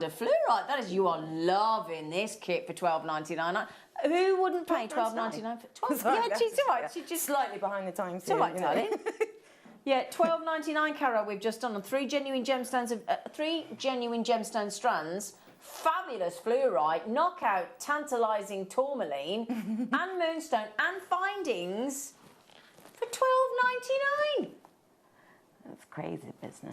The fluorite, that is, you are loving this kit for $12.99. Who wouldn't pay $12.99 for 12? Yeah, she's all right. She's just slightly behind the times. It's all right, darling. Yeah, $12.99, Caro. We've just done on 3 genuine gemstones of 3 genuine gemstone strands, fabulous fluorite, knockout, tantalizing tourmaline, and moonstone, and findings for $12.99. That's crazy business.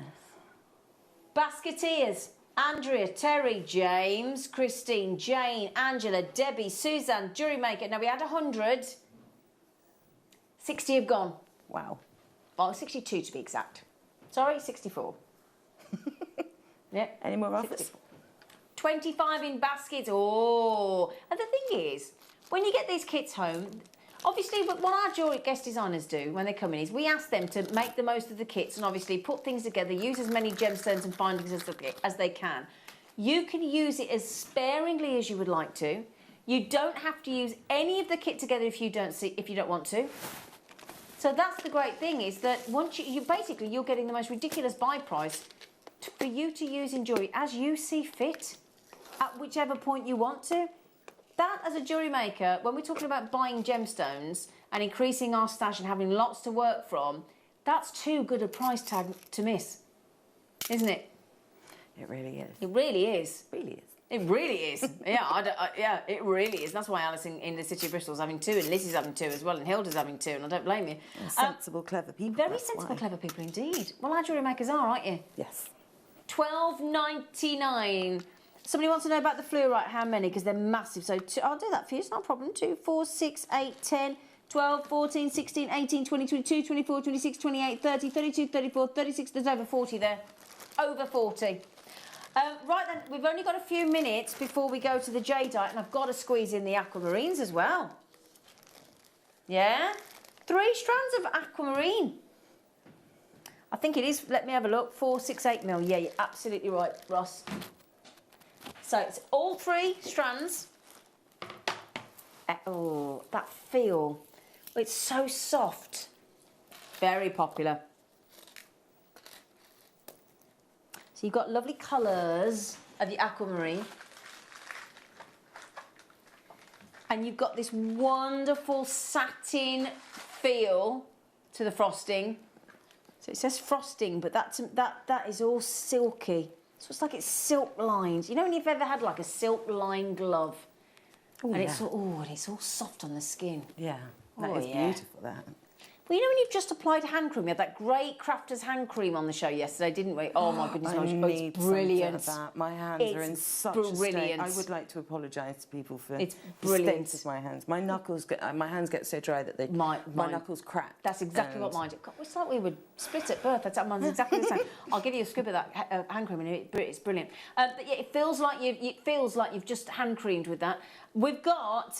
Basketeers. Andrea, Terry, James, Christine, Jane, Angela, Debbie, Suzanne, JewelleryMaker. Now we had 100. 60 have gone. Wow. Well, 62 to be exact. Sorry, 64. Yeah. Any more offers? 64. 25 in baskets. Oh. And the thing is, when you get these kits home, obviously what our jewellery guest designers do when they come in is we ask them to make the most of the kits and obviously put things together, use as many gemstones and findings as they can. You can use it as sparingly as you would like to. You don't have to use any of the kit together if you don't want to. So that's the great thing, is that once you're getting the most ridiculous buy price for you to use in jewellery as you see fit at whichever point you want to. That, as a jewellery maker, when we're talking about buying gemstones and increasing our stash and having lots to work from, that's too good a price tag to miss, isn't it? It really is. It really is. It really is. It really is. Yeah, it really is. That's why Alice in the city of Bristol's having 2, and Lizzie's having 2 as well, and Hilda's having 2, and I don't blame you. And sensible, clever people. Very sensible, clever people indeed. Well, our jewellery makers are, aren't you? Yes. $12.99. Somebody wants to know about the fluorite, how many, because they're massive. So I'll do that for you, it's not a problem. 2, 4, 6, 8, 10, 12, 14, 16, 18, 20, 22, 24, 26, 28, 30, 32, 34, 36. There's over 40 there. Over 40. Right then, we've only got a few minutes before we go to the jadeite, and I've got to squeeze in the aquamarines as well. Yeah? 3 strands of aquamarine. I think it is, let me have a look, 468 mil. Yeah, you're absolutely right, Ross. So it's all 3 strands. Oh, that feel. It's so soft. Very popular. So you've got lovely colours of the aquamarine. And you've got this wonderful satin feel to the frosting. So it says frosting, but that is all silky. So it's like it's silk lined. You know when you've ever had like a silk lined glove? Ooh, and yeah. it's all soft on the skin. Yeah, that is beautiful, that. Well, you know when you've just applied hand cream? We had that great Crafter's hand cream on the show yesterday, didn't we? Oh my goodness, it's brilliant. My hands are in such a state. I would like to apologise to people for the state of my hands. My knuckles my hands get so dry that my knuckles crack. That's exactly what mine did. God, it's like we would split at birth. Mine's exactly the same. I'll give you a scoop of that hand cream, and it's brilliant. But yeah, it feels like you've just hand creamed with that. We've got.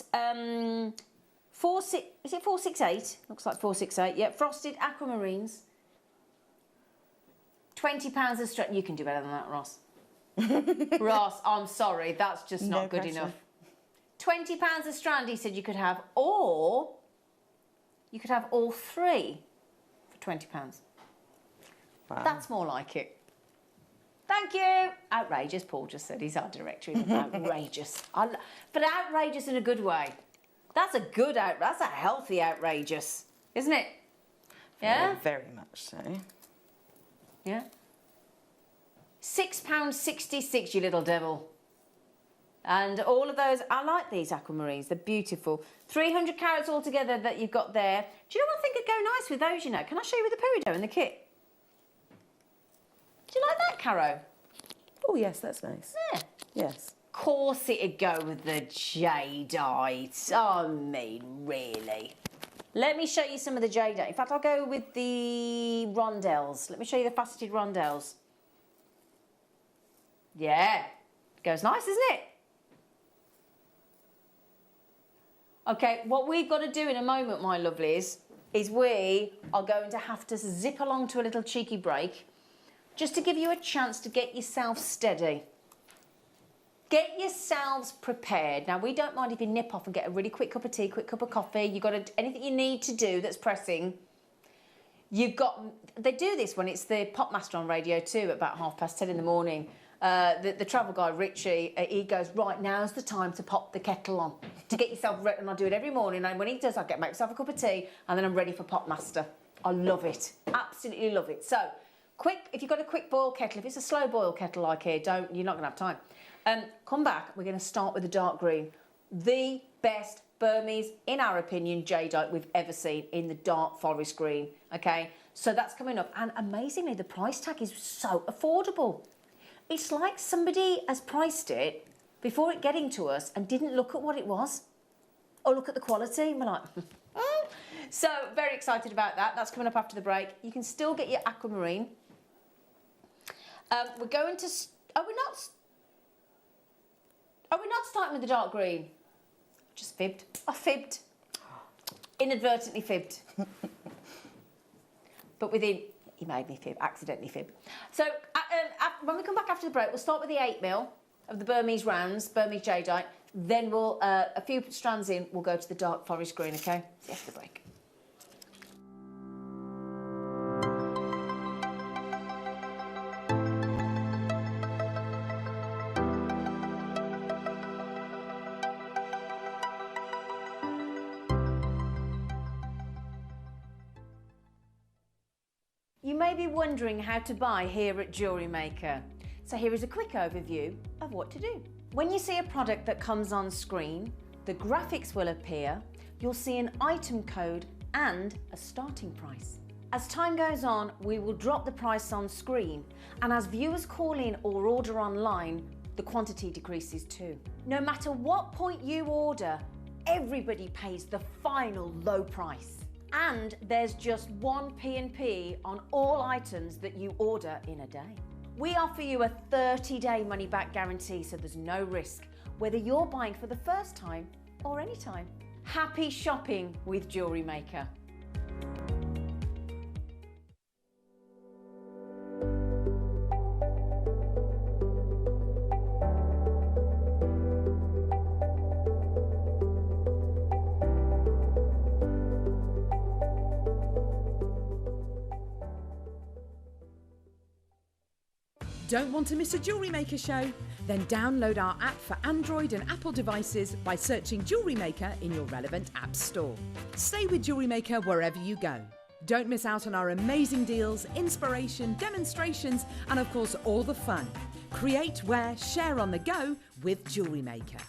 468? Looks like 468. Yeah, frosted aquamarines. £20 a strand. You can do better than that, Ross. Ross, I'm sorry, that's just not good enough. £20 a strand, he said you could have, or you could have all 3 for £20. Wow. That's more like it. Thank you. Outrageous, Paul just said. He's our director. Outrageous. But outrageous in a good way. That's a good that's a healthy outrageous, isn't it? Yeah? Very much so. Yeah. £6.66, you little devil. And all of those, I like these aquamarines, they're beautiful. 300 carats altogether that you've got there. Do you know what I think would go nice with those, you know? Can I show you with the peridot in the kit? Do you like that, Caro? Oh, yes, that's nice. Yeah. Yes. Of course it'd go with the jadeite. I mean, really. Let me show you some of the jadeite. In fact, I'll go with the rondelles. Let me show you the faceted rondelles. Yeah, goes nice, isn't it? Okay, what we've got to do in a moment, my lovelies, is we are going to have to zip along to a little cheeky break just to give you a chance to get yourself steady. Get yourselves prepared. Now, we don't mind if you nip off and get a really quick cup of tea, quick cup of coffee. You've got anything you need to do that's pressing. They do this when it's the Pop Master on Radio 2 at about 10:30 in the morning. the travel guy, Richie, he goes, right, now's the time to pop the kettle on, to get yourself ready. And I do it every morning. And when he does, I make myself a cup of tea, and then I'm ready for Pot Master. I love it. Absolutely love it. So, if you've got a quick boil kettle, if it's a slow boil kettle like here, you're not going to have time. Come back, we're going to start with the dark green. The best Burmese, in our opinion, jadeite we've ever seen in the dark forest green, okay? So that's coming up. And amazingly, the price tag is so affordable. It's like somebody has priced it before it getting to us and didn't look at what it was or look at the quality. And we're like, So very excited about that. That's coming up after the break. You can still get your aquamarine. We're going to... Are we not starting with the dark green? Just fibbed. I fibbed. Inadvertently fibbed. But within... He made me fib, accidentally fib. So when we come back after the break, we'll start with the 8mm of the Burmese rounds, Burmese jadeite. Then we'll, a few strands in, we'll go to the dark forest green, okay? See you after the break. You may be wondering how to buy here at JewelleryMaker. So here is a quick overview of what to do. When you see a product that comes on screen, the graphics will appear, you'll see an item code and a starting price. As time goes on, we will drop the price on screen, and as viewers call in or order online, the quantity decreases too. No matter what point you order, everybody pays the final low price. And there's just one P&P on all items that you order in a day. We offer you a 30-day money-back guarantee, so there's no risk, whether you're buying for the first time or any time. Happy shopping with JewelleryMaker. Don't want to miss a JewelleryMaker show? Then download our app for Android and Apple devices by searching JewelleryMaker in your relevant app store. Stay with JewelleryMaker wherever you go. Don't miss out on our amazing deals, inspiration, demonstrations, and of course all the fun. Create, wear, share on the go with JewelleryMaker.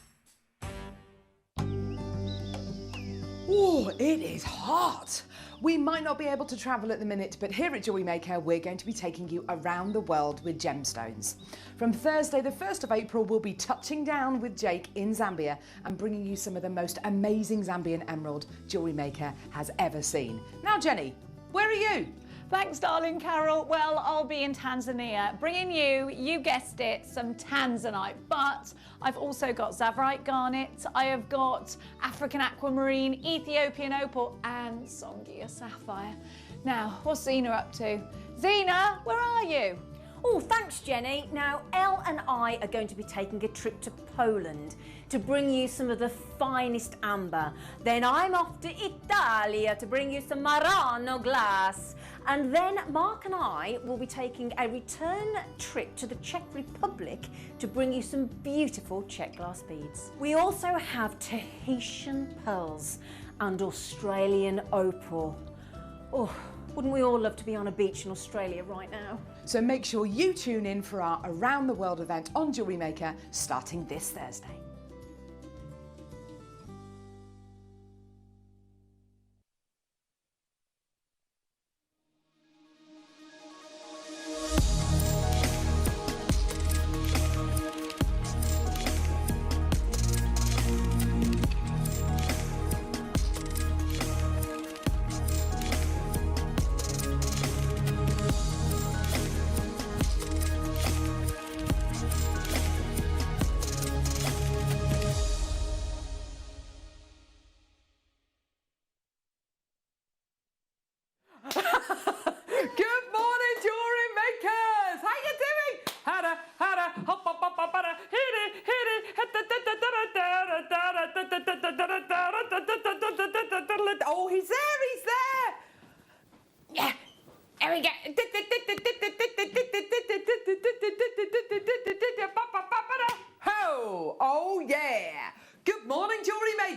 Oh, it is hot. We might not be able to travel at the minute, but here at JewelleryMaker, we're going to be taking you around the world with gemstones. From Thursday, the 1st of April, we'll be touching down with Jake in Zambia and bringing you some of the most amazing Zambian emerald JewelleryMaker has ever seen. Now, Jenny, where are you? Thanks, darling Carol. Well, I'll be in Tanzania, bringing you guessed it, some tanzanite. But I've also got Tsavorite garnet, I have got African aquamarine, Ethiopian opal, and Songhia sapphire. Now, what's Zena up to? Zena, where are you? Oh, thanks, Jenny. Now, Elle and I are going to be taking a trip to Poland to bring you some of the finest amber. Then I'm off to Italia to bring you some Murano glass. And then Mark and I will be taking a return trip to the Czech Republic to bring you some beautiful Czech glass beads. We also have Tahitian pearls and Australian opal. Oh, wouldn't we all love to be on a beach in Australia right now? So make sure you tune in for our Around the World event on JewelleryMaker starting this Thursday.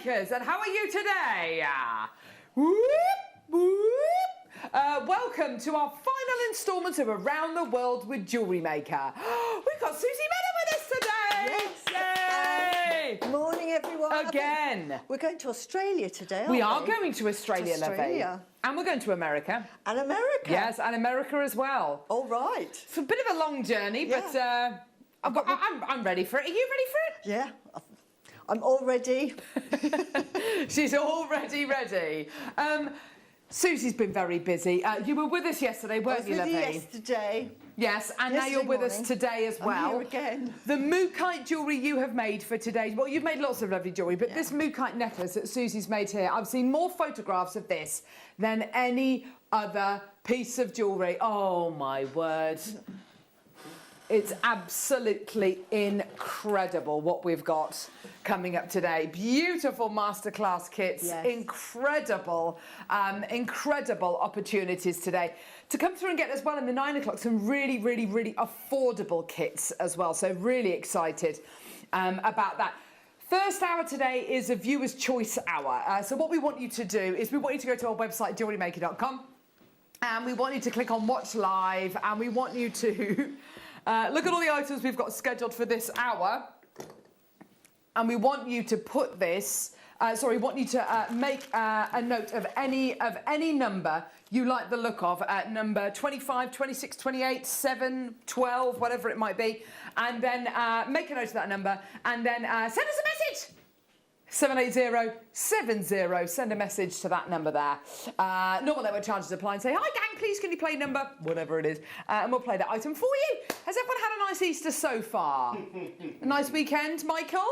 Makers, and how are you today? Whoop, whoop. Welcome to our final instalment of Around the World with Jewellery Maker. We've got Susie Meadow with us today! Yes. Yay! Morning, everyone. Again. We're going to Australia today, aren't we? We are going to Australia, Lovey. And we're going to America. And America. Yes, and America as well. All right. It's a bit of a long journey, but I'm ready for it. Are you ready for it? Yeah. I'm all ready. She's already ready. Susie's been very busy. You were with us yesterday, weren't you, Lovey? Yesterday. Yes, and now you're with us today as well. I'm here again. The Mookaite jewellery you have made for today. Well, you've made lots of lovely jewellery, but this Mookaite necklace that Susie's made here, I've seen more photographs of this than any other piece of jewellery. Oh, my word. It's absolutely incredible what we've got coming up today. Beautiful masterclass kits, incredible opportunities today. To come through and get as well in the 9 o'clock, some really, really, really affordable kits as well. So really excited about that. First hour today is a viewer's choice hour. So what we want you to do is we want you to go to our website, JewelleryMaker.com, and we want you to click on Watch Live, and we want you to look at all the items we've got scheduled for this hour, and we want you to put this, want you to make a note of any number you like the look of, number 25, 26, 28, 7, 12, whatever it might be, and then make a note of that number, and then send us a message. 78070. Send a message to that number there. Normal network charges apply, and say, hi gang, please can you play number, whatever it is, and we'll play that item for you. Has everyone had a nice Easter so far? A nice weekend, Michael?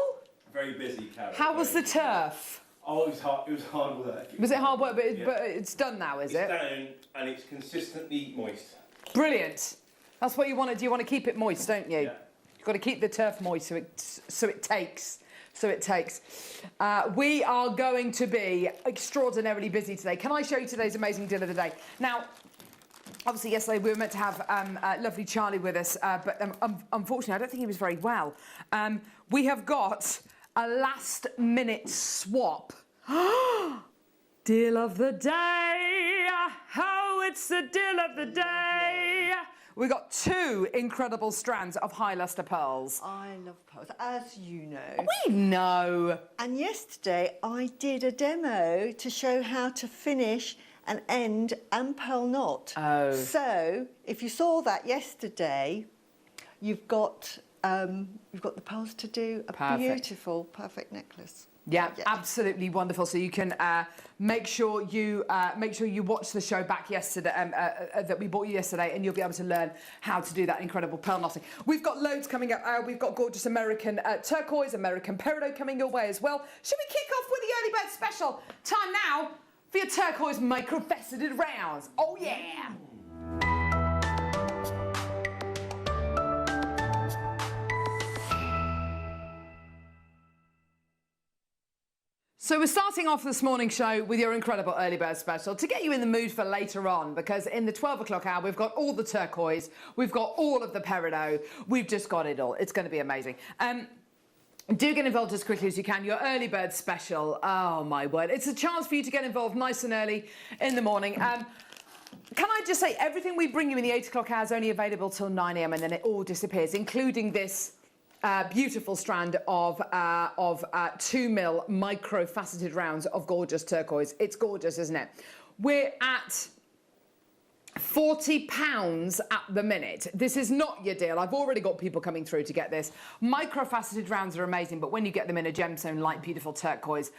Very busy, Carol. How was the turf? Oh, it was hard. It was hard work. Was it hard work? But it's done now, is it? It's down and it's consistently moist. Brilliant. That's what you want to do. You want to keep it moist, don't you? Yeah. You've got to keep the turf moist so it takes. We are going to be extraordinarily busy today. Can I show you today's amazing deal of the day? Now, obviously, yesterday we were meant to have lovely Charlie with us, but unfortunately, I don't think he was very well. We have got a last-minute swap. Deal of the day. Oh, it's the deal of the day. We got 2 incredible strands of high lustre pearls. I love pearls, as you know. We know. And yesterday I did a demo to show how to finish an end and pearl knot. Oh. So if you saw that yesterday, you've got the pearls to do a beautiful, perfect necklace. Yeah, absolutely wonderful. So you can make sure you watch the show back yesterday that we bought you yesterday, and you'll be able to learn how to do that incredible pearl knotting. We've got loads coming up. We've got gorgeous American turquoise, American peridot coming your way as well. Should we kick off with the early bird special? Time now for your turquoise micro-faceted rounds. Oh yeah! So we're starting off this morning's show with your incredible early bird special to get you in the mood for later on, because in the 12 o'clock hour we've got all the turquoise, we've got all of the peridot, we've just got it all. It's going to be amazing. Do get involved as quickly as you can. Your early bird special, oh my word. It's a chance for you to get involved nice and early in the morning. Can I just say, everything we bring you in the 8 o'clock hour is only available till 9 a.m. and then it all disappears, including this beautiful strand of 2mm micro-faceted rounds of gorgeous turquoise. It's gorgeous, isn't it? We're at £40 at the minute. This is not your deal. I've already got people coming through to get this. Micro-faceted rounds are amazing, but when you get them in a gemstone light, beautiful turquoise,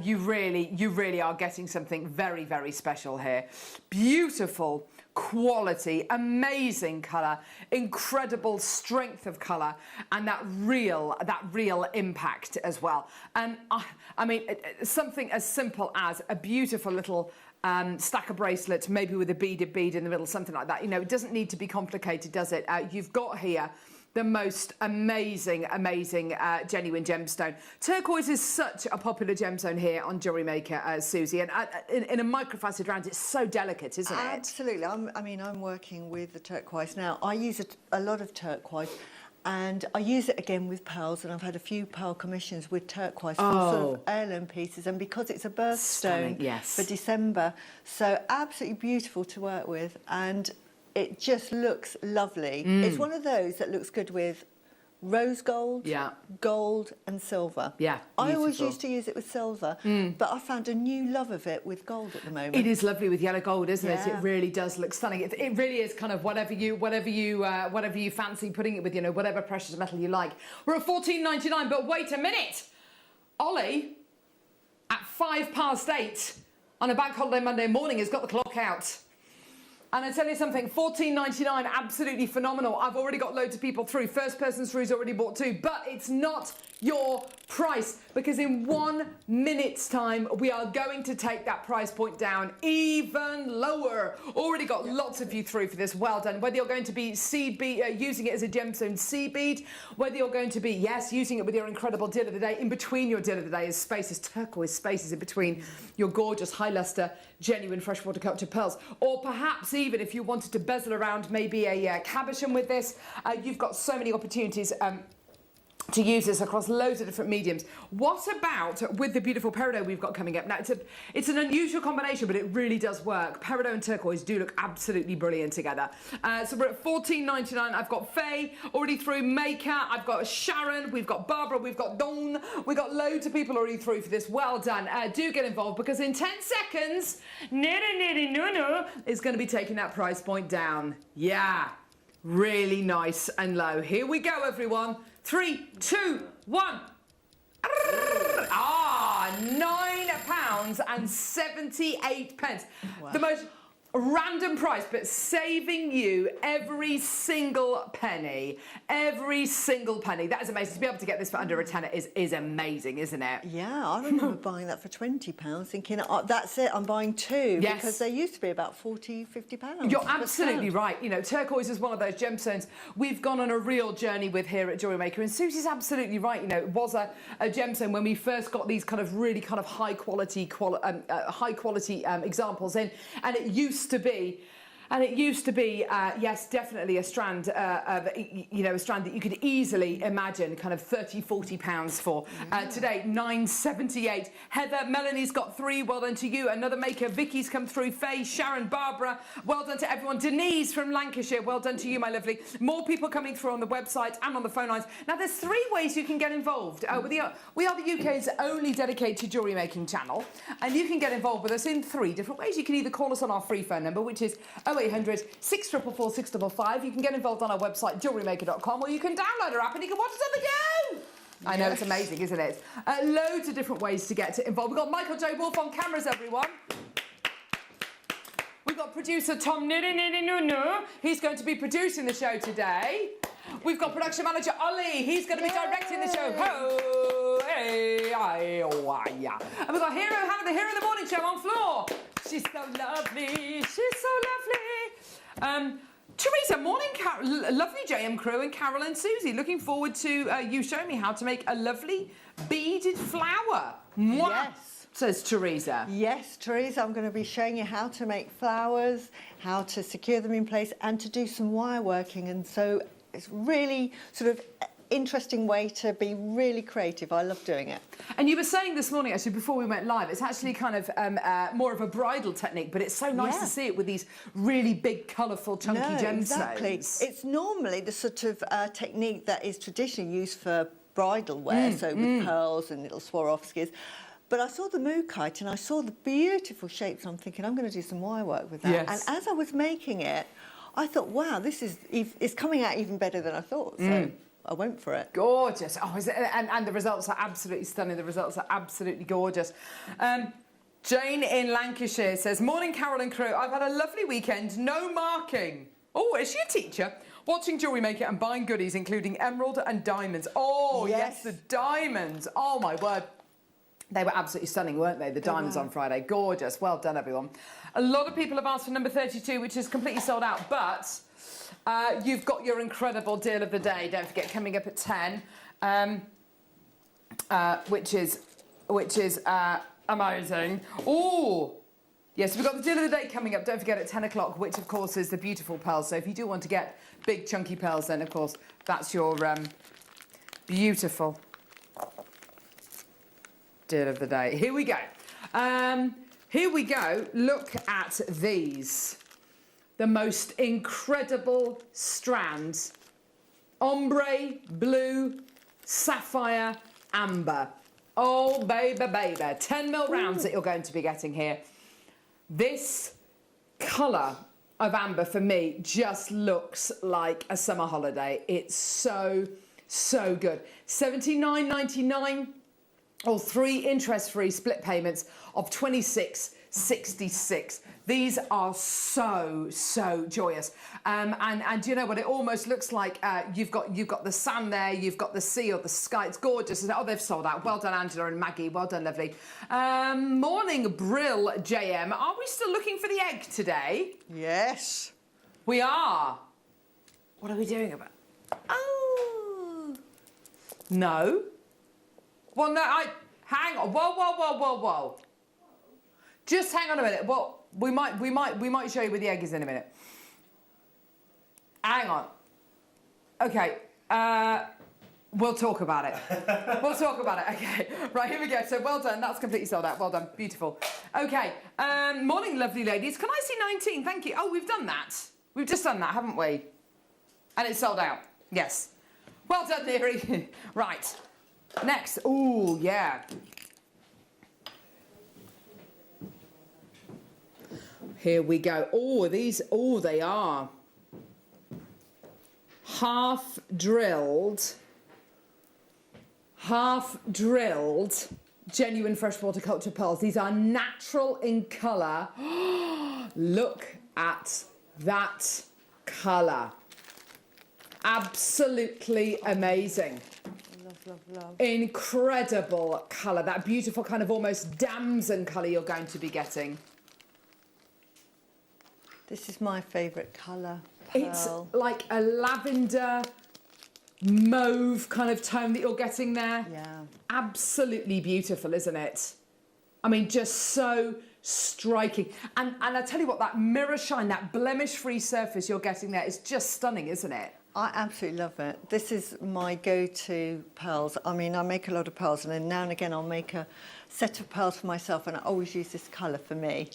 you really are getting something very, very special here. Beautiful quality, amazing colour, incredible strength of colour, and that real impact as well. And I mean, something as simple as a beautiful little stack of bracelets, maybe with a beaded bead in the middle, something like that. You know, it doesn't need to be complicated, does it? You've got here the most amazing genuine gemstone. Turquoise is such a popular gemstone here on Jewellery Maker, Susie, and in a microfaceted round, it's so delicate, isn't it? Absolutely. I'm working with the turquoise now. I use a lot of turquoise, And I use it again with pearls, and I've had a few pearl commissions with turquoise for sort of heirloom pieces, and because it's a birthstone for December, so absolutely beautiful to work with, and it just looks lovely. It's one of those that looks good with rose gold, gold and silver. Yeah, I always used to use it with silver, but I found a new love of it with gold at the moment. It is lovely with yellow gold, isn't it? It really does look stunning. It really is kind of whatever you fancy putting it with, you know, whatever precious metal you like. We're at $14.99, but wait a minute, Ollie, at 8:05 on a bank holiday Monday morning has got the clock out. And I tell you something, $14.99, absolutely phenomenal. I've already got loads of people through. First person through's already bought 2, but it's not your price, because in 1 minute's time, we are going to take that price point down even lower. Already got lots of you through for this. Well done. Whether you're going to be seed bead, using it as a gemstone seed bead, whether you're going to be, using it with your incredible deal of the day, in between your deal of the day is spaces, turquoise spaces in between your gorgeous high luster, genuine freshwater culture pearls, or perhaps even if you wanted to bezel around maybe a cabochon with this, you've got so many opportunities to use this across loads of different mediums. What about with the beautiful peridot we've got coming up? Now, it's an unusual combination, but it really does work. Peridot and turquoise do look absolutely brilliant together. So we're at $14.99. I've got Faye already through, Maker, I've got Sharon, we've got Barbara, we've got Dawn, we've got loads of people already through for this. Well done. Do get involved, because in 10 seconds, Nunu is going to be taking that price point down. Yeah, really nice and low. Here we go, everyone. 3, 2, 1. £9.78. Wow. The most random price, but saving you every single penny. Every single penny. That is amazing. To be able to get this for under a tenner is amazing, isn't it? Yeah, I remember buying that for £20, thinking, oh, that's it, I'm buying 2. Yes. Because they used to be about £40, £50. You're absolutely right. You know, turquoise is one of those gemstones we've gone on a real journey with here at JewelleryMaker, and Susie's absolutely right. You know, it was a gemstone when we first got these kind of really kind of high quality examples in, and it used to be, yes, definitely a strand, a strand that you could easily imagine kind of £30–40 for. Today, $9.78. Heather, Melanie's got 3. Well done to you. Another maker. Vicky's come through. Faye, Sharon, Barbara. Well done to everyone. Denise from Lancashire. Well done to you, my lovely. More people coming through on the website and on the phone lines. Now, there's 3 ways you can get involved. We are the UK's only dedicated jewellery making channel, and you can get involved with us in 3 different ways. You can either call us on our free phone number, which is 0800 644 655. You can get involved on our website, JewelleryMaker.com, or you can download our app and you can watch us on the go. I know, it's amazing, isn't it? Loads of different ways to get involved. We've got Michael J. Wolf on cameras, everyone. We've got producer Tom Nunu. He's going to be producing the show today. We've got production manager Ollie. He's going to be directing the show. Oh, hey, oh, yeah. And we've got Hero having the Hero of the Morning show on floor. She's so lovely. She's so lovely. Teresa, morning, lovely JM crew, and Carol and Susie. Looking forward to you showing me how to make a lovely beaded flower. Mwah, yes, says Teresa. Yes, Teresa, I'm going to be showing you how to make flowers, how to secure them in place, and to do some wire working. And so it's really sort of interesting way to be really creative. I love doing it. And you were saying this morning, actually, before we went live, it's actually kind of more of a bridal technique, but it's so nice to see it with these really big, colourful, chunky gemstones. Exactly. It's normally the sort of technique that is traditionally used for bridal wear, so with pearls and little Swarovskis. But I saw the Mookaite and I saw the beautiful shapes. I'm thinking, I'm going to do some wire work with that. Yes. And as I was making it, I thought, wow, this is it's coming out even better than I thought. So I went for it. Gorgeous. Oh, and the results are absolutely stunning. The results are absolutely gorgeous. Jane in Lancashire says, morning, Carol and crew. I've had a lovely weekend. No marking. Oh, is she a teacher? Watching JewelleryMaker and buying goodies, including emerald and diamonds. Oh, yes, the diamonds. Oh, my word. They were absolutely stunning, weren't they? The diamonds on Friday. Gorgeous. Well done, everyone. A lot of people have asked for number 32, which is completely sold out, but you've got your incredible deal of the day. Don't forget, coming up at 10, which is amazing. Oh, Yes, we've got the deal of the day coming up. Don't forget at 10 o'clock, which of course is the beautiful pearls. So if you do want to get big chunky pearls, then of course that's your beautiful deal of the day. Here we go. Here we go. Look at these. The most incredible strands. Ombre, blue, sapphire, amber. Oh, baby, baby. 10mm rounds that you're going to be getting here. This colour of amber for me just looks like a summer holiday. It's so, so good. $79.99 or 3 interest-free split payments of $26.66. These are so, so joyous. And you know what? It almost looks like you've got the sand there, you've got the sea or the sky. It's gorgeous. Oh, they've sold out. Well done, Angela and Maggie. Well done, lovely. Morning, Brill JM. Are we still looking for the egg today? Yes. We are. What are we doing about it? Oh. No. Well, no, hang on. Whoa. Just hang on a minute. Well, we might show you where the egg is in a minute. Hang on. Okay. We'll talk about it. We'll talk about it. Okay. Right, here we go. So well done. That's completely sold out. Well done. Beautiful. Okay. Morning, lovely ladies. Can I see 19? Thank you. Oh, we've done that. We've just done that, haven't we? And it's sold out. Yes. Well done, Leary. Right. Next. Ooh, yeah. Here we go. Oh, these, oh, they are half drilled genuine freshwater culture pearls. These are natural in colour. Look at that colour. Absolutely amazing. Love. Incredible colour. That beautiful kind of almost damson colour you're going to be getting. This is my favourite colour. It's like a lavender mauve kind of tone that you're getting there. Yeah. Absolutely beautiful, isn't it? I mean, just so striking. And I tell you what, that mirror shine, that blemish-free surface you're getting there is just stunning, isn't it? I absolutely love it. This is my go-to pearls. I mean, I make a lot of pearls, and then now and again I'll make a set of pearls for myself, and I always use this colour for me.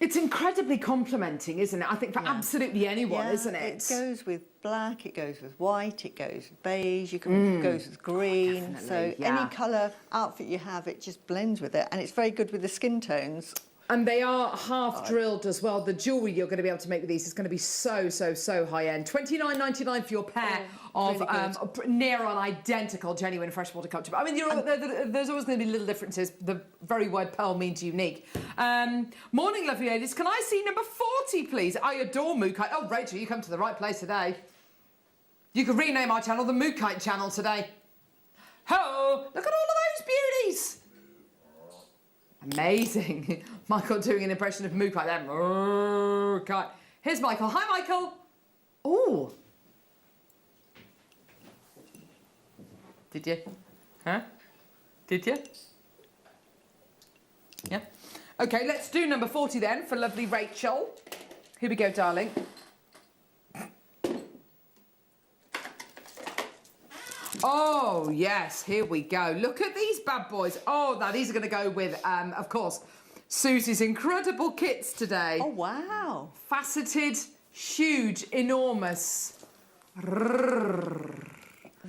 It's incredibly complimenting, isn't it? I think for absolutely anyone, isn't it? It goes with black, it goes with white, it goes with beige, it goes with green. So any colour outfit you have, it just blends with it, and it's very good with the skin tones. And they are half drilled as well. The jewellery you're going to be able to make with these is going to be so, so, so high end. $29.99 for your pair of really near on identical genuine freshwater culture. I mean, there's always going to be little differences. The very word pearl means unique. Morning, lovely ladies. Can I see number 40, please? I adore Mookaite. Oh, Rachel, you come to the right place today. You could rename our channel the Mookaite channel today. Ho! Look at all of those beauties. Amazing. Michael doing an impression of Mookaite there. Mookaite. Here's Michael. Hi, Michael. Ooh. Did you? Huh? Did you? Yeah. Okay, let's do number 40 then for lovely Rachel. Here we go, darling. Oh, yes, here we go. Look at these bad boys. Oh, now these are going to go with, of course, Susie's incredible kits today. Oh, wow. Faceted, huge, enormous.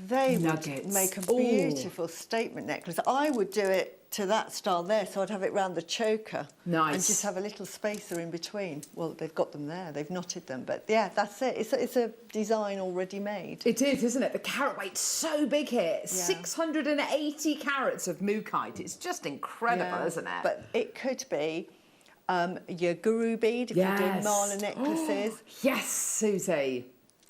They would make a beautiful statement necklace. I would do it to that style there, so I'd have it round the choker. Nice. And just have a little spacer in between. Well, they've got them there, they've knotted them, but yeah, that's it. It's a design already made. It is, isn't it? The carat weight's so big here. Yeah. 680 carats of Mookaite. It's just incredible, isn't it? But it could be your guru bead if you're doing mala necklaces. Yes, Susie.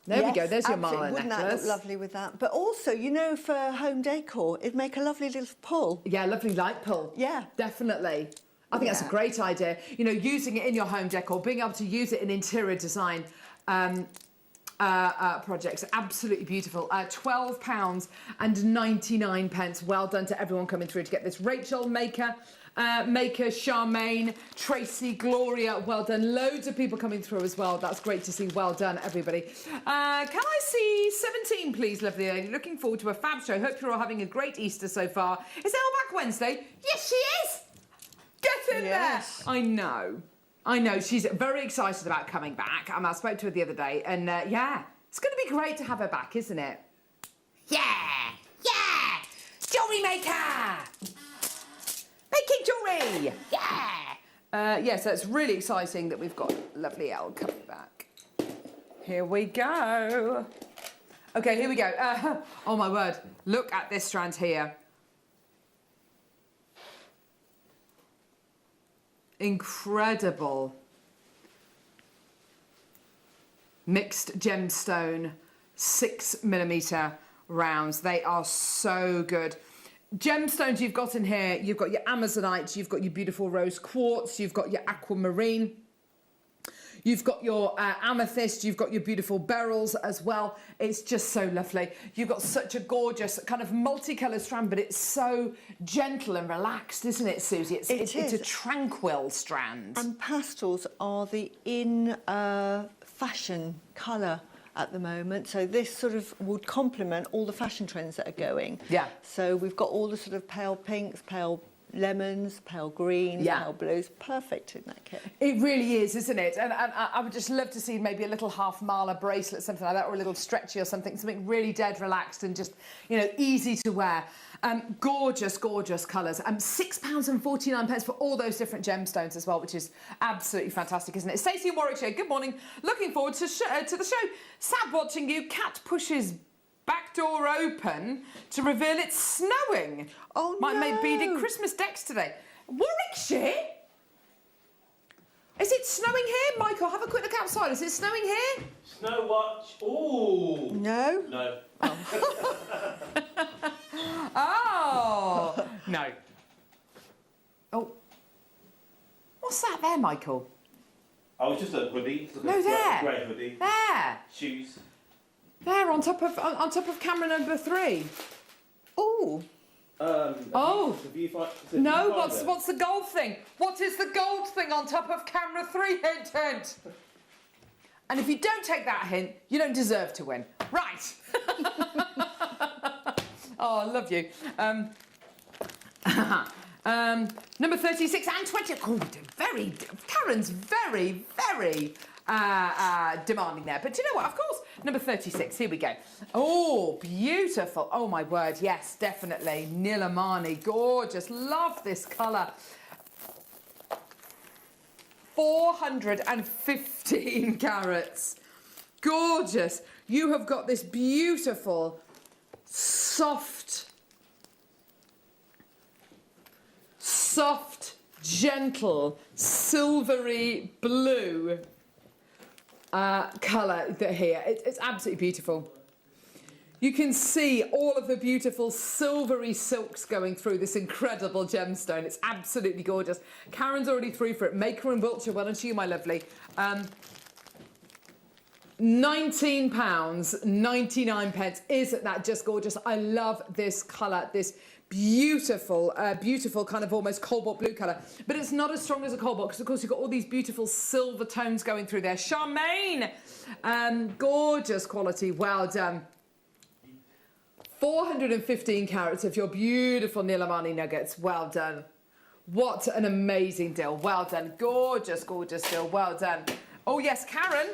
There we go, there's your mala necklace. Wouldn't that look lovely with that? But also, you know, for home decor, it'd make a lovely little pull. Yeah, lovely light pull. Yeah. Definitely. I think that's a great idea. You know, using it in your home decor, being able to use it in interior design. projects. Absolutely beautiful. £12.99. Well done to everyone coming through to get this. Rachel, Maker, Charmaine, Tracy, Gloria, well done. Loads of people coming through as well. That's great to see. Well done, everybody. Can I see 17, please, lovely lady? Looking forward to a fab show. Hope you're all having a great Easter so far. Is Elle back Wednesday? Yes, she is. Get in there. I know. She's very excited about coming back. I spoke to her the other day, and yeah, it's going to be great to have her back, isn't it? Yeah. JewelleryMaker. Making jewellery! Yeah! So it's really exciting that we've got lovely Elle coming back. Here we go. Okay, here we go. Oh my word, look at this strand here. Incredible. Mixed gemstone, 6mm rounds. They are so good. Gemstones you've got in here, you've got your amazonite, you've got your beautiful rose quartz, you've got your aquamarine, you've got your amethyst, you've got your beautiful beryls as well. It's just so lovely. You've got such a gorgeous kind of multicoloured strand, but it's so gentle and relaxed, isn't it, Susie? It's a tranquil strand. And pastels are the fashion colour at the moment, so this sort of would complement all the fashion trends that are going. Yeah. So we've got all the sort of pale pinks, pale lemons, pale greens, pale blues. Perfect in that kit. It really is, isn't it? And I would just love to see maybe a little half-mile bracelet, something like that, or a little stretchy or something really dead relaxed and just, you know, easy to wear. Gorgeous, gorgeous colours. £6.49 for all those different gemstones as well, which is absolutely fantastic, isn't it? Stacey in Warwickshire, good morning. Looking forward to the show. Sad watching you. Cat pushes back door open to reveal it's snowing. Oh, Might no. make beaded Christmas decks today. Warwickshire? Is it snowing here? Michael, have a quick look outside. Is it snowing here? Snow watch. Ooh. No? No. Oh, no. Oh. What's that there, Michael? Oh, it's just a hoodie. No, there. Grey hoodie. There. Shoes. There, on top of camera number 3. Oh. Oh. The viewfinder. No, what's the gold thing? What is the gold thing on top of camera 3? Hint. And if you don't take that hint, you don't deserve to win. Right. Oh, I love you. Number 36 and 20. Oh, Karen's very, very demanding there. But do you know what? Of course, number 36. Here we go. Oh, beautiful. Oh, my word. Yes, definitely. Nilamani. Gorgeous. Love this colour. 415 carats. Gorgeous. You have got this beautiful, soft, gentle, silvery blue colour here. It's absolutely beautiful. You can see all of the beautiful silvery silks going through this incredible gemstone. It's absolutely gorgeous. Karen's already through for it. Maker in Wiltshire, well done to you, my lovely. £19.99. Isn't that just gorgeous? I love this colour, this beautiful, beautiful kind of almost cobalt blue colour. But it's not as strong as a cobalt because, of course, you've got all these beautiful silver tones going through there. Charmaine, gorgeous quality. Well done. 415 carats of your beautiful Nilamani nuggets. Well done. What an amazing deal. Well done. Gorgeous, gorgeous deal. Well done. Oh, yes, Karen.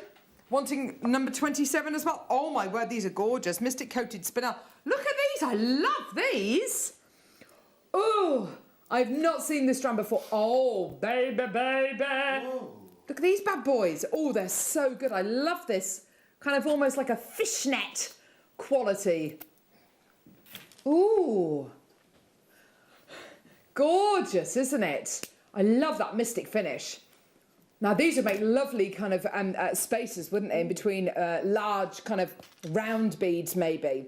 Wanting number 27 as well. Oh, my word, these are gorgeous. Mystic coated spinel. Look at these. I love these. Oh, I've not seen this strand before. Oh, baby, baby. Whoa. Look at these bad boys. Oh, they're so good. I love this kind of almost like a fishnet quality. Ooh. Gorgeous, isn't it? I love that mystic finish. Now, these would make lovely kind of spaces, wouldn't they, in between large kind of round beads, maybe.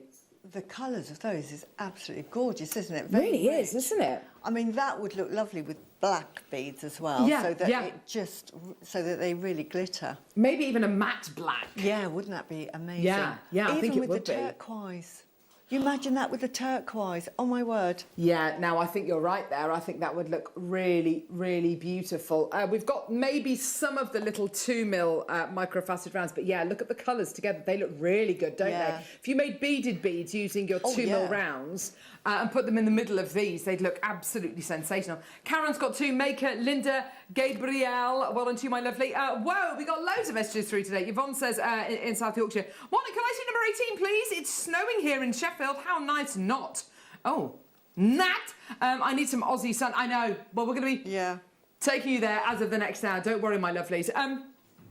the colours of those is absolutely gorgeous, isn't it? Really is, isn't it? I mean, that would look lovely with black beads as well. Yeah, so that yeah. it just so that they really glitter. Maybe even a matte black. Yeah, wouldn't that be amazing? Yeah, yeah, I think it even would with the be. turquoise. You imagine that with the turquoise. Oh my word. Yeah, now I think you're right there. I think that would look really, really beautiful. We've got maybe some of the little 2mm microfaceted rounds, but yeah, look at the colours together. They look really good, don't they? If you made beaded beads using your 2mm rounds and put them in the middle of these, they'd look absolutely sensational. Karen's got 2, Maker, Linda, Gabrielle, well done to you, my lovely. Whoa, we got loads of messages through today. Yvonne says in South Yorkshire, Morning, can I see number 18, please? It's snowing here in Sheffield. How nice not. Oh, Nat, I need some Aussie sun. I know. Well, we're going to be taking you there as of the next hour. Don't worry, my lovelies.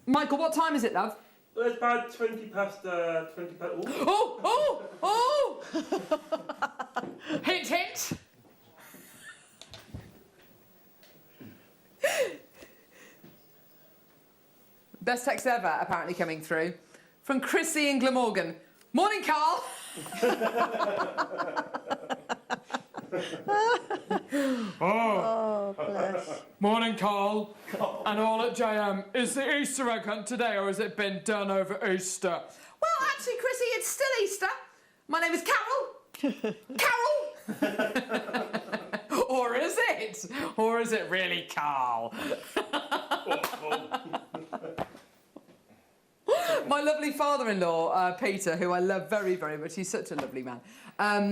Michael, what time is it, love? Well, it's about 20 past. Oh! Hint, hint. Best text ever, apparently, coming through from Chrissy in Glamorgan. Morning, Carl. Oh, bless. Morning, Carl. And all at JM. Is the Easter egg hunt today, or has it been done over Easter? Well, actually, Chrissy, it's still Easter. My name is Carol. Carol. Or is it? Or is it really Carl? My lovely father-in-law, Peter, who I love very, very much. He's such a lovely man.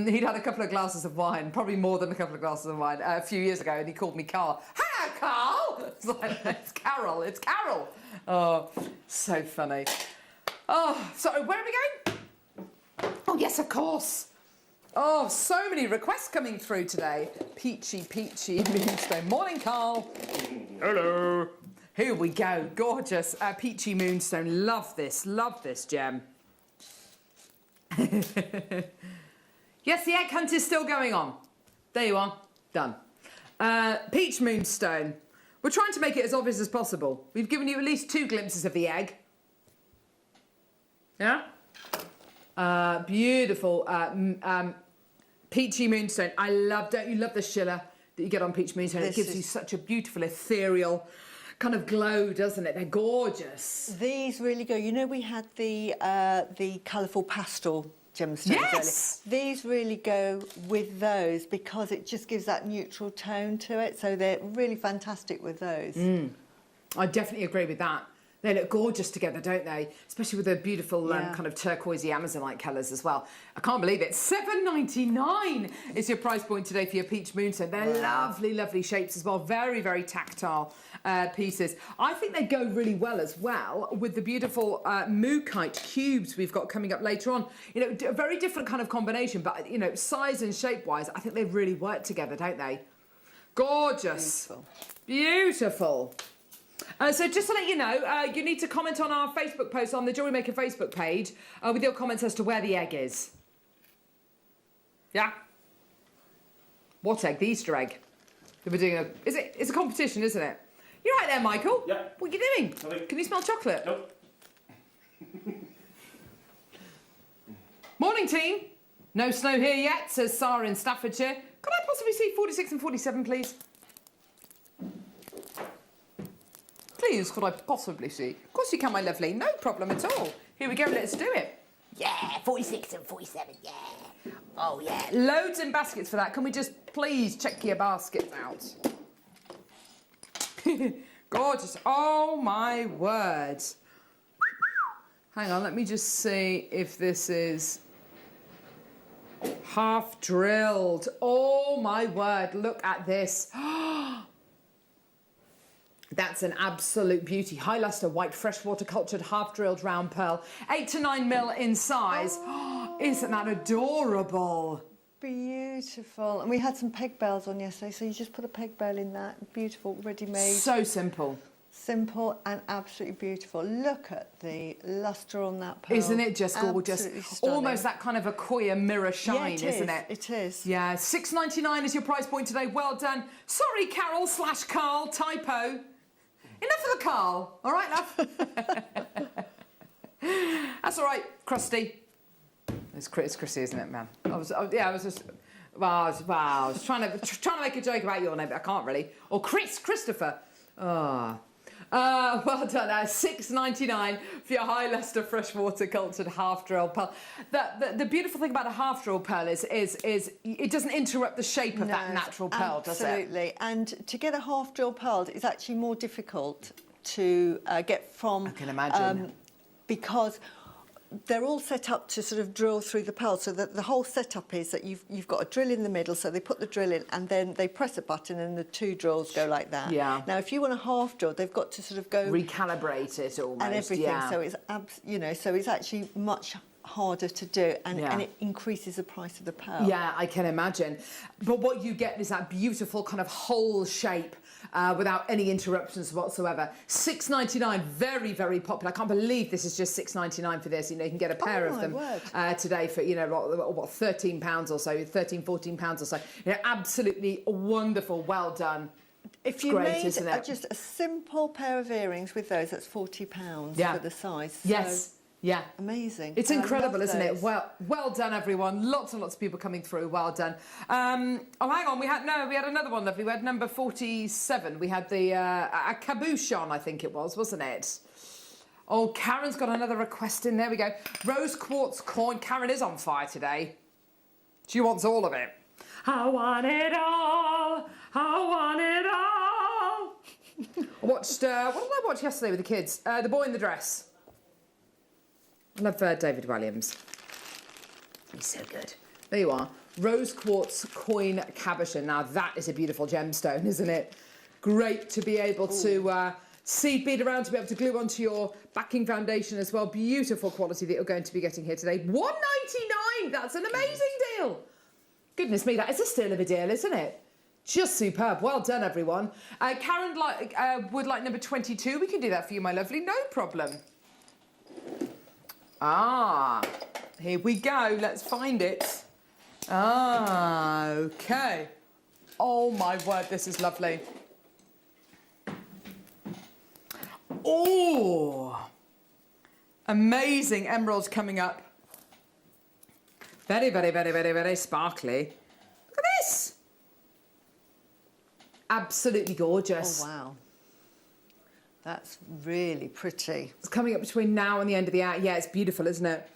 He'd had a couple of glasses of wine, probably more than a couple of glasses of wine, a few years ago, and he called me Carl. Hi, Carl! It's like, it's Carol, it's Carol. Oh, so funny. Oh, so where are we going? Oh, yes, of course. Oh, so many requests coming through today. Peachy, moonstone. Morning, Carl. Hello. Here we go. Gorgeous. Peachy moonstone. Love this gem. Yes, the egg hunt is still going on. There you are. Done. Peach moonstone. We're trying to make it as obvious as possible. We've given you at least 2 glimpses of the egg. Yeah? Beautiful peachy moonstone. I love, don't you love the shiller that you get on peach moonstone? It gives you such a beautiful ethereal kind of glow, doesn't it? They're gorgeous. These really go. You know, we had the colourful pastel gemstones yes! earlier. These really go with those because it just gives that neutral tone to it. So they're really fantastic with those. I definitely agree with that. They look gorgeous together, don't they? Especially with the beautiful kind of turquoisey Amazonite colours as well. I can't believe it. $7.99 is your price point today for your peach moonstone. They're lovely, lovely shapes as well. Very, very tactile pieces. I think they go really well as well with the beautiful Mookaite cubes we've got coming up later on. You know, a very different kind of combination, but, you know, size and shape-wise, I think they really work together, don't they? Gorgeous. Beautiful. Beautiful. So just to let you know, you need to comment on our Facebook post on the JewelleryMaker Facebook page with your comments as to where the egg is. Yeah? What egg? The Easter egg. We're doing it's a competition, isn't it? You're right there, Michael. Yeah. What are you doing? Nothing. Can you smell chocolate? Nope. Morning, team. No snow here yet, says Sarah in Staffordshire. Could I possibly see 46 and 47, please? Please, could I possibly see? Of course you can, my lovely. No problem at all. Here we go, let's do it. Yeah, 46 and 47, yeah. Oh, yeah. Loads in baskets for that. Can we just please check your baskets out? Gorgeous. Oh, my word. Hang on, let me just see if this is half drilled. Oh, my word. Look at this. That's an absolute beauty. High luster, white, freshwater cultured, half drilled round pearl. 8 to 9 mil in size. Oh. Isn't that adorable? Beautiful. And we had some peg bells on yesterday, so you just put a peg bell in that. Beautiful, ready-made. So simple. Simple and absolutely beautiful. Look at the lustre on that pearl. Isn't it just gorgeous? Almost that kind of a Koya mirror shine, isn't it? It is. Yeah, $6.99 is your price point today. Well done. Sorry, Carol/Carl, typo. Enough of the Carl, all right, love? That's all right, Krusty. It's Chrissy, isn't it, man? I was trying to make a joke about your name, but I can't really. Or Christopher. Well done. $6.99 for your high luster freshwater cultured half drill pearl. The beautiful thing about a half drill pearl is it doesn't interrupt the shape of that natural pearl, does it? Absolutely. And to get a half drill pearl is actually more difficult to get from. I can imagine. Because they're all set up to sort of drill through the pearl, so that the whole setup is that you've got a drill in the middle, so they put the drill in and then they press a button and the two drills go like that. Yeah. Now, if you want a half drill, they've got to sort of go recalibrate it almost and everything. Yeah. So it's so it's actually much harder to do, and it increases the price of the pearl. Yeah, I can imagine. But what you get is that beautiful kind of whole shape without any interruptions whatsoever. $6.99, very, very popular. I can't believe this is just $6.99 for this. You know, you can get a pair of them today for, you know, what, £13 or so, £14 or so. You know, absolutely wonderful. Well done. If you made just a simple pair of earrings with those, that's £40 for the size. So yes. Yeah. Amazing. It's incredible, isn't it? Well done, everyone. Lots and lots of people coming through. Well done. Oh, hang on. We had another one, lovely. We had number 47. We had the a cabochon, I think it was, wasn't it? Oh, Karen's got another request in. There we go. Rose quartz coin. Karen is on fire today. She wants all of it. I want it all. I want it all. I watched, what did I watch yesterday with the kids? The Boy in the Dress. I love David Williams. He's so good. There you are. Rose quartz coin cabochon. Now that is a beautiful gemstone, isn't it? Great to be able to seed bead around, to be able to glue onto your backing foundation as well. Beautiful quality that you're going to be getting here today. $1.99. That's an amazing deal. Goodness me, that is a steal of a deal, isn't it? Just superb. Well done, everyone. Karen would like number 22. We can do that for you, my lovely. No problem. Here we go. Let's find it. Okay. Oh, my word, this is lovely. Oh, amazing emeralds coming up. Very, very, very, very, very sparkly. Look at this. Absolutely gorgeous. Oh, wow. That's really pretty. It's coming up between now and the end of the hour. Yeah, it's beautiful, isn't it?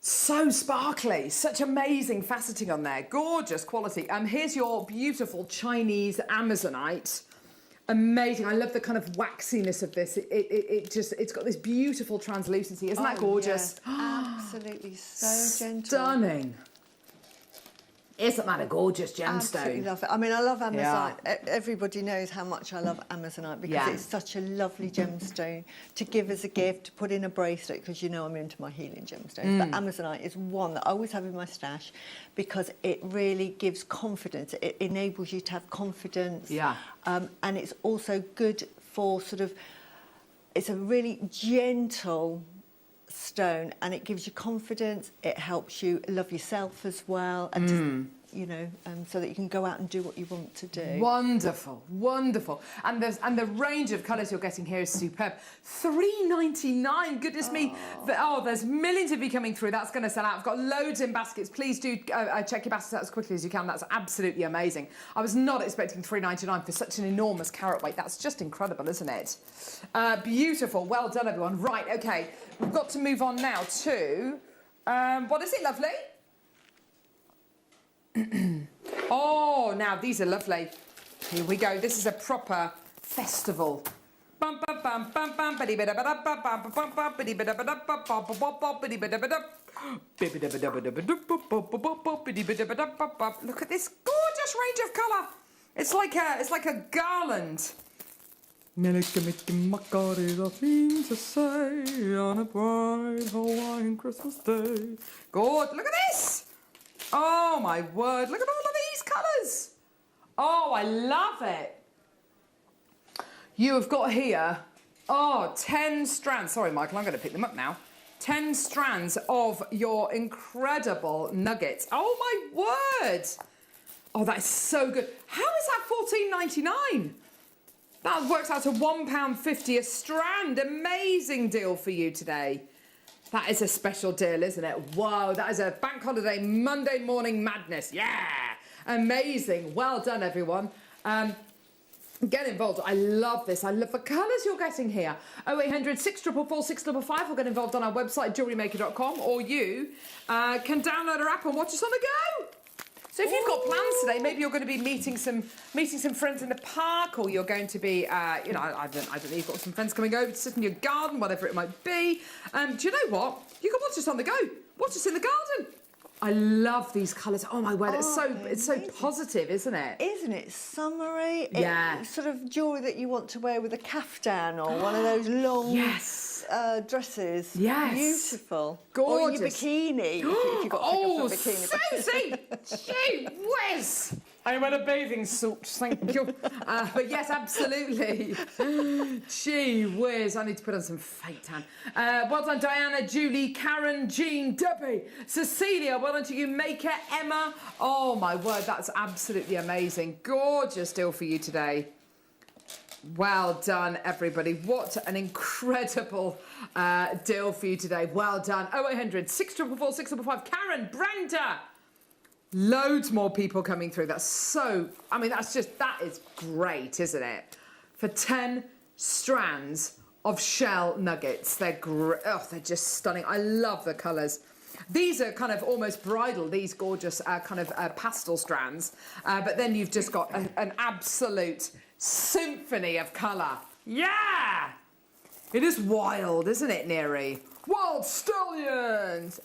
So sparkly. Such amazing faceting on there. Gorgeous quality. Here's your beautiful Chinese Amazonite. Amazing. I love the kind of waxiness of this. It's got this beautiful translucency. Isn't that gorgeous? Yeah. Absolutely so gentle. Stunning. Isn't that a gorgeous gemstone? Absolutely love it. I mean, I love Amazonite. Yeah. Everybody knows how much I love Amazonite because it's such a lovely gemstone to give as a gift, to put in a bracelet, because you know I'm into my healing gemstones. But Amazonite is one that I always have in my stash because it really gives confidence. It enables you to have confidence. Yeah. And it's also good for it's a really gentle stone, and it gives you confidence. It helps you love yourself as well, and to, so that you can go out and do what you want to do. Wonderful, wonderful. And the range of colours you're getting here is superb. $3.99. Goodness me. There's millions of you coming through. That's going to sell out. I've got loads in baskets. Please do check your baskets out as quickly as you can. That's absolutely amazing. I was not expecting $3.99 for such an enormous carat weight. That's just incredible, isn't it? Beautiful. Well done, everyone. Right, okay. We've got to move on now to... what is it, lovely? Oh, now these are lovely. Here we go. This is a proper festival. Look at this gorgeous range of colour. It's like a garland. Thing to say on a bright Hawaiian Christmas day. Good. Look at this. Oh, my word. Look at all of these colours. Oh, I love it. You have got here, 10 strands. Sorry, Michael, I'm going to pick them up now. 10 strands of your incredible nuggets. Oh, my word. Oh, that is so good. How is that $14.99? That works out to £1.50 a strand. Amazing deal for you today. That is a special deal, isn't it? Whoa, that is a bank holiday Monday morning madness. Yeah, amazing. Well done, everyone. Get involved. I love this. I love the colours you're getting here. 0800 644 655 or get involved on our website, JewelleryMaker.com, or you can download our app and watch us on the go. So if you've got plans today, maybe you're going to be meeting some friends in the park, or you're going to be, I don't know, you've got some friends coming over to sit in your garden, whatever it might be. Do you know what? You can watch us on the go. Watch us in the garden. I love these colours. Oh my word, it's so positive, isn't it? Isn't it summery? Yeah. It's sort of jewellery that you want to wear with a kaftan or one of those long dresses. Yes. Beautiful. Gorgeous. Or your bikini. if you've got to pick up a bikini. Susie! Gee whiz! I'm in a bathing suit, thank you. But yes, absolutely. Gee whiz, I need to put on some fake tan. Well done, Diana, Julie, Karen, Jean, Debbie, Cecilia, well done to you, Maker, Emma. Oh my word, that's absolutely amazing. Gorgeous deal for you today. Well done, everybody. What an incredible deal for you today. Well done. 0800 644 655. Karen, Brenda. Loads more people coming through. That's so, I mean, that is great, isn't it? For 10 strands of shell nuggets. They're they're just stunning. I love the colours. These are kind of almost bridal, these gorgeous pastel strands. But then you've just got an absolute symphony of colour. Yeah! It is wild, isn't it, Neri? Wild stallions!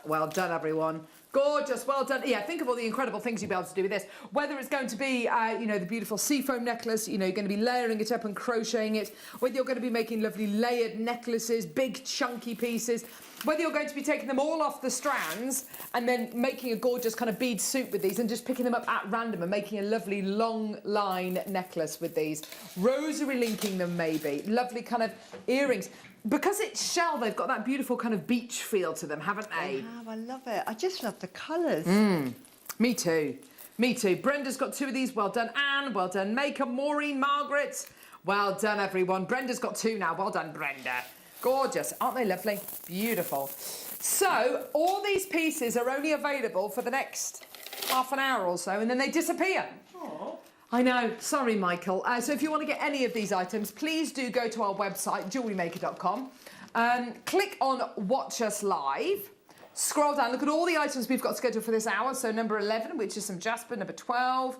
Well done, everyone. Gorgeous, well done. Yeah, think of all the incredible things you'll be able to do with this. Whether it's going to be, the beautiful seafoam necklace, you're going to be layering it up and crocheting it. Whether you're going to be making lovely layered necklaces, big chunky pieces. Whether you're going to be taking them all off the strands and then making a gorgeous kind of bead suit with these and just picking them up at random and making a lovely long line necklace with these. Rosary linking them maybe. Lovely kind of earrings. Because it's shell, they've got that beautiful kind of beach feel to them, haven't they? They have, I love it. I just love the colours. Me too. Me too. Brenda's got 2 of these. Well done, Anne. Well done, Maker, Maureen, Margaret. Well done, everyone. Brenda's got 2 now. Well done, Brenda. Gorgeous. Aren't they lovely? Beautiful. So, all these pieces are only available for the next half an hour or so, and then they disappear. Aww. I know. Sorry, Michael. So if you want to get any of these items, please do go to our website, JewelleryMaker.com. Click on Watch Us Live. Scroll down. Look at all the items we've got scheduled for this hour. So number 11, which is some jasper. Number 12.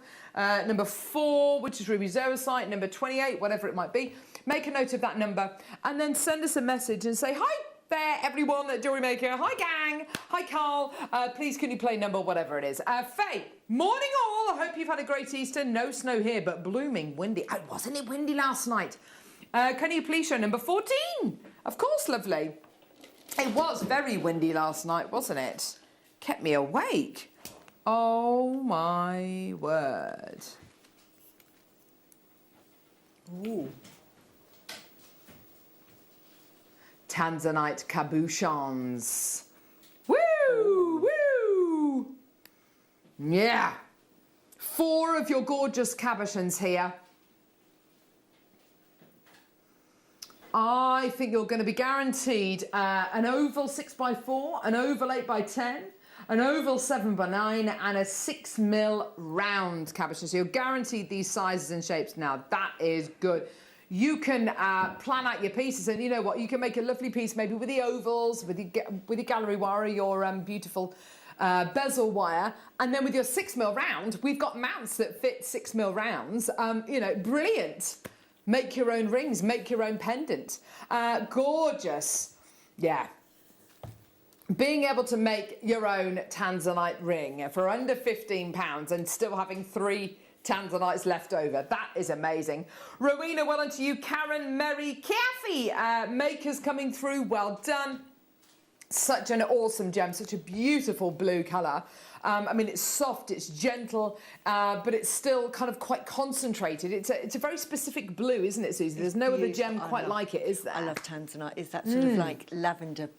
Number 4, which is ruby zoisite. Number 28, whatever it might be. Make a note of that number. And then send us a message and say, hi there, everyone at Jewellery Maker. Hi, gang. Hi, Carl. Please, can you play number whatever it is? Faye, morning all. I hope you've had a great Easter. No snow here, but blooming windy. Oh, wasn't it windy last night? Can you please show number 14? Of course, lovely. It was very windy last night, wasn't it? Kept me awake. Oh, my word. Ooh. Tanzanite cabochons. Woo! Woo! Yeah. 4 of your gorgeous cabochons here. I think you're going to be guaranteed an oval 6x4, an oval 8x10, an oval 7x9, and a 6mm round cabochon. So you're guaranteed these sizes and shapes. Now, that is good. You can plan out your pieces, and you know what? You can make a lovely piece maybe with the ovals, with your gallery wire, or your beautiful bezel wire, and then with your 6mm round, we've got mounts that fit 6mm rounds. Brilliant. Make your own rings, make your own pendant. Gorgeous. Yeah. Being able to make your own tanzanite ring for under £15 and still having 3 tanzanites left over. That is amazing. Rowena, well done to you. Karen, Mary, Kathy, Makers coming through. Well done. Such an awesome gem, such a beautiful blue colour. I mean, it's soft, it's gentle, but it's still kind of quite concentrated. It's a very specific blue, isn't it, Susie? There's no other gem quite like it, is there? I love tanzanite. It's that sort of like lavender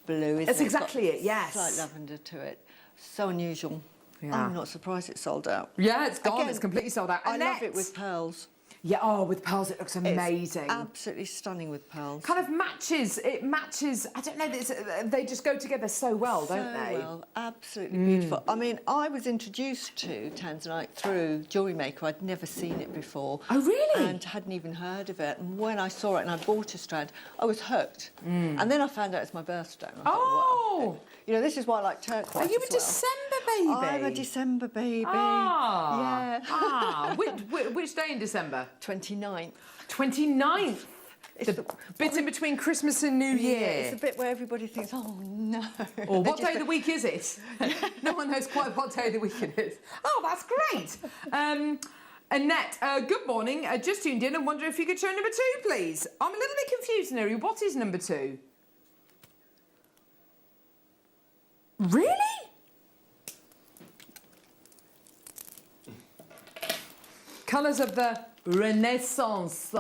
blue, isn't it? That's exactly it, yes. Slight lavender to it. So unusual. Yeah. I'm not surprised it's sold out. Yeah, it's gone. Again, it's completely sold out. I love it with pearls. Yeah, oh, with pearls it looks amazing. It's absolutely stunning with pearls. Kind of matches, it matches, I don't know, they just go together so well, don't they? So well, absolutely beautiful. I mean, I was introduced to tanzanite through JewelleryMaker. I'd never seen it before. Oh, really? And hadn't even heard of it. And when I saw it and I bought a strand, I was hooked. And then I found out it's my birthstone. I thought, wow. You know, this is why I like turquoise. Are you a December baby? I'm a December baby. Ah. Yeah. Ah. Which day in December? 29th. 29th. It's the bit in between Christmas and New Year. Yeah, it's the bit where everybody thinks, oh no. Or what day of the week is it? No one knows quite what day of the week it is. Oh, that's great. Annette, good morning. Just tuned in and wonder if you could show number 2, please. I'm a little bit confused, Neri. What is number 2? Really? Colours of the Renaissance.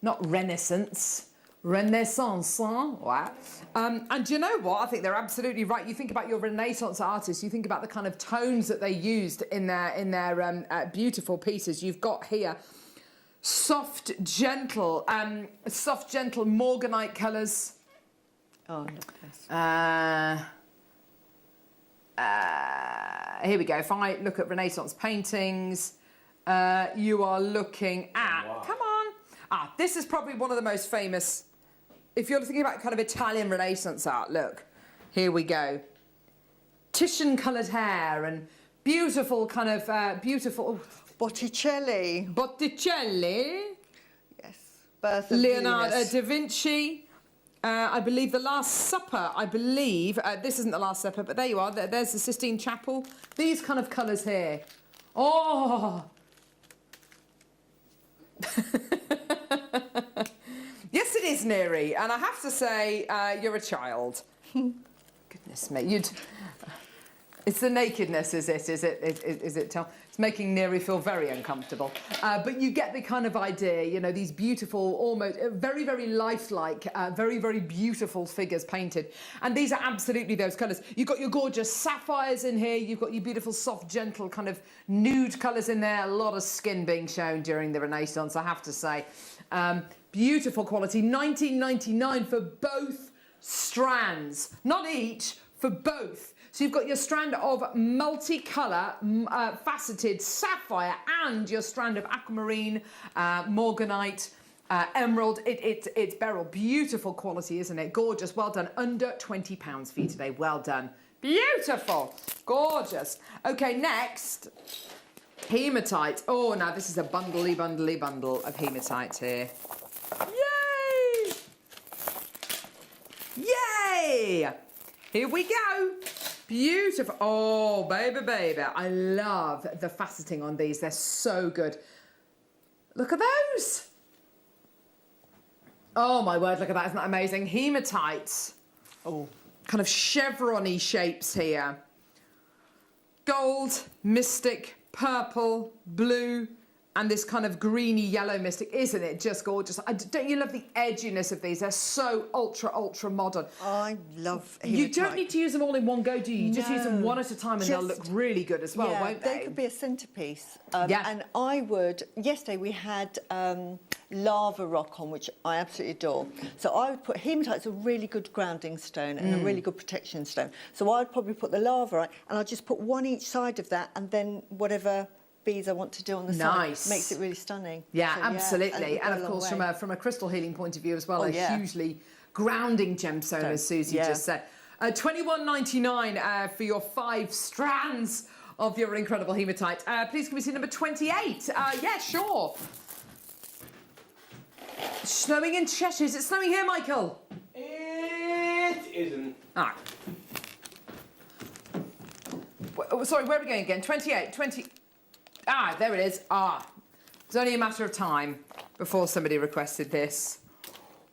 Not Renaissance. Renaissance. Wow. And do you know what? I think they're absolutely right. You think about your Renaissance artists, you think about the kind of tones that they used in their beautiful pieces. You've got here soft, gentle morganite colours. Oh, look at this. Here we go. If I look at Renaissance paintings, you are looking at... Wow. Come on. This is probably one of the most famous... If you're thinking about kind of Italian Renaissance art, look. Here we go. Titian-coloured hair and beautiful kind of... beautiful... Botticelli. Botticelli. Yes. Birth of Leonardo Venus. da Vinci. I believe The Last Supper, this isn't The Last Supper, but there you are, there's the Sistine Chapel. These kind of colours here. Oh! Yes, it is, Neri, and I have to say, you're a child. Goodness me, it's the nakedness, is it? Is it? It's making Neri feel very uncomfortable. But you get the kind of idea, you know, these beautiful, almost very, very lifelike, very, very beautiful figures painted. And these are absolutely those colours. You've got your gorgeous sapphires in here. You've got your beautiful, soft, gentle, kind of nude colours in there. A lot of skin being shown during the Renaissance, I have to say. Beautiful quality. $19.99 for both strands. Not each, for both. So you've got your strand of multicolour, faceted sapphire and your strand of aquamarine, morganite, emerald. It's beryl. Beautiful quality, isn't it? Gorgeous. Well done. Under £20 for you today. Well done. Beautiful. Gorgeous. Okay, next. Hematite. Oh, now this is a bundly bundle of hematite here. Yay! Yay! Here we go. Beautiful. Oh, baby. I love the faceting on these. They're so good. Look at those. Oh, my word, look at that. Isn't that amazing? Hematite. Oh, kind of chevron-y shapes here. Gold, mystic, purple, blue, and this kind of greeny yellow mystic. Isn't it just gorgeous? Don't you love the edginess of these? They're so ultra modern. I love hematite. You don't need to use them all in one go, do you? You just use them one at a time and they'll look really good as well, won't they? They could be a centrepiece. Yeah. And I would... Yesterday we had lava rock on, which I absolutely adore. So I would put... Hematite's a really good grounding stone and a really good protection stone. So I'd probably put the lava on and I'd just put one each side of that and then whatever beads I want to do on the side makes it really stunning. Yeah, so, absolutely. And of course, from a crystal healing point of view as well, hugely grounding gemstone, as Susie just said. $21.99 for your 5 strands of your incredible hematite. Please can we see number 28? Yeah, sure. Snowing in Cheshire. Is it snowing here, Michael? It isn't. Sorry, where are we going again? 28, 20... there it is. It's only a matter of time before somebody requested this.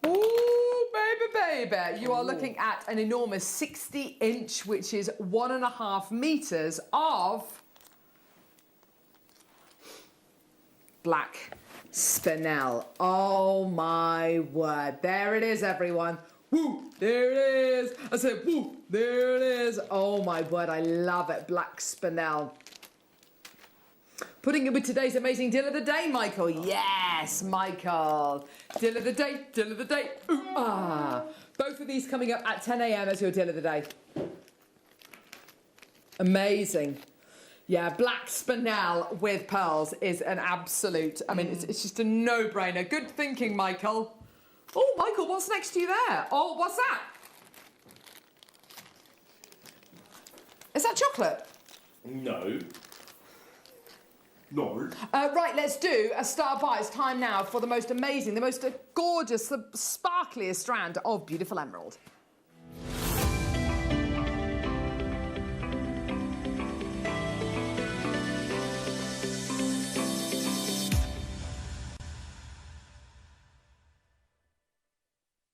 Ooh, baby. You are looking at an enormous 60-inch, which is 1.5 metres of black spinel. Oh, my word. There it is, everyone. Woo, there it is. I said, woo, there it is. Oh, my word, I love it. Black spinel. Putting it with today's amazing deal of the day, Michael. Yes, Michael. Deal of the day, deal of the day. Ooh, ah. Both of these coming up at 10 a.m. as your deal of the day. Amazing. Yeah, black spinel with pearls is an absolute, I mean, it's just a no-brainer. Good thinking, Michael. Oh, Michael, what's next to you there? Oh, what's that? Is that chocolate? No. No. Right, let's do a star buy. It's time now for the most amazing, the most gorgeous, the sparkliest strand of beautiful emerald.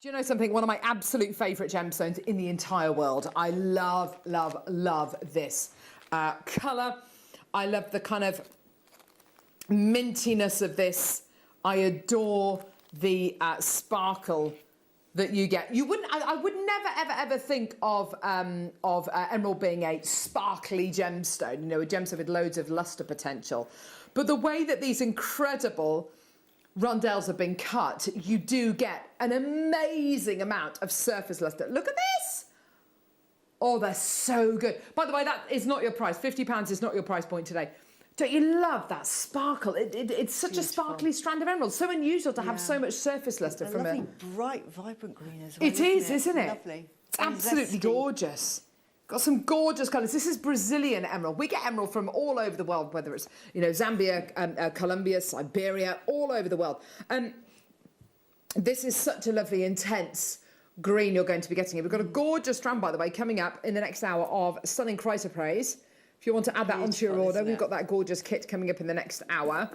Do you know something? One of my absolute favourite gemstones in the entire world. I love, love, love this colour. I love the kind of mintiness of this. I adore the sparkle that you get. You wouldn't. I would never, ever, ever think of emerald being a sparkly gemstone. You know, a gemstone with loads of lustre potential. But the way that these incredible rondelles have been cut, you do get an amazing amount of surface lustre. Look at this. Oh, they're so good. By the way, that is not your price. £50 is not your price point today. Don't you love that sparkle? It's such beautiful. A sparkly strand of emerald. So unusual to have so much surface lustre from lovely, bright, vibrant green as well. It is, isn't it? Lovely. It's absolutely gorgeous. Got some gorgeous colours. This is Brazilian emerald. We get emerald from all over the world, whether it's, you know, Zambia, Colombia, Siberia, all over the world. This is such a lovely, intense green you're going to be getting here. We've got a gorgeous strand, by the way, coming up in the next hour of stunning Chrysoprase. If you want to add that onto your order, we've got that gorgeous kit coming up in the next hour.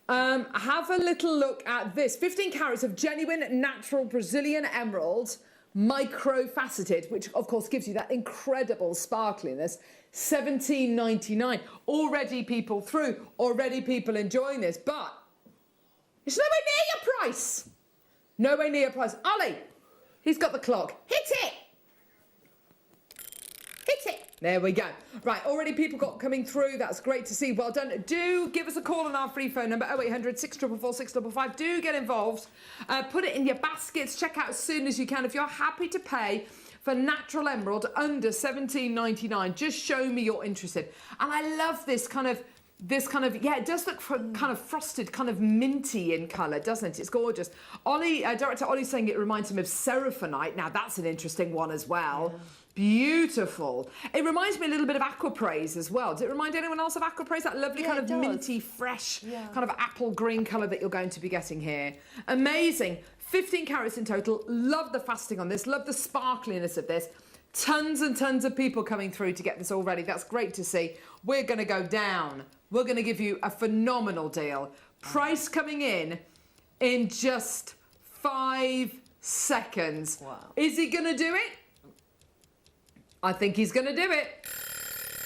Have a little look at this. 15 carats of genuine, natural Brazilian emerald, micro-faceted, which, of course, gives you that incredible sparkliness. £17.99. Already people through. Already people enjoying this. But it's nowhere near your price. Nowhere near your price. Ollie, he's got the clock. Hit it. Hit it. There we go. Right, already people got coming through. That's great to see. Well done. Do give us a call on our free phone number, 0800 644 655. Do get involved. Put it in your baskets. Check out as soon as you can. If you're happy to pay for natural emerald under £17.99, just show me you're interested. And I love this kind of, yeah, it does look kind of frosted, kind of minty in colour, doesn't it? It's gorgeous. Ollie, Director Ollie's saying it reminds him of seraphonite. Now, that's an interesting one as well. Yeah. Beautiful. It reminds me a little bit of Aquamarine as well. Does it remind anyone else of Aquamarine? That lovely kind of minty, fresh, kind of apple green colour that you're going to be getting here. Amazing. 15 carats in total. Love the faceting on this. Love the sparkliness of this. Tons and tons of people coming through to get this all ready. That's great to see. We're going to go down. We're going to give you a phenomenal deal. Price coming in just 5 seconds. Wow. Is he going to do it? I think he's going to do it.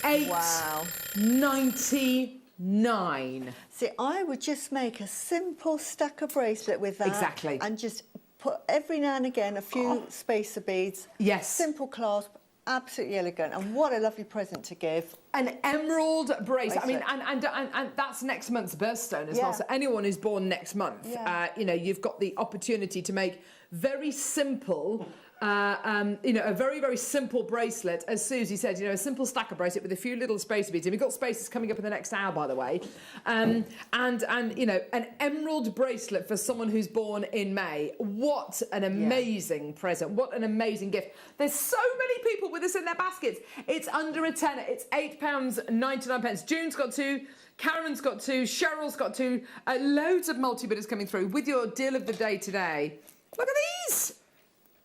£8.99. See, I would just make a simple stacker bracelet with that. Exactly. And just put every now and again a few spacer beads. Yes. Simple clasp. Absolutely elegant. And what a lovely present to give. An emerald bracelet. I mean, and that's next month's birthstone as well. So anyone who's born next month, you know, you've got the opportunity to make very simple... you know, a very, very simple bracelet, as Susie said, you know, a simple stacker bracelet with a few little spacer beads. And we've got spacers coming up in the next hour, by the way. And you know, an emerald bracelet for someone who's born in May. What an amazing present. What an amazing gift. There's so many people with this in their baskets. It's under a tenner. It's £8.99. June's got 2. Karen's got 2. Cheryl's got 2. Loads of multi-bidders coming through with your deal of the day today. Look at these.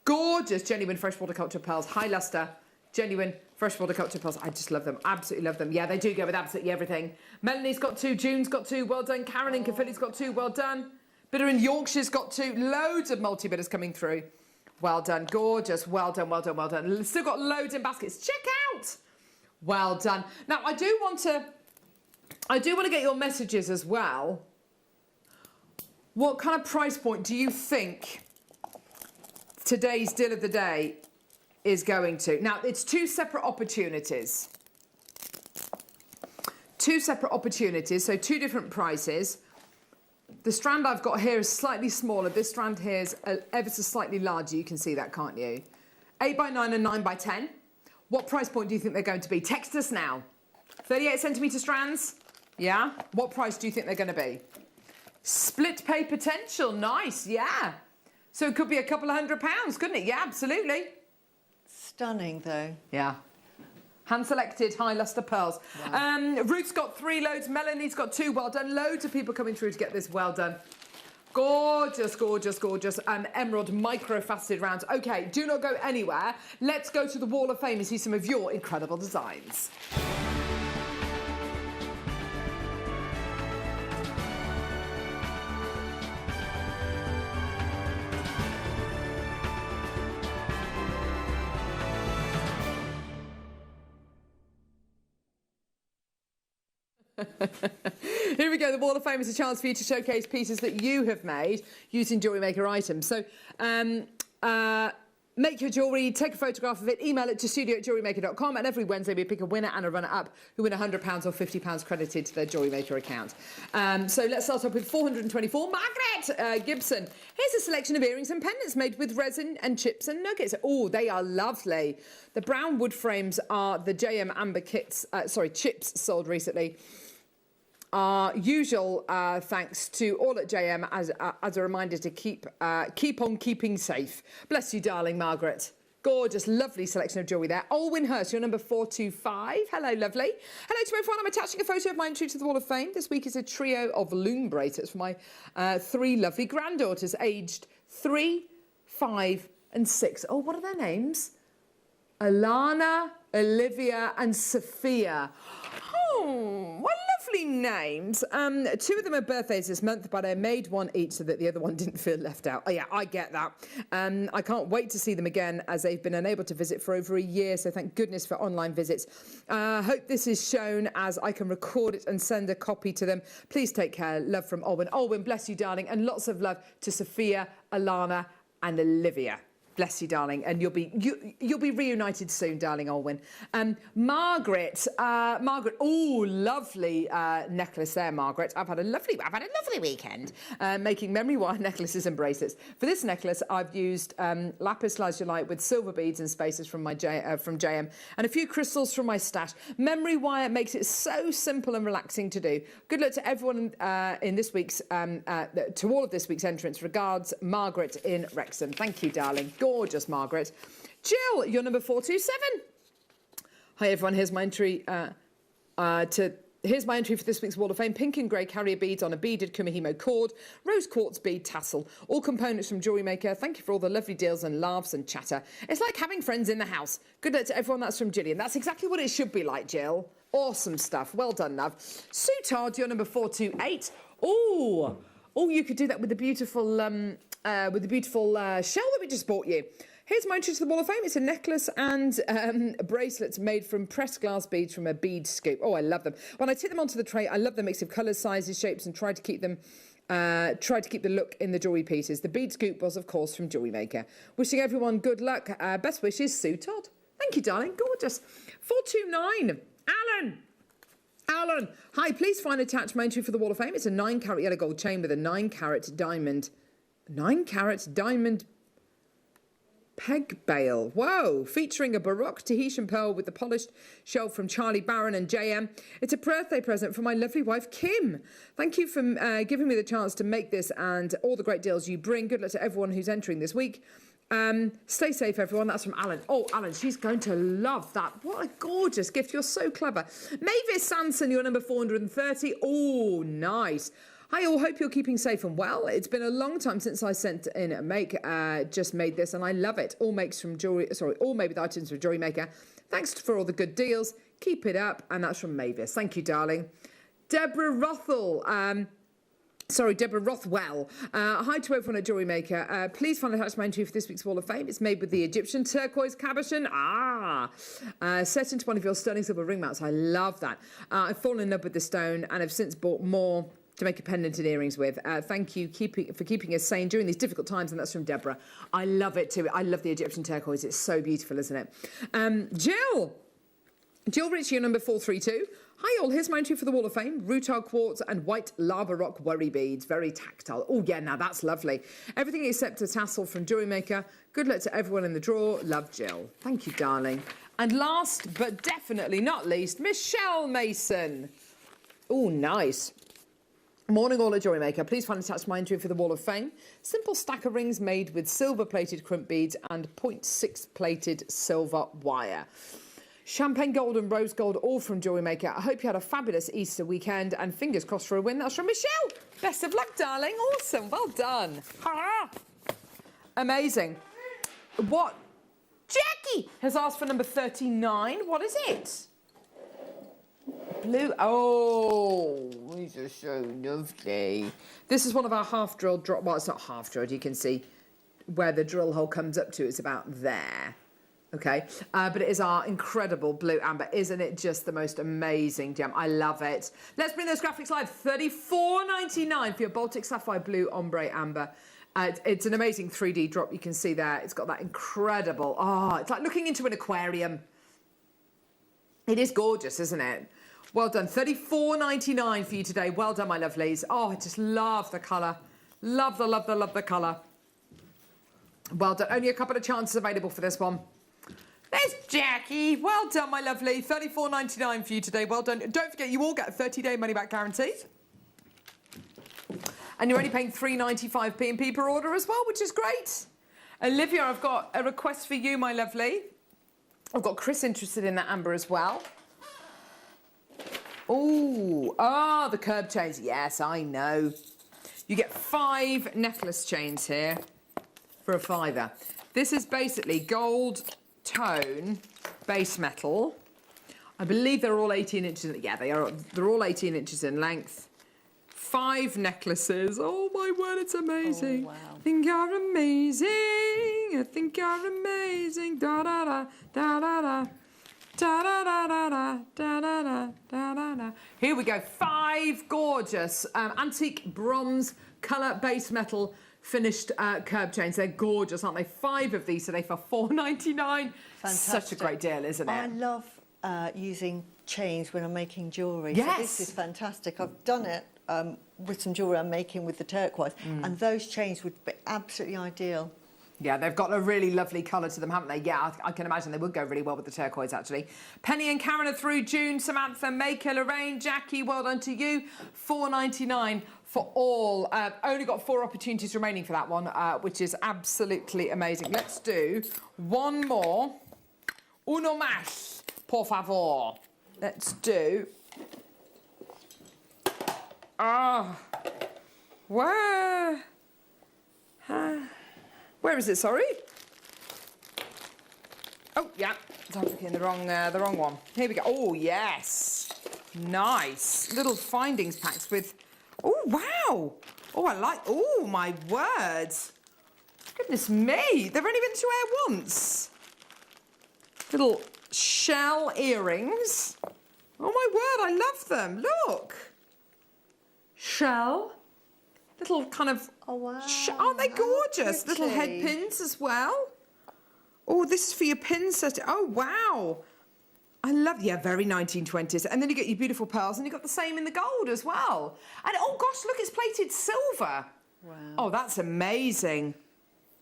Gorgeous, genuine freshwater culture pearls, high lustre, genuine freshwater culture pearls. I just love them, absolutely love them. Yeah, they do go with absolutely everything. Melanie's got 2, June's got 2, well done. Karen in Caerphilly's got 2, well done. Bidder in Yorkshire's got 2, loads of multi-bidders coming through. Well done, gorgeous, well done, well done, well done. Still got loads in baskets, check out. Well done. Now, I do want to get your messages as well. What kind of price point do you think today's deal of the day is going to? Now, it's 2 separate opportunities. 2 separate opportunities, so 2 different prices. The strand I've got here is slightly smaller. This strand here is ever so slightly larger. You can see that, can't you? 8 by 9 and 9 by 10. What price point do you think they're going to be? Text us now. 38 centimetre strands? Yeah. What price do you think they're going to be? Split pay potential. Nice. Yeah. So it could be a couple of £100, couldn't it? Yeah, absolutely. Stunning, though. Yeah. Hand-selected high lustre pearls. Wow. Ruth's got 3 loads. Melanie's got 2. Well done. Loads of people coming through to get this. Well done. Gorgeous, gorgeous, gorgeous. Emerald micro-faceted rounds. OK, do not go anywhere. Let's go to the Wall of Fame and see some of your incredible designs. Here we go. The Wall of Fame is a chance for you to showcase pieces that you have made using Jewellery Maker items. So make your jewellery, take a photograph of it, email it to studio@jewellerymaker.com, and every Wednesday we pick a winner and a runner-up who win £100 or £50 credited to their Jewellery Maker account. So let's start off with 424. Margaret Gibson. Here's a selection of earrings and pendants made with resin and chips and nuggets. Oh, they are lovely. The brown wood frames are the JM Amber kits, chips sold recently. Our usual thanks to all at JM as a reminder to keep on keeping safe. Bless you, darling Margaret. Gorgeous, lovely selection of jewellery there. Olwyn Hurst, you're number 425. Hello, lovely. Hello to everyone. I'm attaching a photo of my entry to the Wall of Fame. This week is a trio of loom bracelets for my 3 lovely granddaughters, aged 3, 5 and 6. Oh, what are their names? Alana, Olivia and Sophia. Oh, what lovely names. 2 of them are birthdays this month, but I made one each so that the other one didn't feel left out. Oh, yeah, I get that. I can't wait to see them again as they've been unable to visit for over a year, so thank goodness for online visits. Hope this is shown as I can record it and send a copy to them. Please take care. Love from Olwyn. Olwyn, bless you, darling, and lots of love to Sophia, Alana and Olivia. Bless you, darling, and you'll be reunited soon, darling Olwyn. Margaret, oh, lovely necklace there, Margaret. I've had a lovely weekend making memory wire necklaces and bracelets. For this necklace, I've used lapis lazuli with silver beads and spaces from my from JM, and a few crystals from my stash. Memory wire makes it so simple and relaxing to do. Good luck to everyone in this week's to all of this week's entrants. Regards, Margaret in Wrexham. Thank you, darling. Gorgeous, Margaret. Jill, you're number 427. Hi, everyone. Here's my entry Here's my entry for this week's Wall of Fame. Pink and grey carrier beads on a beaded Kumihimo cord, rose quartz bead tassel. All components from Jewellery Maker. Thank you for all the lovely deals and laughs and chatter. It's like having friends in the house. Good luck to everyone. That's from Gillian. That's exactly what it should be like, Jill. Awesome stuff. Well done, love. Sue Todd, you're number 428. Oh, you could do that with the beautiful shell that we just bought you. Here's my entry to the Wall of Fame. It's a necklace and bracelets made from pressed glass beads from a bead scoop. Oh, I love them. When I tip them onto the tray, I love the mix of colours, sizes, shapes, and try to keep the look in the jewellery pieces. The bead scoop was, of course, from Jewellery Maker. Wishing everyone good luck. Best wishes, Sue Todd. Thank you, darling. Gorgeous. 429. Alan. Hi, please find attached my entry for the Wall of Fame. It's a 9-carat yellow gold chain with a 9-carat diamond. 9-carat diamond peg bail. Whoa! Featuring a Baroque Tahitian pearl with the polished shell from Charlie Barron and JM. It's a birthday present for my lovely wife, Kim. Thank you for giving me the chance to make this and all the great deals you bring. Good luck to everyone who's entering this week. Stay safe, everyone. That's from Alan. Oh, Alan, she's going to love that. What a gorgeous gift. You're so clever. Mavis Sanson, you're number 430. Oh, nice. Hi all, hope you're keeping safe and well. It's been a long time since I sent in a make, just made this and I love it. All made with items from Jewellery Maker. Thanks for all the good deals. Keep it up. And that's from Mavis. Thank you, darling. Deborah Rothwell. Hi to everyone at Jewellery Maker. Please find attached my entry for this week's Wall of Fame. It's made with the Egyptian turquoise cabochon. Set into one of your stunning silver ring mounts. I love that. I've fallen in love with the stone and have since bought more to make a pendant and earrings with. Thank you for keeping us sane during these difficult times, and that's from Deborah. I love it too. I love the Egyptian turquoise. It's so beautiful, isn't it? Jill, Jewellery, it's your number 432. Hi all, here's my entry for the Wall of Fame. Rutile quartz and white lava rock worry beads. Very tactile. Oh yeah, now that's lovely. Everything except a tassel from JewelleryMaker. Good luck to everyone in the draw. Love, Jill. Thank you, darling. And last but definitely not least, Michelle Mason. Oh, nice. Morning all at JewelleryMaker. Please find attached my entry for the Wall of Fame. Simple stack of rings made with silver-plated crimp beads and 0.6 plated silver wire. Champagne gold and rose gold, all from JewelleryMaker. I hope you had a fabulous Easter weekend and fingers crossed for a win. That's from Michelle. Best of luck, darling. Awesome. Well done. Hurrah. Amazing. What? Jackie has asked for number 39. What is it? Blue. Oh, these are so lovely. This is one of our half-drilled drop. Well, it's not half-drilled. You can see where the drill hole comes up to. It's about there. Okay, but it is our incredible blue amber. Isn't it just the most amazing gem? I love it. Let's bring those graphics live. $34.99 for your Baltic Sapphire Blue Ombre Amber. It's an amazing 3D drop. You can see there. It's got that incredible... Oh, it's like looking into an aquarium. It is gorgeous, isn't it? Well done. $34.99 for you today. Well done, my lovelies. Oh, I just love the colour. Love the colour. Well done. Only a couple of chances available for this one. There's Jackie. Well done, my lovely. $34.99 for you today. Well done. Don't forget, you all get a 30-day money-back guarantee. And you're only paying £3.95 P&P per order as well, which is great. Olivia, I've got a request for you, my lovely. I've got Chris interested in that amber as well. Oh, the curb chains. Yes, I know. You get 5 necklace chains here for a £5. This is basically gold tone base metal. I believe they're all 18 inches. Yeah, they are. They're all 18 inches in length. 5 necklaces. Oh my word, it's amazing. Oh, wow. I think you're amazing. I think you're amazing. Da da da da da da. Da da da da da da da da da da. Here we go. 5 gorgeous antique bronze colour base metal finished curb chains. They're gorgeous, aren't they? 5 of these today for $4.99. Fantastic. Such a great deal, isn't it? I love using chains when I'm making jewellery. Yes. So this is fantastic. I've done it with some jewellery I'm making with the turquoise, and those chains would be absolutely ideal. Yeah, they've got a really lovely colour to them, haven't they? Yeah, I can imagine they would go really well with the turquoise, actually. Penny and Karen are through. June, Samantha, Maker, Lorraine, Jackie, well done to you. $4.99 for all. Only got 4 opportunities remaining for that one, which is absolutely amazing. Let's do one more. Uno más, por favor. Let's do... Where? Where is it, sorry? Oh, yeah, I'm looking in the wrong one. Here we go. Oh, yes. Nice. Little findings packs with... Oh, wow. Oh, I like... Oh, my word. Goodness me. They've only been to air once. Little shell earrings. Oh, my word, I love them. Look. Shell. Little kind of... Oh, wow. Aren't they gorgeous? Pretty. Little head pins as well. Oh, this is for your pin set. Oh, wow. I love... Yeah, very 1920s. And then you get your beautiful pearls, and you've got the same in the gold as well. And, oh, gosh, look, it's plated silver. Wow. Oh, that's amazing.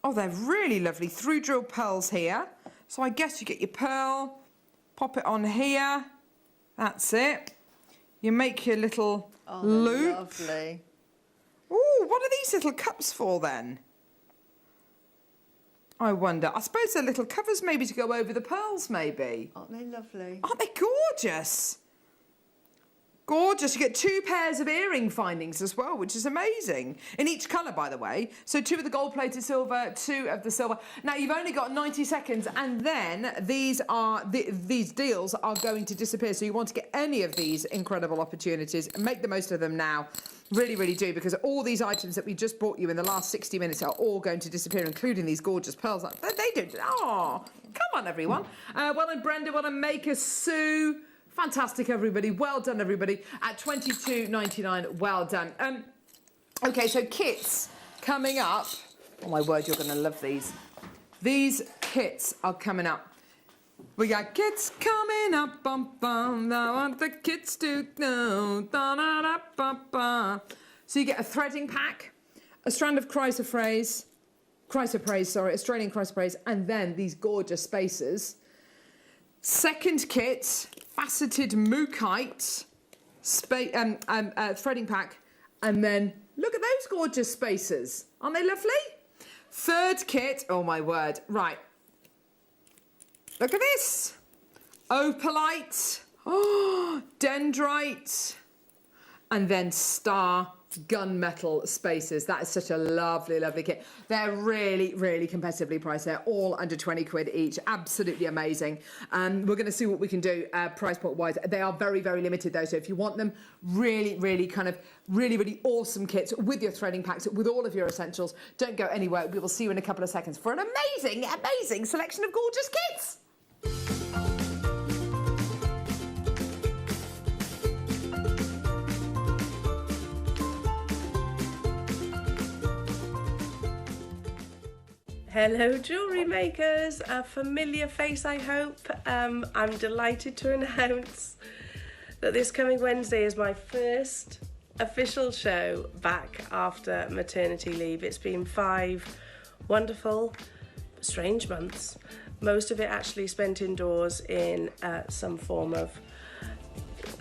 Oh, they're really lovely. Through-drilled pearls here. So I guess you get your pearl, pop it on here. That's it. You make your little loop. Lovely. Oh, what are these little cups for then? I wonder. I suppose they're little covers maybe to go over the pearls, maybe. Aren't they lovely? Aren't they gorgeous? Gorgeous. You get 2 pairs of earring findings as well, which is amazing. In each colour, by the way. So 2 of the gold-plated silver, 2 of the silver. Now, you've only got 90 seconds, and then these deals are going to disappear. So you want to get any of these incredible opportunities and make the most of them now. Really, really do, because all these items that we just brought you in the last 60 minutes are all going to disappear, including these gorgeous pearls. They do. Oh, come on, everyone. Well done, Brenda. Well done, Maker, Sue. Fantastic, everybody. Well done, everybody. At $22.99, well done. OK, so kits coming up. Oh, my word, you're going to love these. These kits are coming up. We got kits coming up, bum bum. I want the kits to know. Da, da, da, ba, ba. So you get a threading pack, a strand of Chrysoprase, Australian Chrysoprase, and then these gorgeous spacers. Second kit, faceted Mookaite, threading pack, and then look at those gorgeous spacers. Aren't they lovely? Third kit, oh my word, right. Look at this. Opalite, dendrite, and then star gunmetal spacers. That is such a lovely, lovely kit. They're really, really competitively priced. They're all under 20 quid each. Absolutely amazing. We're going to see what we can do price point wise. They are very, very limited though. So if you want them, really, really really awesome kits with your threading packs, with all of your essentials, don't go anywhere. We will see you in a couple of seconds for an amazing, amazing selection of gorgeous kits. Hello jewellery makers, a familiar face I hope. I'm delighted to announce that this coming Wednesday is my first official show back after maternity leave. It's been 5 wonderful, strange months, most of it actually spent indoors in some form of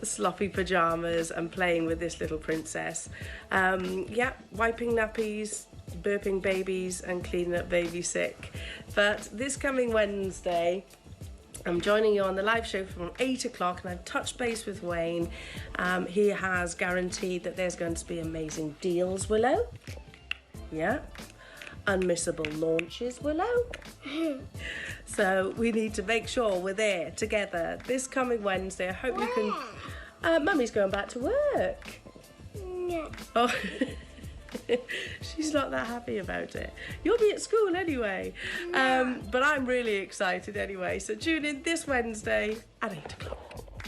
sloppy pyjamas and playing with this little princess. Yeah, wiping nappies, burping babies and cleaning up baby sick. But this coming Wednesday, I'm joining you on the live show from 8 o'clock, and I've touched base with Wayne. He has guaranteed that there's going to be amazing deals, Willow. Yeah. Unmissable launches, Willow. So we need to make sure we're there together this coming Wednesday. I hope you can... Mummy's going back to work. No. Oh. She's not that happy about it. You'll be at school anyway. But I'm really excited anyway. So tune in this Wednesday at 8 o'clock.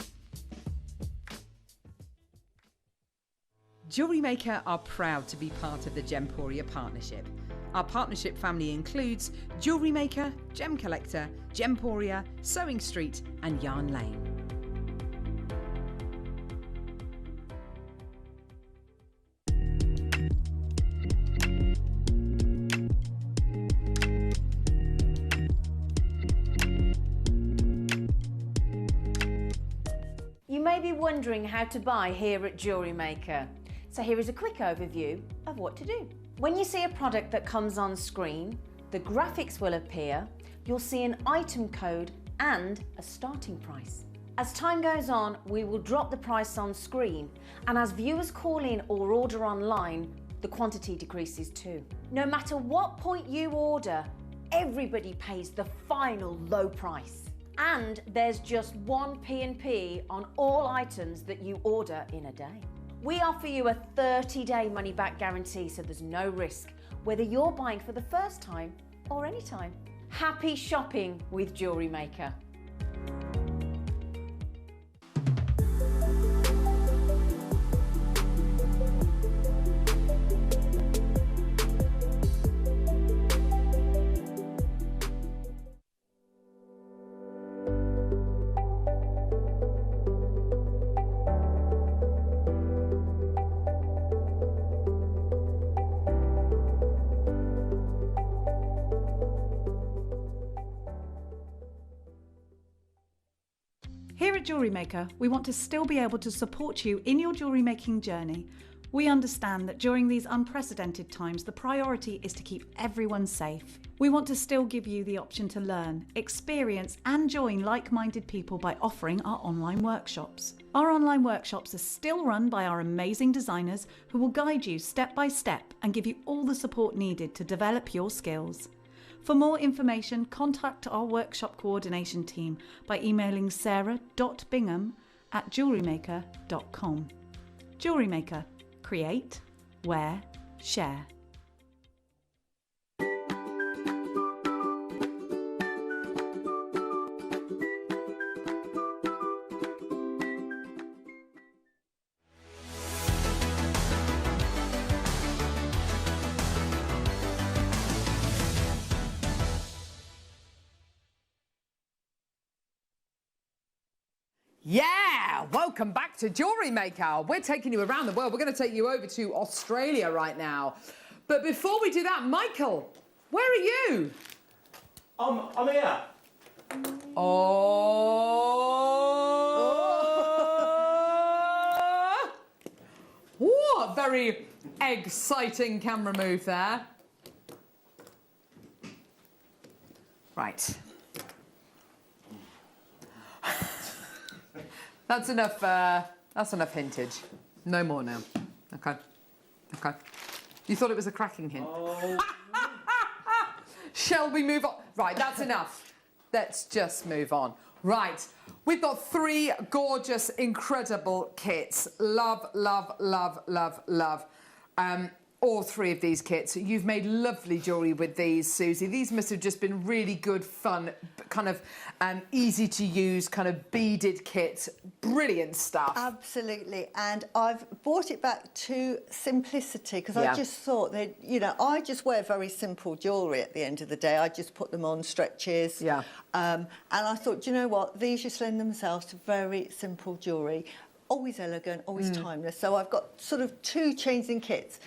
JewelleryMaker are proud to be part of the Gemporia partnership. Our partnership family includes JewelleryMaker, Gem Collector, Gemporia, Sewing Street and Yarn Lane. You may be wondering how to buy here at JewelleryMaker. So here is a quick overview of what to do. When you see a product that comes on screen, the graphics will appear, you'll see an item code and a starting price. As time goes on, we will drop the price on screen, and as viewers call in or order online, the quantity decreases too. No matter what point you order, everybody pays the final low price. And there's just one P&P on all items that you order in a day. We offer you a 30-day money-back guarantee, so there's no risk, whether you're buying for the first time or any time. Happy shopping with JewelleryMaker. Here at JewelleryMaker, we want to still be able to support you in your jewellery making journey. We understand that during these unprecedented times, the priority is to keep everyone safe. We want to still give you the option to learn, experience and join like-minded people by offering our online workshops. Our online workshops are still run by our amazing designers who will guide you step by step and give you all the support needed to develop your skills. For more information, contact our workshop coordination team by emailing sarah.bingham@jewellerymaker.com. JewelleryMaker. Create, wear, share. Yeah, welcome back to Jewellery Maker. We're taking you around the world. We're going to take you over to Australia right now. But before we do that, Michael, where are you? I'm here. Oh! What a very exciting camera move there. Right. That's enough hintage. No more now. Okay. Okay. You thought it was a cracking hint. Oh. Shall we move on? Right, that's enough. Let's just move on. Right, we've got 3 gorgeous, incredible kits. Love, love, love, love, love. All 3 of these kits. You've made lovely jewellery with these, Susie. These must have just been really good fun, kind of easy to use, kind of beaded kits. Brilliant stuff. Absolutely. And I've brought it back to simplicity because I just thought that, you know, I just wear very simple jewellery at the end of the day. I just put them on stretches. Yeah. And I thought, you know what, these just lend themselves to very simple jewellery. Always elegant, always timeless. So I've got sort of 2 changing kits.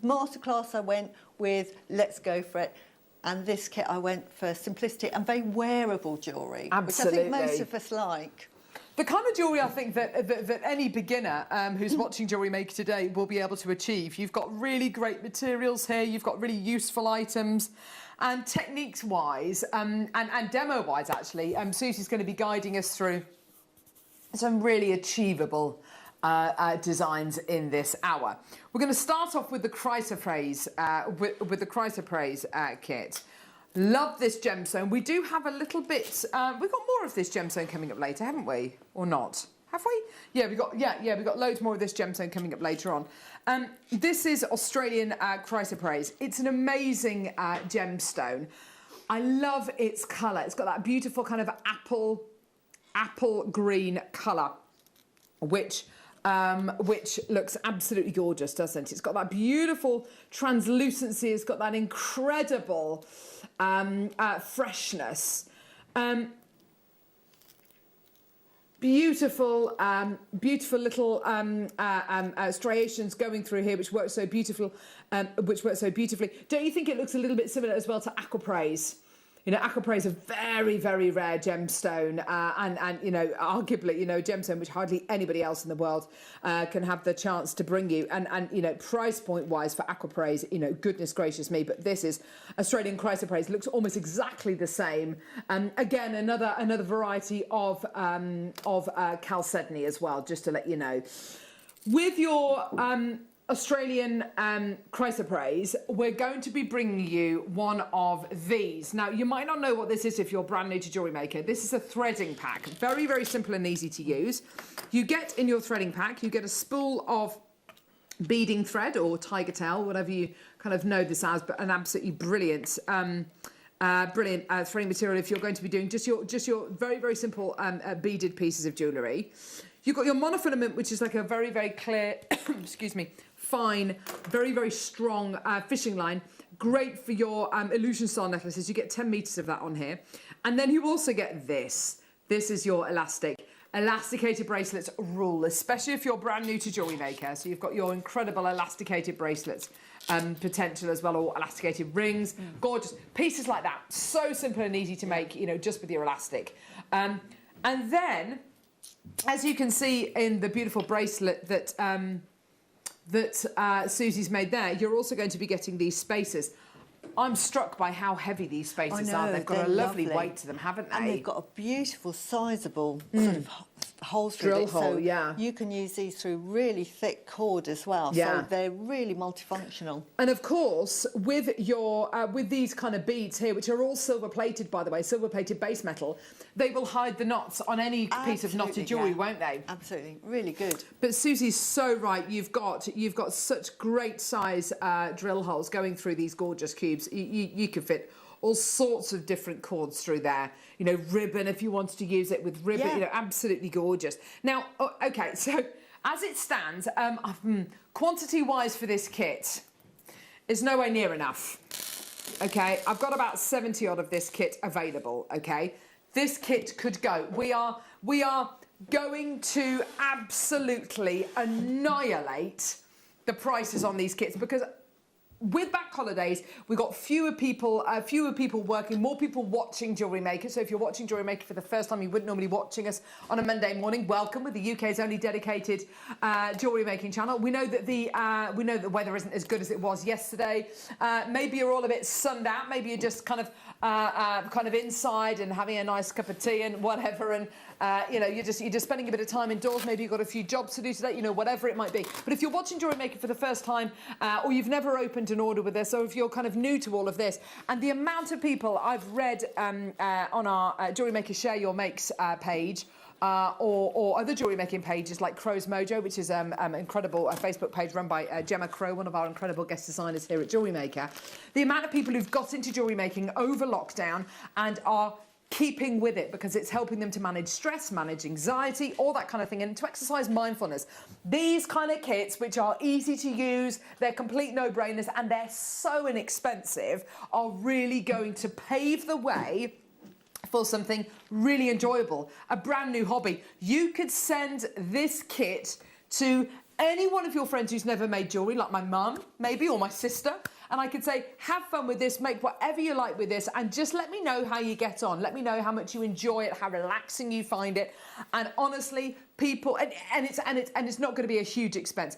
Masterclass I went with Let's Go For It, and this kit I went for simplicity and very wearable jewellery, Absolutely. which I think most of us like. The kind of jewellery I think that any beginner who's watching Jewellery Maker today will be able to achieve. You've got really great materials here, you've got really useful items, and techniques-wise, and demo-wise actually, Susie's going to be guiding us through some really achievable designs in this hour. We're going to start off with the Chrysoprase, with the Chrysoprase kit. Love this gemstone. We do have a little bit. We've got more of this gemstone coming up later, haven't we? Or not? Have we? Yeah, we got loads more of this gemstone coming up later on. This is Australian Chrysoprase. It's an amazing gemstone. I love its colour. It's got that beautiful kind of apple green colour, which looks absolutely gorgeous, doesn't it? It's got that beautiful translucency. It's got that incredible freshness. Beautiful little striations going through here, which work so beautifully. Don't you think it looks a little bit similar as well to Aquamarine? You know, Aquamarine is a very, very rare gemstone, and you know, arguably, you know, a gemstone which hardly anybody else in the world can have the chance to bring you. And you know, price point wise for Aquamarine, you know, goodness gracious me, but this is Australian Chrysoprase. Looks almost exactly the same. Again, another variety of chalcedony as well, just to let you know. With your Australian Chrysoprase, we're going to be bringing you one of these. Now, you might not know what this is if you're brand new to Jewellery Maker. This is a threading pack. Very, very simple and easy to use. You get in your threading pack, you get a spool of beading thread or tiger tail, whatever you kind of know this as, but an absolutely brilliant threading material if you're going to be doing just your very, very simple beaded pieces of jewellery. You've got your monofilament, which is like a very, very clear, excuse me, fine, very, very strong fishing line. Great for your illusion style necklaces. You get 10 metres of that on here. And then you also get this. This is your elastic. Elasticated bracelets rule, especially if you're brand new to Jewellery Maker. So you've got your incredible elasticated bracelets potential as well, or elasticated rings. Gorgeous. Pieces like that. So simple and easy to make, you know, just with your elastic. And then, as you can see in the beautiful bracelet that Susie's made there, you're also going to be getting these spacers. I'm struck by how heavy these spacers are. They've got a lovely weight to them, haven't they? And they've got a beautiful, sizable sort of holes through drill it. hole, so yeah. You can use these through really thick cord as well. Yeah. So they're really multifunctional. And of course, with your with these kind of beads here, which are all silver plated, by the way, silver plated base metal, they will hide the knots on any piece of knotted jewellery, won't they? Absolutely, really good. But Susie's so right. You've got such great size drill holes going through these gorgeous cubes. You could fit all sorts of different cords through there. You know, ribbon if you wanted to use it with ribbon. Yeah. You know, absolutely gorgeous. Now, okay, so as it stands, quantity-wise for this kit is nowhere near enough. Okay, I've got about 70 odd of this kit available. Okay, this kit could go. We are going to absolutely annihilate the prices on these kits, because with bank holidays, we've got fewer people working, more people watching Jewellery Maker. So if you're watching Jewellery Maker for the first time, you wouldn't normally be watching us on a Monday morning. Welcome, with the UK's only dedicated jewellery making channel. We know that the weather isn't as good as it was yesterday. Maybe you're all a bit sunned out. Maybe you're just kind of inside and having a nice cup of tea and whatever, and you know, you're just spending a bit of time indoors. Maybe you've got a few jobs to do today, you know, whatever it might be. But if you're watching Jewellery Maker for the first time, or you've never opened an order with us, or if you're kind of new to all of this, and the amount of people I've read on our Jewellery Maker Share Your Makes page, or other jewellery making pages like Crow's Mojo, which is an incredible Facebook page run by Gemma Crow, one of our incredible guest designers here at Jewellery Maker. The amount of people who've got into jewellery making over lockdown and are keeping with it because it's helping them to manage stress, manage anxiety, all that kind of thing, and to exercise mindfulness. These kind of kits, which are easy to use, they're complete no-brainers, and they're so inexpensive, are really going to pave the way for something really enjoyable, a brand new hobby. You could send this kit to any one of your friends who's never made jewellery, like my mum, maybe, or my sister, and I could say, have fun with this, make whatever you like with this, and just let me know how you get on. Let me know how much you enjoy it, how relaxing you find it. And honestly, people, and it's not going to be a huge expense.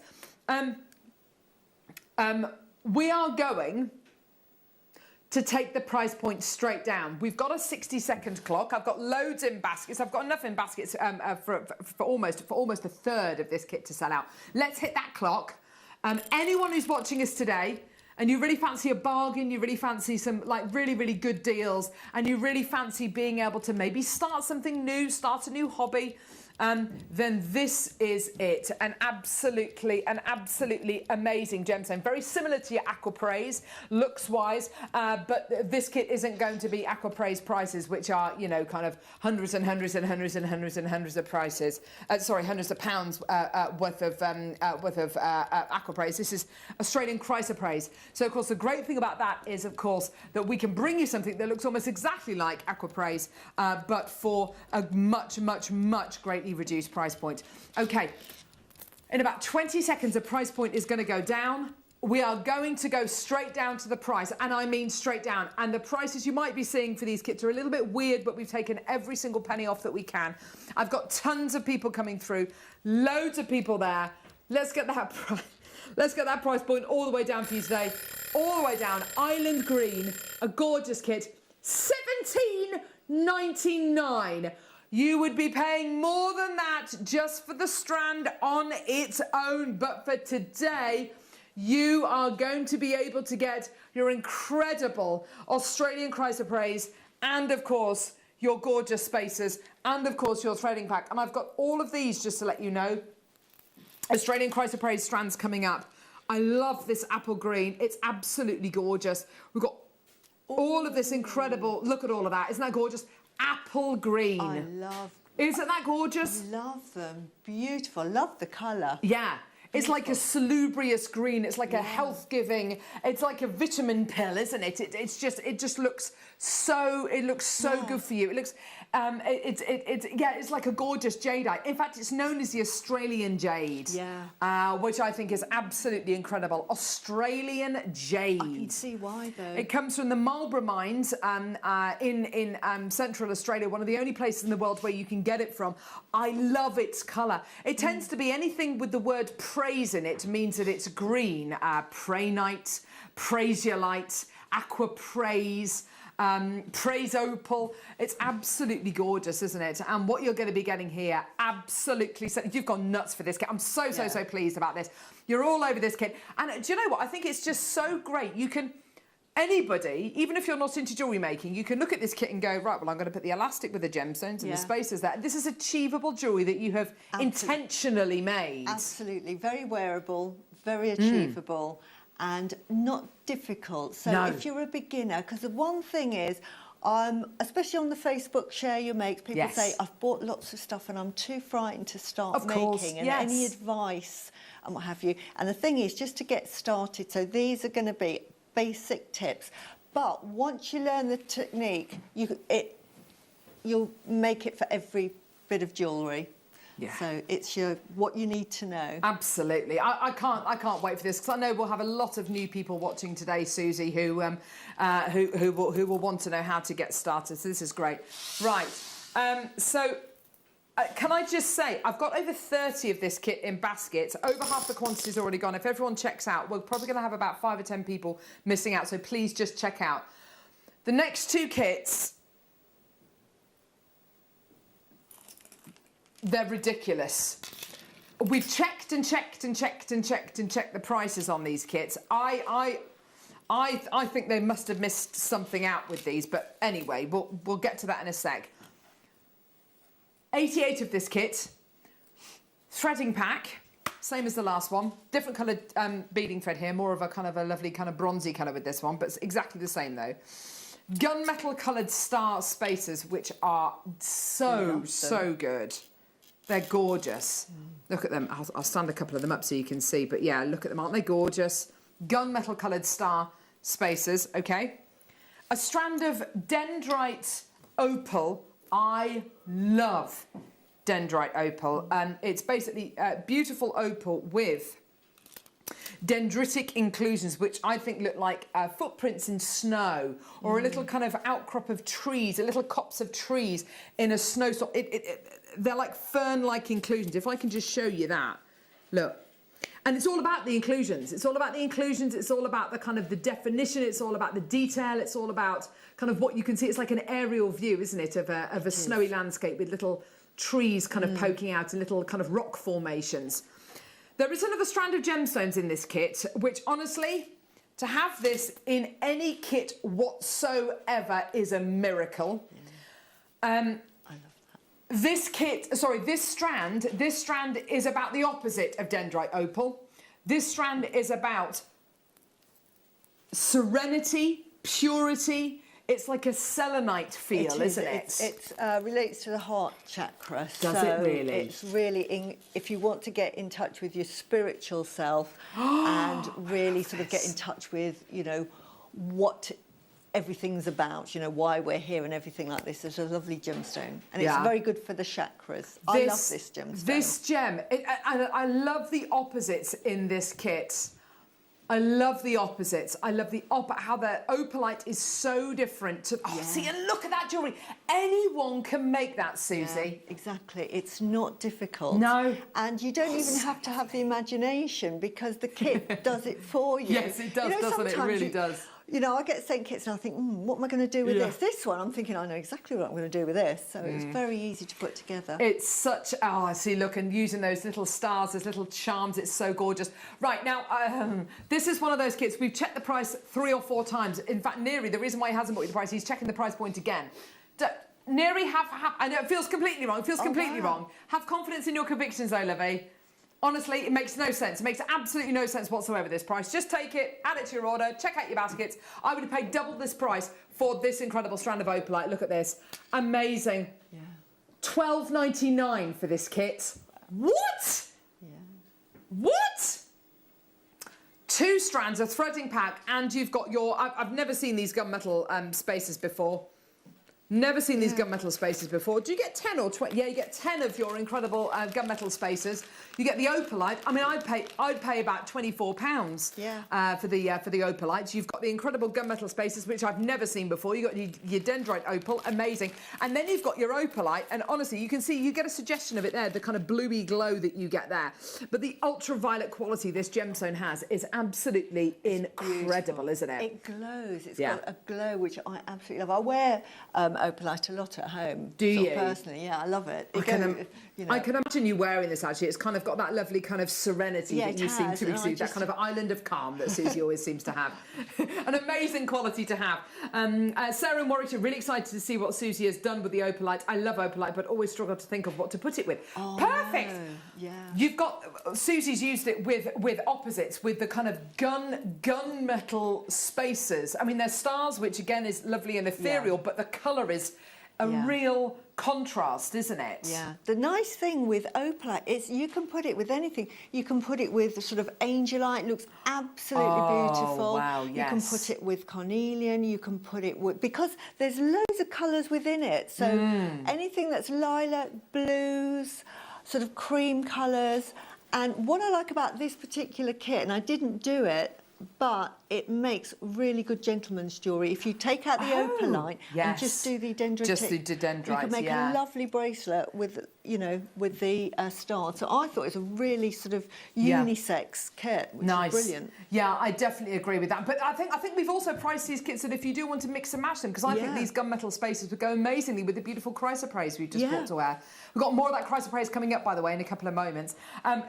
We are going to take the price point straight down. We've got a 60-second clock. I've got loads in baskets. I've got enough in baskets for almost a third of this kit to sell out. Let's hit that clock. Anyone who's watching us today, and you really fancy a bargain, you really fancy some like really, really good deals, and you really fancy being able to maybe start something new, start a new hobby, then this is it. An absolutely amazing gemstone. Very similar to your Aquamarine, looks-wise, but this kit isn't going to be Aquamarine prices, which are, you know, kind of hundreds and hundreds and hundreds and hundreds and hundreds of prices. Hundreds of pounds worth of Aquamarine. This is Australian Chrysoprase. So, of course, the great thing about that is, of course, that we can bring you something that looks almost exactly like Aquamarine, but for a much, much, much greatly reduced price point. Okay, in about 20 seconds, the price point is going to go down. We are going to go straight down to the price, and I mean straight down. And the prices you might be seeing for these kits are a little bit weird, but we've taken every single penny off that we can. I've got tons of people coming through, loads of people there. Let's get that price. Let's get that price point all the way down for you today. All the way down. Island Green, a gorgeous kit, $17.99. You would be paying more than that just for the strand on its own. But for today, you are going to be able to get your incredible Australian Chrysoprase and, of course, your gorgeous spacers and, of course, your threading pack. And I've got all of these just to let you know. Australian Chrysoprase strands coming up. I love this apple green. It's absolutely gorgeous. We've got all of this incredible, look at all of that. Isn't that gorgeous? Apple green. I love. Isn't that gorgeous? I love them. Beautiful. Love the colour. Yeah. It's like a salubrious green. It's like a health-giving. It's like a vitamin pill, isn't it? It just looks so. It looks so good for you. It looks. It's like a gorgeous jadeite. In fact, it's known as the Australian jade. Yeah. Which I think is absolutely incredible. Australian jade. I can see why though. It comes from the Marlborough mines in Central Australia, one of the only places in the world where you can get it from. I love its colour. It tends to be anything with the word praise in it means that it's green. Prainite, prasiolite, aquapraise. Praise opal. It's absolutely gorgeous, isn't it? And what you're going to be getting here, absolutely. You've gone nuts for this kit. I'm so pleased about this. You're all over this kit. And do you know what? I think it's just so great. You can, anybody, even if you're not into jewellery making, you can look at this kit and go, right, well, I'm going to put the elastic with the gemstones and the spacers there. This is achievable jewellery that you have intentionally made. Absolutely. Very wearable, very achievable. And not difficult. So if you're a beginner, because the one thing is, especially on the Facebook Share Your Makes, people say, I've bought lots of stuff and I'm too frightened to start making. And any advice and what have you. And the thing is, just to get started, so these are going to be basic tips. But once you learn the technique, you'll make it for every bit of jewellery. Yeah. So it's what you need to know. Absolutely. I can't wait for this, because I know we'll have a lot of new people watching today, Susie, who will want to know how to get started. So this is great. Right. Can I just say, I've got over 30 of this kit in baskets. Over half the quantity's already gone. If everyone checks out, we're probably going to have about 5 or 10 people missing out. So please just check out. The next 2 kits, they're ridiculous. We've checked and checked and checked and checked and checked the prices on these kits. I think they must have missed something out with these, but anyway, we'll get to that in a sec. 88 of this kit, threading pack, same as the last one. Different coloured beading thread here, more of a kind of a lovely kind of bronzy colour with this one, but it's exactly the same though. Gunmetal coloured star spacers, which are so good. They're gorgeous. Look at them. I'll stand a couple of them up so you can see, but yeah, look at them. Aren't they gorgeous? Gunmetal coloured star spacers, okay. A strand of dendrite opal. I love dendrite opal. It's basically beautiful opal with dendritic inclusions, which I think look like footprints in snow, or a little kind of outcrop of trees, a little copse of trees in a snowstorm. They're like fern-like inclusions. If I can just show you that, look. And it's all about the inclusions. It's all about the inclusions. It's all about the kind of the definition. It's all about the detail. It's all about kind of what you can see. It's like an aerial view, isn't it, of a snowy landscape with little trees kind of poking out and little kind of rock formations. There is another strand of gemstones in this kit, which honestly, to have this in any kit whatsoever is a miracle. This strand is about the opposite of dendrite opal. This strand is about serenity, purity. It's like a selenite feel, isn't it? It relates to the heart chakra. Does it really? It's really, if you want to get in touch with your spiritual self and really sort of get in touch with, what everything's about, why we're here and everything like this. It's a lovely gemstone, and it's very good for the chakras. I love this gemstone. This gem, I love the opposites in this kit. I love the opposites. I love how the opalite is so different to. Oh, see, and look at that jewellery. Anyone can make that, Susie. Yeah, exactly. It's not difficult. No. And you don't even have to have the imagination, because the kit does it for you. Yes, it does, doesn't it? It really does. I get sent kits and I think, what am I going to do with this? This one, I'm thinking, I know exactly what I'm going to do with this. So it's very easy to put together. It's such, I see, look, and using those little stars, those little charms, it's so gorgeous. Right, now, this is one of those kits. We've checked the price 3 or 4 times. In fact, Neri, the reason why he hasn't bought you the price, he's checking the price point again. Neri, I know it feels completely wrong. It feels completely wrong. Have confidence in your convictions, though, Lovey. Honestly, it makes no sense. It makes absolutely no sense whatsoever, this price. Just take it, add it to your order, check out your baskets. I would have paid double this price for this incredible strand of opalite. Look at this. Amazing. Yeah. $12.99 for this kit. What? Yeah. What? 2 strands, a threading pack, and you've got your... I've never seen these gunmetal spacers before. Never seen these gunmetal spacers before. Do you get 10 or 20? Yeah, you get 10 of your incredible gunmetal spacers. You get the opalite. I mean, I'd pay about £24 for the opalite. You've got the incredible gunmetal spacers, which I've never seen before. You've got your dendrite opal, amazing. And then you've got your opalite, and honestly, you can see, you get a suggestion of it there, the kind of bluey glow that you get there. But the ultraviolet quality this gemstone has is absolutely incredible, isn't it? It glows. It's got a glow, which I absolutely love. I wear opalite a lot at home. Do you? Personally, yeah, I love it. I can imagine you wearing this, actually. It's kind of got that lovely kind of serenity that you seem to exude, that kind of island of calm that Susie always seems to have. An amazing quality to have. Sarah in Warwickshire, really excited to see what Susie has done with the opalite. I love opalite, but always struggle to think of what to put it with. Oh, perfect! No. Yeah. You've got... Susie's used it with opposites, with the kind of gunmetal spacers. I mean, they're stars, which again is lovely and ethereal, but the colour is a real contrast, isn't it? Yeah. The nice thing with opalite is you can put it with anything. You can put it with sort of angelite, looks absolutely beautiful. Wow, yes. You can put it with cornelian, you can put it with... Because there's loads of colours within it. So anything that's lilac, blues, sort of cream colours. And what I like about this particular kit, and I didn't do it, but it makes really good gentleman's jewellery. If you take out the opaline and just do the dendritic, just the dendrites, you can make a lovely bracelet with, you know, with the stars. So I thought it was a really sort of unisex kit, which is brilliant. Yeah, I definitely agree with that. But I think we've also priced these kits that if you do want to mix and match them, because I think these gunmetal spaces would go amazingly with the beautiful Chrysoprase we've just brought to wear. We've got more of that Chrysoprase coming up, by the way, in a couple of moments.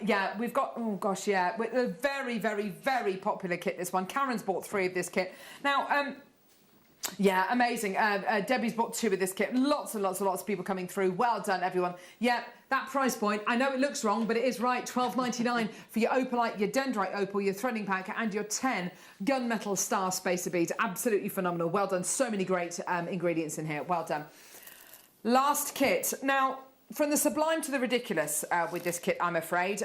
Yeah, we've got, oh gosh, a very, very, very popular kit, this one. Karen's bought 3 of this kit. Now, yeah, amazing. Debbie's bought 2 of this kit. Lots and lots and lots of people coming through. Well done, everyone. Yeah, that price point, I know it looks wrong, but it is right. $12.99 for your opalite, your dendrite opal, your threading pack, and your 10 gunmetal star spacer beads. Absolutely phenomenal. Well done. So many great ingredients in here. Well done. Last kit. Now, from the sublime to the ridiculous with this kit, I'm afraid.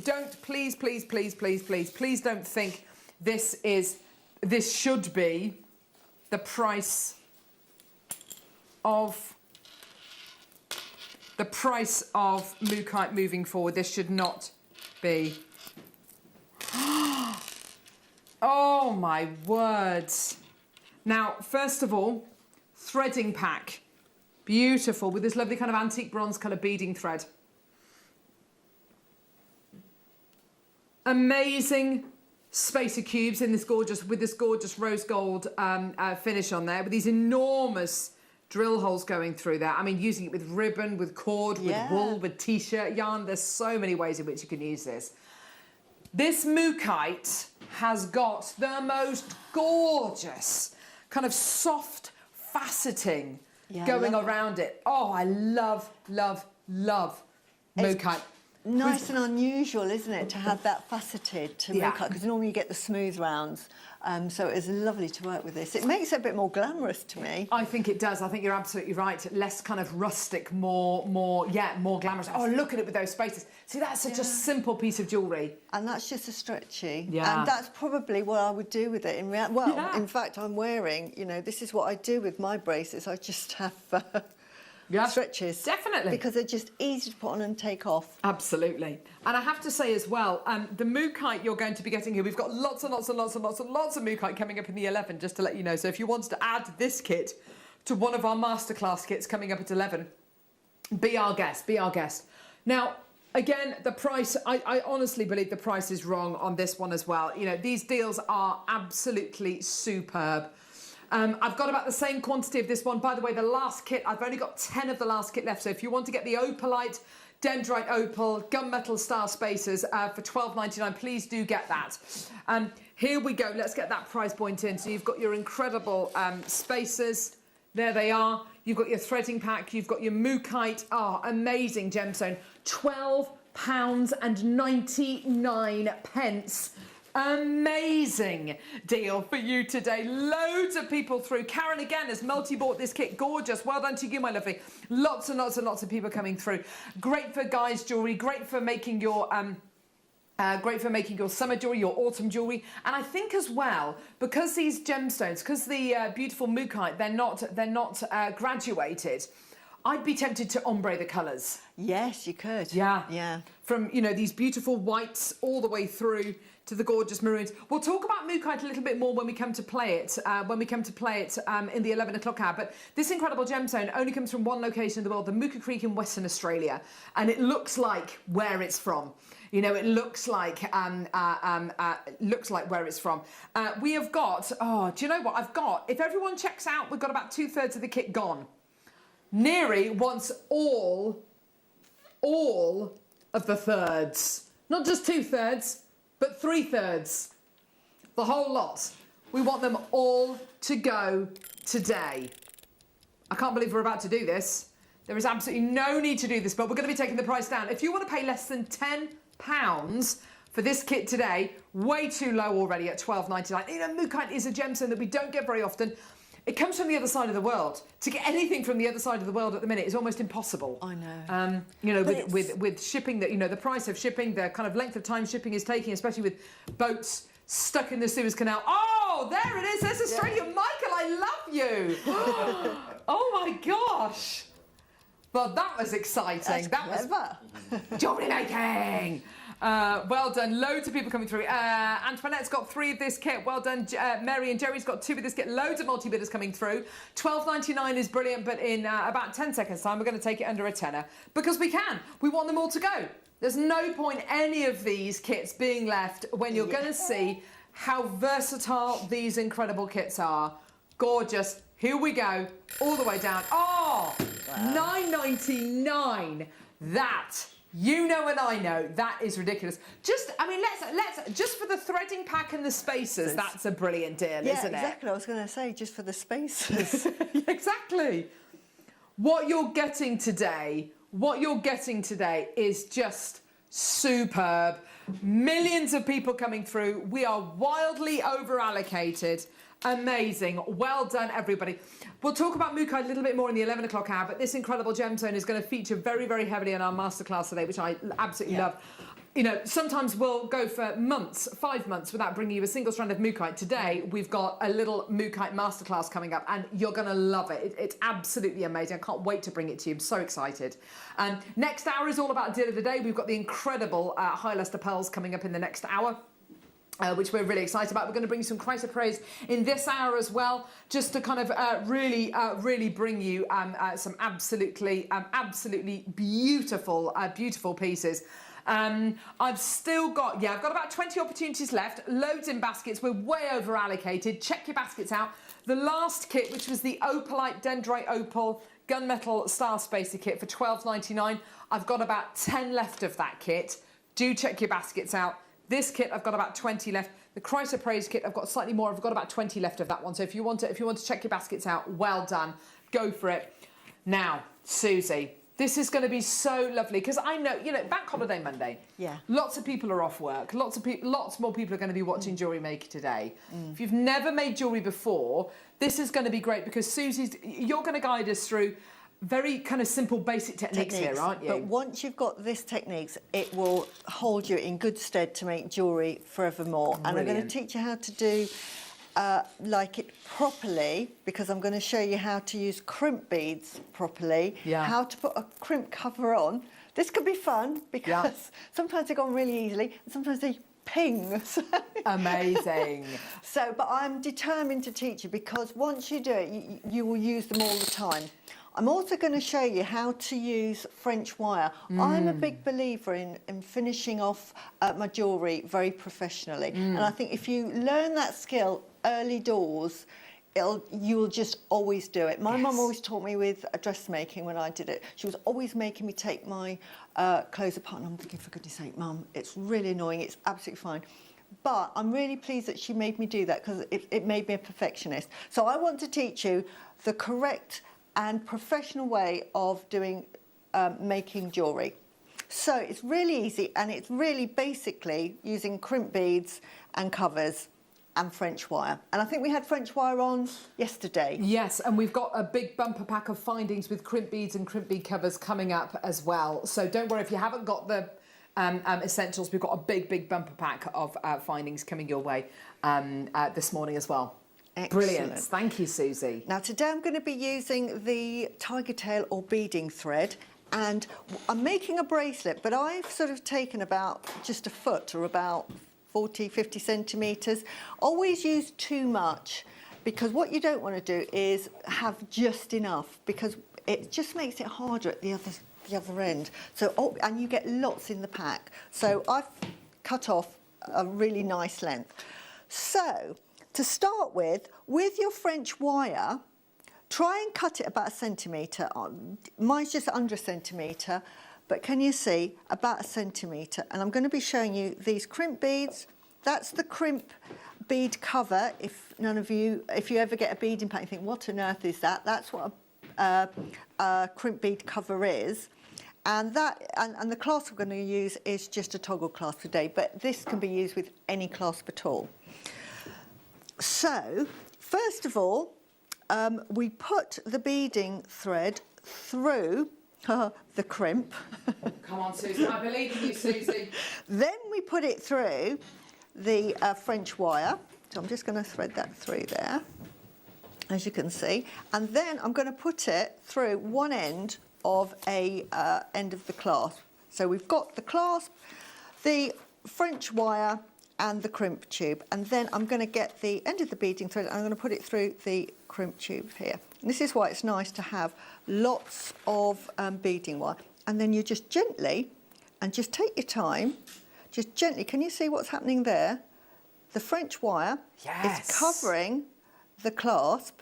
Don't, please don't think this should be the price of Mookaite moving forward. This should not be. Oh my words. Now, first of all, threading pack. Beautiful, with this lovely kind of antique bronze colour beading thread. Amazing spacer cubes in this gorgeous, with this gorgeous rose gold finish on there, with these enormous drill holes going through there. I mean, using it with ribbon, with cord, with wool, with t-shirt yarn. There's so many ways in which you can use this. This Mookaite has got the most gorgeous kind of soft faceting going around it. Oh, I love Mookaite. Nice and unusual, isn't it, to have that faceted to Mookaite, because normally you get the smooth rounds. So it's lovely to work with this. It makes it a bit more glamorous to me. I think it does. I think you're absolutely right. Less kind of rustic, more glamorous. Oh, look at it with those spaces. See, that's such a simple piece of jewellery. And that's just a stretchy. Yeah. And that's probably what I would do with it. In fact, I'm wearing, you know, this is what I do with my bracelets. I just have... stretches. Definitely. Because they're just easy to put on and take off. Absolutely. And I have to say as well, the Mookaite you're going to be getting here, we've got lots of Mookaite coming up in the 11, just to let you know. So if you wanted to add this kit to one of our masterclass kits coming up at 11, be our guest, Now, again, the price, I honestly believe the price is wrong on this one as well. You know, these deals are absolutely superb. I've got about the same quantity of this one. By the way, the last kit, I've only got 10 of the last kit left. So if you want to get the opalite, dendrite opal, gunmetal star spacers for $12.99, please do get that. Here we go. Let's get that price point in. So you've got your incredible spacers. There they are. You've got your threading pack. You've got your Mookaite. Oh, amazing gemstone. £12.99. Amazing deal for you today. Loads of people through. Karen again has multi-bought this kit. Gorgeous. Well done to you, my lovely. Lots and lots and lots of people coming through. Great for guys' jewellery. Great for making your summer jewellery, your autumn jewellery. And I think as well, because these gemstones, because the beautiful Mookaite, they're not graduated, I'd be tempted to ombre the colours. Yes, you could. Yeah. From, you know, these beautiful whites all the way through to the gorgeous maroons. We'll talk about Mookaite a little bit more when we come to play it, in the 11 o'clock hour. But this incredible gemstone only comes from one location in the world, the Mooka Creek in Western Australia. And it looks like where it's from. You know, it looks like where it's from. We have got, do you know what? If everyone checks out, we've got about 2/3 of the kit gone. Neri wants all of the thirds. Not just 2/3, but 3/3. The whole lot. We want them all to go today. I can't believe we're about to do this. There is absolutely no need to do this, but we're going to be taking the price down. If you want to pay less than £10 for this kit today, way too low already at $12.99. You know, Mookaite is a gemstone that we don't get very often. It comes from the other side of the world. To get anything from the other side of the world at the minute is almost impossible. I know. You know, with shipping, that, you know, the price of shipping, the kind of length of time shipping is taking, especially with boats stuck in the Suez Canal. Oh, there it is. There's Australia. Michael, I love you. Oh my gosh. Well, that was exciting. That's clever. Was jewellery making. Well done. Loads of people coming through. Antoinette's got 3 of this kit. Well done. Mary and Jerry's got 2 of this kit. Loads of multi-bidders coming through. $12.99 is brilliant, but in about 10 seconds' time, we're going to take it under a tenner because we can. We want them all to go. There's no point any of these kits being left when you're going to see how versatile these incredible kits are. Gorgeous. Here we go. All the way down. Oh, wow. $9.99. That. You know and I know that is ridiculous. Just, I mean, let's just for the threading pack and the spacers, that's a brilliant deal, isn't it? Yeah, exactly. I was going to say, just for the spacers. Exactly. What you're getting today is just superb. Millions of people coming through. We are wildly over allocated. Amazing. Well done, everybody. We'll talk about Mookaite a little bit more in the 11 o'clock hour, but this incredible gemstone is going to feature very, very heavily in our masterclass today, which I absolutely love. You know, sometimes we'll go for months, 5 months, without bringing you a single strand of Mookaite. Today, we've got a little Mookaite masterclass coming up, and you're going to love it. It's absolutely amazing. I can't wait to bring it to you. I'm so excited. Next hour is all about deal of the day. We've got the incredible high luster pearls coming up in the next hour. Which we're really excited about. We're going to bring you some Chrysoprase in this hour as well, just to kind of really bring you some absolutely beautiful pieces. I've still got, I've got about 20 opportunities left, loads in baskets. We're way over allocated. Check your baskets out. The last kit, which was the Opalite Dendrite Opal Gunmetal Star Spacer kit for $12.99. I've got about 10 left of that kit. Do check your baskets out. This kit, I've got about 20 left. The Chrysoprase kit, I've got slightly more. I've got about 20 left of that one. So if you want to check your baskets out, well done. Go for it. Now, Susie, this is going to be so lovely because I know, you know, Bank Holiday Monday. Yeah. Lots of people are off work. Lots more people are going to be watching Jewellery Maker today. If you've never made jewellery before, this is going to be great because you're going to guide us through very kind of simple, basic techniques here, aren't you? But once you've got this techniques, it will hold you in good stead to make jewellery forevermore. Brilliant. And I'm going to teach you how to do like it properly, because I'm going to show you how to use crimp beads properly, how to put a crimp cover on. This could be fun because sometimes they go on really easily and sometimes they ping. Amazing. But I'm determined to teach you because once you do it, you will use them all the time. I'm also going to show you how to use French wire. I'm a big believer in finishing off my jewellery very professionally. And I think if you learn that skill early doors, you will just always do it. My mum always taught me with dressmaking when I did it. She was always making me take my clothes apart. And I'm thinking, for goodness sake, Mum, it's really annoying. It's absolutely fine. But I'm really pleased that she made me do that because it made me a perfectionist. So I want to teach you the correct and professional way of doing making jewellery. So it's really easy and it's really basically using crimp beads and covers and French wire. And I think we had French wire on yesterday. Yes, and we've got a big bumper pack of findings with crimp beads and crimp bead covers coming up as well. So don't worry if you haven't got the essentials, we've got a big bumper pack of findings coming your way this morning as well. Excellent. Brilliant. Thank you, Susie. Now, today I'm going to be using the tiger tail or beading thread, and I'm making a bracelet, but I've sort of taken about just a foot or about 40, 50 centimetres. Always use too much because what you don't want to do is have just enough because it just makes it harder at the other end. So, and you get lots in the pack. So I've cut off a really nice length. So, to start with your French wire, try and cut it about 1 centimetre. Mine's just under 1 centimetre, but can you see, about 1 centimetre. And I'm going to be showing you these crimp beads. That's the crimp bead cover. If you ever get a beading pack, you think, what on earth is that? That's what a crimp bead cover is. And the clasp I'm going to use is just a toggle clasp today, but this can be used with any clasp at all. So, first of all, we put the beading thread through the crimp. Come on, Susie, I believe in you, Susie. Then we put it through the French wire. So I'm just going to thread that through there, as you can see. And then I'm going to put it through one end of a end of the clasp. So we've got the clasp, the French wire and the crimp tube, and then I'm going to get the end of the beading thread and I'm going to put it through the crimp tube here. And this is why it's nice to have lots of beading wire. And then you just gently, and just take your time, just gently, can you see what's happening there? The French wire is covering the clasp,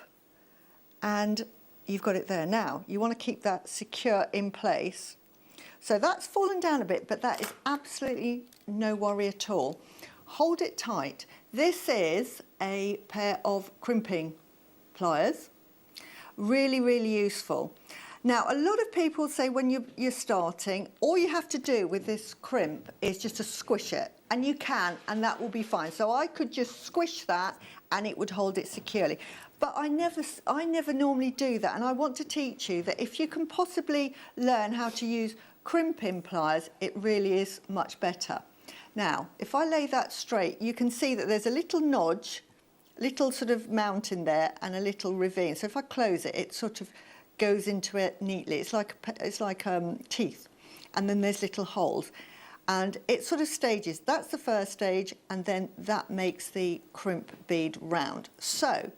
and you've got it there. Now, you want to keep that secure in place. So that's fallen down a bit, but that is absolutely no worry at all. Hold it tight. This is a pair of crimping pliers. Really, really useful. Now, a lot of people say when you're starting, all you have to do with this crimp is just to squish it. And you can, and that will be fine. So I could just squish that and it would hold it securely. But I never normally do that. And I want to teach you that if you can possibly learn how to use crimping pliers, it really is much better. Now, if I lay that straight, you can see that there's a little notch, little sort of mountain there, and a little ravine. So if I close it, it sort of goes into it neatly. It's like teeth, and then there's little holes, and it sort of stages. That's the first stage, and then that makes the crimp bead round. So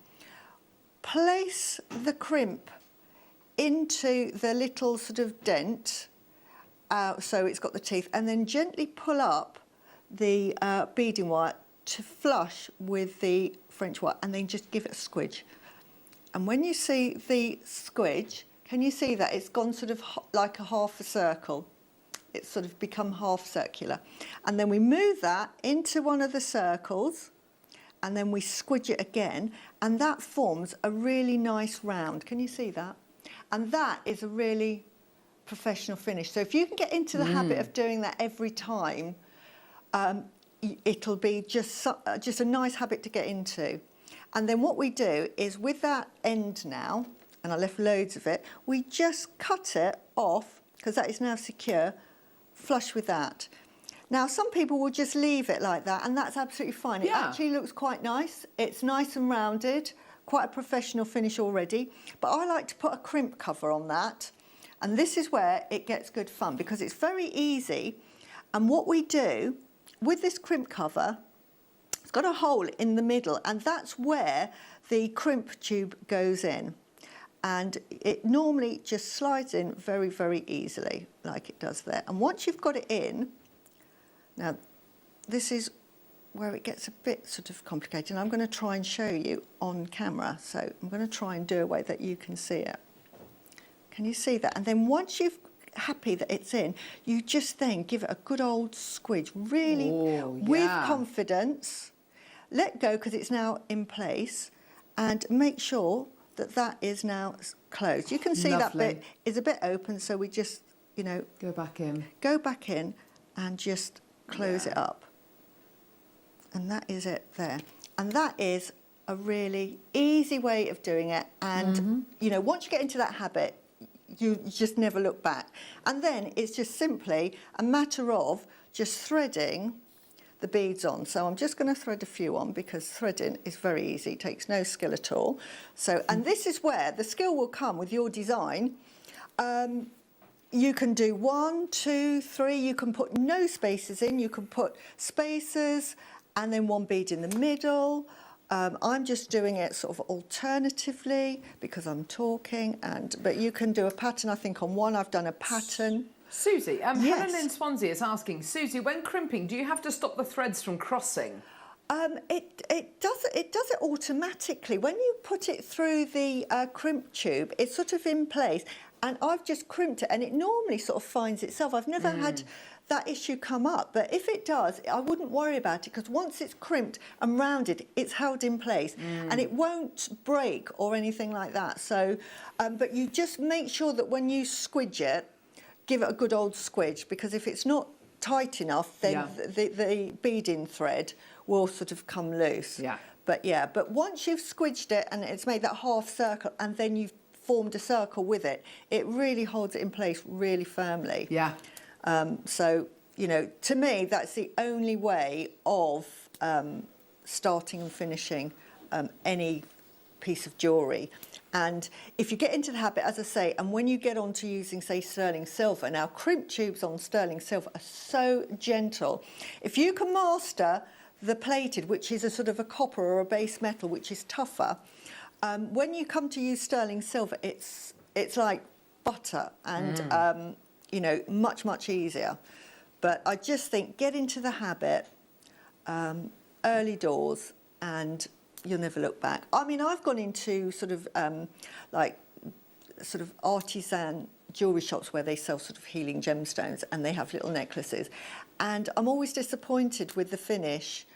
place the crimp into the little sort of dent, so it's got the teeth, and then gently pull up the beading wire to flush with the French wire, and then just give it a squidge. And when you see the squidge, can you see that it's gone sort of like a half a circle? It's sort of become half circular. And then we move that into one of the circles, and then we squidge it again, and that forms a really nice round. Can you see that? And that is a really professional finish. So if you can get into the habit of doing that every time, it'll be just a nice habit to get into. And then what we do is with that end now, and I left loads of it, we just cut it off, because that is now secure, flush with that. Now, some people will just leave it like that, and that's absolutely fine. It actually looks quite nice. It's nice and rounded, quite a professional finish already. But I like to put a crimp cover on that, and this is where it gets good fun, because it's very easy. And what we do with this crimp cover, it's got a hole in the middle, and that's where the crimp tube goes in. And it normally just slides in very, very easily, like it does there. And once you've got it in, now this is where it gets a bit sort of complicated. And I'm going to try and show you on camera. So I'm going to try and do a way that you can see it. Can you see that? And then once you've happy that it's in, you just then give it a good old squidge, really with confidence. Let go, because it's now in place, and make sure that that is now closed. You can see that bit is a bit open, so we just, you know, go back in and just close it up. And that is it there. And that is a really easy way of doing it. And, you know, once you get into that habit, you just never look back. And then it's just simply a matter of just threading the beads on. So I'm just going to thread a few on, because threading is very easy. It takes no skill at all. So, and this is where the skill will come with your design. You can do 1, 2, 3. You can put no spaces in. You can put spaces and then one bead in the middle. I'm just doing it sort of alternatively because I'm talking, but you can do a pattern. I think on one I've done a pattern. Susie, Helen in Swansea is asking, Susie, when crimping, do you have to stop the threads from crossing? It does it automatically. When you put it through the crimp tube, it's sort of in place, and I've just crimped it, and it normally sort of finds itself. I've never had that issue come up, but if it does, I wouldn't worry about it, because once it's crimped and rounded, it's held in place, and it won't break or anything like that. So, but you just make sure that when you squidge it, give it a good old squidge, because if it's not tight enough, then the beading thread will sort of come loose. But once you've squidged it and it's made that half circle, and then you've formed a circle with it, it really holds it in place really firmly. So, you know, to me, that's the only way of starting and finishing any piece of jewellery. And if you get into the habit, as I say, and when you get on to using, say, sterling silver, now crimp tubes on sterling silver are so gentle. If you can master the plated, which is a sort of a copper or a base metal, which is tougher, when you come to use sterling silver, it's like butter and, you know, much, much easier. But I just think get into the habit early doors and you'll never look back. I mean, I've gone into sort of like sort of artisan jewellery shops where they sell sort of healing gemstones and they have little necklaces. And I'm always disappointed with the finish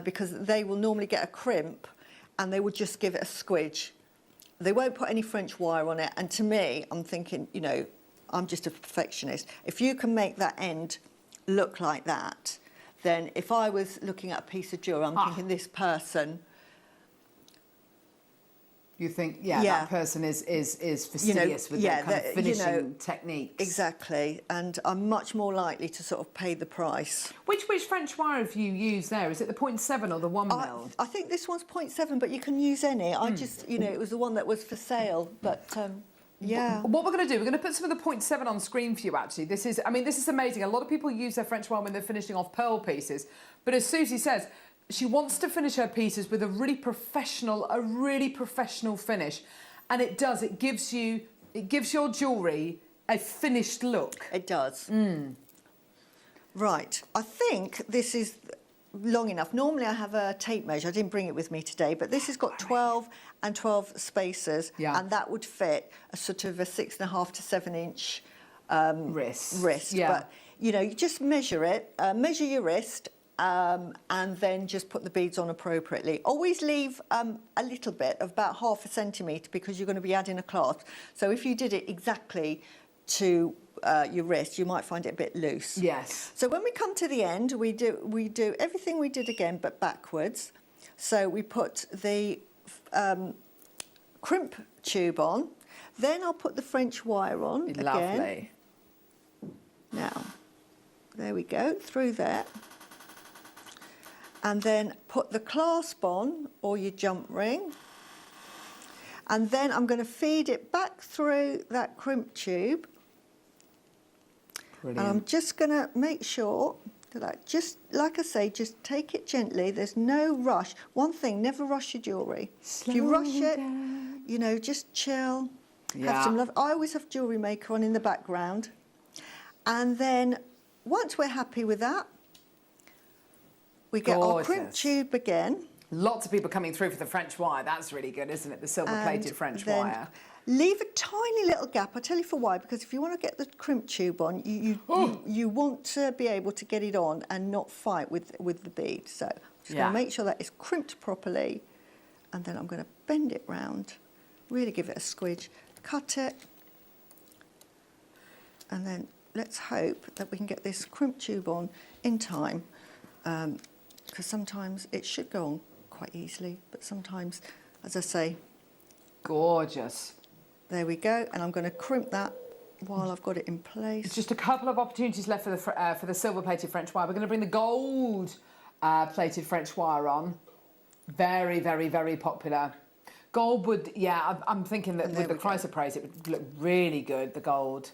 because they will normally get a crimp and they will just give it a squidge. They won't put any French wire on it. And to me, I'm thinking, you know, I'm just a perfectionist. If you can make that end look like that, then if I was looking at a piece of jewellery, I'm thinking this person... You think, that person is fastidious with their kind of finishing techniques. Exactly, and I'm much more likely to sort of pay the price. Which French wire have you used there? Is it the 0.7 or the 1 mil? I think this one's 0.7, but you can use any. I just, you know, it was the one that was for sale, but... yeah. What we're going to do, we're going to put some of the 0.7 on screen for you, actually. This is amazing. A lot of people use their French wire when they're finishing off pearl pieces. But as Susie says, she wants to finish her pieces with a really professional finish. And it does. It gives your jewellery a finished look. It does. Right. I think this is long enough. Normally I have a tape measure. I didn't bring it with me today, but this has got 12 and 12 spacers, and that would fit a sort of a 6.5 to 7 inch wrist. Yeah. But you know, you just measure it, measure your wrist, and then just put the beads on appropriately. Always leave a little bit of about 0.5 centimetre because you're going to be adding a clasp. So if you did it exactly to your wrist, you might find it a bit loose. Yes. So when we come to the end, we do everything we did again, but backwards. So we put the crimp tube on, then I'll put the French wire on again. Lovely. Now, there we go, through there. And then put the clasp on, or your jump ring. And then I'm going to feed it back through that crimp tube. Brilliant. And I'm just going to make sure that I just, like I say, just take it gently. There's no rush. One thing, never rush your jewellery. If you rush it, you know, just chill. Yeah. Have some love. I always have JewelleryMaker on in the background. And then once we're happy with that, we get our crimp tube again. Lots of people coming through for the French wire. That's really good, isn't it? The silver-plated French wire. Leave a tiny little gap. I'll tell you for why. Because if you want to get the crimp tube on, you want to be able to get it on and not fight with the bead. So I'm just going to make sure that it's crimped properly. And then I'm going to bend it round. Really give it a squidge. Cut it. And then let's hope that we can get this crimp tube on in time. Because sometimes it should go on quite easily, but sometimes, as I say... Gorgeous. There we go, and I'm going to crimp that while I've got it in place. It's just a couple of opportunities left for the silver-plated French wire. We're going to bring the gold-plated French wire on. Very, very, very popular. Gold would, I'm thinking that with the Chrysoprase it would look really good, the gold.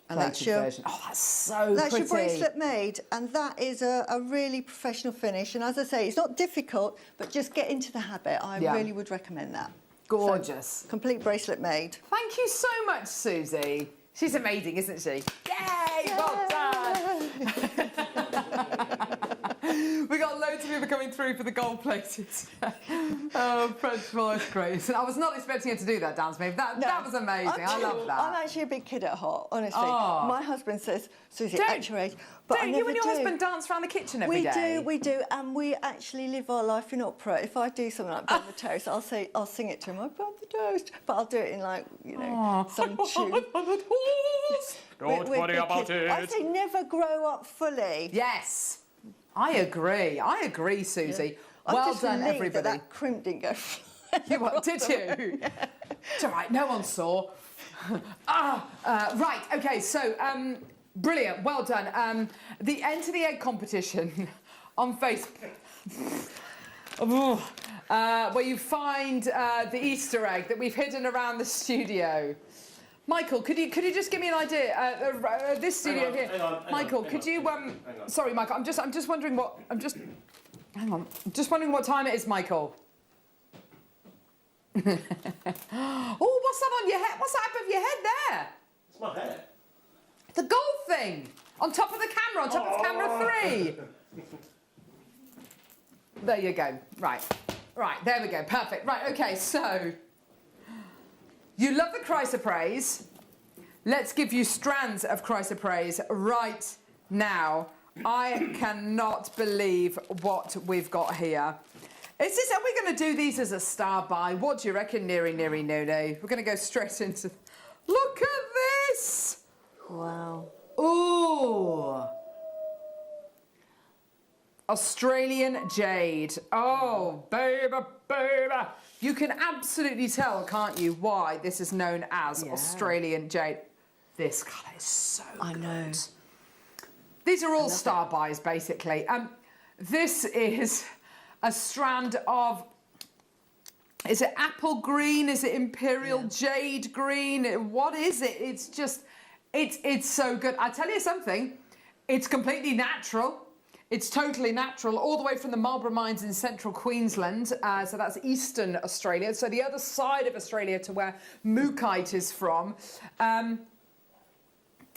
And that's your, version. Oh, that's so that's pretty. your bracelet made, and that is a really professional finish. And as I say, it's not difficult, but just get into the habit. I really would recommend that. Gorgeous. So, complete bracelet made. Thank you so much, Susie. She's amazing, isn't she? Yay! Well done! We got loads of people coming through for the gold-plated French wire. Great. I was not expecting her to do that dance move. That was amazing. I love that. I'm actually a big kid at heart, honestly. Oh. My husband says, Susie, at your age. But don't you and your husband dance around the kitchen every day? We do, and we actually live our life in opera. If I do something like Burn the Toast, I'll sing it to him. I burn the toast, but I'll do it in like, you know, some tune. Don't worry about it. I say never grow up fully. Yes. I agree, Susie. Yeah. Well done, everybody. That crimp didn't go. Did you? Yeah. It's all right, no one saw. Right, okay, so, brilliant, well done. The Enter the Egg competition on Facebook. where you find the Easter egg that we've hidden around the studio. Michael, could you just give me an idea? This studio here. Hang on, Michael, could you? Sorry, Michael. I'm just wondering what. Hang on. I'm just wondering what time it is, Michael. Oh, what's that on your head? What's that above your head there? It's my hair. The gold thing on top of the camera, on top of camera 3. There you go. Right, there we go. Perfect. Right, okay, so you love the Chrysoprase. Let's give you strands of Chrysoprase right now. I cannot believe what we've got here. Are we going to do these as a star buy? What do you reckon, Neri Nunu? We're going to go straight into... Look at this! Wow. Ooh! Australian jade. Oh, baby. You can absolutely tell, can't you, why this is known as Australian jade. This colour is so good. I know. These are all star buys, basically. This is a strand of... Is it apple green? Is it imperial jade green? What is it? It's just... It's so good. I tell you something. It's completely natural. It's totally natural, all the way from the Marlborough Mines in central Queensland. So that's eastern Australia. So the other side of Australia to where Mookaite is from.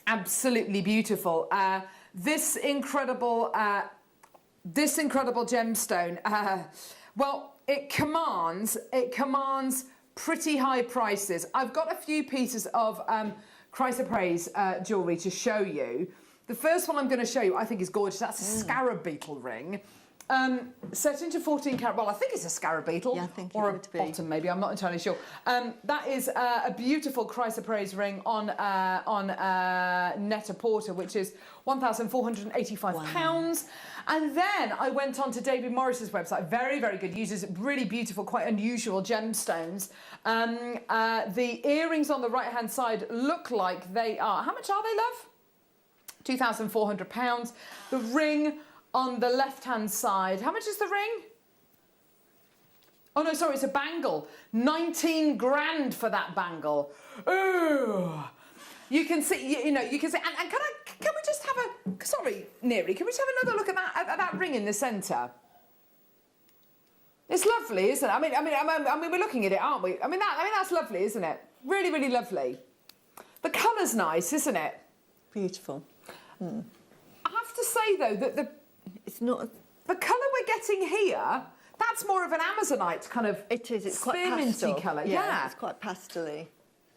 Absolutely beautiful. This incredible gemstone. Well, it commands pretty high prices. I've got a few pieces of Chrysoprase jewellery to show you. The first one I'm going to show you, I think, is gorgeous. That's a scarab beetle ring. Set into 14 carat, well, I think it's a scarab beetle. Yeah, I think or it would a bottom, maybe. I'm not entirely sure. That is a beautiful Chrysoprase ring on Net-a-Porter, which is £1,485. And then I went on to David Morris's website. Very, very good. Uses really beautiful, quite unusual gemstones. The earrings on the right-hand side look like they are... How much are they, love? £2,400. The ring on the left-hand side, how much is the ring? Oh no, sorry, it's a bangle. 19 grand for that bangle. Ooh. You can see, you can see, and can we just have a, sorry, Neri, can we just have another look at that ring in the centre? It's lovely, isn't it? I mean, we're looking at it, aren't we? I mean, that's lovely, isn't it? Really, really lovely. The colour's nice, isn't it? Beautiful. I have to say though that it's not the colour we're getting here. That's more of an Amazonite kind of. It is. It's quite pastel colour. Yeah, it's quite pastel-y.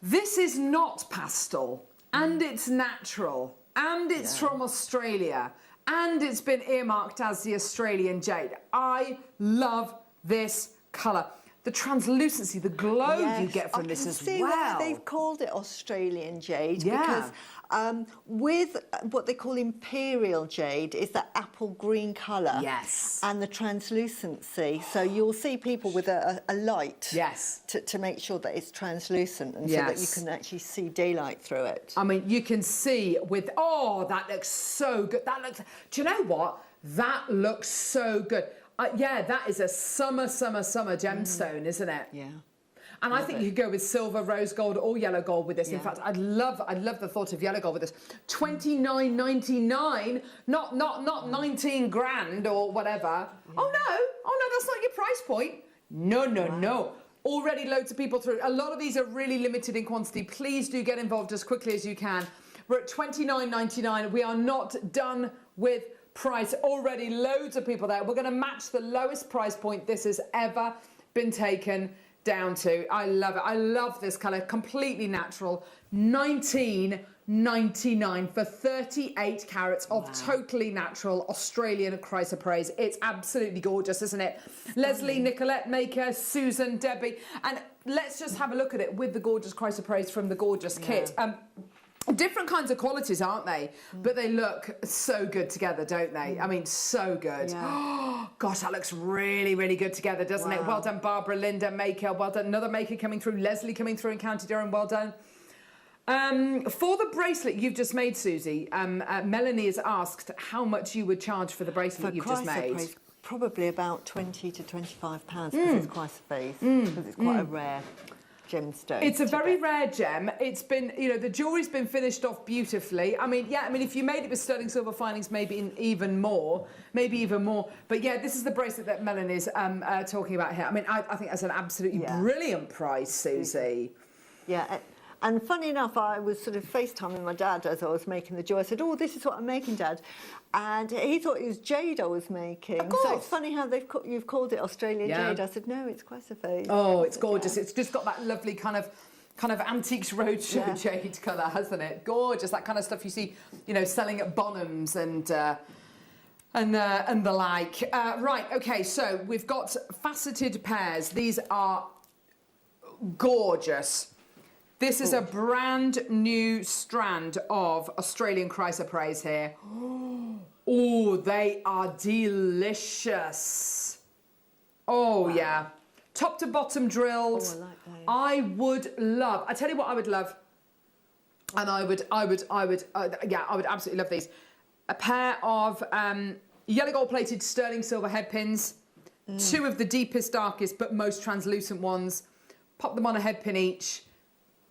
This is not pastel, and it's natural, and it's from Australia, and it's been earmarked as the Australian jade. I love this colour. The translucency, the glow you get from this as well. I can see why they've called it Australian jade, because with what they call imperial jade is that apple green colour. Yes. And the translucency. So you'll see people with a light. Yes. To make sure that it's translucent and so that you can actually see daylight through it. I mean, you can see with, that looks so good. That looks, do you know what? That looks so good. Yeah, that is a summer gemstone, isn't it? Yeah. And I think you could go with silver, rose gold, or yellow gold with this. In fact, I'd love the thought of yellow gold with this. $29.99, not 19 grand or whatever. Yeah. Oh no, that's not your price point. No. Already loads of people through. A lot of these are really limited in quantity. Please do get involved as quickly as you can. We're at $29.99. We are not done with price. Already loads of people there. We're going to match the lowest price point this has ever been taken down to. I love it. I love this colour. Completely natural. $19.99 for 38 carats of totally natural Australian Chrysoprase. It's absolutely gorgeous, isn't it? Leslie, Nicolette Maker, Susan, Debbie. And let's just have a look at it with the gorgeous Chrysoprase from the gorgeous kit. Different kinds of qualities, aren't they? But they look so good together, don't they? I mean, so good. Yeah. Gosh, that looks really, really good together, doesn't it? Well done, Barbara, Linda, Maker. Well done, another Maker coming through. Leslie coming through in County Durham. Well done. For the bracelet you've just made, Susie, Melanie has asked how much you would charge for the bracelet you've just made. probably about £20 to £25 because it's Chrysoprase, because it's quite a rare gemstone. It's a very rare gem. It's been, you know, the jewellery's been finished off beautifully. I mean, yeah, I mean, if you made it with sterling silver filings, maybe even more. But yeah, this is the bracelet that Melanie is talking about here. I mean, I think that's an absolutely brilliant price, Susie. Yeah. And funny enough, I was sort of FaceTiming my dad as I was making the jewel. I said, "Oh, this is what I'm making, Dad," and he thought it was jade I was making. Of course. So it's funny how you've called it Australian jade. I said, "No, it's Chrysoprase." Oh, it's gorgeous. It's just got that lovely kind of antiques roadshow jade colour, hasn't it? Gorgeous. That kind of stuff you see, you know, selling at Bonhams and the like. Right. Okay. So we've got faceted pairs. These are gorgeous. This is a brand new strand of Australian Chrysoprase here. Oh, they are delicious. Oh, yeah. Top to bottom drilled. Oh, I like that. I would love, I tell you what I would love, and I would absolutely love these. A pair of yellow gold plated sterling silver head pins, 2 of the deepest, darkest, but most translucent ones. Pop them on a head pin each.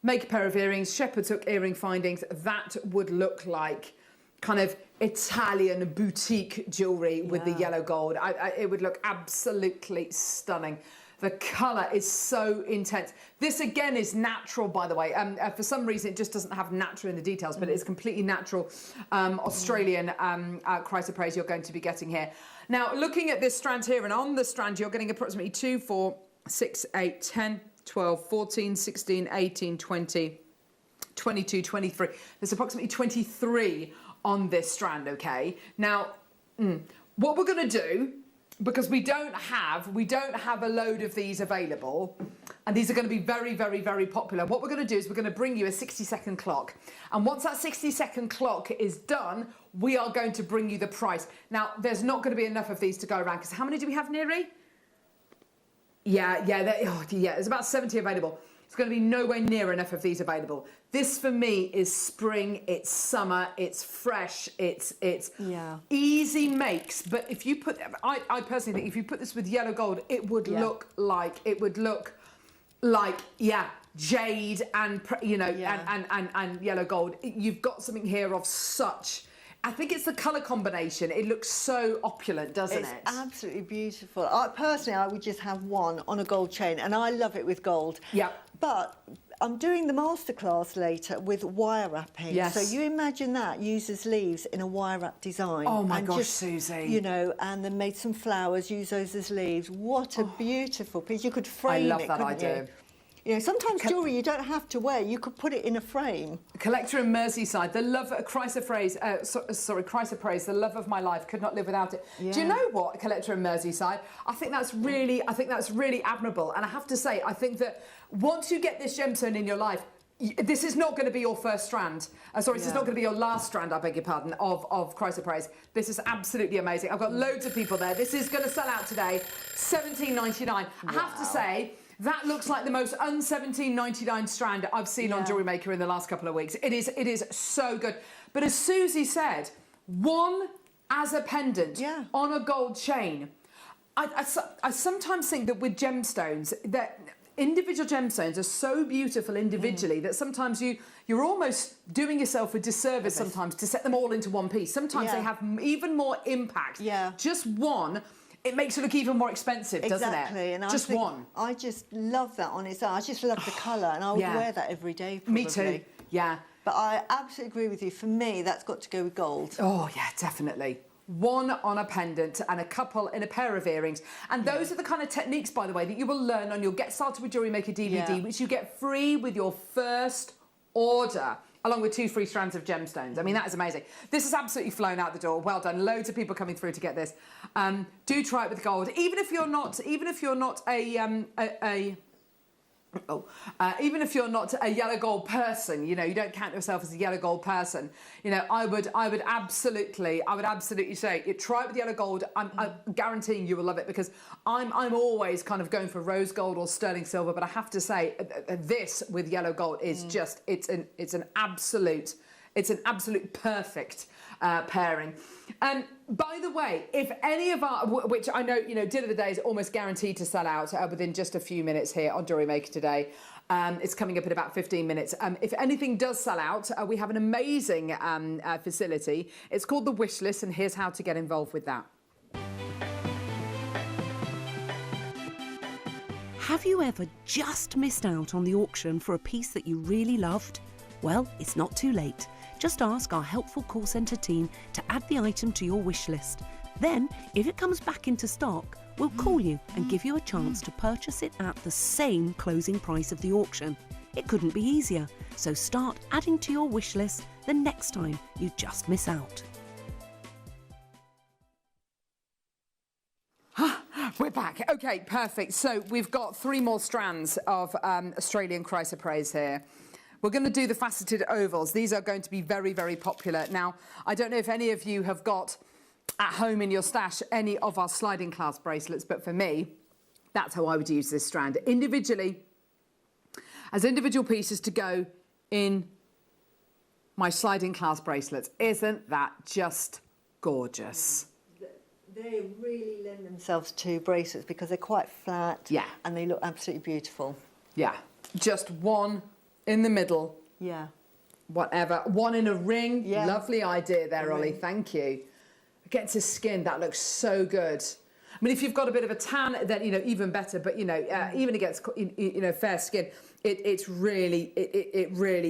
Make a pair of earrings, shepherd's hook earring findings. That would look like kind of Italian boutique jewellery with the yellow gold. It would look absolutely stunning. The colour is so intense. This again is natural, by the way. For some reason, it just doesn't have natural in the details, but it's completely natural Australian Chrysoprase you're going to be getting here. Now, looking at this strand here, and on the strand, you're getting approximately 2, 4, 6, 8, 10, 12, 14, 16, 18, 20, 22, 23. There's approximately 23 on this strand, okay? Now, what we're going to do, because we don't have a load of these available, and these are going to be very, very, very popular. What we're going to do is we're going to bring you a 60-second clock. And once that 60-second clock is done, we are going to bring you the price. Now, there's not going to be enough of these to go around, because how many do we have, Neri? Yeah, there's about 70 available. It's going to be nowhere near enough of these available. This for me is spring, it's summer, it's fresh, it's easy makes. But if you put, I personally think if you put this with yellow gold, it would look like jade and and yellow gold. You've got something here of such. I think it's the colour combination. It looks so opulent, doesn't it? It's absolutely beautiful. Personally, I would just have one on a gold chain, and I love it with gold. Yeah. But I'm doing the masterclass later with wire wrapping. Yes. So you imagine that, uses leaves in a wire wrap design. Oh my gosh, Susie. You know, and then made some flowers, use those as leaves. What a beautiful piece. You could frame it, I love that idea. You know, sometimes jewellery you don't have to wear. You could put it in a frame. Collector in Merseyside, the love of Chrysoprase, the love of my life, could not live without it. Yeah. Do you know what, Collector in Merseyside? I think that's really admirable. And I have to say, I think that once you get this gemstone in your life, this is not going to be your first strand. This is not going to be your last strand, I beg your pardon, of Chrysoprase. This is absolutely amazing. I've got loads of people there. This is going to sell out today, $17.99. Wow. I have to say, that looks like the most un-$17.99 strand I've seen on JewelleryMaker in the last couple of weeks. It is so good. But as Susie said, one as a pendant on a gold chain. I sometimes think that with gemstones, that individual gemstones are so beautiful individually that sometimes you're almost doing yourself a disservice sometimes to set them all into one piece. Sometimes they have even more impact. Yeah. Just one. It makes it look even more expensive, doesn't it? Exactly, and just one. I just love that on its own. I just love the colour, and I would wear that every day, probably. Me too, yeah. But I absolutely agree with you. For me, that's got to go with gold. Oh, yeah, definitely. One on a pendant and a couple in a pair of earrings. And those are the kind of techniques, by the way, that you will learn on your Get Started with JewelleryMaker DVD, which you get free with your first order, along with 2 free strands of gemstones. I mean, that is amazing. This has absolutely flown out the door. Well done. Loads of people coming through to get this. Do try it with gold. Even if you're not a yellow gold person, you know, you don't count yourself as a yellow gold person, you know, I would absolutely say try it with yellow gold. I'm guaranteeing you will love it, because I'm always kind of going for rose gold or sterling silver, but I have to say this with yellow gold is just it's an absolute It's an absolute perfect pairing. By the way, if any of our, which I know, you know, Deal of the Day is almost guaranteed to sell out within just a few minutes here on JewelleryMaker today. It's coming up in about 15 minutes. If anything does sell out, we have an amazing facility. It's called the Wish List, and here's how to get involved with that. Have you ever just missed out on the auction for a piece that you really loved? Well, it's not too late. Just ask our helpful call centre team to add the item to your wish list. Then, if it comes back into stock, we'll call you and give you a chance to purchase it at the same closing price of the auction. It couldn't be easier, so start adding to your wish list the next time you just miss out. We're back. Okay, perfect. So we've got 3 more strands of Australian Chrysoprase here. We're going to do the faceted ovals. These are going to be very, very popular. Now, I don't know if any of you have got at home in your stash any of our sliding clasp bracelets, but for me, that's how I would use this strand. Individually, as individual pieces to go in my sliding clasp bracelets. Isn't that just gorgeous? They really lend themselves to bracelets because they're quite flat. Yeah. And they look absolutely beautiful. Yeah. Just one in the middle. Yeah. Whatever. One in a ring. Yeah. Lovely idea there, Ollie. Thank you. Get to skin. That looks so good. I mean, if you've got a bit of a tan, then, you know, even better. But, you know, even against, you know, fair skin, it really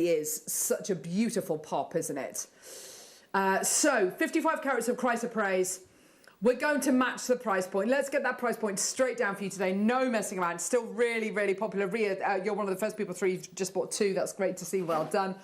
is such a beautiful pop, isn't it? So, 55 carats of Chrysoprase. We're going to match the price point. Let's get that price point straight down for you today. No messing around. Still really, really popular. Ria, you're one of the first people through. You've just bought 2. That's great to see. Well done.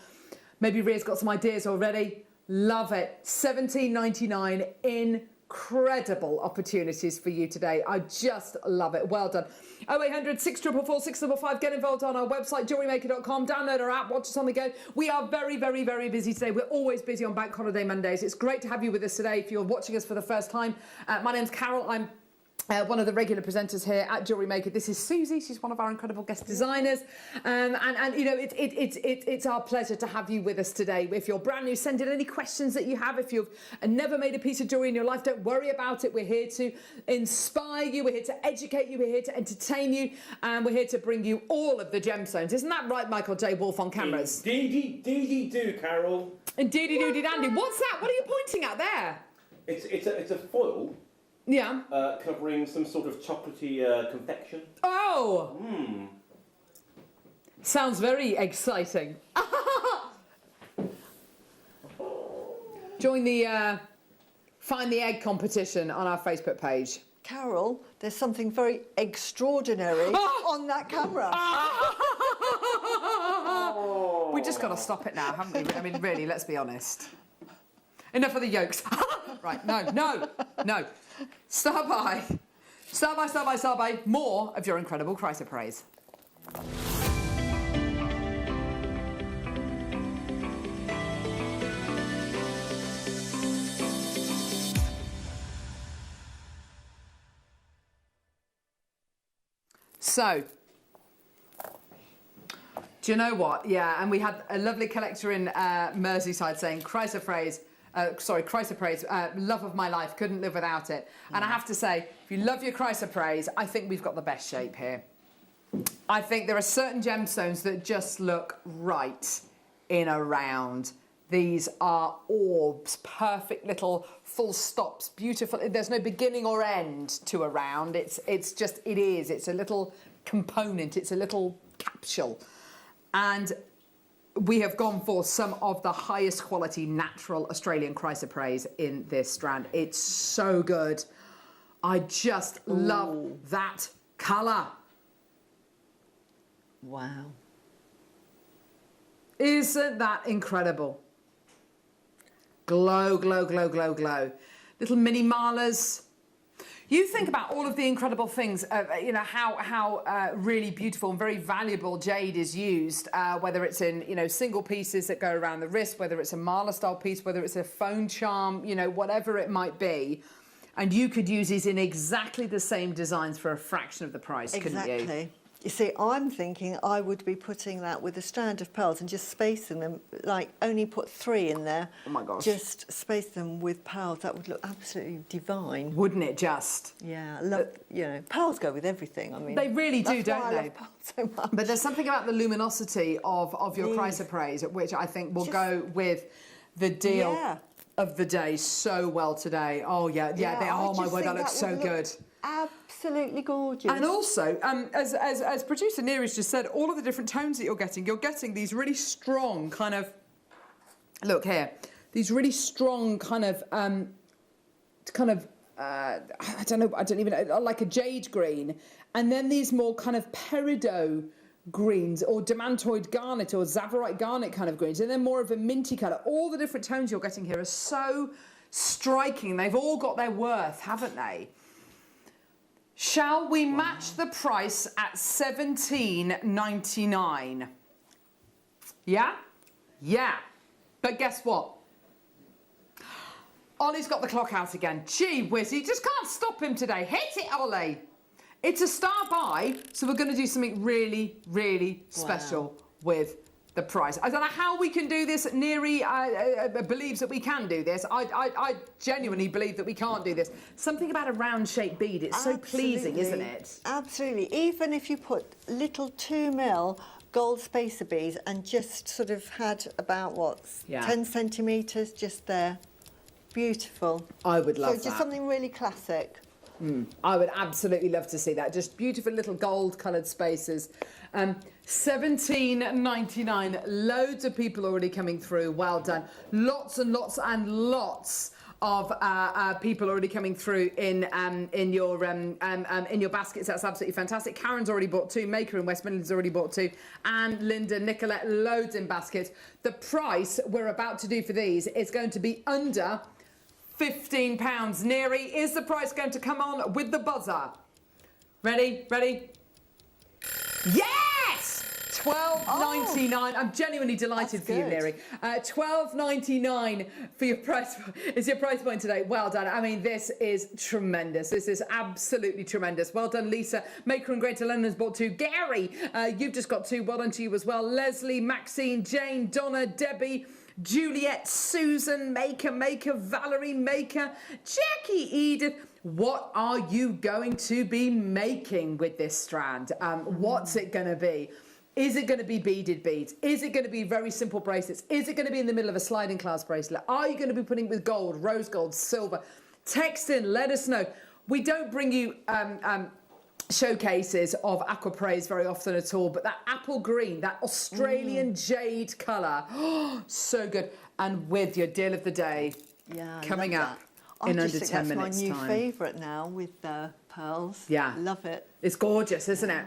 Maybe Ria's got some ideas already. Love it. $17.99. Incredible opportunities for you today. I just love it. Well done. 0800 644 655. Get involved on our website, JewelleryMaker.com. Download our app. Watch us on the go. We are very, very, very busy today. We're always busy on Bank Holiday Mondays. It's great to have you with us today. If you're watching us for the first time, my name's Carol. I'm one of the regular presenters here at JewelleryMaker. This is Susie. She's one of our incredible guest designers. And you know, it's our pleasure to have you with us today. If you're brand new, send in any questions that you have. If you've never made a piece of jewellery in your life, don't worry about it. We're here to inspire you. We're here to educate you. We're here to entertain you. And we're here to bring you all of the gemstones. Isn't that right, Michael J. Wolf on cameras? Indeedy do, Carol. Indeedy doody dandy. What's that? What are you pointing at there? It's a foil. Yeah. Covering some sort of chocolatey confection. Oh! Sounds very exciting. Join the Find the Egg competition on our Facebook page. Carol, there's something very extraordinary on that camera. We just got to stop it now, haven't we? I mean, really, let's be honest. Enough of the yolks. Right, no. Start by. More of your incredible Chrysoprase. So, do you know what? Yeah, and we had a lovely collector in Merseyside saying Chrysoprase, love of my life, couldn't live without it. And I have to say, if you love your Chrysoprase, I think we've got the best shape here. I think there are certain gemstones that just look right in a round. These are orbs, perfect little full stops, beautiful. There's no beginning or end to a round. It's a little component, it's a little capsule. And we have gone for some of the highest quality natural Australian Chrysoprase in this strand. It's so good. I just love that colour. Wow. Isn't that incredible? Glow, glow, glow, glow, glow. Little mini malas. You think about all of the incredible things, you know, how really beautiful and very valuable jade is used, whether it's in, you know, single pieces that go around the wrist, whether it's a mala style piece, whether it's a phone charm, you know, whatever it might be. And you could use these in exactly the same designs for a fraction of the price, couldn't you? Exactly. You see, I'm thinking I would be putting that with a strand of pearls and just spacing them, like only put 3 in there. Oh my gosh. Just space them with pearls. That would look absolutely divine. Wouldn't it just? Yeah, I love, you know, pearls go with everything. I mean, they really do, don't they? I love pearls so much. But there's something about the luminosity of your Chrysoprase, which I think will go with the deal of the day so well today. Oh, yeah. Oh, my word, that looks so good. Absolutely gorgeous. And also, as producer Neera's just said, all of the different tones that you're getting these really strong kind of, look here, these really strong kind of, I don't even know, like a jade green, and then these more kind of peridot greens or demantoid garnet or zavarite garnet kind of greens, and then more of a minty colour. All the different tones you're getting here are so striking. They've all got their worth, haven't they? Shall we match the price at $17.99? Yeah? Yeah. But guess what? Ollie's got the clock out again. Gee whiz, he just can't stop him today. Hit it, Ollie. It's a star buy, so we're going to do something really, really special with the price. I don't know how we can do this. Neeri believes that we can do this. I genuinely believe that we can't do this. Something about a round-shaped bead, it's so pleasing, isn't it? Absolutely. Even if you put little 2mm gold spacer beads and just sort of had about, 10 centimetres just there. Beautiful. I would love that. So just something really classic. I would absolutely love to see that. Just beautiful little gold-coloured spaces. $17.99. Loads of people already coming through. Well done. Lots and lots and lots of people already coming through in your baskets. That's absolutely fantastic. Karen's already bought 2. Maker in West Midlands already bought 2. And Linda, Nicolette, loads in baskets. The price we're about to do for these is going to be under £15. Neeri, is the price going to come on with the buzzer? Ready? Ready? Yes! $12.99. I'm genuinely delighted for you, Neeri. $12.99 for your price. Is your price point today? Well done. I mean, this is tremendous. This is absolutely tremendous. Well done, Lisa. Maker in Greater London has bought 2. Gary, you've just got 2. Well done to you as well. Leslie, Maxine, Jane, Donna, Debbie, Juliet, Susan, Maker, Valerie, Maker, Jackie, Edith. What are you going to be making with this strand? What's it going to be? Is it going to be beaded beads? Is it going to be very simple bracelets? Is it going to be in the middle of a sliding class bracelet? Are you going to be putting it with gold, rose gold, silver? Text in, let us know. We don't bring you showcases of Aquamarine very often at all, but that apple green, that Australian jade colour, so good. And with your deal of the day coming up in under 10 minutes time. That's my new favourite now with the pearls. Yeah. Love it. It's gorgeous, isn't it?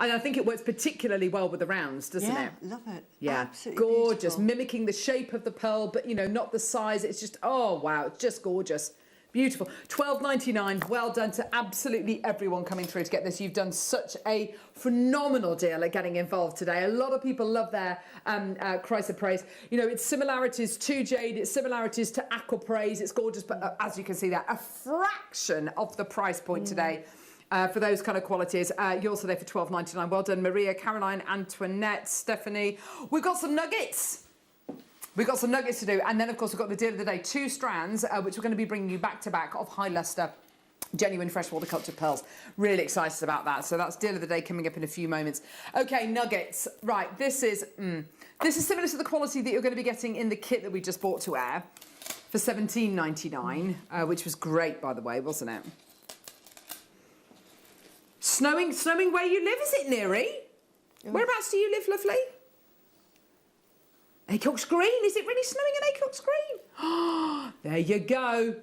And I think it works particularly well with the rounds, doesn't it? Yeah, love it. Yeah, absolutely gorgeous. beautiful. Mimicking the shape of the pearl, but, you know, not the size. It's just, oh, wow, it's just gorgeous. Beautiful. $12.99. Well done to absolutely everyone coming through to get this. You've done such a phenomenal deal at getting involved today. A lot of people love their Chrysoprase. You know, it's similarities to jade, it's similarities to Aquamarine. It's gorgeous, but as you can see there, a fraction of the price point today. For those kind of qualities. You're also there for $12.99. Well done, Maria, Caroline, Antoinette, Stephanie. We've got some nuggets. We've got some nuggets to do. And then, of course, we've got the deal of the day. 2 strands, which we're going to be bringing you back-to-back of high lustre, genuine freshwater cultured pearls. Really excited about that. So that's deal of the day coming up in a few moments. OK, nuggets. Right, this is similar to the quality that you're going to be getting in the kit that we just bought to air for $17.99, which was great, by the way, wasn't it? Snowing where you live, is it, Neeri? Whereabouts do you live, lovely? Acock's Green. Is it really snowing in Acock's Green? Oh, there you go.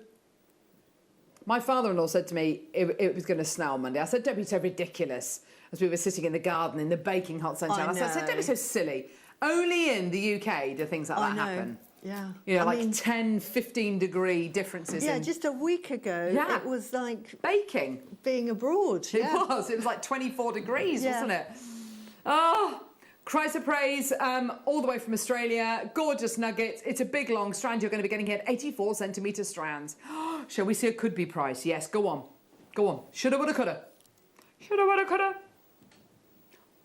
My father-in-law said to me it was going to snow on Monday. I said, don't be so ridiculous. As we were sitting in the garden in the baking hot sunshine. I said, don't be so silly. Only in the UK do things like that happen. Yeah. You know, like 10, 15 degree differences. Yeah, just a week ago, it was like... baking. Being abroad, It was. It was like 24 degrees, wasn't it? Oh, Chrysoprase, all the way from Australia. Gorgeous nuggets. It's a big, long strand. You're going to be getting here 84 centimetre strands. Shall we see a could-be price? Yes, go on. Go on. Shoulda, woulda, coulda. Shoulda, woulda, coulda.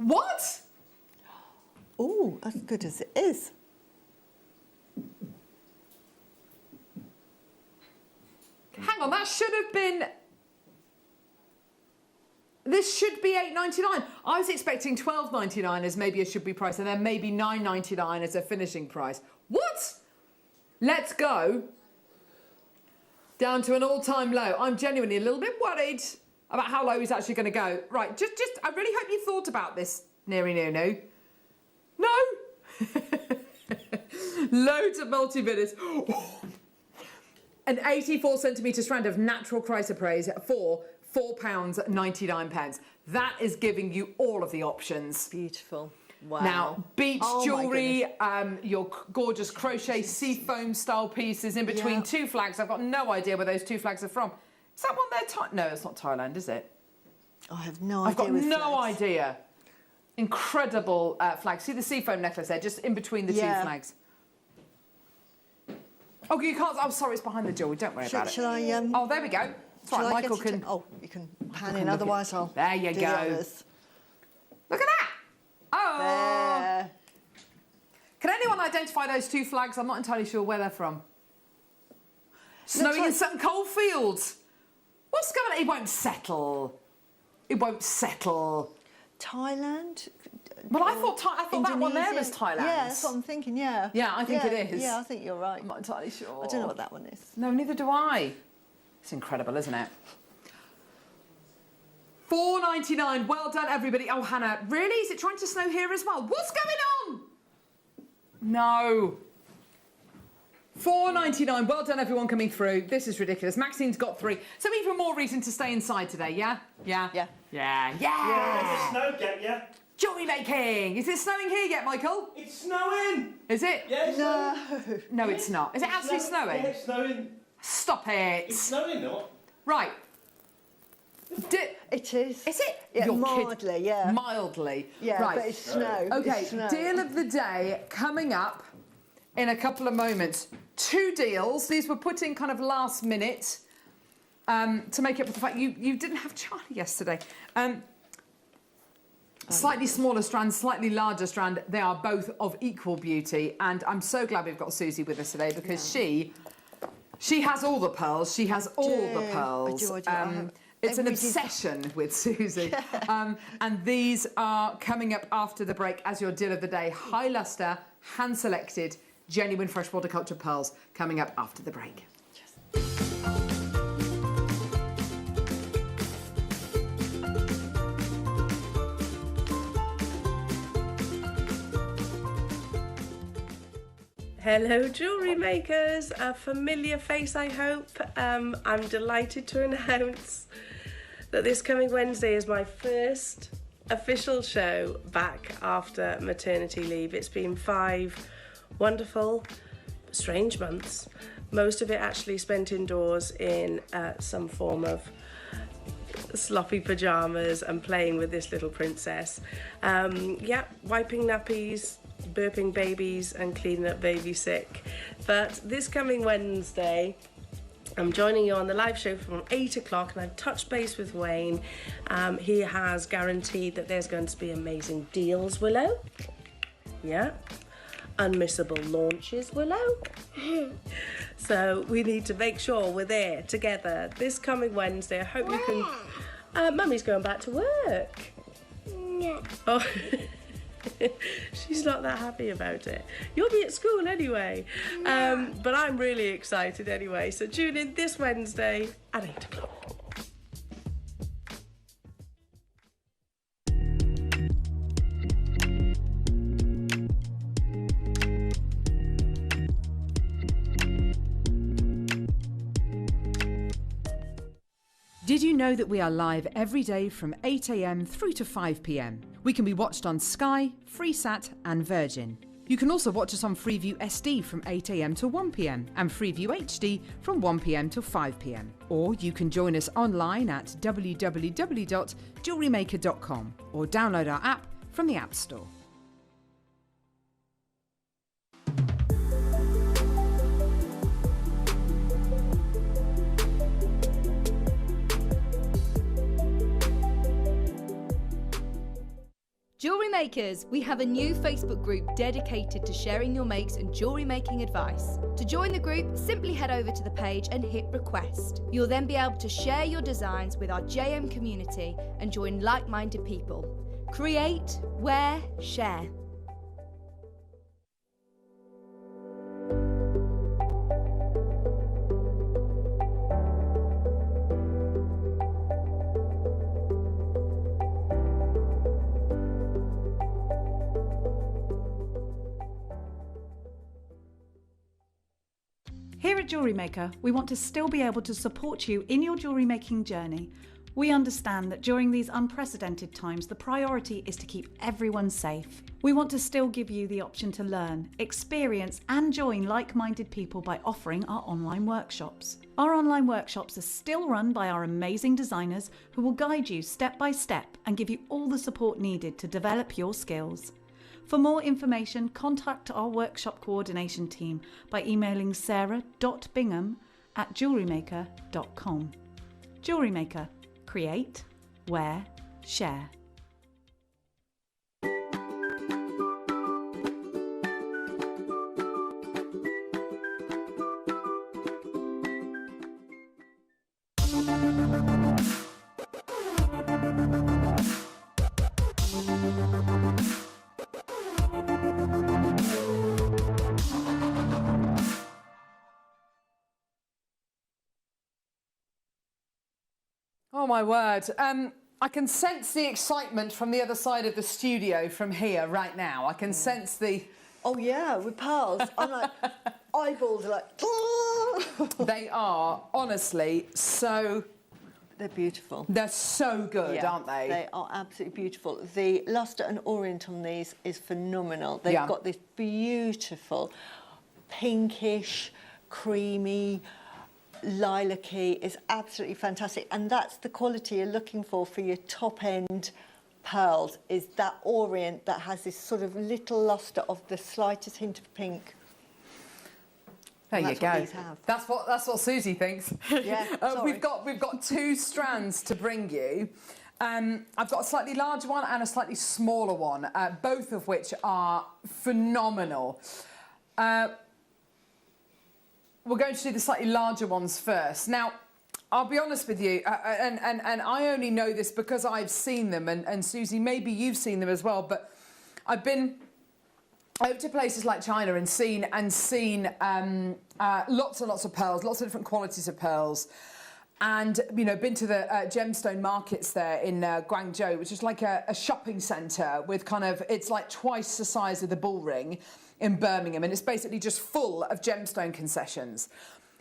What? Oh, as good as it is. Hang on, that should have been... This should be $8.99. I was expecting $12.99 as maybe a should-be price, and then maybe $9.99 as a finishing price. What? Let's go down to an all-time low. I'm genuinely a little bit worried about how low he's actually going to go. Right, just, I really hope you thought about this, Neary Nunu. No? Loads of multi-bidders. An 84cm strand of natural chrysoprase for £4.99. That is giving you all of the options. Beautiful. Wow. Now, beach jewellery, your gorgeous crochet seafoam style pieces in between two flags. I've got no idea where those two flags are from. Is that one there? No, it's not Thailand, is it? I have no I've idea. got no idea. Incredible flag. See the seafoam necklace there, just in between the two flags. Oh, you can't. Oh, sorry, it's behind the jewellery. Don't worry about it. Shall I? Oh, there we go. It's right. Michael can. Oh, you can pan in. Otherwise, I'll. There you do go. the others. Look at that. Oh. There. Can anyone identify those two flags? I'm not entirely sure where they're from. Snowing in Sutton Coldfields. What's going on? It won't settle. It won't settle. Thailand. Well, I thought that one there was Thailand. Yeah, that's what I'm thinking. Yeah. Yeah, I think it is. Yeah, I think you're right. I'm not entirely sure. I don't know what that one is. No, neither do I. It's incredible, isn't it? $4.99. Well done, everybody. Oh, Hannah, really? Is it trying to snow here as well? What's going on? No. $4.99. Well done, everyone coming through. This is ridiculous. Maxine's got 3. So even more reason to stay inside today, yeah? Yeah? Yeah. Yeah. Yeah. Yeah. Snow yet, yeah? Jewellery making. Is it snowing here yet, Michael? It's snowing. Is it? Yeah, it's snowing. No, it's not. Is it actually snowing? Yeah, it's snowing. Stop it. It's snowing, not. Right. It is. Is it? Yeah, You're mildly, yeah. Mildly. Yeah, right. but it's snow. Okay, It's snow. deal of the day coming up in a couple of moments. 2 deals. These were put in kind of last minute to make up for the fact you didn't have Charlie yesterday. Slightly smaller strand, slightly larger strand. They are both of equal beauty, and I'm so glad we've got Susie with us today because she has all the pearls. She has all the pearls. I do. It's an obsession with Susie. And these are coming up after the break as your deal of the day. High lustre, hand-selected, genuine freshwater culture pearls coming up after the break. Hello, jewellery makers. A familiar face, I hope. I'm delighted to announce that this coming Wednesday is my first official show back after maternity leave. It's been 5 wonderful, strange months. Most of it actually spent indoors in some form of sloppy pyjamas and playing with this little princess. Yeah, wiping nappies, burping babies and cleaning up baby sick. But this coming Wednesday, I'm joining you on the live show from 8 o'clock, and I've touched base with Wayne. He has guaranteed that there's going to be amazing deals, Willow. Yeah. Unmissable launches, Willow. So we need to make sure we're there together this coming Wednesday. I hope you can... Mummy's going back to work. No. Oh. She's not that happy about it. You'll be at school anyway. But I'm really excited anyway. So tune in this Wednesday at 8 o'clock. Did you know that we are live every day from 8 a.m. through to 5 p.m? We can be watched on Sky, Freesat and Virgin. You can also watch us on Freeview SD from 8 a.m. to 1 p.m. and Freeview HD from 1 p.m. to 5 p.m. Or you can join us online at www.JewelleryMaker.com or download our app from the App Store. Jewellery Makers, we have a new Facebook group dedicated to sharing your makes and jewellery making advice. To join the group, simply head over to the page and hit request. You'll then be able to share your designs with our JM community and join like-minded people. Create, wear, share. Here at Jewellery Maker, we want to still be able to support you in your jewellery making journey. We understand that during these unprecedented times, the priority is to keep everyone safe. We want to still give you the option to learn, experience and join like-minded people by offering our online workshops. Our online workshops are still run by our amazing designers who will guide you step by step and give you all the support needed to develop your skills. For more information, contact our workshop coordination team by emailing sarah.bingham@jewellerymaker.com. Jewellery Maker. Create, wear, share. Oh my word. I can sense the excitement from the other side of the studio from here right now. I can sense the... Oh yeah, with pearls. I'm like, eyeballs are like... They are, honestly, so... They're beautiful. They're so good, aren't they? They are absolutely beautiful. The luster and orient on these is phenomenal. They've got this beautiful pinkish, creamy, lilac-y. Is absolutely fantastic, and that's the quality you're looking for your top end pearls, is that orient that has this sort of little luster of the slightest hint of pink. There you go. That's what Susie thinks. Yeah. We've got two strands to bring you. I've got a slightly larger one and a slightly smaller one, both of which are phenomenal. We're going to do the slightly larger ones first. Now, I'll be honest with you, and I only know this because I've seen them, and Susie, maybe you've seen them as well, but I've been over to places like China and seen lots and lots of pearls, lots of different qualities of pearls. And, you know, been to the gemstone markets there in Guangzhou, which is like a shopping centre with kind of, it's like twice the size of the Bullring in Birmingham, and it's basically just full of gemstone concessions.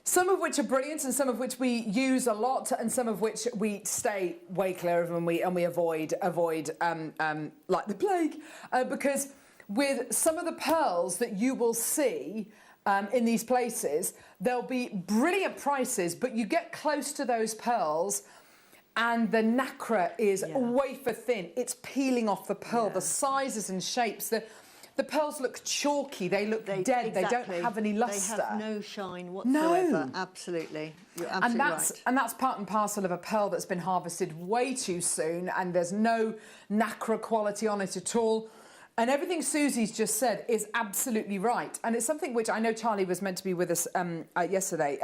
Some of which are brilliant, and some of which we use a lot, and some of which we stay way clear of, and we avoid like the plague, because with some of the pearls that you will see in these places, there'll be brilliant prices, but you get close to those pearls and the nacre is wafer thin. It's peeling off the pearl, the sizes and shapes. The pearls look chalky, they look dead, exactly. They don't have any lustre. They have no shine whatsoever, no. Absolutely. You're absolutely right. And that's part and parcel of a pearl that's been harvested way too soon, and there's no nacre quality on it at all. And everything Susie's just said is absolutely right. And it's something which I know Charlie was meant to be with us yesterday,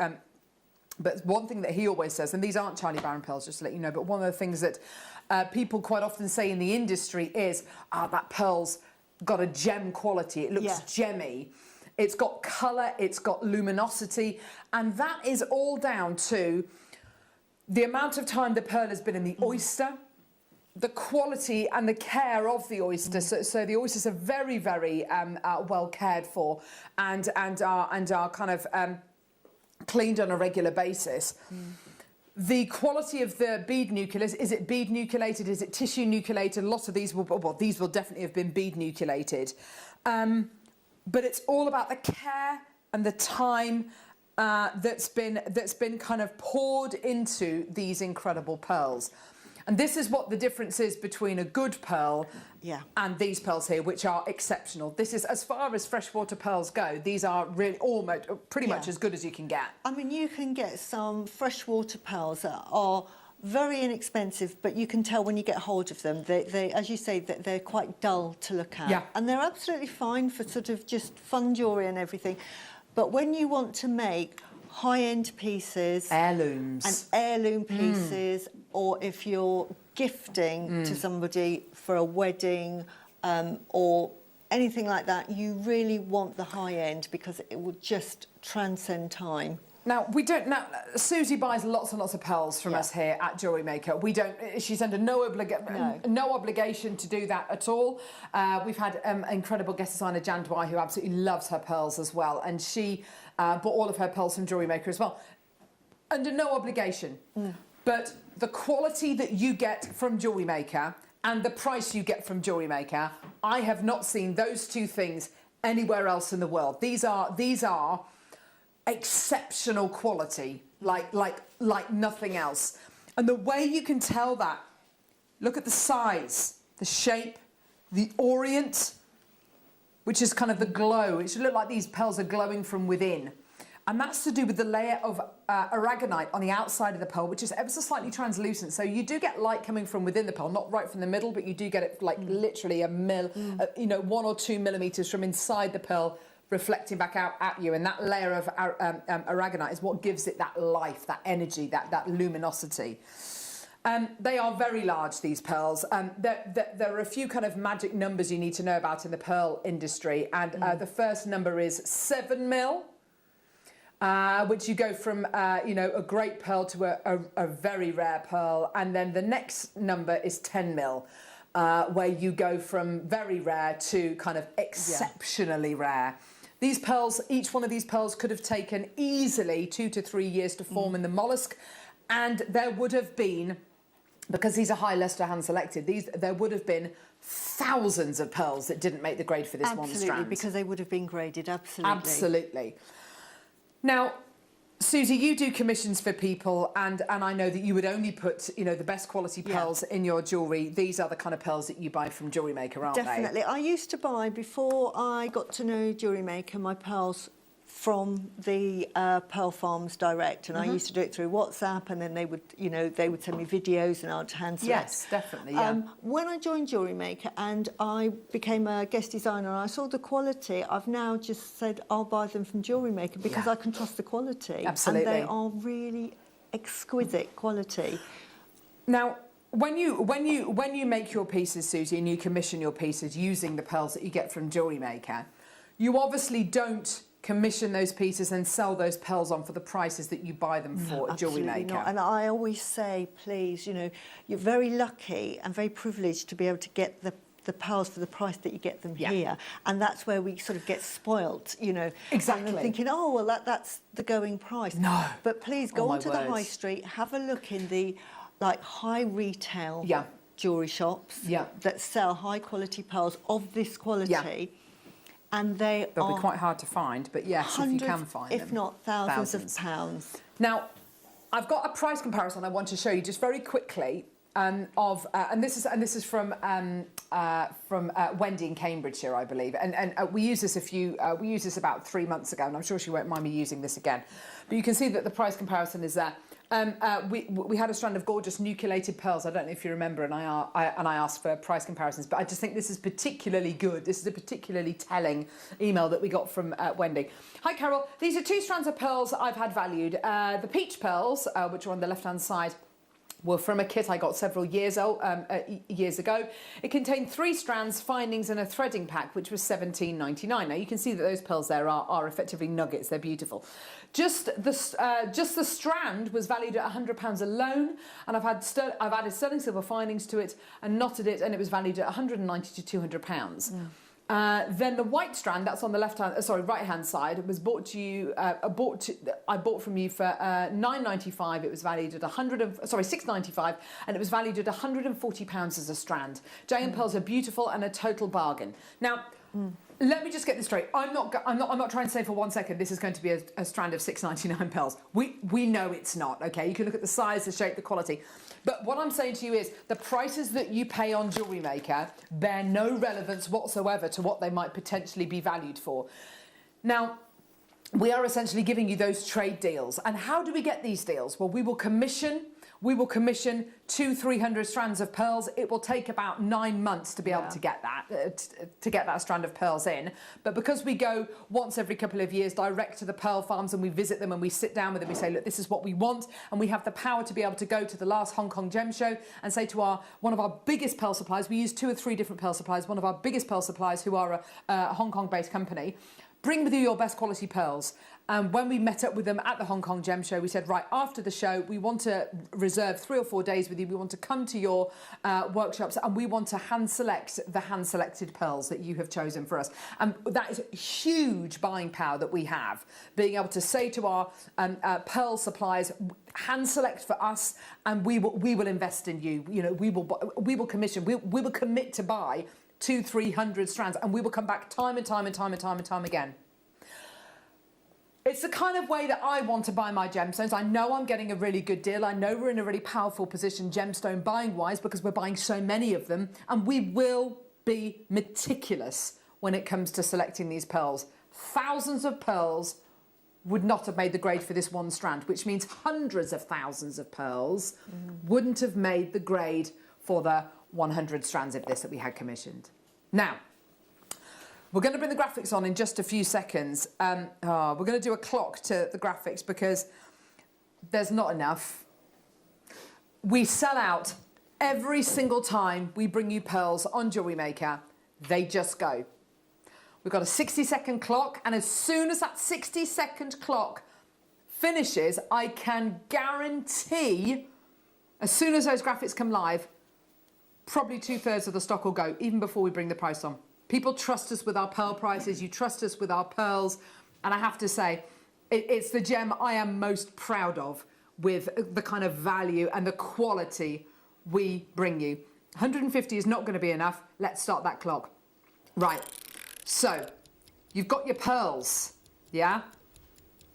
but one thing that he always says, and these aren't Charlie Barron pearls, just to let you know, but one of the things that people quite often say in the industry is, that pearl's got a gem quality, it looks gemmy. It's got colour, it's got luminosity, and that is all down to the amount of time the pearl has been in the oyster, the quality and the care of the oyster. So the oysters are very, very well cared for and are kind of cleaned on a regular basis. The quality of the bead nucleus, is it bead nucleated, is it tissue nucleated? A lot of these will, well, these will definitely have been bead nucleated. But it's all about the care and the time that's been kind of poured into these incredible pearls. And this is what the difference is between a good pearl and these pearls here, which are exceptional. This is, as far as freshwater pearls go, these are really pretty much as good as you can get. I mean, you can get some freshwater pearls that are very inexpensive, but you can tell when you get hold of them, they as you say, that they're quite dull to look at. Yeah. And they're absolutely fine for sort of just fun jewellery and everything. But when you want to make high-end pieces... Heirlooms. And heirloom pieces, or if you're gifting to somebody for a wedding or anything like that, you really want the high-end because it will just transcend time. Now, we don't... Now, Susie buys lots and lots of pearls from us here at JewelleryMaker. We don't... She's under no obligation to do that at all. We've had incredible guest designer Jan Dwyer, who absolutely loves her pearls as well, and she bought all of her pearls from JewelleryMaker as well. Under no obligation. But the quality that you get from JewelleryMaker and the price you get from JewelleryMaker, I have not seen those two things anywhere else in the world. These are exceptional quality, like nothing else. And the way you can tell that, look at the size, the shape, the orient, which is kind of the glow. It should look like these pearls are glowing from within. And that's to do with the layer of aragonite on the outside of the pearl, which is ever so slightly translucent. So you do get light coming from within the pearl, not right from the middle, but you do get it like literally a 1 or 2 millimeters from inside the pearl, reflecting back out at you, and that layer of aragonite is what gives it that life, that energy, that luminosity. They are very large, these pearls. There are a few kind of magic numbers you need to know about in the pearl industry, and the first number is 7 mil, which you go from a great pearl to a very rare pearl, and then the next number is 10 mil. Where you go from very rare to kind of exceptionally rare. These pearls, each one of these pearls could have taken easily 2 to 3 years to form in the mollusk, and there would have been, because these are high luster hand selected, there would have been thousands of pearls that didn't make the grade for this one strand. Absolutely, because they would have been graded, absolutely. Absolutely. Now, Susie, you do commissions for people, and I know that you would only put, the best quality pearls in your jewellery. These are the kind of pearls that you buy from JewelleryMaker, aren't they? Definitely. I used to buy, before I got to know JewelleryMaker, my pearls from the pearl farms direct, and I used to do it through WhatsApp, and then they would send me videos and I'd hand select. Yes, definitely, yeah. When I joined JewelleryMaker and I became a guest designer and I saw the quality, I've now just said I'll buy them from JewelleryMaker because I can trust the quality. Absolutely. And they are really exquisite quality. Now, when you make your pieces, Susie, and you commission your pieces using the pearls that you get from JewelleryMaker, you obviously don't commission those pieces and sell those pearls on for the prices that you buy them for at JewelleryMaker. Not. And I always say, please, you're very lucky and very privileged to be able to get the pearls for the price that you get them here, and that's where we sort of get spoilt, Exactly. And thinking, oh well, that's the going price. No. But please go onto the high street, have a look in the high retail jewellery shops that sell high quality pearls of this quality. And they'll be quite hard to find, but yes, if you can find them. If not thousands of pounds. Now, I've got a price comparison I want to show you just very quickly and this is from Wendy in Cambridgeshire, I believe, and we used this about 3 months ago, and I'm sure she won't mind me using this again. But you can see that the price comparison is there. We had a strand of gorgeous nucleated pearls. I don't know if you remember, and I asked for price comparisons, but I just think this is particularly good. This is a particularly telling email that we got from Wendy. Hi, Carol. These are 2 strands of pearls I've had valued. The peach pearls, which are on the left-hand side, were from a kit I got several years ago. It contained 3 strands, findings, and a threading pack, which was $17.99. Now you can see that those pearls there are effectively nuggets. They're beautiful. Just the strand was valued at £100 alone, and I've added sterling silver findings to it and knotted it, and it was valued at £190 to £200. Then the white strand, that's on the right hand side, was bought to you. I bought from you for £9.95. It was valued at £6.95, and it was valued at £140 as a strand. J&M pearls are beautiful and a total bargain. Now, let me just get this straight. I'm not trying to say for 1 second this is going to be a strand of £6.99 pearls. We know it's not. Okay, you can look at the size, the shape, the quality. But what I'm saying to you is the prices that you pay on JewelleryMaker bear no relevance whatsoever to what they might potentially be valued for. Now, we are essentially giving you those trade deals. And how do we get these deals? Well, we will commission we will commission 200-300 strands of pearls. It will take about 9 months to be able to get that strand of pearls in. But because we go once every couple of years direct to the pearl farms and we visit them and we sit down with them, we say, look, this is what we want, and we have the power to be able to go to the last Hong Kong Gem Show and say to one of our biggest pearl suppliers, we use 2 or 3 different pearl suppliers, one of our biggest pearl suppliers who are a Hong Kong-based company, bring with you your best quality pearls. And when we met up with them at the Hong Kong Gem Show, we said, right, after the show, we want to reserve 3 or 4 days with you. We want to come to your workshops and we want to hand select the hand-selected pearls that you have chosen for us. And that is huge buying power that we have, being able to say to our pearl suppliers, hand select for us and we will invest in you. You know, we will commission, we will commit to buy 200-300 strands, and we will come back time and time again. It's the kind of way that I want to buy my gemstones. I know I'm getting a really good deal. I know we're in a really powerful position gemstone buying wise because we're buying so many of them, and we will be meticulous when it comes to selecting these pearls. Thousands of pearls would not have made the grade for this one strand, which means hundreds of thousands of pearls wouldn't have made the grade for the 100 strands of this that we had commissioned. Now, we're going to bring the graphics on in just a few seconds. We're going to do a clock to the graphics because there's not enough. We sell out every single time we bring you pearls on Jewellery Maker. They just go. We've got a 60-second clock, and as soon as that 60-second clock finishes, I can guarantee, as soon as those graphics come live, probably 2/3 of the stock will go, even before we bring the price on. People trust us with our pearl prices, you trust us with our pearls, and I have to say, it's the gem I am most proud of with the kind of value and the quality we bring you. 150 is not going to be enough. Let's start that clock. Right, so you've got your pearls, yeah?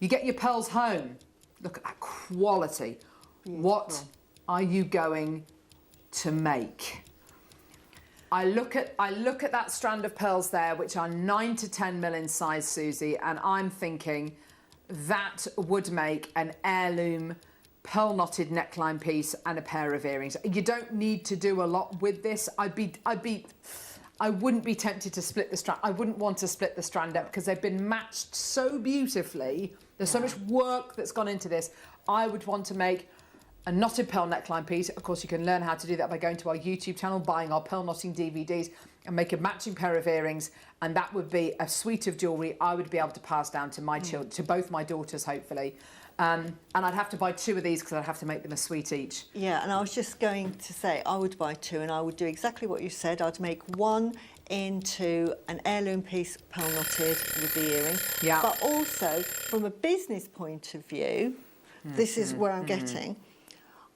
You get your pearls home. Look at that quality. Beautiful. What are you going to make? I look at that strand of pearls there, which are 9 to 10 mil in size, Susie, and I'm thinking that would make an heirloom pearl knotted neckline piece and a pair of earrings. You don't need to do a lot with this. I wouldn't be tempted to split the strand. I wouldn't want to split the strand up because they've been matched so beautifully. There's so much work that's gone into this. I would want to make a knotted pearl neckline piece. Of course, you can learn how to do that by going to our YouTube channel, buying our pearl knotting DVDs, and make a matching pair of earrings. And that would be a suite of jewellery I would be able to pass down to my children, to both my daughters, hopefully. And I'd have to buy 2 of these because I'd have to make them a suite each. Yeah, and I was just going to say I would buy 2, and I would do exactly what you said. I'd make 1 into an heirloom piece, pearl knotted with the earring. Yeah. But also, from a business point of view, this is where I'm getting.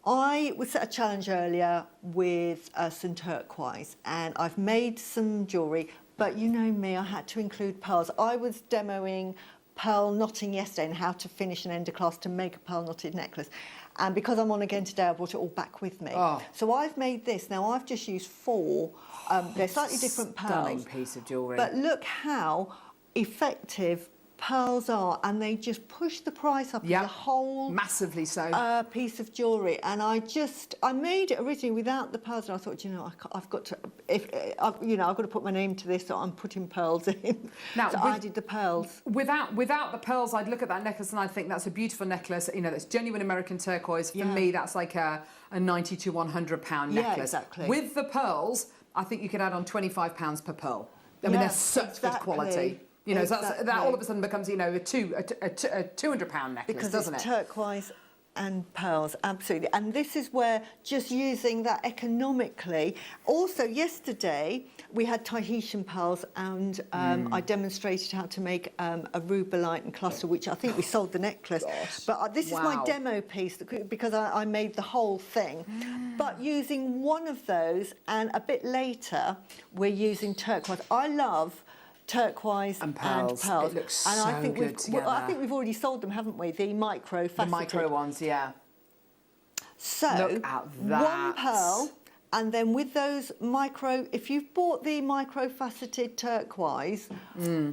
I was set a challenge earlier with some turquoise, and I've made some jewellery, but you know me, I had to include pearls. I was demoing pearl knotting yesterday and how to finish an end of class to make a pearl knotted necklace. And because I'm on again today, I brought it all back with me. Oh. So I've made this. Now, I've just used 4. They're slightly different pearls. Stunning piece of jewellery. But look how effective pearls are, and they just push the price up as a whole massively so piece of jewellery. And I made it originally without the pearls, and I thought, you know, I've got to, I've got to put my name to this, so I'm putting pearls in. Now, so I did the pearls. Without the pearls, I'd look at that necklace and I'd think that's a beautiful necklace. You know, that's genuine American turquoise. For me, that's like a 90 to 100 pound necklace. Yeah, exactly. With the pearls, I think you could add on 25 pounds per pearl. I mean, they're such good quality. You know, so that all of a sudden becomes, you know, a 200 pound necklace, because doesn't it? Because it's turquoise and pearls, absolutely. And this is where just using that economically. Also, yesterday we had Tahitian pearls, and I demonstrated how to make a rubellite and cluster, which I think we sold the necklace. Gosh. But this is my demo piece because I made the whole thing. But using one of those, and a bit later we're using turquoise. I love turquoise and pearls. It looks so good together. I think we've already sold them, haven't we? The micro faceted. The micro ones, yeah. So, look at that. 1 pearl, and then with those micro, if you've bought the micro faceted turquoise,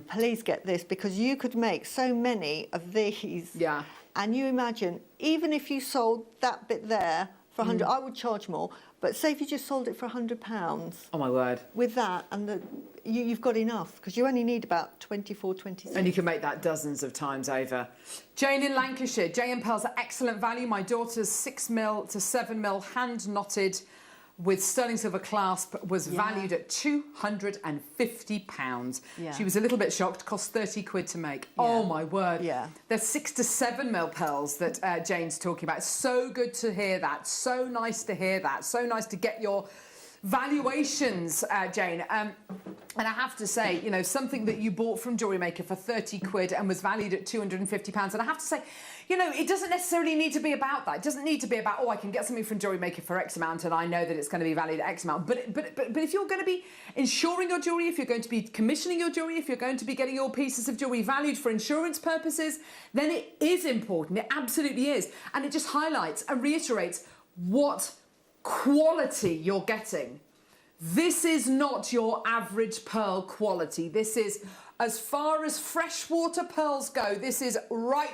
please get this, because you could make so many of these. Yeah. And you imagine, even if you sold that bit there, for 100. I would charge more, but say if you just sold it for £100. Oh my word. With that, and you've got enough, because you only need about 24, 26. And you can make that dozens of times over. Jane in Lancashire. Jane and pearls are excellent value. My daughter's 6mm to 7mm hand knotted with sterling silver clasp was valued at £250. Yeah. She was a little bit shocked, cost 30 quid to make. Oh my word. Yeah. There's 6 to 7mm pearls that Jane's talking about. It's so good to hear that. So nice to hear that. So nice to get your valuations, Jane. And I have to say, you know, something that you bought from JewelleryMaker for 30 quid and was valued at £250. And I have to say, you know, it doesn't necessarily need to be about that. It doesn't need to be about, oh, I can get something from JewelleryMaker for X amount and I know that it's going to be valued at X amount. But if you're going to be insuring your jewellery, if you're going to be commissioning your jewellery, if you're going to be getting your pieces of jewellery valued for insurance purposes, then it is important. It absolutely is. And it just highlights and reiterates what quality you're getting. This is not your average pearl quality. This is, as far as freshwater pearls go, this is right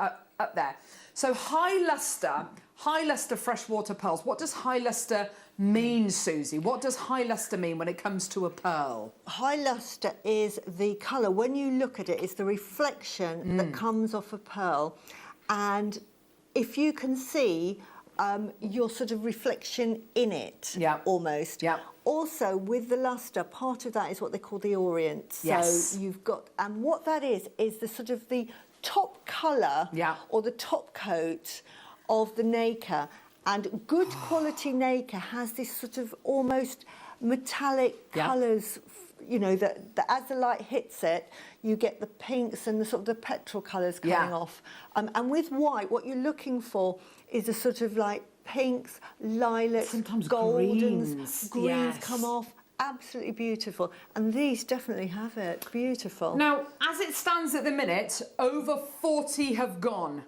up there. So high luster freshwater pearls. What does high luster mean, Susie? What does high luster mean when it comes to a pearl? High luster is the colour. When you look at it, it's the reflection that comes off a pearl. And if you can see your sort of reflection in it, almost. Yeah. Also, with the luster, part of that is what they call the orient. Yes. So you've got, and what that is the sort of the top colour or the top coat of the nacre. And good quality nacre has this sort of almost metallic colours. You know, that as the light hits it, you get the pinks and the sort of the petrol colours coming off. And with white, what you're looking for is a sort of like pinks, lilacs, sometimes goldens, greens come off. Absolutely beautiful. And these definitely have it. Beautiful. Now, as it stands at the minute, over 40 have gone.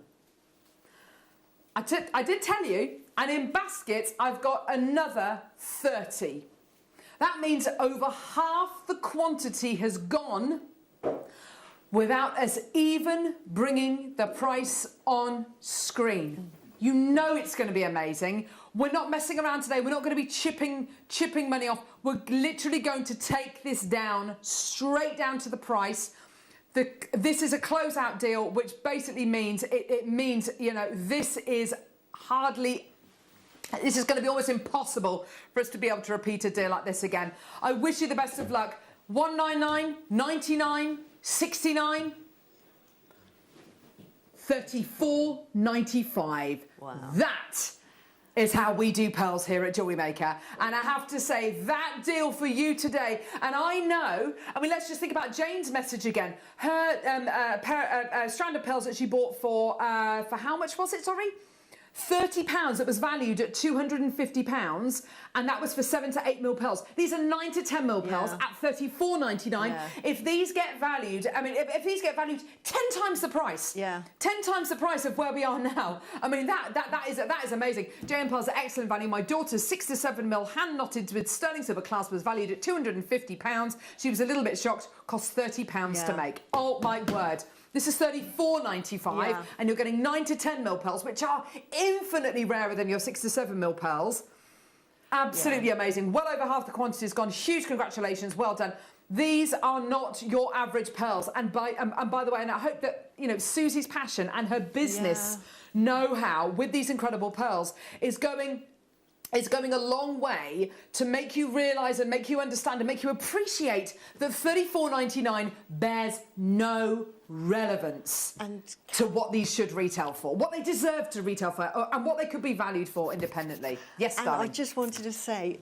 I did tell you, and in baskets, I've got another 30. That means over half the quantity has gone without us even bringing the price on screen. You know it's going to be amazing. We're not messing around today. We're not going to be chipping money off. We're literally going to take this down, straight down to the price. This is a closeout deal, which basically means, it means, you know, this is going to be almost impossible for us to be able to repeat a deal like this again. I wish you the best of luck. 199, 99, 69, 34.95. Wow. That is how we do pearls here at JewelleryMaker. And I have to say, that deal for you today, and I know, I mean, let's just think about Jane's message again. Her strand of pearls that she bought for how much was it, sorry? £30 that was valued at £250, and that was for 7 to 8 mil pearls. These are 9 to 10 mil pearls at £34.99. If these get valued, I mean, if these get valued 10 times the price, 10 times the price of where we are now, I mean, that is amazing. JM pearls are excellent value. My daughter's 6 to 7 mil hand knotted with sterling silver clasp was valued at £250. She was a little bit shocked. Cost £30 to make. Oh my word. This is $34.95, and you're getting 9 to 10 mil pearls, which are infinitely rarer than your 6 to 7 mil pearls. Absolutely amazing. Well over half the quantity has gone. Huge congratulations. Well done. These are not your average pearls. And by the way, and I hope that, you know, Susie's passion and her business know-how with these incredible pearls is going a long way to make you realise and make you understand and make you appreciate that $34.99 bears no relevance to what these should retail for, what they deserve to retail for, and what they could be valued for independently. Yes, darling. I just wanted to say,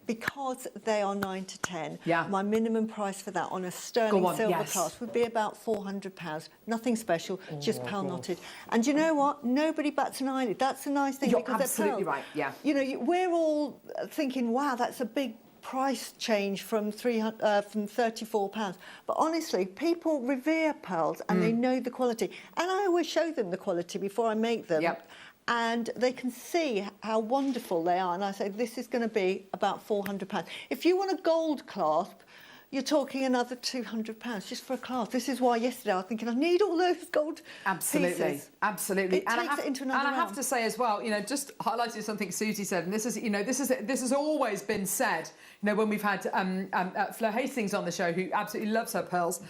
because they are 9 to 10, my minimum price for that on a sterling silver clasp would be about £400. Nothing special, just pearl knotted. And you know what? Nobody bats an eyelid. That's the nice thing. You're because absolutely right. Yeah. You know, we're all thinking, wow, that's a big price change from £34. But honestly, people revere pearls and they know the quality. And I always show them the quality before I make them. And they can see how wonderful they are. And I say, this is going to be about £400. If you want a gold clasp, you're talking another £200 just for a clasp. This is why yesterday I was thinking, I need all those gold pieces. Absolutely. It takes it into another And I have to say as well, just highlighting something Susie said, and this has always been said, when we've had Fleur Hastings on the show, who absolutely loves her pearls.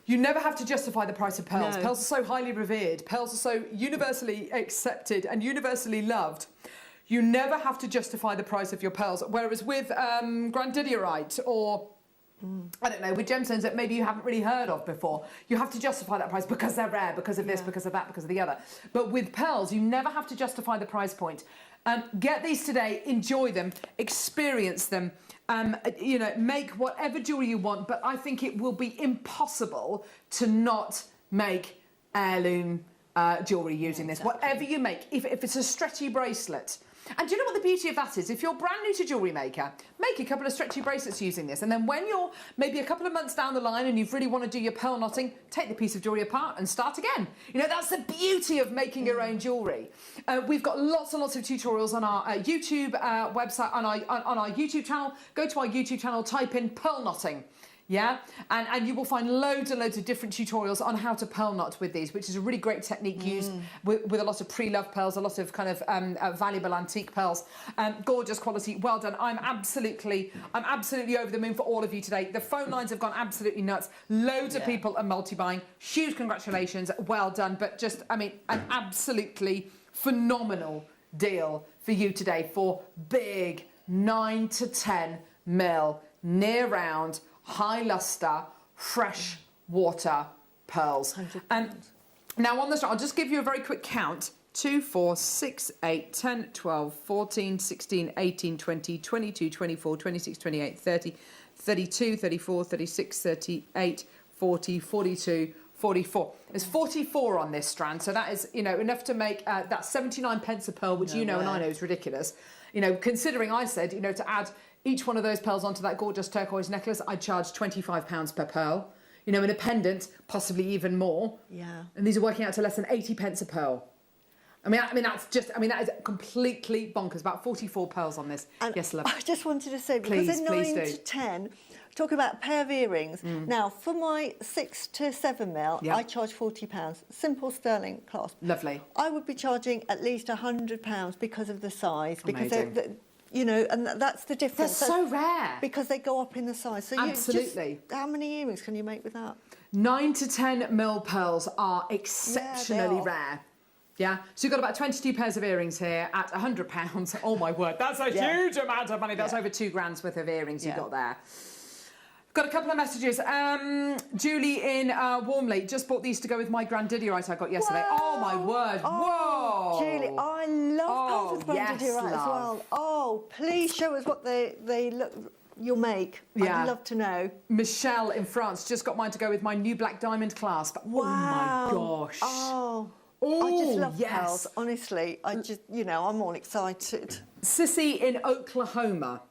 You never have to justify the price of pearls. No. Pearls are so highly revered. Pearls are so universally accepted and universally loved. You never have to justify the price of your pearls. Whereas with grandidiorite or, I don't know, with gemstones that maybe you haven't really heard of before, you have to justify that price because they're rare, because of this, because of that, because of the other. But with pearls, you never have to justify the price point. Get these today, enjoy them, experience them. Make whatever jewellery you want, but I think it will be impossible to not make heirloom jewellery using this. Whatever you make, if it's a stretchy bracelet. And do you know what the beauty of that is? If you're brand new to JewelleryMaker, make a couple of stretchy bracelets using this. And then when you're maybe a couple of months down the line and you really want to do your pearl knotting, take the piece of jewellery apart and start again. That's the beauty of making your own jewellery. We've got lots and lots of tutorials on our YouTube website, on our YouTube channel. Go to our YouTube channel, type in pearl knotting. Yeah, and you will find loads and loads of different tutorials on how to pearl knot with these, which is a really great technique used with a lot of pre-loved pearls, a lot of kind of valuable antique pearls. Gorgeous quality, well done. I'm absolutely over the moon for all of you today. The phone lines have gone absolutely nuts. Loads of people are multi-buying. Huge congratulations, well done. But just, an absolutely phenomenal deal for you today for big 9 to 10 mil near round, high lustre, fresh water pearls. Now on the start, I'll just give you a very quick count. 2, 4, 6, 8, 10, 12, 14, 16, 18, 20, 22, 24, 26, 28, 30, 32, 34, 36, 38, 40, 42, 44. There's 44 on this strand, so that is, enough to make that 79 pence a pearl, which and I know is ridiculous. Considering I said, to add each one of those pearls onto that gorgeous turquoise necklace, I'd charge £25 per pearl. In a pendant, possibly even more. Yeah. And these are working out to less than 80 pence a pearl. That is completely bonkers. About 44 pearls on this. And yes, love. I just wanted to say, because in 9 to 10, talk about a pair of earrings. Now, for my 6 to 7 mil, I charge £40. Simple sterling clasp. Lovely. I would be charging at least £100 because of the size. Amazing. Because and that's the difference. They're so rare. Because they go up in the size. So absolutely. How many earrings can you make with that? 9 to 10 mil pearls are exceptionally rare. Yeah, so you've got about 22 pairs of earrings here at £100. Oh my word, that's a huge amount of money. That's over £2 worth of earrings you've got there. Got a couple of messages. Julie in Warmley just bought these to go with my grandidiorite I got yesterday. Whoa. Oh my word! Whoa! Julie, I love pearls with grandidiorite as well. Oh, please show us what they look. You'll make. Yeah. I'd love to know. Michelle in France just got mine to go with my new black diamond clasp. Wow. Oh my gosh! Oh. I just love pearls, honestly. I'm all excited. Sissy in Oklahoma.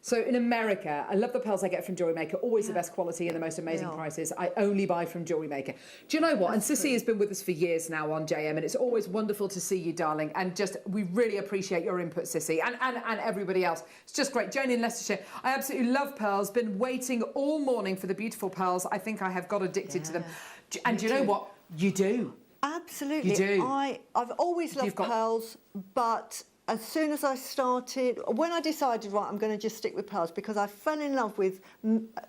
So in America, I love the pearls I get from JewelleryMaker, always the best quality and the most amazing prices. I only buy from JewelleryMaker. Do you know what? And Sissy has been with us for years now on JM, and it's always wonderful to see you, darling. And we really appreciate your input, Sissy, and everybody else. It's just great. Jane in Leicestershire, I absolutely love pearls. Been waiting all morning for the beautiful pearls. I think I have got addicted to them. And do you know what? You do. Absolutely. You do. I've always loved pearls, but as soon as I started, when I decided, right, I'm going to just stick with pearls, because I fell in love with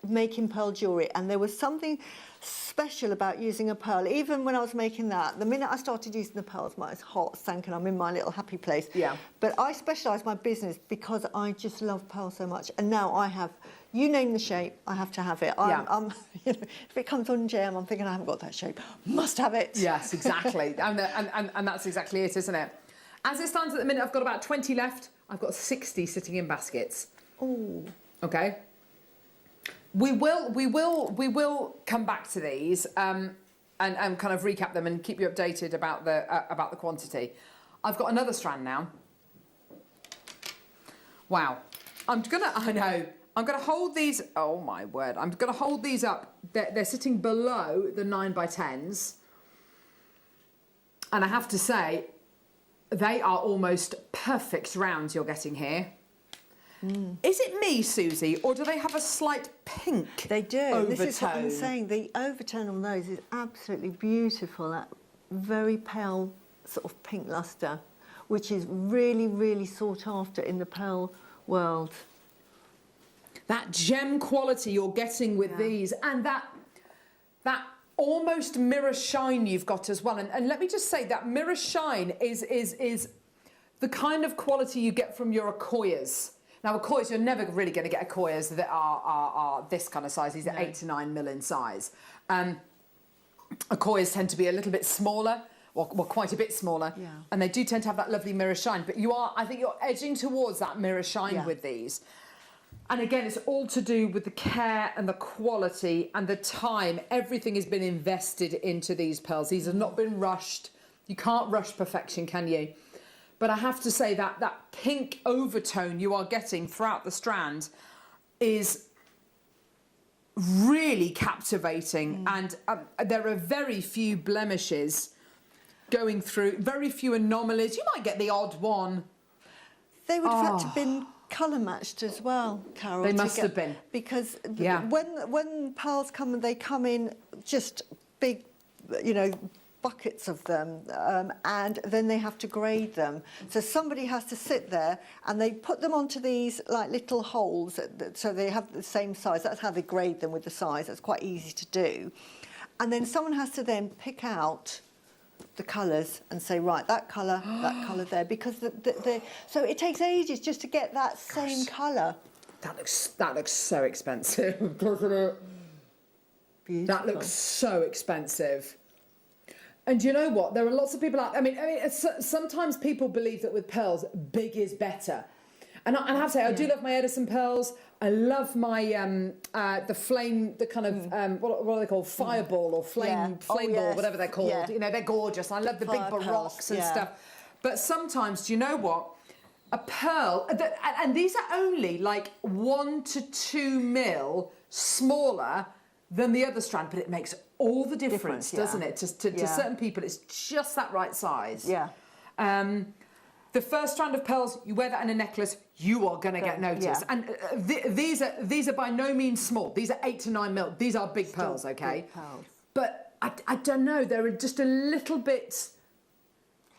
making pearl jewellery, and there was something special about using a pearl. Even when I was making that, the minute I started using the pearls, my heart sank and I'm in my little happy place. Yeah. But I specialised my business because I just love pearls so much, and now I have, you name the shape, I have to have it. If it comes on JM, I'm thinking I haven't got that shape, must have it. Yes, exactly. and that's exactly it, isn't it? As it stands at the minute, I've got about 20 left. I've got 60 sitting in baskets. Oh. Okay. We will come back to these and kind of recap them and keep you updated about the quantity. I've got another strand now. Wow. I'm gonna hold these. Oh my word! I'm gonna hold these up. They're sitting below the 9x10s, and I have to say, they are almost perfect rounds you're getting here. Is it me, Susie, or do they have a slight pink They do. overtone? This is what I'm saying. The overtone on those is absolutely beautiful. That very pale sort of pink lustre, which is really, really sought after in the pearl world. That gem quality you're getting with these, and that almost mirror shine you've got as well. And let me just say that mirror shine is the kind of quality you get from your Aquarias. Now, Aquarias, you're never really going to get Aquarias that are this kind of size. These are 8 to 9 mil in size. Aquarias tend to be a little bit smaller, or quite a bit smaller, and they do tend to have that lovely mirror shine. But I think you're edging towards that mirror shine with these. And again, it's all to do with the care and the quality and the time. Everything has been invested into these pearls. These have not been rushed. You can't rush perfection, can you? But I have to say that that pink overtone you are getting throughout the strand is really captivating. And there are very few blemishes going through, very few anomalies. You might get the odd one. They would have had to have been colour matched as well, Carol. They must have been. Because when pearls come, they come in just big, buckets of them, and then they have to grade them. So somebody has to sit there and they put them onto these like little holes, so they have the same size. That's how they grade them with the size. That's quite easy to do. And then someone has to then pick out the colours and say, right, that colour there, because so it takes ages just to get that same colour. That looks so expensive, doesn't it? Beautiful. That looks so expensive. And you know what? There are lots of people out. I mean, sometimes people believe that with pearls, big is better. And I have to say, I do love my Edison pearls. I love my the flame, the kind of what are they called? Fireball or flame ball, whatever they're called. Yeah. They're gorgeous. I love the big baroques and stuff. But sometimes, do you know what? A pearl, and these are only like 1 to 2 mil smaller than the other strand, but it makes all the difference, doesn't it? To certain people, it's just that right size. Yeah. The first strand of pearls, you wear that in a necklace, you are going to get noticed. And these are by no means small. These are 8 to 9 mil. These are big pearls, okay? Big pearls. But I don't know. They're just a little bit.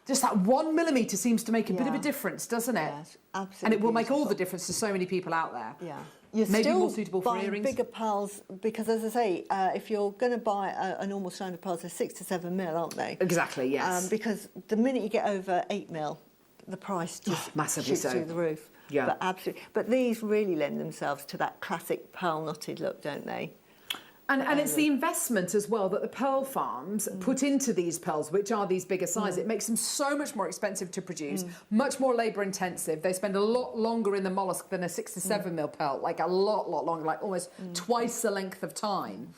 Just that 1 millimetre seems to make a bit of a difference, doesn't it? Yes, absolutely. And it will make all the difference to so many people out there. Yeah. You're maybe still more suitable for earrings. Bigger pearls, because as I say, if you're going to buy a normal strand of pearls, they're 6 to 7 mil, aren't they? Exactly, yes. Because the minute you get over 8 mil, the price just shoots through the roof. Yeah. But absolutely. But these really lend themselves to that classic pearl knotted look, don't they? And it's the investment as well that the pearl farms put into these pearls, which are these bigger sizes. It makes them so much more expensive to produce, much more labour intensive. They spend a lot longer in the mollusk than a 6 to 7 mil pearl, like a lot longer, like almost twice the length of time.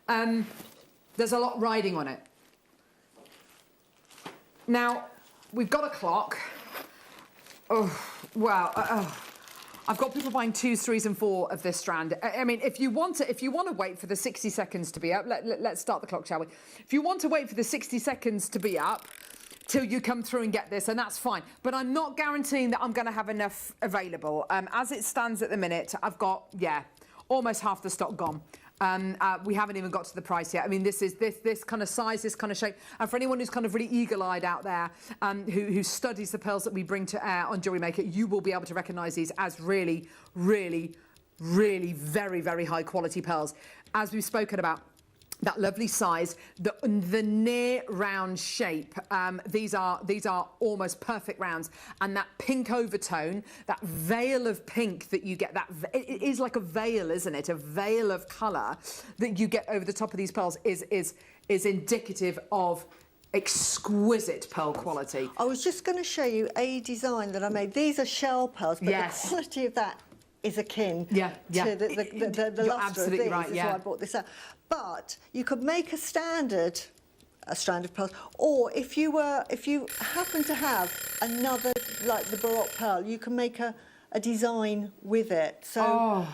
There's a lot riding on it. Now, we've got a clock. Oh, wow. I've got people buying 2s, 3s and 4 of this strand. I mean, if you want to wait for the 60 seconds to be up, let's start the clock, shall we? If you want to wait for the 60 seconds to be up till you come through and get this, and that's fine. But I'm not guaranteeing that I'm going to have enough available. As it stands at the minute, I've got, almost half the stock gone. We haven't even got to the price yet. I mean, this kind of size, this kind of shape. And for anyone who's kind of really eagle-eyed out there, who studies the pearls that we bring to air on Jewellery Maker, you will be able to recognise these as really, really, really very, very high quality pearls. As we've spoken about, that lovely size, the near round shape. These are almost perfect rounds, and that pink overtone, that veil of pink that you get, it is like a veil, isn't it? A veil of colour that you get over the top of these pearls is indicative of exquisite pearl quality. I was just going to show you a design that I made. These are shell pearls, but the quality of that is akin to the lustre of these. Right, is why I brought this out. But you could make a strand of pearls, or if you happen to have another like the baroque pearl, you can make a design with it. So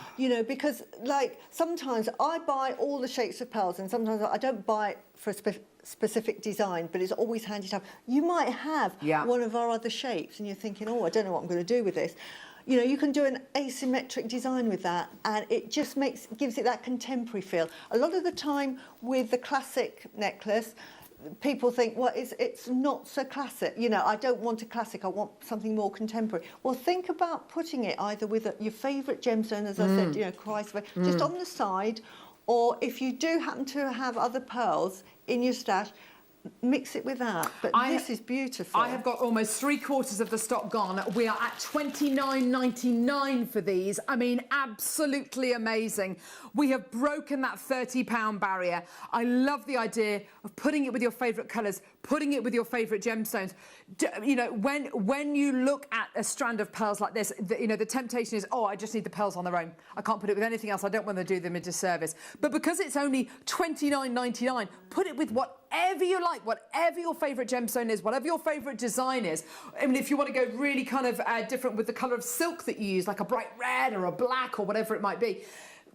because like sometimes I buy all the shapes of pearls, and sometimes I don't buy it for a specific design, but it's always handy to have. You might have one of our other shapes, and you're thinking, oh, I don't know what I'm going to do with this. You know, you can do an asymmetric design with that, and it just gives it that contemporary feel. A lot of the time with the classic necklace, people think, well, it's not so classic. You know, I don't want a classic, I want something more contemporary. Well, think about putting it either with your favourite gemstone, as I said, you know, Chrysoprase, just on the side, or if you do happen to have other pearls in your stash, mix it with that. But this is beautiful. I have got almost 3/4 of the stock gone. We are at £29.99 for these. I mean, absolutely amazing. We have broken that £30 barrier. I love the idea of putting it with your favourite colours, putting it with your favourite gemstones. You know, when you look at a strand of pearls like this, you know, the temptation is, oh, I just need the pearls on their own. I can't put it with anything else. I don't want to do them a disservice. But because it's only £29.99, put it with whatever you like, whatever your favourite gemstone is, whatever your favourite design is. I mean, if you want to go really kind of different with the colour of silk that you use, like a bright red or a black or whatever it might be,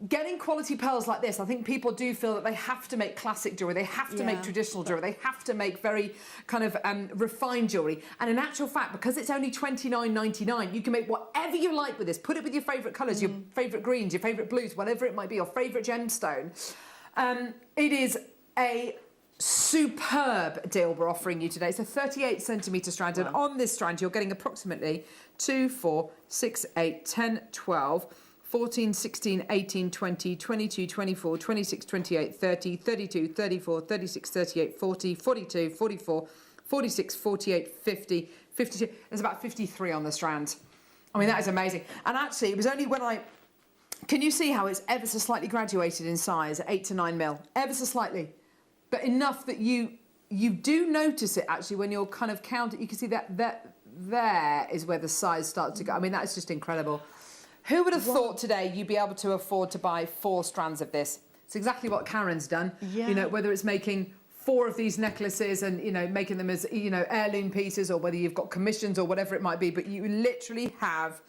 getting quality pearls like this, I think people do feel that they have to make classic jewellery, they have to make traditional jewellery, they have to make very kind of refined jewellery. And in actual fact, because it's only £29.99, you can make whatever you like with this. Put it with your favourite colours, your favourite greens, your favourite blues, whatever it might be, your favourite gemstone. It is a superb deal we're offering you today. It's a 38 centimetre strand, and on this strand you're getting approximately 2, 4, 6, 8, 10, 12, 14, 16, 18, 20, 22, 24, 26, 28, 30, 32, 34, 36, 38, 40, 42, 44, 46, 48, 50, 52. There's about 53 on the strand. I mean, that is amazing. And actually, it was only when can you see how it's ever so slightly graduated in size, 8 to 9 mil? Ever so slightly. But enough that you do notice it, actually, when you're kind of counting. You can see that there is where the size starts to go. I mean, that is just incredible. Who would have thought today you'd be able to afford to buy 4 strands of this? It's exactly what Karen's done. Yeah. You know, whether it's making 4 of these necklaces and, you know, making them as, you know, heirloom pieces, or whether you've got commissions or whatever it might be, but you literally have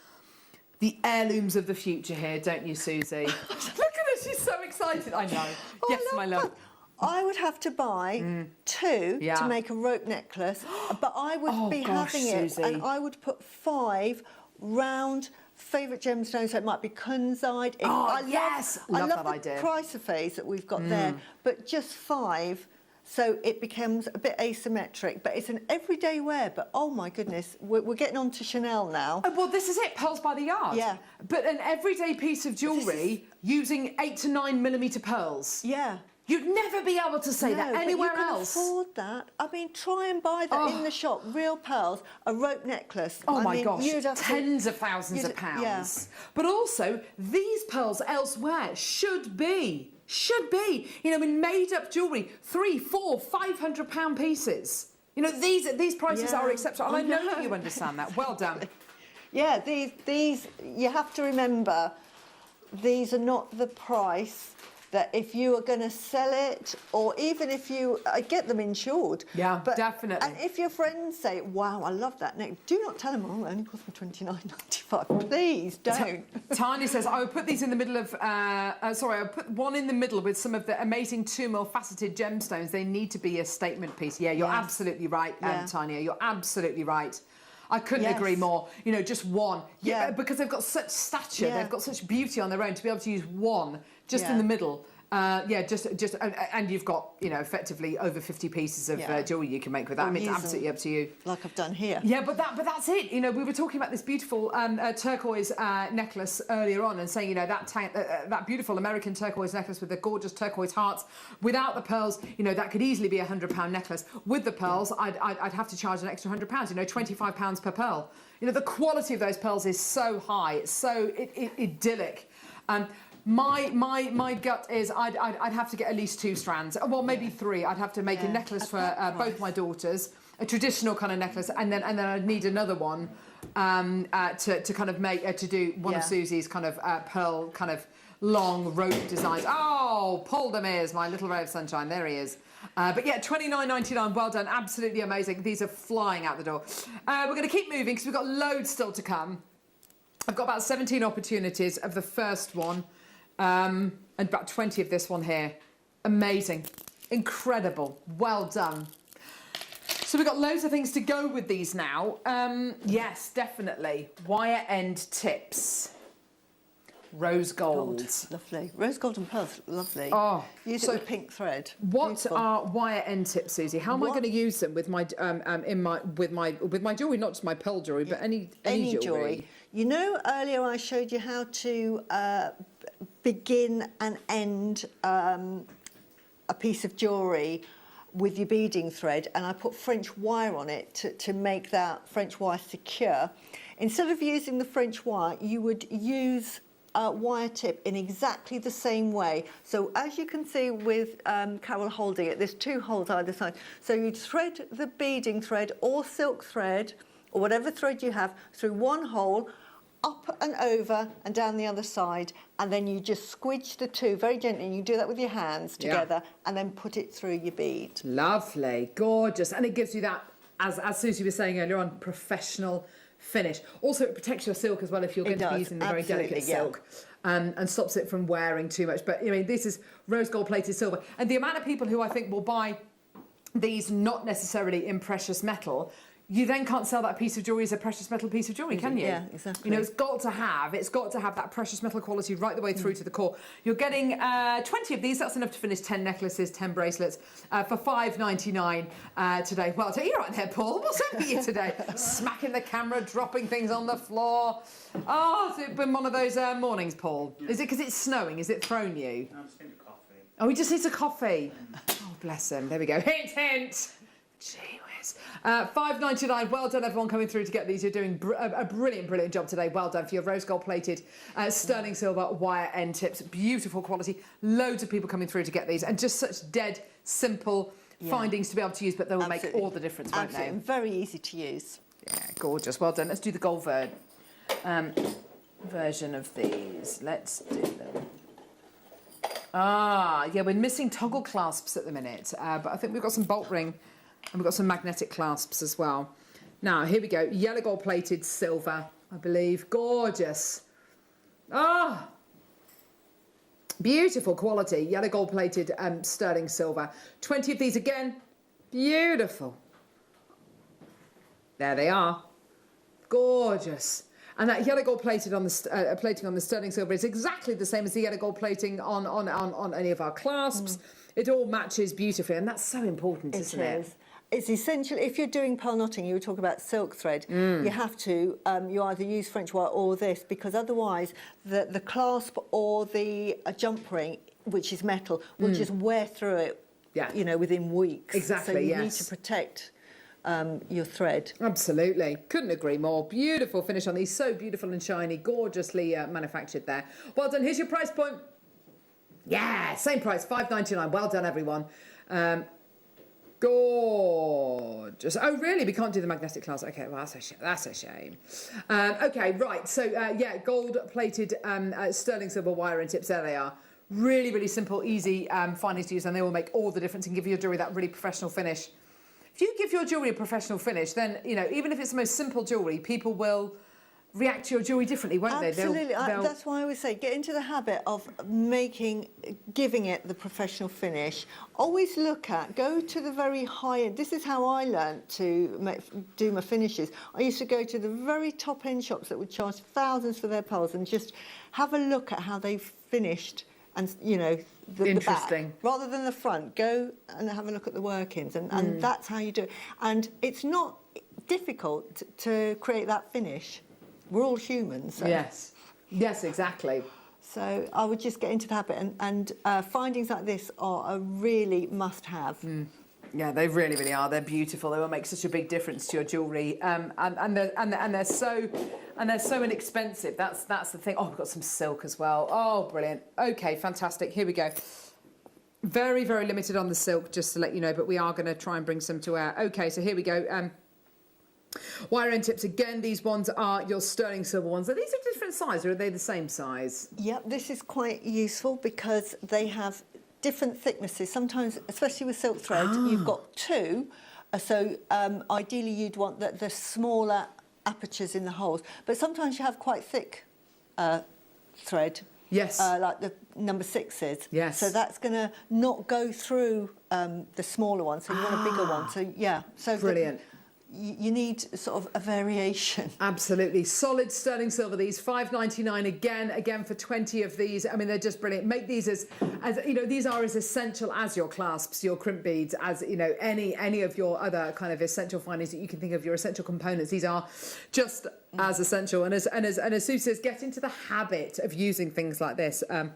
the heirlooms of the future here, don't you, Susie? Look at her, she's so excited. I know. Oh, yes, my love. I would have to buy 2 to make a rope necklace, but I would be having it, Susie. and I would put 5 round favourite gemstones. So it might be kunzite. I love that idea. Chrysoprase that we've got there, but just 5. So it becomes a bit asymmetric, but it's an everyday wear. But oh my goodness, we're getting on to Chanel now. Oh, well, this is it, pearls by the yard. Yeah. But an everyday piece of jewellery using 8 to 9 millimetre pearls. Yeah. You'd never be able to say that anywhere else. But you can afford that. I mean, try and buy that in the shop, real pearls, a rope necklace. Oh my gosh, tens of thousands of pounds. Yeah. But also, these pearls elsewhere should be, you know, in made-up jewellery, 300, 400, £500 pieces. You know, these prices are exceptional. And I know that you understand that. Well done. Yeah, these, you have to remember, these are not the price that if you are going to sell it, or even if you get them insured. Yeah, definitely. And if your friends say, wow, I love that neck, do not tell them, oh, it only cost me £29.95. Please don't. Tanya says, I would put these in the middle of, I would put one in the middle with some of the amazing 2 mil faceted gemstones. They need to be a statement piece. Yeah, you're absolutely right, Tanya. You're absolutely right. I couldn't agree more. You know, just one. Yeah, because they've got such stature, they've got such beauty on their own, to be able to use one just in the middle. And you've got, you know, effectively over 50 pieces of jewellery you can make with that. I mean, it's absolutely up to you. Like I've done here. Yeah, but that's it. You know, we were talking about this beautiful turquoise necklace earlier on, and saying, you know, that beautiful American turquoise necklace with the gorgeous turquoise hearts, without the pearls, you know, that could easily be a £100 necklace. With the pearls, I'd have to charge an extra £100. You know, £25 per pearl. You know, the quality of those pearls is so high. It's so idyllic. My gut is I'd have to get at least 2 strands, well, maybe 3. I'd have to make a necklace for both my daughters, a traditional kind of necklace, and then I'd need another one to kind of make to do one of Susie's kind of pearl kind of long rope designs. Oh, Paul Demere's my little ray of sunshine. There he is. But yeah, £29.99. Well done. Absolutely amazing. These are flying out the door. We're going to keep moving because we've got loads still to come. I've got about 17 opportunities of the first one. And about 20 of this one here. Amazing. Incredible. Well done. So we've got loads of things to go with these now. Yes, definitely. Wire end tips. Rose gold. Lovely. Rose gold and pearls, lovely. Oh, use it with pink thread. What Beautiful. are wire end tips, Susie? How am I going to use them with my with my jewellery? Not just my pearl jewellery, but any jewellery. You know, earlier I showed you how to begin and end a piece of jewellery with your beading thread, and I put French wire on it to make that French wire secure. Instead of using the French wire, you would use a wire tip in exactly the same way. So as you can see with Carol holding it, there's 2 holes either side. So you'd thread the beading thread or silk thread, or whatever thread you have, through one hole, up and over and down the other side, and then you just squidge the 2 very gently, and you do that with your hands together, and then put it through your bead. Lovely, gorgeous, and it gives you that, as Susie was saying earlier on, professional finish. Also, it protects your silk as well if you're going to be using the very delicate silk, and stops it from wearing too much. But I mean, this is rose gold plated silver, and the amount of people who I think will buy these not necessarily in precious metal, you then can't sell that piece of jewellery as a precious metal piece of jewellery, can you? Yeah, exactly. You know, it's got to have that precious metal quality right the way through to the core. You're getting 20 of these. That's enough to finish 10 necklaces, 10 bracelets for $5.99 today. Well, you're right there, Paul. What's up with you today? Smacking the camera, dropping things on the floor. Oh, has it been one of those mornings, Paul? Yeah. Is it because it's snowing? Is it thrown you? No, I just need a coffee. Oh, he just needs a coffee. Oh, bless him. There we go. Hint, hint. Gee. $5.99. Well done, everyone coming through to get these. You're doing a brilliant job today. Well done for your rose gold plated sterling silver wire end tips. Beautiful quality. Loads of people coming through to get these, and just such dead simple findings to be able to use, but they will make all the difference, won't they? And very easy to use. Yeah, gorgeous. Well done. Let's do the gold version of these. Let's do them. Yeah, we're missing toggle clasps at the minute, but I think we've got some bolt ring. And we've got some magnetic clasps as well. Now, here we go. Yellow gold plated silver, I believe. Gorgeous. Beautiful quality. Yellow gold plated sterling silver. 20 of these again. Beautiful. There they are. Gorgeous. And that yellow gold plated on the plating on the sterling silver is exactly the same as the yellow gold plating on any of our clasps. It all matches beautifully, and that's so important, isn't it? It's essential. If you're doing pearl knotting, you were talking about silk thread, you have to, you either use French wire or this, because otherwise the clasp or the jump ring, which is metal, will just wear through it, you know, within weeks. Exactly, so you need to protect your thread. Absolutely. Couldn't agree more. Beautiful finish on these. So beautiful and shiny, gorgeously manufactured there. Well done. Here's your price point. Yeah, same price, $5.99. Well done, everyone. Gorgeous. Oh, really? We can't do the magnetic clasp. Okay, well, that's a shame. Okay, right. So, yeah, gold-plated sterling silver wire and tips. There they are. Really, really simple, easy findings to use, and they will make all the difference and give your jewellery that really professional finish. If you give your jewellery a professional finish, then, you know, even if it's the most simple jewellery, people will react to your jewellery differently, won't they? Absolutely. That's why I always say get into the habit of giving it the professional finish. Always go to the very high end. This is how I learnt to do my finishes. I used to go to the very top end shops that would charge thousands for their pearls and just have a look at how they've finished, and you know, the back rather than the front. Go and have a look at the workings, and that's how you do it. And it's not difficult to create that finish. We're all humans. So. Yes, exactly. So I would just get into the habit, and findings like this are a really must-have. Yeah, they really, really are. They're beautiful. They will make such a big difference to your jewellery, and they're so inexpensive. That's the thing. Oh, we've got some silk as well. Oh, brilliant. Okay, fantastic. Here we go. Very, very limited on the silk, just to let you know, but we are going to try and bring some to air. Okay, so here we go. Wire end tips again. These ones are your sterling silver ones. Are these a different size, or are they the same size? Yep, this is quite useful because they have different thicknesses. Sometimes, especially with silk thread, you've got 2. So ideally, you'd want the smaller apertures in the holes. But sometimes you have quite thick thread. Yes. Like the number 6s. Yes. So that's going to not go through the smaller one. So you want a bigger one. So yeah. So brilliant. You need sort of a variation. Absolutely. Solid sterling silver, these $5.99 again for 20 of these. I mean, they're just brilliant. Make these as you know, these are as essential as your clasps, your crimp beads, as you know, any of your other kind of essential findings that you can think of, your essential components. These are just as essential. And as Sue says, get into the habit of using things like this, and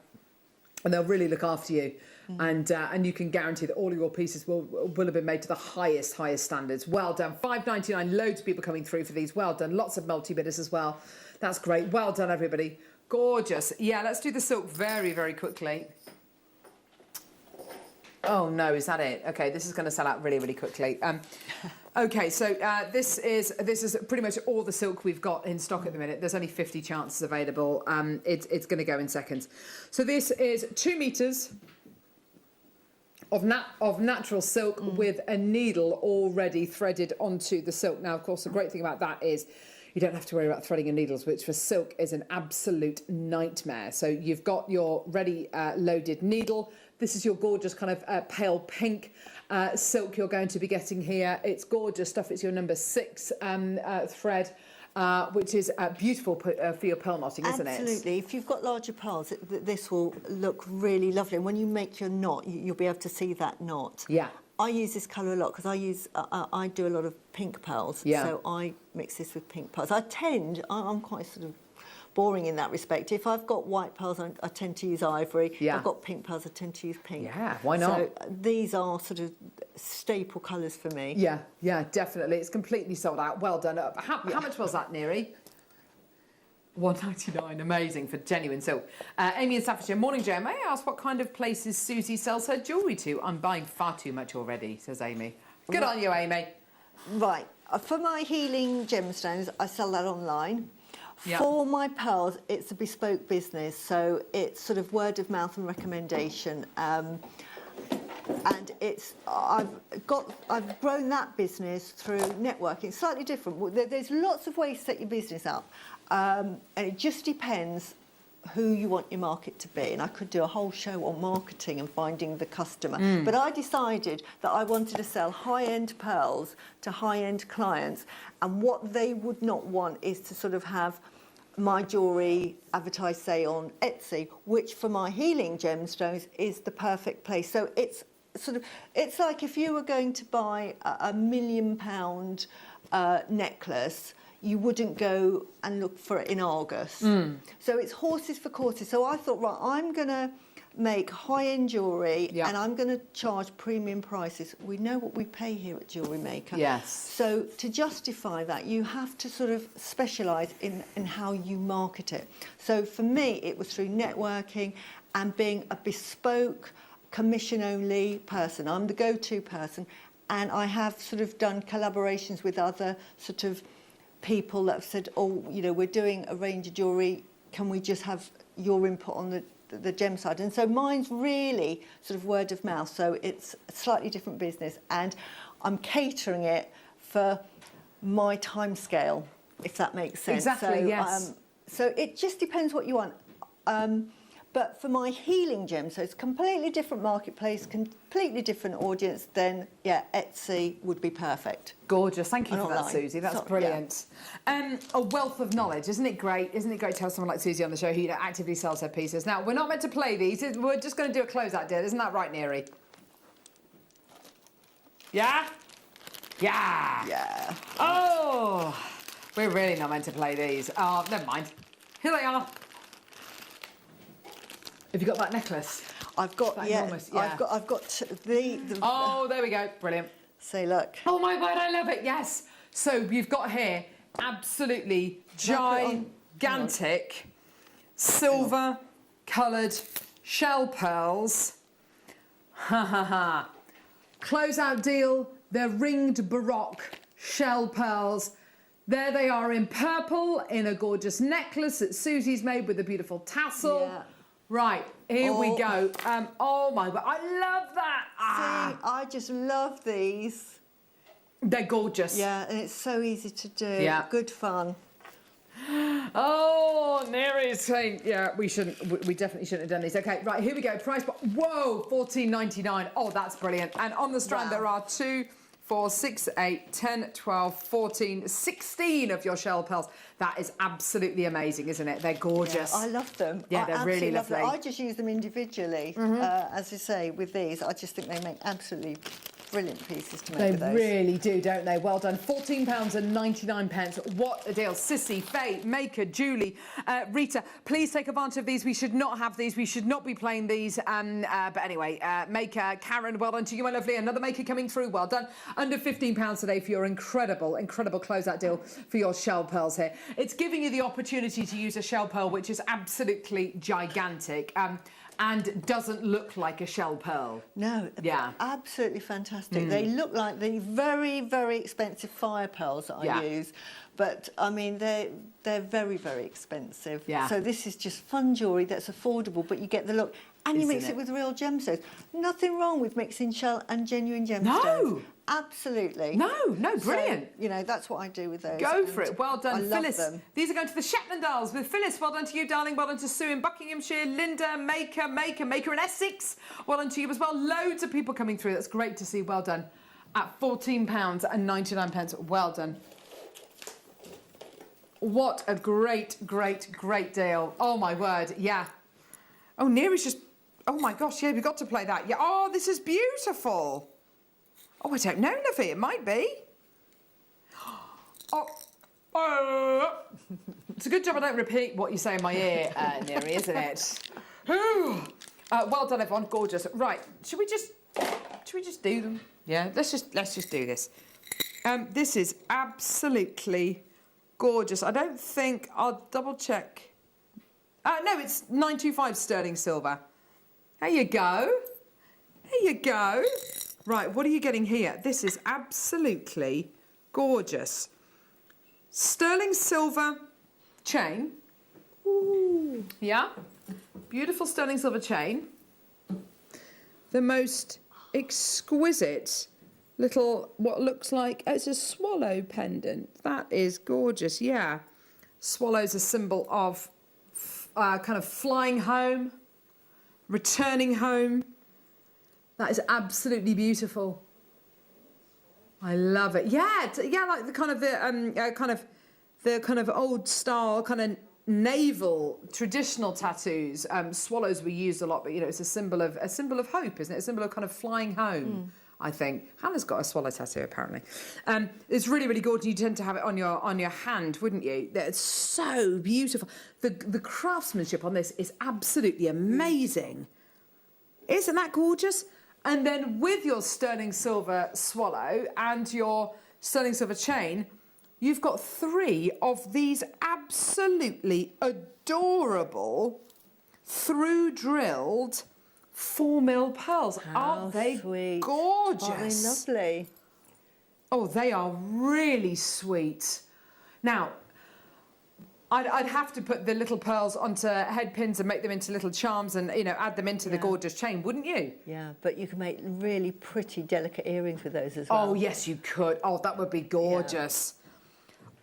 they'll really look after you. And you can guarantee that all of your pieces will have been made to the highest standards. Well done. $5.99. Loads of people coming through for these. Well done. Lots of multi-bidders as well. That's great. Well done, everybody. Gorgeous. Yeah, let's do the silk very, very quickly. Oh no, is that it? Okay, this is going to sell out really, really quickly. Okay, so this is pretty much all the silk we've got in stock at the minute. There's only 50 chances available. It's going to go in seconds. So this is 2 meters of natural silk with a needle already threaded onto the silk. Now, of course, the great thing about that is you don't have to worry about threading your needles, which for silk is an absolute nightmare. So you've got your ready loaded needle. This is your gorgeous kind of pale pink silk you're going to be getting here. It's gorgeous stuff. It's your number 6 thread. Which is beautiful for your pearl knotting, isn't it? Absolutely. If you've got larger pearls, this will look really lovely. And when you make your knot, you'll be able to see that knot. Yeah. I use this colour a lot because I do a lot of pink pearls. Yeah. So I mix this with pink pearls. I'm quite sort of boring in that respect. If I've got white pearls, I tend to use ivory. Yeah. If I've got pink pearls, I tend to use pink. Yeah, why not? So these are sort of staple colours for me. Yeah, definitely. It's completely sold out. Well done. How much was that, Neri? $1.99. Amazing for genuine silk. Amy in Staffordshire. Morning, Joe. May I ask what kind of places Susie sells her jewellery to? I'm buying far too much already, says Amy. Good on you, Amy. Right. For my healing gemstones, I sell that online. Yep. For my pearls, it's a bespoke business, so it's sort of word of mouth and recommendation. And I've grown that business through networking. It's slightly different. There's lots of ways to set your business up, and it just depends who you want your market to be. And I could do a whole show on marketing and finding the customer. But I decided that I wanted to sell high-end pearls to high-end clients, and what they would not want is to sort of have my jewellery advertised, say, on Etsy, which for my healing gemstones is the perfect place. So it's like if you were going to buy a £1 million necklace, you wouldn't go and look for it in Argos. So it's horses for courses. So I thought, right, I'm going to make high-end jewellery and I'm going to charge premium prices. We know what we pay here at JewelleryMaker. Yes. So to justify that, you have to sort of specialise in how you market it. So for me, it was through networking and being a bespoke, commission-only person. I'm the go-to person, and I have sort of done collaborations with other sort of people that have said, oh, you know, we're doing a range of jewellery, can we just have your input on the gem side? And so mine's really sort of word of mouth, so it's a slightly different business, and I'm catering it for my time scale, if that makes sense. Exactly, so, yes. So it just depends what you want. But for my healing gems, so it's a completely different marketplace, completely different audience, then, yeah, Etsy would be perfect. Gorgeous. Thank you for that, Susie. That's brilliant. Yeah. A wealth of knowledge. Isn't it great? Isn't it great to have someone like Susie on the show who actively sells her pieces? Now, we're not meant to play these. We're just going to do a closeout deal. Isn't that right, Neri? Yeah? Yeah. Yeah. Oh, we're really not meant to play these. Oh, never mind. Here they are. Have you got that necklace? I've got, enormous, I've got the. Oh, there we go. Brilliant. Say, look. Oh my word, I love it. Yes. So you've got here absolutely gigantic silver coloured shell pearls. Ha ha ha. Closeout deal. They're ringed Baroque shell pearls. There they are in purple in a gorgeous necklace that Susie's made with a beautiful tassel. Yeah. Right, here we go. Oh my God, I love that. See, I just love these. They're gorgeous. Yeah, and it's so easy to do. Yeah. Good fun. Oh, Neri's saying, yeah, we definitely shouldn't have done these. Okay, right, here we go. Price, whoa, $14.99. Oh, that's brilliant. And on the strand, there are 2, 4, 6, 8, 10, 12, 14, 16 of your shell pearls. That is absolutely amazing, isn't it? They're gorgeous. Yeah, I love them. Yeah, they're really lovely. I just use them individually. As you say, with these, I just think they make absolutely brilliant pieces to make with those. They really do, don't they? Well done. £14.99. What a deal. Sissy, Faye, Maker, Julie, Rita, please take advantage of these. We should not have these. We should not be playing these. But anyway, Maker, Karen, well done to you, my lovely. Another Maker coming through. Well done. Under £15 today for your incredible closeout deal for your shell pearls here. It's giving you the opportunity to use a shell pearl which is absolutely gigantic. And doesn't look like a shell pearl. No, yeah, absolutely fantastic. They look like the very, very expensive fire pearls that I use, but I mean they're very, very expensive. Yeah. So this is just fun jewellery that's affordable, but you get the look, and you mix it with real gemstones. Nothing wrong with mixing shell and genuine gemstones. No. Absolutely. No, brilliant. So, you know, that's what I do with those. Go for it. Well done, I love Phyllis. them. These are going to the Shetland Isles with Phyllis. Well done to you, darling. Well done to Sue in Buckinghamshire, Linda, Maker in Essex. Well done to you as well. Loads of people coming through. That's great to see. Well done. At £14.99. Well done. What a great deal. Oh, my word. Yeah. Oh, Neera's just... Oh, my gosh. Yeah, we've got to play that. Yeah. Oh, this is beautiful. Oh, I don't know, Navi. It might be. It's a good job I don't repeat what you say in my ear, Neri, isn't it? Well done, everyone. Gorgeous. Right. Should we just do them? Yeah. Let's just do this. This is absolutely gorgeous. I don't think I'll double check. No, it's 925 sterling silver. There you go. There you go. Right, what are you getting here? This is absolutely gorgeous. Sterling silver chain. Ooh. Yeah. Beautiful sterling silver chain. The most exquisite little, what looks like, it's a swallow pendant. That is gorgeous, yeah. Swallow's a symbol of kind of flying home, returning home. That is absolutely beautiful. I love it. Yeah, like the kind of old style kind of naval traditional tattoos. Swallows were used a lot, but you know it's a symbol of hope, isn't it? A symbol of kind of flying home. I think Hannah's got a swallow tattoo apparently. It's really gorgeous. You tend to have it on your hand, wouldn't you? It's so beautiful. The craftsmanship on this is absolutely amazing. Isn't that gorgeous? And then with your sterling silver swallow and your sterling silver chain, you've got 3 of these absolutely adorable through-drilled 4mm pearls. Aren't they sweet. Gorgeous? Aren't they lovely? Oh, they are really sweet. Now, I'd have to put the little pearls onto head pins and make them into little charms and, you know, add them into the gorgeous chain, wouldn't you? Yeah, but you can make really pretty, delicate earrings with those as well. Oh, yes, you could. Oh, that would be gorgeous. Yeah.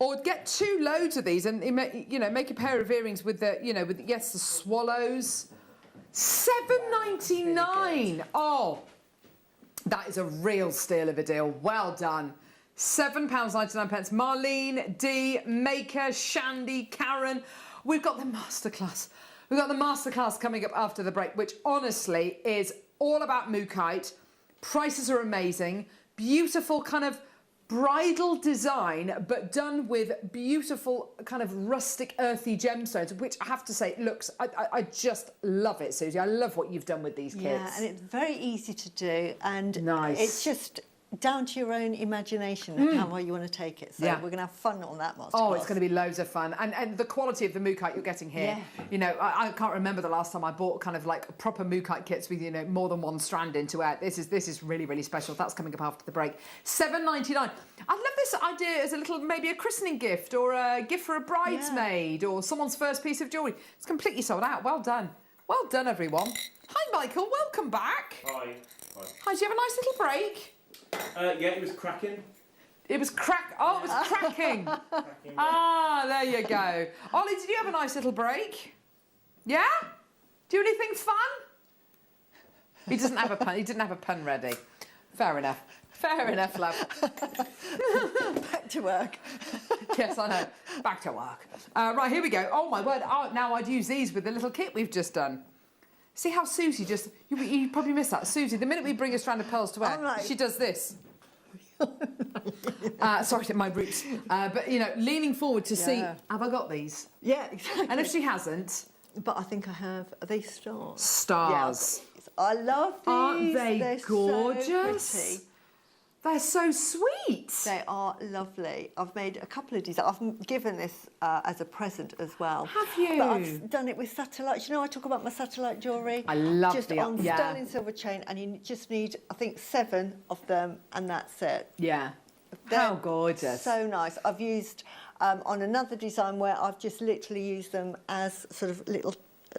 Or get 2 loads of these and, you know, make a pair of earrings with the, you know, with, yes, the swallows. $7.99. Really oh, that is a real steal of a deal. Well done. £7.99. Marlene, Dee, Maker, Shandy, Karen. We've got the masterclass. We've got the masterclass coming up after the break, which honestly is all about Mookaite. Prices are amazing. Beautiful kind of bridal design, but done with beautiful kind of rustic, earthy gemstones, which I have to say looks, I just love it, Susie. I love what you've done with these kits. Yeah, and it's very easy to do, and nice. It's just down to your own imagination how well you want to take it. So we're going to have fun on that masterclass. Oh, it's going to be loads of fun. And the quality of the Mookaite you're getting here, you know, I can't remember the last time I bought kind of like proper Mookaite kits with, you know, more than 1 strand into it. This is really special. That's coming up after the break. $7.99. I love this idea as a little, maybe a christening gift or a gift for a bridesmaid or someone's first piece of jewellery. It's completely sold out. Well done. Well done, everyone. Hi, Michael. Welcome back. Hi. Hi, did you have a nice little break? Yeah, it was cracking. It was cracking. Ah, there you go. Ollie, did you have a nice little break? Yeah? Do anything fun? He doesn't have a pun. He didn't have a pun ready. Fair enough. Fair enough, love. Back to work. Yes, I know. Back to work. Right, here we go. Oh, my word. Oh, now I'd use these with the little kit we've just done. See how Susie just... You probably missed that. Susie, the minute we bring a strand of pearls to wear, she does this. Sorry, my roots. But, you know, leaning forward to see, have I got these? Yeah, exactly. And if she hasn't... But I think I have. Are they stars? Stars. Yeah, I love these. Aren't they They're gorgeous? So pretty. They're so sweet. They are lovely. I've made a couple of designs. I've given this as a present as well. Have you? But I've done it with satellite. You know, I talk about my satellite jewellery. I love just on sterling silver chain, and you just need, I think, 7 of them, and that's it. Yeah. They're How gorgeous. So nice. I've used on another design where I've just literally used them as sort of little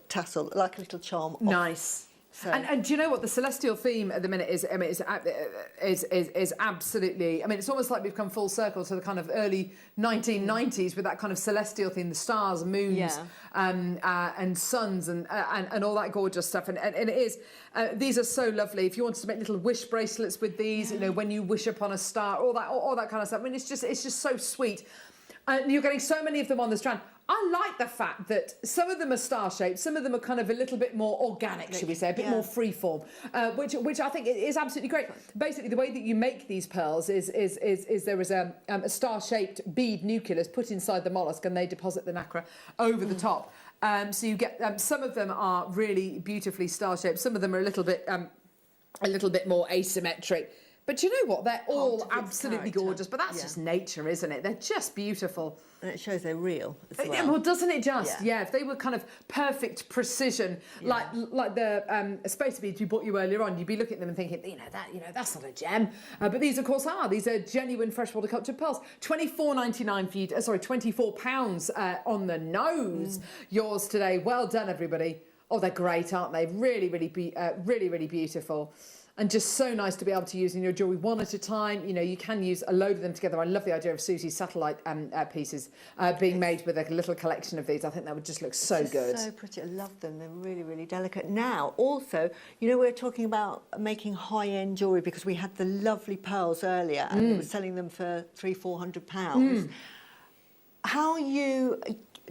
tassel, like a little charm. Nice. So. And do you know what the celestial theme at the minute is? I mean, is absolutely. I mean, it's almost like we've come full circle to the kind of early 1990s with that kind of celestial theme, the stars, moons, and suns, and all that gorgeous stuff. And it is. These are so lovely. If you wanted to make little wish bracelets with these, you know, when you wish upon a star, all that kind of stuff. I mean, it's just so sweet. You're getting so many of them on the strand. I like the fact that some of them are star-shaped, some of them are kind of a little bit more organic, should we say, a bit more free-form, which I think is absolutely great. Basically, the way that you make these pearls is there is a star-shaped bead nucleus put inside the mollusk, and they deposit the nacre over the top. So you get some of them are really beautifully star-shaped. Some of them are a little bit more asymmetric. But you know what? They're all absolutely gorgeous. But that's just nature, isn't it? They're just beautiful. And it shows they're real as well. Well, doesn't it just? Yeah. If they were kind of perfect precision, like the space beads we bought you earlier on, you'd be looking at them and thinking, that's not a gem. But these, of course, are. These are genuine freshwater cultured pearls. £24.99 for you. £24 on the nose. Yours today. Well done, everybody. Oh, they're great, aren't they? Really, really beautiful. And just so nice to be able to use in your jewellery one at a time. You know, you can use a load of them together. I love the idea of Susie's satellite pieces being made with a little collection of these. I think that would just look so good. So pretty. I love them. They're really, really delicate. Now, also, you know, we're talking about making high-end jewellery because we had the lovely pearls earlier and we were selling them for £300-400. How you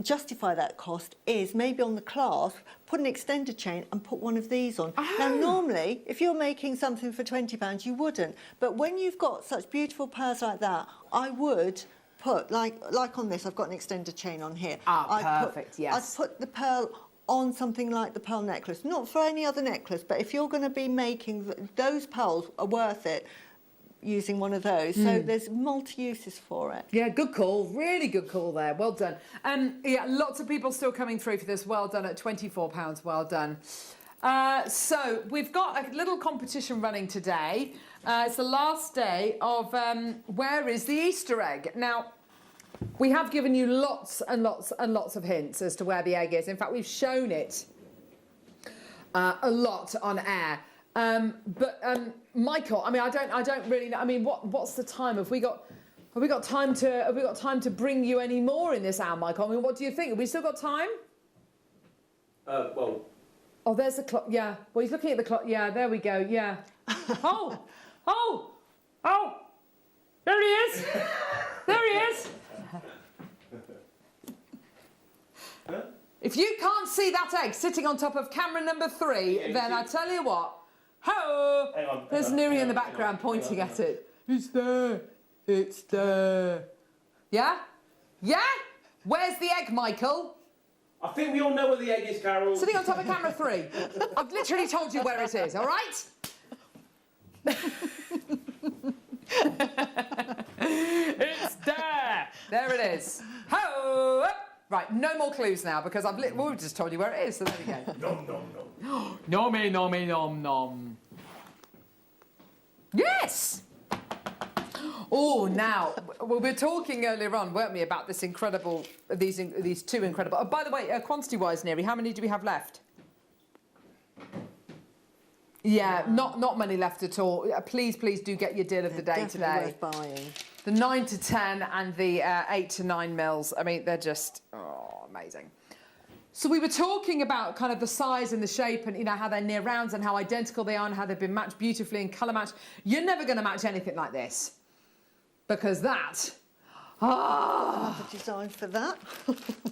justify that cost is maybe on the clasp, put an extended chain and put one of these on. Now, normally, if you're making something for £20, you wouldn't. But when you've got such beautiful pearls like that, I would put, like on this, I've got an extended chain on here. Perfect, yes. I'd put the pearl on something like the pearl necklace. Not for any other necklace, but if you're going to be making, those pearls are worth it. Using one of those, so there's multi-uses for it. Yeah, good call, really good call there. Well done. Yeah, lots of people still coming through for this. Well done at £24. Well done. So we've got a little competition running today. It's the last day of Where is the Easter egg? Now, we have given you lots and lots and lots of hints as to where the egg is. In fact, we've shown it a lot on air. Michael, I mean, I don't really know. I mean, what's the time? Have we got time to bring you any more in this hour, Michael? I mean, what do you think? Have we still got time? Well. Oh, there's the clock. Yeah. Well, he's looking at the clock. Yeah, there we go. Yeah. Oh. There he is. There he is. If you can't see that egg sitting on top of camera number 3, then I tell you what. Ho! There's Neri in the background pointing at it. It's there. It's there. Yeah? Yeah? Where's the egg, Michael? I think we all know where the egg is, Carol. Sitting on top of camera 3. I've literally told you where it is, all right? It's there. There it is. Ho! Right, no more clues now because we've just told you where it is, so there we go. Nom, nom, nom. Nommy, nommy, nom, nom. Yes! Oh, now, we were talking earlier on, weren't we, about this incredible, these two incredible... Oh, by the way, quantity-wise, Neri, how many do we have left? Yeah, not many left at all. Please do get your deal of the day today. Worth buying. The 9 to 10 and the 8 to 9 mils. I mean, they're just amazing. So we were talking about kind of the size and the shape and, you know, how they're near rounds and how identical they are and how they've been matched beautifully and colour matched. You're never going to match anything like this. Because that... Another design for that.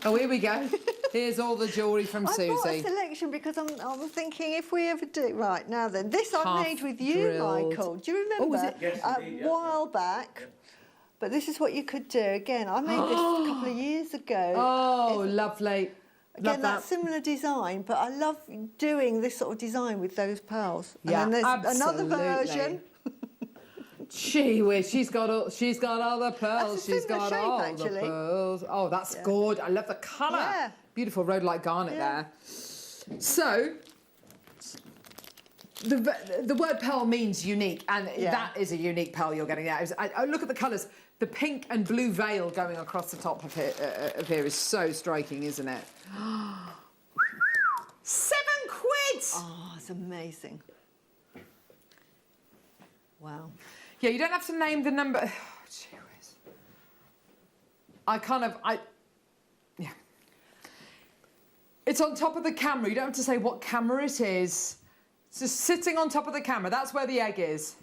Oh, here we go. Here's all the jewellery from Susie. I bought a selection because I'm thinking if we ever do... Right, now then. This I made with you, drilled. Michael. Do you remember? Oh, was it? Yes, indeed, A while back. But this is what you could do. Again, I made this a couple of years ago. Oh, lovely. Again, that similar design, but I love doing this sort of design with those pearls. Yeah, and then there's absolutely. another version. Gee whiz, she's got all the pearls. That's a She's similar got shape, all actually. the pearls. Oh, that's good. I love the colour. Yeah. Beautiful rhodolite garnet there. So, the word pearl means unique, and that is a unique pearl you're getting there. I look at the colours. The pink and blue veil going across the top of here is so striking, isn't it? £7! Oh, it's amazing. Wow. Yeah, you don't have to name the number. Oh, gee whiz. Yeah. It's on top of the camera. You don't have to say what camera it is. It's just sitting on top of the camera. That's where the egg is.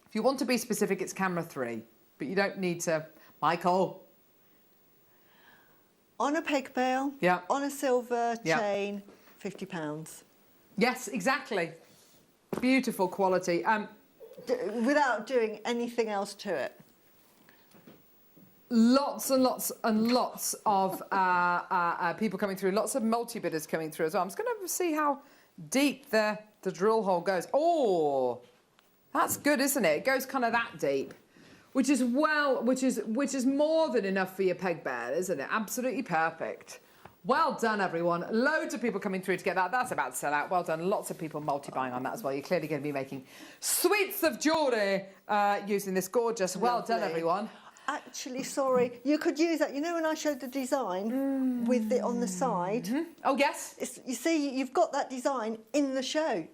If you want to be specific, it's camera 3. But you don't need to... Michael. On a peg bail, Yeah. on a silver Yeah. chain, £50. Yes, exactly. Beautiful quality. Without doing anything else to it. Lots and lots and lots of people coming through. Lots of multi-bidders coming through as well. I'm just going to see how deep the drill hole goes. Oh, that's good, isn't it? It goes kind of that deep, which is more than enough for your peg bed, isn't it? Absolutely perfect. Well done, everyone. Loads of people coming through to get that. That's about to sell out. Well done. Lots of people multi-buying on that as well. You're clearly going to be making suites of jewellery using this gorgeous. Well done, everyone. Actually, sorry, you could use that. You know when I showed the design with it on the side? Mm-hmm. Oh, yes. You see, you've got that design in the show.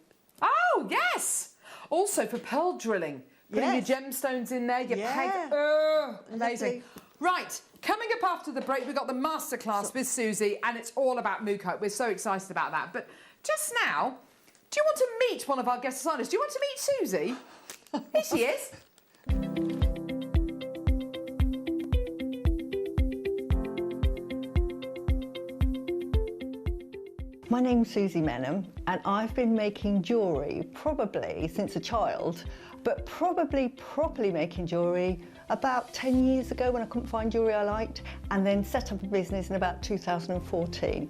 Oh, yes. Also, for pearl drilling. Putting your gemstones in there, your peg. Oh, amazing. Right, coming up after the break, we've got the masterclass with Susie, and it's all about Mookaite. We're so excited about that. But just now, do you want to meet one of our guest designers? Do you want to meet Susie? Here she is. My name's Susie Menham, and I've been making jewellery probably since a child, but probably properly making jewellery about 10 years ago when I couldn't find jewellery I liked, and then set up a business in about 2014.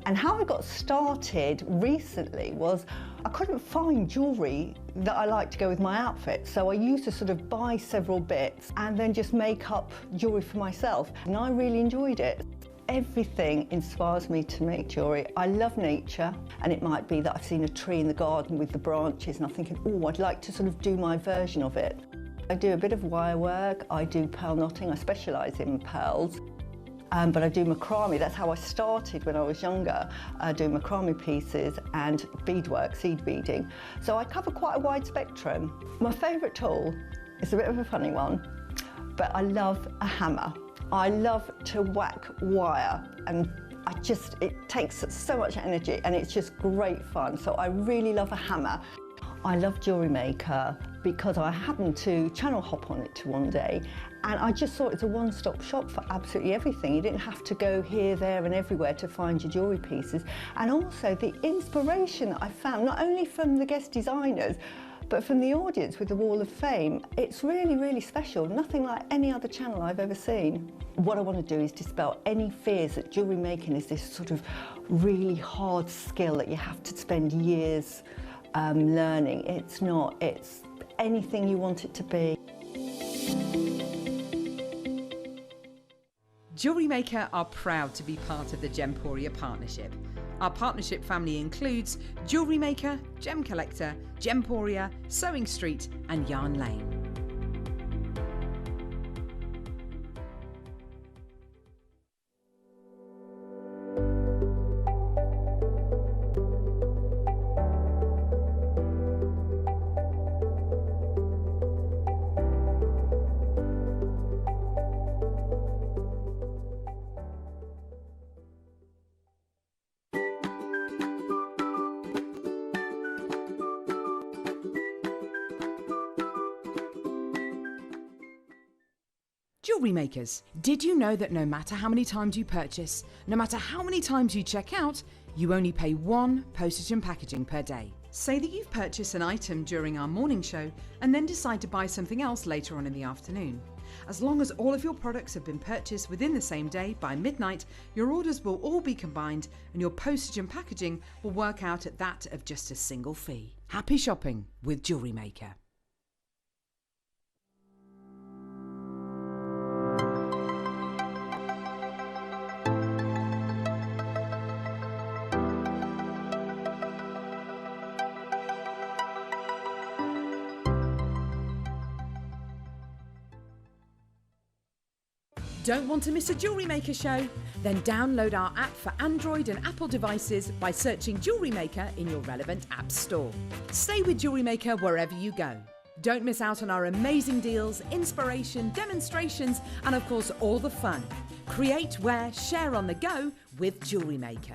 And how I got started recently was I couldn't find jewellery that I liked to go with my outfit, so I used to sort of buy several bits and then just make up jewellery for myself, and I really enjoyed it. Everything inspires me to make jewellery. I love nature, and it might be that I've seen a tree in the garden with the branches and I'm thinking, oh, I'd like to sort of do my version of it. I do a bit of wire work, I do pearl knotting, I specialise in pearls, but I do macrame. That's how I started when I was younger, doing macrame pieces and beadwork, seed beading. So I cover quite a wide spectrum. My favourite tool is a bit of a funny one, but I love a hammer. I love to whack wire, and it takes so much energy and it's just great fun. So I really love a hammer. I love JewelleryMaker because I happened to channel hop on it one day, and I just thought it's a one-stop shop for absolutely everything. You didn't have to go here, there and everywhere to find your jewellery pieces. And also the inspiration that I found, not only from the guest designers, but from the audience with the Wall of Fame, it's really, really special. Nothing like any other channel I've ever seen. What I want to do is dispel any fears that jewellery making is this sort of really hard skill that you have to spend years learning. It's not. It's anything you want it to be. JewelleryMaker are proud to be part of the Gemporia partnership. Our partnership family includes JewelleryMaker, Gem Collector, Gemporia, Sewing Street and Yarn Lane. Jewellery makers, did you know that no matter how many times you purchase, no matter how many times you check out, you only pay 1 postage and packaging per day? Say that you've purchased an item during our morning show and then decide to buy something else later on in the afternoon. As long as all of your products have been purchased within the same day by midnight, your orders will all be combined and your postage and packaging will work out at that of just a single fee. Happy shopping with Jewellery Maker. Don't want to miss a Jewellery Maker show? Then download our app for Android and Apple devices by searching Jewellery Maker in your relevant app store. Stay with Jewellery Maker wherever you go. Don't miss out on our amazing deals, inspiration, demonstrations, and of course all the fun. Create, wear, share on the go with Jewellery Maker.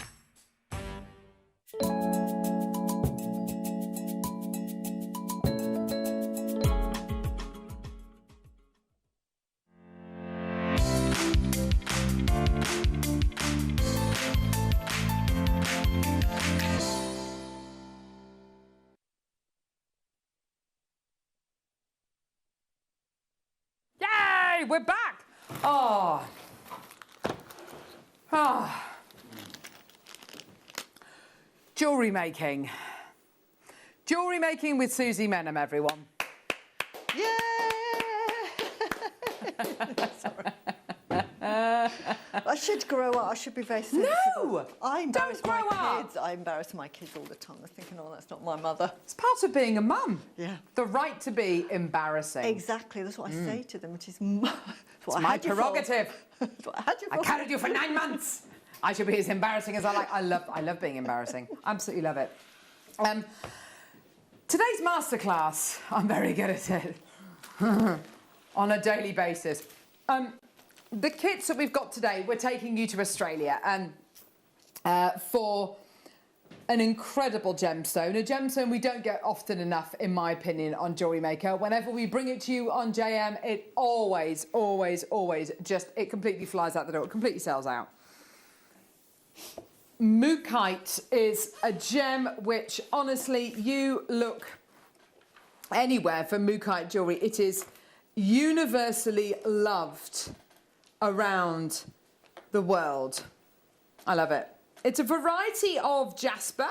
We're back. Jewellery making. Jewellery making with Susie Menham, everyone. Yeah. I should grow up. I should be very sensible. No! I embarrass Don't grow my up. kids. I embarrass my kids all the time. I'm thinking, oh, that's not my mother. It's part of being a mum. Yeah. The right to be embarrassing. Exactly. That's what I say to them. It is It's my prerogative. That's what I had you for. I carried you for 9 months. I should be as embarrassing as I like. I love being embarrassing. Absolutely love it. Today's masterclass, I'm very good at it. On a daily basis. The kits that we've got today, we're taking you to Australia and for an incredible gemstone. A gemstone we don't get often enough, in my opinion, on Jewellery Maker. Whenever we bring it to you on JM, it always just, it completely flies out the door. It completely sells out. Mookaite is a gem which, honestly, you look anywhere for Mookaite jewellery, it is universally loved around the world. I love it. It's a variety of jasper,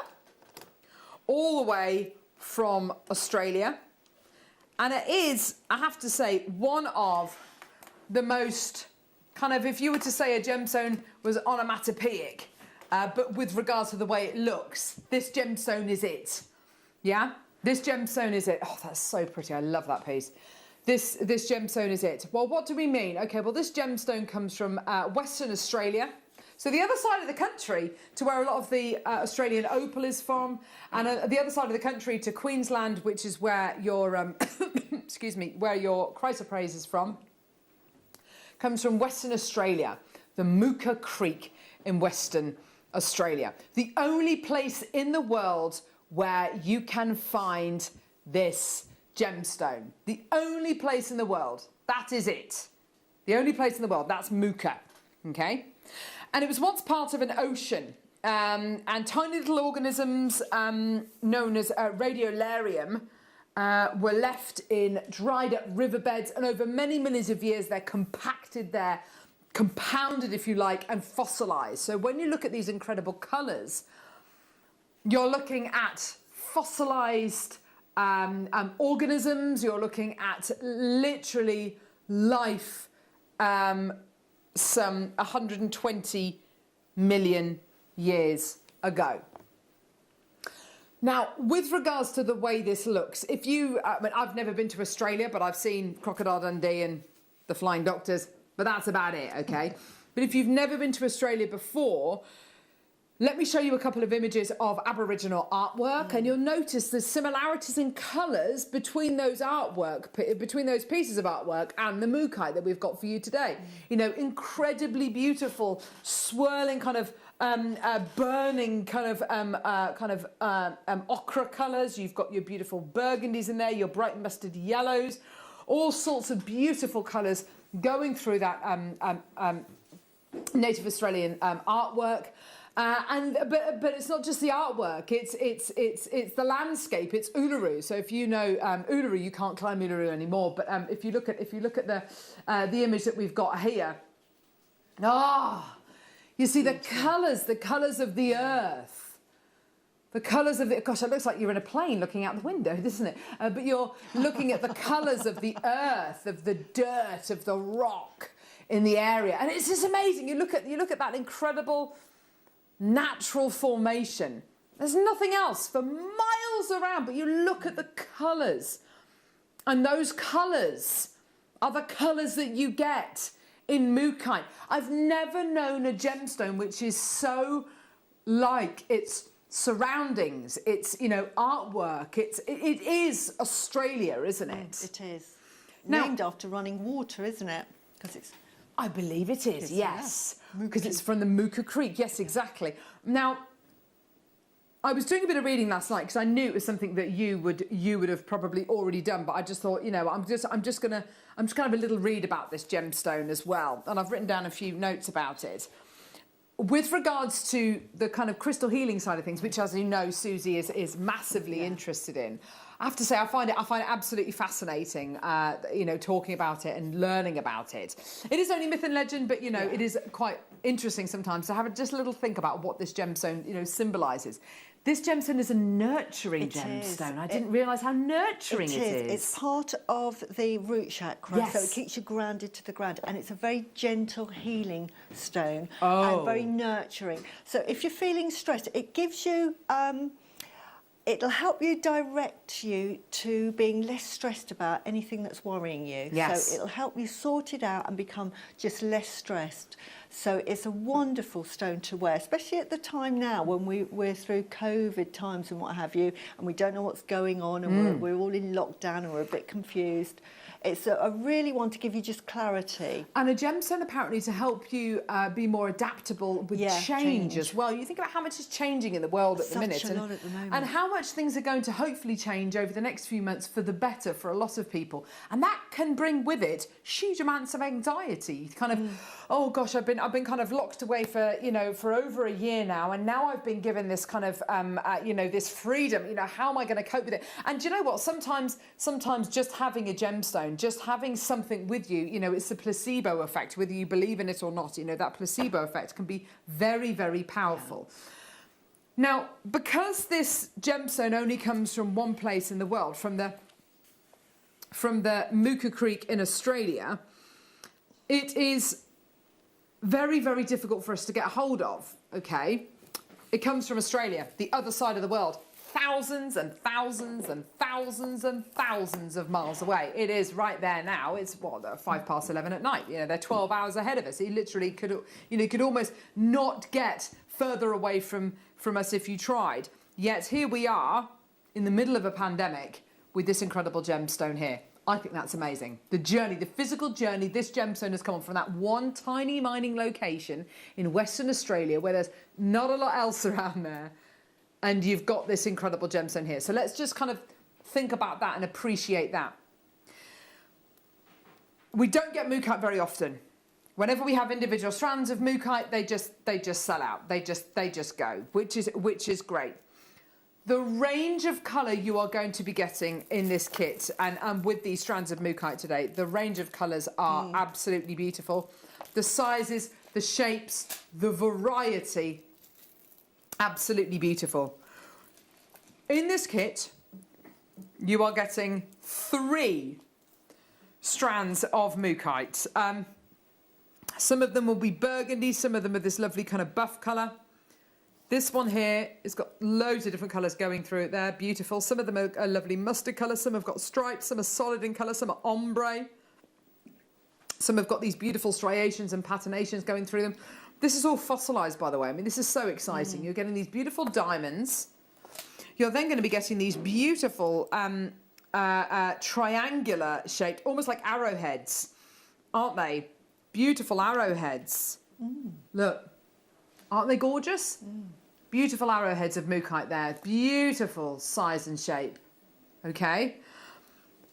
all the way from Australia. And it is, I have to say, one of the most kind of, if you were to say a gemstone was onomatopoeic, but with regards to the way it looks, this gemstone is it. Yeah? This gemstone is it. Oh, that's so pretty. I love that piece. This gemstone is it. Well, what do we mean? Okay, well, this gemstone comes from Western Australia. So the other side of the country to where a lot of the Australian opal is from, and the other side of the country to Queensland, which is where your, excuse me, where your Chrysoprase is from, comes from Western Australia, the Mooka Creek in Western Australia. The only place in the world where you can find this gemstone. The only place in the world. That is it. The only place in the world. That's Mooka. Okay? And it was once part of an ocean, and tiny little organisms known as radiolarium were left in dried up riverbeds, and over many millions of years they're compacted there, compounded if you like, and fossilized. So when you look at these incredible colours, you're looking at fossilized organisms, you're looking at literally life some 120 million years ago. Now, with regards to the way this looks, if you, I mean, I've never been to Australia, but I've seen Crocodile Dundee and the Flying Doctors, but that's about it, okay? But if you've never been to Australia before, let me show you a couple of images of Aboriginal artwork, and you'll notice the similarities in colours between those between those pieces of artwork and the Mookaite that we've got for you today. You know, incredibly beautiful, swirling kind of burning kind of ochre colours. You've got your beautiful burgundies in there, your bright mustard yellows, all sorts of beautiful colours going through that native Australian artwork. But it's not just the artwork. It's the landscape. It's Uluru. So if you know Uluru, you can't climb Uluru anymore. But if you look at the image that we've got here, you see the colours of the earth. The colours of the... Gosh, it looks like you're in a plane looking out the window, doesn't it? But you're looking at the colours of the earth, of the dirt, of the rock in the area. And it's just amazing. You look at that incredible natural formation. There's nothing else for miles around, but you look at the colours. And those colours are the colours that you get in Mookaite. I've never known a gemstone which is so like its surroundings, its artwork. It is Australia, isn't it? It is. Named after running water, isn't it? Because it's... I believe it is, yes. Because it's from the Mooka Creek, yes, exactly. Now, I was doing a bit of reading last night because I knew it was something that you would have probably already done, but I just thought, I'm just gonna have a little read about this gemstone as well, and I've written down a few notes about it. With regards to the kind of crystal healing side of things, which, as you know, Susie is massively interested in, I have to say I find it absolutely fascinating, talking about it and learning about it. It is only myth and legend, but it is quite interesting sometimes to have just a little think about what this gemstone symbolises. This gemstone is a nurturing gemstone. I didn't realise how nurturing it is. It's part of the root chakra, so it keeps you grounded to the ground, and it's a very gentle healing stone and very nurturing. So if you're feeling stressed, it gives you... it'll help you direct you to being less stressed about anything that's worrying you. Yes. So it'll help you sort it out and become just less stressed. So it's a wonderful stone to wear, especially at the time now when we're through COVID times and what have you, and we don't know what's going on, and we're all in lockdown and we're a bit confused. I really want to give you just clarity. And a gemstone apparently to help you be more adaptable with change as well. You think about how much is changing in the world at the minute. Such a lot at the moment. And how much things are going to hopefully change over the next few months for the better for a lot of people. And that can bring with it huge amounts of anxiety. Kind of, oh gosh, I've been kind of locked away for over a year now, and now I've been given this kind of this freedom. How am I going to cope with it? And do you know what? Sometimes just having a gemstone, just having something with you, it's the placebo effect, whether you believe in it or not. That placebo effect can be very, very powerful. Now, because this gemstone only comes from one place in the world, from the Mooka Creek in Australia, it is very, very difficult for us to get hold of, okay? It comes from Australia, the other side of the world, thousands and thousands and thousands and thousands of miles away. It is right there now. It's, 11:05 at night. They're 12 hours ahead of us. You literally could almost not get further away from us if you tried. Yet here we are in the middle of a pandemic with this incredible gemstone here. I think that's amazing. The journey, the physical journey this gemstone has come on from that one tiny mining location in Western Australia where there's not a lot else around there, and you've got this incredible gemstone here. So let's just kind of think about that and appreciate that. We don't get Mookaite very often. Whenever we have individual strands of Mookaite, they just sell out. They just go, which is great. The range of colour you are going to be getting in this kit and with these strands of Mookaite today, the range of colours are absolutely beautiful. The sizes, the shapes, the variety, absolutely beautiful. In this kit, you are getting 3 strands of Mookaite. Some of them will be burgundy, some of them are this lovely kind of buff colour. This one here has got loads of different colours going through it there, beautiful. Some of them are a lovely mustard colour, some have got stripes, some are solid in colour, some are ombre. Some have got these beautiful striations and patinations going through them. This is all fossilised, by the way. I mean, this is so exciting. You're getting these beautiful diamonds. You're then going to be getting these beautiful triangular shaped, almost like arrowheads, aren't they? Beautiful arrowheads. Look, aren't they gorgeous? Beautiful arrowheads of Mookaite there. Beautiful size and shape. Okay.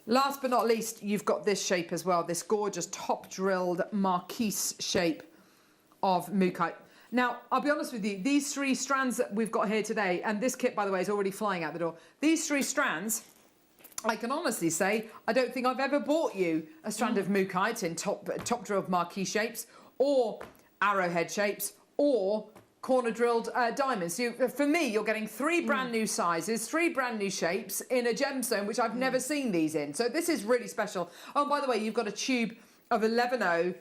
Last but not least, you've got this shape as well, this gorgeous top-drilled marquise shape of Mookaite. Now, I'll be honest with you, these 3 strands that we've got here today, and this kit, by the way, is already flying out the door. These 3 strands, I can honestly say, I don't think I've ever bought you a strand of Mookaite in top-drilled marquise shapes, or arrowhead shapes, or corner-drilled diamonds. For me, you're getting 3 brand new sizes, 3 brand new shapes in a gemstone, which I've never seen these in. So this is really special. Oh, and by the way, you've got a tube of 11.0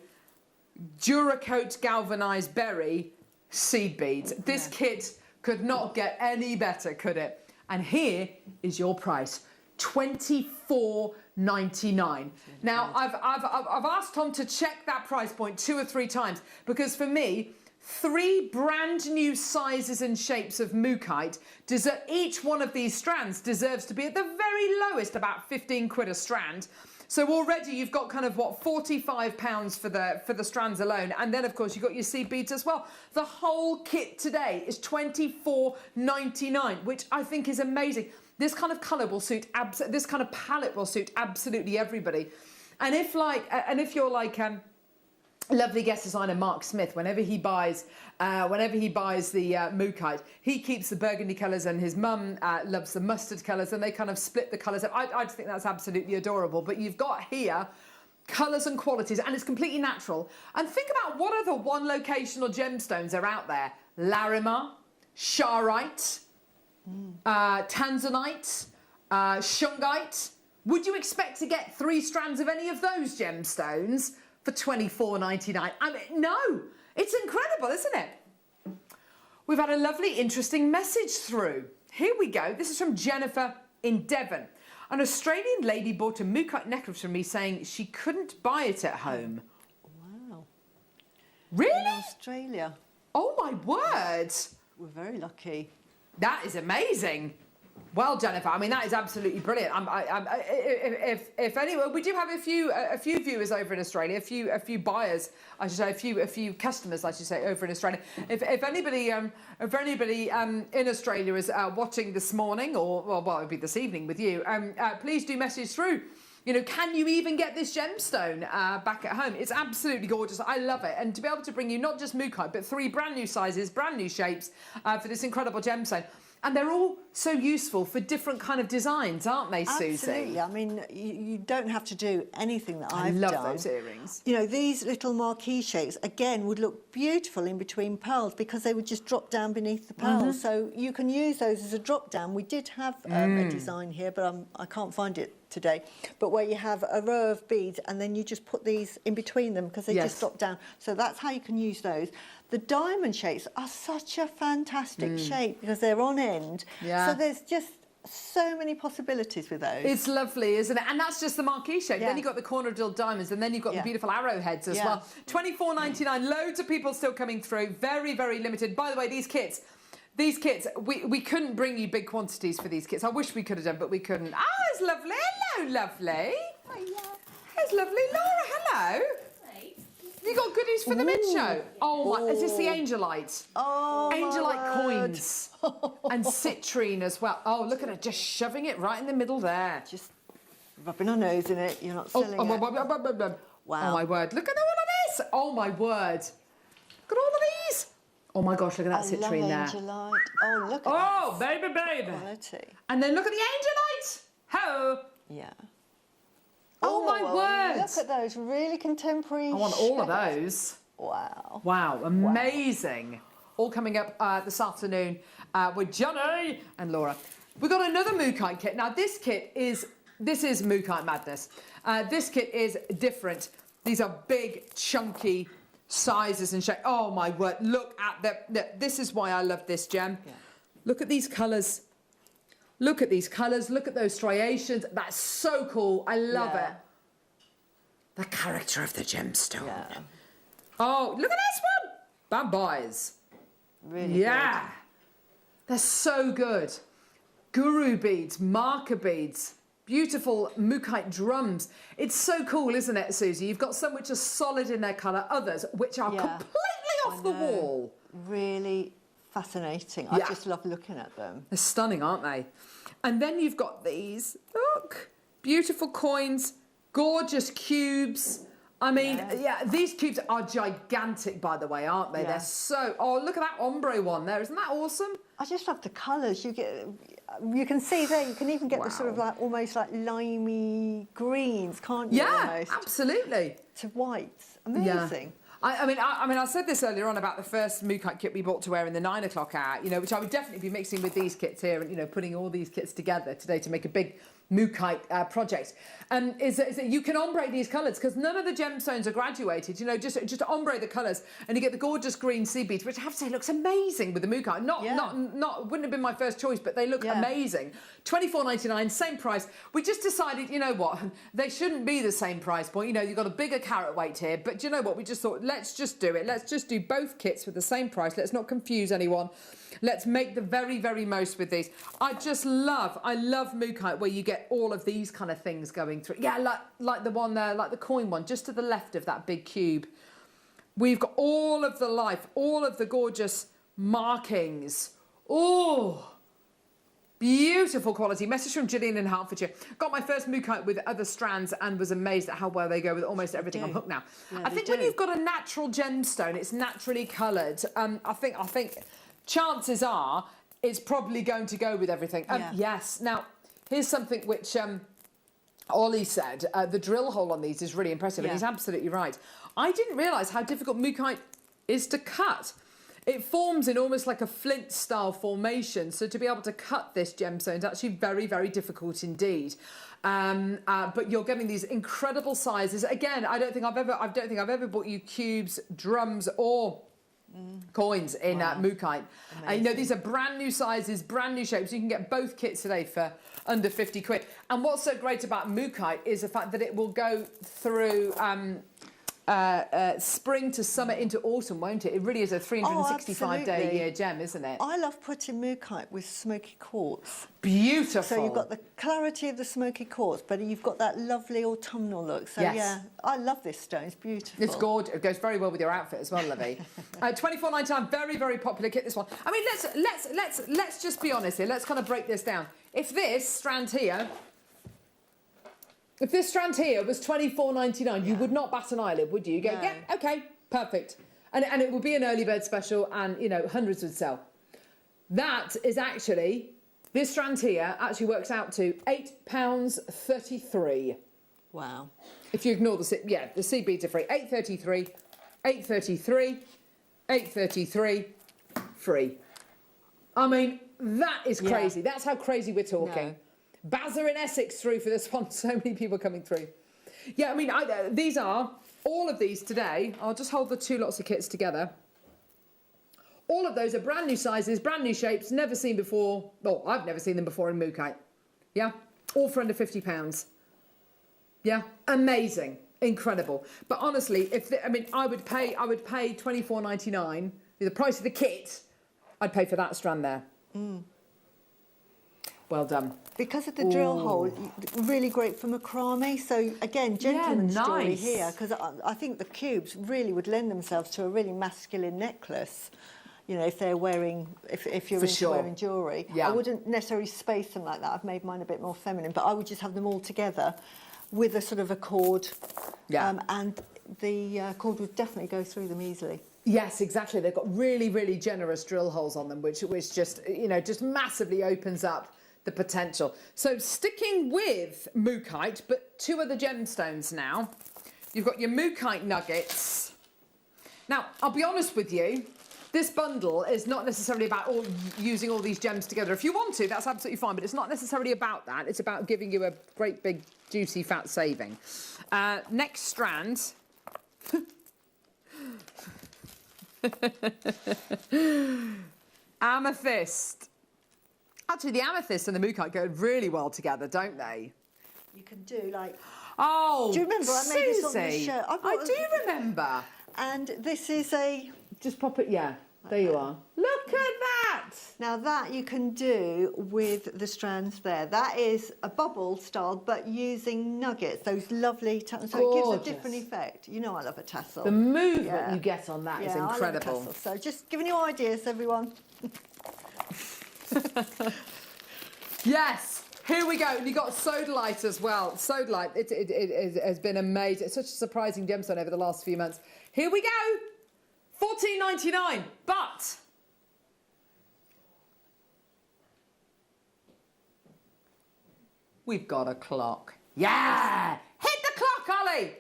Duracoat galvanized berry seed beads. This kit could not get any better, could it? And here is your price, $24.99. Now, I've asked Tom to check that price point 2 or 3 times, because for me, 3 brand new sizes and shapes of Mookaite, each one of these strands deserves to be at the very lowest, about 15 quid a strand. So already you've got kind of, what, £45 for the strands alone. And then, of course, you've got your seed beads as well. The whole kit today is $24.99, which I think is amazing. This kind of colour will suit, this kind of palette will suit absolutely everybody. And if you're like lovely guest designer Mark Smith, whenever he buys the Mookaite, he keeps the burgundy colours, and his mum loves the mustard colours, and they kind of split the colours. I just think that's absolutely adorable. But you've got here colours and qualities, and it's completely natural. And think about what other one locational gemstones are out there. Larimar, Charoite, Tanzanite, Shungite. Would you expect to get 3 strands of any of those gemstones for $24.99? I mean, no, it's incredible, isn't it? We've had a lovely, interesting message through. Here we go. This is from Jennifer in Devon. An Australian lady bought a Mookaite necklace from me saying she couldn't buy it at home. Wow. Really? In Australia. Oh, my word. We're very lucky. That is amazing. Well, Jennifer, I mean, that is absolutely brilliant. If anyone, we do have a few viewers over in Australia, a few buyers, I should say, a few customers, I should say, over in Australia. If anybody in Australia is watching this morning, or well, it'll be this evening with you, please do message through. You know, can you even get this gemstone back at home? It's absolutely gorgeous. I love it. And to be able to bring you not just Mookaite, but 3 brand new sizes, brand new shapes for this incredible gemstone. And they're all so useful for different kind of designs, aren't they, Susie? Absolutely. I mean, you don't have to do anything that I've done. I love those earrings. You know, these little marquee shapes, again, would look beautiful in between pearls because they would just drop down beneath the pearls. So you can use those as a drop down. We did have a design here, but I can't find it today, but where you have a row of beads and then you just put these in between them because they just drop down. So that's how you can use those. The diamond shapes are such a fantastic shape because they're on end. Yeah. So there's just so many possibilities with those. It's lovely, isn't it? And that's just the marquee shape. Yeah. Then you've got the corner drilled diamonds, and then you've got the beautiful arrowheads as well. $24.99, loads of people still coming through. Very, very limited. By the way, these kits, we couldn't bring you big quantities for these kits. I wish we could have done, but we couldn't. Ah, it's lovely. Hello, lovely. Hiya. It's lovely. Laura, hello. You got goodies for the mid-show. Oh, my. Is this the Angelite? Oh, Angelite coins. And citrine as well. Oh, look at her, just shoving it right in the middle there. Just rubbing her nose in it. You're not selling it. Wow. Oh, my word. Look at all of this. Oh, my word. Look at all of these. Oh, my gosh, look at that citrine there. Angelite. Oh, look at that. Oh, baby. Quality. And then look at the Angelite. Ho. Yeah. Oh, my word! Look at those, really contemporary. I want all of those. Wow. Wow, amazing. Wow. All coming up this afternoon with Johnny and Laura. We've got another Mookaite kit. Now, this is Mookaite madness. This kit is different. These are big, chunky sizes and shapes. Oh, my word. Look at this is why I love this gem. Yeah. Look at these colours. Look at these colours, look at those striations. That's so cool. I love it. The character of the gemstone. Yeah. Oh, look at this one. Bad boys. Really good. They're so good. Guru beads, marker beads, beautiful Mookaite drums. It's so cool, isn't it, Susie? You've got some which are solid in their colour, others which are completely off the wall. Really fascinating. I just love looking at them. They're stunning, aren't they? And then you've got these. Look. beautiful coins, gorgeous cubes. I mean, yeah, these cubes are gigantic, by the way, aren't they? Yeah. They're so... Oh, look at that ombre one there. Isn't that awesome? I just love the colours. You can see there, you can even get the sort of like, almost like limey greens, can't you? Yeah, almost? absolutely. To whites. Amazing. Yeah. I mean, I said this earlier on about the first Mookaite kit we bought to wear in the 9 o'clock hour, you know, which I would definitely be mixing with these kits here and, you know, putting all these kits together today to make a big Mookaite project. Is that you can ombre these colours because none of the gemstones are graduated, you know, just ombre the colours and you get the gorgeous green sea beads, which I have to say looks amazing with the Mookaite. Not wouldn't have been my first choice, but they look amazing. $24.99, same price. We just decided, you know what, they shouldn't be the same price point. You know, you've got a bigger carat weight here, but you know what, we just thought, let's just do it. Let's just do both kits for the same price. Let's not confuse anyone. Let's make the very, very most with these. I love Mookaite where you get all of these kind of things going through. Yeah, like the one there, like the coin one, just to the left of that big cube. We've got all of the life, all of the gorgeous markings. Oh, beautiful quality. Message from Gillian in Hertfordshire. Got my first Mookaite with other strands and was amazed at how well they go with almost everything on hook now. Yeah, I think when you've got a natural gemstone, it's naturally coloured. I think chances are it's probably going to go with everything. Yes. Now, here's something which Ollie said. The drill hole on these is really impressive, and he's absolutely right. I didn't realise how difficult Mookaite is to cut. It forms in almost like a flint-style formation, so to be able to cut this gemstone is actually very, very difficult indeed. But you're getting these incredible sizes. Again, I don't think I've ever bought you cubes, drums, or coins in Mookaite. You know, these are brand new sizes, brand new shapes. You can get both kits today for under 50 quid. And what's so great about Mookaite is the fact that it will go through spring to summer into autumn, won't it? It really is a 365-day-a-year gem, isn't it? I love putting Mookaite with smoky quartz. Beautiful. So you've got the clarity of the smoky quartz, but you've got that lovely autumnal look. So yeah, I love this stone. It's beautiful. It's gorgeous. It goes very well with your outfit as well, Lovey. $24.99, very, very popular kit. This one. I mean, let's just be honest here. Let's kind of break this down. If this strand here was $24.99, you would not bat an eyelid, would you? You go, yeah, okay, perfect. And it would be an early bird special and, you know, hundreds would sell. That is actually, this strand here actually works out to £8.33. Wow. If you ignore the seed beads are free. $8.33, $8.33, $8.33, free. I mean, that is crazy. That's how crazy we're talking. No. Bazza in Essex through for this one. So many people coming through. Yeah, I mean, these are, all of these today, I'll just hold the two lots of kits together. All of those are brand new sizes, brand new shapes, never seen before. Well, I've never seen them before in Mookaite. Yeah, all for under £50. Yeah, amazing, incredible. But honestly, I would pay $24.99, the price of the kit, I'd pay for that strand there. Well done. Because of the drill hole, really great for macrame. So again, gentleman's jewellery here, because I think the cubes really would lend themselves to a really masculine necklace. You know, if they're wearing, if you're into wearing jewellery. I wouldn't necessarily space them like that. I've made mine a bit more feminine, but I would just have them all together with a sort of a cord. And the cord would definitely go through them easily. Yes, exactly. They've got really, really generous drill holes on them, which just, you know, just massively opens up the potential. So sticking with Mookaite, but two other gemstones now. You've got your Mookaite nuggets. Now, I'll be honest with you, this bundle is not necessarily about using all these gems together. If you want to, that's absolutely fine, but it's not necessarily about that. It's about giving you a great big juicy fat saving. Next strand. Amethyst. Actually, the amethyst and the Mookaite go really well together, don't they? You can do like... Oh, do you remember I made this on the shirt? I do remember. And this is a... Just pop it, yeah. There you are. Look at that! Now that you can do with the strands there. That is a bubble style, but using nuggets, those lovely tassels. So it gives a different effect. You know I love a tassel. The movement you get on that is incredible. I love a tassel. So just giving you ideas, everyone. Yes! Here we go. And you got sodalite as well. Sodalite, it has been amazing. It's such a surprising gemstone over the last few months. Here we go. $14.99. But we've got a clock. Yeah! Hit the clock, Ollie!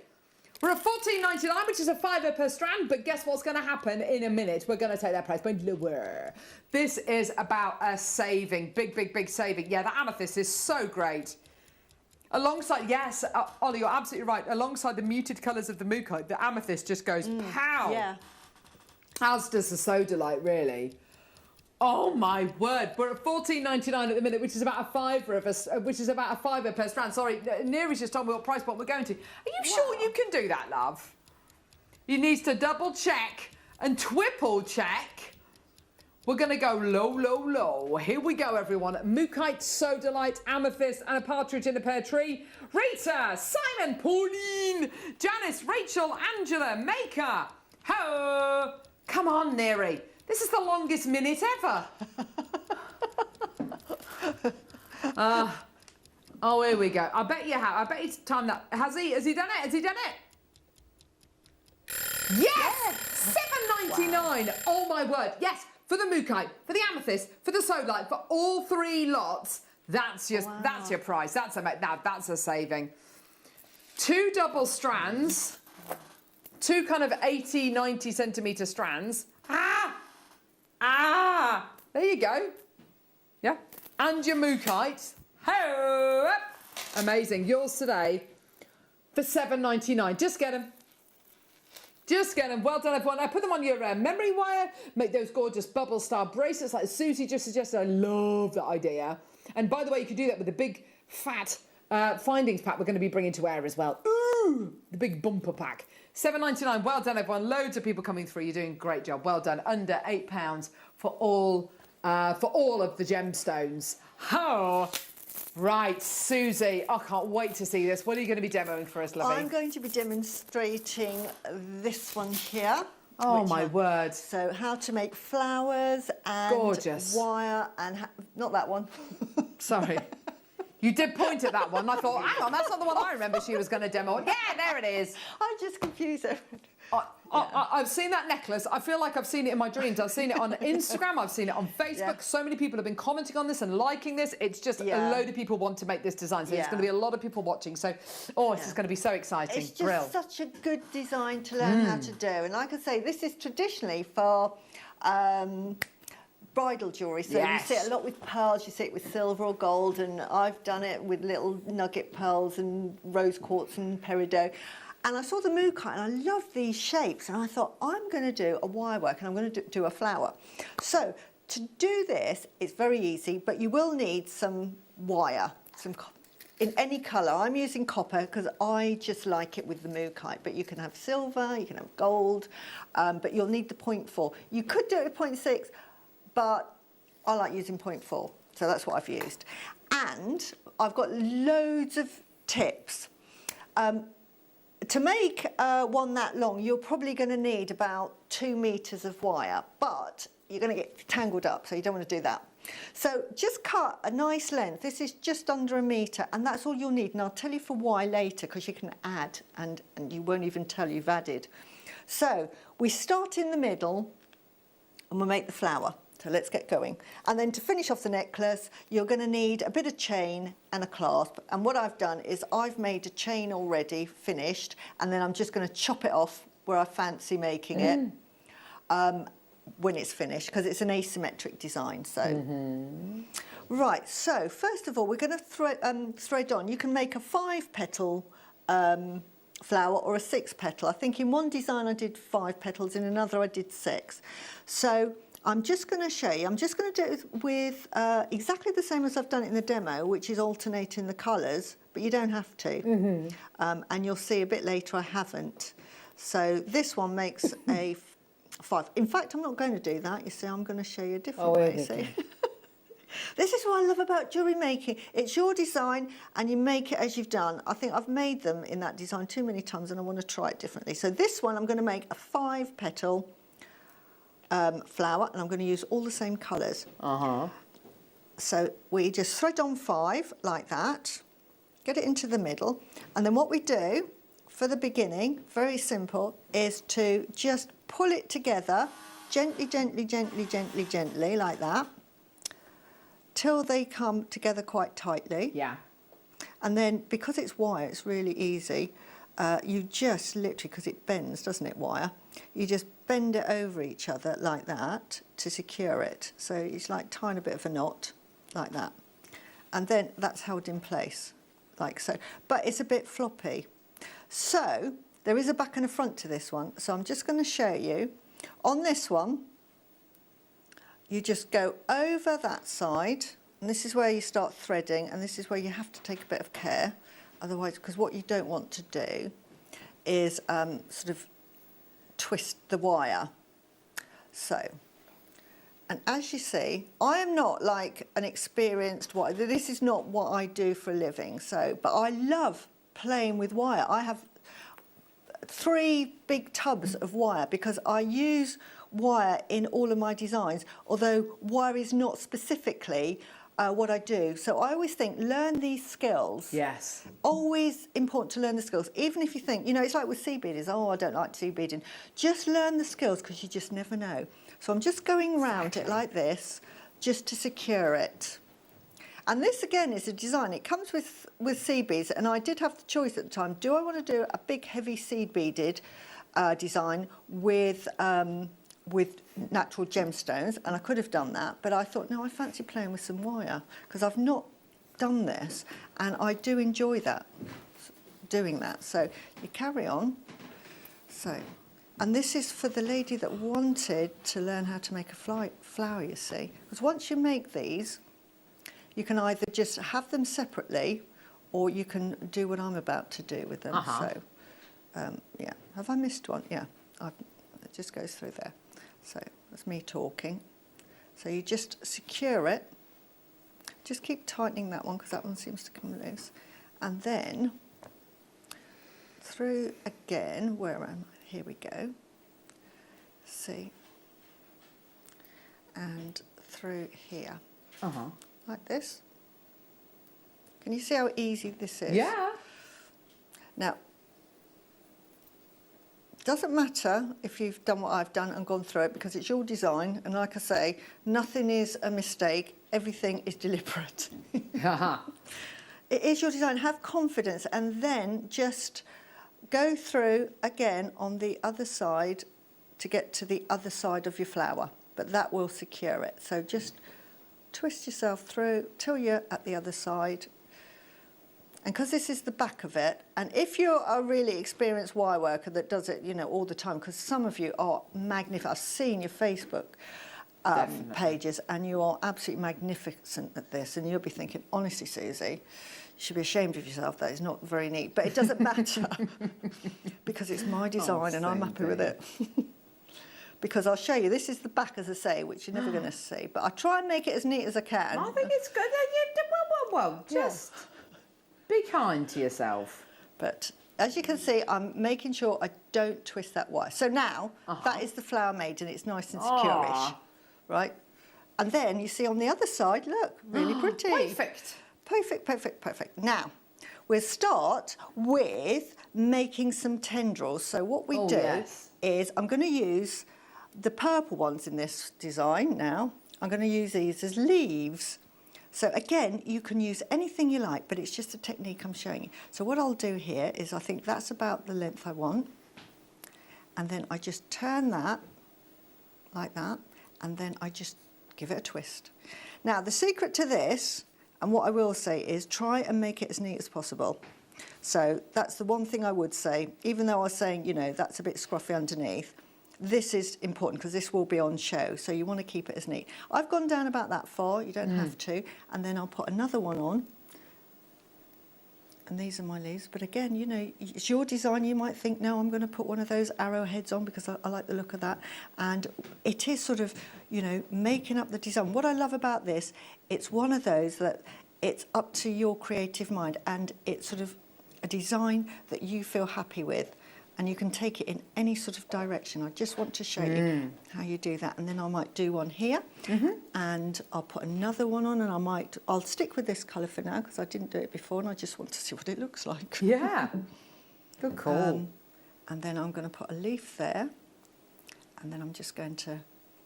We're at $14.99, which is a £5 per strand, but guess what's going to happen in a minute? We're going to take that price point lower. This is about a saving. Big, big, big saving. Yeah, the amethyst is so great. Alongside, yes, Ollie, you're absolutely right. Alongside the muted colours of the Mookaite, the amethyst just goes pow. Yeah. As does the sodalite, really. Oh my word! We're at $14.99 at the minute, which is about a £5 per strand. Sorry, Neary's just told me what price point we're going to. Are you sure you can do that, love? You need to double check and triple check. We're going to go low, low, low. Here we go, everyone. Mookaite, sodalite, amethyst, and a partridge in a pear tree. Rita, Simon, Pauline, Janice, Rachel, Angela, Maker. Ho! Come on, Neary. This is the longest minute ever. Oh, here we go. I bet you have. I bet it's time that... Has he done it? Has he done it? Yes! $7.99. Wow. Oh, my word. Yes, for the Mookaite, for the amethyst, for the sodalite, for all 3 lots. That's your price. That's a saving. 2 double strands. 2 kind of 80, 90 centimetre strands. There you go. Yeah. And your Mookaite. Ho! Amazing. Yours today for $7.99. Just get them. Just get them. Well done, everyone. Now put them on your memory wire. Make those gorgeous bubble style bracelets like Susie just suggested. I love that idea. And by the way, you can do that with the big fat findings pack we're going to be bringing to air as well. Ooh! The big bumper pack. $7.99. Well done, everyone. Loads of people coming through. You're doing a great job. Well done. Under £8 for all of the gemstones. Oh, right, Susie. I can't wait to see this. What are you going to be demoing for us, lovey? I'm going to be demonstrating this one here. Oh, my word. So how to make flowers and gorgeous wire and... not that one. Sorry. You did point at that one. I thought, hang on, that's not the one I remember she was going to demo. Yeah, there it is. I just confused it. I've seen that necklace. I feel like I've seen it in my dreams. I've seen it on Instagram. I've seen it on Facebook. Yeah. So many people have been commenting on this and liking this. It's just a load of people want to make this design. So there's going to be a lot of people watching. So, this is going to be so exciting. It's just such a good design to learn how to do. And like I say, this is traditionally for... bridal jewellery, so you see it a lot with pearls, you see it with silver or gold, and I've done it with little nugget pearls and rose quartz and peridot. And I saw the Mookaite and I love these shapes, and I thought, I'm going to do a wire work and I'm going to do a flower. So to do this, it's very easy, but you will need some wire, in any colour. I'm using copper because I just like it with the Mookaite, but you can have silver, you can have gold, but you'll need the 0.4. You could do it with 0.6, but I like using 0.4, so that's what I've used. And I've got loads of tips. To make one that long, you're probably going to need about 2 meters of wire, but you're going to get tangled up, so you don't want to do that. So just cut a nice length. This is just under 1 meter, and that's all you'll need. And I'll tell you for why later, because you can add, and you won't even tell you've added. So we start in the middle, and we'll make the flower. So let's get going. And then to finish off the necklace, you're going to need a bit of chain and a clasp. And what I've done is I've made a chain already finished, and then I'm just going to chop it off where I fancy making it when it's finished, because it's an asymmetric design. So right, so first of all, we're going to thread on. You can make a 5-petal flower or a 6-petal. I think in one design I did 5 petals, in another I did 6. So I'm just going to show you. I'm just going to do it with exactly the same as I've done it in the demo, which is alternating the colours, but you don't have to. And you'll see a bit later I haven't. So this one makes a 5. In fact, I'm not going to do that. You see, I'm going to show you a different way. See? This is what I love about jewellery making. It's your design and you make it as you've done. I think I've made them in that design too many times and I want to try it differently. So this one I'm going to make a 5-petal flower, and I'm going to use all the same colours. So we just thread on 5 like that, get it into the middle, and then what we do for the beginning, very simple, is to just pull it together gently, gently, gently, gently, gently, like that, till they come together quite tightly. Yeah. And then, because it's wire, it's really easy. You just literally, because it bends, doesn't it, wire? You just bend it over each other like that to secure it. So it's like tying a bit of a knot, like that. And then that's held in place, like so. But it's a bit floppy. So there is a back and a front to this one. So I'm just going to show you. On this one, you just go over that side, and this is where you start threading, and this is where you have to take a bit of care, otherwise, because what you don't want to do is sort of twist the wire. So, and as you see, I am not like an experienced wire. This is not what I do for a living. So, but I love playing with wire. I have 3 big tubs of wire because I use wire in all of my designs, although wire is not specifically what I do. So I always think, learn these skills. Yes. Always important to learn the skills. Even if you think, you know, it's like with sea beaders, oh, I don't like sea beading. Just learn the skills because you just never know. So I'm just going around it like this, just to secure it. And this again is a design. It comes with seed beads, and I did have the choice at the time. Do I want to do a big heavy seed beaded design with natural gemstones? And I could have done that, but I thought, no, I fancy playing with some wire because I've not done this, and I do enjoy that, doing that. So you carry on. So, and this is for the lady that wanted to learn how to make a flower, you see. Because once you make these, you can either just have them separately, or you can do what I'm about to do with them. So, yeah. Have I missed one? Yeah. It just goes through there. So that's me talking. So you just secure it. Just keep tightening that one because that one seems to come loose. And then through again, where am I? Here we go. See. And through here. Like this. Can you see how easy this is? Yeah. Now, doesn't matter if you've done what I've done and gone through it because it's your design, and like I say, nothing is a mistake, everything is deliberate. It is your design, have confidence, and then just go through again on the other side to get to the other side of your flower, but that will secure it. So just twist yourself through till you're at the other side. And because this is the back of it, and if you're a really experienced wire worker that does it, you know, all the time, because some of you are magnificent. I've seen your Facebook pages, and you are absolutely magnificent at this. And you'll be thinking, honestly, Susie, you should be ashamed of yourself. That is not very neat. But it doesn't matter because it's my design and I'm happy with it. Because I'll show you, this is the back, as I say, which you're never going to see. But I try and make it as neat as I can. I think it's good. Well, just be kind to yourself. But as you can see, I'm making sure I don't twist that wire. So now, that is the flower made, and it's nice and secure-ish, right? And then you see on the other side, look, really pretty. Perfect. Perfect, perfect, perfect. Now, we'll start with making some tendrils. So what we do is I'm going to use the purple ones in this design now. I'm going to use these as leaves. So again, you can use anything you like, but it's just a technique I'm showing you. So what I'll do here is I think that's about the length I want. And then I just turn that like that, and then I just give it a twist. Now, the secret to this, and what I will say is try and make it as neat as possible. So that's the one thing I would say, even though I was saying, you know, that's a bit scruffy underneath. This is important because this will be on show, so you want to keep it as neat. I've gone down about that far, you don't have to, and then I'll put another one on. And these are my leaves, but again, you know, it's your design. You might think, no, I'm going to put one of those arrowheads on because I like the look of that. And it is sort of, you know, making up the design. What I love about this, it's one of those that it's up to your creative mind, and it's sort of a design that you feel happy with. And you can take it in any sort of direction. I just want to show you how you do that. And then I might do one here, and I'll put another one on, and I'll stick with this colour for now because I didn't do it before, and I just want to see what it looks like. Yeah, good call. And then I'm going to put a leaf there, and then I'm just going to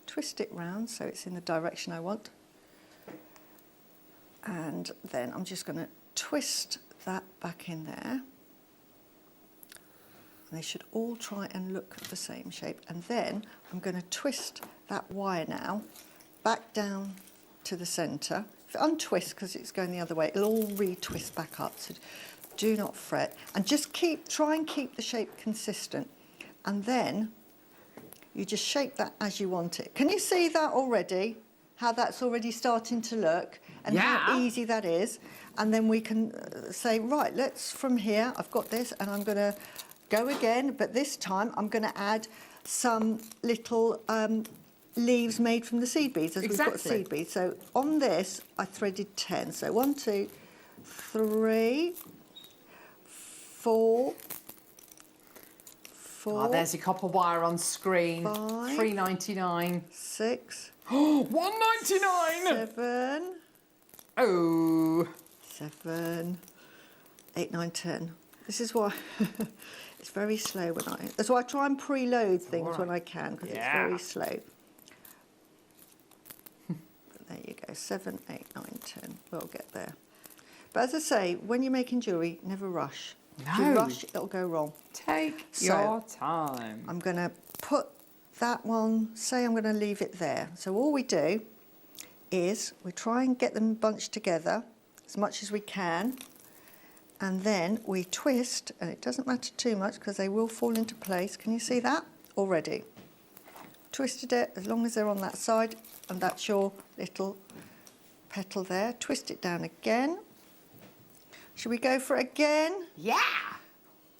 twist it round so it's in the direction I want. And then I'm just going to twist that back in there. And they should all try and look the same shape. And then I'm going to twist that wire now back down to the centre. If it untwists because it's going the other way, it'll all re-twist back up. So do not fret. And just try and keep the shape consistent. And then you just shape that as you want it. Can you see that already? How that's already starting to look and how easy that is. And then we can say, right, let's from here, I've got this, and I'm going to go again, but this time I'm going to add some little leaves made from the seed beads, as we've got seed beads. So on this, I threaded 10. So 1, 2, 3, 4. Oh, there's your copper wire on screen. 5, $3.99. 6. Oh, $1.99. 7. Oh. 7, 8, 9, 10. This is why it's very slow when that's why I try and preload things when I can, because it's very slow. There you go, 7, 8, 9, 10. We'll get there. But as I say, when you're making jewellery, never rush. No. If you rush, it'll go wrong. Take your time. I'm going to put that one, say I'm going to leave it there. So all we do is we try and get them bunched together as much as we can, and then we twist, and it doesn't matter too much because they will fall into place. Can you see that already? Twisted it as long as they're on that side, and that's your little petal there. Twist it down again. Should we go for it again? Yeah.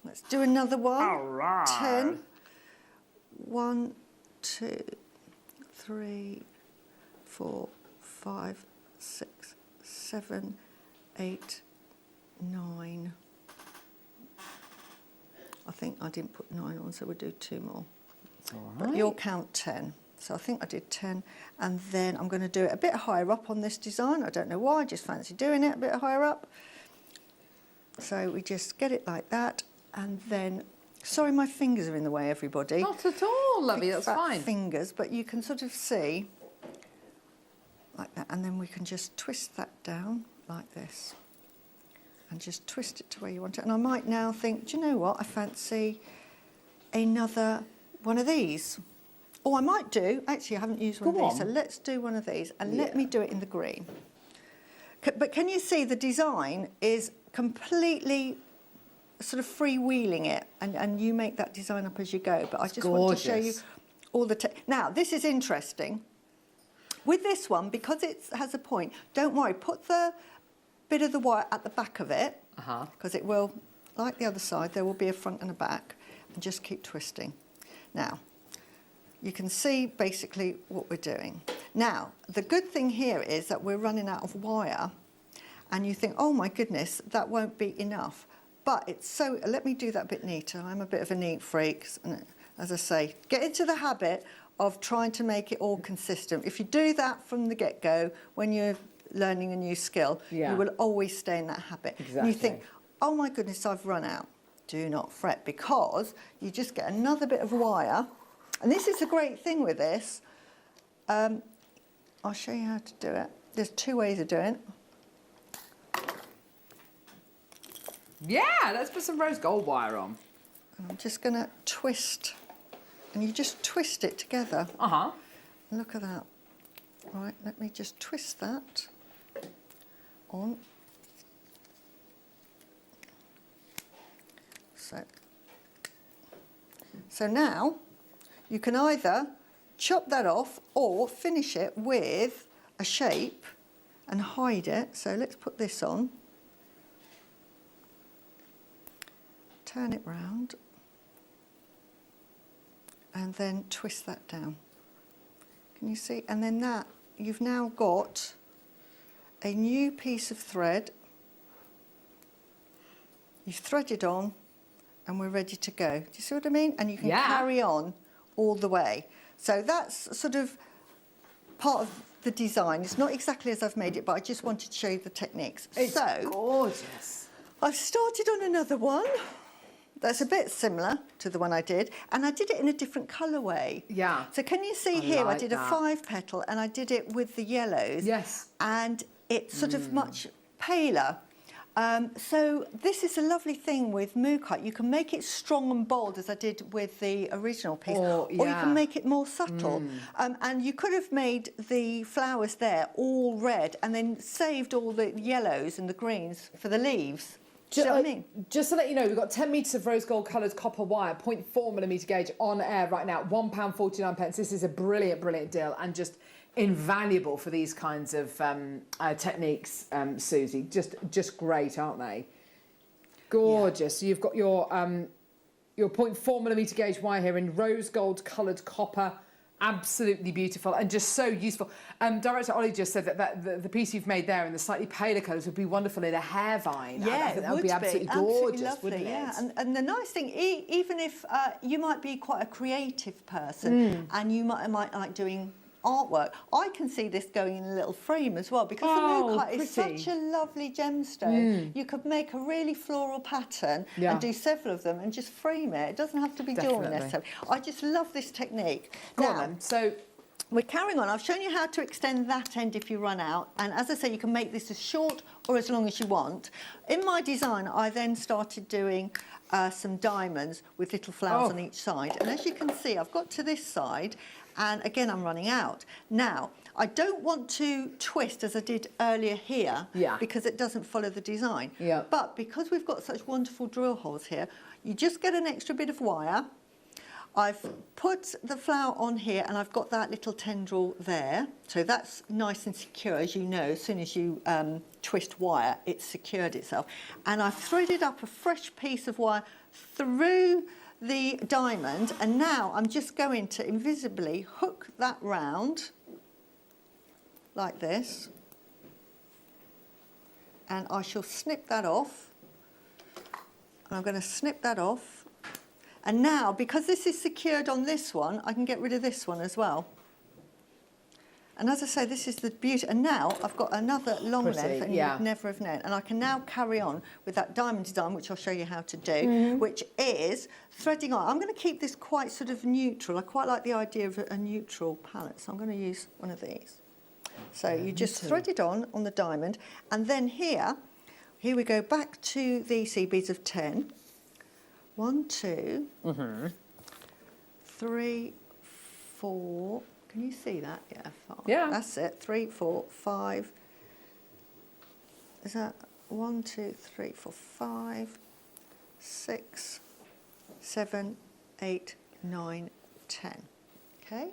Let's do another one. All right. 10. 1, 2, 3, 4, 5, 6, 7, 8, 9. I think I didn't put 9 on, so we'll do 2 more. All right. But you'll count 10. So I think I did 10. And then I'm going to do it a bit higher up on this design. I don't know why, I just fancy doing it a bit higher up. So we just get it like that. And then, sorry, my fingers are in the way, everybody. Not at all, lovey, that's fine. Fingers, but you can sort of see like that. And then we can just twist that down like this. And just twist it to where you want it. And I might now think, do you know what? I fancy another one of these. Or I might do, actually I haven't used one of these, so let's do one of these. And let me do it in the green. But can you see the design is completely sort of freewheeling it, and you make that design up as you go. But I just want to show you all the... Now, this is interesting. With this one, because it has a point, don't worry, put the bit of the wire at the back of it, because it will, like the other side, there will be a front and a back, and just keep twisting. Now, you can see basically what we're doing. Now, the good thing here is that we're running out of wire, and you think, oh my goodness, that won't be enough. But it's so, let me do that a bit neater. I'm a bit of a neat freak, and as I say, get into the habit of trying to make it all consistent. If you do that from the get-go, when you're learning a new skill, you will always stay in that habit. Exactly. And you think, oh my goodness, I've run out. Do not fret, because you just get another bit of wire. And this is the great thing with this. I'll show you how to do it. There's 2 ways of doing it. Yeah, let's put some rose gold wire on. And I'm just going to twist. And you just twist it together. Look at that. Right, let me just twist that on. So now you can either chop that off or finish it with a shape and hide it. So let's put this on. Turn it round. And then twist that down. Can you see? And then that, you've now got a new piece of thread. You've threaded on and we're ready to go. Do you see what I mean? And you can carry on all the way. So that's sort of part of the design. It's not exactly as I've made it, but I just wanted to show you the techniques. It's gorgeous. I've started on another one that's a bit similar to the one I did, and I did it in a different colourway. Yeah. So can you see here, I did a 5 petal, and I did it with the yellows. Yes. And it's sort of much paler. So this is a lovely thing with Mookaite. You can make it strong and bold, as I did with the original piece, or you can make it more subtle. And you could have made the flowers there all red and then saved all the yellows and the greens for the leaves. Do you know what I mean? Just to let you know, we've got 10 metres of rose gold coloured copper wire, 0.4mm gauge on air right now, £1.49. This is a brilliant, brilliant deal, and just invaluable for these kinds of techniques, Susie. Just great, aren't they? Gorgeous. So you've got your 0.4mm gauge wire here in rose gold coloured copper. Absolutely beautiful and just so useful. Director Ollie just said that the piece you've made there in the slightly paler colours would be wonderful in a hair vine. Yeah, that would be absolutely gorgeous, lovely, wouldn't it? And the nice thing, even if you might be quite a creative person and you might like doing artwork, I can see this going in a little frame as well, because the Mookaite is such a lovely gemstone. You could make a really floral pattern and do several of them and just frame it. It doesn't have to be jewellery necessarily. I just love this technique. Go on then. So we're carrying on. I've shown you how to extend that end if you run out, and as I say, you can make this as short or as long as you want. In my design, I then started doing some diamonds with little flowers on each side, and as you can see, I've got to this side, and again I'm running out. Now, I don't want to twist as I did earlier here, because it doesn't follow the design. But because we've got such wonderful drill holes here, you just get an extra bit of wire. I've put the flower on here, and I've got that little tendril there, so that's nice and secure. As you know, as soon as you twist wire, it's secured itself. And I've threaded up a fresh piece of wire through the diamond, and now I'm just going to invisibly hook that round like this, and I shall snip that off, and I'm going to snip that off. And now, because this is secured on this one, I can get rid of this one as well. And as I say, this is the beauty. And now I've got another long length, and you would never have known. And I can now carry on with that diamond design, which I'll show you how to do, which is threading on. I'm going to keep this quite sort of neutral. I quite like the idea of a neutral palette, so I'm going to use one of these. So you just thread it on the diamond, and then here we go back to the seed beads of 10. 1, 2, 3, 4. Can you see that? Yeah, 5. Yeah. That's it. 3, 4, 5. Is that 1, 2, 3, 4, 5, 6, 7, 8, 9, 10. Okay.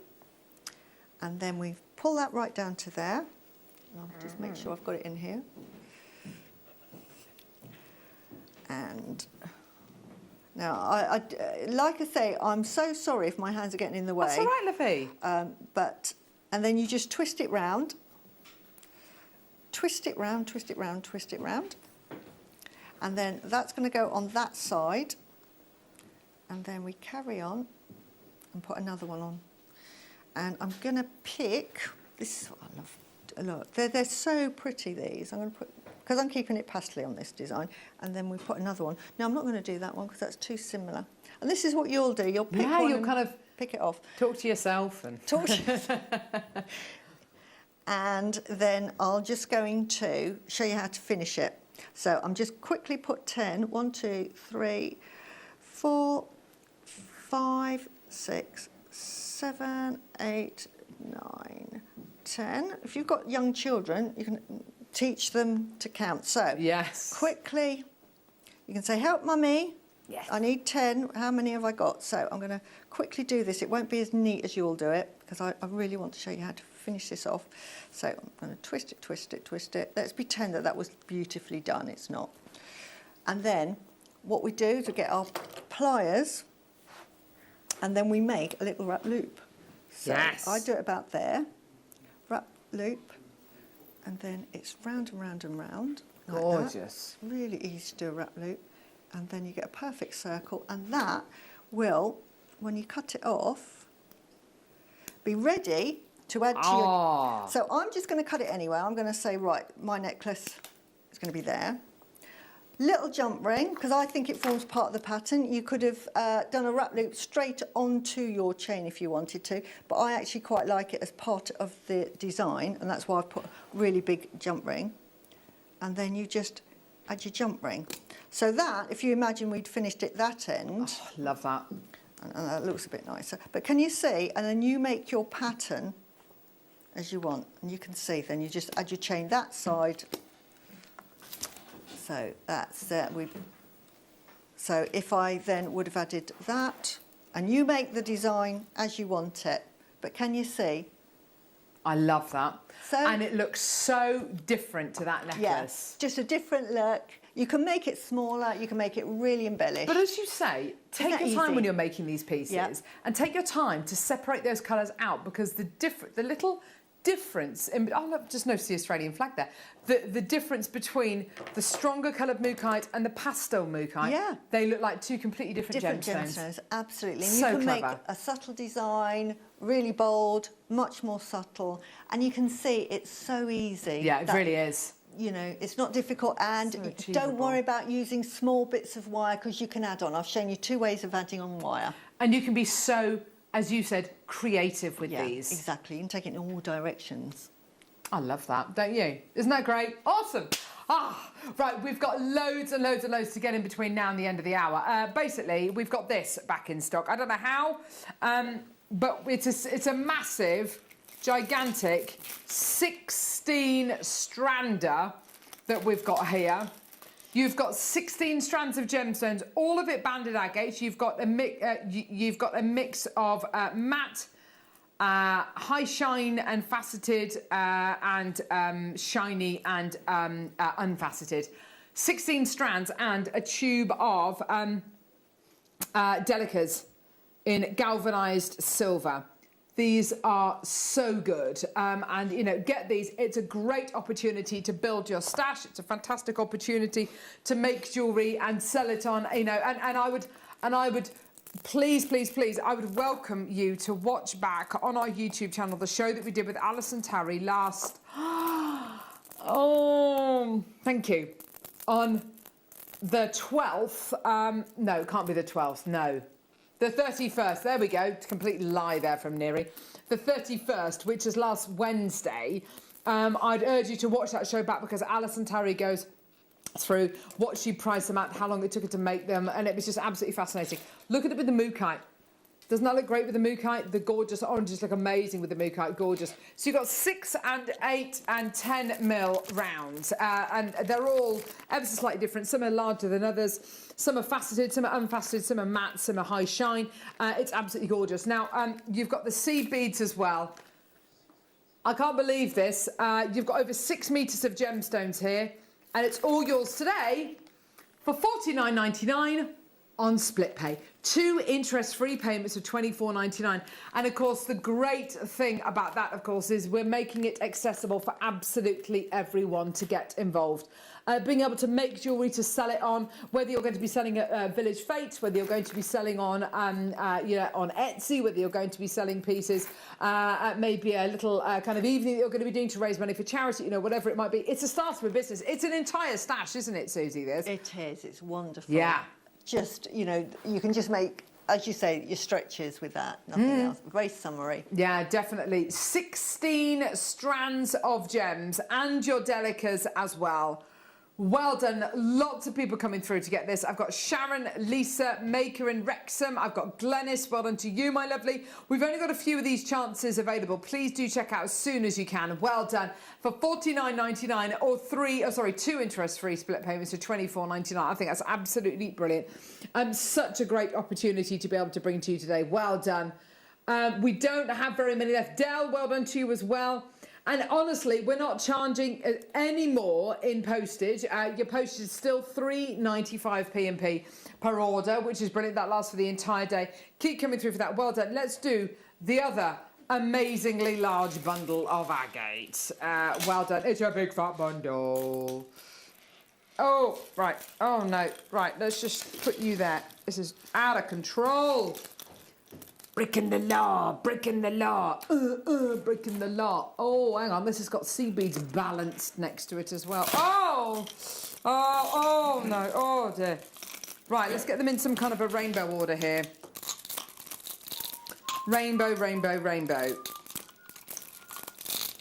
And then we pull that right down to there. And I'll just make sure I've got it in here. And now, I like I say, I'm so sorry if my hands are getting in the way. That's all right, Livy. And then you just twist it round. Twist it round, twist it round, twist it round. And then that's going to go on that side. And then we carry on and put another one on. And I'm going to pick, this is what I love. Look, they're so pretty, these. I'm going to put, because I'm keeping it pastely on this design, and then we put another one. Now, I'm not going to do that one because that's too similar. And this is what you'll do. You'll pick one you'll kind of pick it off. Talk to yourself. And talk to yourself. And then I'm just going to show you how to finish it. So I'm just quickly put 10. 1, 2, 3, 4, 5, 6, 7, 8, 9, 10. If you've got young children, you can teach them to count. So quickly, you can say, help mummy. Yes. I need 10. How many have I got? So I'm going to quickly do this. It won't be as neat as you'll do it, because I really want to show you how to finish this off. So I'm going to twist it, twist it, twist it. Let's pretend that that was beautifully done. It's not. And then what we do is we get our pliers, and then we make a little wrap loop. So I do it about there. Wrap loop. And then it's round and round and round. Gorgeous. Like really easy to do a wrap loop. and then you get a perfect circle, and that will, when you cut it off, be ready to add to your... So I'm just going to cut it anyway. I'm going to say, right, my necklace is going to be there. Little jump ring, because I think it forms part of the pattern. You could have done a wrap loop straight onto your chain if you wanted to, but I actually quite like it as part of the design, and that's why I've put a really big jump ring. And then you just add your jump ring. So that, if you imagine we'd finished it that end. Oh, love that. And that looks a bit nicer. But can you see, and then you make your pattern as you want, and you can see, then you just add your chain that side. So that's so if I then would have added that, and you make the design as you want it, but can you see? I love that. So, and it looks so different to that necklace. Yes, just a different look. You can make it smaller, you can make it really embellished. But as you say, take your time when you're making these pieces, and take your time to separate those colours out, because the little difference in, I've just noticed the Australian flag there. The difference between the stronger coloured Mookaite and the pastel Mookaite, they look like two completely different gemstones. Absolutely. And So you can clever. make a subtle design, really bold, much more subtle, and you can see it's so easy. Yeah, it really is. You know, it's not difficult, and So don't worry about using small bits of wire, because you can add on. I've shown you 2 ways of adding on wire. And you can be so, as you said, creative with these. Exactly. You can take it in all directions. I love that, don't you? Isn't that great? Awesome. Right, we've got loads and loads and loads to get in between now and the end of the hour. Basically, we've got this back in stock. I don't know how, but it's a massive, gigantic 16-strander that we've got here. You've got 16 strands of gemstones, all of it banded agates. You've got a mix of matte, high shine and faceted, and shiny and unfaceted. 16 strands and a tube of delicas in galvanized silver. These are so good, and you know, get these. It's a great opportunity to build your stash. It's a fantastic opportunity to make jewellery and sell it on. You know, and I would, please, I would welcome you to watch back on our YouTube channel the show that we did with Alison Tarry last. Oh, thank you. On the 12th. No, it can't be the 12th. No. The 31st, there we go, complete lie there from Neri. The 31st, which is last Wednesday, I'd urge you to watch that show back, because Alison Tarry goes through what she priced them at, how long it took her to make them, and it was just absolutely fascinating. Look at it with the Mookaite. Doesn't that look great with the Mookaite? The gorgeous oranges look amazing with the Mookaite, gorgeous. So you've got 6 and 8 and 10 mil rounds, and they're all ever so slightly different. Some are larger than others, some are faceted, some are unfaceted, some are matte, some are high shine. It's absolutely gorgeous. Now, you've got the seed beads as well. I can't believe this. You've got over 6 metres of gemstones here, and it's all yours today for $49.99 on split pay. 2 interest-free payments of $24.99. And of course, the great thing about that, of course, is we're making it accessible for absolutely everyone to get involved. Being able to make jewellery, to sell it on, whether you're going to be selling at Village Fete, whether you're going to be selling on, on Etsy, whether you're going to be selling pieces at maybe a little kind of evening that you're going to be doing to raise money for charity, you know, whatever it might be. It's a start of a business. It's an entire stash, isn't it, Susie, this? It is. It's wonderful. Yeah. Just, you know, you can just make, as you say, your stretches with that, nothing else. Very summery. Yeah, definitely. 16 strands of gems and your delicas as well. Well done. Lots of people coming through to get this. I've got Sharon, Lisa, Maker and Wrexham. I've got Glenys. Well done to you, my lovely. We've only got a few of these chances available. Please do check out as soon as you can. Well done. For $49.99 or 2 interest-free split payments for $24.99. I think that's absolutely brilliant. Such a great opportunity to be able to bring to you today. Well done. We don't have very many left. Del, well done to you as well. And honestly, we're not charging any more in postage. Your postage is still $3.95 P&P per order, which is brilliant. That lasts for the entire day. Keep coming through for that. Well done. Let's do the other amazingly large bundle of agate. Well done. It's a big fat bundle. Oh, right. Oh, no. Right, let's just put you there. This is out of control. Breaking the law, breaking the law, breaking the law. Oh, hang on, this has got seed beads balanced next to it as well. Oh, no, oh dear. Right, let's get them in some kind of a rainbow order here. Rainbow, rainbow, rainbow.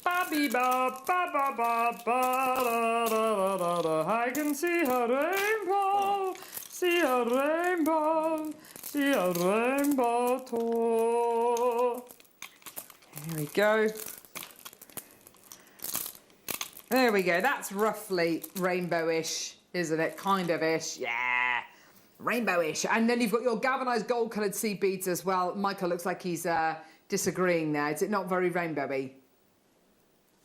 Ba-bee-ba, ba-ba-ba-ba-da-da-da-da. I can see a rainbow, see a rainbow. See a rainbow too. Here we go. There we go. That's roughly rainbowish, isn't it? Kind of ish. Yeah. Rainbowish. And then you've got your galvanized gold coloured seed beads as well. Michael looks like he's disagreeing there. Is it not very rainbowy?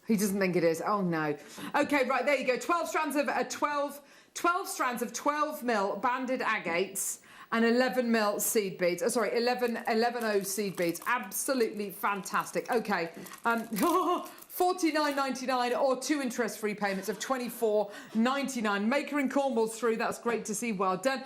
He doesn't think it is. Oh no. Okay, right, there you go. 12 strands of 12 strands of 12 mil banded agates. And 11 mil seed beads. 11 seed beads. Absolutely fantastic. Okay. $49.99 or 2 interest-free payments of $24.99. Maker in Cornwall's through. That's great to see. Well done.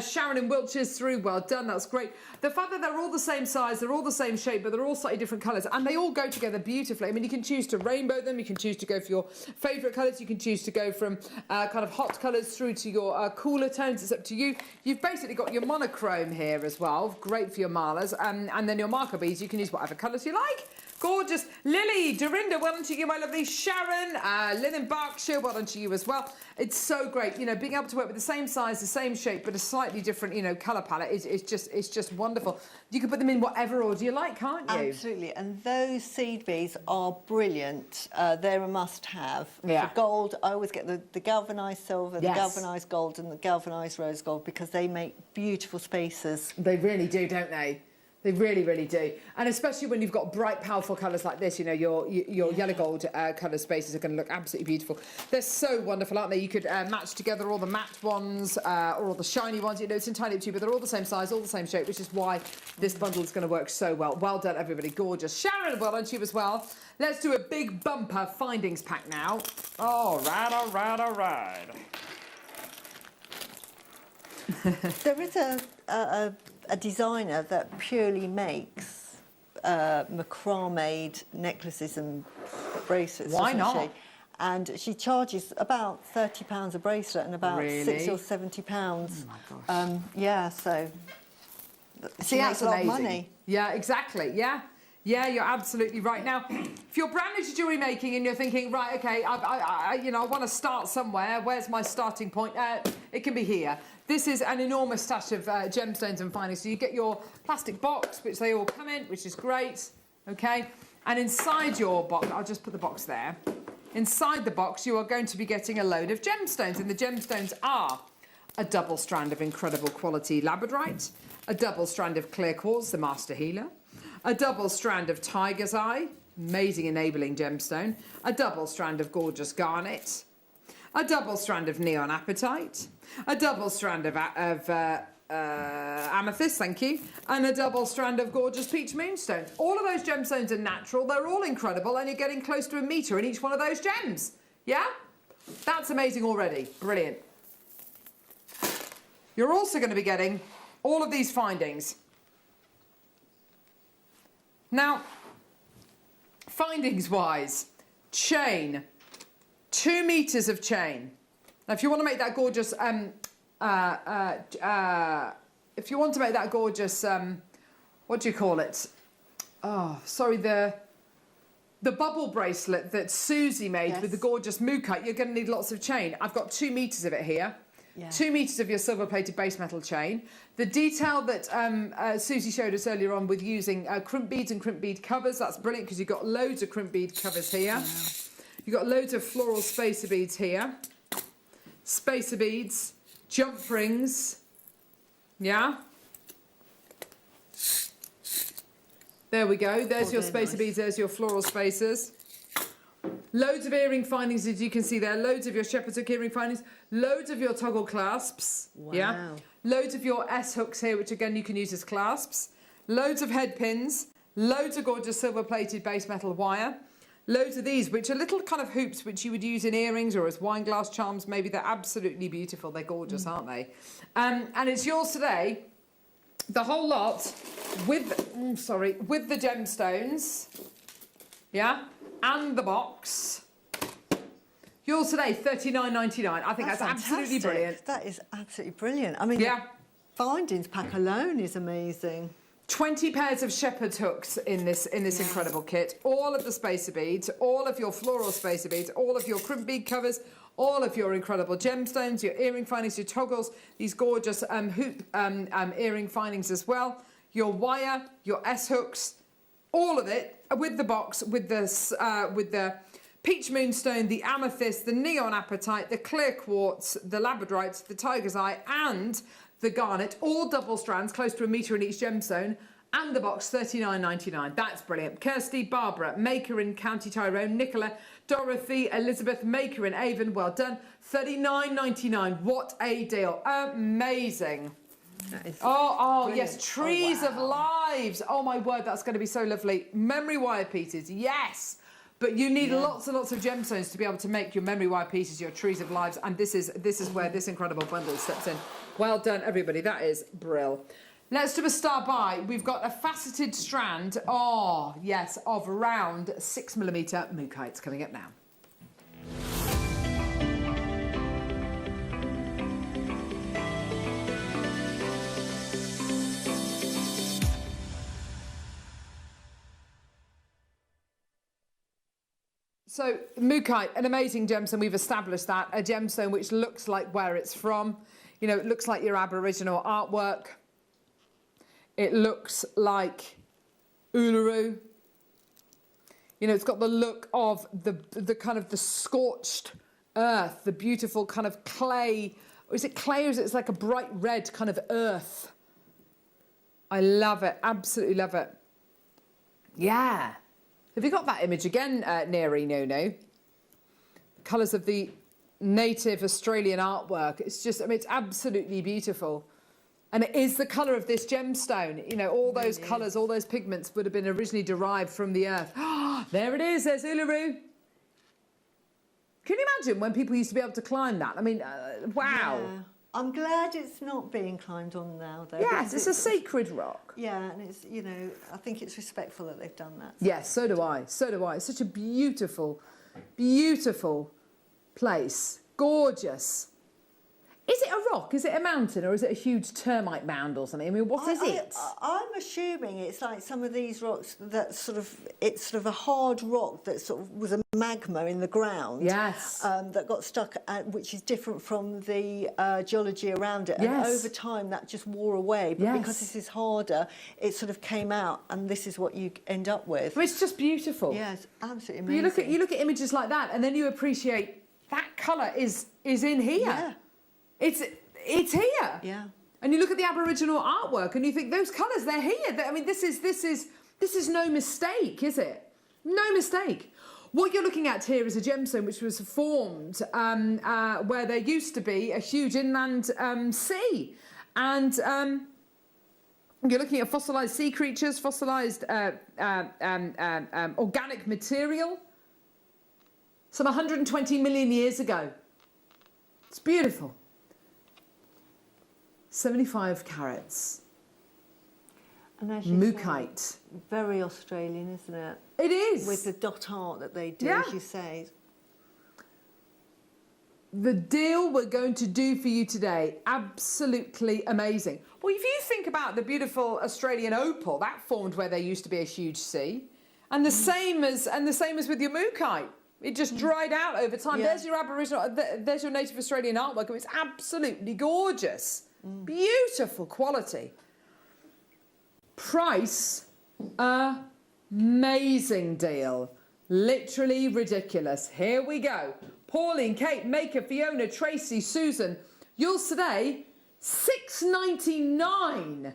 Sharon in Wiltshire's through. Well done. That's great. The fact that they're all the same size, they're all the same shape, but they're all slightly different colours, and they all go together beautifully. I mean, you can choose to rainbow them. You can choose to go for your favourite colours. You can choose to go from kind of hot colours through to your cooler tones. It's up to you. You've basically got your monochrome here as well. Great for your malas. And then your marker beads. You can use whatever colours you like. Gorgeous. Lily, Dorinda, well done to you, my lovely. Sharon, Lynn in Berkshire, well done to you as well. It's so great, you know, being able to work with the same size, the same shape, but a slightly different, you know, colour palette is just wonderful. You can put them in whatever order you like, can't you? Absolutely, and those seed beads are brilliant. They're a must-have. Yeah. For gold, I always get the galvanised silver, Yes. the galvanised gold and the galvanised rose gold because they make beautiful spaces. They really do, don't they? They really, really do. And especially when you've got bright, powerful colours like this, you know, your yellow gold colour spaces are going to look absolutely beautiful. They're so wonderful, aren't they? You could match together all the matte ones or all the shiny ones. You know, it's entirely up to you, but they're all the same size, all the same shape, which is why this bundle is going to work so well. Well done, everybody. Gorgeous. Sharon, well done to you as well. Let's do a big bumper findings pack now. All right, all right, all right. There is a designer that purely makes macrame necklaces and bracelets. Why not? And she charges about £30 a bracelet and about £60 or £70. Oh my gosh. Yeah, so See, she that's makes a lot of amazing. money. Yeah, exactly. Yeah. Yeah, you're absolutely right. Now, if you're brand new to jewellery making and you're thinking, right, okay, I want to start somewhere. Where's my starting point? It can be here. This is an enormous stash of gemstones and finings. So you get your plastic box, which they all come in, which is great. Okay, and inside your box, I'll just put the box there. Inside the box, you are going to be getting a load of gemstones, and the gemstones are a double strand of incredible quality labradorite, a double strand of clear quartz, the master healer, a double strand of tiger's eye, amazing enabling gemstone, a double strand of gorgeous garnet, a double strand of neon apatite, a double strand of amethyst, thank you, and a double strand of gorgeous peach moonstone. All of those gemstones are natural, they're all incredible, and you're getting close to a metre in each one of those gems. Yeah? That's amazing already. Brilliant. You're also going to be getting all of these findings. Now, findings-wise, chain, 2 meters of chain. Now, if you want to make that gorgeous, what do you call it? Oh, sorry, the bubble bracelet that Susie made with the gorgeous Mookaite, you're going to need lots of chain. I've got 2 meters of it here. Yeah. 2 meters of your silver-plated base metal chain. The detail that Susie showed us earlier on with using crimp beads and crimp bead covers, that's brilliant because you've got loads of crimp bead covers here. Wow. You've got loads of floral spacer beads here. Spacer beads, jump rings. Yeah? There we go. There's your spacer beads, there's your floral spacers. Loads of earring findings, as you can see there. Loads of your shepherd's hook earring findings. Loads of your toggle clasps. Wow. Yeah. Loads of your S-hooks here, which again you can use as clasps. Loads of head pins. Loads of gorgeous silver-plated base metal wire. Loads of these, which are little kind of hoops which you would use in earrings or as wine glass charms. Maybe they're absolutely beautiful. They're gorgeous, aren't they? And it's yours today. The whole lot with the gemstones, yeah, and the box. Yours today, $39.99. I think that's absolutely brilliant. That is absolutely brilliant. I mean, the findings pack alone is amazing. 20 pairs of shepherd's hooks in this incredible kit. All of the spacer beads, all of your floral spacer beads, all of your crimp bead covers, all of your incredible gemstones, your earring findings, your toggles, these gorgeous hoop earring findings as well, your wire, your S-hooks, all of it with the box, with the peach moonstone, the amethyst, the neon apatite, the clear quartz, the labradorite, the tiger's eye, and the garnet, all double strands, close to 1 metre in each gemstone, and the box, $39.99. That's brilliant. Kirsty, Barbara, Maker in County Tyrone, Nicola, Dorothy, Elizabeth, Maker in Avon, well done. $39.99. What a deal. Amazing. Oh, yes, Trees of Lives. Oh, my word, that's going to be so lovely. Memory wire pieces, yes. But you need lots and lots of gemstones to be able to make your memory wire pieces, your Trees of Lives, and this is where this incredible bundle steps in. Well done, everybody. That is brill. Let's do a star buy. We've got a faceted strand, of around 6mm Mookaite coming up now. So, Mookaite, an amazing gemstone, we've established that. A gemstone which looks like where it's from. You know, it looks like your Aboriginal artwork. It looks like Uluru. You know, it's got the look of the kind of the scorched earth, the beautiful kind of clay. Or is it clay or is it like a bright red kind of earth? I love it, absolutely love it. Yeah. Have you got that image again, Neri Nuno? Colours of the native Australian artwork. It's just, I mean, it's absolutely beautiful. And it is the colour of this gemstone. You know, all those colours, all those pigments would have been originally derived from the earth. There it is, there's Uluru. Can you imagine when people used to be able to climb that? I mean, wow. Yeah. I'm glad it's not being climbed on now, though. Yes, it's a sacred rock. Yeah, and it's, you know, I think it's respectful that they've done that. Yes, so do I. So do I. It's such a beautiful, beautiful place. Gorgeous. Is it a rock? Is it a mountain? Or is it a huge termite mound or something? I mean, what is it? I'm assuming it's like some of these rocks that it's sort of a hard rock that sort of was a magma in the ground. Yes. That got stuck, which is different from the geology around it. Yes. And over time that just wore away. But because this is harder, it sort of came out and this is what you end up with. Well, it's just beautiful. Yeah, it's absolutely amazing. You look at images like that and then you appreciate that colour is in here. Yeah. It's here. Yeah. And you look at the Aboriginal artwork and you think those colours, they're here. I mean, this is no mistake, is it? No mistake. What you're looking at here is a gemstone which was formed where there used to be a huge inland sea. And you're looking at fossilised sea creatures, fossilised organic material. Some 120 million years ago. It's beautiful. 75 carats. And Mookaite. Say, very Australian, isn't it? It is. With the dot art that they do, as you say. The deal we're going to do for you today, absolutely amazing. Well, if you think about the beautiful Australian opal, that formed where there used to be a huge sea, and the same as with your Mookaite. It just dried out over time. Yeah. There's your Aboriginal, there's your native Australian artwork. It's absolutely gorgeous. Beautiful quality. Price, amazing deal. Literally ridiculous. Here we go. Pauline, Kate, Maker, Fiona, Tracy, Susan. Yours today, $6.99.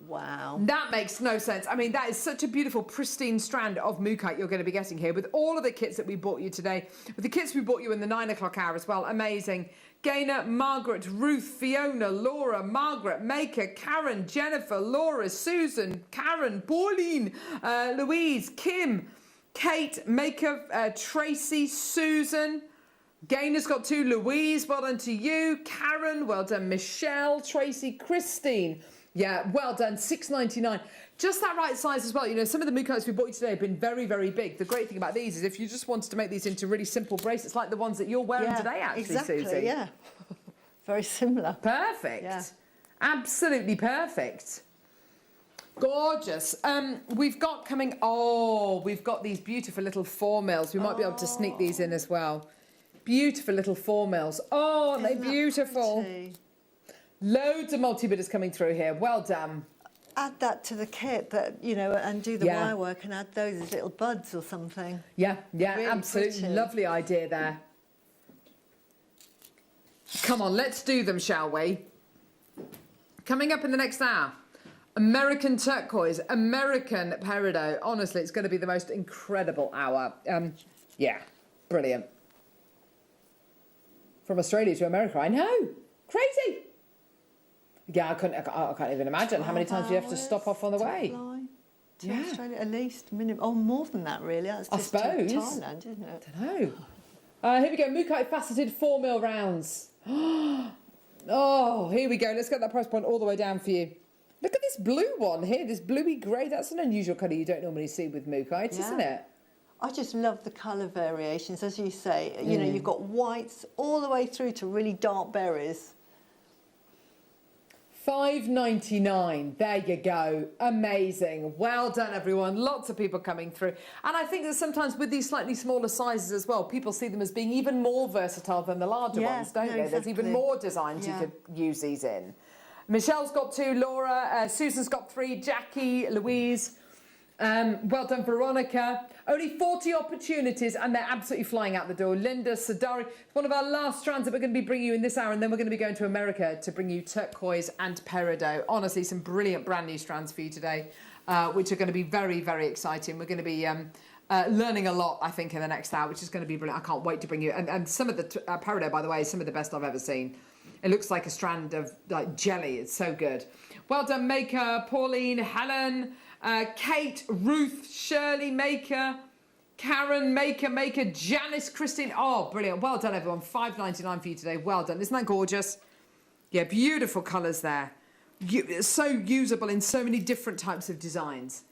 Wow. That makes no sense. I mean, that is such a beautiful, pristine strand of Mookaite you're going to be getting here with all of the kits that we bought you today, with the kits we bought you in the 9 o'clock hour as well. Amazing. Gaynor, Margaret, Ruth, Fiona, Laura, Margaret, Maker, Karen, Jennifer, Laura, Susan, Karen, Pauline, Louise, Kim, Kate, Maker, Tracy, Susan. Gainer's got 2. Louise, well done to you. Karen, well done. Michelle, Tracy, Christine. Yeah, well done. $6.99. Just that right size as well. You know, some of the Mookaites we bought you today have been very, very big. The great thing about these is if you just wanted to make these into really simple bracelets, like the ones that you're wearing today, actually, exactly, Susie. Yeah, very similar. Perfect. Yeah. Absolutely perfect. Gorgeous. We've got coming... Oh, we've got these beautiful little 4 mils. We might be able to sneak these in as well. Beautiful little 4 mils. Oh, aren't they beautiful? Loads of multi-bidders coming through here. Well done. Add that to the kit, that you know, and do the wire work and add those as little buds or something. Yeah, Really absolutely. pretty. Lovely idea there. Come on, let's do them, shall we? Coming up in the next hour, American turquoise, American peridot. Honestly, it's going to be the most incredible hour. Yeah, brilliant. From Australia to America, I know. Crazy. Yeah, I can't even imagine how many times you have to stop off on the way. To Australia, at least minimum. Oh, more than that, really. That's just I suppose. To Thailand, isn't it? I don't know. Here we go. Mookaite faceted 4 mil rounds. Oh, here we go. Let's get that price point all the way down for you. Look at this blue one here. This bluey grey. That's an unusual colour you don't normally see with Mookaite, isn't it? I just love the colour variations, as you say. You know, you've got whites all the way through to really dark berries. $5.99. There you go. Amazing. Well done, everyone. Lots of people coming through. And I think that sometimes with these slightly smaller sizes as well, people see them as being even more versatile than the larger ones, don't they? Exactly. There's even more designs you could use these in. Michelle's got 2, Laura, Susan's got 3, Jackie, Louise. Well done, Veronica. Only 40 opportunities and they're absolutely flying out the door. Linda, Sadari. It's one of our last strands that we're going to be bringing you in this hour, and then we're going to be going to America to bring you turquoise and peridot. Honestly, some brilliant brand new strands for you today, which are going to be very, very exciting. We're going to be learning a lot, I think, in the next hour, which is going to be brilliant. I can't wait to bring you. And some of the peridot, by the way, is some of the best I've ever seen. It looks like a strand of like jelly. It's so good. Well done, Maker, Pauline, Helen, Kate, Ruth, Shirley, Maker, Karen, Maker, Janice, Christine. Oh, brilliant. Well done, everyone. $5.99 for you today. Well done. Isn't that gorgeous? Yeah, beautiful colours there. So usable in so many different types of designs.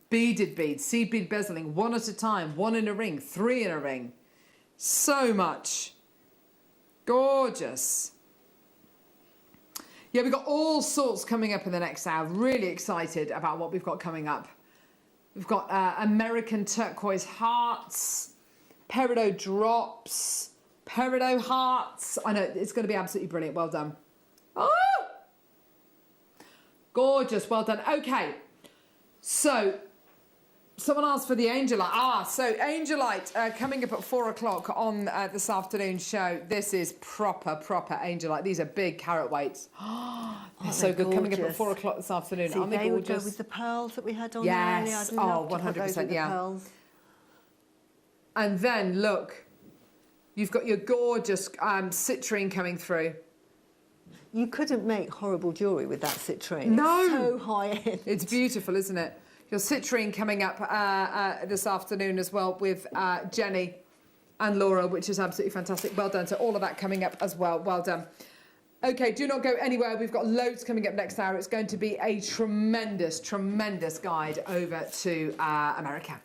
Beaded beads, seed bead bezeling, 1 at a time, 1 in a ring, 3 in a ring. So much. Gorgeous. Yeah, we've got all sorts coming up in the next hour. Really excited about what we've got coming up. We've got American turquoise hearts, peridot drops, peridot hearts. I know, it's going to be absolutely brilliant. Well done. Oh! Gorgeous. Well done. Okay. So, someone asked for the Angelite. So Angelite coming up at 4 o'clock on this afternoon show. This is proper Angelite. These are big carat weights. They're so good. Coming up at 4 o'clock this afternoon. Aren't they gorgeous? Would go with the pearls that we had on yes. earlier. Oh, 100%. Yeah. Pearls. And then look, you've got your gorgeous citrine coming through. You couldn't make horrible jewellery with that citrine. No. It's so high end. It's beautiful, isn't it? Your citrine coming up this afternoon as well with Jenny and Laura, which is absolutely fantastic. Well done. So all of that coming up as well. Well done. Okay, do not go anywhere. We've got loads coming up next hour. It's going to be a tremendous guide over to America.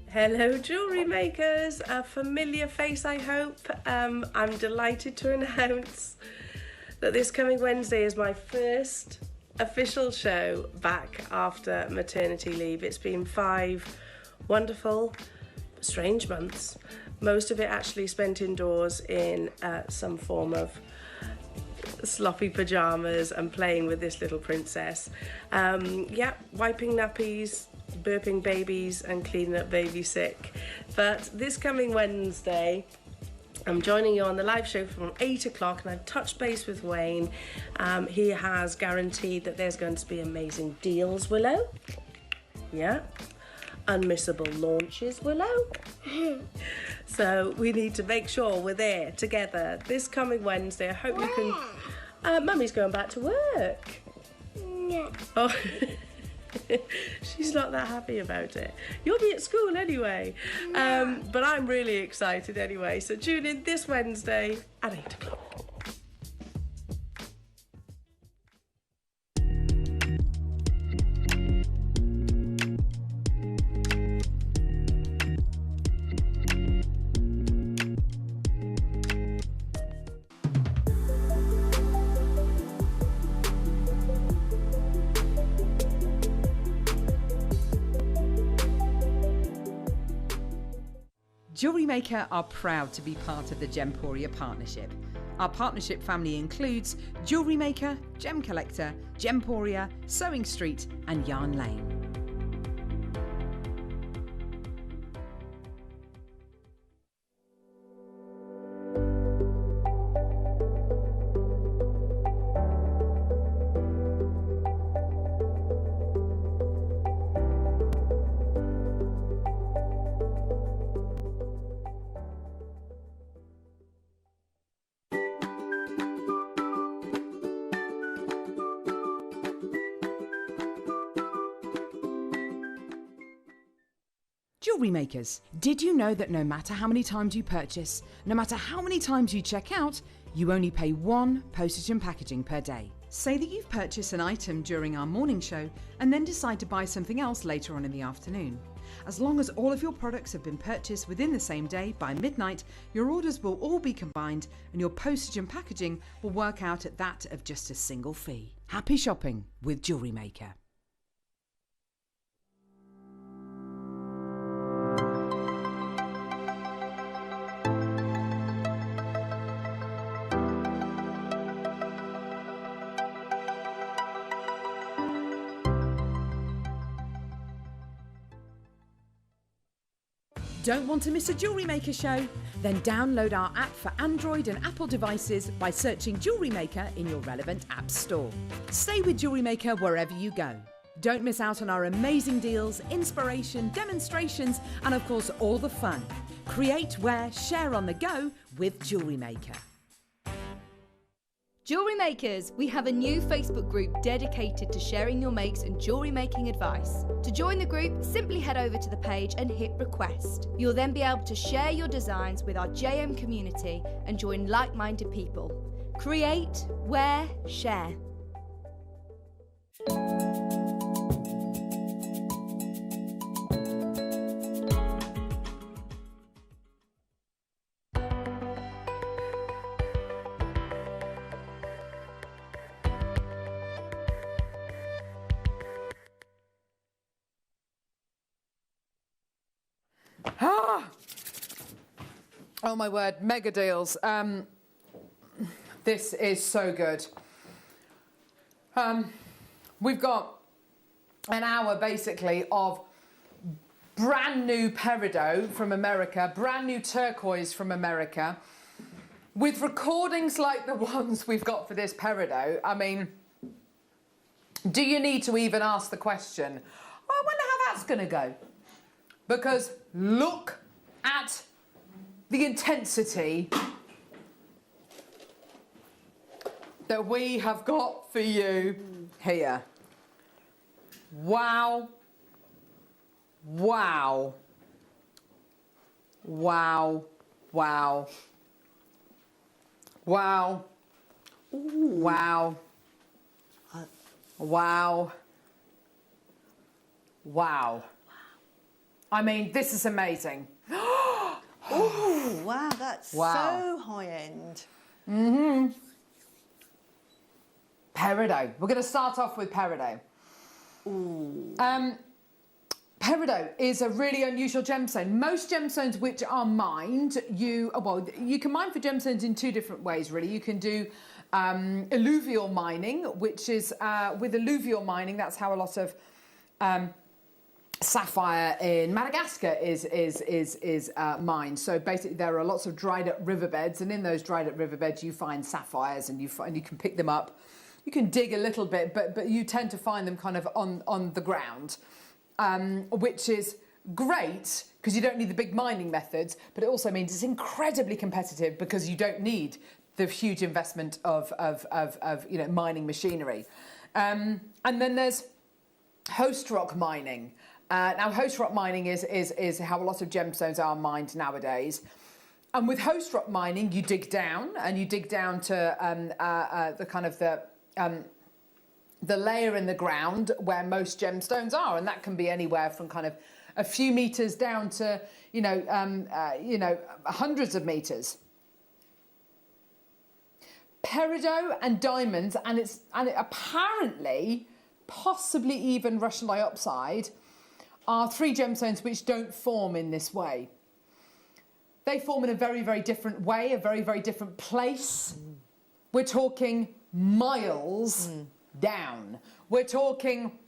Hello jewellery makers, a familiar face I hope. I'm delighted to announce that this coming Wednesday is my first official show back after maternity leave. It's been 5 wonderful, strange months, most of it actually spent indoors in some form of sloppy pyjamas and playing with this little princess. Yeah, wiping nappies, burping babies and cleaning up baby sick. But this coming Wednesday, I'm joining you on the live show from 8 o'clock, and I've touched base with Wayne. He has guaranteed that there's going to be amazing deals, Willow. Yeah. unmissable launches, Willow. So we need to make sure we're there together this coming Wednesday. I hope you can... Mummy's going back to work. No. Oh, she's not that happy about it. You'll be at school anyway. But I'm really excited anyway. So tune in this Wednesday at 8 o'clock. JewelleryMaker are proud to be part of the Gemporia partnership. Our partnership family includes JewelleryMaker, Gem Collector, Gemporia, Sewing Street and Yarn Lane. Jewellery makers, did you know that no matter how many times you purchase, no matter how many times you check out, you only pay one postage and packaging per day? Say that you've purchased an item during our morning show and then decide to buy something else later on in the afternoon. As long as all of your products have been purchased within the same day by midnight, your orders will all be combined and your postage and packaging will work out at that of just a single fee. Happy shopping with JewelleryMaker. Don't want to miss a JewelleryMaker show? Then download our app for Android and Apple devices by searching JewelleryMaker in your relevant app store. Stay with JewelleryMaker wherever you go. Don't miss out on our amazing deals, inspiration, demonstrations, and of course all the fun. Create, wear, share on the go with JewelleryMaker. Jewellery makers, we have a new Facebook group dedicated to sharing your makes and jewellery making advice. To join the group, simply head over to the page and hit request. You'll then be able to share your designs with our JM community and join like-minded people. Create, wear, share. Oh my word, mega deals. This is so good. We've got an hour basically of brand new peridot from America, brand new turquoise from America, with recordings like the ones we've got for this peridot. I mean, do you need to even ask the question, I wonder how that's going to go? Because look at the intensity that we have got for you here. Wow. Wow. Wow. Wow. Wow. Ooh. Wow. Wow. Wow. I mean, this is amazing. Oh, wow, that's so high-end. Mm-hmm. Peridot. We're going to start off with peridot. Ooh. Peridot is a really unusual gemstone. Most gemstones which are mined, you can mine for gemstones in two different ways, really. You can do alluvial mining, which is, with alluvial mining, that's how a lot of sapphire in Madagascar is mined. So basically there are lots of dried up riverbeds, and in those dried up riverbeds you find sapphires, and you can pick them up. You can dig a little bit, but you tend to find them kind of on the ground, which is great because you don't need the big mining methods, but it also means it's incredibly competitive because you don't need the huge investment of mining machinery. And then there's host rock mining. Now, host rock mining is how a lot of gemstones are mined nowadays. And with host rock mining, you dig down, and you dig down to the layer in the ground where most gemstones are, and that can be anywhere from kind of a few meters down to hundreds of meters. Peridot and diamonds, and it apparently, possibly even Russian diopside, are three gemstones which don't form in this way. They form in a very, very different way, a very, very different place. We're talking miles down. We're talking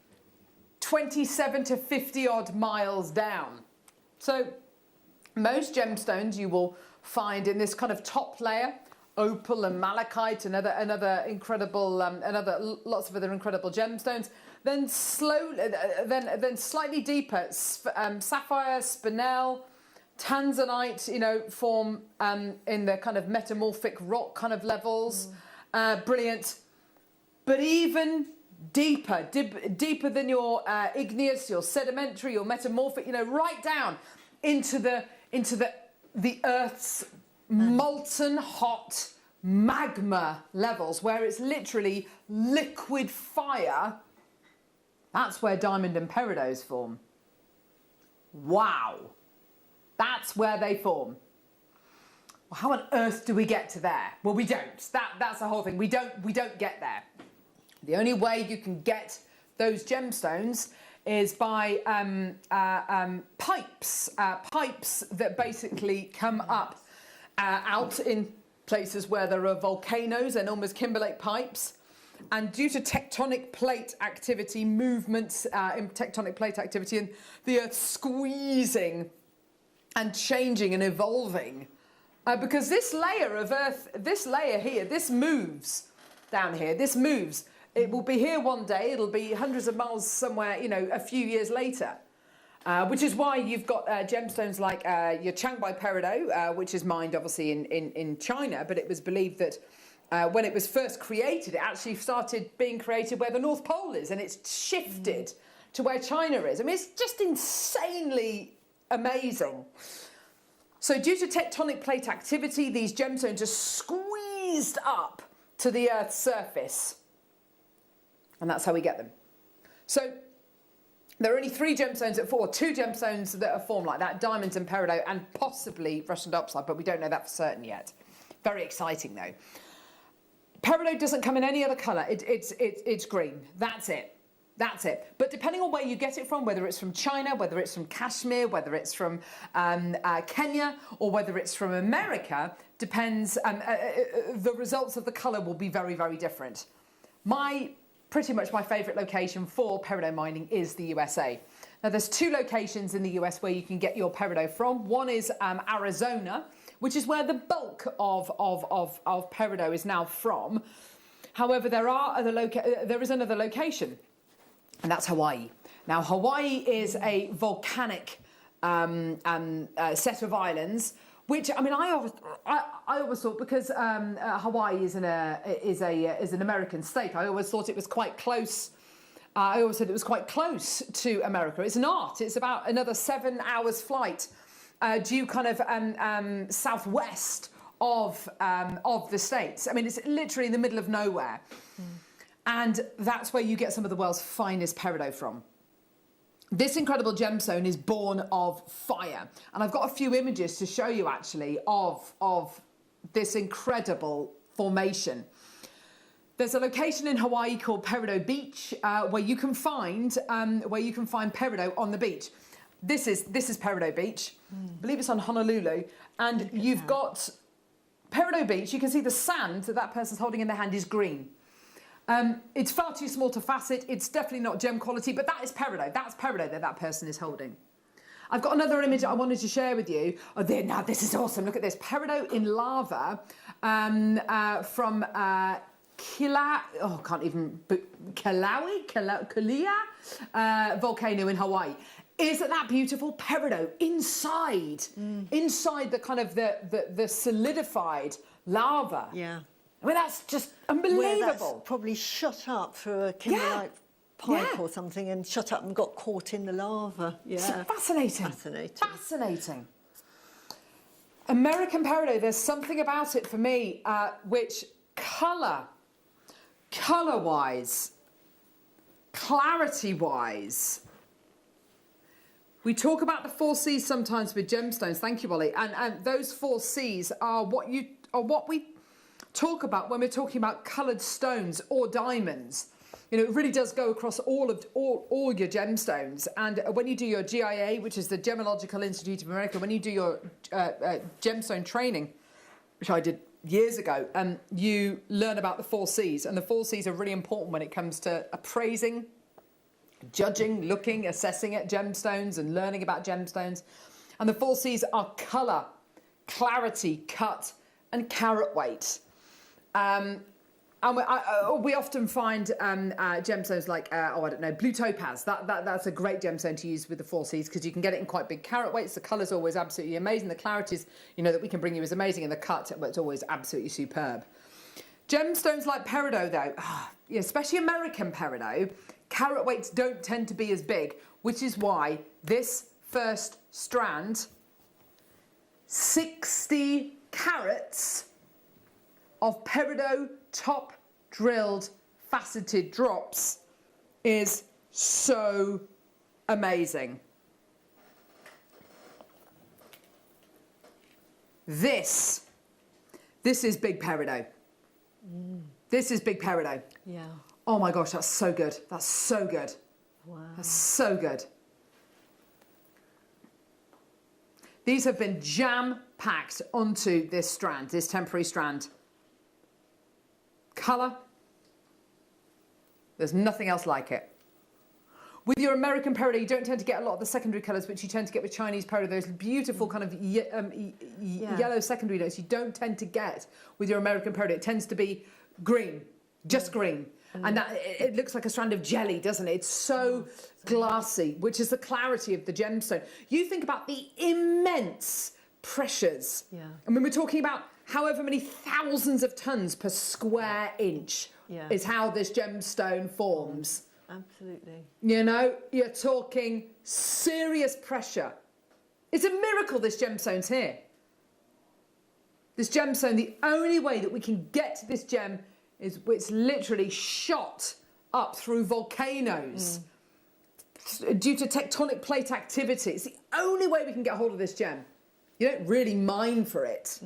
27 to 50 odd miles down. So most gemstones you will find in this kind of top layer, opal and malachite and another incredible, lots of other incredible gemstones. Then then slightly deeper, sapphire, spinel, tanzanite, form in the kind of metamorphic rock kind of levels. Brilliant. But even deeper than your igneous, your sedimentary, your metamorphic, right down into the Earth's molten hot magma levels, where it's literally liquid fire. That's where diamond and peridots form. Wow. That's where they form. Well, how on earth do we get to there? Well, we don't. That's the whole thing. We don't get there. The only way you can get those gemstones is by pipes that basically come up out in places where there are volcanoes, enormous kimberlite pipes. And due to tectonic plate activity, movements in tectonic plate activity, and the Earth squeezing and changing and evolving, because this layer of Earth, this layer here, this moves down here, this moves. It will be here one day, it'll be hundreds of miles somewhere, a few years later. Which is why you've got gemstones like your Changbai peridot, which is mined obviously in China, but it was believed that when it was first created, it actually started being created where the North Pole is, and it's shifted to where China is. I mean, it's just insanely amazing. So due to tectonic plate activity, these gemstones are squeezed up to the Earth's surface. And that's how we get them. So there are only three gemstones two gemstones that are formed like that, diamonds and peridot, and possibly Russian diopside, but we don't know that for certain yet. Very exciting though. Peridot doesn't come in any other colour. It's green. That's it. That's it. But depending on where you get it from, whether it's from China, whether it's from Kashmir, whether it's from Kenya, or whether it's from America, depends. The results of the colour will be very, very different. Pretty much my favourite location for peridot mining is the USA. Now, there's two locations in the US where you can get your peridot from. One is Arizona, which is where the bulk of peridot is now from. However, there is another location, and that's Hawaii. Now, Hawaii is a volcanic set of islands, which, I mean, I always thought, because Hawaii is an American state, I always thought it was quite close. I always said it was quite close to America. It's not. It's about another 7 hours flight due kind of southwest of the States. I mean, it's literally in the middle of nowhere. And that's where you get some of the world's finest peridot from. This incredible gemstone is born of fire. And I've got a few images to show you, actually, of this incredible formation. There's a location in Hawaii called Peridot Beach where you can find peridot on the beach. This is Peridot Beach. I believe it's on Honolulu. And you've got Peridot Beach. You can see the sand that person's holding in their hand is green. It's far too small to facet. It's definitely not gem quality, but that is peridot. That's peridot that person is holding. I've got another image I wanted to share with you. Now this is awesome. Look at this. Peridot in lava from Kilauea volcano in Hawaii. Isn't that beautiful? Peridot inside the kind of the solidified lava. Yeah. I mean, that's just unbelievable. Where that's probably shut up through a kimberlite pipe or something and shut up and got caught in the lava. Yeah. It's fascinating. Fascinating. Fascinating. American peridot, there's something about it for me which colour-wise, clarity-wise, we talk about the 4 C's sometimes with gemstones. Thank you, Ollie. And those 4 C's are what we talk about when we're talking about coloured stones or diamonds. You know, it really does go across all your gemstones. And when you do your GIA, which is the Gemological Institute of America, when you do your gemstone training, which I did years ago, you learn about the 4 C's. And the 4 C's are really important when it comes to appraising, judging, looking, assessing at gemstones and learning about gemstones. And the 4 C's are colour, clarity, cut, and carat weight. And we often find gemstones like, I don't know, blue topaz. That's a great gemstone to use with the 4 C's because you can get it in quite big carat weights. The colour's always absolutely amazing. The clarities, you know, that we can bring you is amazing. And the cut, it's always absolutely superb. Gemstones like peridot, though, especially American peridot, carat weights don't tend to be as big, which is why this first strand, 60 carats of peridot top drilled faceted drops is so amazing. This is big peridot. This is big peridot. Yeah. Oh my gosh, that's so good. That's so good. Wow. That's so good. These have been jam-packed onto this strand, this temporary strand. Colour, there's nothing else like it. With your American peridot, you don't tend to get a lot of the secondary colours, which you tend to get with Chinese peridot, those beautiful kind of yellow secondary notes you don't tend to get with your American peridot. It tends to be green, just green. And that it looks like a strand of jelly, doesn't it? It's so glassy, which is the clarity of the gemstone. You think about the immense pressures. Yeah. I mean, we're talking about however many thousands of tons per square inch is how this gemstone forms. Absolutely. You know, you're talking serious pressure. It's a miracle this gemstone's here. This gemstone, the only way that we can get to this gem is it's literally shot up through volcanoes due to tectonic plate activity. It's the only way we can get hold of this gem. You don't really mine for it.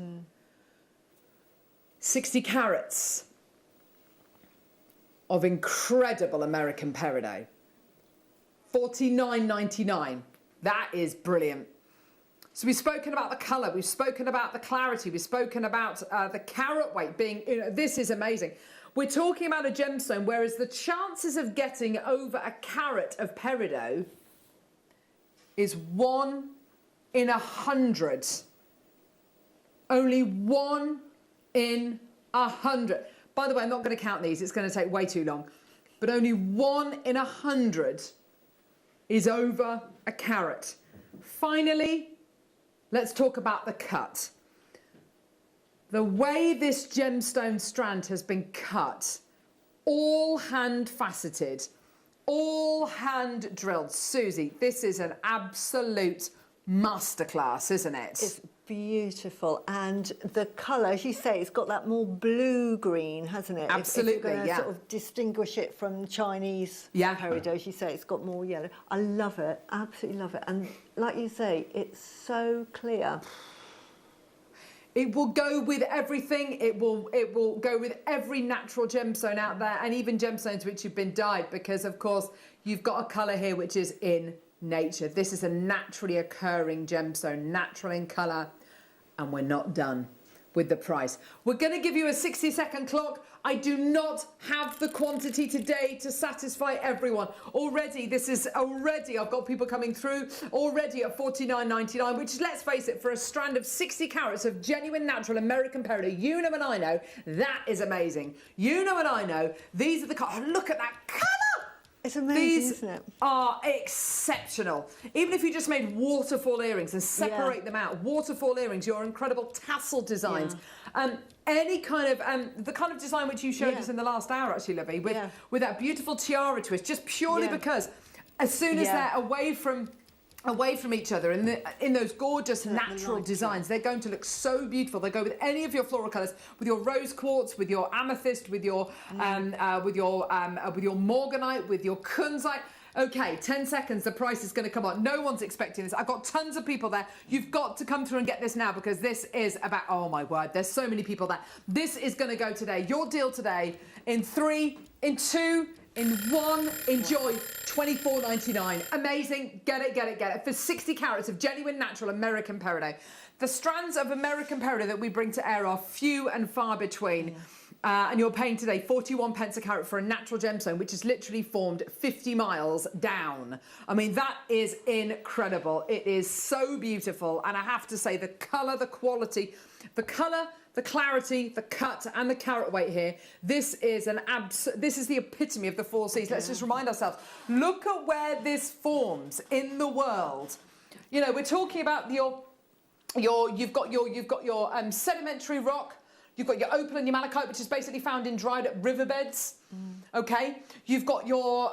60 carats of incredible American peridot. $49.99. That is brilliant. So we've spoken about the colour, we've spoken about the clarity, we've spoken about the carat weight being, you know, this is amazing. We're talking about a gemstone, whereas the chances of getting over a carat of peridot is 1 in 100. Only 1 in 100. By the way, I'm not going to count these, it's going to take way too long. But only 1 in 100 is over a carat. Finally, let's talk about the cut. The way this gemstone strand has been cut, all hand faceted, all hand drilled. Susie, this is an absolute masterclass, isn't it? It's beautiful, and the colour, as you say, it's got that more blue-green, hasn't it? Absolutely, if you're going to sort of distinguish it from Chinese peridot, as you say, it's got more yellow. I love it, absolutely love it, and like you say, it's so clear. It will go with everything. It will go with every natural gemstone out there, and even gemstones which have been dyed, because of course you've got a colour here which is in nature. This is a naturally occurring gemstone, natural in colour, and we're not done with the price. We're going to give you a 60-second clock. I do not have the quantity today to satisfy everyone. Already, I've got people coming through already at $49.99, which, let's face it, for a strand of 60 carats of genuine natural American peridot, you know and I know, that is amazing. You know and I know, these are the colours. Oh, look at that colour! It's amazing, These isn't it? are exceptional. Even if you just made waterfall earrings and separate them out, waterfall earrings, your incredible tassel designs. Any kind of, the kind of design which you showed us in the last hour, actually, Libby, with that beautiful tiara twist, just purely because as soon as they're away from each other in those gorgeous natural designs, they're going to look so beautiful. They go with any of your floral colours, with your rose quartz, with your amethyst, with your morganite, with your kunzite. Okay, 10 seconds, the price is going to come on. No one's expecting this. I've got tons of people there. You've got to come through and get this now, because this is about, oh my word, there's so many people there. This is going to go today. Your deal today in 3, in 2, in 1, enjoy, $24.99. Amazing, get it. For 60 carats of genuine natural American peridot. The strands of American peridot that we bring to air are few and far between. And you're paying today 41 pence a carat for a natural gemstone, which is literally formed 50 miles down. I mean, that is incredible. It is so beautiful. And I have to say, the colour, the quality, the colour, the clarity, the cut, and the carat weight here. This is the epitome of the 4 Cs. Let's just remind ourselves. Look at where this forms in the world. You know, we're talking about you've got your sedimentary rock. You've got your opal and your malachite, which is basically found in dried up riverbeds. Okay, you've got your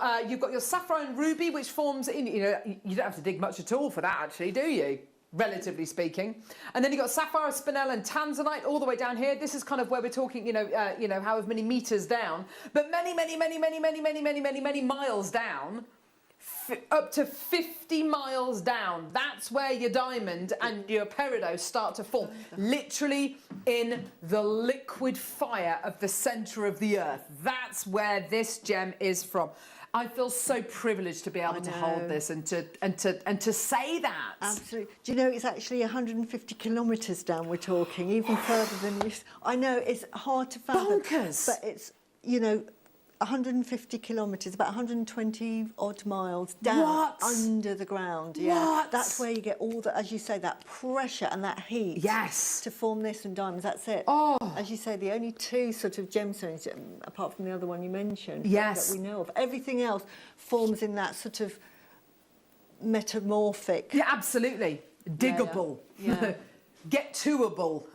sapphire and ruby, which forms in. You know, you don't have to dig much at all for that, actually, do you? Relatively speaking. And then you've got sapphire, spinel, and tanzanite all the way down here. This is kind of where we're talking, however many meters down, but many miles down. Up to 50 miles down. That's where your diamond and your peridot start to form. Literally in the liquid fire of the centre of the earth. That's where this gem is from. I feel so privileged to be able to hold this and to say that. Absolutely. Do you know it's actually 150 kilometres down we're talking, even further than you... I know, it's hard to fathom. Bonkers! But it's, 150 kilometres, about 120 odd miles down under the ground. Yeah, that's where you get all the, as you say, that pressure and that heat. Yes. To form this and diamonds. That's it. Oh. As you say, the only 2 sort of gemstones, apart from the other one you mentioned, yes, that we know of. Everything else forms in that sort of metamorphic. Yeah, absolutely. Diggable. Yeah. Get toable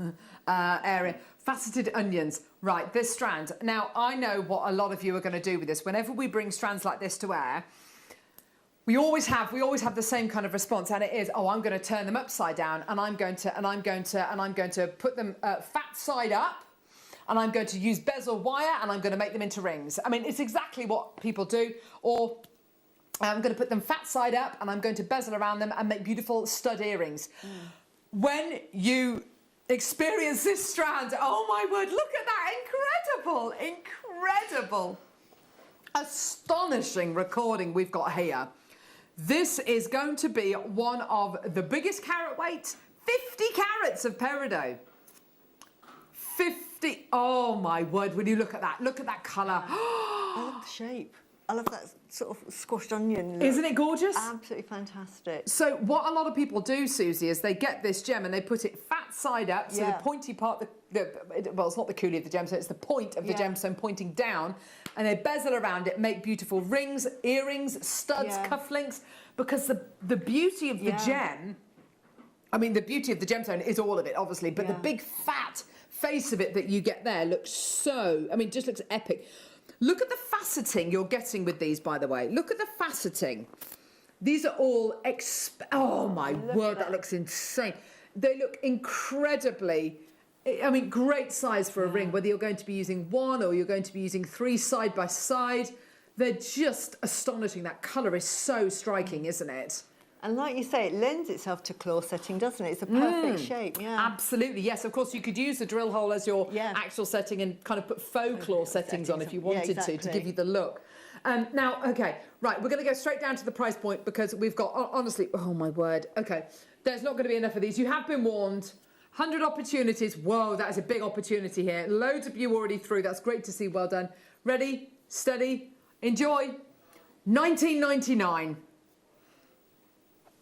area. Faceted onions. Right, this strand. Now, I know what a lot of you are going to do with this. Whenever we bring strands like this to air, we always have the same kind of response, and it is, oh, I'm going to turn them upside down, and I'm going to put them fat side up, and I'm going to use bezel wire, and I'm going to make them into rings. I mean, it's exactly what people do. Or I'm going to put them fat side up, and I'm going to bezel around them and make beautiful stud earrings. When you experience this strand, oh my word, look at that, incredible, astonishing recording we've got here. This is going to be one of the biggest carat weight, 50 carats of peridot. 50, oh my word, when you look at that colour. I love the shape. I love that sort of squashed onion look. Isn't it gorgeous? Absolutely fantastic. So what a lot of people do, Susie, is they get this gem and they put it fat side up, so the pointy part, well, it's not the coolie of the gemstone, it's the point of the gemstone pointing down, and they bezel around it, make beautiful rings, earrings, studs, cufflinks, because the beauty of the gem, I mean, the beauty of the gemstone is all of it, obviously, but the big fat face of it that you get there looks so, I mean, just looks epic. Look at the faceting you're getting with these, by the way. Look at the faceting. These are all, oh my word, that looks insane. They look incredibly, I mean, great size for a ring, whether you're going to be using 1 or you're going to be using 3 side by side. They're just astonishing. That colour is so striking, isn't it? And like you say, it lends itself to claw setting, doesn't it? It's a perfect shape, Absolutely, yes. Of course, you could use the drill hole as your actual setting and kind of put faux claw settings on if you wanted to give you the look. Now, okay, right, we're going to go straight down to the price point because we've got, honestly, oh my word, okay, there's not going to be enough of these. You have been warned. 100 opportunities. Whoa, that is a big opportunity here. Loads of you already through. That's great to see. Well done. Ready, steady, enjoy. $19.99.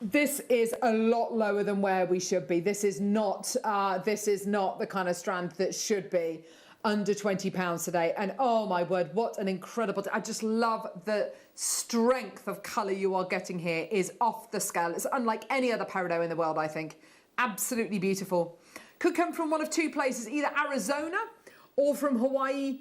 This is a lot lower than where we should be. This is not the kind of strand that should be. under £20 today. And oh my word, what an incredible, I just love the strength of colour you are getting here. Is off the scale. It's unlike any other peridot in the world, I think. Absolutely beautiful. Could come from one of two places, either Arizona or from Hawaii.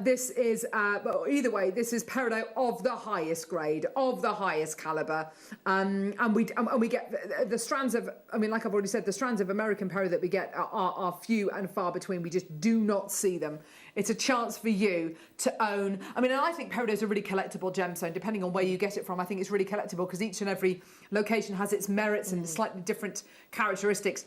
This is, either way, this is peridot of the highest grade, of the highest calibre. And we get the strands of, I mean, like I've already said, the strands of American peridot that we get are few and far between. We just do not see them. It's a chance for you to own. I mean, and I think peridot is a really collectible gemstone, depending on where you get it from. I think it's really collectible because each and every location has its merits and slightly different characteristics.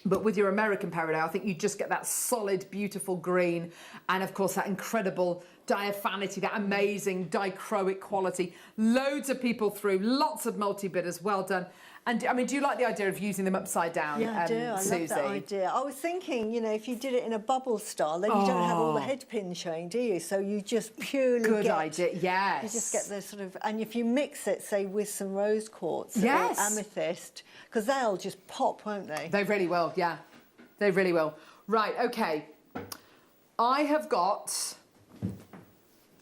But with your American peridot, I think you just get that solid, beautiful green, and of course that incredible diaphanity, that amazing dichroic quality. Loads of people through, lots of multi-bidders, well done. And I mean, do you like the idea of using them upside down? Yeah, I do. I Susie? love that idea. I was thinking, you know, if you did it in a bubble style, then you don't have all the head pins showing, do you? So you just purely Good idea, yes. You just get the sort of, and if you mix it, say, with some rose quartz or amethyst, because they'll just pop, won't they? They really will, yeah. They really will. Right, okay. I have got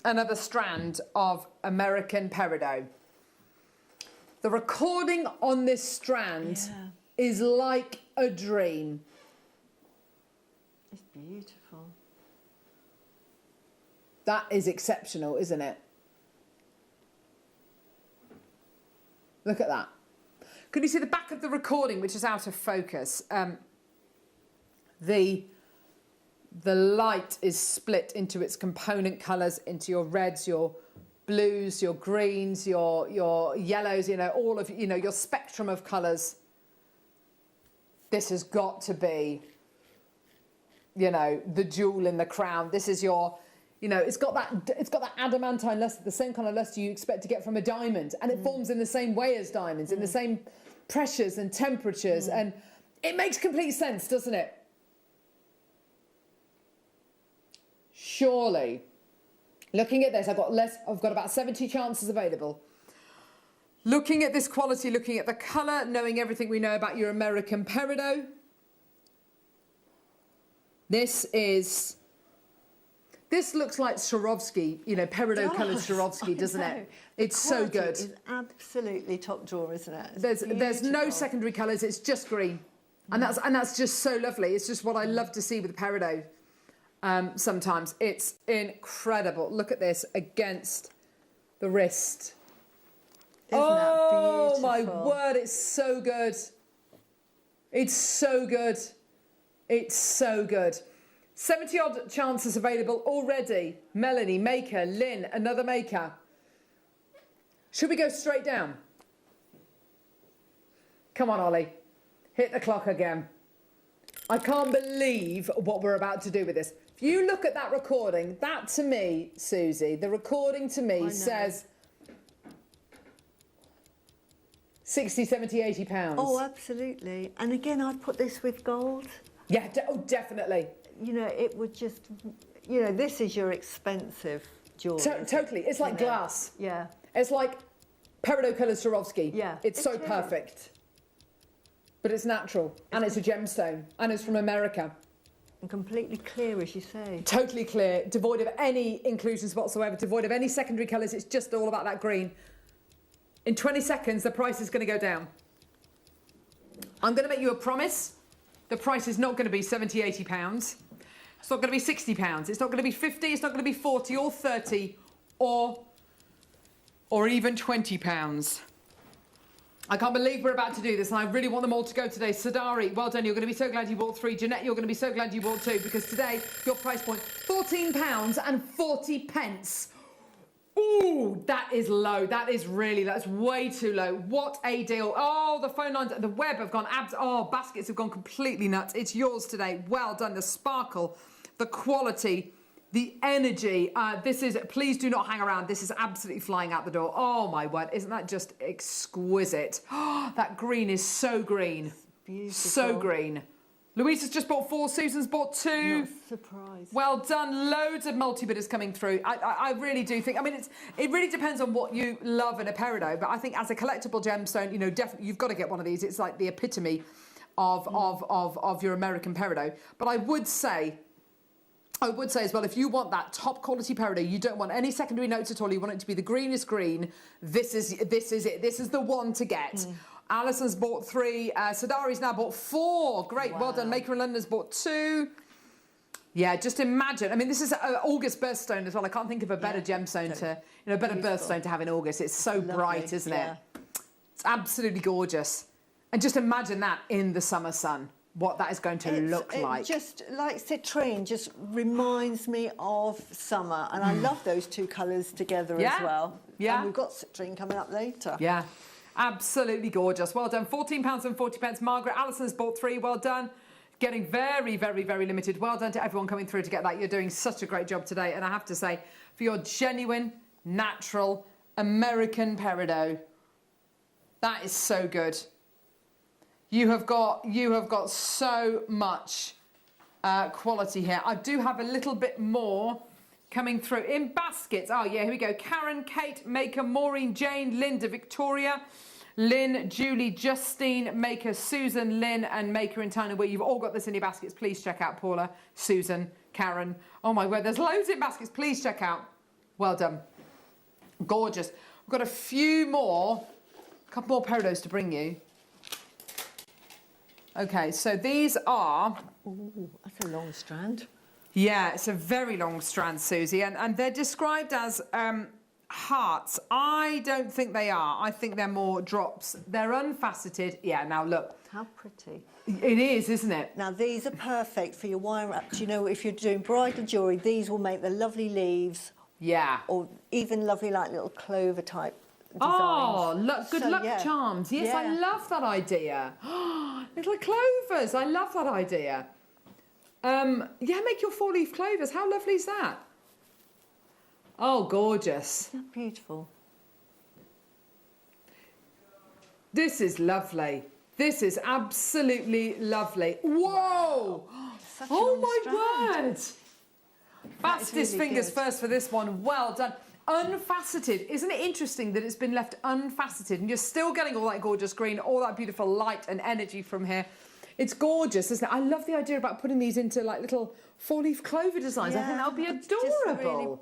another strand of American peridot. The recording on this strand is like a dream. It's beautiful. That is exceptional, isn't it? Look at that. Can you see the back of the recording, which is out of focus? The light is split into its component colours, into your reds, your blues, your greens, your yellows, you know, all of, you know, your spectrum of colours. This has got to be, you know, the jewel in the crown. This is your, you know, it's got that adamantine lustre, the same kind of lustre you expect to get from a diamond, and it forms in the same way as diamonds, in the same pressures and temperatures, and it makes complete sense, doesn't it? Surely. Looking at this, I've got about 70 chances available. Looking at this quality, looking at the colour, knowing everything we know about your American peridot. This looks like Swarovski, you know, peridot coloured Swarovski, doesn't it? It's so good. It's absolutely top drawer, isn't it? There's no secondary colours, it's just green. And that's just so lovely. It's just what I love to see with peridot. Sometimes it's incredible. Look at this against the wrist. Isn't that beautiful? Oh my word, it's so good. It's so good. It's so good. 70 odd chances available already. Melanie, Maker, Lynn, another Maker. Should we go straight down? Come on, Ollie. Hit the clock again. I can't believe what we're about to do with this. If you look at that recording, that to me, Susie, the recording to me says 60, 70, 80 pounds. Oh, absolutely. And again, I'd put this with gold. Yeah, definitely. You know, it would just, you know, this is your expensive jewellery. Totally. It's like glass. Yeah. It's like peridot coloured Swarovski. Yeah. It's so perfect. But it's natural, and it's a gemstone, and it's from America. And completely clear, as you say. Totally clear, devoid of any inclusions whatsoever, devoid of any secondary colours. It's just all about that green. In 20 seconds, the price is going to go down. I'm going to make you a promise. The price is not going to be 70, 80 pounds. It's not going to be 60 pounds. It's not going to be 50. It's not going to be 40 or 30 or even 20 pounds. I can't believe we're about to do this, and I really want them all to go today. Sadari, well done. You're going to be so glad you bought 3. Jeanette, you're going to be so glad you bought 2, because today, your price point, £14.40. Ooh, that is low. That is really low. That's way too low. What a deal. Oh, the phone lines, the web have gone, baskets have gone completely nuts. It's yours today. Well done. The sparkle, the quality, the energy. Please do not hang around. This is absolutely flying out the door. Oh my word, isn't that just exquisite? Oh, that green is so green. Beautiful. So green. Louise has just bought 4, Susan's bought 2. Not surprised. Well done, loads of multi-bidders coming through. I really do think, I mean, it really depends on what you love in a peridot, but I think as a collectible gemstone, you know, definitely you've got to get one of these. It's like the epitome of your American peridot. But I would say, I would say as well, if you want that top quality peridot, you don't want any secondary notes at all, you want it to be the greenest green, this is it. This is the one to get. Alison's bought 3, Sadari's now bought 4. Great, well done. Maker in London's bought 2. Yeah, just imagine. I mean, this is an August birthstone as well. I can't think of a better gemstone better birthstone to have in August. It's so bright, isn't it? It's absolutely gorgeous. And just imagine that in the summer sun, what that is going to look like. Just like citrine, just reminds me of summer. And I love those 2 colours together as well. Yeah. And we've got citrine coming up later. Yeah, absolutely gorgeous. Well done. £14.40. Margaret, Alison's bought 3. Well done. Getting very, very, very limited. Well done to everyone coming through to get that. You're doing such a great job today. And I have to say, for your genuine, natural, American peridot, that is so good. You have got so much quality here. I do have a little bit more coming through in baskets. Oh yeah, here we go. Karen, Kate, Maker, Maureen, Jane, Linda, Victoria, Lynn, Julie, Justine, Maker, Susan, Lynn, and Maker in China. Where you've all got this in your baskets. Please check out Paula, Susan, Karen. Oh my word, there's loads in baskets. Please check out. Well done. Gorgeous. We've got a couple more peridots to bring you. Okay, so these are... Ooh, that's a long strand. Yeah, it's a very long strand, Susie, and they're described as hearts. I don't think they are. I think they're more drops. They're unfaceted. Yeah, now look. How pretty. It is, isn't it? Now, these are perfect for your wire wraps. You know, if you're doing bridal jewellery, these will make the lovely leaves. Yeah. Or even lovely, like, little clover type designs. Oh, look, good luck charms. Yes, I love that idea. Little clovers. I love that idea. Yeah, make your 4-leaf clovers. How lovely is that? Oh, gorgeous. Isn't that beautiful? This is lovely. This is absolutely lovely. Whoa! Oh my word! Fastest really fingers good. first for this one. Well done. Unfaceted. Isn't it interesting that it's been left unfaceted and you're still getting all that gorgeous green, all that beautiful light and energy from here? It's gorgeous, isn't it? I love the idea about putting these into like little 4-leaf clover designs. I think that would be adorable.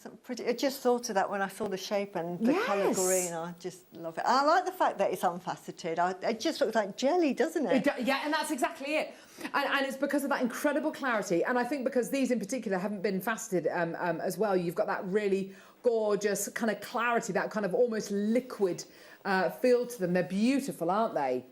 So pretty. I just thought of that when I saw the shape and the colour green. I just love it. I like the fact that it's unfaceted. It just looks like jelly, doesn't it? Yeah, and that's exactly it. And it's because of that incredible clarity. And I think because these in particular haven't been faceted as well, you've got that really gorgeous kind of clarity, that kind of almost liquid feel to them. They're beautiful, aren't they?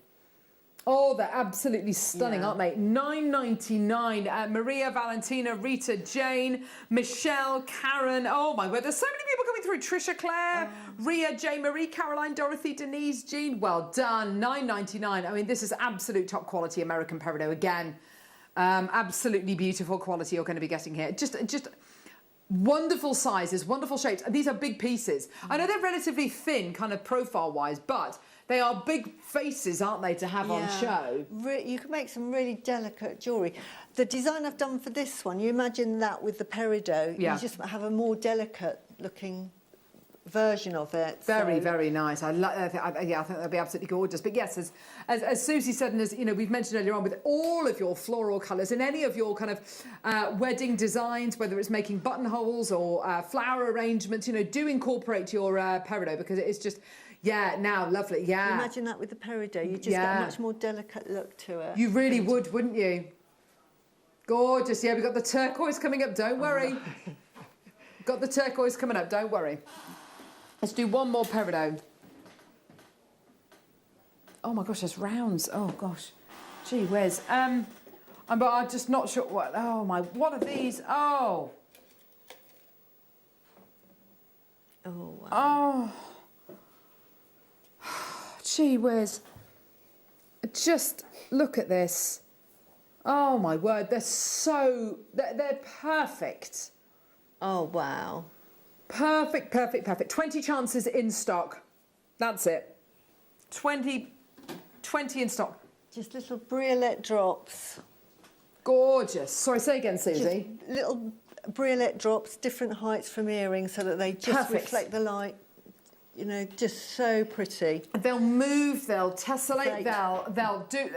Oh, they're absolutely stunning, aren't they? $9.99. Maria, Valentina, Rita, Jane, Michelle, Karen. Oh, my word. There's so many people coming through. Trisha, Claire, Ria, Jane, Marie, Caroline, Dorothy, Denise, Jean. Well done. $9.99. I mean, this is absolute top quality American peridot. Again, absolutely beautiful quality you're going to be getting here. Just wonderful sizes, wonderful shapes. These are big pieces. I know they're relatively thin, kind of profile-wise, but they are big faces, aren't they, to have on show? You can make some really delicate jewellery. The design I've done for this one, you imagine that with the peridot. You just have a more delicate-looking version of it. Very nice. I think that'd be absolutely gorgeous. But yes, as Susie said, and as you know, we've mentioned earlier on, with all of your floral colours and any of your kind of wedding designs, whether it's making buttonholes or flower arrangements, you know, do incorporate your peridot because it is just. Yeah, now lovely. Yeah. Imagine that with the peridot. You just get a much more delicate look to it. You really would, wouldn't you? Gorgeous. Yeah, we've got the turquoise coming up. Don't worry. Got the turquoise coming up. Don't worry. Let's do one more peridot. Oh my gosh, there's rounds. Oh gosh. Gee whiz. But I'm just not sure what. Oh my, what are these? Oh. Oh wow. Oh. Gee whiz. Just look at this. Oh my word, they're perfect. Oh wow. Perfect. 20 chances in stock. That's it. 20 in stock. Just little briolette drops. Gorgeous. Sorry, say again, Susie. Just little briolette drops, different heights from earrings so that they just reflect the light you know, just so pretty. They'll move, they'll tessellate, they'll do,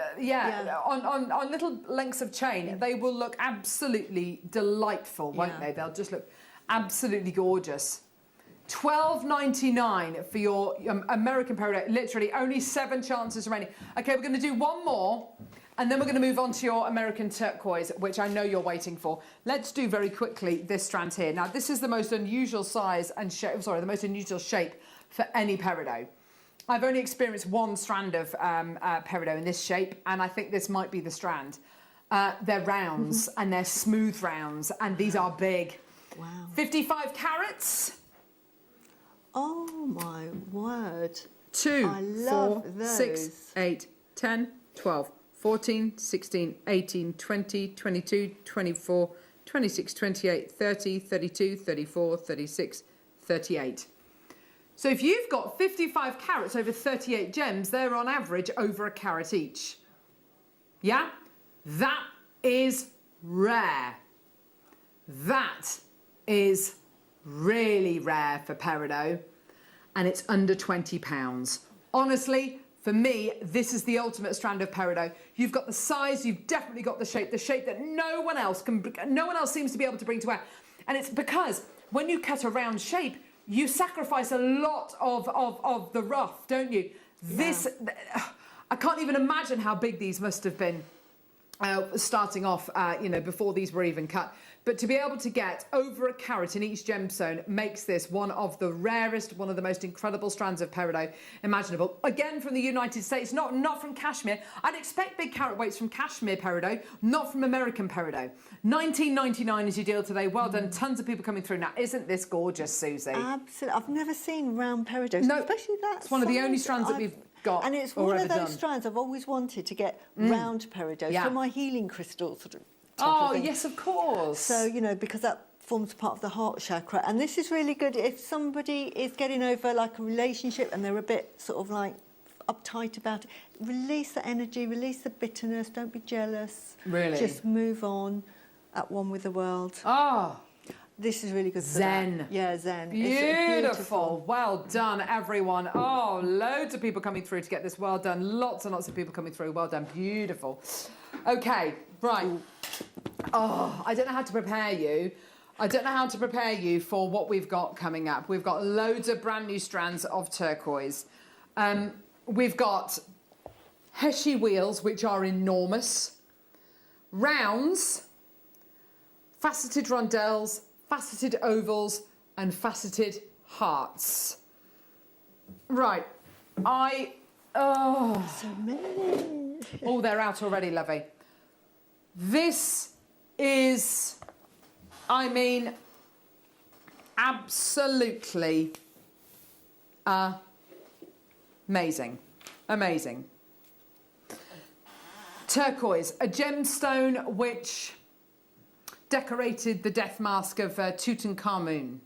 on little lengths of chain, they will look absolutely delightful, won't they? They'll just look absolutely gorgeous. $12.99 for your American peridot. Literally, only 7 chances remaining. Okay, we're going to do one more, and then we're going to move on to your American turquoise, which I know you're waiting for. Let's do very quickly this strand here. Now, this is the most unusual size and shape, sorry, the most unusual shape for any peridot. I've only experienced one strand of peridot in this shape, and I think this might be the strand. They're rounds, and they're smooth rounds, and these are big. Wow. 55 carats. Oh my word. 2, I love 4, those. 6, 8, 10, 12, 14, 16, 18, 20, 22, 24, 26, 28, 30, 32, 34, 36, 38. So if you've got 55 carats over 38 gems, they're on average over a carat each. Yeah? That is rare. That is really rare for peridot, and it's under £20. Honestly, for me, this is the ultimate strand of peridot. You've got the size, you've definitely got the shape that no one else seems to be able to bring to bear. And it's because when you cut a round shape, you sacrifice a lot of the rough, don't you? This, I can't even imagine how big these must have been starting off, you know, before these were even cut. But to be able to get over a carat in each gemstone makes this one of the rarest, one of the most incredible strands of peridot imaginable. Again, from the United States, not from Kashmir. I'd expect big carat weights from Kashmir peridot, not from American peridot. $19.99 is your deal today. Well done. Tons of people coming through now. Isn't this gorgeous, Susie? Absolutely. I've never seen round peridot, no, especially that. It's one of the only strands that we've got. And it's one of those strands I've always wanted to get round peridot for my healing crystal sort of. Oh, yes, of course. So, you know, because that forms part of the heart chakra. And this is really good if somebody is getting over like a relationship and they're a bit sort of like uptight about it. Release the energy, release the bitterness, don't be jealous. Really? Just move on, at one with the world. Oh. This is really good for Zen. that. Yeah, Zen. Beautiful. Well done, everyone. Oh, loads of people coming through to get this. Well done. Lots and lots of people coming through. Well done. Beautiful. Okay, right. Oh, I don't know how to prepare you. I don't know how to prepare you for what we've got coming up. We've got loads of brand new strands of turquoise. We've got Heshi wheels, which are enormous. Rounds, faceted rondelles, faceted ovals, and faceted hearts. Right. So many. Oh, they're out already, lovey. This is, I mean, absolutely amazing. Amazing. Turquoise, a gemstone which decorated the death mask of Tutankhamun.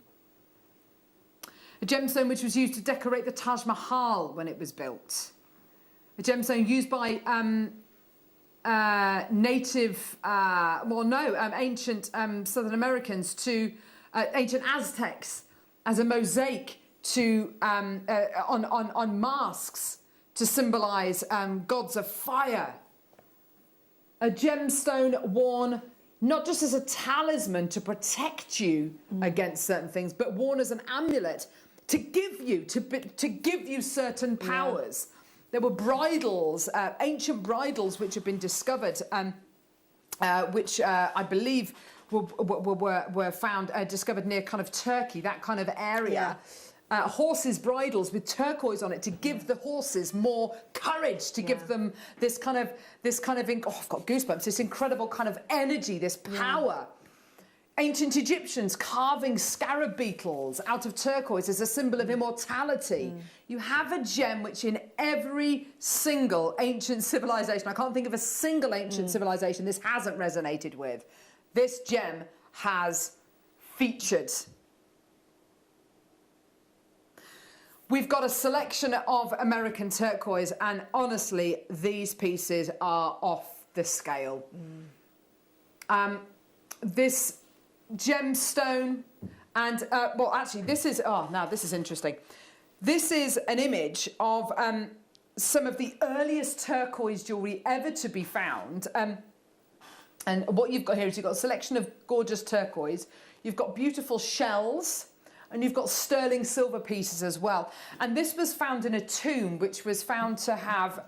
A gemstone which was used to decorate the Taj Mahal when it was built. A gemstone used by ancient Southern Americans to ancient Aztecs as a mosaic to on masks to symbolise gods of fire. A gemstone worn not just as a talisman to protect you against certain things, but worn as an amulet to give you certain powers. There were bridles, ancient bridles, which have been discovered, which I believe were found discovered near kind of Turkey, that kind of area. Horses' bridles with turquoise on it to give the horses more courage, to give them this kind of I've got goosebumps, this incredible kind of energy, this power. Ancient Egyptians carving scarab beetles out of turquoise as a symbol of immortality. You have a gem which in every single ancient civilization, I can't think of a single ancient civilization this hasn't resonated with. This gem has featured. We've got a selection of American turquoise, and honestly, these pieces are off the scale. This gemstone, and well, actually, this is now this is interesting. This is an image of some of the earliest turquoise jewellery ever to be found. And what you've got here is you've got a selection of gorgeous turquoise. You've got beautiful shells, and you've got sterling silver pieces as well. And this was found in a tomb, which was found to have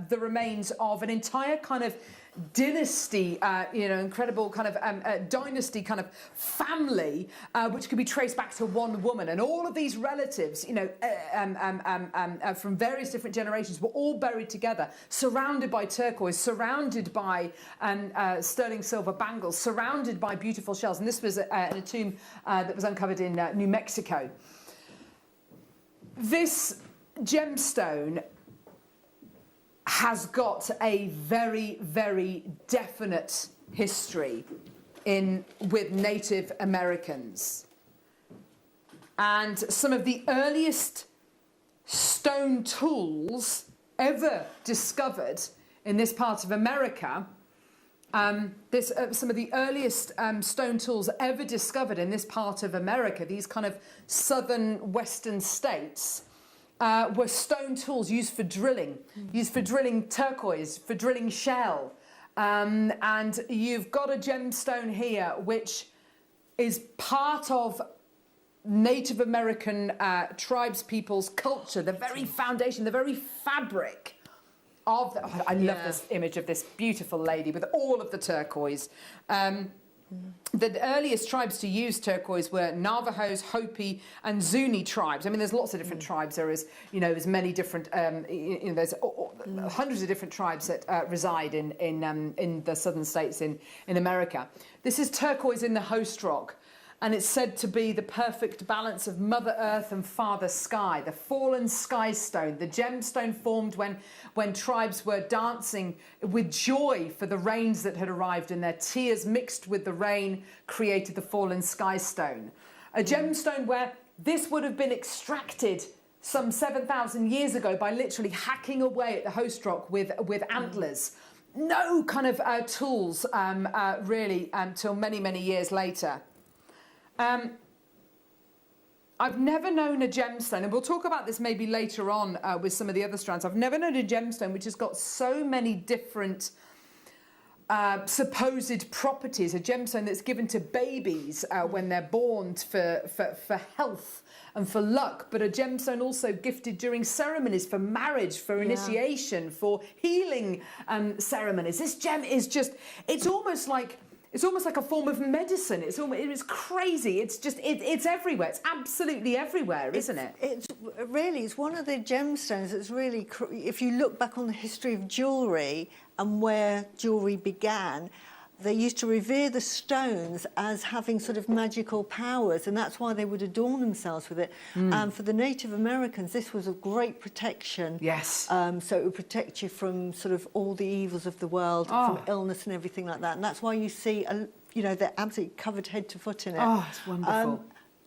the remains of an entire kind of dynasty, incredible kind of dynasty kind of family, which could be traced back to one woman. And all of these relatives, from various different generations, were all buried together, surrounded by turquoise, surrounded by sterling silver bangles, surrounded by beautiful shells. And this was in a tomb that was uncovered in New Mexico. This gemstone has got a very, very definite history with Native Americans. And some of the earliest stone tools ever discovered in this part of America, some of the earliest stone tools ever discovered in this part of America, these kind of southern western states, were stone tools used for drilling turquoise, for drilling shell. And you've got a gemstone here which is part of Native American tribes people's culture, the very foundation, the very fabric of the, I love this image of this beautiful lady with all of the turquoise. The earliest tribes to use turquoise were Navajos, Hopi, and Zuni tribes. I mean, there's lots of different tribes. There is, there's many different, there's hundreds of different tribes that reside in the southern states in America. This is turquoise in the host rock, and it's said to be the perfect balance of Mother Earth and Father Sky, the fallen sky stone. The gemstone formed when tribes were dancing with joy for the rains that had arrived, and their tears mixed with the rain created the fallen sky stone. A gemstone where this would have been extracted some 7,000 years ago by literally hacking away at the host rock with antlers. No kind of tools really until many, many years later. I've never known a gemstone, and we'll talk about this maybe later on with some of the other strands. I've never known a gemstone which has got so many different supposed properties. A gemstone that's given to babies when they're born for health and for luck, but a gemstone also gifted during ceremonies, for marriage, for initiation, for healing ceremonies. This gem is just, it's almost like a form of medicine. It's crazy. It's everywhere. It's absolutely everywhere, isn't it? It's one of the gemstones that's really, if you look back on the history of jewellery and where jewellery began, they used to revere the stones as having sort of magical powers, and that's why they would adorn themselves with it. And for the Native Americans, this was a great protection. Yes. So it would protect you from sort of all the evils of the world, from illness and everything like that. And that's why you see, they're absolutely covered head to foot in it. Oh, it's wonderful.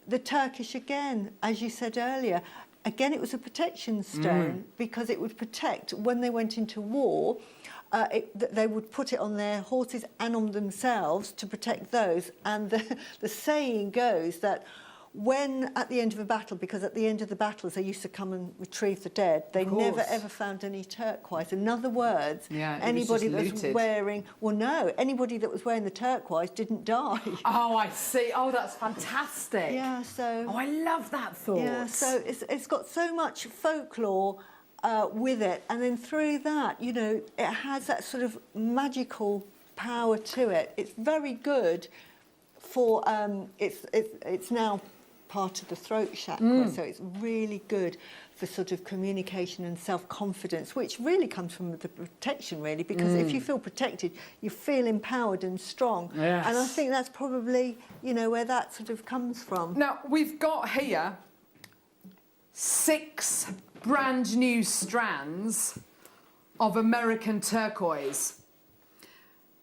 The Turkish, again, as you said earlier, again, it was a protection stone because it would protect when they went into war. They would put it on their horses and on themselves to protect those. And the saying goes that when at the end of a battle, because at the end of the battles they used to come and retrieve the dead, they never ever found any turquoise. In other words, anybody that was wearing, anybody that was wearing the turquoise didn't die. Oh, I see. Oh, that's fantastic. Yeah, so... Oh, I love that thought. Yeah, so it's got so much folklore with it, and then through that, it has that sort of magical power to it. It's very good for it's now part of the throat chakra, so it's really good for sort of communication and self-confidence, which really comes from the protection, really, because if you feel protected, you feel empowered and strong. Yes. And I think that's probably where that sort of comes from. Now we've got here 6 brand new strands of American turquoise.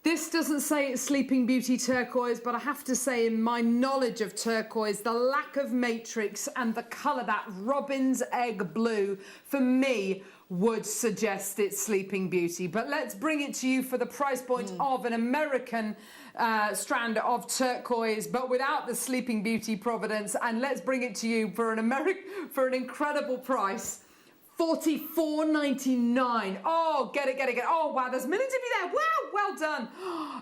This doesn't say it's Sleeping Beauty turquoise, but I have to say, in my knowledge of turquoise, the lack of matrix and the colour, that robin's egg blue, for me, would suggest it's Sleeping Beauty. But let's bring it to you for the price point of an American strand of turquoise, but without the Sleeping Beauty provenance. And let's bring it to you for an incredible price. $44.99. Oh, get it. Oh, wow, there's millions of you there. Wow, well done.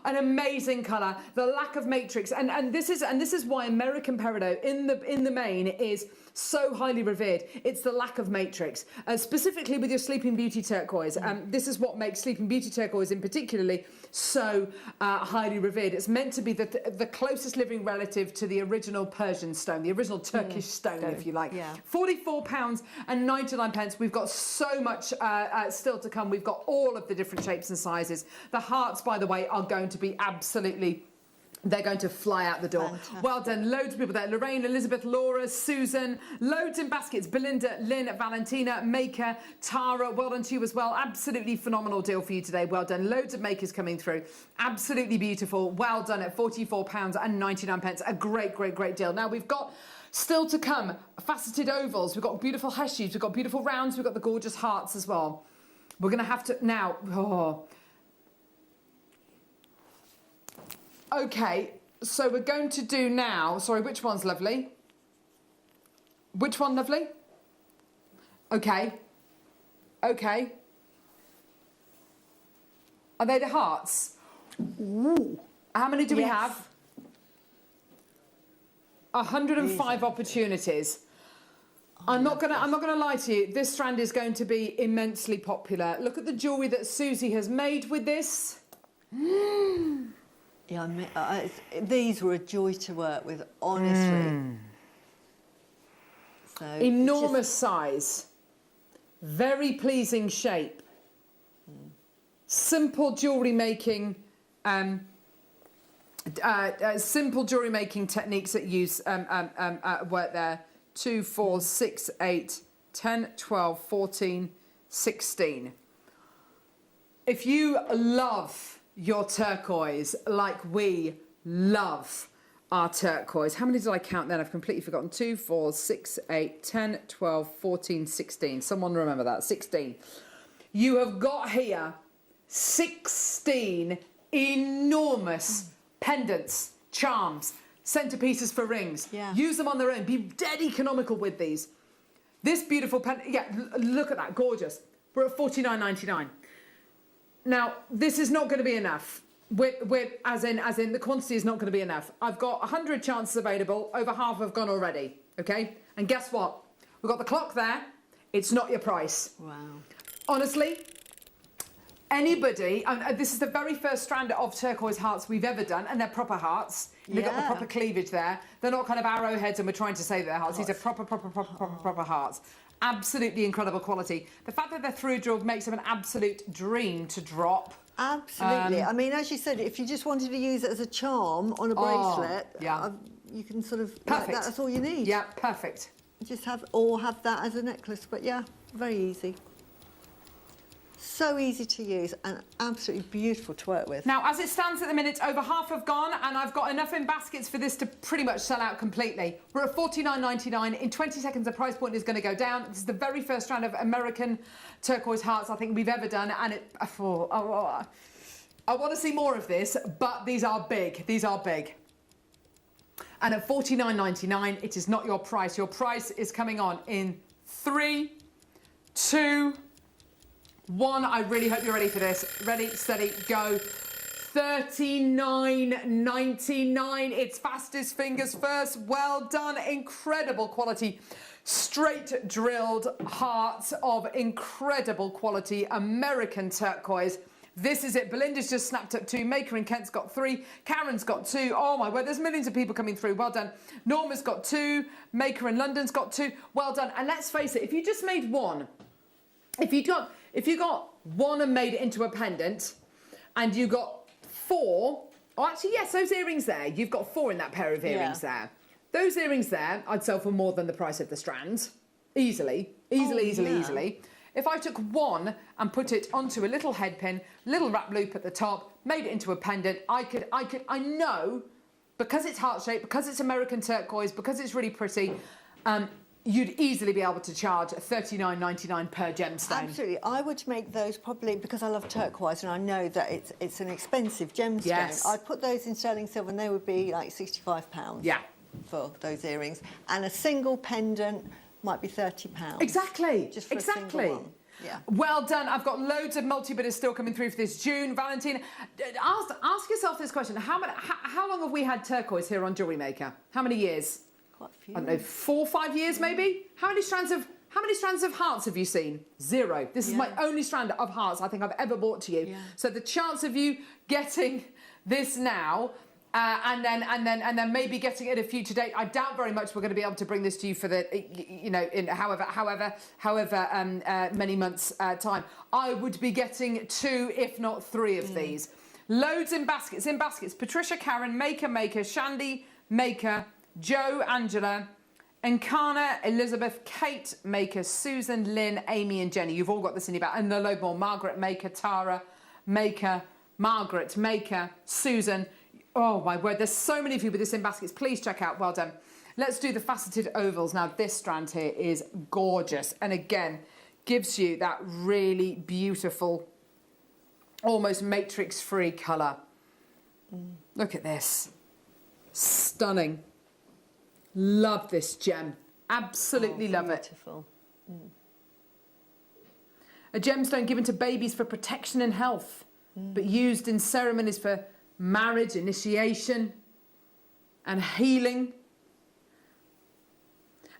An amazing colour. The lack of matrix, and this is why American peridot in the main is so highly revered. It's the lack of matrix, specifically with your Sleeping Beauty turquoise. This is what makes Sleeping Beauty turquoise in particularly so highly revered. It's meant to be the closest living relative to the original Persian stone, the original Turkish stone, if you like. Yeah. £44.99. We've got so much still to come. We've got all of the different shapes and sizes. The hearts, by the way, are going to be absolutely... They're going to fly out the door. Fantastic. Well done. Loads of people there. Lorraine, Elizabeth, Laura, Susan. Loads in baskets. Belinda, Lynn, Valentina, Maker, Tara. Well done to you as well. Absolutely phenomenal deal for you today. Well done. Loads of makers coming through. Absolutely beautiful. Well done at £44.99. A great deal. Now we've got still to come faceted ovals. We've got beautiful heshies. We've got beautiful rounds. We've got the gorgeous hearts as well. We're going to have to now... Okay, so we're going to do now... Sorry, which one's lovely? Which one lovely? Okay. Okay. Are they the hearts? Ooh. How many do we have? 105 opportunities. I'm not gonna lie to you. This strand is going to be immensely popular. Look at the jewellery that Susie has made with this. Yeah, these were a joy to work with, honestly. So enormous size, very pleasing shape, simple jewellery making, techniques that use work there. 2, 4, 6, 8, 10, 12, 14, 16. If you love your turquoise like we love our turquoise. How many did I count then? I've completely forgotten. 2, 4, 6, 8, 10, 12, 14, 16. Someone remember that. 16. You have got here 16 enormous pendants, charms, centerpieces for rings. Yeah. Use them on their own. Be dead economical with these. This beautiful pendant, look at that, gorgeous. We're at $49.99. Now, this is not going to be enough. As in, the quantity is not going to be enough. I've got 100 chances available. Over half have gone already, okay? And guess what? We've got the clock there. It's not your price. Wow. Honestly, anybody... this is the very first strand of turquoise hearts we've ever done, and they're proper hearts. They've got the proper cleavage there. They're not kind of arrowheads and we're trying to say they're hearts. These are proper hearts. Absolutely incredible quality. The fact that they're through drilled makes them an absolute dream to drop. Absolutely. I mean, as you said, if you just wanted to use it as a charm on a bracelet, you can sort of... Perfect. That's all you need. Yeah, perfect. Just have that as a necklace. But yeah, very easy. So easy to use and absolutely beautiful to work with. Now, as it stands at the minute, over half have gone, and I've got enough in baskets for this to pretty much sell out completely. We're at $49.99. In 20 seconds, the price point is going to go down. This is the very first strand of American turquoise hearts I think we've ever done, and I want to see more of this, but these are big. These are big. And at $49.99, it is not your price. Your price is coming on in 3, 2, 1. I really hope you're ready for this. Ready, steady, go. $39.99. It's fastest fingers first. Well done. Incredible quality. Straight drilled hearts of incredible quality. American turquoise. This is it. Belinda's just snapped up 2. Maker and Kent's got 3. Karen's got 2. Oh my word, there's millions of people coming through. Well done. Norma's got 2. Maker in London's got 2. Well done. And let's face it, if you just made one, if you got one and made it into a pendant, and you got 4, oh actually yes, those earrings there, you've got 4 in that pair of earrings there. Those earrings there, I'd sell for more than the price of the strands. Easily. If I took one and put it onto a little head pin, little wrap loop at the top, made it into a pendant, I know, because it's heart-shaped, because it's American turquoise, because it's really pretty, you'd easily be able to charge $39.99 per gemstone. Absolutely. I would make those probably, because I love turquoise and I know that it's an expensive gemstone. Yes. I'd put those in sterling silver and they would be like £65 for those earrings. And a single pendant might be £30. Exactly. Just for a single one. Yeah. Well done. I've got loads of multi-bidders still coming through for this June. Valentina, ask yourself this question. How long have we had turquoise here on Jewellery Maker? How many years? Quite a few. I don't know, 4 or 5 years maybe? How many strands of hearts have you seen? 0. This is my only strand of hearts I think I've ever bought to you. Yeah. So the chance of you getting this now and then maybe getting it a future date, I doubt very much we're going to be able to bring this to you for the, you know, in however many months time. I would be getting 2, if not 3 of these. Loads in baskets. Patricia, Karen, Maker, Shandy, Maker, Joe, Angela, Enkana, Elizabeth, Kate, Maker, Susan, Lynn, Amy and Jenny. You've all got this in your bag. And a load more. Margaret, Maker, Tara, Maker, Margaret, Maker, Susan. Oh my word, there's so many of you with this in baskets. Please check out. Well done. Let's do the faceted ovals. Now this strand here is gorgeous. And again, gives you that really beautiful, almost matrix-free colour. Look at this. Stunning. Love this gem. Absolutely love it. Beautiful. A gemstone given to babies for protection and health, but used in ceremonies for marriage, initiation, and healing.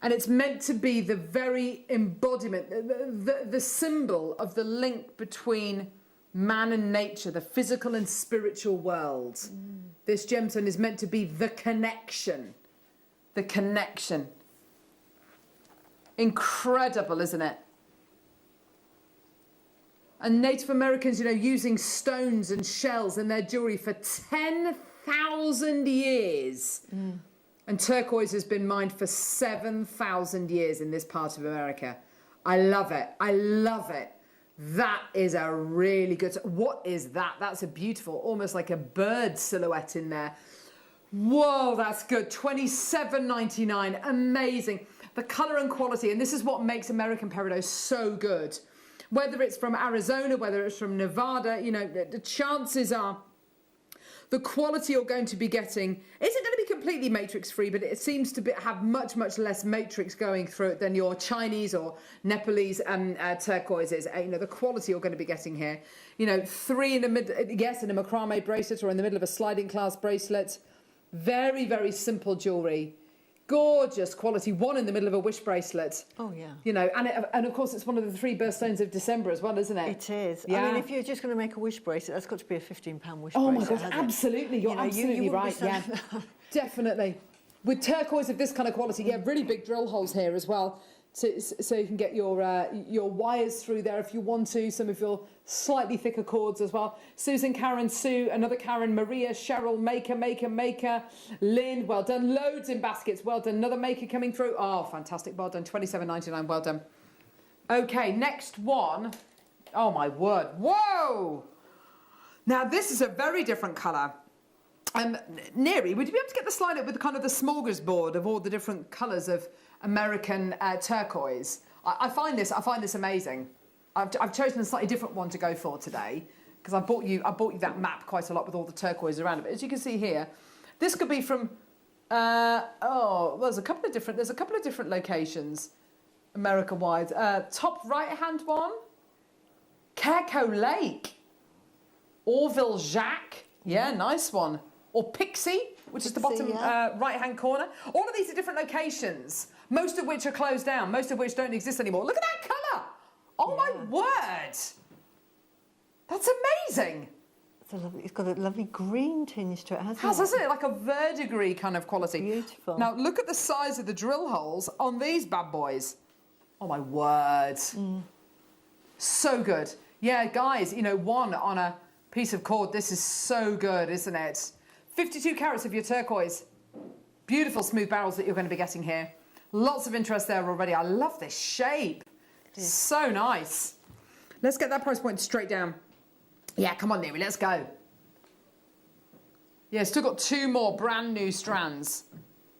And it's meant to be the very embodiment, the symbol of the link between man and nature, the physical and spiritual worlds. This gemstone is meant to be the connection. The connection. Incredible, isn't it? And Native Americans, you know, using stones and shells in their jewellery for 10,000 years. And turquoise has been mined for 7,000 years in this part of America. I love it. I love it. That is a really good... What is that? That's a beautiful, almost like a bird silhouette in there. Whoa, that's good. $27.99. Amazing. The colour and quality, and this is what makes American peridot so good. Whether it's from Arizona, whether it's from Nevada, you know, the chances are the quality you're going to be getting isn't going to be completely matrix free, but it seems to have much less matrix going through it than your Chinese or Nepalese turquoises. You know, the quality you're going to be getting here. You know, 3 in the middle, yes, in a macrame bracelet or in the middle of a sliding clasp bracelet. Very simple jewellery. Gorgeous quality. 1 in the middle of a wish bracelet. Oh, yeah. You know, and of course it's one of the 3 birthstones of December as well, isn't it? It is. Yeah. I mean, if you're just going to make a wish bracelet, that's got to be a £15 wish bracelet. Oh my God, absolutely. You're absolutely right, yeah. Definitely. With turquoise of this kind of quality, yeah, really big drill holes here as well. So you can get your wires through there if you want to. Some of your slightly thicker cords as well. Susan, Karen, Sue, another Karen, Maria, Cheryl, Maker, Lynn, well done. Loads in baskets, well done. Another Maker coming through. Oh, fantastic, well done. $27.99, well done. Okay, next one. Oh my word, whoa! Now this is a very different colour. Neri, would you be able to get the slide up with kind of the smorgasbord of all the different colours of American turquoise? I find this amazing. I've chosen a slightly different one to go for today because I bought you that map quite a lot with all the turquoise around it. But as you can see here, this could be from there's a couple of different locations America-wide. Top right-hand one, Cairco Lake, Orville Jacques, yeah, nice one. Or Pixie, which is the bottom right-hand corner. All of these are different locations, most of which are closed down, most of which don't exist anymore. Look at that colour! Oh my word! That's amazing! It's got a lovely green tinge to it, hasn't it? Like a verdigris kind of quality. Beautiful. Now look at the size of the drill holes on these bad boys. Oh my word! So good. Yeah, guys, you know, 1 on a piece of cord. This is so good, isn't it? 52 carats of your turquoise. Beautiful smooth barrels that you're going to be getting here. Lots of interest there already. I love this shape. So nice. Let's get that price point straight down. Yeah, come on, Neri, let's go. Yeah, still got 2 more brand new strands.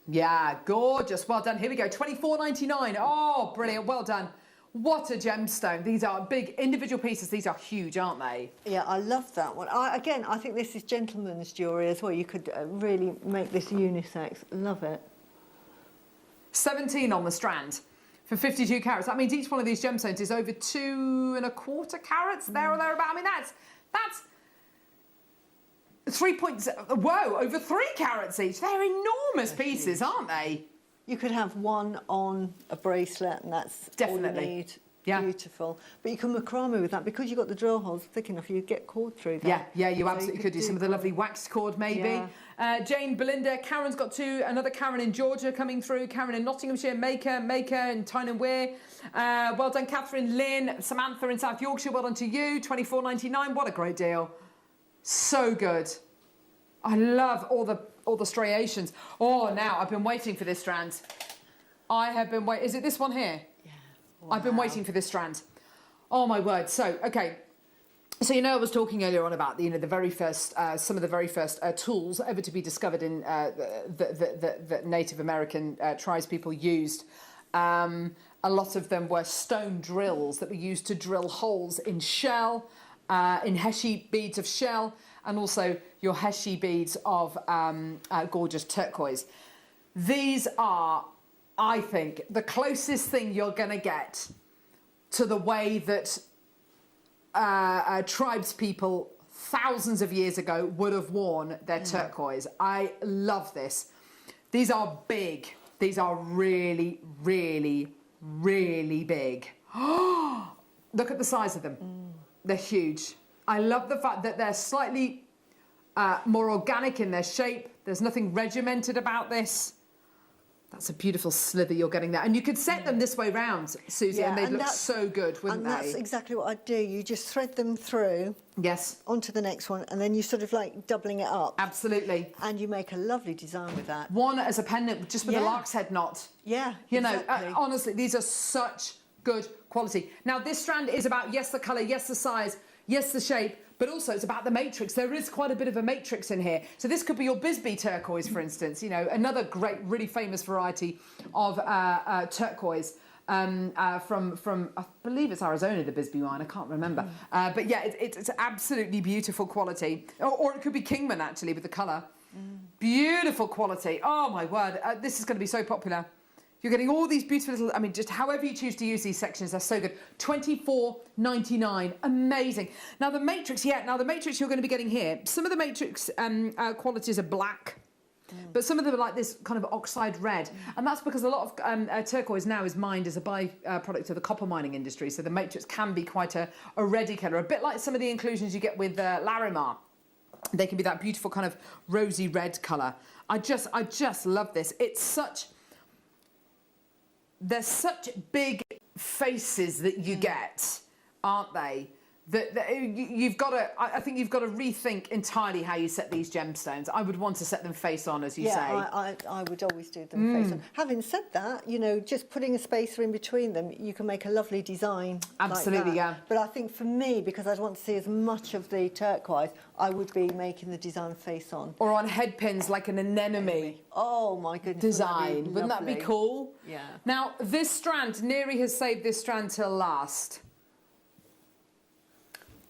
Yeah, gorgeous. Well done. Here we go. $24.99. Oh, brilliant. Well done. What a gemstone. These are big individual pieces. These are huge, aren't they? Yeah, I love that one. Again, I think this is gentleman's jewellery as well. You could really make this unisex. Love it. 17 on the strand for 52 carats. That means each one of these gemstones is over 2¼ carats, there or thereabout. I mean, that's 3 points. Whoa, over 3 carats each. They're enormous pieces, aren't they? You could have one on a bracelet, and that's definitely all you need. Yeah. Beautiful. But you can macrame with that because you've got the drill holes thick enough, you get cord through that. Yeah, you absolutely could do some of the lovely waxed cord, maybe. Yeah. Jane, Belinda, Karen's got 2. Another Karen in Georgia coming through. Karen in Nottinghamshire, Maker in Tyne and Wear. Well done, Catherine, Lynn, Samantha in South Yorkshire. Well done to you. $24.99. What a great deal. So good. I love all the striations. Oh, now I've been waiting for this strand. I have been waiting. Is it this one here? Yeah. Wow. I've been waiting for this strand. Oh my word. So, okay. So, you know, I was talking earlier on about, the very first, some of the very first tools ever to be discovered in the Native American tribes people used. A lot of them were stone drills that were used to drill holes in shell, in Heshi beads of shell, and also your Heshi beads of gorgeous turquoise. These are, I think, the closest thing you're going to get to the way that tribes people thousands of years ago would have worn their turquoise. I love this. These are big. These are really, really, really big. Look at the size of them. They're huge. I love the fact that they're slightly more organic in their shape. There's nothing regimented about this. That's a beautiful slither you're getting there. And you could set them this way round, Susie, and they'd look so good, wouldn't they? And that's exactly what I'd do. You just thread them through. Yes. Onto the next one, and then you sort of like doubling it up. Absolutely. And you make a lovely design with that. One as a pendant, just with a lark's head knot. Yeah, You know, honestly, these are such good quality. Now, this strand is about, yes, the colour, yes, the size, yes, the shape, but also it's about the matrix. There is quite a bit of a matrix in here. So this could be your Bisbee turquoise, for instance, you know, another great, really famous variety of turquoise from I believe it's Arizona, the Bisbee wine, I can't remember. But yeah, it's absolutely beautiful quality. Or it could be Kingman, actually, with the colour. Beautiful quality. Oh, my word. This is going to be so popular. You're getting all these beautiful little, I mean, just however you choose to use these sections, they're so good. $24.99, amazing. Now the matrix, you're going to be getting here, some of the matrix qualities are black, but some of them are like this kind of oxide red. And that's because a lot of turquoise now is mined as a byproduct of the copper mining industry. So the matrix can be quite a reddy colour, a bit like some of the inclusions you get with Larimar. They can be that beautiful kind of rosy red colour. I just love this. There's such big faces that you get, aren't they? That you've got to, I think you've got to rethink entirely how you set these gemstones. I would want to set them face on, as you say. Yeah, I would always do them face on. Having said that, you know, just putting a spacer in between them, you can make a lovely design. Absolutely, like that. yeah. But I think for me, because I'd want to see as much of the turquoise, I would be making the design face on. Or on head pins like an anemone. Oh my goodness. Design. Wouldn't that be cool? Yeah. Now, this strand, Neri has saved this strand till last.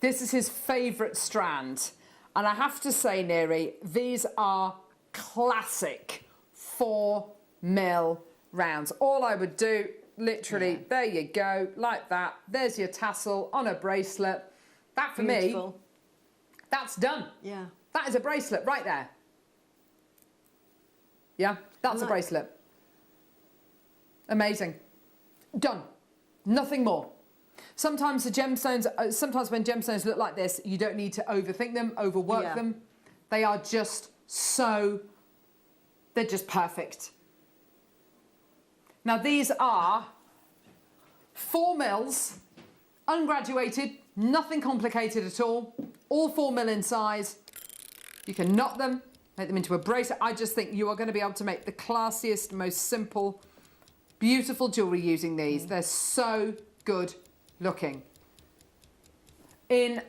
This is his favourite strand. And I have to say, Neri, these are classic 4mm rounds. All I would do, literally, there you go, like that. There's your tassel on a bracelet. That, for me, that's done. Yeah. That is a bracelet right there. Yeah, that's a bracelet. Amazing. Done. Nothing more. Sometimes the gemstones, sometimes when gemstones look like this, you don't need to overthink them, overwork them. They are just so, they're just perfect. Now these are 4mm, ungraduated, nothing complicated at all 4mm in size. You can knot them, make them into a bracelet. I just think you are going to be able to make the classiest, most simple, beautiful jewellery using these. They're so good looking. In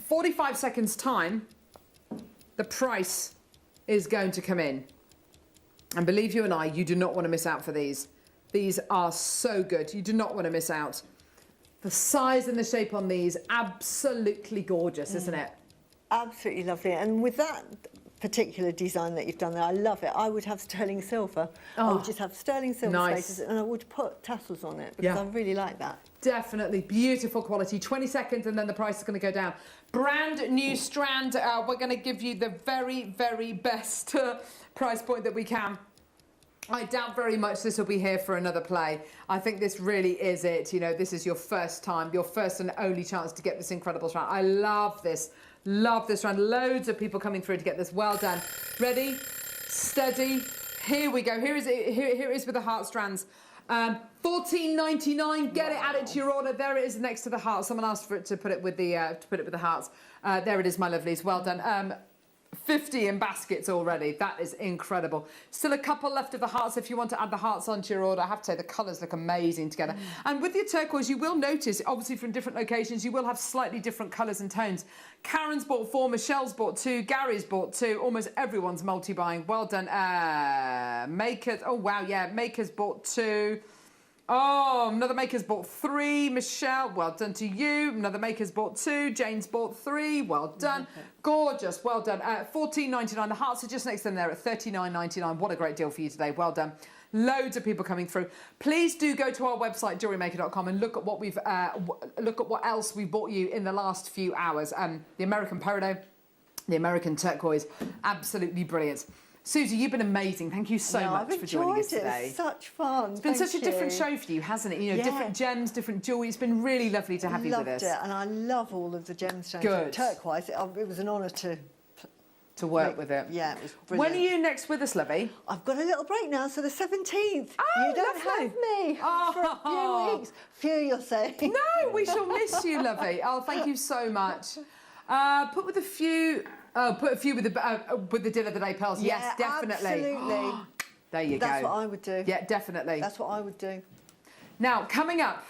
45 seconds time, the price is going to come in. And believe you and I, you do not want to miss out for these. These are so good. You do not want to miss out. The size and the shape on these, absolutely gorgeous, isn't it? Absolutely lovely. And with that particular design that you've done there, I love it. I would have sterling silver. I would just have sterling silver spaces, and I would put tassels on it because I really like that. Definitely beautiful quality. 20 seconds and then the price is going to go down. Brand new strand. We're going to give you the very, very best price point that we can. I doubt very much this will be here for another play. I think this really is it. You know, this is your first time, your first and only chance to get this incredible strand. I love this. Love this strand. Loads of people coming through to get this. Well done. Ready, steady. Here we go. Here it is with the heart strands. $14.99. Get it, add it to your order. There it is next to the heart. Someone asked for it to put it with the hearts. There it is, my lovelies. Well done. 50 in baskets already. That is incredible. Still a couple left of the hearts if you want to add the hearts onto your order. I have to say the colours look amazing together. And with your turquoise, you will notice, obviously from different locations, you will have slightly different colours and tones. Karen's bought 4, Michelle's bought 2, Gary's bought 2. Almost everyone's multi-buying. Well done. Makers. Oh, wow, yeah. Makers bought 2. Oh, another maker's bought 3. Michelle, well done to you. Another maker's bought 2. Jane's bought 3. Well done. Gorgeous. Well done. $14.99. The hearts are just next to them there at $39.99. What a great deal for you today. Well done. Loads of people coming through. Please do go to our website, JewelleryMaker.com, and look at what we've look at what else we bought you in the last few hours. The American peridot, the American turquoise, absolutely brilliant. Susie, you've been amazing. Thank you so much for joining us today. It's such fun. It's been such a different show for you, hasn't it? You know, different gems, different jewellery. It's been really lovely to have you with us. Loved it, and I love all of the gemstones. Good. Turquoise. It was an honour to work with it. Yeah, it was brilliant. When are you next with us, lovey? I've got a little break now, so the 17th. Oh, you don't have me for a few weeks. Few, you'll say. No, we shall miss you, lovey. Oh, thank you so much. Put with a few. Oh, put a few with the Deal of the Day pearls. Yeah, yes, definitely. Absolutely. There you go. That's what I would do. Yeah, definitely. That's what I would do. Now, coming up,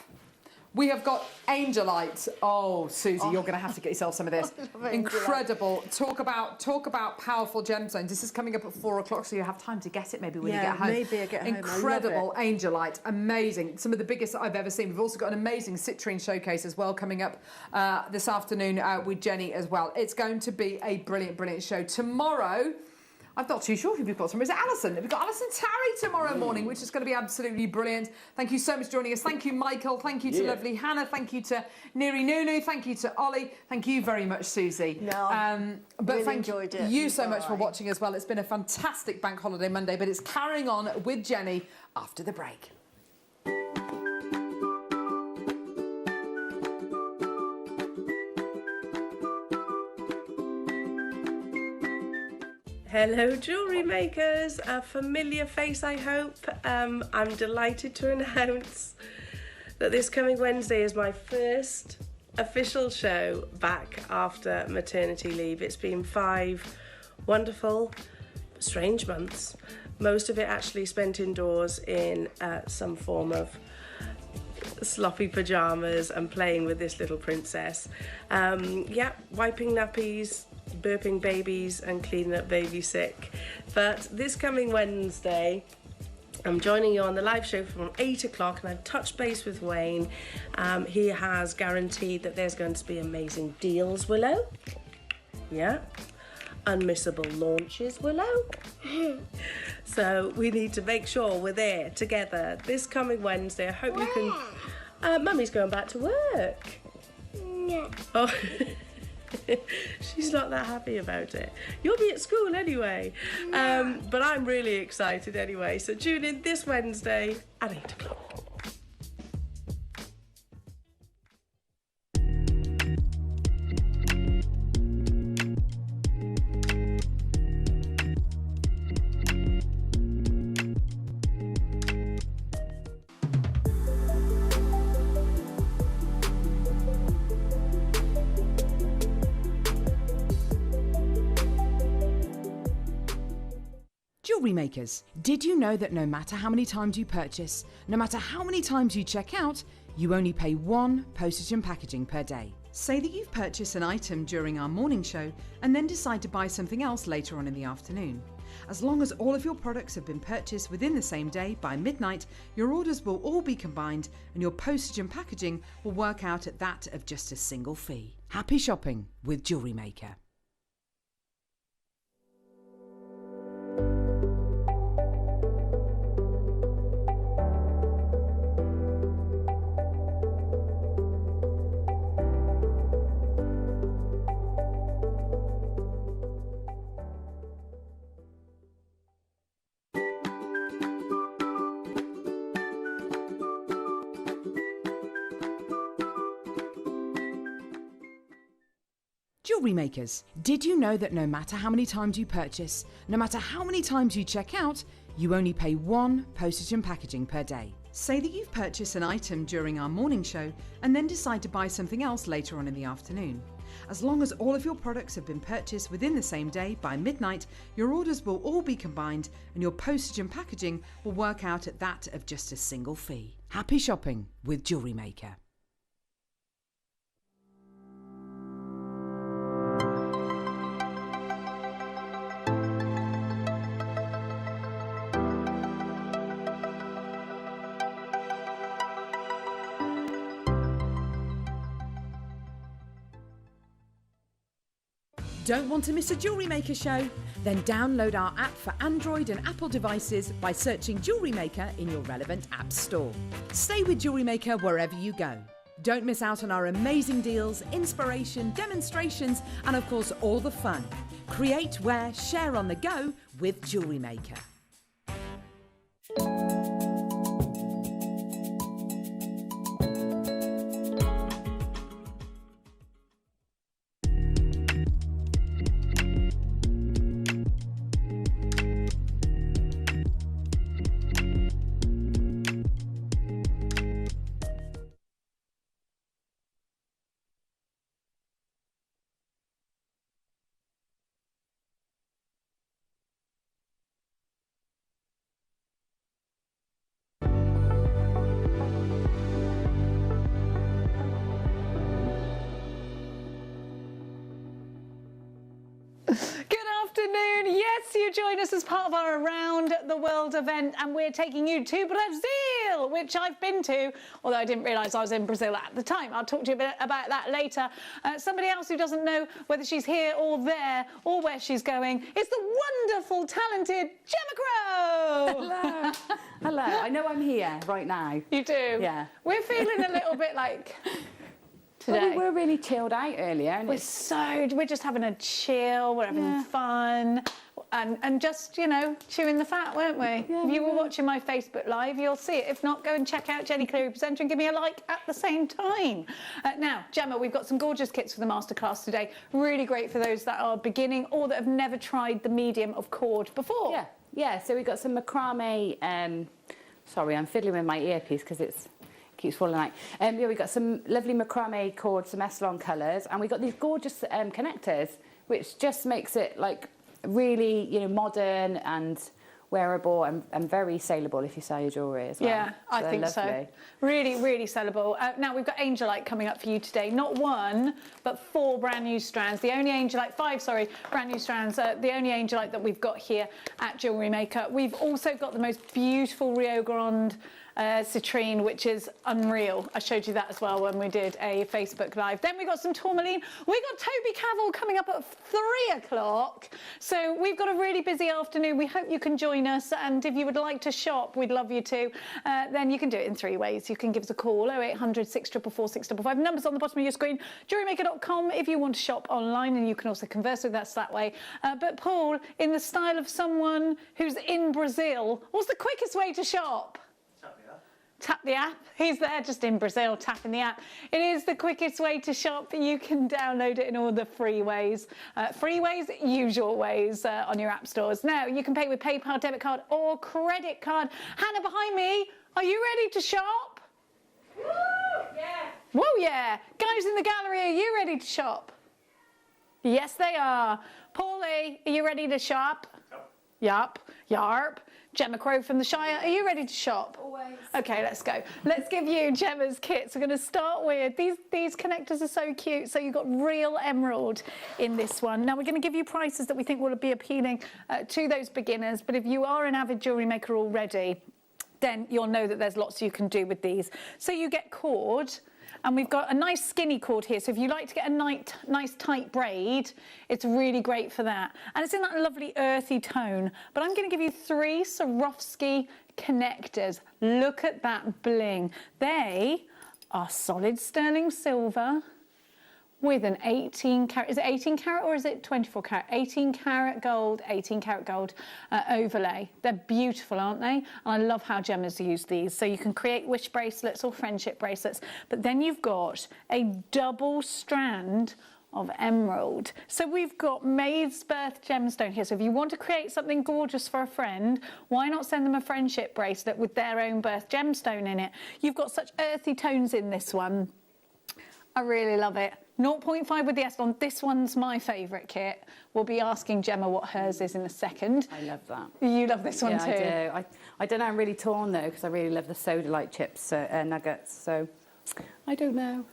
we have got Angelite. Oh, Susie, you're going to have to get yourself some of this. Incredible. Talk about powerful gemstones. This is coming up at 4 o'clock, so you have time to get it maybe when you get home. Maybe I get home. Incredible Angelite. Amazing. Some of the biggest that I've ever seen. We've also got an amazing citrine showcase as well coming up this afternoon with Jenny as well. It's going to be a brilliant, brilliant show. Tomorrow, I'm not too sure who we've got tomorrow. Is it Alison? We've got Alison Tarry tomorrow morning, which is going to be absolutely brilliant. Thank you so much for joining us. Thank you, Michael. Thank you to lovely Hannah. Thank you to Neri Nunu. Thank you to Ollie. Thank you very much, Susie. No, but really thank enjoyed it. you so much for watching as well. It's been a fantastic Bank Holiday Monday, but it's carrying on with Jenny after the break. Hello jewellery makers, a familiar face I hope. I'm delighted to announce that this coming Wednesday is my first official show back after maternity leave. It's been 5 wonderful, strange months, most of it actually spent indoors in some form of sloppy pyjamas and playing with this little princess. Wiping nappies, burping babies and cleaning up baby sick. But this coming Wednesday, I'm joining you on the live show from 8 o'clock, and I've touched base with Wayne. He has guaranteed that there's going to be amazing deals, Willow. Yeah. Unmissable launches, Willow. So we need to make sure we're there together this coming Wednesday. I hope you can... Mummy's going back to work. No. Oh. She's not that happy about it. You'll be at school anyway. But I'm really excited anyway. So tune in this Wednesday at 8 o'clock. Jewellery makers, did you know that no matter how many times you purchase, no matter how many times you check out, you only pay 1 postage and packaging per day? Say that you've purchased an item during our morning show and then decide to buy something else later on in the afternoon. As long as all of your products have been purchased within the same day by midnight, your orders will all be combined and your postage and packaging will work out at that of just a single fee. Happy shopping with JewelleryMaker. Jewellery makers, did you know that no matter how many times you purchase, no matter how many times you check out, you only pay one postage and packaging per day? Say that you've purchased an item during our morning show and then decide to buy something else later on in the afternoon. As long as all of your products have been purchased within the same day by midnight, your orders will all be combined and your postage and packaging will work out at that of just a single fee. Happy shopping with JewelleryMaker. Don't want to miss a Jewellery Maker show? Then download our app for Android and Apple devices by searching Jewellery Maker in your relevant app store. Stay with Jewellery Maker wherever you go. Don't miss out on our amazing deals, inspiration, demonstrations, and of course all the fun. Create, wear, share on the go with Jewellery Maker. Yes, you join us as part of our Around the World event, and we're taking you to Brazil, which I've been to, although I didn't realise I was in Brazil at the time. I'll talk to you a bit about that later. Somebody else who doesn't know whether she's here or there or where she's going is the wonderful, talented Gemma Crow. Hello. Hello. I know I'm here right now. You do? Yeah. We're feeling a little bit like... today. Well, we were really chilled out earlier. And we're just having a chill, we're having fun, and just, you know, chewing the fat, weren't we? Yeah, if you were watching my Facebook Live, you'll see it. If not, go and check out Jenny Cleary Presenter and give me a like at the same time. Now, Gemma, we've got some gorgeous kits for the masterclass today. Really great for those that are beginning or that have never tried the medium of cord before. Yeah, so we've got some macrame, sorry, I'm fiddling with my earpiece because it's keeps falling out. Yeah, we've got some lovely macrame cord, some Essalon colours, and we've got these gorgeous connectors, which just makes it like really, you know, modern and wearable and very saleable if you sell your jewellery as well. Yeah, I think lovely. so. Really, really sellable. Now, we've got Angelite coming up for you today. Not one, but 4 brand new strands. The only Angelite, 5, sorry, brand new strands. The only Angelite that we've got here at Jewellery Maker. We've also got the most beautiful Rio Grande citrine, which is unreal. I showed you that as well when we did a Facebook Live. Then we got some tourmaline. We got Toby Cavell coming up at 3 o'clock. So we've got a really busy afternoon. We hope you can join us. And if you would like to shop, we'd love you to. Then you can do it in 3 ways. You can give us a call, 0800 644 655. Numbers on the bottom of your screen. JewelleryMaker.com if you want to shop online, and you can also converse with us that way. But Paul, in the style of someone who's in Brazil, what's the quickest way to shop? Tap the app. He's there just in Brazil tapping the app. It is the quickest way to shop. You can download it in all the free ways, usual ways on your app stores. Now, you can pay with PayPal, debit card or credit card. Hannah behind me, are you ready to shop? Woo! Yeah. Whoa, yeah. Guys in the gallery, are you ready to shop? Yes, they are. Paulie, are you ready to shop? Yup. Yarp. Gemma Crow from the Shire, are you ready to shop? Always. Okay, let's go. Let's give you Gemma's kits. We're going to start with, these connectors are so cute. So you've got real emerald in this one. Now we're going to give you prices that we think will be appealing to those beginners. But if you are an avid jewellery maker already, then you'll know that there's lots you can do with these. So you get cord. And we've got a nice skinny cord here, so if you like to get a nice tight braid, it's really great for that. And it's in that lovely earthy tone. But I'm going to give you 3 Swarovski connectors. Look at that bling. They are solid sterling silver with an 18 carat, is it 18 carat or is it 24 carat? 18 carat gold overlay. They're beautiful, aren't they? And I love how Gemma's used these. So you can create wish bracelets or friendship bracelets, but then you've got a double strand of emerald. So we've got Maid's Birth gemstone here. So if you want to create something gorgeous for a friend, why not send them a friendship bracelet with their own birth gemstone in it? You've got such earthy tones in this one. I really love it. 0.5 with the Essilon. This one's my favourite kit. We'll be asking Gemma what hers is in a second. I love that. You love this one too? Yeah, I do. I don't know, I'm really torn though, because I really love the sodalite chips nuggets, so I don't know.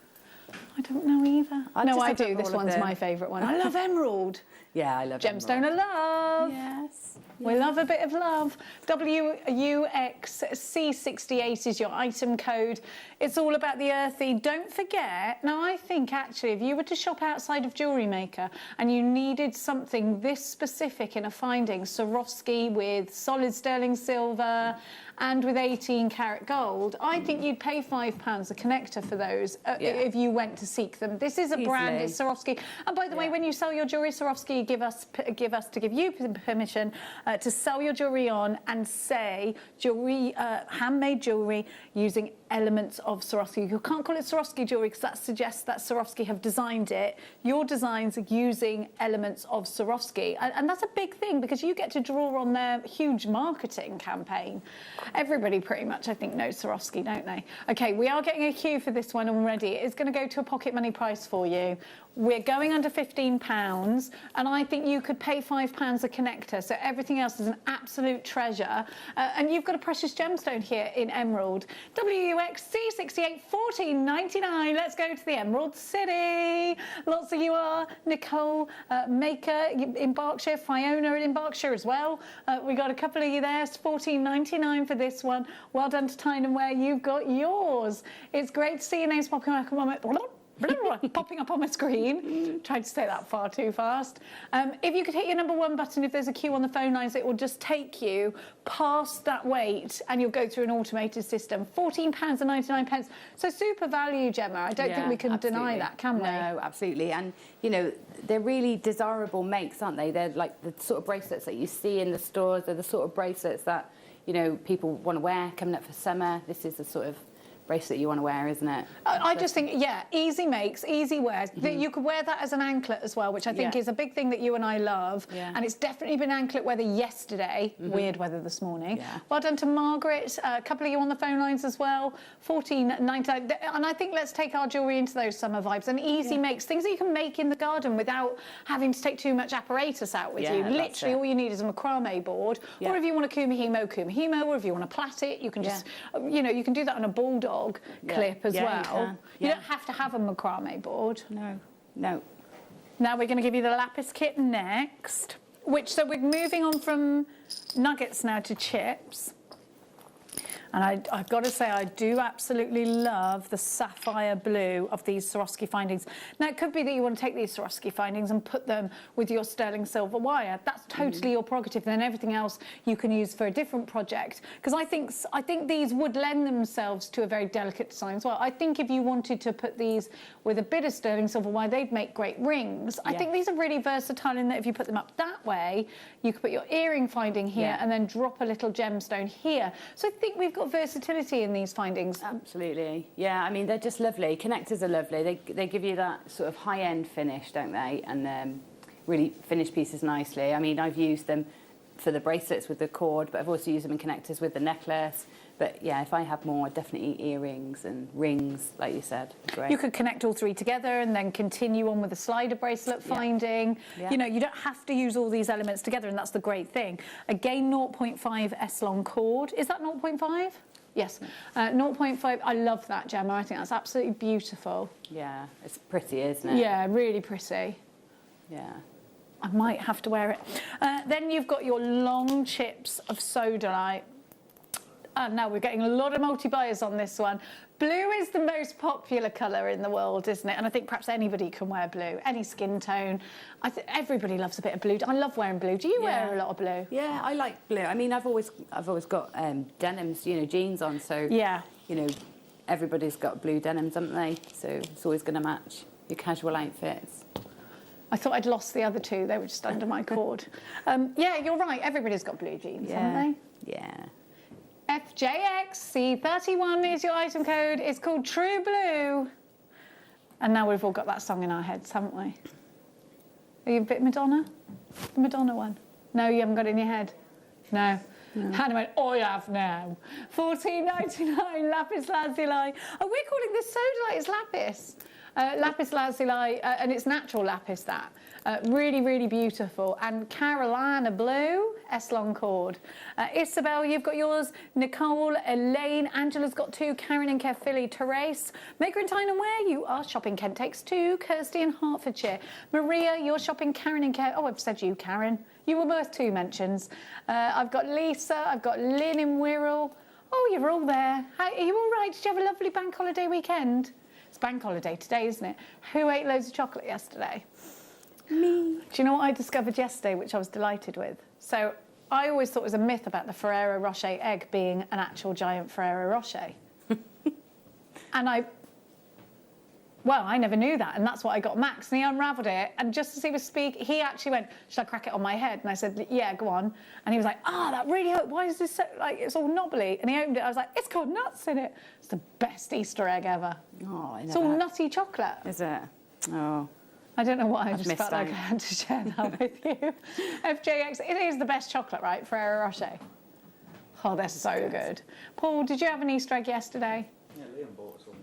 I don't know either. No, I do. This one's my favourite one. I love emerald. Yeah, I love Gemstone of love. Yes. We love a bit of love. WUXC68 is your item code. It's all about the earthy. Don't forget, now I think actually if you were to shop outside of Jewellery Maker and you needed something this specific in a finding, Swarovski with solid sterling silver and with 18 carat gold, I think you'd pay £5 a connector for those if you went to seek them. This is a brand, it's Swarovski. And by the way, when you sell your jewellery, Swarovski give you permission to sell your jewellery on and say jewellery, handmade jewellery using elements of Swarovski. You can't call it Swarovski jewellery because that suggests that Swarovski have designed it. Your designs are using elements of Swarovski. And that's a big thing because you get to draw on their huge marketing campaign. Everybody pretty much, I think, knows Swarovski, don't they? Okay, we are getting a queue for this one already. It's going to go to a pocket money price for you. We're going under £15, and I think you could pay £5 a connector, so everything else is an absolute treasure. And you've got a precious gemstone here in emerald. WUXC68, $14.99. Let's go to the Emerald City. Lots of you are. Nicole, Maker in Berkshire, Fiona in Berkshire as well. We got a couple of you there. It's $14.99 for this one. Well done to Tyne and Ware. You've got yours. It's great to see your names popping up popping up on my screen. Tried to say that far too fast. If you could hit your number 1 button, if there's a queue on the phone lines, it will just take you past that wait and you'll go through an automated system. £14.99. So super value, Gemma. I don't think we can deny that, can we? No, absolutely. And, you know, they're really desirable makes, aren't they? They're like the sort of bracelets that you see in the stores. They're the sort of bracelets that, you know, people want to wear coming up for summer. This is the sort of bracelet you want to wear, isn't it? I just think, easy makes, easy wears. You could wear that as an anklet as well, which I think is a big thing that you and I love. And it's definitely been anklet weather yesterday, weird weather this morning. Well done to Margaret, a couple of you on the phone lines as well. $14.99. And I think let's take our jewellery into those summer vibes. And easy makes things that you can make in the garden without having to take too much apparatus out with you. Literally, all you need is a macrame board. Or if you want a kumihimo, or if you want to plait it, you can just, you know, you can do that on a bulldog clip as well. You don't have to have a macrame board. No. Now we're going to give you the lapis kit next, so we're moving on from nuggets now to chips. And I've got to say, I do absolutely love the sapphire blue of these Swarovski findings. Now, it could be that you want to take these Swarovski findings and put them with your sterling silver wire. That's totally your prerogative. And then everything else you can use for a different project. Because I think these would lend themselves to a very delicate design as well. I think if you wanted to put these with a bit of sterling silver wire, they'd make great rings. I think these are really versatile in that if you put them up that way, you could put your earring finding here and then drop a little gemstone here. So I think we've got versatility in these findings. Absolutely. Yeah, I mean, they're just lovely. Connectors are lovely. They give you that sort of high-end finish, don't they? And really finish pieces nicely. I mean, I've used them for the bracelets with the cord, but I've also used them in connectors with the necklace. But yeah, if I have more, definitely earrings and rings, like you said. Great. You could connect all three together and then continue on with the slider bracelet finding. Yeah. You know, you don't have to use all these elements together, and that's the great thing. Again, 0.5 S-long cord. Is that 0.5? Yes. 0.5. I love that, Gemma. I think that's absolutely beautiful. Yeah, it's pretty, isn't it? Yeah, really pretty. Yeah. I might have to wear it. Then you've got your long chips of sodalite. Now we're getting a lot of multi-buyers on this one. Blue is the most popular colour in the world, isn't it? And I think perhaps anybody can wear blue, any skin tone. Everybody loves a bit of blue. I love wearing blue. Do you wear a lot of blue? Yeah, I like blue. I mean, I've always got denims, you know, jeans on. So yeah, you know, everybody's got blue denims, haven't they? So it's always going to match your casual outfits. I thought I'd lost the other two. They were just under my cord. Yeah, you're right. Everybody's got blue jeans, haven't they? Yeah. FJXC31 is your item code. It's called True Blue. And now we've all got that song in our heads, haven't we? Are you a bit Madonna? The Madonna one? No, you haven't got it in your head? No. Hannah went, I have now. $14.99, lapis lazuli. Oh, we're calling this sodalite, it's lapis. Lapis lazuli, and it's natural lapis, that. Really, really beautiful. And Carolina blue, S-long cord. Isabel, you've got yours. Nicole, Elaine, Angela's got two. Karen and Kev, Philly, Therese. Maker and Tyne and Where you are shopping. Kent takes two. Kirsty in Hertfordshire. Maria, you're shopping. Karen and Kev. Oh, I've said you, Karen. You were worth two mentions. I've got Lisa. I've got Lynn in Wirral. Oh, you're all there. Are you all right? Did you have a lovely bank holiday weekend? It's bank holiday today, isn't it? Who ate loads of chocolate yesterday? Me. Do you know what I discovered yesterday, which I was delighted with? So I always thought it was a myth about the Ferrero Rocher egg being an actual giant Ferrero Rocher. And I never knew that, and that's what I got Max, and he unravelled it, and just as he was speaking, he actually went, should I crack it on my head? And I said, yeah, go on. And he was like, that really hurt. Why is this so, like, it's all knobbly? And he opened it, I was like, it's got nuts in it. It's the best Easter egg ever. Oh, it's all nutty chocolate. Is it? Oh. I don't know why, I just felt like I had to share that with you. FJX, it is the best chocolate, right? Ferrero Rocher. Oh, they're so good. Paul, did you have an Easter egg yesterday? Yeah, Liam bought us one.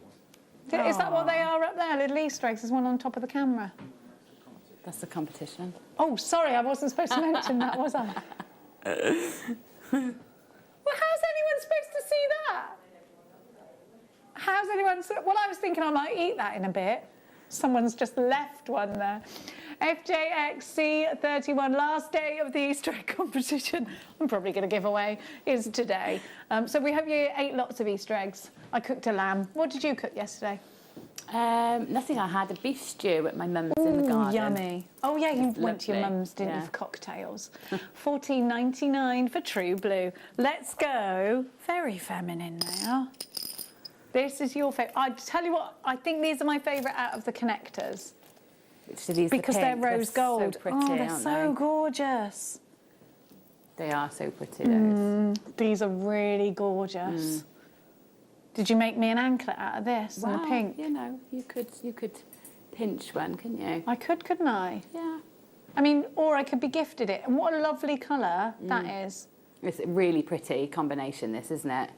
Is that what they are up there, little Easter eggs? There's one on top of the camera. That's the competition. Oh, sorry, I wasn't supposed to mention that, was I? Well, how's anyone supposed to see that? How's anyone... Well, I was thinking I might eat that in a bit. Someone's just left one there. FJXC31, last day of the Easter egg competition, I'm probably going to give away, is today. So we hope you ate lots of Easter eggs. I cooked a lamb. What did you cook yesterday? Nothing. I had a beef stew at my mum's in the garden. Yummy. Oh, yeah, you went to your mum's, didn't you, for cocktails. $14.99 for True Blue. Let's go. Very feminine now. This is your favourite. I tell you what, I think these are my favourite out of the connectors. Because they're rose gold. So pretty, they're so gorgeous. They are so pretty, those. These are really gorgeous. Did you make me an anklet out of this? Wow, and the pink? You know, you could pinch one, couldn't you? I could, couldn't I? Yeah. I mean, or I could be gifted it. And what a lovely colour that is. It's a really pretty combination, this, isn't it?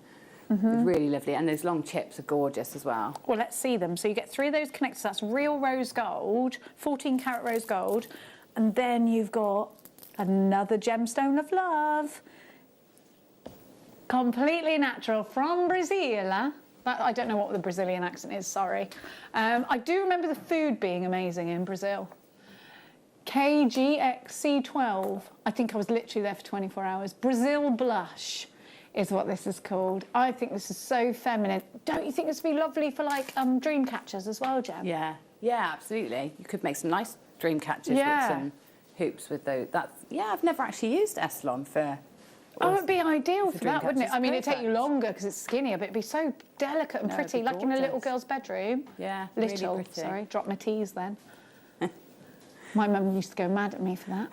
It's really lovely. And those long chips are gorgeous as well. Well, let's see them. So you get 3 of those connectors. That's real rose gold, 14 carat rose gold. And then you've got another gemstone of love. Completely natural from Brazil. I don't know what the Brazilian accent is, sorry. I do remember the food being amazing in Brazil. KGXC12. I think I was literally there for 24 hours. Brazil Blush is what this is called. I think this is so feminine. Don't you think this would be lovely for, like, dream catchers as well, Gem? Yeah, yeah, absolutely. You could make some nice dream catchers with some hoops with those. I've never actually used S-long for... Oh, it'd be ideal for that, wouldn't it? I mean, it'd take you Perfect. longer because it's skinnier, but it'd be so delicate and pretty, it'd be like in a little gorgeous. girl's bedroom. Yeah, Little, really pretty. sorry, drop my T's then. My mum used to go mad at me for that.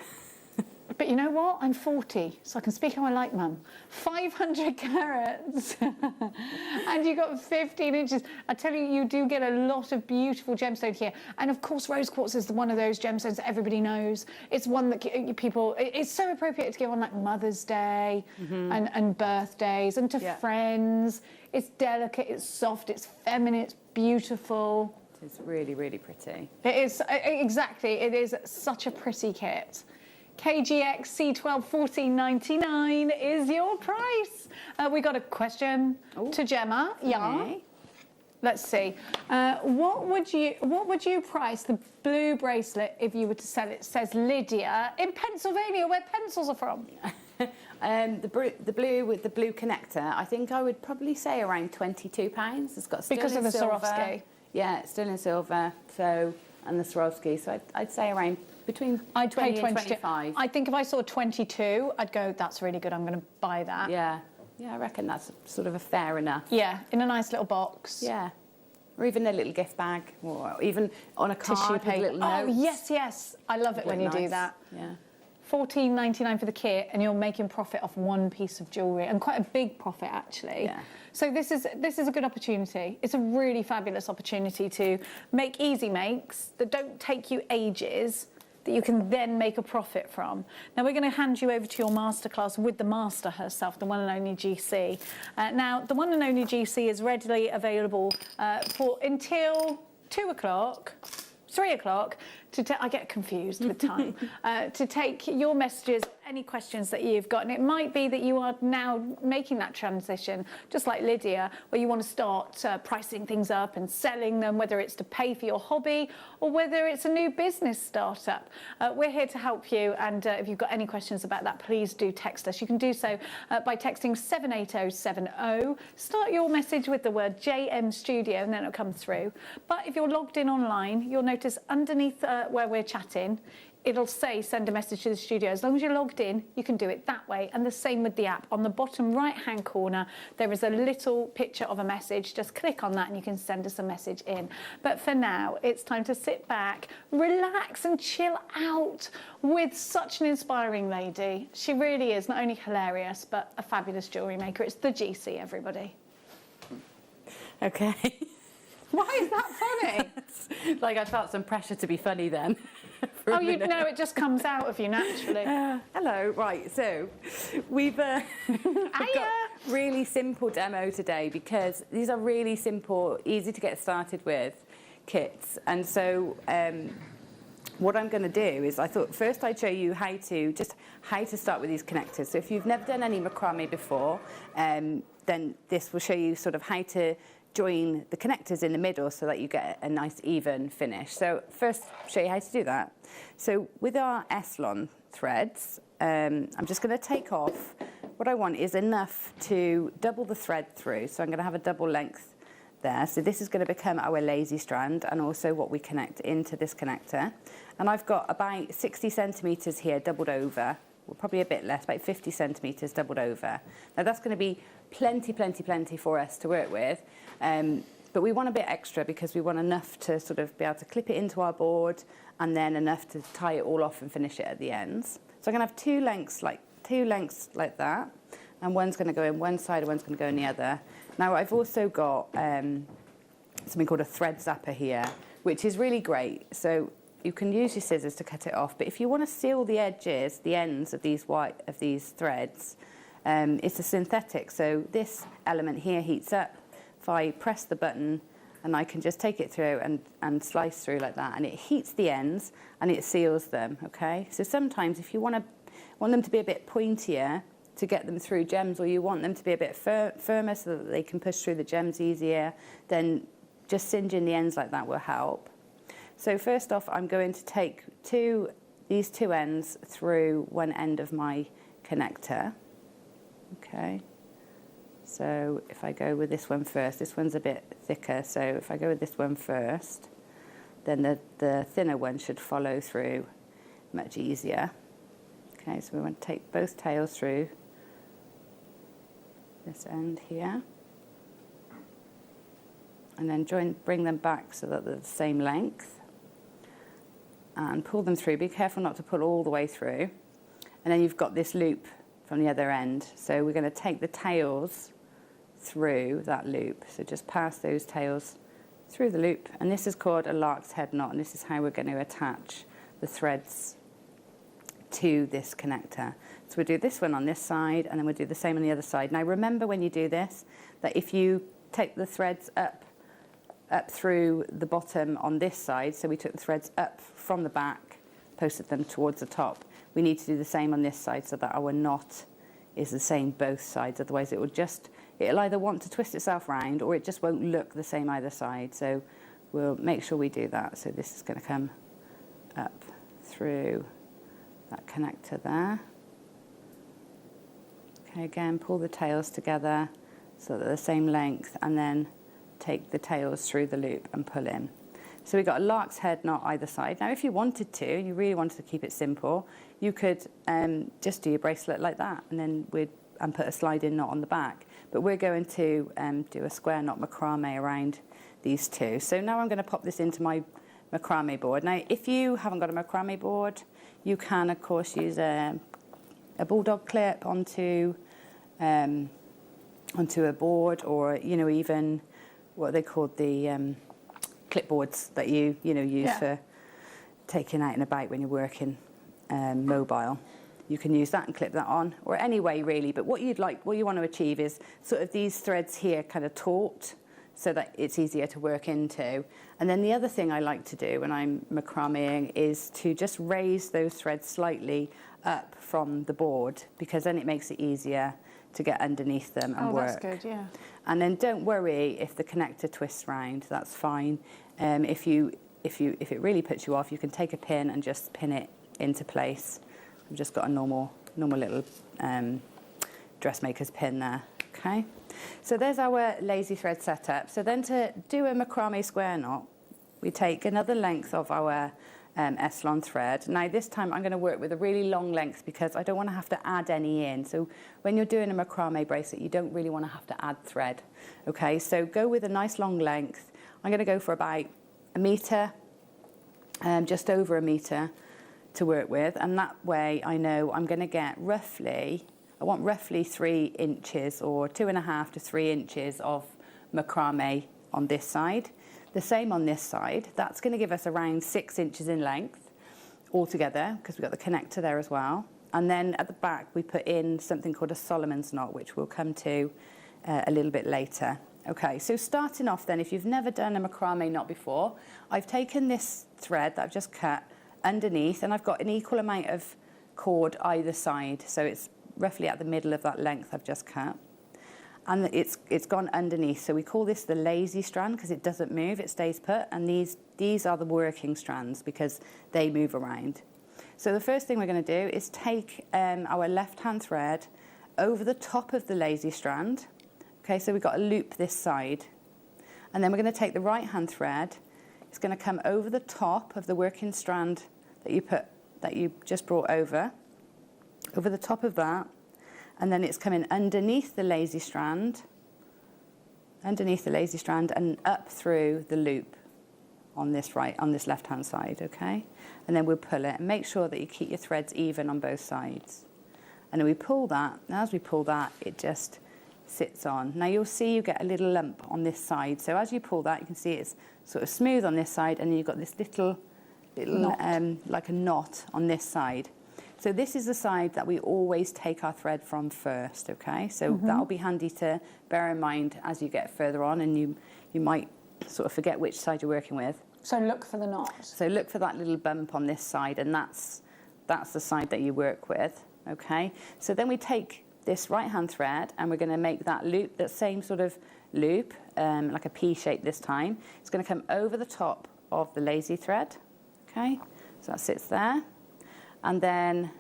But you know what? I'm 40, so I can speak how I like, Mum. 500 carats, and you got 15 inches. I tell you, you do get a lot of beautiful gemstone here. And of course, rose quartz is one of those gemstones that everybody knows. It's one that people, it's so appropriate to give on like Mother's Day and birthdays and to friends. It's delicate, it's soft, it's feminine, it's beautiful. It's really, really pretty. It is, exactly, it is such a pretty kit. KGX C12 14.99 is your price. We got a question to Gemma. Yeah. Let's see. What would you price the blue bracelet if you were to sell it? Says Lydia in Pennsylvania, where pencils are from. The blue with the blue connector, I think I would probably say around £22. It's got sterling because of the silver. Swarovski. Yeah, sterling silver. So and the Swarovski. So I'd say around between 20 and 25. I think if I saw 22, I'd go, that's really good. I'm going to buy that. Yeah. Yeah, I reckon that's sort of a fair enough. Yeah, in a nice little box. Yeah. Or even a little gift bag, or even on a card with little notes. Oh, yes, yes. I love it when you do that. Yeah. $14.99 for the kit, and you're making profit off one piece of jewellery, and quite a big profit, actually. Yeah. So this is a good opportunity. It's a really fabulous opportunity to make easy makes that don't take you ages, that you can then make a profit from. Now we're going to hand you over to your masterclass with the master herself, the one and only GC. Now the one and only GC is readily available for until 2 o'clock, 3 o'clock. I get confused with time. To take your messages, any questions that you've got. And it might be that you are now making that transition, just like Lydia, where you want to start pricing things up and selling them, whether it's to pay for your hobby or whether it's a new business startup. We're here to help you. And if you've got any questions about that, please do text us. You can do so by texting 78070. Start your message with the word JM Studio and then it'll come through. But if you're logged in online, you'll notice underneath where we're chatting, it'll say send a message to the studio. As long as you're logged in, you can do it that way. And the same with the app. On the bottom right-hand corner, there is a little picture of a message. Just click on that and you can send us a message in. But for now, it's time to sit back, relax and chill out with such an inspiring lady. She really is not only hilarious, but a fabulous jewellery maker. It's the GC, everybody. Okay. Why is that funny? Like I felt some pressure to be funny then. Oh, you know, it just comes out of you naturally. Hello, right, so we've got a really simple demo today because these are really simple, easy to get started with kits. And so what I'm going to do is I thought first I'd show you how to start with these connectors. So if you've never done any macrame before, then this will show you sort of how to join the connectors in the middle so that you get a nice even finish. So first, show you how to do that. So with our Eslon threads, I'm just going to take off. What I want is enough to double the thread through. So I'm going to have a double length there. So this is going to become our lazy strand and also what we connect into this connector. And I've got about 60 centimetres here doubled over. Well, probably a bit less, about 50 centimetres doubled over. Now that's going to be plenty for us to work with. But we want a bit extra because we want enough to sort of be able to clip it into our board and then enough to tie it all off and finish it at the ends. So I'm going to have two lengths like that, and one's going to go in one side and one's going to go in the other. Now I've also got something called a thread zapper here, which is really great. So you can use your scissors to cut it off, but if you want to seal the edges, the ends of these threads, it's a synthetic. So this element here heats up. If I press the button and I can just take it through and slice through like that, and it heats the ends and it seals them, okay? So sometimes if you want them to be a bit pointier to get them through gems, or you want them to be a bit firmer so that they can push through the gems easier, then just singeing the ends like that will help. So first off, I'm going to take these two ends through one end of my connector, okay? So if I go with this one first, this one's a bit thicker, so if I go with this one first, then the thinner one should follow through much easier. Okay, so we want to take both tails through this end here, and then bring them back so that they're the same length, and pull them through. Be careful not to pull all the way through. and then you've got this loop from the other end. So we're going to take the tails through that loop. So just pass those tails through the loop, and this is called a lark's head knot, and this is how we're going to attach the threads to this connector. So we'll do this one on this side, and then we'll do the same on the other side. Now remember when you do this, that if you take the threads up through the bottom on this side, so we took the threads up from the back, posted them towards the top, we need to do the same on this side so that our knot is the same both sides, otherwise it'll either want to twist itself round or it just won't look the same either side. So we'll make sure we do that. So this is going to come up through that connector there. Okay, again, pull the tails together so that they're the same length, and then take the tails through the loop and pull in. So we've got a lark's head knot either side. Now if you wanted to, you really wanted to keep it simple, you could just do your bracelet like that, and then put a slide-in knot on the back. But we're going to do a square knot macrame around these two. So now I'm going to pop this into my macrame board. Now if you haven't got a macrame board, you can of course use a bulldog clip onto a board, or even what they call the clipboards that you use for taking out and about when you're working mobile. You can use that and clip that on, or any way really. But what you want to achieve is sort of these threads here kind of taut, so that it's easier to work into. And then the other thing I like to do when I'm macrameing is to just raise those threads slightly up from the board, because then it makes it easier to get underneath them and work. Oh, that's good, yeah. And then don't worry if the connector twists round, that's fine. If it really puts you off, you can take a pin and just pin it into place. I've just got a normal little dressmaker's pin there, okay? So there's our lazy thread setup. So then to do a macrame square knot, we take another length of our Eslon thread. Now this time I'm going to work with a really long length because I don't want to have to add any in. So when you're doing a macrame bracelet, you don't really want to have to add thread. Okay, so go with a nice long length. I'm going to go for about 1 metre, just over 1 metre to work with, and that way I know I'm going to get roughly 3 inches or 2.5 to 3 inches of macrame on this side. The same on this side. That's going to give us around 6 inches in length altogether, because we've got the connector there as well. And then at the back we put in something called a Solomon's knot, which we'll come to a little bit later. Okay, so starting off then, if you've never done a macrame knot before, I've taken this thread that I've just cut underneath, and I've got an equal amount of cord either side, so it's roughly at the middle of that length I've just cut. And it's gone underneath, so we call this the lazy strand because it doesn't move, it stays put, and these are the working strands because they move around. So the first thing we're going to do is take our left-hand thread over the top of the lazy strand. Okay, so we've got a loop this side, and then we're going to take the right-hand thread. It's going to come over the top of the working strand that you just brought over the top of that. And then it's coming underneath the lazy strand, and up through the loop on this left-hand side, okay? And then we'll pull it, and make sure that you keep your threads even on both sides. And then we pull that, and as we pull that, it just sits on. Now you'll see you get a little lump on this side. So as you pull that, you can see it's sort of smooth on this side, and then you've got this little like a knot on this side. So this is the side that we always take our thread from first, okay? So that'll be handy to bear in mind as you get further on, and you might sort of forget which side you're working with. So look for the knot. So look for that little bump on this side, and that's the side that you work with, okay? So then we take this right-hand thread, and we're going to make that loop, that same sort of loop, like a P shape this time. It's going to come over the top of the lazy thread, okay? So that sits there. And then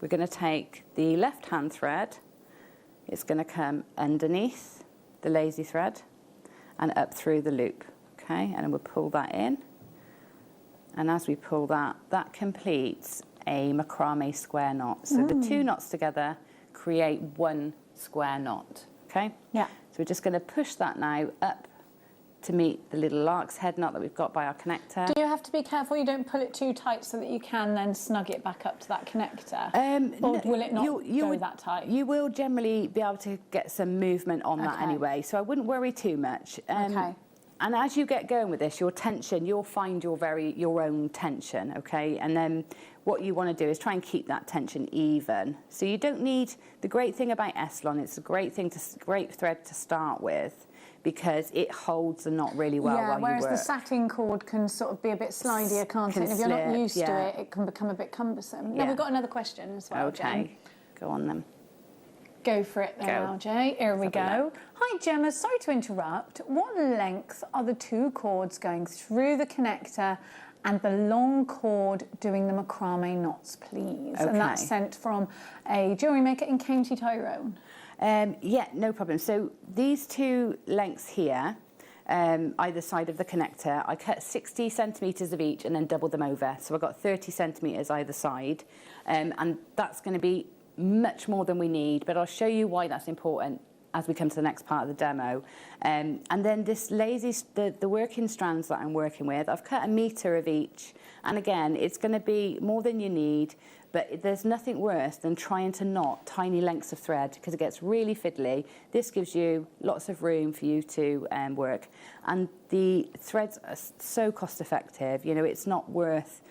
we're going to take the left-hand thread. It's going to come underneath the lazy thread and up through the loop, okay? And then we'll pull that in. And as we pull that, that completes a macrame square knot. So the two knots together create one square knot, okay? Yeah. So we're just going to push that now up to meet the little lark's head knot that we've got by our connector. Do you have to be careful you don't pull it too tight so that you can then snug it back up to that connector? Or will it not go that tight? You will generally be able to get some movement on that anyway, so I wouldn't worry too much. Okay. And as you get going with this, your tension, you'll find your own tension, okay? And then what you want to do is try and keep that tension even. So you don't need, the great thing about Eslon, it's a great thread to start with because it holds the knot really well while you work. Whereas the satin cord can sort of be a bit slidier, can't it? And if you're not used to it, it can become a bit cumbersome. Now, we've got another question as well, Jen. Go on then. Go for it then, RJ. Here we go. Hi, Gemma. Sorry to interrupt. What length are the two cords going through the connector and the long cord doing the macrame knots, please? Okay. And that's sent from a jewellery maker in County Tyrone. Yeah, no problem. So these two lengths here, either side of the connector, I cut 60 centimetres of each and then doubled them over. So I've got 30 centimetres either side. And that's going to be much more than we need, but I'll show you why that's important as we come to the next part of the demo. And then this the working strands that I'm working with, I've cut 1 metre of each. And again, it's going to be more than you need, but there's nothing worse than trying to knot tiny lengths of thread because it gets really fiddly. This gives you lots of room for you to work. And the threads are so cost effective, you know, it's not worth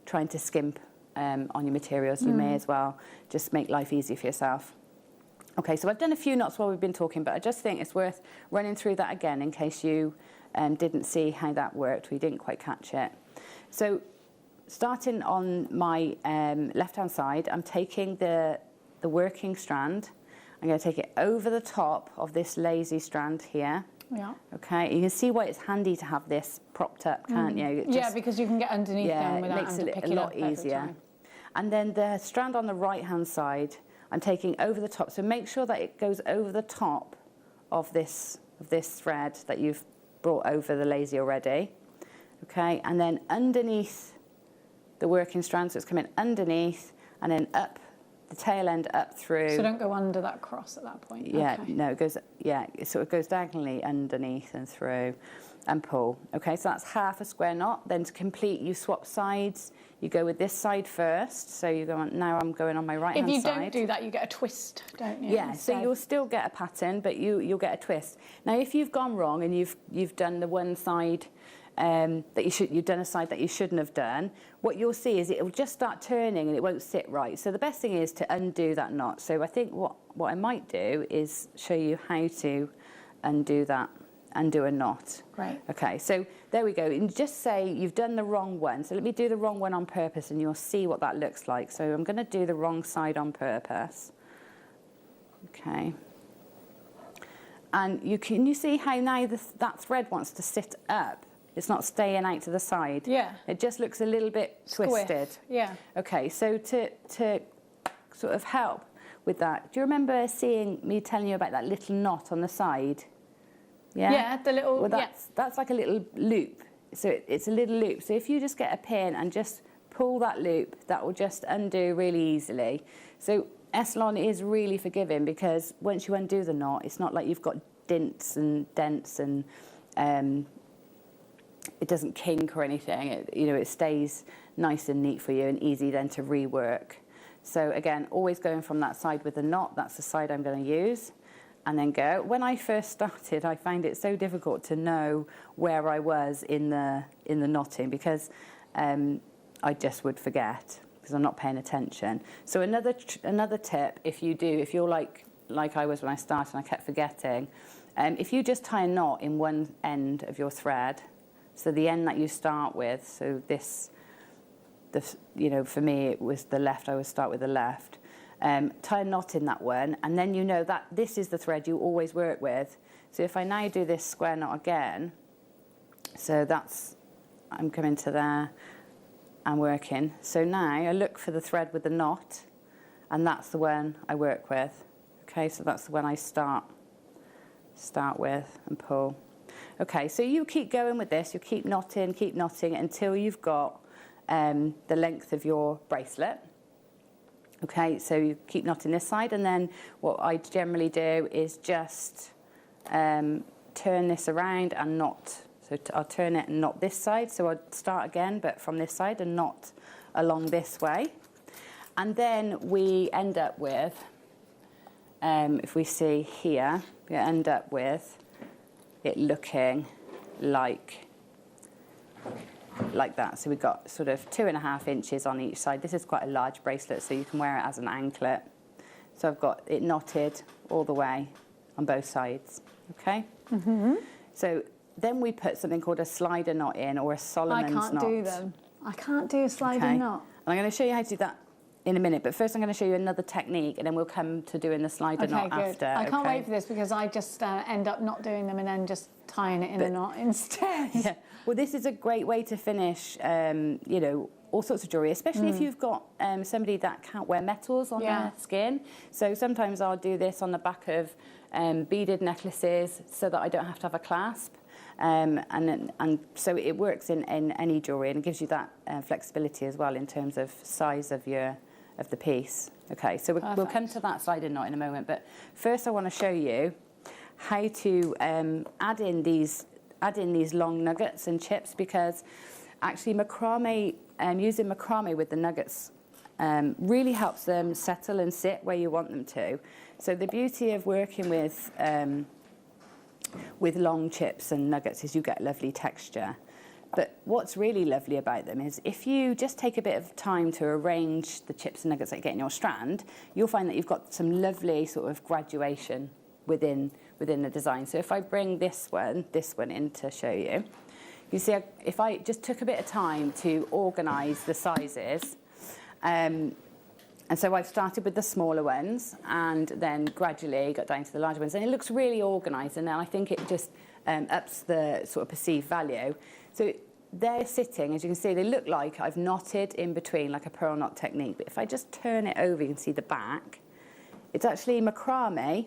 trying to skimp on your materials. You may as well just make life easy for yourself. Okay, so I've done a few knots while we've been talking, but I just think it's worth running through that again in case you didn't see how that worked, or you didn't quite catch it. So starting on my left-hand side, I'm taking the working strand. I'm going to take it over the top of this lazy strand here. Yeah. Okay, you can see why it's handy to have this propped up, can't you? Yeah, because you can get underneath them without having to pick it up every time. Makes it a lot easier. And then the strand on the right-hand side, I'm taking over the top. So make sure that it goes over the top of this thread that you've brought over the lazy already. Okay, and then underneath the working strand, so it's coming underneath and then up the tail end up through. So don't go under that cross at that point. Yeah, okay. No, it goes, so it goes diagonally underneath and through and pull. Okay, so that's half a square knot. Then to complete, you swap sides. You go with this side first. So you go on, now I'm going on my right hand side. If you don't do that, you get a twist, don't you? Yeah, so you'll still get a pattern, but you'll get a twist. Now, if you've gone wrong and you've done the one side you've done a side that you shouldn't have done, what you'll see is it'll just start turning and it won't sit right. So the best thing is to undo that knot. So I think what I might do is show you how to undo a knot. Great. Okay, so there we go. And just say you've done the wrong one. So let me do the wrong one on purpose and you'll see what that looks like. So I'm going to do the wrong side on purpose. Okay. And you see how now that thread wants to sit up. It's not staying out to the side. Yeah. It just looks a little bit twisted. Yeah. Okay, so to sort of help with that, do you remember seeing me telling you about that little knot on the side? Yeah. Yeah, the little. Well, that's like a little loop. So it's a little loop. So if you just get a pin and just pull that loop, that will just undo really easily. So Eslon is really forgiving because once you undo the knot, it's not like you've got dints and dents and it doesn't kink or anything. It stays nice and neat for you and easy then to rework. So again, always going from that side with the knot. That's the side I'm going to use. And then go. When I first started, I found it so difficult to know where I was in the knotting because I just would forget because I'm not paying attention. So another tip, if you're like I was when I started and I kept forgetting, if you just tie a knot in one end of your thread, so the end that you start with, so for me it was the left, I would start with the left. Tie a knot in that one, and then you know that this is the thread you always work with. So if I now do this square knot again, so I'm coming to there and working. So now I look for the thread with the knot, and that's the one I work with. Okay, so that's the one I start with and pull. Okay, so you keep going with this, you keep knotting until you've got the length of your bracelet. Okay, so you keep knotting this side, and then what I generally do is just turn this around and knot So I'll turn it and knot this side. So I'll start again, but from this side and knot along this way. And then we end up with, if we see here, we end up with it looking like that. So we've got sort of 2.5 inches on each side. This is quite a large bracelet, so you can wear it as an anklet. So I've got it knotted all the way on both sides, okay? So then we put something called a slider knot in, or a Solomon's knot. I can't do them. I can't do a sliding knot. And I'm going to show you how to do that in a minute, but first I'm going to show you another technique, and then we'll come to doing the slider knot after. I can't wait for this, because I just end up not doing them and then just tying it in a knot instead. Yeah. Well, this is a great way to finish, you know, all sorts of jewellery, especially if you've got somebody that can't wear metals on their skin. So sometimes I'll do this on the back of beaded necklaces so that I don't have to have a clasp. And so it works in any jewellery, and it gives you that flexibility as well in terms of size of the piece. Okay, so we'll come to that slider knot in a moment, but first I want to show you how to add in these long nuggets and chips, because actually macrame, using macrame with the nuggets really helps them settle and sit where you want them to. So the beauty of working with long chips and nuggets is you get lovely texture. But what's really lovely about them is if you just take a bit of time to arrange the chips and nuggets that you get in your strand, you'll find that you've got some lovely sort of graduation within the design. So if I bring this one in to show you, you see if I just took a bit of time to organise the sizes, and so I've started with the smaller ones and then gradually got down to the larger ones, and it looks really organised, and then I think it just ups the sort of perceived value. So they're sitting, as you can see, they look like I've knotted in between, like a pearl knot technique, but if I just turn it over, you can see the back. It's actually macrame,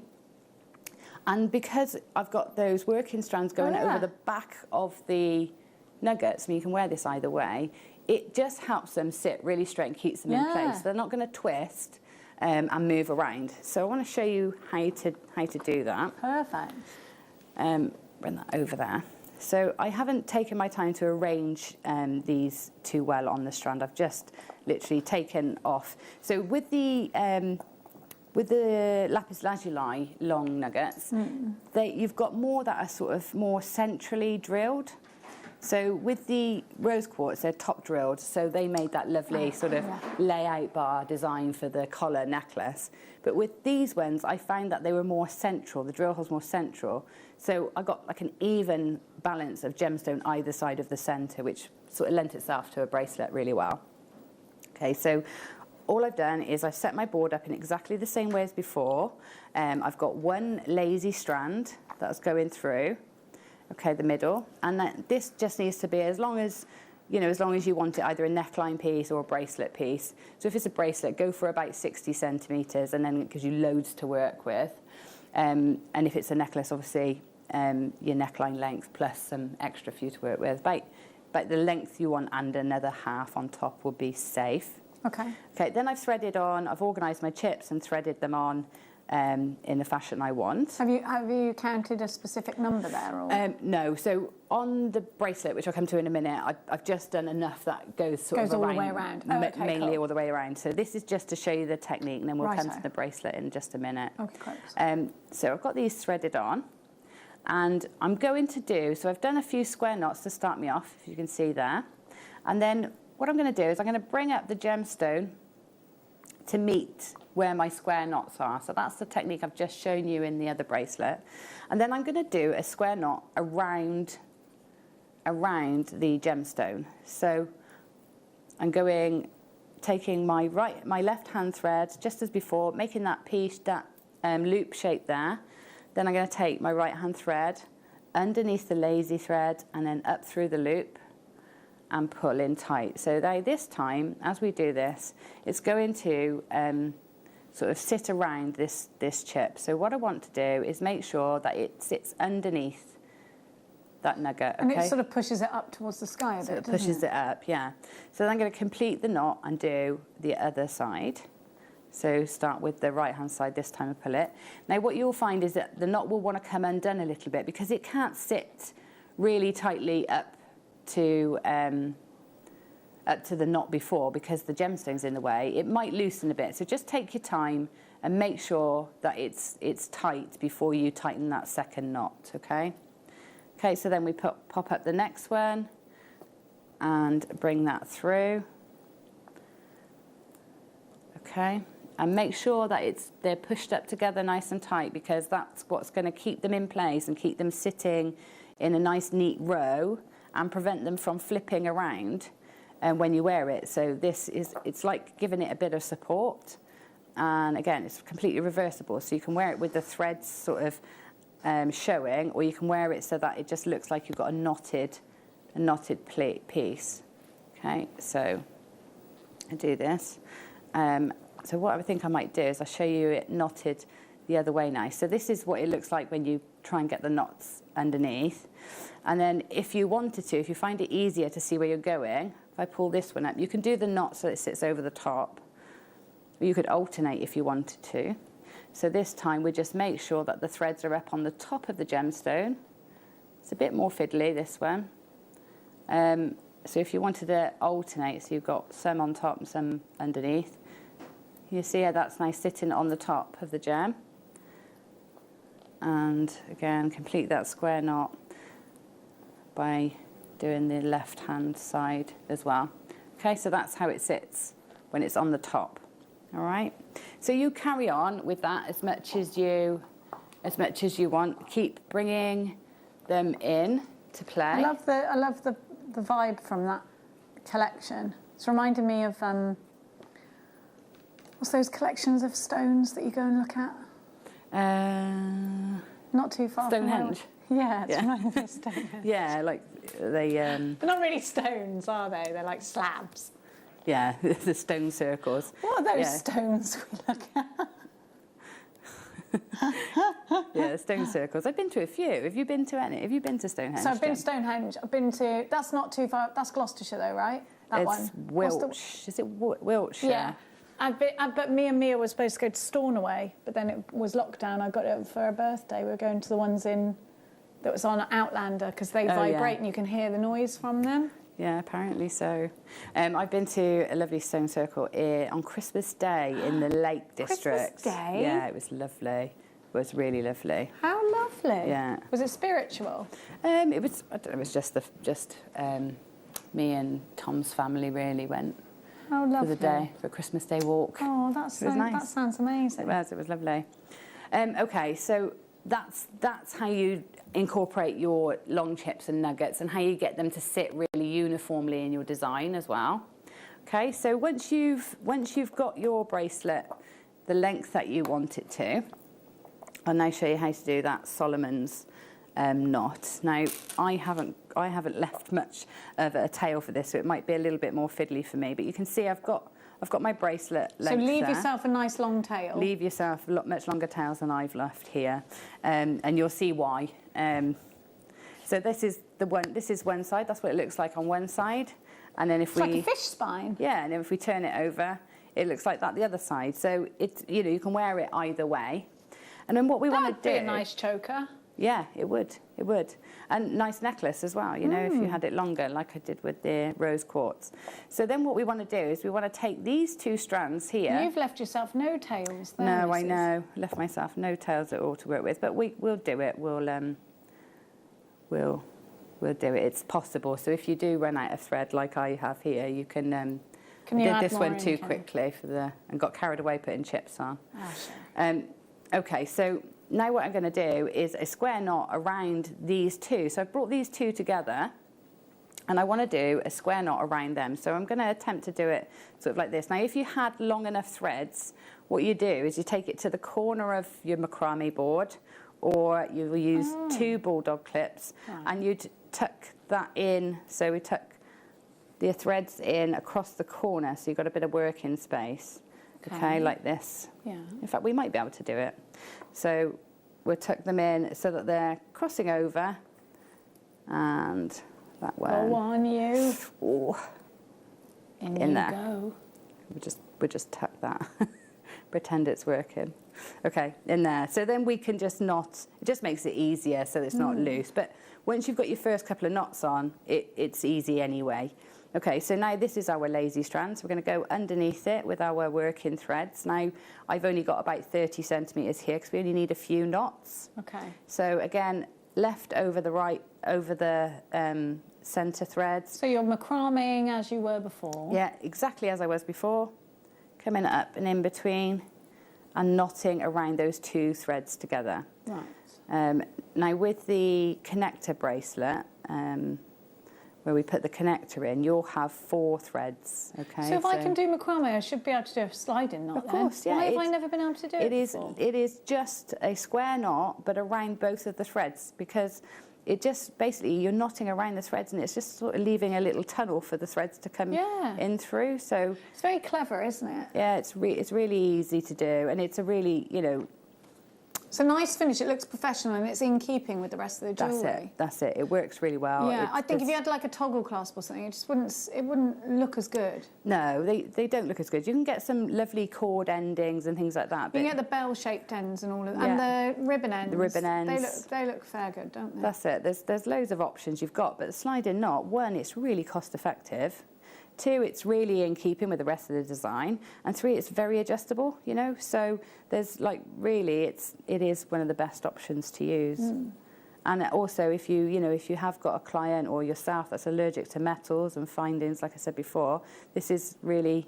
and because I've got those working strands going over the back of the nuggets, and you can wear this either way, it just helps them sit really straight and keeps them in place. They're not going to twist and move around. So I want to show you how to do that. Perfect. Bring that over there. So I haven't taken my time to arrange these too well on the strand. I've just literally taken off. So with the lapis lazuli long nuggets, you've got more that are sort of more centrally drilled. So with the rose quartz, they're top drilled, so they made that lovely sort of layout bar design for the collar necklace. But with these ones, I found that they were more central, the drill holes more central. So I got like an even balance of gemstone either side of the centre, which sort of lent itself to a bracelet really well. Okay, so all I've done is I've set my board up in exactly the same way as before. I've got one lazy strand that's going through. Okay, the middle, and then this just needs to be as long as you want it, either a neckline piece or a bracelet piece. So if it's a bracelet, go for about 60 centimetres, and then it gives you loads to work with. And if it's a necklace, obviously your neckline length plus some extra for you to work with. About the length you want and another half on top will be safe. Okay. Okay, then I've threaded on, I've organised my chips and threaded them on in the fashion I want. Have you counted a specific number there? Or? No. So on the bracelet, which I'll come to in a minute, I've just done enough that goes all the way around. Mainly all the way around. So this is just to show you the technique, and then we'll come to the bracelet in just a minute. Okay, great. So I've got these threaded on, and I'm going to do, so I've done a few square knots to start me off, if you can see there. And then what I'm going to do is I'm going to bring up the gemstone to meet where my square knots are. So that's the technique I've just shown you in the other bracelet. And then I'm going to do a square knot around the gemstone. So I'm taking my left hand thread, just as before, making that piece, that loop shape there. Then I'm going to take my right hand thread underneath the lazy thread and then up through the loop and pull in tight. So this time, as we do this, it's going to sort of sit around this chip. So what I want to do is make sure that it sits underneath that nugget. And it sort of pushes it up towards the sky a bit, so it pushes it up, yeah. So then I'm going to complete the knot and do the other side. So start with the right hand side this time and pull it. Now what you'll find is that the knot will want to come undone a little bit because it can't sit really tightly up to the knot before, because the gemstone's in the way, it might loosen a bit. So just take your time and make sure that it's tight before you tighten that second knot, okay? Okay, so then we pop up the next one and bring that through. Okay, and make sure that they're pushed up together nice and tight, because that's what's going to keep them in place and keep them sitting in a nice neat row and prevent them from flipping around when you wear it. So it's like giving it a bit of support. And again, it's completely reversible, so you can wear it with the threads sort of showing, or you can wear it so that it just looks like you've got a knotted piece. Okay, so I do this. So what I think I might do is I'll show you it knotted the other way now. So this is what it looks like when you try and get the knots underneath. And then if you wanted to, if you find it easier to see where you're going, if I pull this one up, you can do the knot so it sits over the top. You could alternate if you wanted to. So this time we just make sure that the threads are up on the top of the gemstone. It's a bit more fiddly, this one. So if you wanted to alternate, so you've got some on top and some underneath, you see how that's nice sitting on the top of the gem. And again, complete that square knot by doing the left-hand side as well. Okay, so that's how it sits when it's on the top. All right, so you carry on with that as much as you want. Keep bringing them in to play. I love the vibe from that collection. It's reminding me of what's those collections of stones that you go and look at? Not too far Stonehenge. From yeah, it's reminding me of Stonehenge. Yeah, like they. They're not really stones, are they? They're like slabs. Yeah, the stone circles. What are those stones we look at? Yeah, stone circles. I've been to a few. Have you been to any? Have you been to Stonehenge? So I've been to Stonehenge. I've been to. That's not too far. That's Gloucestershire, though, right? That it's Wiltshire. Is it Wiltshire? Yeah. But me and Mia were supposed to go to Stornoway, but then it was lockdown. I got it for her birthday. We were going to the ones that was on Outlander, because they vibrate and you can hear the noise from them. Yeah, apparently so. I've been to a lovely stone circle on Christmas Day in the Lake District. Christmas Day? Yeah, it was lovely. It was really lovely. How lovely. Yeah. Was it spiritual? It was. I don't know, it was just me and Tom's family really went. Oh, lovely. For the day, for a Christmas Day walk. Oh, nice. That sounds amazing. It was lovely. Okay, so that's how you incorporate your long chips and nuggets, and how you get them to sit really uniformly in your design as well. Okay, so once you've got your bracelet the length that you want it to, I'll now show you how to do that Solomon's knot. Now I haven't left much of a tail for this, so it might be a little bit more fiddly for me, but you can see I've got my bracelet length. So leave there. yourself a nice long tail. Leave yourself much longer tails than I've left here, and you'll see why. So this is one side. That's what it looks like on one side, and then if it's like a fish spine. Yeah, and then if we turn it over, it looks like that the other side. So it's you can wear it either way, and then what we want to do. That'd be a nice choker. Yeah, it would, and nice necklace as well. You know, if you had it longer, like I did with the rose quartz. So then, what we want to do is we want to take these two strands here. You've left yourself no tails there. No, Mrs. I know. I left myself no tails at all to work with, but we'll do it. We'll do it. It's possible. So if you do run out of thread, like I have here, you can. Can you did add this more one in, too Ken? quickly and got carried away putting chips on. Oh, sure. Okay, so now what I'm going to do is a square knot around these two. So I've brought these two together, and I want to do a square knot around them. So I'm going to attempt to do it sort of like this. Now, if you had long enough threads, what you do is you take it to the corner of your macrame board, or you will use two bulldog clips, and you'd tuck that in. So we tuck the threads in across the corner, so you've got a bit of working space. Okay, like this. Yeah. In fact, we might be able to do it. So we'll tuck them in so that they're crossing over, and that one. Go on, you. Ooh, in you there. Go. We'll just tuck that. Pretend it's working. Okay, in there. So then we can just knot, it just makes it easier so it's not loose. But once you've got your first couple of knots on, it's easy anyway. Okay, so now this is our lazy strand. So we're going to go underneath it with our working threads. Now, I've only got about 30 centimetres here because we only need a few knots. Okay. So again, left over the right, over the centre threads. So you're macrameing as you were before? Yeah, exactly as I was before. Coming up and in between and knotting around those two threads together. Right. Now with the connector bracelet, where we put the connector in, you'll have 4 threads. Okay. So if I can do macrame, I should be able to do a sliding knot. Of course, yeah. Why have I never been able to do it before? It is just a square knot, but around both of the threads, because it just basically you're knotting around the threads, and it's just sort of leaving a little tunnel for the threads to come in through. So it's very clever, isn't it? Yeah, it's really easy to do, and it's a really, you know. It's a nice finish. It looks professional and it's in keeping with the rest of the jewellery. That's it. It works really well. Yeah, I think if you had like a toggle clasp or something, it wouldn't look as good. No, they don't look as good. You can get some lovely cord endings and things like that. You can get the bell-shaped ends and all of that, and the ribbon ends. The ribbon ends. They look fair good, don't they? That's it. There's loads of options you've got, but the sliding knot, one, it's really cost effective. 2, it's really in keeping with the rest of the design, and 3, it's very adjustable, you know. So there's like really, it is one of the best options to use. And also, if you have got a client or yourself that's allergic to metals and findings, like I said before, this is really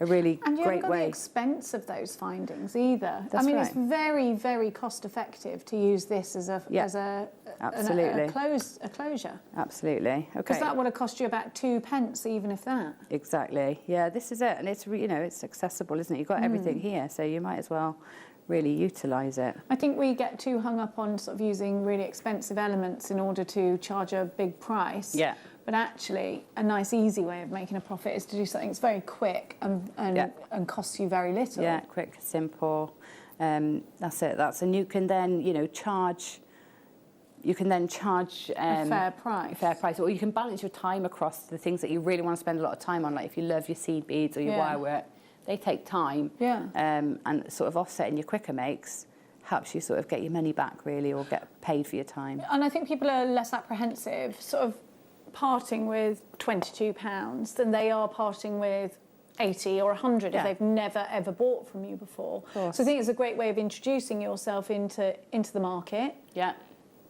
a really great way. And you haven't got the expense of those findings either. That's I mean, right. it's very, very cost effective to use this as a closure. Absolutely. Okay. Because that would have cost you about 2p, even if that. Exactly. Yeah, this is it, and it's it's accessible, isn't it? You've got everything here, so you might as well really utilise it. I think we get too hung up on sort of using really expensive elements in order to charge a big price. Yeah. But actually, a nice, easy way of making a profit is to do something that's very quick and costs you very little. Yeah, quick, simple. That's it. And you can then, charge. You can then charge a fair price. Or you can balance your time across the things that you really want to spend a lot of time on. Like if you love your seed beads or your wire work, they take time. Yeah. And sort of offsetting your quicker makes helps you sort of get your money back really, or get paid for your time. And I think people are less apprehensive, sort of parting with £22 than they are parting with 80 or 100 if they've never ever bought from you before. So I think it's a great way of introducing yourself into the market. Yeah.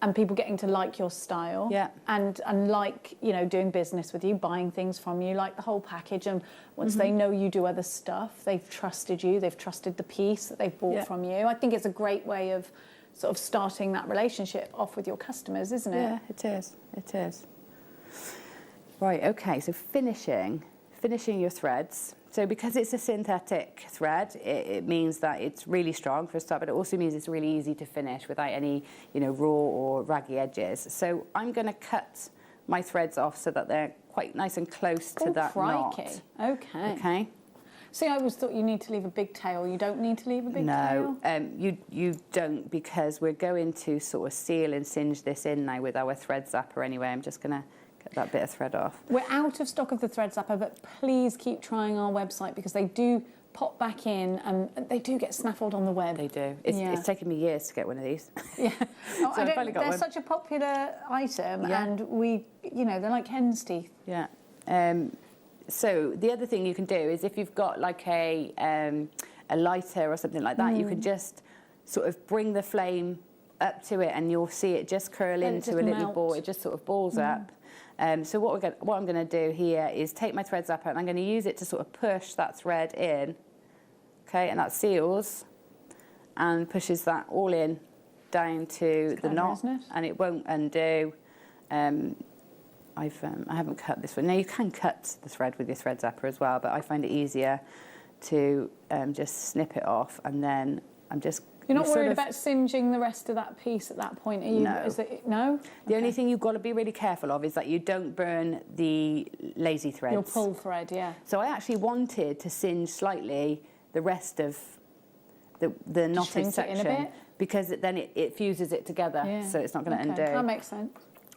And people getting to like your style. Yeah. And like, doing business with you, buying things from you, like the whole package. And once they know you do other stuff, they've trusted you, they've trusted the piece that they've bought from you. I think it's a great way of sort of starting that relationship off with your customers, isn't it? Yeah, it is. It is. Right, okay, so finishing your threads. So because it's a synthetic thread, it means that it's really strong for a start, but it also means it's really easy to finish without any, raw or raggy edges. So I'm going to cut my threads off so that they're quite nice and close to that knot. Okay. Okay. See, I always thought you need to leave a big tail. You don't need to leave a big tail? No, you don't, because we're going to sort of seal and singe this in now with our thread zapper anyway. I'm just going to get that bit of thread off. We're out of stock of the thread zapper, but please keep trying our website because they do pop back in and they do get snaffled on the web. They do. It's taken me years to get one of these. Yeah. So they're such a popular item and they're like hen's teeth. Yeah. So the other thing you can do is if you've got like a lighter or something like that, you can just sort of bring the flame up to it and you'll see it just curl into a little ball. It just sort of balls up. So what I'm going to do here is take my thread zapper and I'm going to use it to sort of push that thread in, okay, and that seals and pushes that all in down to the knot, and it won't undo. I haven't cut this one. Now you can cut the thread with your thread zapper as well, but I find it easier to just snip it off, and then I'm just. You're not worried about singeing the rest of that piece at that point, are you? No. No? The only thing you've got to be really careful of is that you don't burn the lazy threads. Your pull thread, yeah. So I actually wanted to singe slightly the rest of the knotted section, in a bit? because then it fuses it together, so it's not going to undo. That makes sense.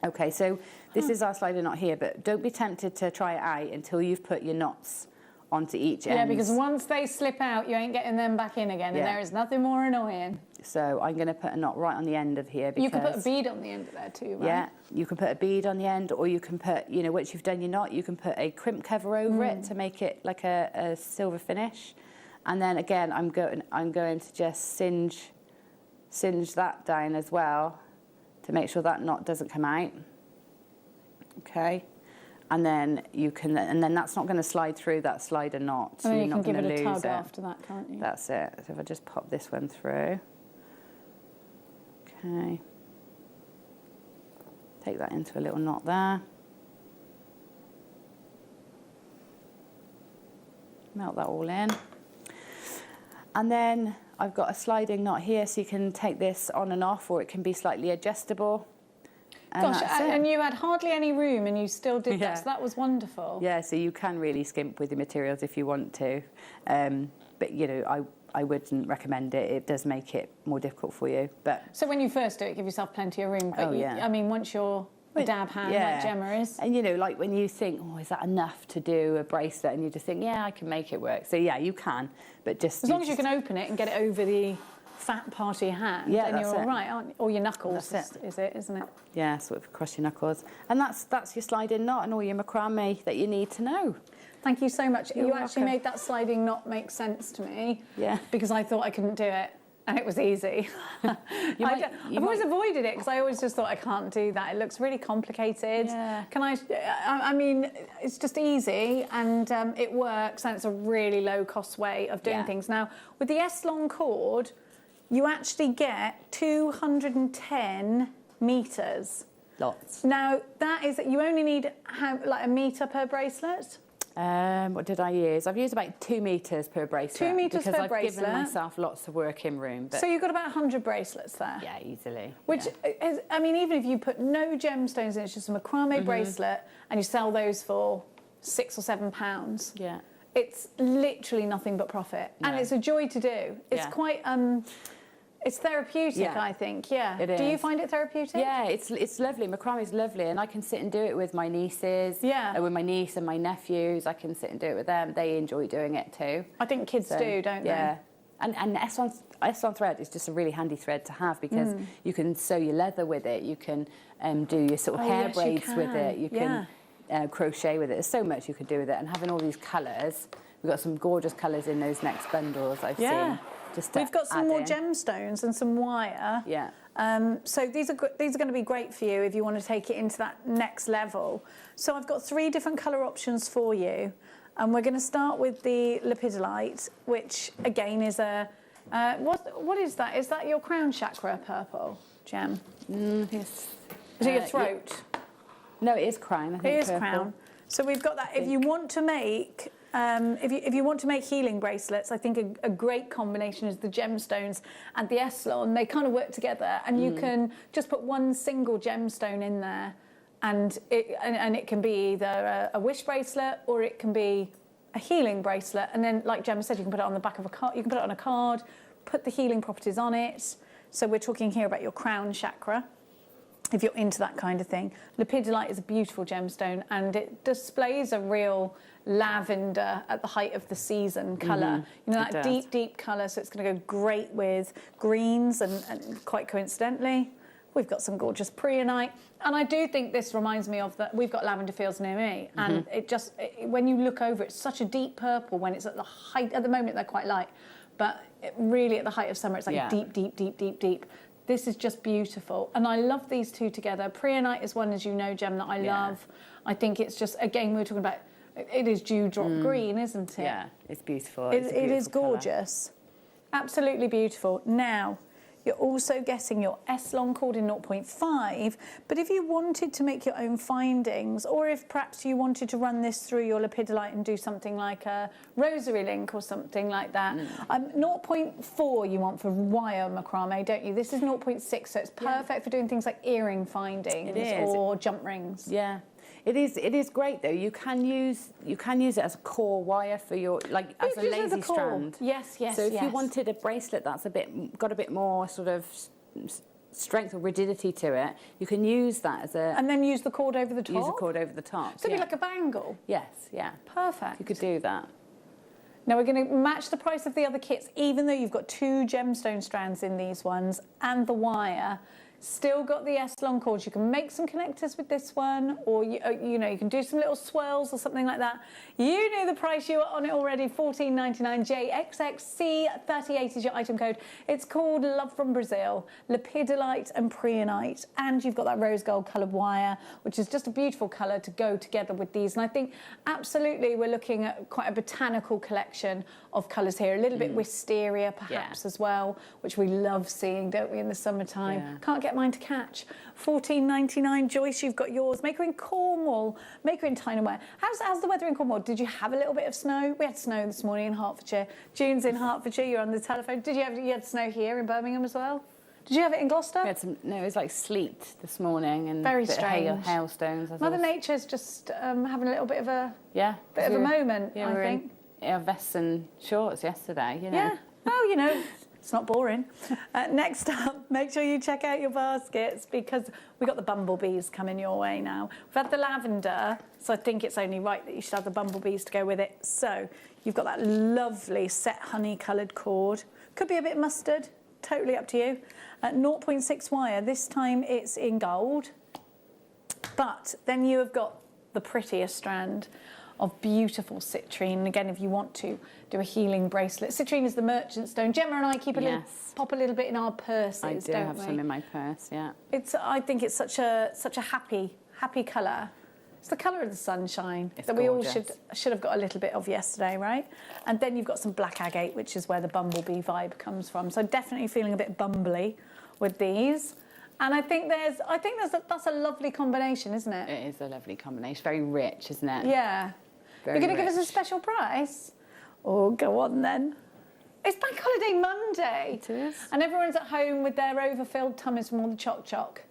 Okay, so this is our slider knot here, but don't be tempted to try it out until you've put your knots onto each end. Yeah, because once they slip out, you ain't getting them back in again, and there is nothing more annoying. So I'm going to put a knot right on the end of here. Because, you can put a bead on the end of there too, right? Yeah, you can put a bead on the end, or you can put, you know, once you've done your knot, you can put a crimp cover over it to make it like a silver finish. And then again, I'm going to just singe that down as well to make sure that knot doesn't come out. Okay. And then you can, and then that's not going to slide through that slider knot. So and you're you not can going to give it a lose tug after that, can't you? That's it. So if I just pop this one through. Okay. Take that into a little knot there. Melt that all in. And then I've got a sliding knot here, so you can take this on and off, or it can be slightly adjustable. And gosh, and you had hardly any room and you still did that, so that was wonderful. Yeah, so you can really skimp with the materials if you want to. But, you know, I wouldn't recommend it. It does make it more difficult for you. But so when you first do it, give yourself plenty of room. But I mean, once you're a dab hand like Gemma is. And, you know, like when you think, oh, is that enough to do a bracelet? And you just think, yeah, I can make it work. So, yeah, you can, but just... As long as you can open it and get it over the fat part of your hand, then you're all right, aren't you? Or your knuckles, is it, isn't it? Yeah, sort of across your knuckles. And that's your sliding knot and all your macrame that you need to know. Thank you so much. You're you welcome. actually made that sliding knot make sense to me. Yeah. Because I thought I couldn't do it. And it was easy. I've always avoided it because I always just thought I can't do that. It looks really complicated. Yeah. I mean, it's just easy and it works and it's a really low cost way of doing things. Now, with the S-long cord, you actually get 210 metres. Lots. Now, that is, you only need like a metre per bracelet? What did I use? I've used about 2 metres per bracelet. 2 metres per bracelet. Because I've given myself lots of working room. But so you've got about 100 bracelets there? Yeah, easily. Which, is, I mean, even if you put no gemstones in, it's just a macrame bracelet, and you sell those for £6 or £7. Yeah. It's literally nothing but profit. No. And it's a joy to do. It's quite... it's therapeutic, I think, It is. Do you find it therapeutic? Yeah, it's lovely. Macrame is lovely, and I can sit and do it with my nieces. Yeah. With my niece and my nephews, I can sit and do it with them. They enjoy doing it too. I think kids do, don't they? Yeah. And S-on thread is just a really handy thread to have because you can sew your leather with it. You can do your sort of hair braids with it. You can crochet with it. There's so much you could do with it. And having all these colours, we've got some gorgeous colours in those next bundles I've seen. We've got some more gemstones and some wire. Yeah. So these are going to be great for you if you want to take it into that next level. So I've got 3 different colour options for you. And we're going to start with the lepidolite, which again is a... what is that? Is that your crown chakra purple, Gem? Is it your throat? No, it is crown. I think it is purple. crown. So we've got that. If you want to make... if you want to make healing bracelets, I think a great combination is the gemstones and the S-long. They kind of work together, and you can just put one single gemstone in there, and it can be either a wish bracelet or it can be a healing bracelet. And then, like Gemma said, you can put it on the back of a card. You can put it on a card, put the healing properties on it. So we're talking here about your crown chakra, if you're into that kind of thing. Lepidolite is a beautiful gemstone, and it displays a real lavender at the height of the season colour. You know, that deep colour, so it's going to go great with greens, and quite coincidentally, we've got some gorgeous preonite. And I do think this reminds me of that. We've got lavender fields near me, and when you look over, it's such a deep purple when it's at the height. At the moment, they're quite light, but really at the height of summer, it's like deep. This is just beautiful. And I love these two together. Preonite is one, as you know, Gem, that I love. I think it's just, again, we were talking about, it is dewdrop green, isn't it? Yeah, it's beautiful. It is gorgeous. Colour. Absolutely beautiful. Now, you're also getting your S-long cord in 0.5, but if you wanted to make your own findings, or if perhaps you wanted to run this through your lepidolite and do something like a rosary link or something like that, 0.4 you want for wire macrame, don't you? This is 0.6, so it's perfect for doing things like earring findings or jump rings. Yeah. It is great though. You can use it as a core wire for your as a lazy strand. Yes. So if you wanted a bracelet that's got a bit more sort of strength or rigidity to it, you can use that as a... And then use the cord over the top? Use the cord over the top. So it'd be like a bangle? Yes, yeah. Perfect. You could do that. Now we're going to match the price of the other kits, even though you've got 2 gemstone strands in these ones and the wire. Still got the S-long cords. You can make some connectors with this one, or you know, you can do some little swirls or something like that. You knew the price, you were on it already, $14.99. JXXC38 is your item code. It's called Love from Brazil, lepidolite and preonite, and you've got that rose gold coloured wire, which is just a beautiful colour to go together with these. And I think absolutely we're looking at quite a botanical collection of colours here, a little bit wisteria perhaps as well, which we love seeing, don't we, in the summertime. Can't get mine to catch. $14.99. Joyce, you've got yours. Maker in Cornwall, maker in Tyneware. How's the weather in Cornwall? Did you have a little bit of snow? We had snow this morning in Hertfordshire. June's in Hertfordshire, you're on the telephone. You had snow here in Birmingham as well? Did you have it in Gloucester? We had some, no, it was like sleet this morning and very a bit strange. Of hailstones. Mother Nature's just having a little bit of a bit of a moment, I think. In our vests and shorts yesterday, you know. Yeah. Oh, you know. It's not boring. Next up, make sure you check out your baskets because we've got the bumblebees coming your way now. We've had the lavender, so I think it's only right that you should have the bumblebees to go with it. So you've got that lovely set honey coloured cord. Could be a bit mustard, totally up to you. 0.6 wire, this time it's in gold. But then you have got the prettiest strand of beautiful citrine. Again, if you want to do a healing bracelet. Citrine is the merchant stone. Gemma and I keep pop a little bit in our purses, I do have some in my purse, yeah. I think it's such a happy colour. It's the colour of the sunshine that we all should have got a little bit of yesterday, right? And then you've got some black agate, which is where the bumblebee vibe comes from. So definitely feeling a bit bumbly with these. And I think that's a lovely combination, isn't it? It is a lovely combination. Very rich, isn't it? Yeah. You're going to give us a special price? Oh, go on then. It's Bank Holiday Monday. It is. And everyone's at home with their overfilled tummies from all the choc.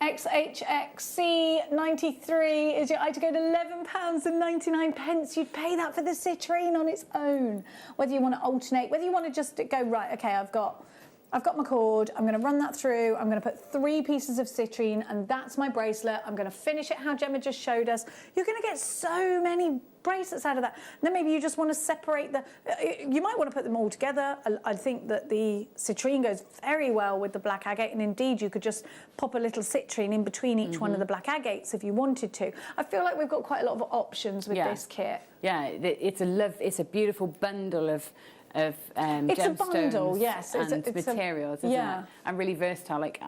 XHXC93 is your item code, £11.99. You'd pay that for the citrine on its own. Whether you want to alternate, whether you want to just go, right, okay, I've got my cord, I'm going to run that through, I'm going to put 3 pieces of citrine and that's my bracelet. I'm going to finish it how Gemma just showed us. You're going to get so many bracelets out of that. And then maybe you just want to separate you might want to put them all together. I think that the citrine goes very well with the black agate, and indeed you could just pop a little citrine in between each one of the black agates if you wanted to. I feel like we've got quite a lot of options with this kit. Yeah, it's a beautiful bundle of it's a bundle, yes, and materials, isn't it? And really versatile. Like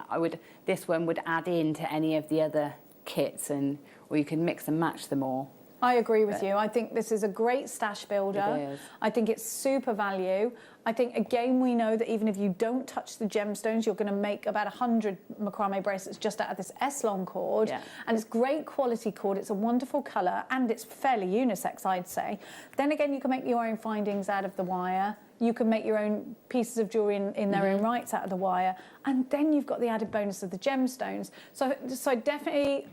this one would add into any of the other kits, or you can mix and match them all. I agree with you. I think this is a great stash builder. It is. I think it's super value. I think, again, we know that even if you don't touch the gemstones, you're going to make about 100 macrame bracelets just out of this S-long cord. Yeah. And it's great quality cord. It's a wonderful colour, and it's fairly unisex, I'd say. Then again, you can make your own findings out of the wire. You can make your own pieces of jewellery in their own rights out of the wire. And then you've got the added bonus of the gemstones. So I definitely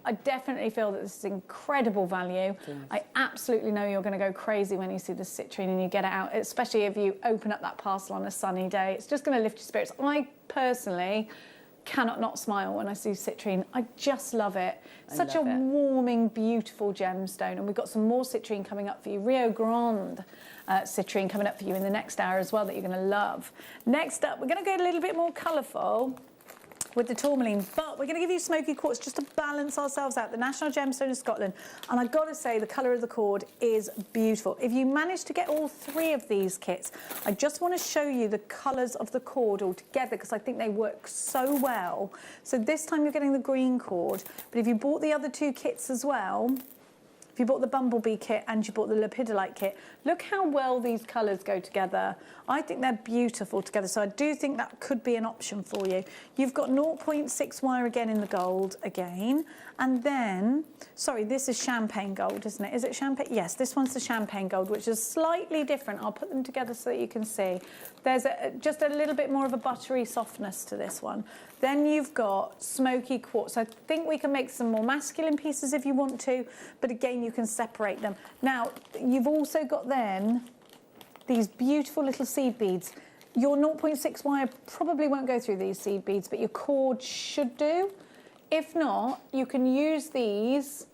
feel that this is incredible value. I absolutely know you're going to go crazy when you see the citrine and you get it out, especially if you open up that parcel on a sunny day. It's just going to lift your spirits. I personally cannot not smile when I see citrine. I just love it. Such a warming, beautiful gemstone. And we've got some more citrine coming up for you. Rio Grande citrine coming up for you in the next hour as well that you're going to love. Next up, we're going to go a little bit more colourful with the tourmaline, but we're going to give you smoky quartz just to balance ourselves out. The National Gemstone of Scotland. And I've got to say, the colour of the cord is beautiful. If you manage to get all 3 of these kits, I just want to show you the colours of the cord all together because I think they work so well. So this time you're getting the green cord, but if you bought the other 2 kits as well, if you bought the bumblebee kit and you bought the lepidolite kit, look how well these colours go together. I think they're beautiful together, so I do think that could be an option for you. You've got 0.6 wire again in the gold again, and then, sorry, this is champagne gold, isn't it? Is it champagne? Yes, this one's the champagne gold, which is slightly different. I'll put them together so that you can see. There's just a little bit more of a buttery softness to this one. Then you've got smoky quartz. I think we can make some more masculine pieces if you want to, but again, you can separate them. Now, you've also got then these beautiful little seed beads. Your 0.6 wire probably won't go through these seed beads, but your cord should do. If not, you can use these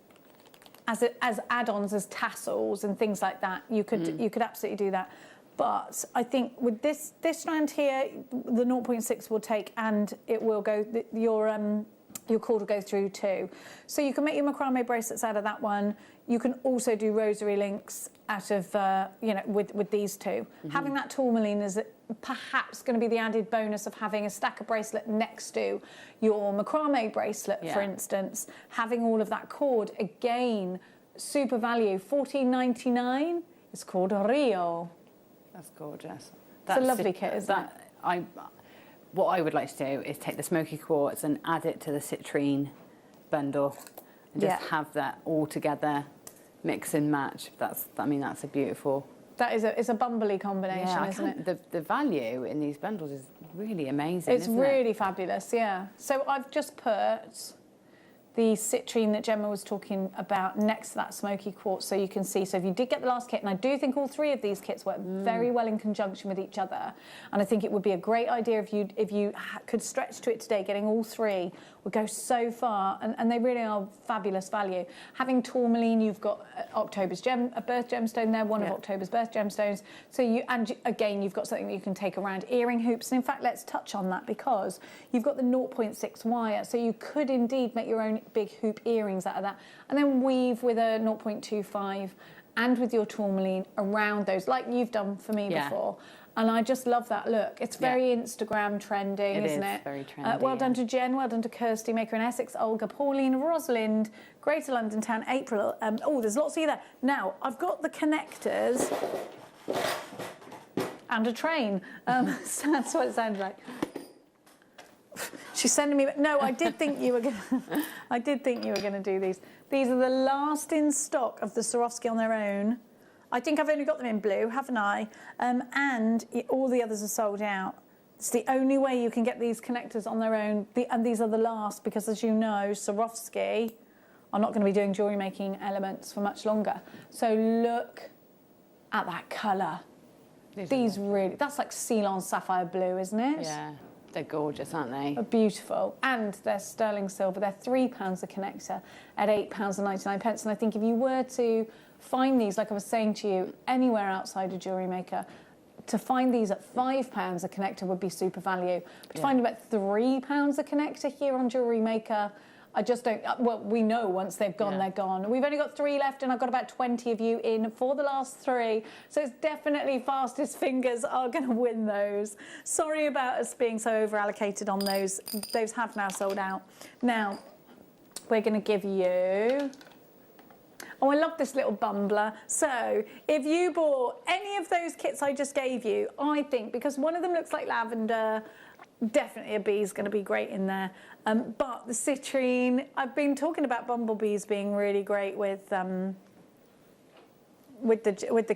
as add-ons, as tassels and things like that. You could absolutely do that. But I think with this strand here, the 0.6 will take, and it will go, your cord will go through too. So you can make your macrame bracelets out of that one. You can also do rosary links out of, with these two. Having that tourmaline is perhaps going to be the added bonus of having a stack of bracelet next to your macrame bracelet, for instance. Having all of that cord, again, super value, $14.99. It's called Rio. That's gorgeous. It's a lovely kit, isn't it? What I would like to do is take the smoky quartz and add it to the citrine bundle and just have that all together, mix and match. That's a beautiful... That is it's a bumbly combination, isn't it? The value in these bundles is really amazing, It's really fabulous, yeah. So I've just put the citrine that Gemma was talking about next to that smoky quartz, so you can see. So if you did get the last kit, and I do think all three of these kits work very well in conjunction with each other, and I think it would be a great idea if you could stretch to it today. Getting all three would go so far, and they really are fabulous value. Having tourmaline, you've got October's birth gemstone there, one of October's birth gemstones. So again, you've got something that you can take around earring hoops. And in fact, let's touch on that, because you've got the 0.6 wire, so you could indeed make your own big hoop earrings out of that, and then weave with a 0.25 and with your tourmaline around those, like you've done for me before. And I just love that look. It's very Instagram trending, isn't it? Very trendy. Well done to Jen, well done to Kirsty, Maker in Essex, Olga, Pauline, Rosalind, Greater London Town, April. There's lots of you there. Now, I've got the connectors and a train. So that's what it sounded like. She's sending me. No, I did think you were going. I did think you were going to do these. These are the last in stock of the Swarovski on their own. I think I've only got them in blue, haven't I? And all the others are sold out. It's the only way you can get these connectors on their own. And these are the last, because as you know, Swarovski are not going to be doing jewellery making elements for much longer. So look at that colour. That's like Ceylon sapphire blue, isn't it? Yeah. They're gorgeous, aren't they? They're beautiful. And they're sterling silver. They're £3 a connector at £8.99. And I think if you were to find these, like I was saying to you, anywhere outside of Jewellery Maker, to find these at £5 a connector would be super value. But to find them at £3 a connector here on Jewellery Maker, I just don't... Well, we know once they've gone, they're gone. We've only got 3 left, and I've got about 20 of you in for the last 3. So it's definitely fastest fingers are going to win those. Sorry about us being so over-allocated on those. Those have now sold out. Now, we're going to give you... Oh, I love this little bumbler. So if you bought any of those kits I just gave you, I think, because one of them looks like lavender, definitely a bee is going to be great in there. But the citrine, I've been talking about bumblebees being really great with the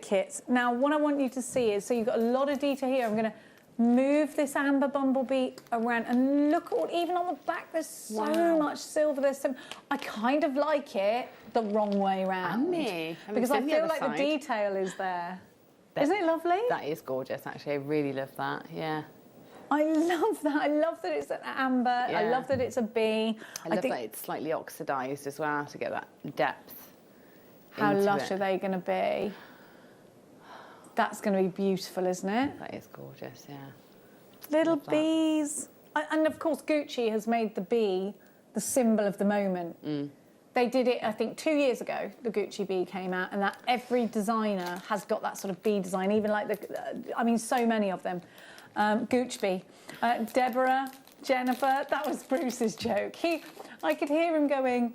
kits. Now, what I want you to see is, so you've got a lot of detail here. I'm going to move this amber bumblebee around, and look, even on the back, there's so much silver. I kind of like it the wrong way round. Because I feel like the detail is there. Isn't it lovely? That is gorgeous, actually. I really love that, yeah. I love that. I love that it's an amber. Yeah. I love that it's a bee. I love that it's slightly oxidised as well to get that depth. How lush are they going to be? That's going to be beautiful, isn't it? That is gorgeous, yeah. Little bees. And of course, Gucci has made the bee the symbol of the moment. They did it, I think, 2 years ago. The Gucci bee came out, and that every designer has got that sort of bee design. Even like so many of them. Gucci bee, Deborah, Jennifer. That was Bruce's joke. I could hear him going,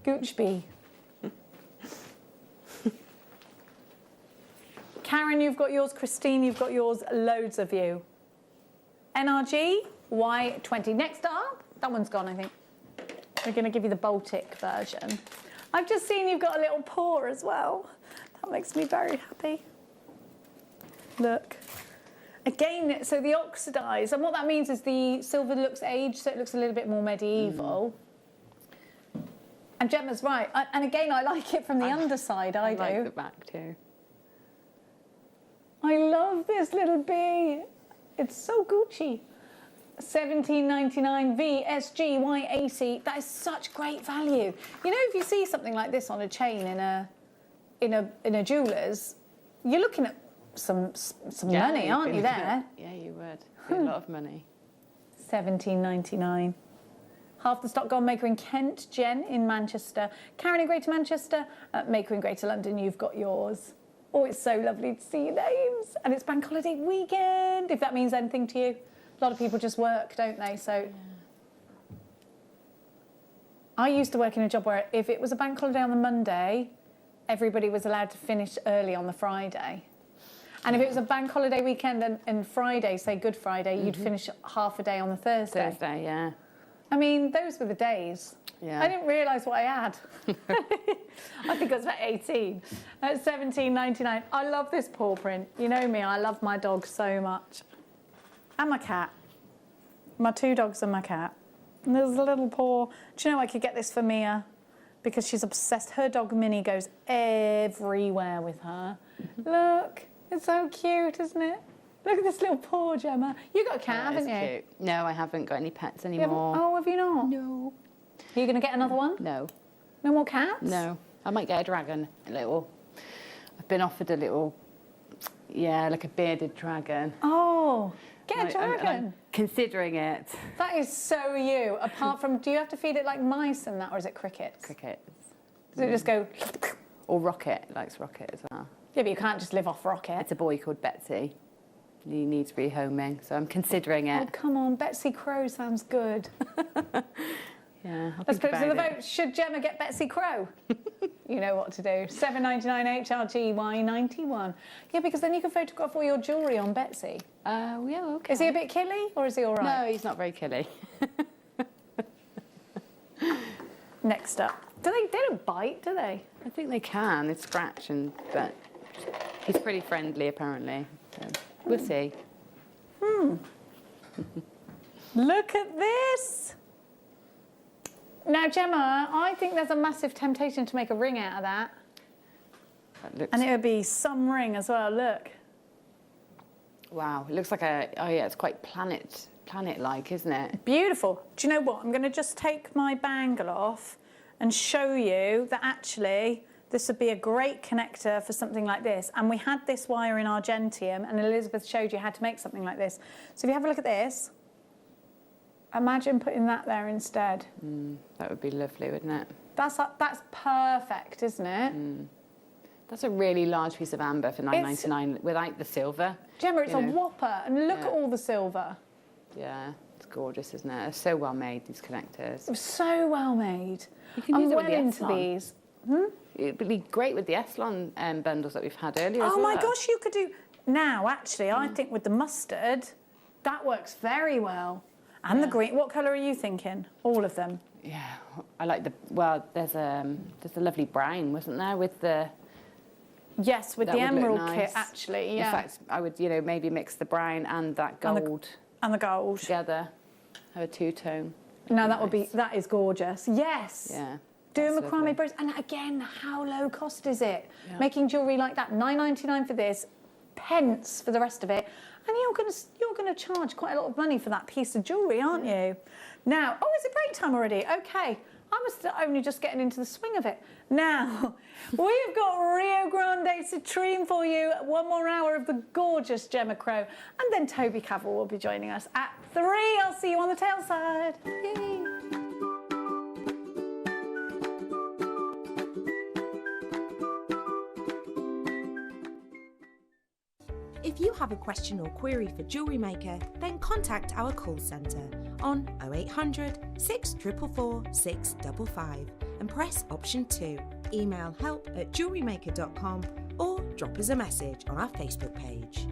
Gucci bee. Karen, you've got yours. Christine, you've got yours. Loads of you. NRG, Y20. Next up, that one's gone, I think. We're going to give you the Baltic version. I've just seen you've got a little paw as well. That makes me very happy. Look. Again, so the oxidised, and what that means is the silver looks aged, so it looks a little bit more medieval. And Gemma's right. And again, I like it from the underside, I do. I like the back too. I love this little bee. It's so Gucci. 17.99 VSGY80. That is such great value. You know, if you see something like this on a chain in a jeweller's, you're looking at some money, aren't you there? Yeah, you would. Be a lot of money. £17.99. Half the stock gone. Maker in Kent, Jen in Manchester, Karen in Greater Manchester, Maker in Greater London, you've got yours. Oh, it's so lovely to see your names. And it's bank holiday weekend, if that means anything to you. A lot of people just work, don't they? So yeah. I used to work in a job where if it was a bank holiday on the Monday, everybody was allowed to finish early on the Friday. And if it was a bank holiday weekend and Friday, say Good Friday, you'd finish half a day on the Thursday. Thursday, yeah. I mean, those were the days. Yeah. I didn't realise what I had. I think I was about 18. At £17.99. I love this paw print. You know me, I love my dog so much. And my cat. My 2 dogs and my cat. And there's a little paw. Do you know I could get this for Mia? Because she's obsessed. Her dog Minnie goes everywhere with her. Look, it's so cute, isn't it? Look at this little paw, Gemma. You got a cat, haven't you? Cute. No, I haven't got any pets anymore. Oh, have you not? No. Are you going to get another one? No. No more cats? No. I might get a dragon, I've been offered a little, like a bearded dragon. Oh, get a dragon. I'm considering it. That is so you. Apart from, do you have to feed it like mice and that, or is it crickets? Crickets. Does it just go... Or Rocket, it likes Rocket as well. Yeah, but you can't just live off Rocket. It's a boy called Betsy. He needs rehoming, so I'm considering it. Oh, come on, Betsy Crow sounds good. Yeah, Let's put it to the vote. Should Gemma get Betsy Crow? You know what to do. $7.99 HRG Y91. Yeah, because then you can photograph all your jewellery on Betsy. Oh, yeah, okay. Is he a bit killy, or is he all right? No, he's not very killy. Next up. They don't bite, do they? I think they can. They scratch, but he's pretty friendly, apparently. So we'll see. Look at this. Now, Gemma, I think there's a massive temptation to make a ring out of that. And it would be some ring as well, look. Wow, it looks like it's quite planet-like, isn't it? Beautiful. Do you know what? I'm going to just take my bangle off and show you that actually this would be a great connector for something like this. And we had this wire in Argentium, and Elizabeth showed you how to make something like this. So if you have a look at this, imagine putting that there instead. That would be lovely, wouldn't it? That's perfect, isn't it? That's a really large piece of amber for $9.99 without the silver. Gemma, it's a whopper, and look at all the silver. Yeah, it's gorgeous, isn't it? They're so well made, these connectors. So well made. You can use it with the into these. It'd be great with the Eslon bundles that we've had earlier as well. Oh my gosh, you could do... Now, actually, I think with the mustard, that works very well. And the green. What colour are you thinking? All of them? Yeah, I like the... Well, there's a lovely brown, wasn't there, with the... Yes, with the emerald kit, actually, yeah. In fact, I would, maybe mix the brown and that gold. And the gold. Together. Have a two-tone. No, that is gorgeous. Yes. Yeah. Do a macrame bracelet. And again, how low cost is it? Yeah. Making jewellery like that, $9.99 for this, pence for the rest of it. And you're gonna charge quite a lot of money for that piece of jewellery, aren't you? Now, is it break time already? Okay. I was only just getting into the swing of it. Now, we've got Rio Grande Citrine for you. 1 more hour of the gorgeous Gemma Crow. And then Toby Cavell will be joining us at 3. I'll see you on the tail side. Yay. If you have a question or query for JewelleryMaker, then contact our call centre on 0800 644 655 and press option 2. Email help@jewellerymaker.com or drop us a message on our Facebook page.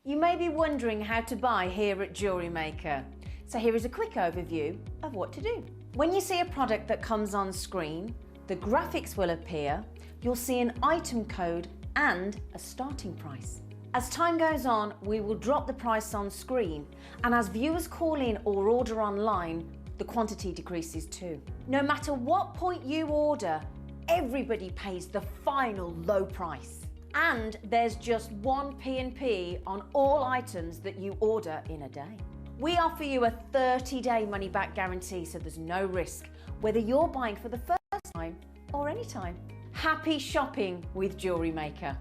You may be wondering how to buy here at JewelleryMaker. So here is a quick overview of what to do. When you see a product that comes on screen, the graphics will appear. You'll see an item code and a starting price. As time goes on, we will drop the price on screen, and as viewers call in or order online, the quantity decreases too. No matter what point you order, everybody pays the final low price. And there's just one P&P on all items that you order in a day. We offer you a 30-day money-back guarantee, so there's no risk, whether you're buying for the first time or any time. Happy shopping with JewelleryMaker.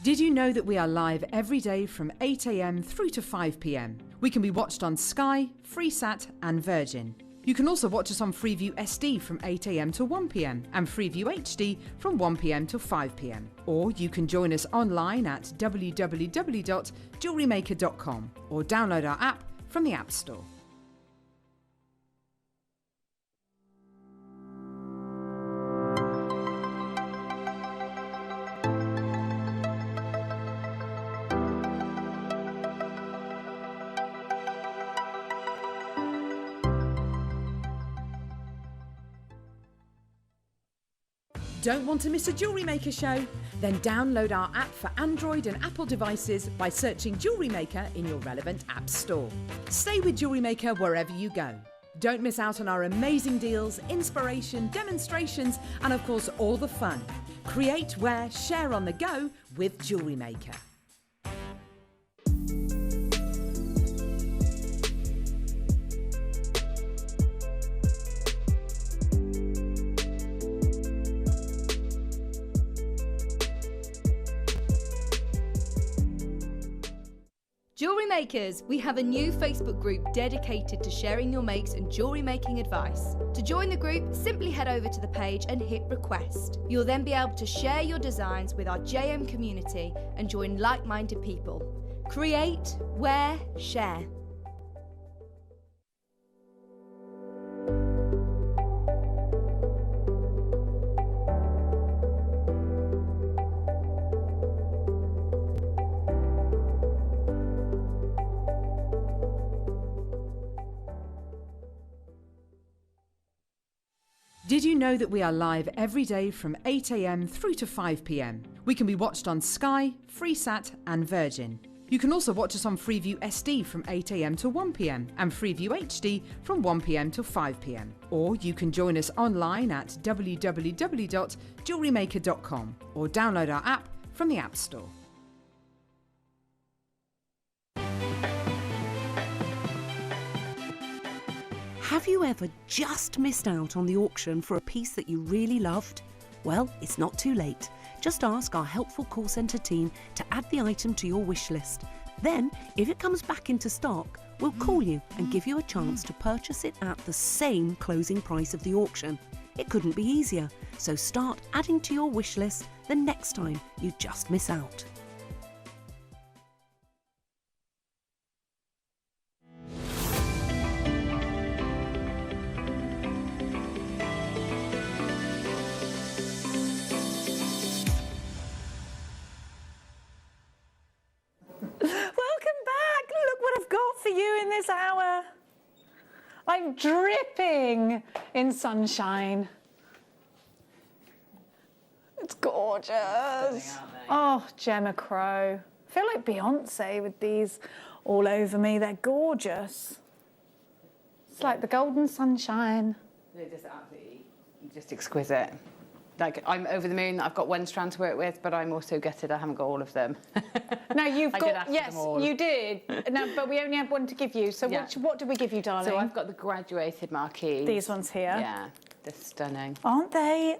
Did you know that we are live every day from 8 AM through to 5 PM? We can be watched on Sky, Freesat and Virgin. You can also watch us on Freeview SD from 8 AM to 1 PM and Freeview HD from 1 PM to 5 PM. Or you can join us online at www.jewellerymaker.com or download our app from the App Store. Don't want to miss a JewelleryMaker show? Then download our app for Android and Apple devices by searching JewelleryMaker in your relevant app store. Stay with JewelleryMaker wherever you go. Don't miss out on our amazing deals, inspiration, demonstrations, and of course all the fun. Create, wear, share on the go with JewelleryMaker. Jewellery Makers, we have a new Facebook group dedicated to sharing your makes and jewellery making advice. To join the group, simply head over to the page and hit request. You'll then be able to share your designs with our JM community and join like-minded people. Create, wear, share. Did you know that we are live every day from 8 AM through to 5 PM? We can be watched on Sky, Freesat and Virgin. You can also watch us on Freeview SD from 8 AM to 1 PM and Freeview HD from 1 PM to 5 PM. Or you can join us online at www.jewellerymaker.com or download our app from the App Store. Have you ever just missed out on the auction for a piece that you really loved? Well, it's not too late. Just ask our helpful call centre team to add the item to your wish list. Then, if it comes back into stock, we'll call you and give you a chance to purchase it at the same closing price of the auction. It couldn't be easier, so start adding to your wish list the next time you just miss out. For you in this hour. I'm dripping in sunshine. It's gorgeous. Oh, Gemma Crow. I feel like Beyonce with these all over me. They're gorgeous. It's like the golden sunshine. They're just absolutely just exquisite. Like, I'm over the moon that I've got one strand to work with, but I'm also gutted I haven't got all of them. No, you've I got, did ask yes, them all. you did. No, but we only had one to give you. So Yeah. what did we give you, darling? So I've got the graduated marquees. These ones here. Yeah, they're stunning. Aren't they?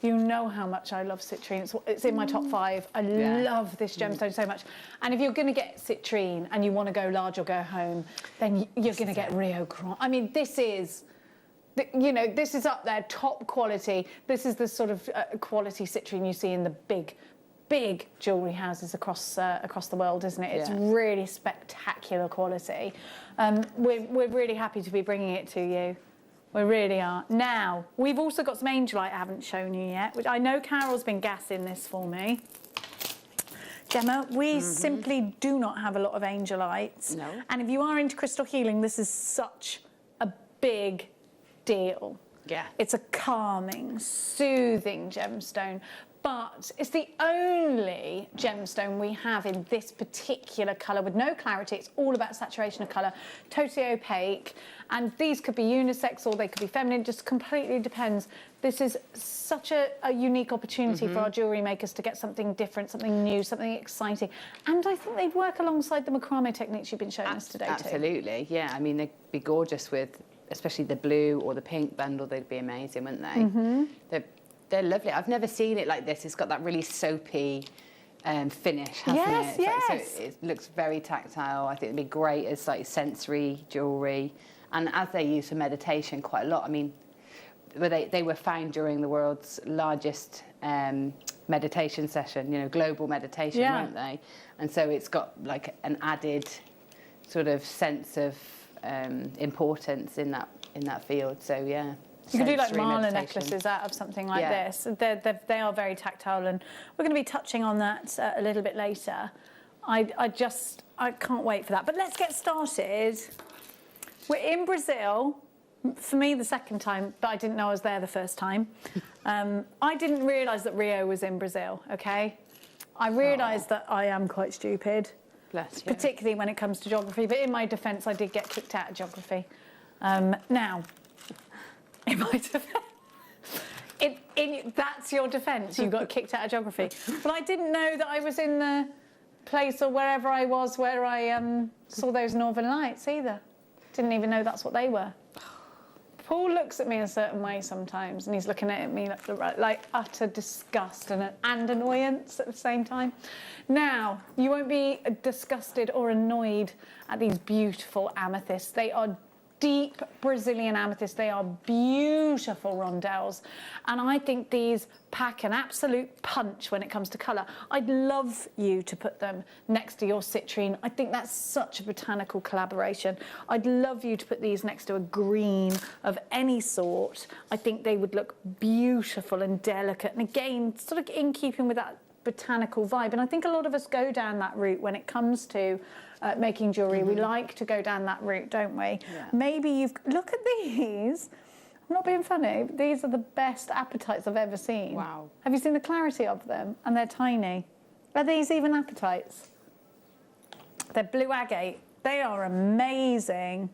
You know how much I love citrine. It's in my top 5. I love this gemstone so much. And if you're going to get citrine and you want to go large or go home, then you're going to get Rio Grande. I mean, this is... You know, this is up there, top quality. This is the sort of quality citrine you see in the big jewellery houses across the world, isn't it? It's really spectacular quality. We're really happy to be bringing it to you. We really are. Now, we've also got some angelite I haven't shown you yet, which I know Carol's been gassing this for me. Gemma, we simply do not have a lot of angelites. No. And if you are into crystal healing, this is such a big deal. Yeah. It's a calming, soothing gemstone, but it's the only gemstone we have in this particular colour with no clarity. It's all about saturation of colour, totally opaque, and these could be unisex or they could be feminine, just completely depends. This is such a unique opportunity for our jewellery makers to get something different, something new, something exciting, and I think they'd work alongside the macrame techniques you've been showing us today too. Absolutely, yeah. I mean, they'd be gorgeous with, especially the blue or the pink bundle. They'd be amazing, wouldn't they? They're lovely. I've never seen it like this. It's got that really soapy finish, hasn't it? Yes. So it looks very tactile. I think it'd be great as like sensory jewellery, and as they use for meditation quite a lot. I mean, they were found during the world's largest meditation session, you know, global meditation, weren't they? And so it's got like an added sort of sense of importance in that field. So yeah. You can do like mala necklaces out of something like this. They are very tactile, and we're going to be touching on that a little bit later. I can't wait for that. But let's get started. We're in Brazil. For me, the second time, but I didn't know I was there the first time. I didn't realise that Rio was in Brazil, okay? I realised that I am quite stupid. Bless you. Particularly when it comes to geography, but in my defence, I did get kicked out of geography. Now, in my defence, that's your defence, you got kicked out of geography. But I didn't know that I was in the place or wherever I was where I saw those northern lights either. Didn't even know that's what they were. Paul looks at me a certain way sometimes, and he's looking at me like utter disgust and annoyance at the same time. Now, you won't be disgusted or annoyed at these beautiful amethysts. They are deep Brazilian amethysts. They are beautiful rondelles, and I think these pack an absolute punch when it comes to colour. I'd love you to put them next to your citrine. I think that's such a botanical collaboration. I'd love you to put these next to a green of any sort. I think they would look beautiful and delicate, and again, sort of in keeping with that botanical vibe. And I think a lot of us go down that route when it comes to making jewellery. We like to go down that route, don't we? Yeah. Maybe look at these. I'm not being funny, but these are the best apatites I've ever seen. Wow. Have you seen the clarity of them? And they're tiny. Are these even apatites? They're blue agate. They are amazing.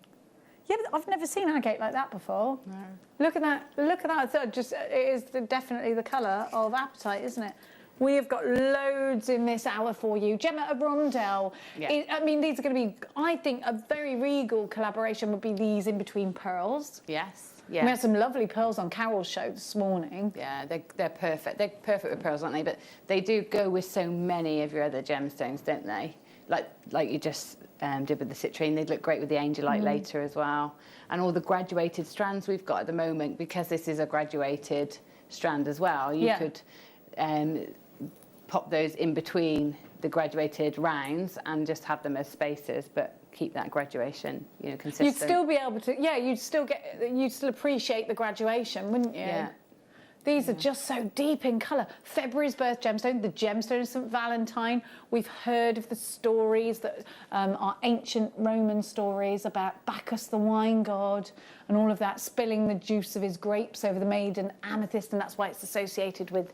Yeah, but I've never seen agate like that before. No. Look at that. Look at that. It is definitely the colour of apatite, isn't it? We have got loads in this hour for you. Gemma, a rondelle. Yeah. I mean, these are going to be, I think, a very regal collaboration would be these in between pearls. Yes. Yeah. We had some lovely pearls on Carol's show this morning. Yeah, they're perfect. They're perfect with pearls, aren't they? But they do go with so many of your other gemstones, don't they? Like you just did with the citrine. They'd look great with the angelite later as well. And all the graduated strands we've got at the moment, because this is a graduated strand as well, you could pop those in between the graduated rounds and just have them as spacers, but keep that graduation, you know, consistent. You'd still be able to, you'd still appreciate the graduation, wouldn't you? Yeah. These are just so deep in colour. February's birth gemstone, the gemstone of St. Valentine. We've heard of the stories that are ancient Roman stories about Bacchus the wine god and all of that, spilling the juice of his grapes over the maiden amethyst, and that's why it's associated with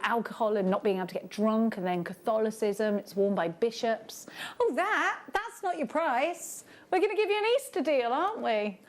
alcohol and not being able to get drunk, and then Catholicism. It's worn by bishops. Oh, that's not your price. We're going to give you an Easter deal, aren't we?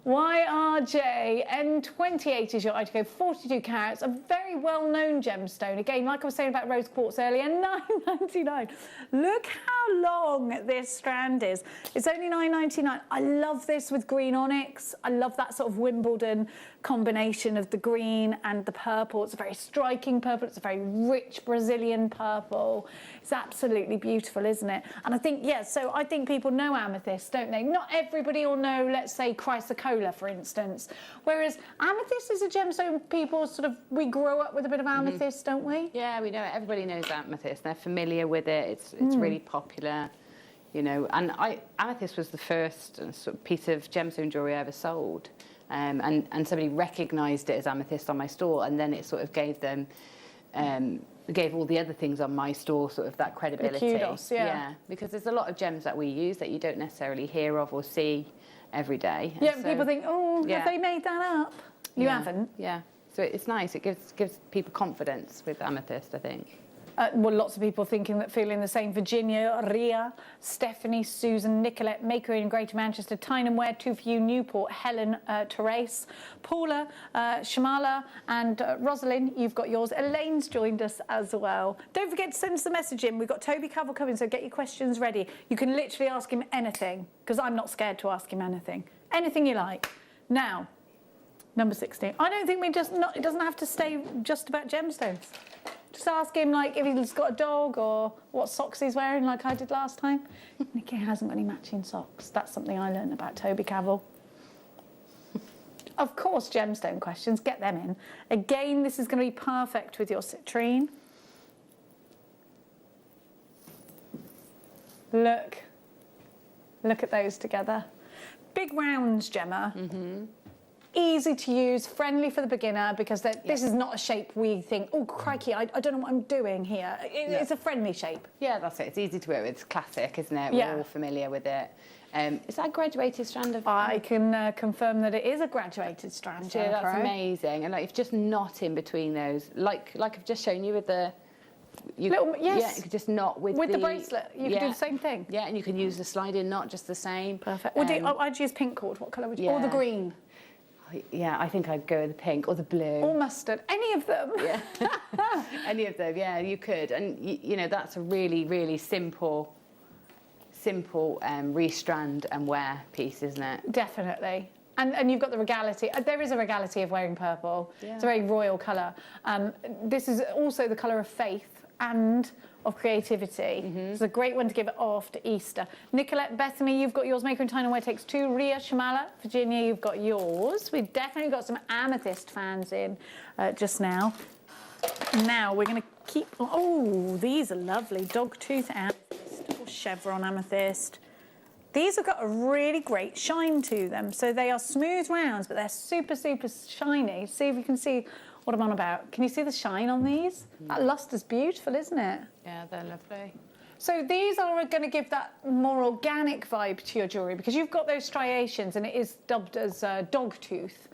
YRJ N28 is your item code, 42 carats, a very well-known gemstone. Again, like I was saying about rose quartz earlier, $9.99. Look how long this strand is. It's only $9.99. I love this with green onyx. I love that sort of Wimbledon combination of the green and the purple. It's a very striking purple. It's a very rich Brazilian purple. It's absolutely beautiful, isn't it? And I think, so I think people know amethyst, don't they? Not everybody will know, let's say, chrysoprase, for instance. Whereas amethyst is a gemstone people we grow up with a bit of amethyst, don't we? Yeah, we know it. Everybody knows amethyst. They're familiar with it. It's really popular, you know. And amethyst was the first sort of piece of gemstone jewellery I ever sold. And somebody recognised it as amethyst on my store, and then it sort of gave them, gave all the other things on my store sort of that credibility. The kudos, yeah. Because there's a lot of gems that we use that you don't necessarily hear of or see every day. Yeah, so, people think, have they made that up? You haven't. Yeah. So it's nice. It gives people confidence with amethyst, I think. Well, lots of people feeling the same. Virginia, Ria, Stephanie, Susan, Nicolette, Maker in Greater Manchester, Tynan Ware, 2 for you, Newport, Helen, Therese, Paula, Shamala, and Rosalind. You've got yours. Elaine's joined us as well. Don't forget to send us a message in. We've got Toby Cavell coming, so get your questions ready. You can literally ask him anything, because I'm not scared to ask him anything. Anything you like. Now, number 16. I don't think it doesn't have to stay just about gemstones. Just ask him, like, if he's got a dog or what socks he's wearing, like I did last time. Nicky hasn't got any matching socks. That's something I learned about Toby Cavell. Of course, gemstone questions, get them in. Again, this is going to be perfect with your citrine. Look at those together. Big rounds, Gemma. Easy to use, friendly for the beginner, because this is not a shape we think, oh crikey, I don't know what I'm doing here. It's a friendly shape. Yeah, that's it. It's easy to work with. It's classic, isn't it? Yeah. We're all familiar with it. Is that a graduated strand of... I can confirm that it is a graduated strand. Yeah, that's amazing. And like, if just knot in between those, like I've just shown you with the... Yes. Yeah, you could just knot with the bracelet. You can do the same thing. Yeah, and you can use the slide-in knot just the same. Perfect. I'd use pink cord. What colour would you? Or the green? Yeah, I think I'd go with the pink or the blue. Or mustard. Any of them. Yeah. Any of them, yeah, you could. And, you know, that's a really, really simple restrand and wear piece, isn't it? Definitely. And you've got the regality. There is a regality of wearing purple. Yeah. It's a very royal colour. This is also the colour of faith and of creativity. It's a great one to give it off to Easter. Nicolette, Bethany, you've got yours. Maker in Tynan Ware takes 2. Ria, Shamala, Virginia, you've got yours. We've definitely got some amethyst fans in just now. Now we're going to keep... Oh, these are lovely. Dogtooth amethyst or chevron amethyst. These have got a really great shine to them. So they are smooth rounds, but they're super, super shiny. See if you can see what I'm on about. Can you see the shine on these? That luster's beautiful, isn't it? Yeah, they're lovely. So these are going to give that more organic vibe to your jewellery, because you've got those striations and it is dubbed as dogtooth,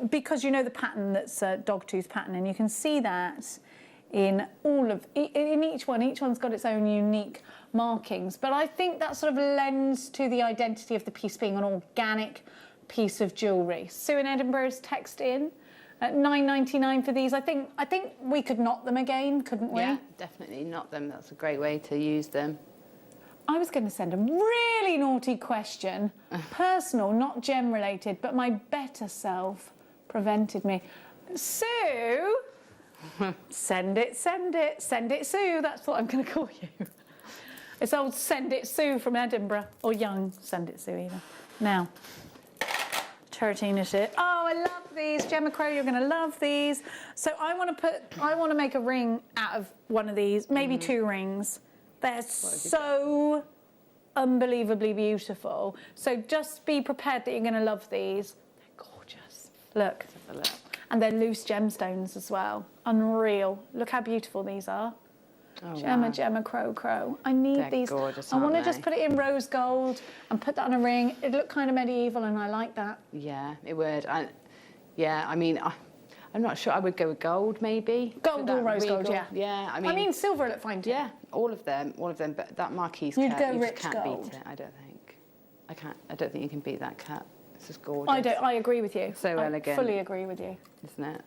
because you know the pattern that's dogtooth pattern, and you can see that in each one. Each one's got its own unique markings, but I think that sort of lends to the identity of the piece being an organic piece of jewellery. Sue in Edinburgh's text in at $9.99 for these. I think we could knot them again, couldn't we? Yeah, definitely knot them. That's a great way to use them. I was going to send a really naughty question, personal, not gem related, but my better self prevented me. Sue, send it, Sue. That's what I'm going to call you. It's old Send It Sue from Edinburgh, or young Send It Sue either. Now, 13 is it. Oh, I love these. Gemma Crow, you're going to love these. So I want to make a ring out of one of these, maybe 2 rings. They're so unbelievably beautiful. So just be prepared that you're going to love these. They're gorgeous. Look. And they're loose gemstones as well. Unreal. Look how beautiful these are. Oh, Gemma, Crow. I need these. Gorgeous, I want to just put it in rose gold and put that on a ring. It'd look kind of medieval, and I like that. Yeah, it would. I'm not sure. I would go with gold, maybe. Gold or rose gold, yeah. Yeah, I mean silver look fine too. Yeah, all of them. But that marquise cut, you just can't beat it. I don't think. I don't think you can beat that cut. It's just gorgeous. I agree with you. So elegant. I fully agree with you. Isn't it?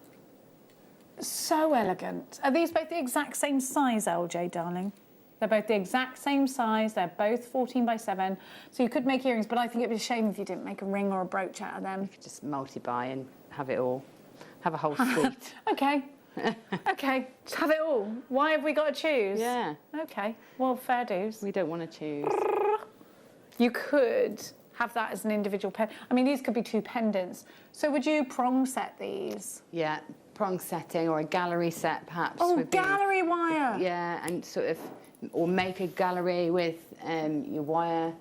So elegant. Are these both the exact same size, LJ, darling? They're both the exact same size. They're both 14 by 7. So you could make earrings, but I think it'd be a shame if you didn't make a ring or a brooch out of them. You could just multi-buy and have it all. Have a whole suite. Okay. Okay, just have it all. Why have we got to choose? Yeah. Okay, well, fair dues. We don't want to choose. You could have that as an individual pen. I mean, these could be 2 pendants. So would you prong set these? Yeah, prong setting or a gallery set perhaps. Oh, gallery wire. Yeah, and sort of, or make a gallery with your wire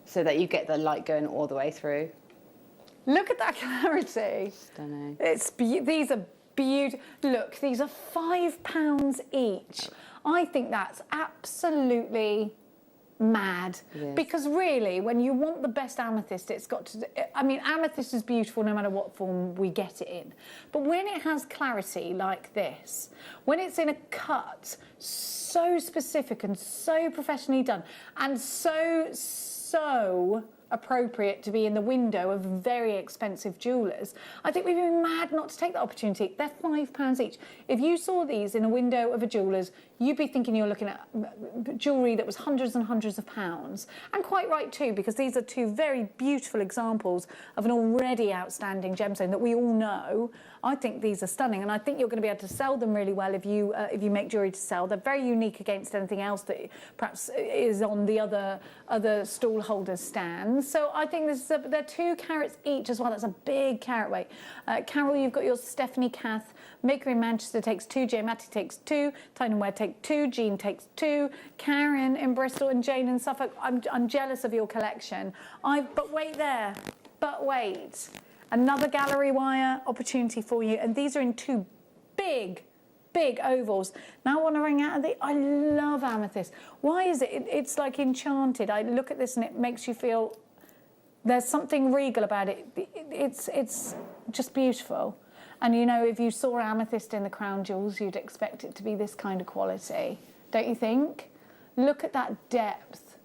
so that you get the light going all the way through. Look at that clarity. Stunning. These are beautiful. Look, these are £5 each. I think that's absolutely mad. Because really, when you want the best amethyst, it's got to, I mean, amethyst is beautiful no matter what form we get it in. But when it has clarity like this, when it's in a cut so specific and so professionally done and so appropriate to be in the window of very expensive jewellers, I think we'd be mad not to take that opportunity. They're £5 each. If you saw these in a window of a jeweller's, you'd be thinking you're looking at jewellery that was hundreds and hundreds of pounds. And quite right too, because these are two very beautiful examples of an already outstanding gemstone that we all know. I think these are stunning, and I think you're going to be able to sell them really well if you make jewellery to sell. They're very unique against anything else that perhaps is on the other stall holders' stands. So I think they're 2 carats each as well. That's a big carat weight. Carol, you've got your Stephanie Cath. Maker in Manchester takes 2. Hematite takes 2. Tyne & Ware take 2. Jean takes 2. Karen in Bristol and Jane in Suffolk. I'm jealous of your collection. But wait there. But wait. Another gallery wire opportunity for you. And these are in 2 big ovals. Now I want to ring out of I love amethyst. Why is it? It's like enchanted. I look at this and it makes you feel there's something regal about it. It's just beautiful. And you know, if you saw amethyst in the crown jewels, you'd expect it to be this kind of quality, don't you think? Look at that depth.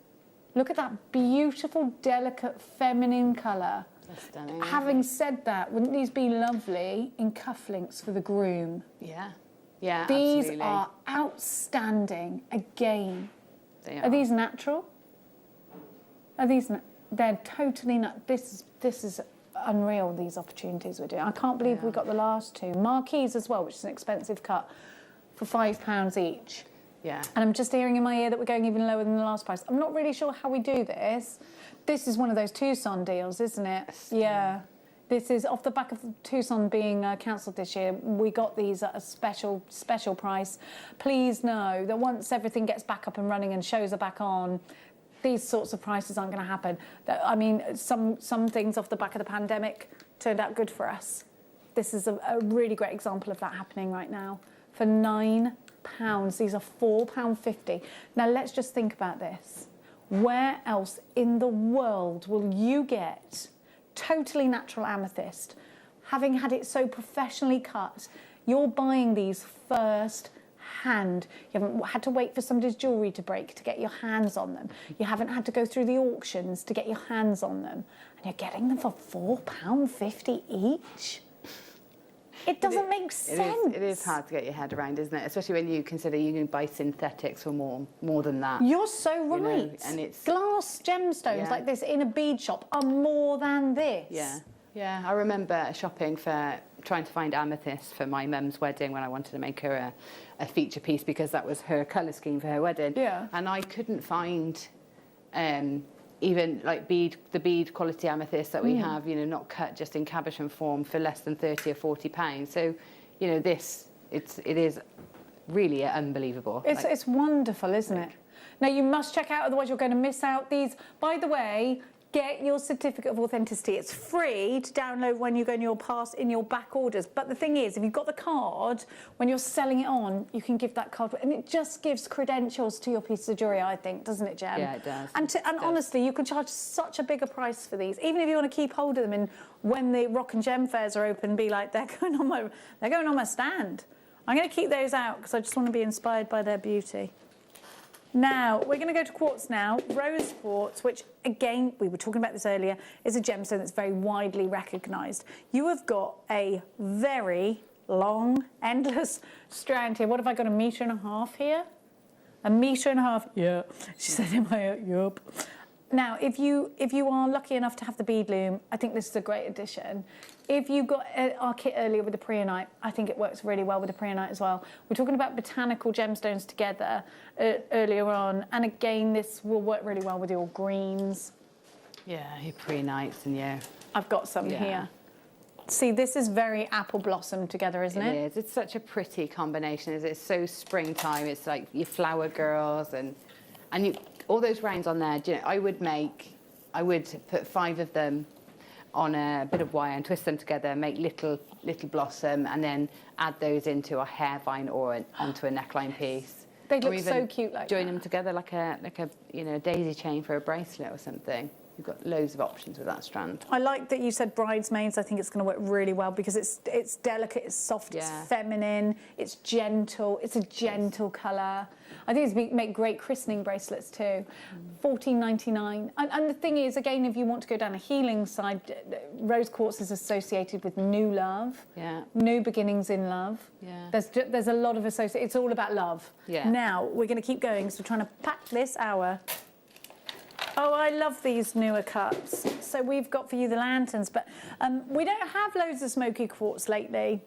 Look at that beautiful, delicate, feminine colour. That's stunning. Having said that, wouldn't these be lovely in cufflinks for the groom? Yeah. Yeah, these absolutely. are outstanding. Again, they are these natural? Are these? They're totally not. This is unreal. These opportunities we're doing. I can't believe we got the last 2 marquees as well, which is an expensive cut, for £5 each. Yeah. And I'm just hearing in my ear that we're going even lower than the last price. I'm not really sure how we do this. This is one of those Tucson deals, isn't it? Yeah. This is off the back of Tucson being cancelled this year. We got these at a special price. Please know that once everything gets back up and running and shows are back on, these sorts of prices aren't going to happen. I mean, some things off the back of the pandemic turned out good for us. This is a really great example of that happening right now. For £9, these are £4.50. Now let's just think about this. Where else in the world will you get totally natural amethyst, having had it so professionally cut? You're buying these first hand. You haven't had to wait for somebody's jewellery to break to get your hands on them. You haven't had to go through the auctions to get your hands on them. And you're getting them for £4.50 each. It doesn't make sense. It is hard to get your head around, isn't it? Especially when you consider you can buy synthetics for more than that. You're so right. You know, and it's glass gemstones like this in a bead shop are more than this. Yeah. Yeah, I remember shopping for trying to find amethyst for my mum's wedding when I wanted to make her a feature piece because that was her colour scheme for her wedding. Yeah. And I couldn't find even like the bead quality amethyst that we have, you know, not cut, just in cabochon form for less than £30 or £40. So, you know, it is really unbelievable. It's wonderful, isn't it? Now you must check out, otherwise you're going to miss out these. By the way, get your certificate of authenticity. It's free to download when you go in your back orders. But the thing is, if you've got the card, when you're selling it on, you can give that card, and it just gives credentials to your piece of jewellery, I think, doesn't it, Gem? Yeah, it does. And honestly, you can charge such a bigger price for these, even if you want to keep hold of them. And when the Rock and Gem fairs are open, be like, they're going on my stand. I'm going to keep those out because I just want to be inspired by their beauty. Now, we're going to go to quartz now. Rose quartz, which, again, we were talking about this earlier, is a gemstone that's very widely recognised. You have got a very long, endless strand here. What have I got, 1.5 meters here? 1.5 meters? Yeah. She said in my ear, yup. Now, if you are lucky enough to have the bead loom, I think this is a great addition. If you got our kit earlier with the preonite, I think it works really well with the preonite as well. We're talking about botanical gemstones together earlier on, and again, this will work really well with your greens. Yeah, your preonites and yeah. I've got some here. See, this is very apple blossom together, isn't it? It is. It's such a pretty combination. It's so springtime. It's like your flower girls and you. All those rounds on there, you know, I would put 5 of them on a bit of wire and twist them together, make little blossom, and then add those into a hair vine or onto a neckline piece. They look so cute like join them together like a daisy chain for a bracelet or something. You've got loads of options with that strand. I like that you said bridesmaids. I think it's going to work really well because it's delicate, it's soft, it's feminine, it's gentle. It's a gentle colour. I think it's make great christening bracelets too. $14.99. And the thing is, again, if you want to go down a healing side, rose quartz is associated with new love, new beginnings in love. Yeah. There's a lot of association. It's all about love. Yeah. Now we're going to keep going. So we're trying to pack this hour. Oh, I love these newer cups. So we've got for you the lanterns, but we don't have loads of smoky quartz lately.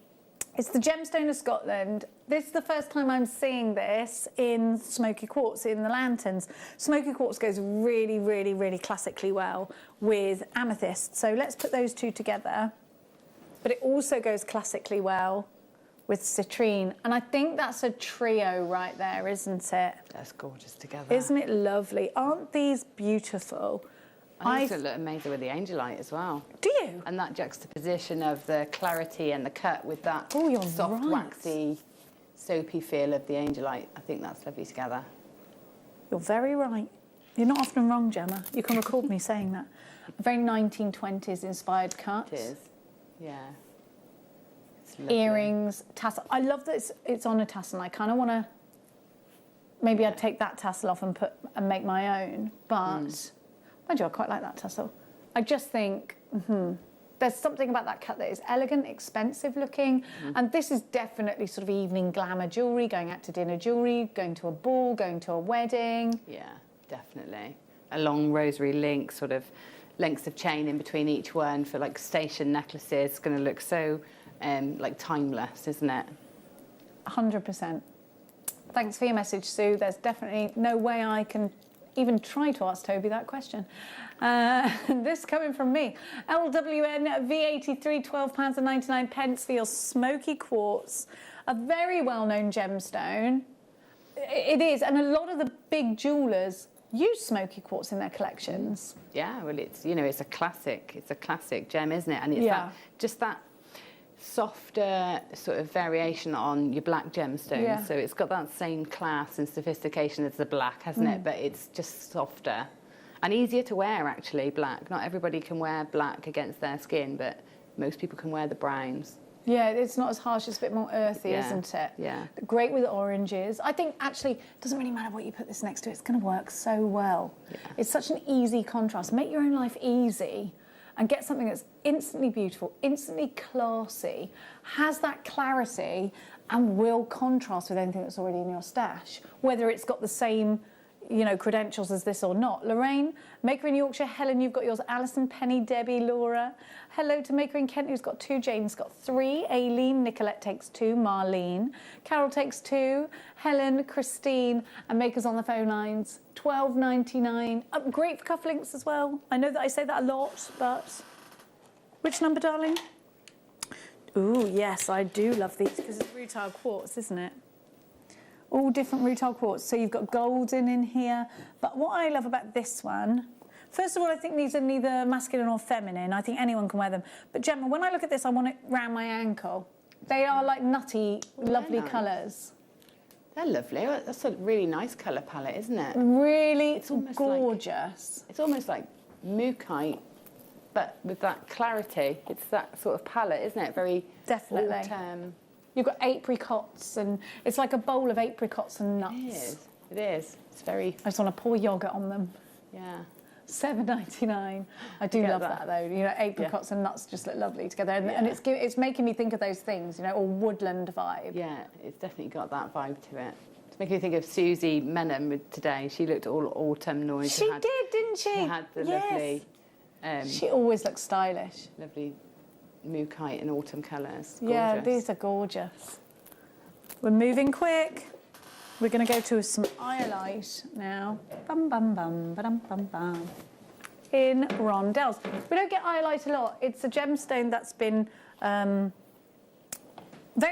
It's the Gemstone of Scotland. This is the first time I'm seeing this in smoky quartz, in the lanterns. Smoky quartz goes really, really, really classically well with amethyst. So let's put those two together. But it also goes classically well with citrine. And I think that's a trio right there, isn't it? That's gorgeous together. Isn't it lovely? Aren't these beautiful? I also look amazing with the angelite as well. Do you? And that juxtaposition of the clarity and the cut with that soft, waxy, soapy feel of the angelite. I think that's lovely together. You're very right. You're not often wrong, Gemma. You can record me saying that. A very 1920s inspired cut. It is, yeah. Earrings, tassel. I love that it's on a tassel. I kind of want to. Maybe I'd take that tassel off and make my own. But mind you, I quite like that tassel. I just think there's something about that cut that is elegant, expensive looking, and this is definitely sort of evening glamour jewellery, going out to dinner jewellery, going to a ball, going to a wedding. Yeah, definitely. A long rosary link, sort of lengths of chain in between each one for like station necklaces. It's going to look so. Like timeless, isn't it? 100%. Thanks for your message, Sue. There's definitely no way I can even try to ask Toby that question. This coming from me. LWN V83, £12.99 for your smoky quartz. A very well-known gemstone. It is, and a lot of the big jewellers use smoky quartz in their collections. Yeah, well, it's it's a classic gem, isn't it? And it's that softer sort of variation on your black gemstones. So it's got that same class and sophistication as the black, hasn't it? But it's just softer and easier to wear, actually, black. Not everybody can wear black against their skin, but most people can wear the browns. Yeah, it's not as harsh, it's a bit more earthy, isn't it? Yeah. Great with oranges. I think, actually, it doesn't really matter what you put this next to, it's going to work so well. Yeah. It's such an easy contrast. Make your own life easy. And get something that's instantly beautiful, instantly classy, has that clarity, and will contrast with anything that's already in your stash, whether it's got the same, credentials as this or not. Lorraine, Maker in Yorkshire. Helen, you've got yours. Alison, Penny, Debbie, Laura. Hello to Maker in Kent, who's got 2. Jane's got 3. Aileen, Nicolette takes 2. Marlene, Carol takes 2. Helen, Christine, and Maker's on the phone lines. $12.99. Great for cufflinks as well. I know that I say that a lot, but which number, darling? Ooh, yes, I do love these because it's rutile quartz, isn't it? All different rutile quartz. So you've got golden in here. But what I love about this one, first of all, I think these are neither masculine or feminine. I think anyone can wear them. But Gemma, when I look at this, I want it round my ankle. They are like nutty, lovely colours. They're lovely. That's a really nice colour palette, isn't it? Really, it's gorgeous. It's almost like Mookaite, but with that clarity. It's that sort of palette, isn't it? Very definitely. Autumn. You've got apricots, and it's like a bowl of apricots and nuts. It is. It is. It's very. I just want to pour yoghurt on them. Yeah. $7.99. I do love that though. Apricots and nuts just look lovely together, and it's making me think of those things, or woodland vibe. Yeah, it's definitely got that vibe to it. It's making me think of Susie Menham today. She looked all autumnal. She did, didn't she? She had the lovely. She always looks stylish. Lovely Mookaite and autumn colours. Yeah, these are gorgeous. We're moving quick. We're going to go to some iolite now. Bum, bum, bum, ba-dum, bum, bum. In rondelles. We don't get iolite a lot. It's a gemstone that's been very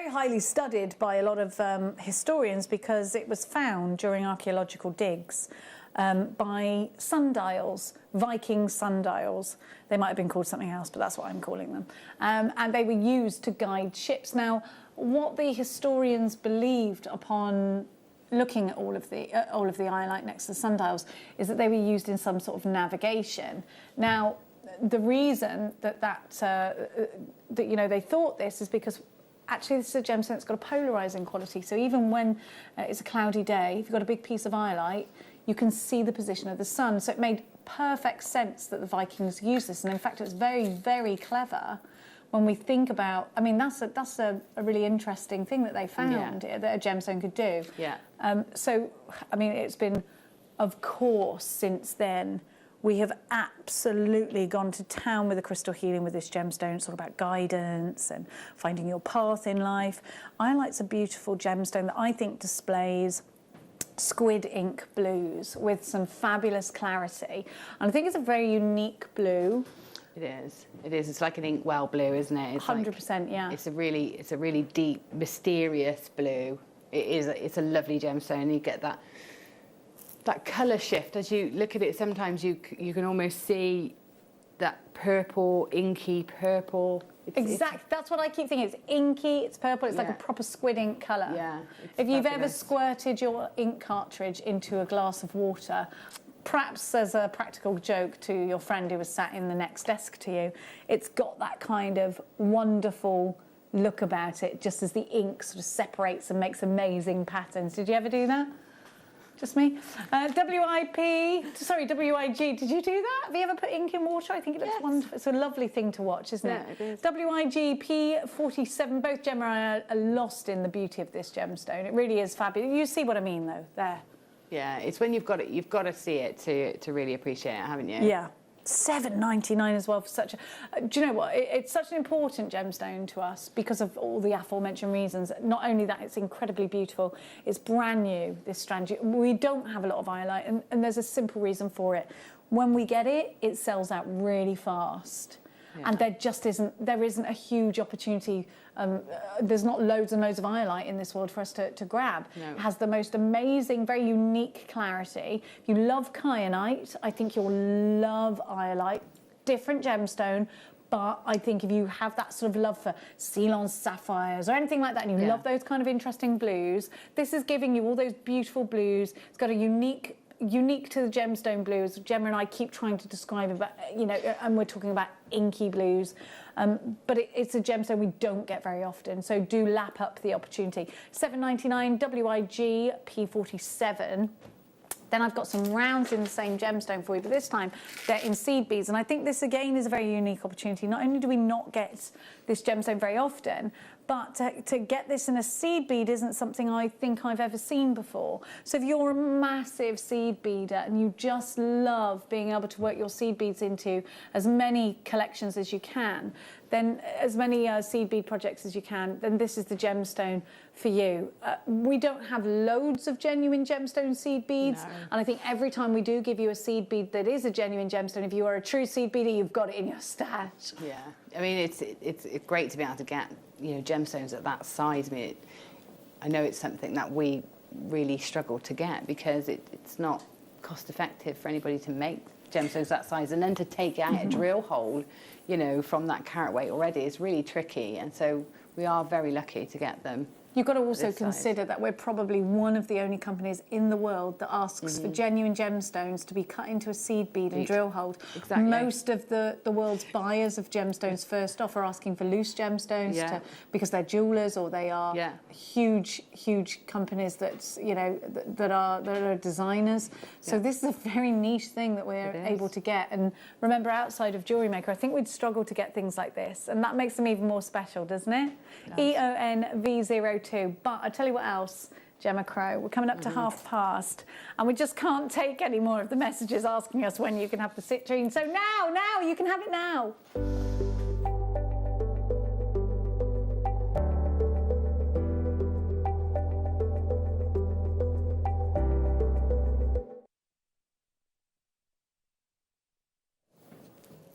highly studied by a lot of historians because it was found during archaeological digs by sundials, Viking sundials. They might have been called something else, but that's what I'm calling them. And they were used to guide ships. Now, what the historians believed upon looking at all of the iolite next to the sundials is that they were used in some sort of navigation. Now, the reason that you know, they thought this is because actually this is a gemstone that's got a polarizing quality. So even when it's a cloudy day, if you've got a big piece of iolite, you can see the position of the sun. So it made perfect sense that the Vikings used this, and in fact, it was very, very clever. When we think about, I mean, that's a really interesting thing that they found that a gemstone could do. Yeah. So, I mean, it's been, of course, since then, we have absolutely gone to town with the crystal healing with this gemstone. It's all about guidance and finding your path in life. Iolite's a beautiful gemstone that I think displays squid ink blues with some fabulous clarity. And I think it's a very unique blue. It is. It is. It's like an inkwell blue, isn't it? It's 100%, yeah. It's a really deep, mysterious blue. It is. It's a lovely gemstone. You get that colour shift as you look at it. Sometimes you can almost see that purple, inky purple. Exactly. That's what I keep thinking. It's inky. It's purple. It's like a proper squid ink colour. Yeah. If you've ever squirted your ink cartridge into a glass of water, perhaps as a practical joke to your friend who was sat in the next desk to you, it's got that kind of wonderful look about it, just as the ink sort of separates and makes amazing patterns. Did you ever do that? Just me? WIG, did you do that? Have you ever put ink in water? I think it looks wonderful. It's a lovely thing to watch, isn't it? Yeah, it is. WIG P47, both Gemma and I are lost in the beauty of this gemstone. It really is fabulous. You see what I mean, though, there. Yeah, it's when you've got to see it to really appreciate it, haven't you? Yeah. $7.99 as well for such a... do you know what? It's such an important gemstone to us because of all the aforementioned reasons. Not only that, it's incredibly beautiful. It's brand new, this strand. We don't have a lot of iolite, and there's a simple reason for it. When we get it, it sells out really fast. Yeah. And there isn't a huge opportunity. There's not loads and loads of iolite in this world for us to grab. No. It has the most amazing, very unique clarity. If you love kyanite, I think you'll love iolite. Different gemstone, but I think if you have that sort of love for Ceylon sapphires or anything like that, and you love those kind of interesting blues, this is giving you all those beautiful blues. It's got a unique to the gemstone blues. Gemma and I keep trying to describe it, but, you know, and we're talking about inky blues. But it's a gemstone we don't get very often, so do lap up the opportunity. $7.99 WIG P47. Then I've got some rounds in the same gemstone for you, but this time they're in seed beads. And I think this, again, is a very unique opportunity. Not only do we not get this gemstone very often, but to get this in a seed bead isn't something I think I've ever seen before. So if you're a massive seed beader and you just love being able to work your seed beads into as many collections as you can, then as many seed bead projects as you can, then this is the gemstone for you. We don't have loads of genuine gemstone seed beads, and I think every time we do give you a seed bead that is a genuine gemstone, if you are a true seed beader, you've got it in your stash. Yeah, I mean, it's great to be able to get, you know, gemstones at that size. I mean, I know it's something that we really struggle to get because it's not cost effective for anybody to make gemstones that size, and then to take out a drill hole, you know, from that carat weight already is really tricky, and so we are very lucky to get them. You've got to also consider that we're probably one of the only companies in the world that asks for genuine gemstones to be cut into a seed bead and drill holed. Exactly. Most of the world's buyers of gemstones first off are asking for loose gemstones because they're jewellers or they are huge companies that, you know, that are designers. So this is a very niche thing that we're able to get. And remember, outside of JewelleryMaker, I think we'd struggle to get things like this, and that makes them even more special, doesn't it? EONV02. But I tell you what else, Gemma Crow, we're coming up to past, and we just can't take any more of the messages asking us when you can have the citrine. So now, you can have it now.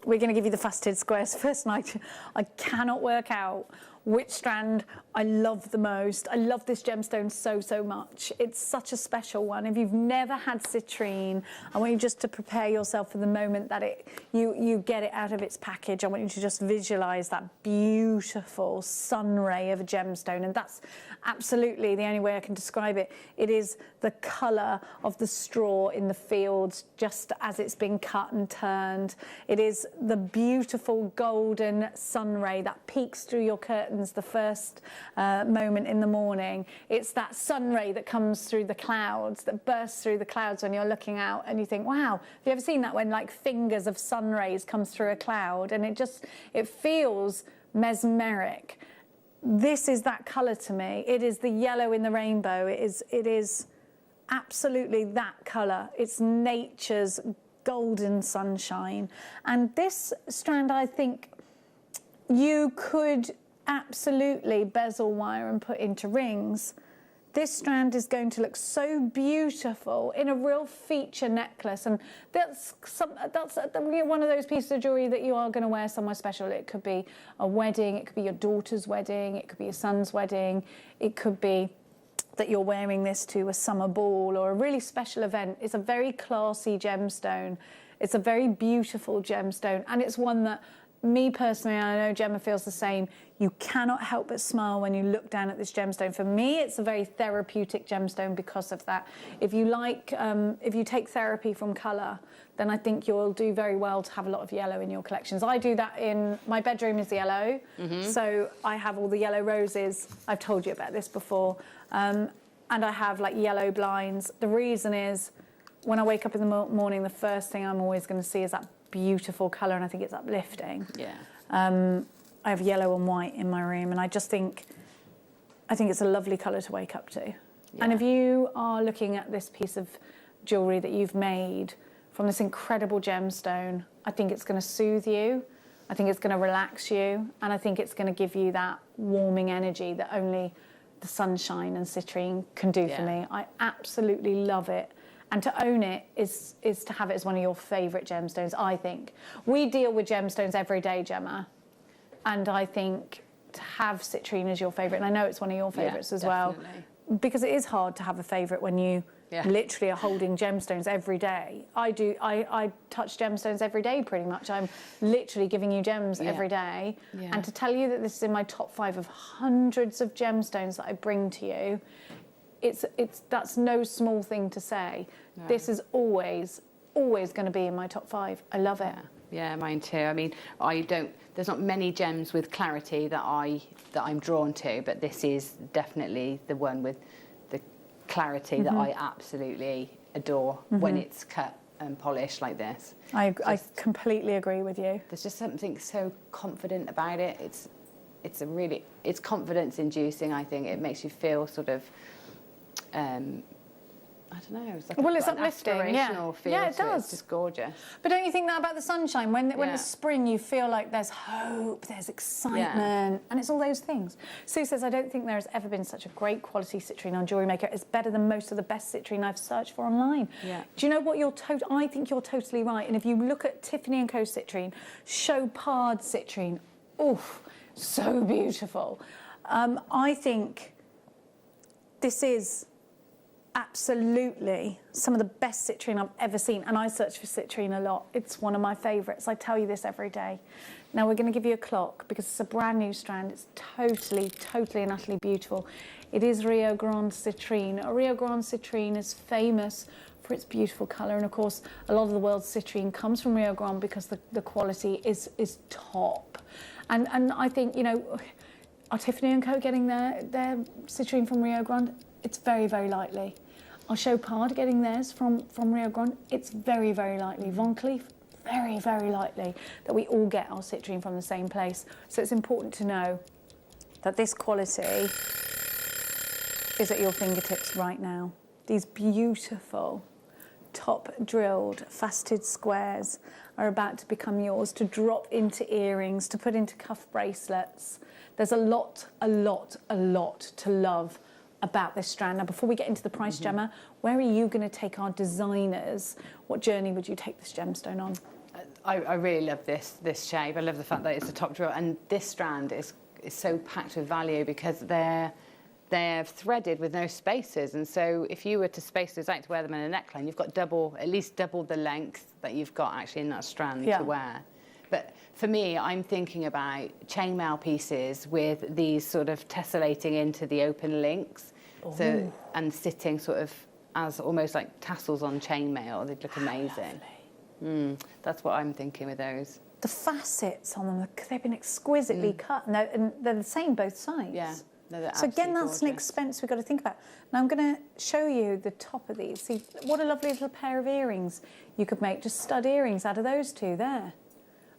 We're going to give you the faceted squares. First night, I cannot work out which strand I love the most. I love this gemstone so, so much. It's such a special one. If you've never had citrine, I want you just to prepare yourself for the moment that you get it out of its package. I want you to just visualise that beautiful sun ray of a gemstone, and that's absolutely the only way I can describe it. It is the colour of the straw in the fields just as it's been cut and turned. It is the beautiful golden sun ray that peeks through your curtains the first moment in the morning. It's that sun ray that comes through the clouds, that bursts through the clouds when you're looking out and you think, wow, have you ever seen that when like fingers of sun rays come through a cloud, and it feels mesmeric. This is that colour to me. It is the yellow in the rainbow. It is absolutely that colour. It's nature's golden sunshine. And this strand, I think you could absolutely bezel wire and put into rings. This strand is going to look so beautiful in a real feature necklace, and that's one of those pieces of jewellery that you are going to wear somewhere special. It could be a wedding, it could be your daughter's wedding, it could be your son's wedding, it could be that you're wearing this to a summer ball or a really special event. It's a very classy gemstone. It's a very beautiful gemstone, and it's one that me personally, I know Gemma feels the same, you cannot help but smile when you look down at this gemstone. For me, it's a very therapeutic gemstone because of that. If you like, if you take therapy from colour, then I think you'll do very well to have a lot of yellow in your collections. I do that in, my bedroom is yellow, so I have all the yellow roses. I've told you about this before. And I have like yellow blinds. The reason is, when I wake up in the morning, the first thing I'm always going to see is that beautiful colour, and I think it's uplifting. Yeah. I have yellow and white in my room, and I think it's a lovely colour to wake up to. Yeah. And if you are looking at this piece of jewellery that you've made from this incredible gemstone, I think it's going to soothe you, I think it's going to relax you, and I think it's going to give you that warming energy that only the sunshine and citrine can do for me. I absolutely love it. And to own it is to have it as one of your favourite gemstones, I think. We deal with gemstones every day, Gemma. And I think to have citrine as your favourite, and I know it's one of your favourites as well, because it is hard to have a favourite when you literally are holding gemstones every day. I touch gemstones every day pretty much. I'm literally giving you gems every day. Yeah. And to tell you that this is in my top 5 of hundreds of gemstones that I bring to you, that's no small thing to say. No. This is always going to be in my top 5. I love it. Yeah, mine too. I mean, there's not many gems with clarity that I'm drawn to, but this is definitely the one with the clarity that I absolutely adore when it's cut and polished like this. I completely agree with you. There's just something so confident about it. It's confidence inducing, I think. It makes you feel sort of I don't know. It's like it's uplifting. Yeah, it does. It's just gorgeous. But don't you think that about the sunshine? When it's spring, you feel like there's hope, there's excitement, and it's all those things. Sue says, I don't think there has ever been such a great quality citrine on JewelleryMaker. It's better than most of the best citrine I've searched for online. Yeah. Do you know what? I think you're totally right. And if you look at Tiffany & Co citrine, Chopard citrine, oof, so beautiful. I think this is absolutely some of the best citrine I've ever seen, and I search for citrine a lot. It's one of my favourites. I tell you this every day. Now we're going to give you a clock because it's a brand new strand. It's totally and utterly beautiful. It is Rio Grande citrine. Rio Grande citrine is famous for its beautiful colour, and of course a lot of the world's citrine comes from Rio Grande because the quality is top. And I think, you know, are Tiffany & Co getting their citrine from Rio Grande? It's very likely. Are Chopard getting theirs from Rio Grande? It's very likely. Von Cleef, very likely that we all get our citrine from the same place. So it's important to know that this quality is at your fingertips right now. These beautiful top drilled faceted squares are about to become yours to drop into earrings, to put into cuff bracelets. There's a lot to love about this strand. Now, before we get into the price, Gemma, where are you going to take our designers? What journey would you take this gemstone on? I really love this shape. I love the fact that it's a top drill, and this strand is is so packed with value because they're threaded with no spaces, and so if you were to space those out to wear them in a neckline, you've got at least double the length that you've got actually in that strand to wear. But for me, I'm thinking about chainmail pieces with these sort of tessellating into the open links, so and sitting sort of as almost like tassels on chainmail. They'd look amazing. That's what I'm thinking with those. The facets on them, they've been exquisitely cut, and they're the same both sides. Yeah. No, so again, that's gorgeous. an expense we've got to think about. Now I'm going to show you the top of these. See, what a lovely little pair of earrings you could make, just stud earrings out of those two there.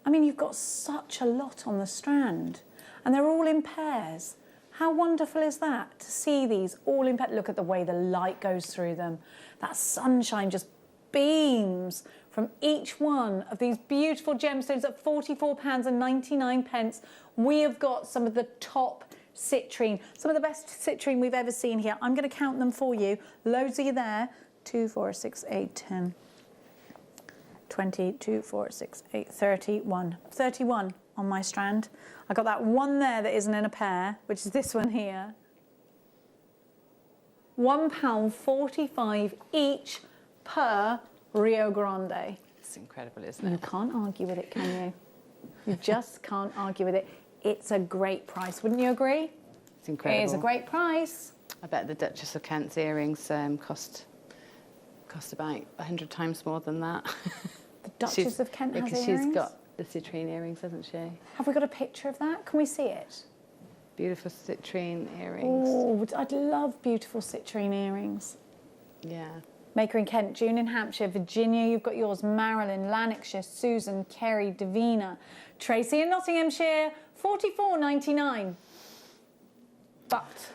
I mean, you've got such a lot on the strand, and they're all in pairs. How wonderful is that, to see these all in pairs? Look at the way the light goes through them. That sunshine just beams from each one of these beautiful gemstones at £44.99. We have got some of the top citrine, some of the best citrine we've ever seen here. I'm going to count them for you. Loads of you there. 2, 4, 6, 8, 10, 20, 2, 4, 6, 8, 31. 31 on my strand. I got that one there that isn't in a pair, which is this one here. £1.45 each per Rio Grande. It's incredible, isn't it? You can't argue with it, can you? You just can't argue with it. It's a great price, wouldn't you agree? It's incredible. It is a great price. I bet the Duchess of Kent's earrings cost about 100 times more than that. The Duchess of Kent has because earrings? she's got the citrine earrings, hasn't she? Have we got a picture of that? Can we see it? Beautiful citrine earrings. Oh, I'd love beautiful citrine earrings. Yeah. Maker in Kent, June in Hampshire, Virginia, you've got yours, Marilyn, Lanarkshire, Susan, Kerry, Davina, Tracy in Nottinghamshire, £44.99. But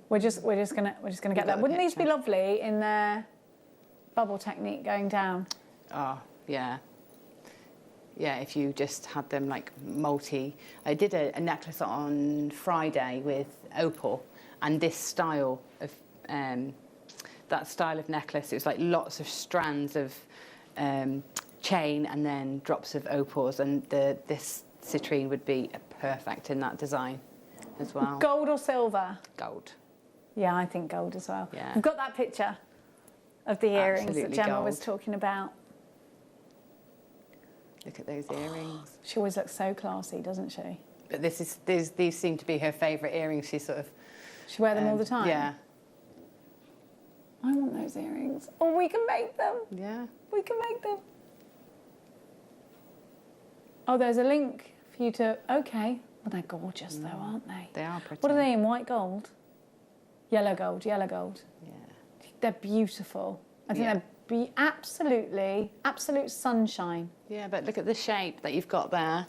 we're just gonna get that. Wouldn't these be lovely in their bubble technique going down? Oh, yeah. Yeah, if you just had them like multi. I did a necklace on Friday with opal, and this style of that style of necklace, it was like lots of strands of chain and then drops of opals, and this citrine would be perfect in that design as well. Gold or silver? Gold. Yeah, I think gold as well. Yeah. We've got that picture of the earrings Absolutely that Gemma gold. was talking about. Look at those earrings. She always looks so classy, doesn't she? But these seem to be her favourite earrings. She sort of... She wear them all the time? Yeah. I want those earrings. Oh, we can make them. Yeah. We can make them. Oh, there's a link for you to... Okay. Well, they're gorgeous though, aren't they? They are pretty. What are they in? White gold? Yellow gold, yellow gold. Yeah. They're beautiful. I think they're absolute sunshine. Yeah, but look at the shape that you've got there.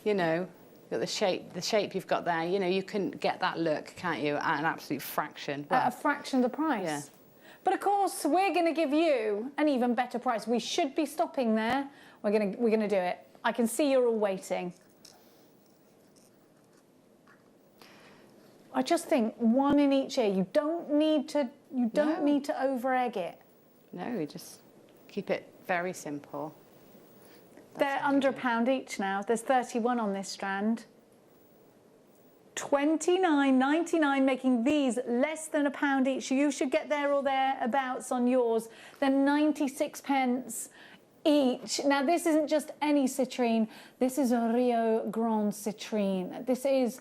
You know, look at the shape you've got there. You know, you can get that look, can't you, at an absolute fraction. Well, At a fraction of the price. Yeah. But of course, we're going to give you an even better price. We should be stopping there. We're going to do it. I can see you're all waiting. I just think one in each ear. You don't need to over egg it. No, you just keep it very simple. They're under £1 each now. There's 31 on this strand. £29.99, making these less than £1 each. You should get there or thereabouts on yours. They're 96p each. Now, this isn't just any citrine. This is a Rio Grande citrine. This is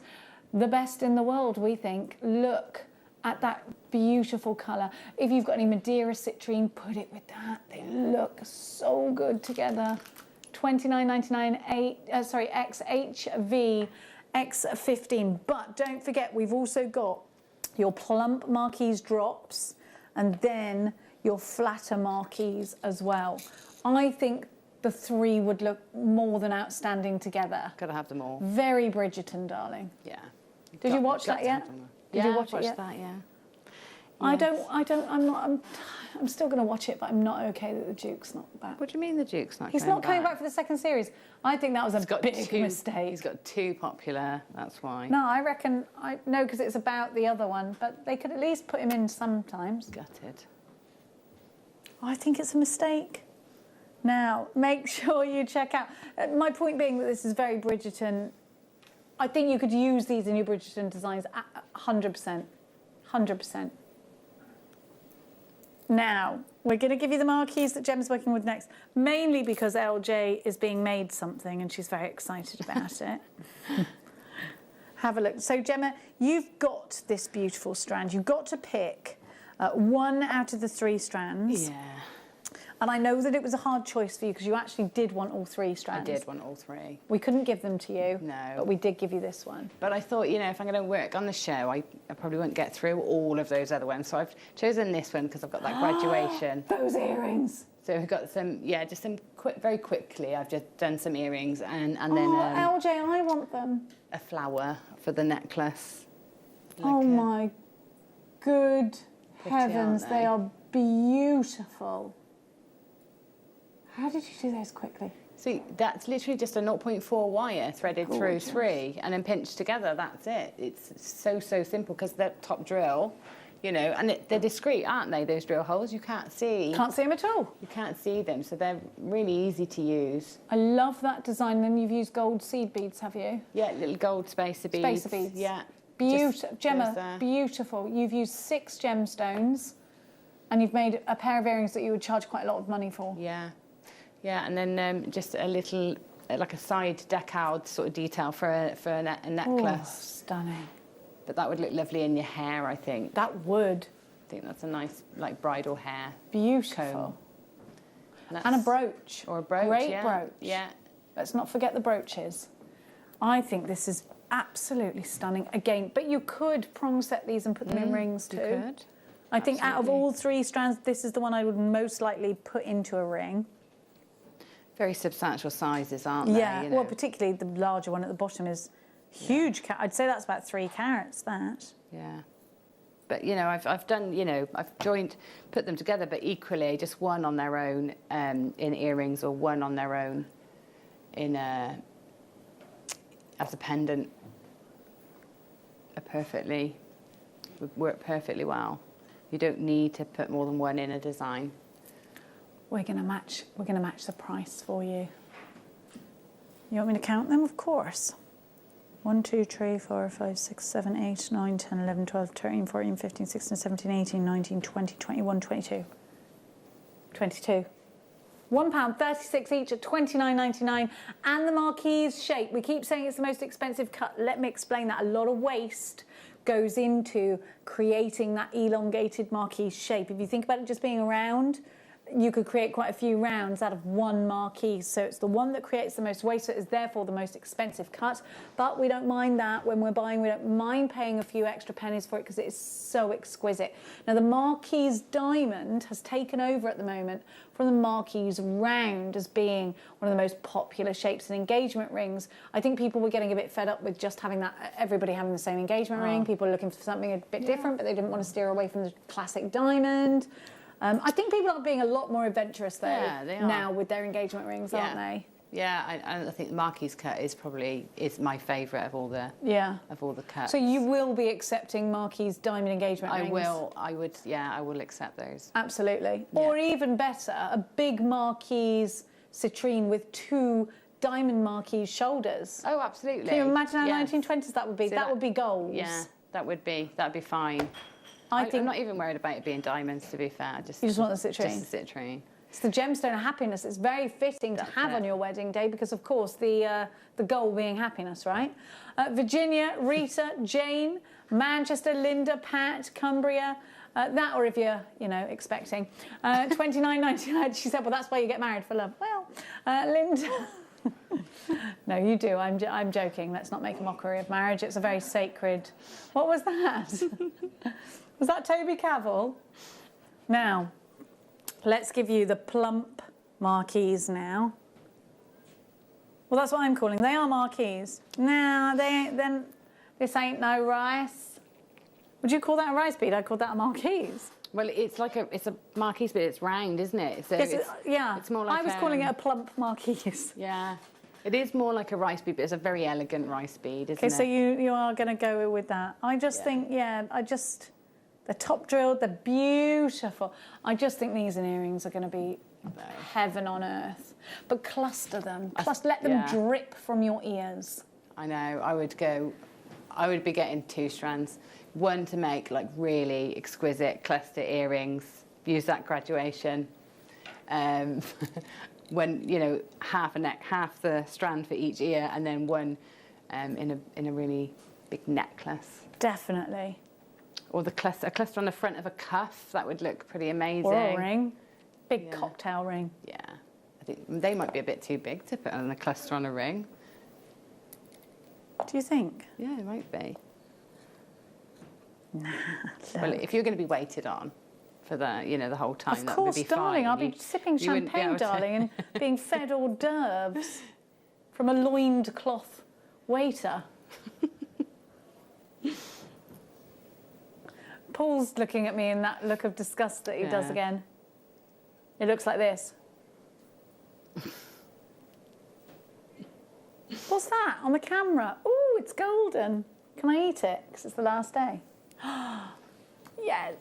the best in the world, we think. Look at that beautiful colour. If you've got any Madeira citrine, put it with that. They look so good together. $29.99, XHV X15. But don't forget, we've also got your plump marquise drops and then your flatter marquise as well. I think the three would look more than outstanding together. Gotta have them all. Very Bridgerton, darling. Yeah. Did you watch that yet? Did you watch it yet? That, yeah. I'm still going to watch it, but I'm not okay that the Duke's not back. What do you mean the Duke's not He's coming not coming back for the second series. I think that was a big mistake. He's got too popular, that's why. No, I reckon, no, because it's about the other one, but they could at least put him in sometimes. Gutted. I think it's a mistake. Now, make sure you check out. My point being that this is very Bridgerton. I think you could use these in your Bridgerton designs 100%. 100%. Now, we're going to give you the marquees that Gem's working with next, mainly because LJ is being made something and she's very excited about it. Have a look. So, Gemma, you've got this beautiful strand. You've got to pick one out of the 3 strands. Yeah. And I know that it was a hard choice for you because you actually did want all 3 strands. I did want all 3. We couldn't give them to you. No. But we did give you this one. But I thought, you know, if I'm going to work on the show, I probably won't get through all of those other ones. So I've chosen this one because I've got that graduation. Those earrings. So we've got some, yeah, just some very quickly. I've just done some earrings and then... LJ, I want them. A flower for the necklace. Like oh my good heavens, aren't they? they are beautiful. How did you do those quickly? See, that's literally just a 0.4 wire threaded through 3 and then pinched together, that's it. It's so simple because the top drill, you know, and they're discreet, aren't they, those drill holes? You can't see. Can't see them at all. You can't see them, so they're really easy to use. I love that design. Then you've used gold seed beads, have you? Yeah, little gold spacer beads. Spacer beads. Yeah. Beautiful. Gemma, beautiful. You've used 6 gemstones and you've made a pair of earrings that you would charge quite a lot of money for. Yeah. Yeah, and then just a little, like a side decaled sort of detail for a necklace. Oh, stunning. But that would look lovely in your hair, I think. That would. I think that's a nice, like, bridal hair. Beautiful. Comb. And a brooch. Or a brooch, Great yeah. brooch. Yeah. Let's not forget the brooches. I think this is absolutely stunning. Again, but you could prong set these and put them in rings too. You could. I think out of all 3 strands, this is the one I would most likely put into a ring. Very substantial sizes, aren't they? Yeah, you know? well, particularly the larger one at the bottom is huge. I'd say that's about 3 carats, that. Yeah. But, you know, I've done, you know, I've put them together, but equally just one on their own in earrings or one on their own in as a pendant. Would work perfectly well. You don't need to put more than one in a design. We're gonna match the price for you. You want me to count them? Of course. 1, 2, 3, 4, 5, 6, 7, 8, 9, 10, 11, 12, 13, 14, 15, 16, 17, 18, 19, 20, 21, 22. 22. £1.36 each at $29.99. And the marquise shape. We keep saying it's the most expensive cut. Let me explain that. A lot of waste goes into creating that elongated marquise shape. If you think about it just being a round, you could create quite a few rounds out of one marquise. So it's the one that creates the most waste, so it is therefore the most expensive cut. But we don't mind that when we're buying. We don't mind paying a few extra pennies for it because it is so exquisite. Now the marquise diamond has taken over at the moment from the marquise round as being one of the most popular shapes in engagement rings. I think people were getting a bit fed up with just having that, everybody having the same engagement ring. People were looking for something a bit different, but they didn't want to steer away from the classic diamond. I think people are being a lot more adventurous though now with their engagement rings, aren't they? Yeah, I think the marquise cut is my favourite of all the cuts. So you will be accepting marquise diamond engagement rings? I will accept those. Absolutely. Yeah. Or even better, a big marquise citrine with 2 diamond marquise shoulders. Oh, absolutely. Can you imagine how 1920s that would be? So that would be goals. Yeah, that'd be fine. I'm not even worried about it being diamonds, to be fair. You just want the citrine? Just the citrine. It's the gemstone of happiness. It's very fitting to have on your wedding day because, of course, the goal being happiness, right? Virginia, Rita, Jane, Manchester, Linda, Pat, Cumbria. That, or if you're, expecting. $29.99. She said, well, that's why you get married, for love. Well, Linda... No, you do. I'm joking. Let's not make a mockery of marriage. It's a very sacred... What was that? Was that Toby Cavell? Now, let's give you the plump marquise now. Well, that's what I'm calling. They are marquise. No, they ain't. Then this ain't no rice. Would you call that a rice bead? I'd call that a marquise. Well, it's a marquise, but it's round, isn't it? So yes, it's more like I was calling it a plump marquise. Yeah. It is more like a rice bead, but it's a very elegant rice bead, isn't it? Okay, so you are going to go with that. I just think, They're top drilled, they're beautiful. I just think these earrings are going to be heaven on earth. But cluster them, let them drip from your ears. I know, I would be getting 2 strands. One to make like really exquisite cluster earrings, use that graduation. When, you know, half a neck, half the strand for each ear, and then one in a really big necklace. Definitely. Or a cluster on the front of a cuff, that would look pretty amazing. Or a ring, big cocktail ring. Yeah, I think they might be a bit too big to put on a cluster on a ring. Do you think? Yeah, it might be. Nah, well, if you're going to be waited on for the, you know, the whole time, of that course, would be darling, fine. I'll be sipping champagne, darling, and being fed hors d'oeuvres from a loined cloth waiter. Paul's looking at me in that look of disgust that he does again. It looks like this. What's that on the camera? Ooh, it's golden. Can I eat it? Because it's the last day. Yes.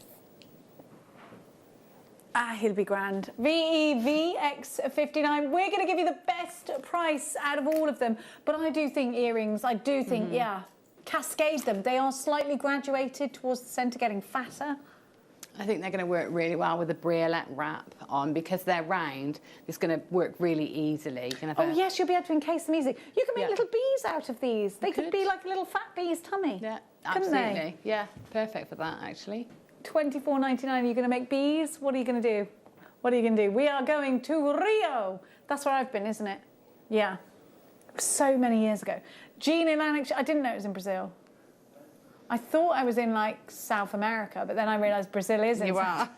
Ah, he'll be grand. VEVX59. We're going to give you the best price out of all of them. But I do think earrings, I do think, cascade them. They are slightly graduated towards the centre, getting fatter. I think they're going to work really well with the bracelet wrap on because they're round. It's going to work really easily. Yes, you'll be able to encase them easily. You can make little bees out of these. They could be like a little fat bee's tummy. Yeah, absolutely. They? Yeah, perfect for that actually. $24.99. Are you going to make bees? What are you going to do? What are you going to do? We are going to Rio. That's where I've been, isn't it? Yeah. So many years ago. Jean in Lanarkshire. I didn't know it was in Brazil. I thought I was in like South America, but then I realised Brazil is in South.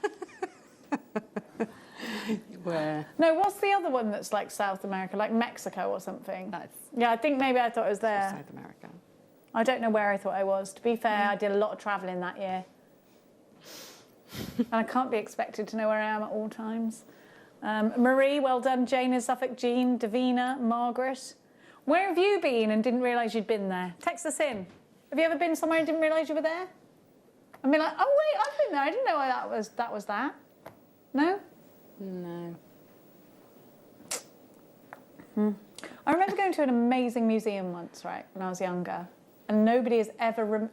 Where? No, what's the other one that's like South America, like Mexico or something? Yeah, I think maybe I thought it was there. South America. I don't know where I thought I was. To be fair, I did a lot of travelling that year. And I can't be expected to know where I am at all times. Marie, well done. Jane in Suffolk. Jean, Davina, Margaret. Where have you been and didn't realise you'd been there? Text us in. Have you ever been somewhere and didn't realise you were there? I mean, like, oh wait, I've been there. I didn't know that was that. No? No. I remember going to an amazing museum once, right, when I was younger, and nobody has ever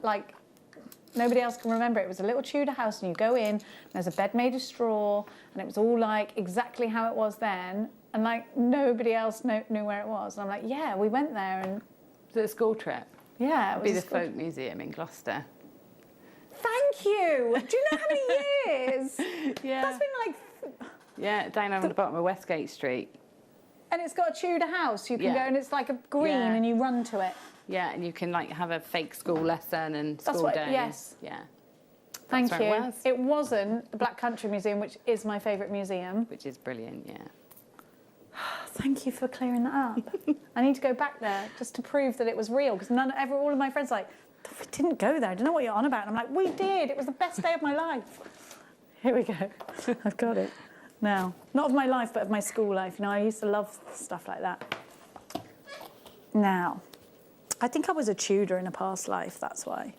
nobody else can remember it. It was a little Tudor house, and you go in, and there's a bed made of straw, and it was all like exactly how it was then, and like nobody else knew where it was. And I'm like, yeah, we went there, and was it a school trip? Yeah, it was the Folk Museum in Gloucester. Thank you. Do you know how many years? Yeah. That's been like. Yeah, down on the bottom of Westgate Street. And it's got a Tudor house. You can go, and it's like a green, and you run to it. Yeah, and you can like have a fake school lesson and school days. Yes. Yeah. Thank you. It wasn't the Black Country Museum, which is my favourite museum. Which is brilliant, yeah. Thank you for clearing that up. I need to go back there just to prove that it was real, because all of my friends are like, we didn't go there. I don't know what you're on about. And I'm like, we did. It was the best day of my life. Here we go. I've got it. Now, not of my life, but of my school life. You know, I used to love stuff like that. Now, I think I was a Tudor in a past life, that's why.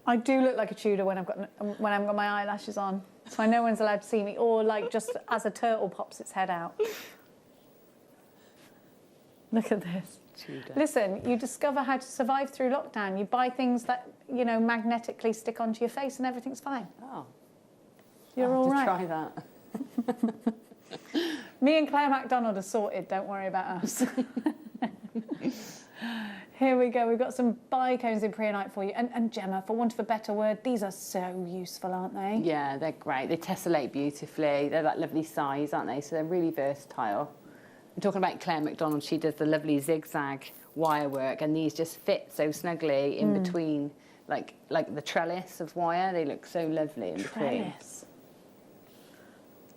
I do look like a Tudor when I've got my eyelashes on, so I know no one's allowed to see me, or like just as a turtle pops its head out. Look at this. Tudor. Listen, you discover how to survive through lockdown. You buy things that, you know, magnetically stick onto your face and everything's fine. Oh. You're all right. Try that. Me and Claire MacDonald are sorted, don't worry about us. Here we go, we've got some bicones in preonite for you. And Gemma, for want of a better word, these are so useful, aren't they? Yeah, they're great. They tessellate beautifully. They're that lovely size, aren't they? So they're really versatile. I'm talking about Claire MacDonald. She does the lovely zigzag wire work, and these just fit so snugly in between, like the trellis of wire. They look so lovely in between.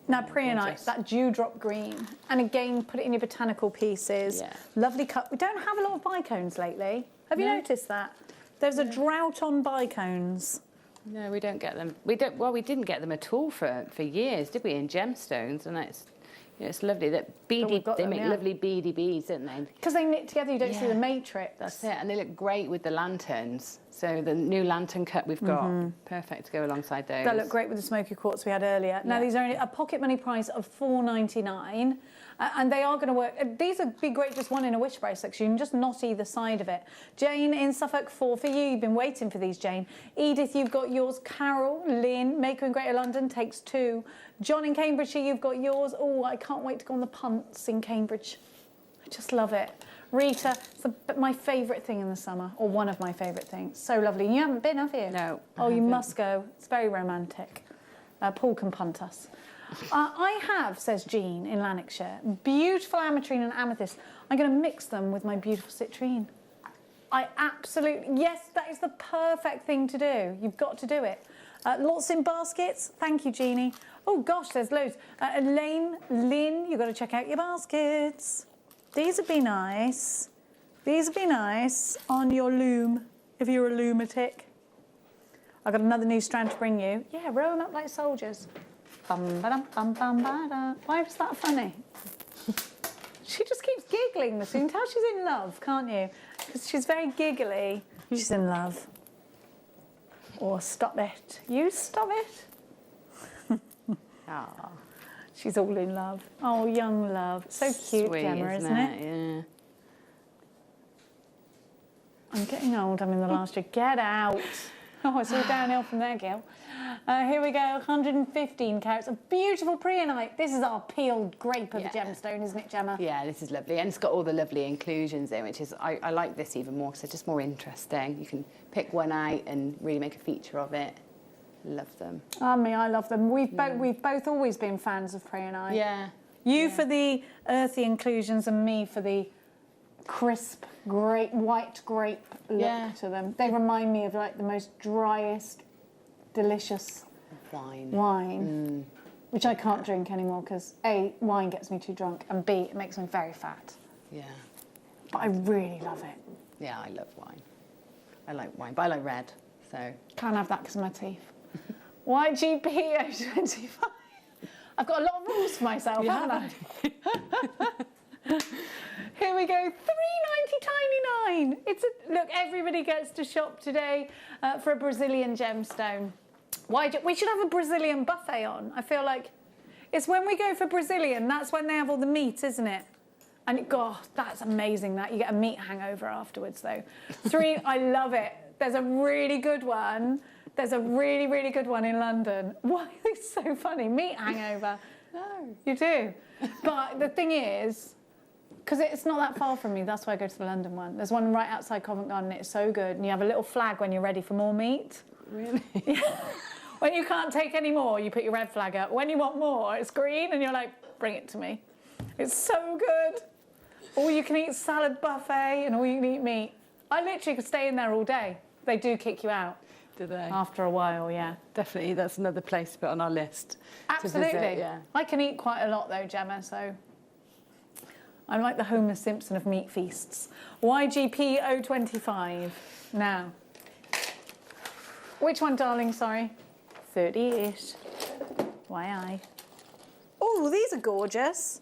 Now, preonite, that dewdrop green. And again, put it in your botanical pieces. Yeah. Lovely cut. We don't have a lot of bicones lately. Have you noticed that? There's a drought on bicones. No, we don't get them. We didn't get them at all for years, did we, in gemstones? And it's lovely that beady. They make lovely beady beads, don't they? Because they knit together, you don't see the matrix. That's it, and they look great with the lanterns. So the new lantern cut we've got, perfect to go alongside those. They look great with the smoky quartz we had earlier. Now these are only a pocket money price of $4.99, and they are going to work. These would be great just one in a wish bracelet, because you can just knot either side of it. Jane in Suffolk, 4 for you. You've been waiting for these, Jane. Edith, you've got yours. Carol, Lynn, Maker in Greater London takes 2. John in Cambridgeshire, you've got yours. Oh, I can't wait to go on the punts in Cambridge. I just love it. Rita, it's my favourite thing in the summer, or one of my favourite things. So lovely. You haven't been, have you? No. Oh, you must go. It's very romantic. Paul can punt us. I have, says Jean in Lanarkshire, beautiful ametrine and amethyst. I'm going to mix them with my beautiful citrine. I absolutely, yes, that is the perfect thing to do. You've got to do it. Lots in baskets. Thank you, Jeannie. Oh, gosh, there's loads. Elaine, Lynn, you've got to check out your baskets. These would be nice. These would be nice on your loom, if you're a lunatic. I've got another new strand to bring you. Yeah, row them up like soldiers. Bum, ba-dum, bum, bum, ba-da. Why was that funny? She just keeps giggling. You can tell she's in love, can't you? Because she's very giggly. She's in love. Or stop it. You stop it. Ah. She's all in love. Oh, young love. So cute, Sweet, Gemma, isn't it? Yeah. I'm getting old. I'm in the last year. Get out. Oh, it's all downhill from there, Gil. Here we go. 115 carats of beautiful preonite. This is our peeled grape of a gemstone, isn't it, Gemma? Yeah, this is lovely. And it's got all the lovely inclusions in, which is, I like this even more because it's just more interesting. You can pick one out and really make a feature of it. Love them. I love them. We've both always been fans of preonite. Yeah. You for the earthy inclusions and me for the crisp white grape look to them. They remind me of like the most driest, delicious wine, which I can't drink anymore because A, wine gets me too drunk, and B, it makes me very fat. Yeah. But I really love it. Yeah, I love wine. I like wine, but I like red, so. Can't have that because of my teeth. YGP 025. I've got a lot of rules for myself, haven't I? Here we go, $3.90.99. Look, everybody gets to shop today for a Brazilian gemstone. We should have a Brazilian buffet on. I feel like it's when we go for Brazilian, that's when they have all the meat, isn't it? And God, that's amazing that you get a meat hangover afterwards though. I love it. There's a really good one. There's a really, really good one in London. Why are they so funny? Meat hangover. No. You do. But the thing is, because it's not that far from me, that's why I go to the London one. There's one right outside Covent Garden, it's so good. And you have a little flag when you're ready for more meat. Really? Yeah. When you can't take any more, you put your red flag up. When you want more, it's green, and you're like, bring it to me. It's so good. All you can eat salad buffet and all you can eat meat. I literally could stay in there all day. They do kick you out. Do they? After a while, yeah. Definitely, that's another place to put on our list. Absolutely. To visit, yeah. I can eat quite a lot though, Gemma, so I'm like the Homer Simpson of meat feasts. YGP 025. Now, which one, darling? Sorry. 38. Why? Oh, these are gorgeous.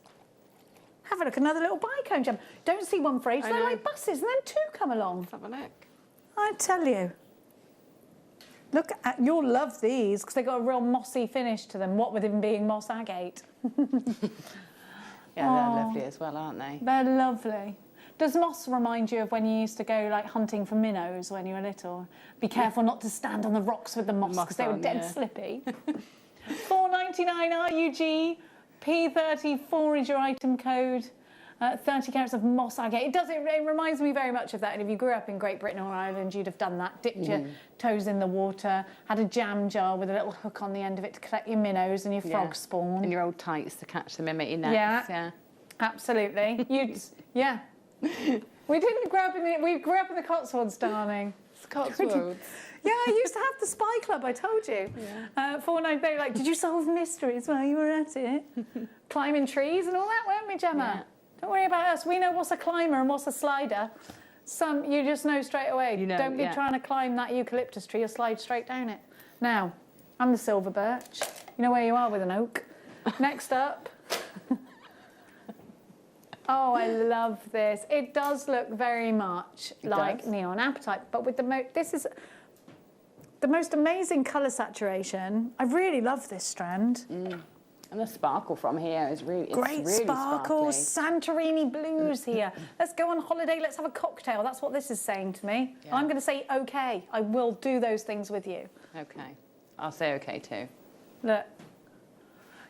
Have a look, another little bicone gem. Don't see one for ages. They're like buses, and then 2 come along. Let's have a look. I tell you. Look at, you'll love these because they've got a real mossy finish to them. What with them being moss agate. Yeah, they're lovely as well, aren't they? They're lovely. Does moss remind you of when you used to go like hunting for minnows when you were little? Be careful not to stand on the rocks with the moss because they were dead slippy. $4.99 RUG, P34 is your item code. 30 carats of moss agate. It reminds me very much of that. And if you grew up in Great Britain or Ireland, you'd have done that. Dipped your toes in the water, had a jam jar with a little hook on the end of it to collect your minnows and your frog spawn. And your old tights to catch them in your nets. Yeah, absolutely. Yeah. We didn't grow up we grew up in the Cotswolds, darling. Cotswolds. Yeah, I used to have the Spy Club, I told you. Yeah. 4-9, they like, did you solve mysteries while you were at it? Climbing trees and all that, weren't we, Gemma? Yeah. Don't worry about us. We know what's a climber and what's a slider. You just know straight away. You know, don't be trying to climb that eucalyptus tree or slide straight down it. Now, I'm the silver birch. You know where you are with an oak. Next up. Oh, I love this. It does look very much like neon apatite, but with this is the most amazing colour saturation. I really love this strand. And the sparkle from here is really great. Really sparkles, Santorini blues here. Let's go on holiday. Let's have a cocktail. That's what this is saying to me. Yeah. I'm going to say okay. I will do those things with you. Okay, I'll say okay too. Look.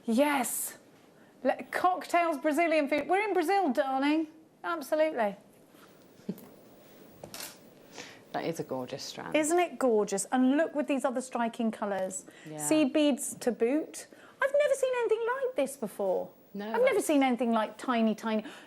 Yes. Cocktails, Brazilian food. We're in Brazil, darling. Absolutely. That is a gorgeous strand. Isn't it gorgeous? And look with these other striking colours. Yeah. Seed beads to boot. I've never seen anything like this before. No. I've never seen anything like tiny.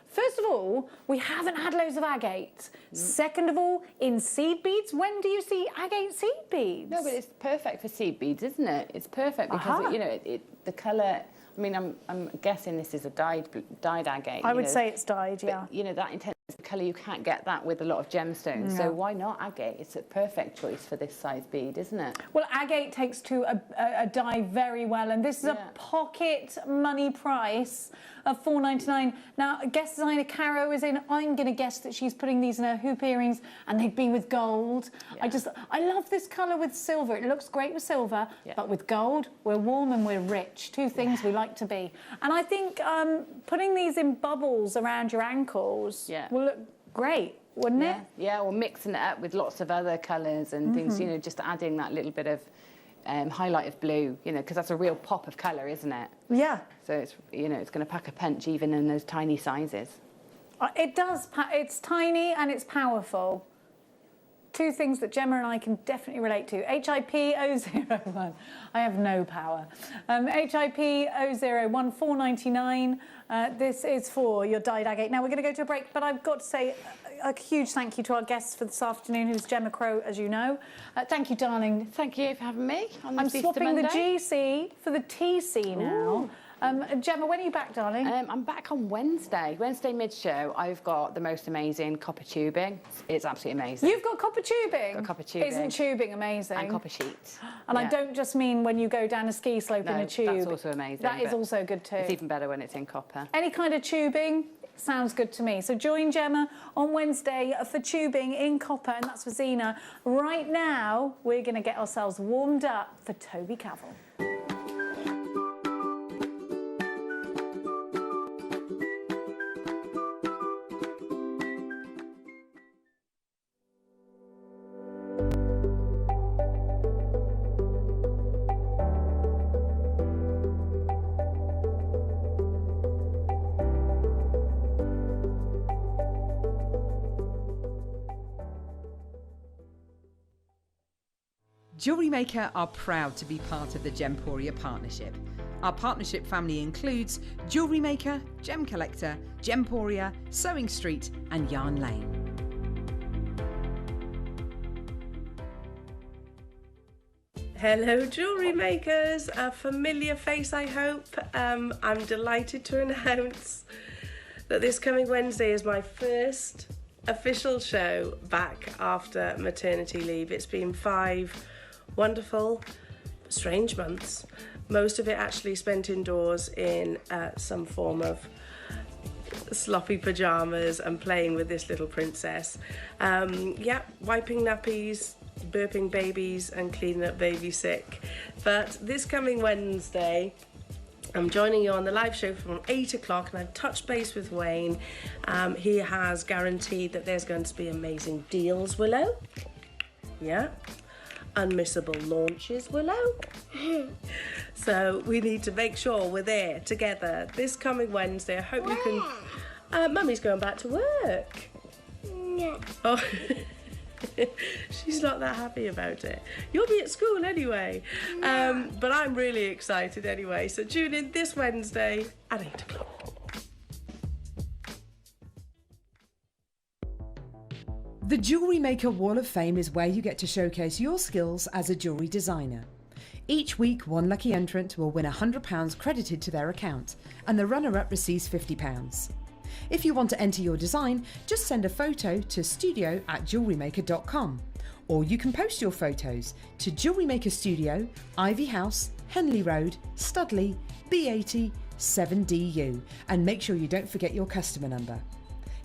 First of all, we haven't had loads of agate. Second of all, in seed beads, when do you see agate seed beads? No, but it's perfect for seed beads, isn't it? It's perfect because, you know, the colour... I mean, I'm guessing this is a dyed agate. I would say it's dyed, yeah. But, you know, that intense colour, you can't get that with a lot of gemstones. No. So why not agate? It's a perfect choice for this size bead, isn't it? Well, agate takes to a dye very well, and this is a pocket money price of $4.99. Now, guest designer Caro is in. I'm going to guess that she's putting these in her hoop earrings, and they'd be with gold. Yeah. I love this colour with silver. It looks great with silver, but with gold, we're warm and we're rich. Two things we like to be. And I think putting these in bubbles around your ankles will look great, wouldn't it? Yeah, or mixing it up with lots of other colours and things, you know, just adding that little bit of highlight of blue, you know, because that's a real pop of colour, isn't it? Yeah. So it's, you know, it's going to pack a punch even in those tiny sizes. It does. It's tiny and it's powerful. Two things that Gemma and I can definitely relate to. HIP 001. I have no power. HIP 001, $4.99. This is for your dyed agate. Now we're going to go to a break, but I've got to say a huge thank you to our guests for this afternoon, who's Gemma Crow, as you know. Thank you, darling. Thank you for having me on this I'm Easter swapping Monday. the GC for the TC now. Ooh. Gemma, when are you back, darling? I'm back on Wednesday. Wednesday mid-show, I've got the most amazing copper tubing. It's absolutely amazing. You've got copper tubing? Got copper tubing. Isn't tubing amazing? And copper sheets. And I don't just mean when you go down a ski slope in a tube. That's also amazing. That is also good too. It's even better when it's in copper. Any kind of tubing sounds good to me. So join Gemma on Wednesday for tubing in copper, and that's for Zena. Right now, we're going to get ourselves warmed up for Toby Cavell. JewelleryMaker are proud to be part of the Gemporia partnership. Our partnership family includes JewelleryMaker, Gem Collector, Gemporia, Sewing Street and Yarn Lane. Hello jewellery makers, a familiar face I hope. I'm delighted to announce that this coming Wednesday is my first official show back after maternity leave. It's been 5 wonderful, strange months. Most of it actually spent indoors in some form of sloppy pyjamas and playing with this little princess. Wiping nappies, burping babies and cleaning up baby sick. But this coming Wednesday, I'm joining you on the live show from 8 o'clock, and I've touched base with Wayne. He has guaranteed that there's going to be amazing deals, Willow. Yeah. Unmissable launches, Willow. So we need to make sure we're there together this coming Wednesday. I hope you can... Mummy's going back to work. No. Oh. She's not that happy about it. You'll be at school anyway. But I'm really excited anyway. So tune in this Wednesday at 8 o'clock. The JewelleryMaker Wall of Fame is where you get to showcase your skills as a jewellery designer. Each week, one lucky entrant will win £100 credited to their account, and the runner-up receives £50. If you want to enter your design, just send a photo to studio@jewellerymaker.com, or you can post your photos to JewelleryMaker Studio, Ivy House, Henley Road, Studley, B80 7DU. And make sure you don't forget your customer number.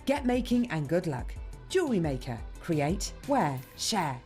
Get making and good luck. Jewellery Maker. Create, wear, share.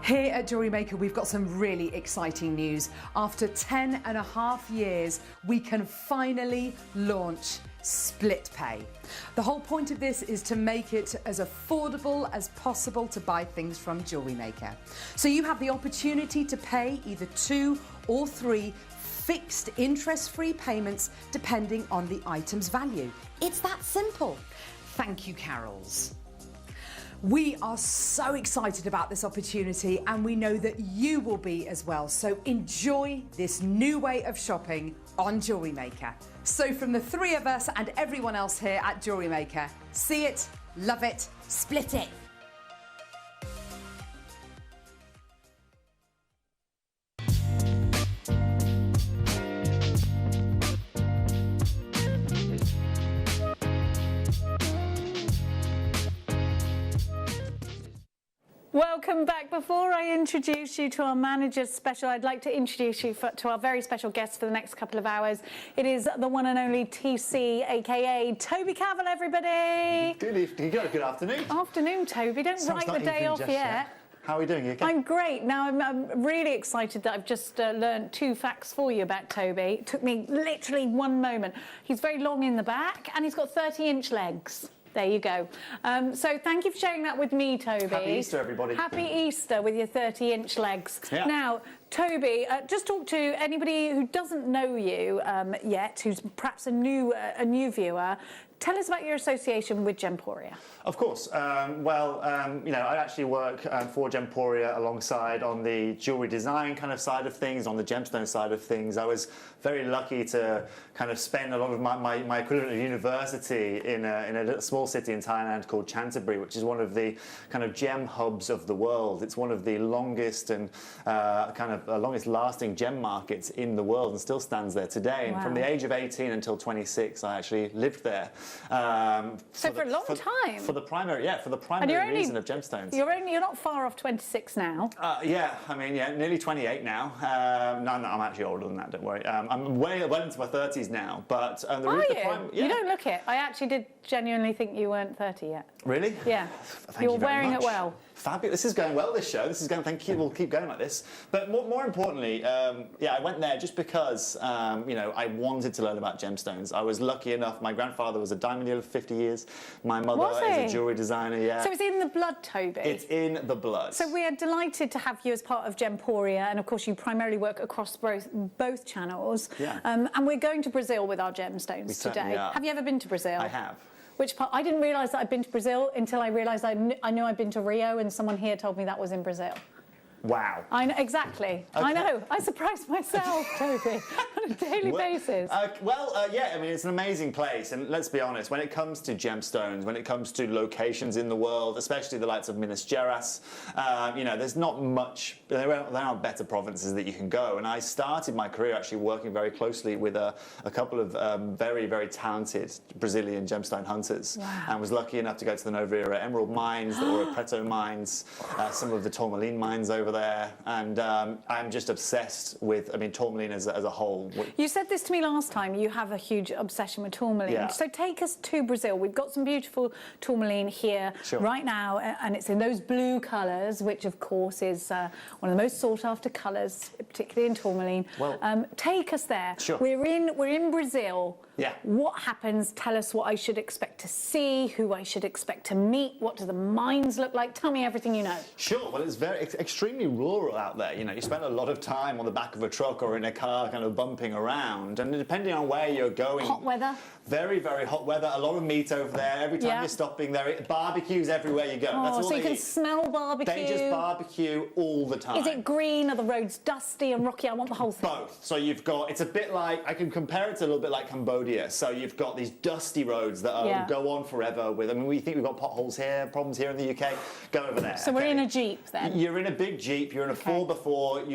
Here at Jewellery Maker, we've got some really exciting news. After 10.5 years, we can finally launch split pay. The whole point of this is to make it as affordable as possible to buy things from Jewellery Maker. So you have the opportunity to pay either 2 or 3 fixed interest-free payments depending on the item's value. It's that simple. Thank you, Carols. We are so excited about this opportunity and we know that you will be as well. So enjoy this new way of shopping on Jewellery Maker. So from the 3 of us and everyone else here at Jewellery Maker, see it, love it, split it. Welcome back. Before I introduce you to our manager's special, I'd like to introduce you to our very special guest for the next couple of hours. It is the one and only TC, aka Toby Cavell, everybody. Good evening, good afternoon. Afternoon, Toby. Don't write the day off yet. How are we doing? You okay? I'm great. Now, I'm really excited that I've just learned 2 facts for you about Toby. It took me literally 1 moment. He's very long in the back and he's got 30-inch legs. There you go. So thank you for sharing that with me, Toby. Happy Easter, everybody. Happy Easter with your 30-inch legs. Yeah. Now, Toby, just talk to anybody who doesn't know you yet, who's perhaps a new viewer. Tell us about your association with Gemporia. Of course. You know, I actually work for Gemporia alongside on the jewellery design kind of side of things, on the gemstone side of things. I was very lucky to kind of spend a lot of my equivalent of university in a small city in Thailand called Canterbury, which is one of the kind of gem hubs of the world. It's one of the longest and longest lasting gem markets in the world and still stands there today. Wow. And from the age of 18 until 26, I actually lived there. So for a long time? For the primary reason of gemstones. You're not far off 26 now. Yeah, I mean, yeah, nearly 28 now. No, I'm actually older than that, don't worry. I'm well into my 30s now, but... You don't look it. I actually did genuinely think you weren't 30 yet. Really? Yeah. You're wearing it well. Fabulous. This is going well, this show. This is going, thank you. We'll keep going like this. But more importantly, I went there just because, you know, I wanted to learn about gemstones. I was lucky enough. My grandfather was a diamond dealer for 50 years. My mother is a jewellery designer, yeah. So it's in the blood, Toby? It's in the blood. So we are delighted to have you as part of Gemporia, and of course you primarily work across both channels. Yeah. And we're going to Brazil with our gemstones today. Are. Have you ever been to Brazil? I have. Which part? I didn't realise that I'd been to Brazil until I realised I knew I'd been to Rio, and someone here told me that was in Brazil. Wow. I know, exactly. Okay. I know. I surprise myself, Toby, on a daily basis. Yeah, I mean, it's an amazing place. And let's be honest, when it comes to gemstones, when it comes to locations in the world, especially the likes of Minas Gerais, you know, there's not much, there aren't better provinces that you can go. And I started my career actually working very closely with a couple of very, very talented Brazilian gemstone hunters. Wow. And was lucky enough to go to the Noveira Emerald mines, the Ouro Preto mines, some of the tourmaline mines over there, and I'm just obsessed with, I mean, tourmaline as a whole. You said this to me last time, you have a huge obsession with tourmaline. Yeah. So take us to Brazil. We've got some beautiful tourmaline here right now, and it's in those blue colours, which of course is one of the most sought after colours, particularly in tourmaline. Well, take us there. Sure. We're in Brazil. Yeah. What happens? Tell us what I should expect to see, who I should expect to meet, what do the mines look like? Tell me everything you know. Sure. Well, it's extremely rural out there. You know, you spend a lot of time on the back of a truck or in a car kind of stomping around, and depending on where you're going... Hot weather? Very, very hot weather. A lot of meat over there. Every time you're stopping there, barbecues everywhere you go. That's all so you can smell barbecue. They just barbecue all the time. Is it green? Are the roads dusty and rocky? I want the whole thing. Both. So you've got, it's a bit like, I can compare it to a little bit like Cambodia. So you've got these dusty roads that go on forever with, I mean, we think we've got potholes here, problems here in the UK. Go over there. So we're in a Jeep then? You're in a big Jeep. You're in a 4x4.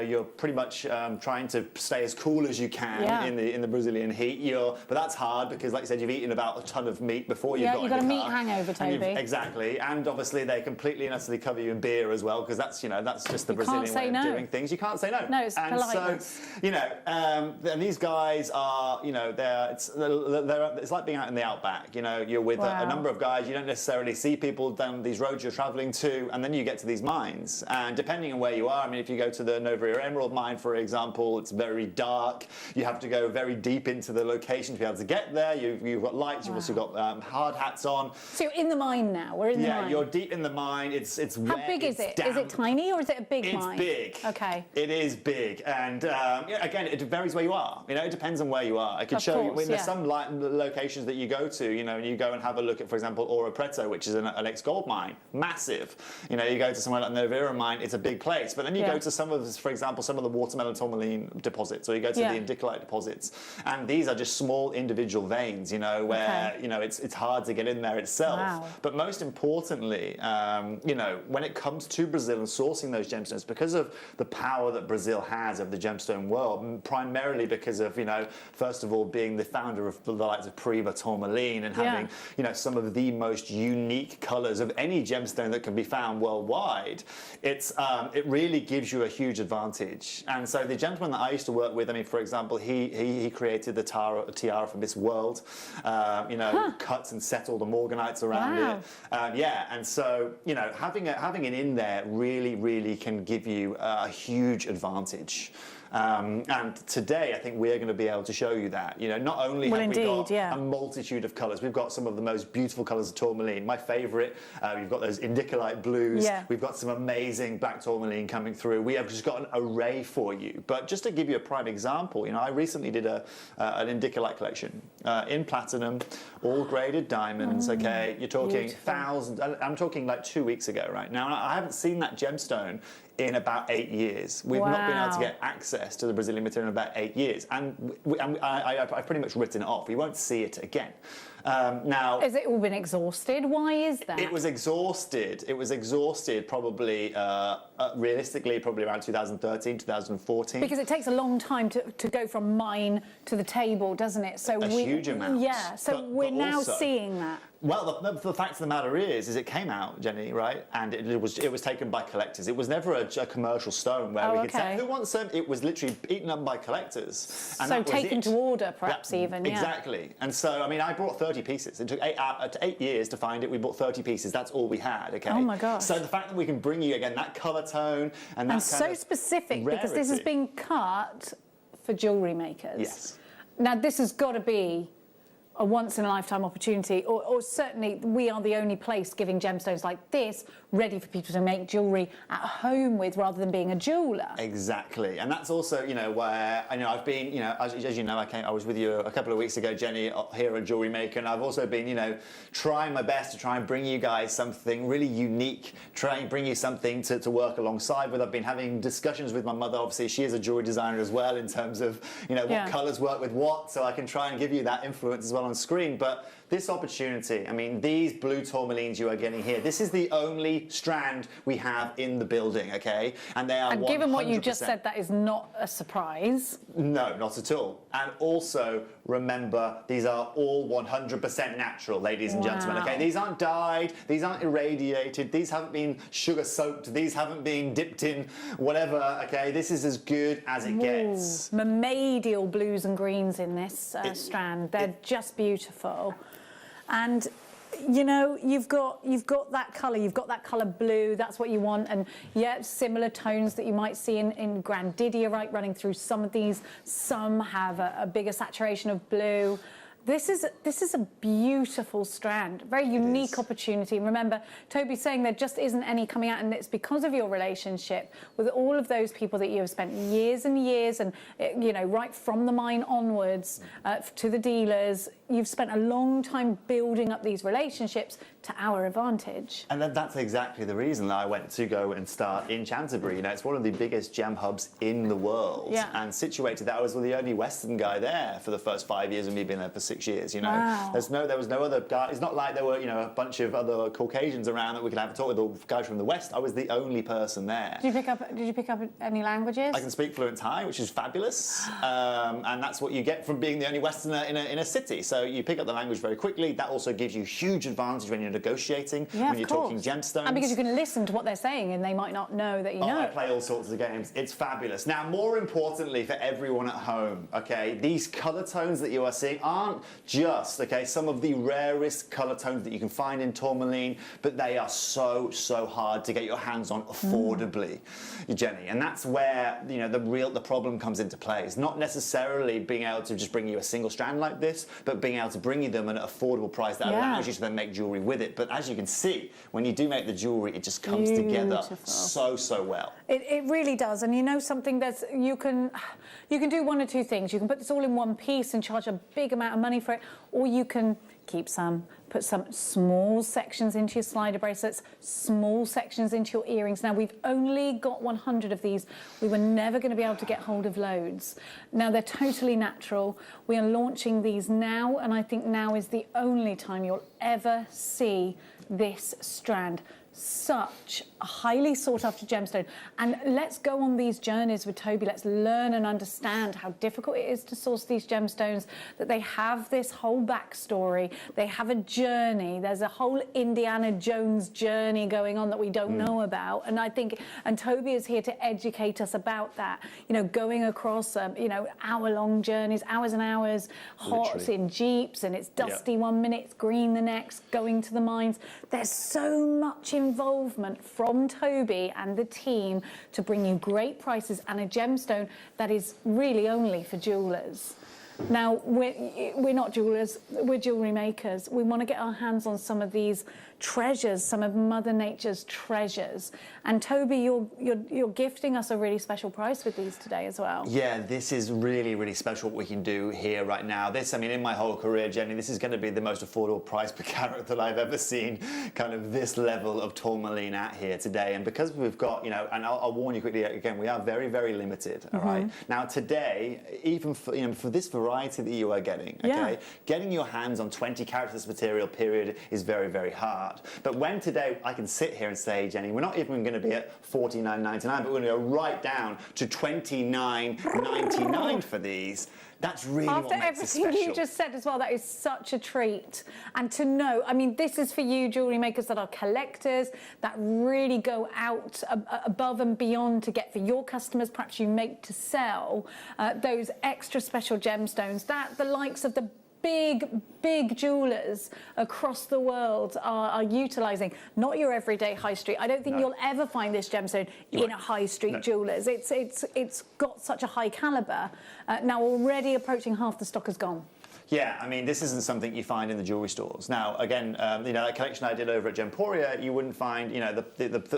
You're pretty much trying to stay as cool as you can in the Brazilian heat. But that's hard because, like you said, you've eaten about a ton of meat before you got in the car. You've got a meat hangover, Toby. Exactly, and obviously they completely and utterly cover you in beer as well, because that's just the Brazilian way of doing things. You can't say no. No, it's politeness. So and these guys are, it's like being out in the outback. You're with a number of guys. You don't necessarily see people down these roads you're travelling to, and then you get to these mines. And depending on where you are, I mean, if you go to the Nova Emerald mine, for example, it's very dark. You have to go very deep into the location to be able to get there. You've got lights. You've also got hard hats on. So you're in the mine now. We're in the mine. Yeah, you're deep in the mine. It's How wet, big is it? damp. Is it tiny or is it a big mine? It's big. Okay. It is big, and again, it varies where you are. It depends on where you are. I could show you. I mean, there's some locations that you go to. And you go and have a look at, for example, Ouro Preto, which is an ex-gold mine, massive. You go to somewhere like Noveira mine. It's a big place, but then you go to some of, for example, some of the watermelon tourmaline deposits, or you go to the indicolite deposits, and these are just small individual veins. Where it's hard to get in there itself. Wow. But most importantly, when it comes to Brazil and sourcing those gemstones, because of the power that Brazil has of the gemstone world, primarily because of, first of all, being the founder of the likes of peridot, tourmaline, and having, some of the most unique colours of any gemstone that can be found worldwide, it really gives you a huge advantage. And so the gentleman that I used to work with, I mean, for example, he created the tiara from this world, cut and settled the morganites around it. And so, having it in there really, really can give you a huge advantage. And today, I think we're going to be able to show you that. Not only have we got a multitude of colours, we've got some of the most beautiful colours of tourmaline. My favourite, we've got those indicolite blues. We've got some amazing black tourmaline coming through. We have just got an array for you. But just to give you a prime example, I recently did an indicolite collection in platinum, all graded diamonds. Okay, you're talking thousands. I'm talking like 2 weeks ago, right now. I haven't seen that gemstone in about 8 years. We've not been able to get access to the Brazilian material in about 8 years, and I've pretty much written it off. We won't see it again. Now, has it all been exhausted? Why is that? It was exhausted. It was exhausted probably, realistically, probably around 2013, 2014. Because it takes a long time to go from mine to the table, doesn't it? So huge amount. Yeah. So we're now seeing that. Well, the fact of the matter is it came out, Jenny, right? And it was taken by collectors. It was never a commercial stone where we could say, who wants some? It was literally eaten up by collectors. And so taken to order, perhaps even, Exactly. And so, I mean, I brought 30 pieces. It took 8 years to find it. We bought 30 pieces. That's all we had, okay? Oh, my gosh. So the fact that we can bring you, again, that colour tone and that kind of specific, rarity. because this has been cut for jewellery makers. Yes. Now, this has got to be a once-in-a-lifetime opportunity, or certainly we are the only place giving gemstones like this ready for people to make jewellery at home with, rather than being a jeweller. Exactly, and that's also, where I've been, as you know, I was with you a couple of weeks ago, Jenny, here at JewelleryMaker, and I've also been, trying my best to try and bring you guys something really unique, try and bring you something to work alongside with. I've been having discussions with my mother. Obviously, she is a jewellery designer as well, in terms of, what colours work with what, so I can try and give you that influence as well on screen. But this opportunity, I mean, these blue tourmalines you are getting here, this is the only strand we have in the building, okay? And they are 100%. Given what you just said, that is not a surprise. No, not at all. And also, remember, these are all 100% natural, ladies and gentlemen, okay? These aren't dyed, these aren't irradiated, these haven't been sugar soaked, these haven't been dipped in whatever, okay? This is as good as it gets. Mermaidial blues and greens in this strand. They're just beautiful. And you've got that colour, you've got that colour blue, that's what you want, and similar tones that you might see in Grandidia, right, running through some of these. Some have a bigger saturation of blue. This is a beautiful strand, very unique opportunity. And remember, Toby's saying there just isn't any coming out, and it's because of your relationship with all of those people that you have spent years and years, and you know, right from the mine onwards to the dealers. You've spent a long time building up these relationships to our advantage. And that's exactly the reason that I went to go and start in Canterbury. You know, it's one of the biggest gem hubs in the world, and situated there. I was the only Western guy there for the first 5 years of me being there for 6 years. You know, there was no other guy. It's not like there were, you know, a bunch of other Caucasians around that we could have a talk with, or guys from the West. I was the only person there. Did you pick up any languages? I can speak fluent Thai, which is fabulous, and that's what you get from being the only Westerner in a city. So you pick up the language very quickly. That also gives you huge advantage when you're negotiating, when you're talking gemstones. And because you can listen to what they're saying, and they might not know that you know. I play all sorts of games. It's fabulous. Now, more importantly for everyone at home, okay, these colour tones that you are seeing aren't just, okay, some of the rarest colour tones that you can find in tourmaline, but they are so hard to get your hands on affordably, Jenny. And that's where, you know, the problem comes into play. It's not necessarily being able to just bring you a single strand like this, but being able to bring you them at an affordable price that allows you to then make jewellery with it. But as you can see, when you do make the jewellery, it just comes together so well. It really does. And you know something, that's you can do one or two things. You can put this all in one piece and charge a big amount of money for it, or you can keep some, put some small sections into your slider bracelets, small sections into your earrings. Now, we've only got 100 of these. We were never going to be able to get hold of loads. Now, they're totally natural. We are launching these now, and I think now is the only time you'll ever see this strand. Such a highly sought after gemstone. And let's go on these journeys with Toby. Let's learn and understand how difficult it is to source these gemstones, that they have this whole backstory. They have a journey. There's a whole Indiana Jones journey going on that we don't know about. And I think, and Toby is here to educate us about that. You know, going across, you know, hour-long journeys, hours and hours, hot in jeeps, and it's dusty one minute, it's green the next, going to the mines. There's so much involvement from Toby and the team to bring you great prices and a gemstone that is really only for jewellers. Now, we're not jewellers, we're jewellery makers. We want to get our hands on some of these treasures, some of Mother Nature's treasures. And Toby, you're gifting us a really special price with these today as well. Yeah, this is really special what we can do here right now. This, I mean, in my whole career, Jenny, this is going to be the most affordable price per carat that I've ever seen, kind of this level of tourmaline at here today. And because we've got, you know, and I'll warn you quickly again, we are very limited, all right? Now today, even for, you know, for this variety that you are getting, okay, getting your hands on 20 carats of this material, period, is very hard. But when today I can sit here and say, Jenny, we're not even going to be at $49.99, but we're going to go right down to $29.99 for these. That's really what makes it special. After everything you just said as well, that is such a treat. And to know, I mean, this is for you jewellery makers that are collectors, that really go out above and beyond to get for your customers, perhaps you make to sell, those extra special gemstones that the likes of the big jewellers across the world are utilising. Not your everyday high street. I don't think you'll ever find this gemstone in a high street jewellers. It's got such a high calibre. Now already approaching half the stock has gone. Yeah, I mean, this isn't something you find in the jewellery stores. Now, again, you know, that collection I did over at Gemporia, you wouldn't find, you know,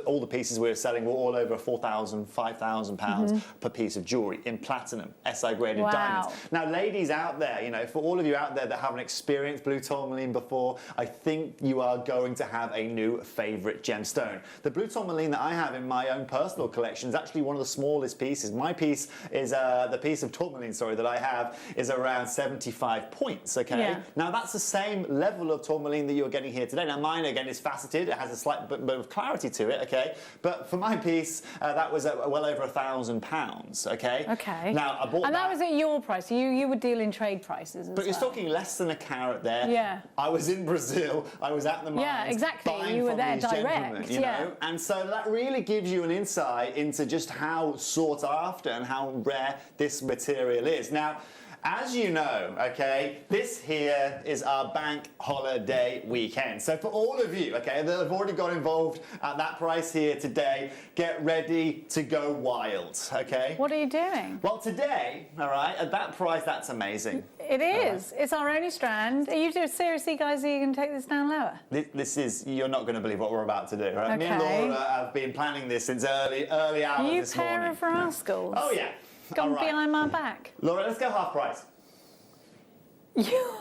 all the pieces we were selling were all over £4,000, £5,000 per piece of jewellery in platinum, SI-graded diamonds. Now, ladies out there, you know, for all of you out there that haven't experienced blue tourmaline before, I think you are going to have a new favourite gemstone. The blue tourmaline that I have in my own personal collection is actually one of the smallest pieces. My piece is, the piece of tourmaline, sorry, that I have is around 75 points, okay? Now that's the same level of tourmaline that you're getting here today. Now mine, again, is faceted. It has a slight bit of clarity to it, okay? But for my piece, that was well over £1,000, okay? Okay. Now I bought and that was at your price. You would deal in trade prices as But you're talking less than a carat there. Yeah. I was in Brazil. I was at the mines. Yeah, exactly. Buying You were from there these direct. you know? And so that really gives you an insight into just how sought after and how rare this material is. Now, as you know, okay, this here is our bank holiday weekend. So for all of you, okay, that have already got involved at that price here today, get ready to go wild, okay? What are you doing? Well, today, all right, at that price, that's amazing. It is. It's our only strand. Are you seriously, guys, are you going to take this down lower? This is, you're not going to believe what we're about to do, right? Okay. Me and Laura have been planning this since early hours this morning. You pair of rascals. Oh, yeah. Gone All right. behind my back. Laura, let's go half price. You...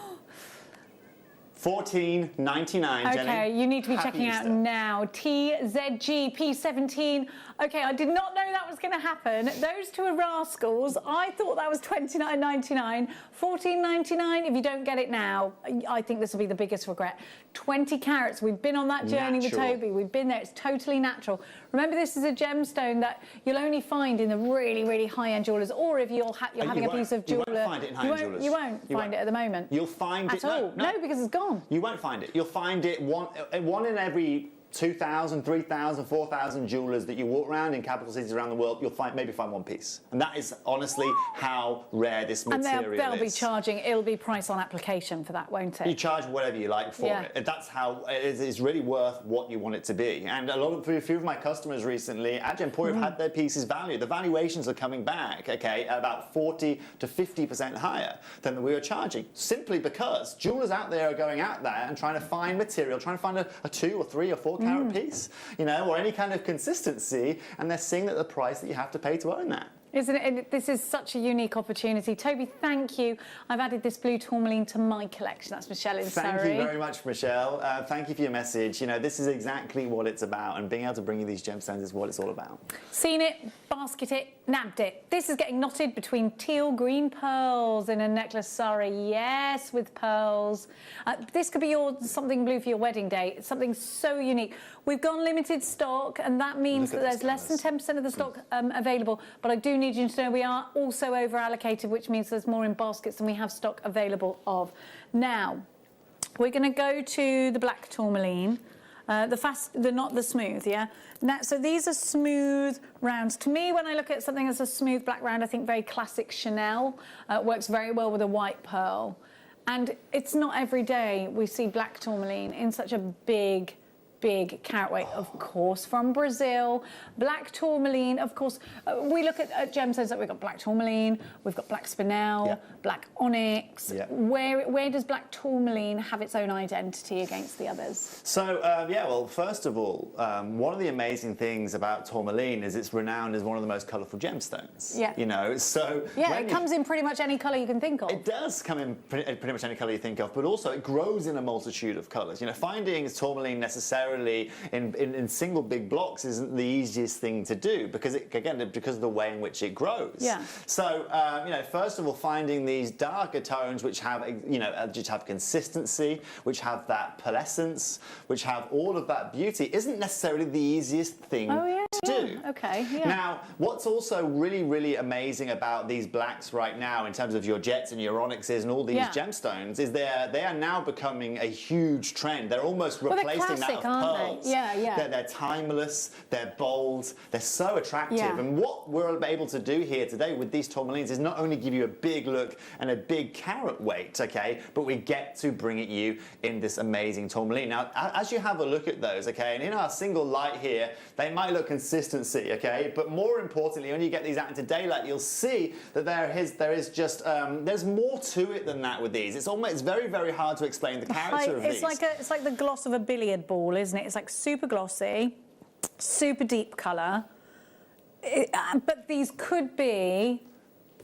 $14.99, Jenny. Okay, you need to be Happy checking out Easter. now. TZG P17. Okay, I did not know that was going to happen. Those two are rascals. I thought that was $29.99. $14.99 if you don't get it now. I think this will be the biggest regret. 20 carats. We've been on that journey with Toby. We've been there. It's totally natural. Remember, this is a gemstone that you'll only find in the really, really high-end jewellers, or if you're having a piece of jeweller. You won't find it in high-end jewellers. You won't find it at the moment. You'll find it... At all. No, because it's gone. You won't find it. You'll find it one in every 2,000, 3,000, 4,000 jewellers that you walk around in capital cities around the world, you'll maybe find one piece. And that is honestly how rare this material is. And they'll be charging, it'll be price on application for that, won't it? You charge whatever you like for it. That's how it's really worth what you want it to be. And a few of my customers recently at Gemporia have had their pieces valued. The valuations are coming back, okay, at about 40 to 50% higher than we were charging, simply because jewellers out there are going out there and trying to find material, trying to find a 2 or 3 or 4 carat piece, you know, or any kind of consistency, and they're seeing that the price that you have to pay to own that. Isn't it? This is such a unique opportunity. Toby, thank you. I've added this blue tourmaline to my collection. That's Michelle in Surrey. Thank you very much, Michelle. Thank you for your message. You know, this is exactly what it's about, and being able to bring you these gemstones is what it's all about. Seen it, basket it, nabbed it. This is getting knotted between teal green pearls in a necklace sari. Yes, with pearls. This could be something blue for your wedding day. It's something so unique. We've gone limited stock, and that means that there's less than 10% of the stock available. But I do need you to know we are also over allocated, which means there's more in baskets than we have stock available of. Now, we're going to go to the black tourmaline. Not the smooth, yeah? Now, so these are smooth rounds. To me, when I look at something as a smooth black round, I think very classic Chanel. Works very well with a white pearl. And it's not every day we see black tourmaline in such a big carat weight, of course, from Brazil. Black tourmaline, of course, we look at gemstones that we've got black tourmaline, we've got black spinel, black onyx. Where does black tourmaline have its own identity against the others? So, well, first of all, one of the amazing things about tourmaline is it's renowned as one of the most colourful gemstones. Yeah. You know, so... Yeah, it comes in pretty much any colour you can think of. It does come in pretty much any colour you think of, but also it grows in a multitude of colours. You know, finding tourmaline necessarily in single big blocks isn't the easiest thing to do because because of the way in which it grows. Yeah. So you know, first of all, finding these darker tones which have just have consistency, which have that pearlescence, which have all of that beauty, isn't necessarily the easiest thing to do. Okay. Yeah. Now, what's also really amazing about these blacks right now, in terms of your jets and your onyxes and all these gemstones, is they are now becoming a huge trend. They're almost replacing that of pearls. Yeah. They're timeless, they're bold, they're so attractive. And what we're able to do here today with these tourmalines is not only give you a big look and a big carat weight, okay, but we get to bring it you in this amazing tourmaline. Now, as you have a look at those, okay, and in our single light here, they might look consistency, okay, but more importantly, when you get these out into daylight, you'll see that there is just there's more to it than that with these. It's very hard to explain the character of these. It's like the gloss of a billiard ball, isn't it? It's like super glossy, super deep colour. But these could be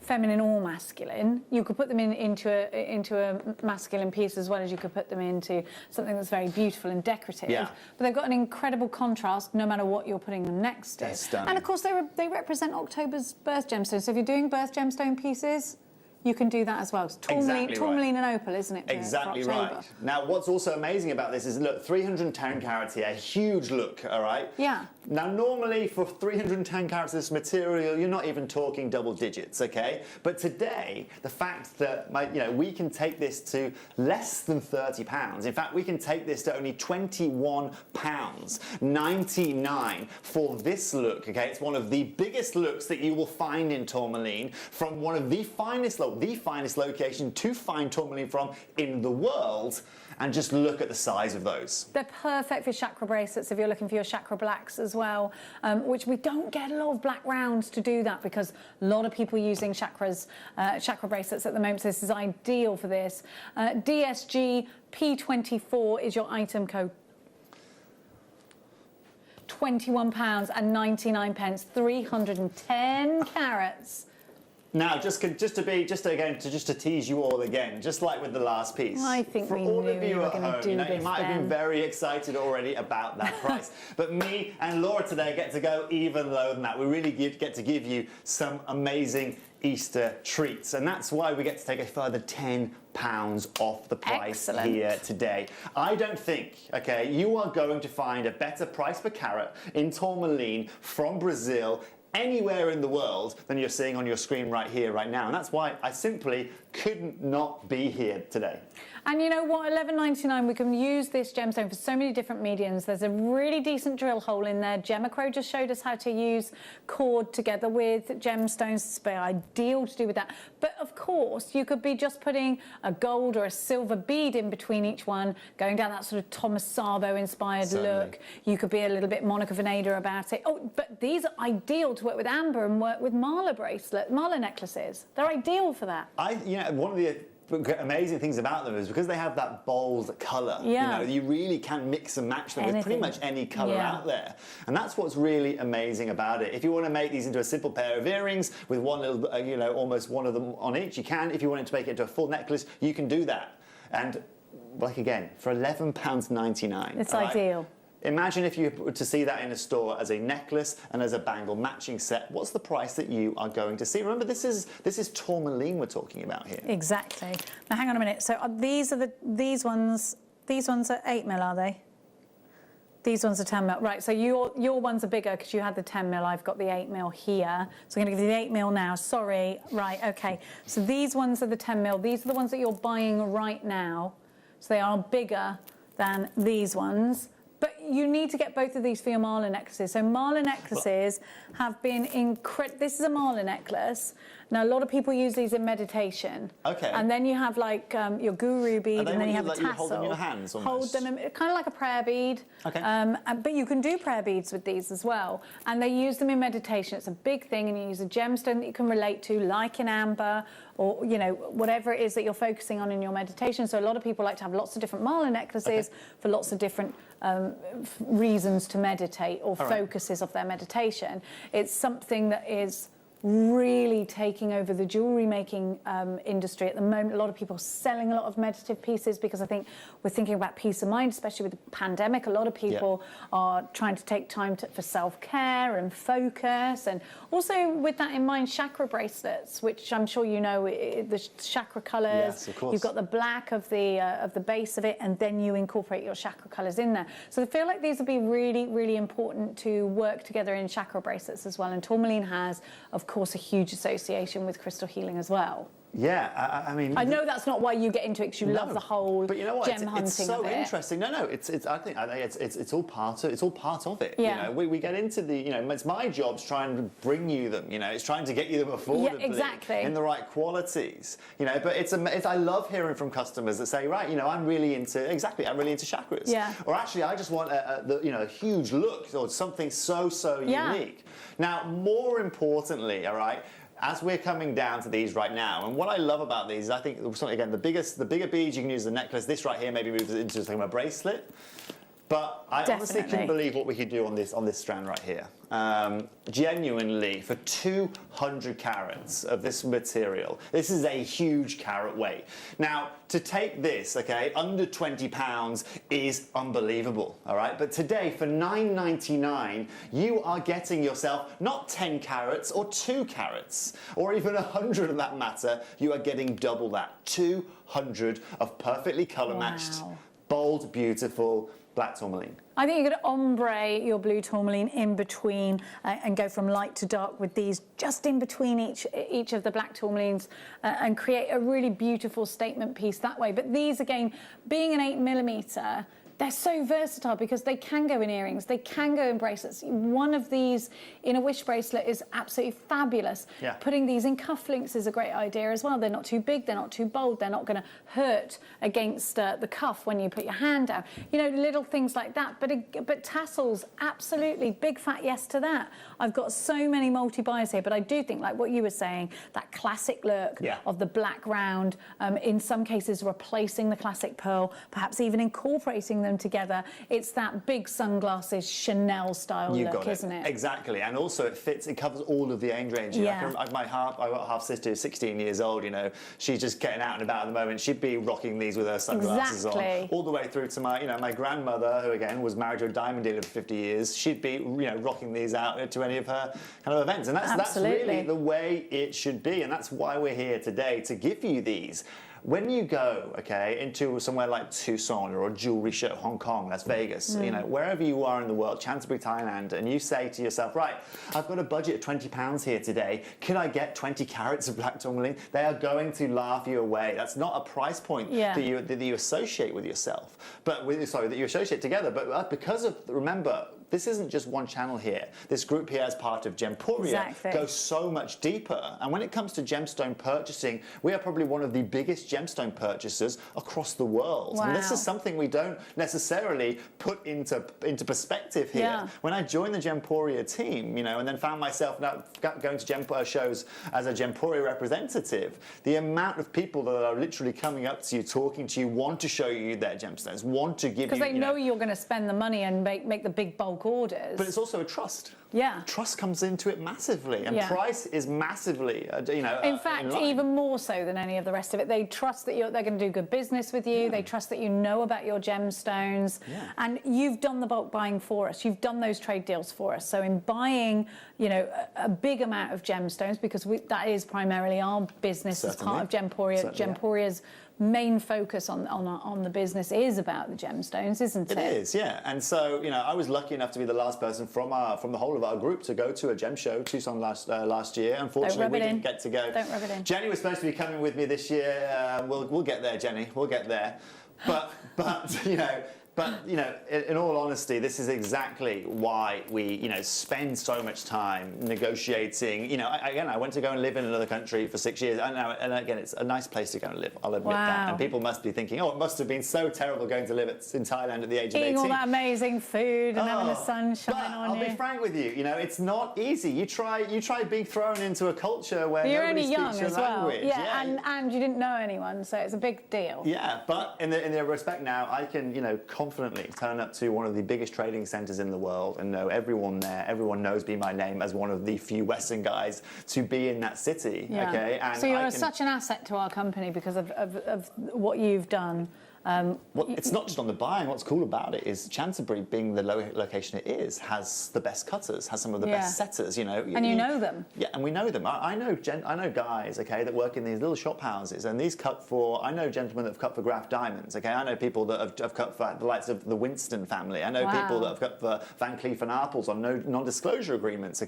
feminine or masculine. You could put them into a masculine piece as well as you could put them into something that's very beautiful and decorative. Yeah. But they've got an incredible contrast no matter what you're putting them next to. They're stunning. And of course they represent October's birth gemstones. So if you're doing birth gemstone pieces, you can do that as well. It's tourmaline and opal, isn't it? Exactly right. Now, what's also amazing about this is, look, 310 carats here, a huge look, all right? Yeah. Now, normally for 310 carats of this material, you're not even talking double digits, okay? But today, the fact that we can take this to less than £30. In fact, we can take this to only £21.99 for this look, okay? It's one of the biggest looks that you will find in tourmaline from one of the finest locations also the finest location to find tourmaline from in the world. And just look at the size of those. They're perfect for chakra bracelets if you're looking for your chakra blacks as well, which we don't get a lot of black rounds to do that because a lot of people are using chakra bracelets at the moment, so this is ideal for this. DSG P24 is your item code. £21.99, 310 carats. Now, just to tease you all again, just like with the last piece. I think for we all knew of you you were at going to home, do you this. might have been very excited already about that price. But me and Laura today get to go even lower than that. We really get to give you some amazing Easter treats, and that's why we get to take a further £10 off the price here today. I don't think, okay, you are going to find a better price per carat in tourmaline from Brazil anywhere in the world than you're seeing on your screen right here, right now. And that's why I simply couldn't not be here today. And you know what, $11.99, we can use this gemstone for so many different mediums. There's a really decent drill hole in there. Gemacro just showed us how to use cord together with gemstones. It's ideal to do with that. But of course, you could be just putting a gold or a silver bead in between each one, going down that sort of Thomas Sabo inspired look. You could be a little bit Monica Vinader about it. Oh, but these are ideal to work with amber and work with mala necklaces. They're ideal for that. One of the amazing things about them is because they have that bold colour. Yeah. You really can mix and match them with pretty much any colour out there, and that's what's really amazing about it. If you want to make these into a simple pair of earrings with one little, almost one of them on each, you can. If you wanted to make it into a full necklace, you can do that. And like again, for £11.99, it's ideal. Imagine if you were to see that in a store as a necklace and as a bangle matching set. What's the price that you are going to see? Remember, this is tourmaline we're talking about here. Exactly. Now, hang on a minute. So these ones are 8 mil, are they? These ones are 10 mil. Right, so your ones are bigger because you had the 10 mil. I've got the 8 mil here. So I'm going to give you the 8 mil now. Sorry. Right, okay. So these ones are the 10 mil. These are the ones that you're buying right now. So they are bigger than these ones. But you need to get both of these for your mala necklaces. So mala necklaces have been incredible. This is a mala necklace. Now, a lot of people use these in meditation. Okay. And then you have like your guru bead, and then you have a tassel. You hold them in your hands almost. Hold them, kind of like a prayer bead. Okay. But you can do prayer beads with these as well. And they use them in meditation. It's a big thing, and you use a gemstone that you can relate to, like in amber, or whatever it is that you're focusing on in your meditation. So a lot of people like to have lots of different mala necklaces for lots of different reasons to meditate or focuses of their meditation. It's something that is really taking over the jewellery making industry at the moment. A lot of people are selling a lot of meditative pieces because I think we're thinking about peace of mind, especially with the pandemic. A lot of people are trying to take time for self-care and focus, and also with that in mind, chakra bracelets, which I'm sure you know, the chakra colours. Yes, of course. You've got the black of the base of it, and then you incorporate your chakra colours in there. So I feel like these would be really, really important to work together in chakra bracelets as well. And tourmaline has, of course, a huge association with crystal healing as well. Yeah, I mean, I know that's not why you get into it, because you love the whole but you know what? gem hunting it's so of it. interesting. No, I think it's all part of it. Yeah. We get into the it's my job to try and bring you them. It's trying to get you them affordably in the right qualities. But I love hearing from customers that say, right, I'm really into chakras. Yeah. Or actually, I just want a huge look or something so unique. Now, more importantly, all right, as we're coming down to these right now, and what I love about these is I think, again, the bigger beads you can use as a necklace. This right here maybe moves into something like a bracelet. But I honestly couldn't believe what we could do on this strand right here. Genuinely, for 200 carats of this material, this is a huge carat weight. Now, to take this, okay, under £20 is unbelievable, all right? But today, for $9.99, you are getting yourself not 10 carats or 2 carats, or even 100 of that matter. You are getting double that, 200 of perfectly colour-matched, bold, beautiful black tourmaline. I think you could ombre your blue tourmaline in between and go from light to dark with these just in between each of the black tourmalines and create a really beautiful statement piece that way. But these, again, being an 8mm, they're so versatile because they can go in earrings, they can go in bracelets. One of these in a wish bracelet is absolutely fabulous. Yeah. Putting these in cufflinks is a great idea as well. They're not too big, they're not too bold, they're not going to hurt against the cuff when you put your hand down. You know, little things like that. But tassels, absolutely, big fat yes to that. I've got so many multi-buys here, but I do think, like what you were saying, that classic look of the black round, in some cases replacing the classic pearl, perhaps even incorporating them together. It's that big sunglasses Chanel style look, isn't it? Exactly, and also it fits. It covers all of the age range. You know, I've got a half sister who's 16 years old. You know, she's just getting out and about at the moment. She'd be rocking these with her sunglasses on, all the way through to my grandmother, who again was married to a diamond dealer for 50 years. She'd be rocking these out to any of her kind of events, and that's really the way it should be, and that's why we're here today to give you these. When you go, into somewhere like Tucson or a jewelry show, Hong Kong, Las Vegas, you know, wherever you are in the world, Canterbury, Thailand, and you say to yourself, right, I've got a budget of £20 here today. Can I get 20 carats of black tourmaline? They are going to laugh you away. That's not a price point that you associate with yourself, that you associate together. But because of, remember, this isn't just one channel here. This group here, as part of Gemporia, goes so much deeper. And when it comes to gemstone purchasing, we are probably one of the biggest gemstone purchasers across the world. And this is something we don't necessarily put into perspective here. When I joined the Gemporia team, you know, and then found myself now going to shows as a Gemporia representative, the amount of people that are literally coming up to you, talking to you, want to show you their gemstones, want to give you... Because they know you're going to spend the money and make the big bulk orders. But it's also a trust. Yeah. Trust comes into it massively, and price is massively, in fact, even more so than any of the rest of it. They trust that they're going to do good business with you. They trust that you know about your gemstones, and you've done the bulk buying for us. You've done those trade deals for us. So in buying, you know, a big amount of gemstones, because that is primarily our business as part of Gemporia. Gemporia's main focus on the business is about the gemstones, isn't it? It is, yeah. And so, you know, I was lucky enough to be the last person from the whole of our group to go to a gem show, Tucson last year. Unfortunately, we didn't get to go. Don't rub it in. Jenny was supposed to be coming with me this year. We'll get there, Jenny. We'll get there. But you know, in all honesty, this is exactly why we, you know, spend so much time negotiating. You know, I went to go and live in another country for 6 years, and again, it's a nice place to go and live. I'll admit that. And people must be thinking, oh, it must have been so terrible going to live in Thailand at the age of 18. Eating all that amazing food and having the sunshine on you. I'll be frank with you. You know, it's not easy. You try being thrown into a culture where nobody speaks your language. Yeah, and you didn't know anyone, so it's a big deal. Yeah, but in the respect now, I can, you know, confidently turn up to one of the biggest trading centres in the world and know everyone there. Everyone knows me by name as one of the few Western guys to be in that city. Okay, and so you're such an asset to our company because of what you've done. Well, it's not just on the buying. What's cool about it is Canterbury, being the location it is, has the best cutters, has some of the best setters. You know, and you know them. Yeah, and we know them. I know guys, that work in these little shop houses, and these cut for. I know gentlemen that have cut for Graf Diamonds. I know people that have cut for the likes of the Winston family. I know people that have cut for Van Cleef and Arpels on non-disclosure agreements.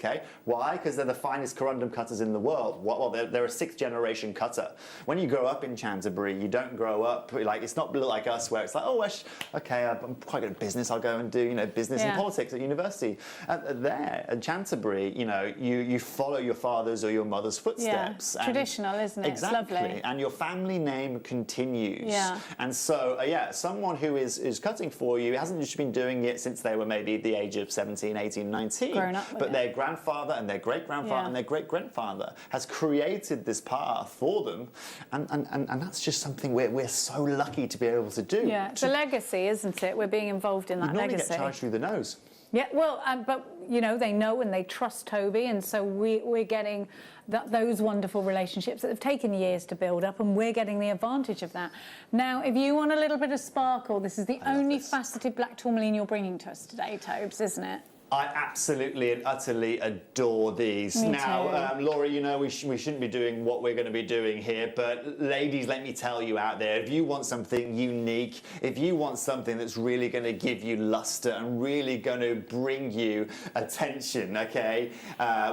Why? Because they're the finest corundum cutters in the world. Well, they're a 6th generation cutter. When you grow up in Canterbury, you don't grow up it's not like us, where it's like, oh, okay, I'm quite good at business. I'll go and do, you know, business and politics at university. There at Canterbury, you know, you follow your father's or your mother's footsteps. Yeah. Traditional, isn't it? Exactly. It's lovely. And your family name continues. Yeah. And so, someone who is cutting for you hasn't just been doing it since they were maybe the age of 17, 18, 19. Grown up with but their grandfather and their great-grandfather and their great-grandfather has created this path for them. And that's just something we're so lucky to be able to do. Yeah, it's a legacy, isn't it? We're being involved in that legacy. You normally get charged through the nose. Yeah, well, but, you know, they know and they trust Toby, and so we're getting those wonderful relationships that have taken years to build up, and we're getting the advantage of that. Now, if you want a little bit of sparkle, this is the only faceted black tourmaline you're bringing to us today, Tobes, isn't it? I absolutely and utterly adore these. Me now, too. Laura, you know we shouldn't be doing what we're going to be doing here, but ladies, let me tell you out there, if you want something unique, if you want something that's really going to give you luster and really going to bring you attention, okay,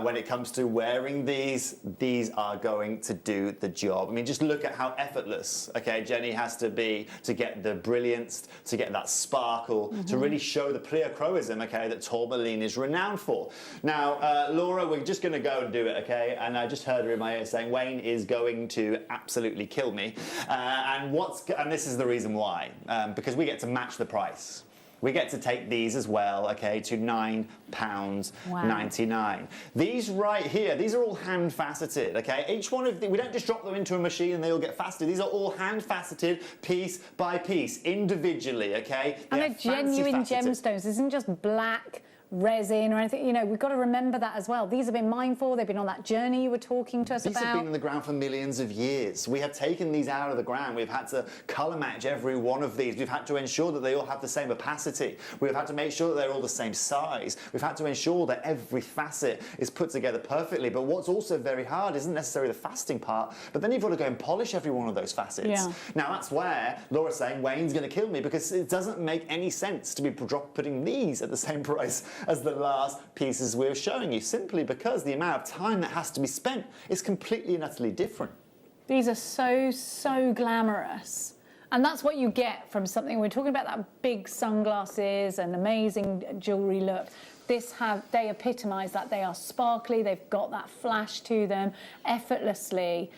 when it comes to wearing these are going to do the job. I mean, just look at how effortless, okay, Jenny has to be to get the brilliance, to get that sparkle, to really show the pleochroism, okay, that tourmaline is renowned for. Now, Laura, we're just going to go and do it, okay? And I just heard her in my ear saying Wayne is going to absolutely kill me. And this is the reason why, because we get to match the price. We get to take these as well, okay, to £9.99. These right here, these are all hand faceted, okay? Each one of them, we don't just drop them into a machine and they all get faceted. These are all hand faceted, piece by piece, individually, okay? And they're genuine gemstones. This isn't just black resin or anything, you know, we've got to remember that as well. These have been mined for, they've been on that journey you were talking to us about. These have been in the ground for millions of years. We have taken these out of the ground. We've had to colour match every one of these. We've had to ensure that they all have the same opacity. We've had to make sure that they're all the same size. We've had to ensure that every facet is put together perfectly. But what's also very hard isn't necessarily the faceting part, but then you've got to go and polish every one of those facets. Yeah. Now that's where Laura's saying Wayne's going to kill me, because it doesn't make any sense to be putting these at the same price as the last pieces we're showing you, simply because the amount of time that has to be spent is completely and utterly different. These are so glamorous. And that's what you get from something. We're talking about that big sunglasses and amazing jewellery look. They epitomise that. They are sparkly, they've got that flash to them, they're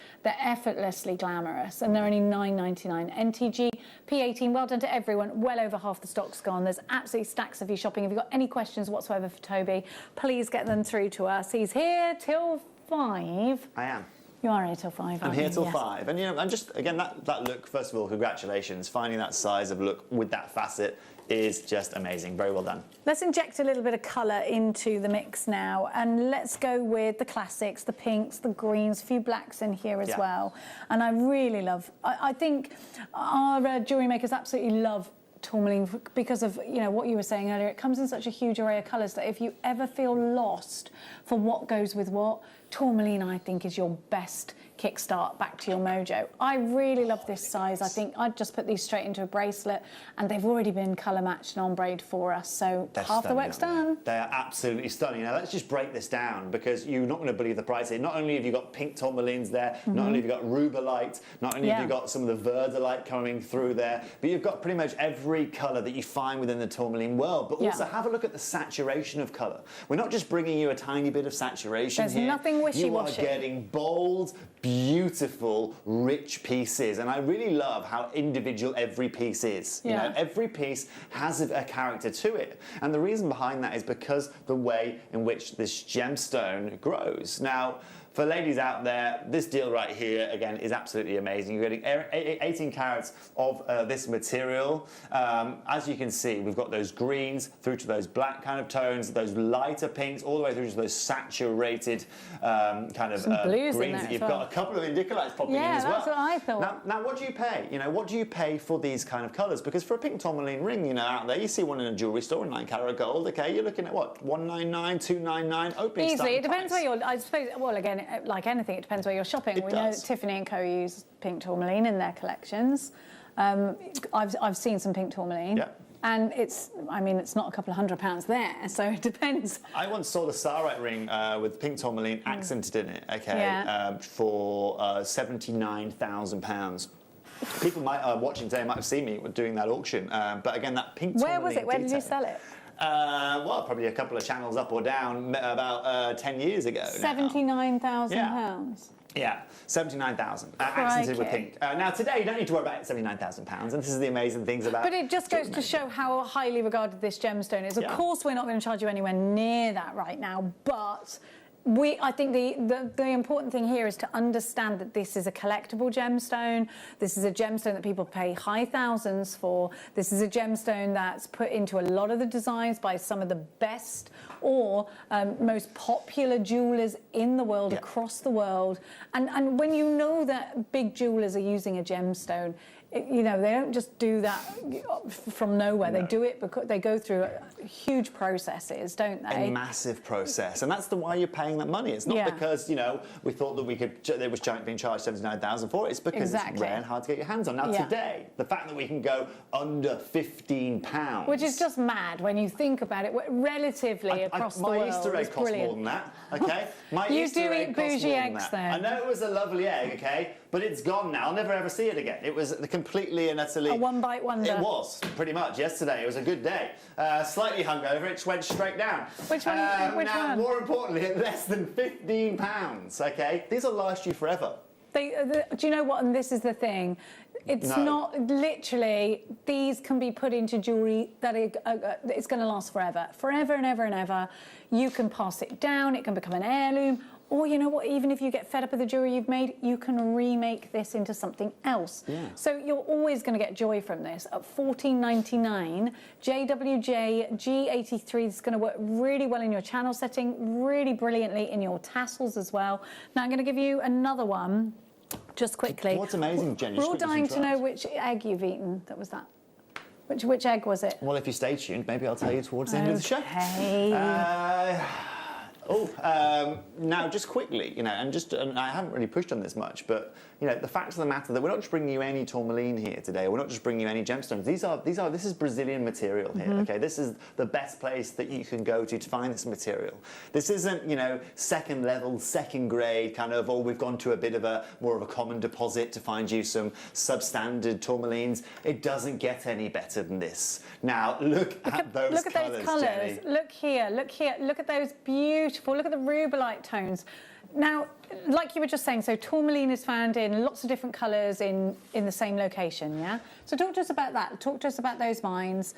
effortlessly glamorous, and they're only $9.99. NTG, P18, well done to everyone. Well over half the stock's gone. There's absolutely stacks of you shopping. If you've got any questions whatsoever for Toby, please get them through to us. He's here till 5. I am. You are here till 5, I'm here till 5. And, you know, I'm just, again, that look, first of all, congratulations. Finding that size of look with that facet is just amazing. Very well done. Let's inject a little bit of colour into the mix now, and let's go with the classics, the pinks, the greens, a few blacks in here as well. And I really love, I think our jewellery makers absolutely love tourmaline because of, you know, what you were saying earlier. It comes in such a huge array of colours that if you ever feel lost for what goes with what, tourmaline, I think, is your best kickstart back to your mojo. I really love this size. I think I'd just put these straight into a bracelet, and they've already been colour matched and ombre for us, so half the work's done. They are absolutely stunning. Now let's just break this down, because you're not going to believe the price here. Not only have you got pink tourmalines there, not only have you got rubelite, not only have you got some of the verdolite coming through there, but you've got pretty much every colour that you find within the tourmaline world. But also have a look at the saturation of colour. We're not just bringing you a tiny bit of saturation here. There's nothing wishy-washy. You are getting bold, beautiful, rich pieces, and I really love how individual every piece is. You know, every piece has a character to it, and the reason behind that is because the way in which this gemstone grows. Now, for ladies out there, this deal right here, again, is absolutely amazing. You're getting 18 carats of this material. As you can see, we've got those greens through to those black kind of tones, those lighter pinks, all the way through to those saturated kind of blues greens. You've got a couple of indicolites popping in as well. Yeah, that's what I thought. Now, what do you pay? You know, what do you pay for these kind of colours? Because for a pink tourmaline ring, you know, out there, you see one in a jewellery store in 9 carat gold, okay, you're looking at what, $199, $299, opening easily. It depends price. where you're, I suppose, well, again, like anything, it depends where you're shopping. We know that Tiffany & Co. use pink tourmaline in their collections. I've seen some pink tourmaline. Yeah. And it's, I mean, it's not a couple of £100 there, so it depends. I once saw the Starlight ring with pink tourmaline accented in it, okay, for £79,000. People watching today might have seen me doing that auction, but again, that pink tourmaline. Where was it? Where did you sell it? Well, probably a couple of channels up or down about 10 years ago. £79,000. Yeah, 79,000 accented with pink. Now today you don't need to worry about 79,000 pounds, and this is the amazing things about. But it just goes to show how highly regarded this gemstone is. Of course, we're not going to charge you anywhere near that right now, but. I think the important thing here is to understand that this is a collectible gemstone. This is a gemstone that people pay high thousands for. This is a gemstone that's put into a lot of the designs by some of the best or most popular jewellers in the world, across the world. And when you know that big jewellers are using a gemstone, you know, they don't just do that from nowhere. No. They do it because they go through huge processes, don't they? A massive process, and that's why you're paying that money. It's not because, you know, we thought that we could. It was being charged $79,000 for it. It's because it's rare and hard to get your hands on. Now today, the fact that we can go under £15, which is just mad when you think about it, relatively across the world. My Easter egg costs more than that. Okay, my Easter egg costs more than that. Though. I know it was a lovely egg. Okay. But it's gone now. I'll never ever see it again. It was completely and utterly... a one-bite wonder. It was, pretty much. Yesterday, it was a good day. Slightly hungover, it went straight down. Which one? Now, more importantly, at less than £15, okay? These will last you forever. Do you know what? And this is the thing. It's not literally, these can be put into jewellery that it's going to last forever. Forever and ever and ever. You can pass it down, it can become an heirloom. Or, you know what, even if you get fed up with the jewellery you've made, you can remake this into something else. Yeah. So you're always going to get joy from this. At $14.99, JWJ G83 is going to work really well in your channel setting, really brilliantly in your tassels as well. Now I'm going to give you another one, just quickly. What's amazing, Jen? We're all dying to know which egg you've eaten. That was that. Which egg was it? Well, if you stay tuned, maybe I'll tell you towards the end of the show. Okay. Now just quickly, you know, and I haven't really pushed on this much, but you know, the fact of the matter that we're not just bringing you any tourmaline here today, we're not just bringing you any gemstones. This is Brazilian material here. Okay, this is the best place that you can go to find this material. This isn't, you know, second level, second grade kind of. Oh, we've gone to a bit of more of a common deposit to find you some substandard tourmalines. It doesn't get any better than this. Now look at those colours, Jenny. Look here. Look at those beautiful. Look at the rubellite tones. Now, like you were just saying, so tourmaline is found in lots of different colours in the same location, yeah? So talk to us about that. Talk to us about those mines.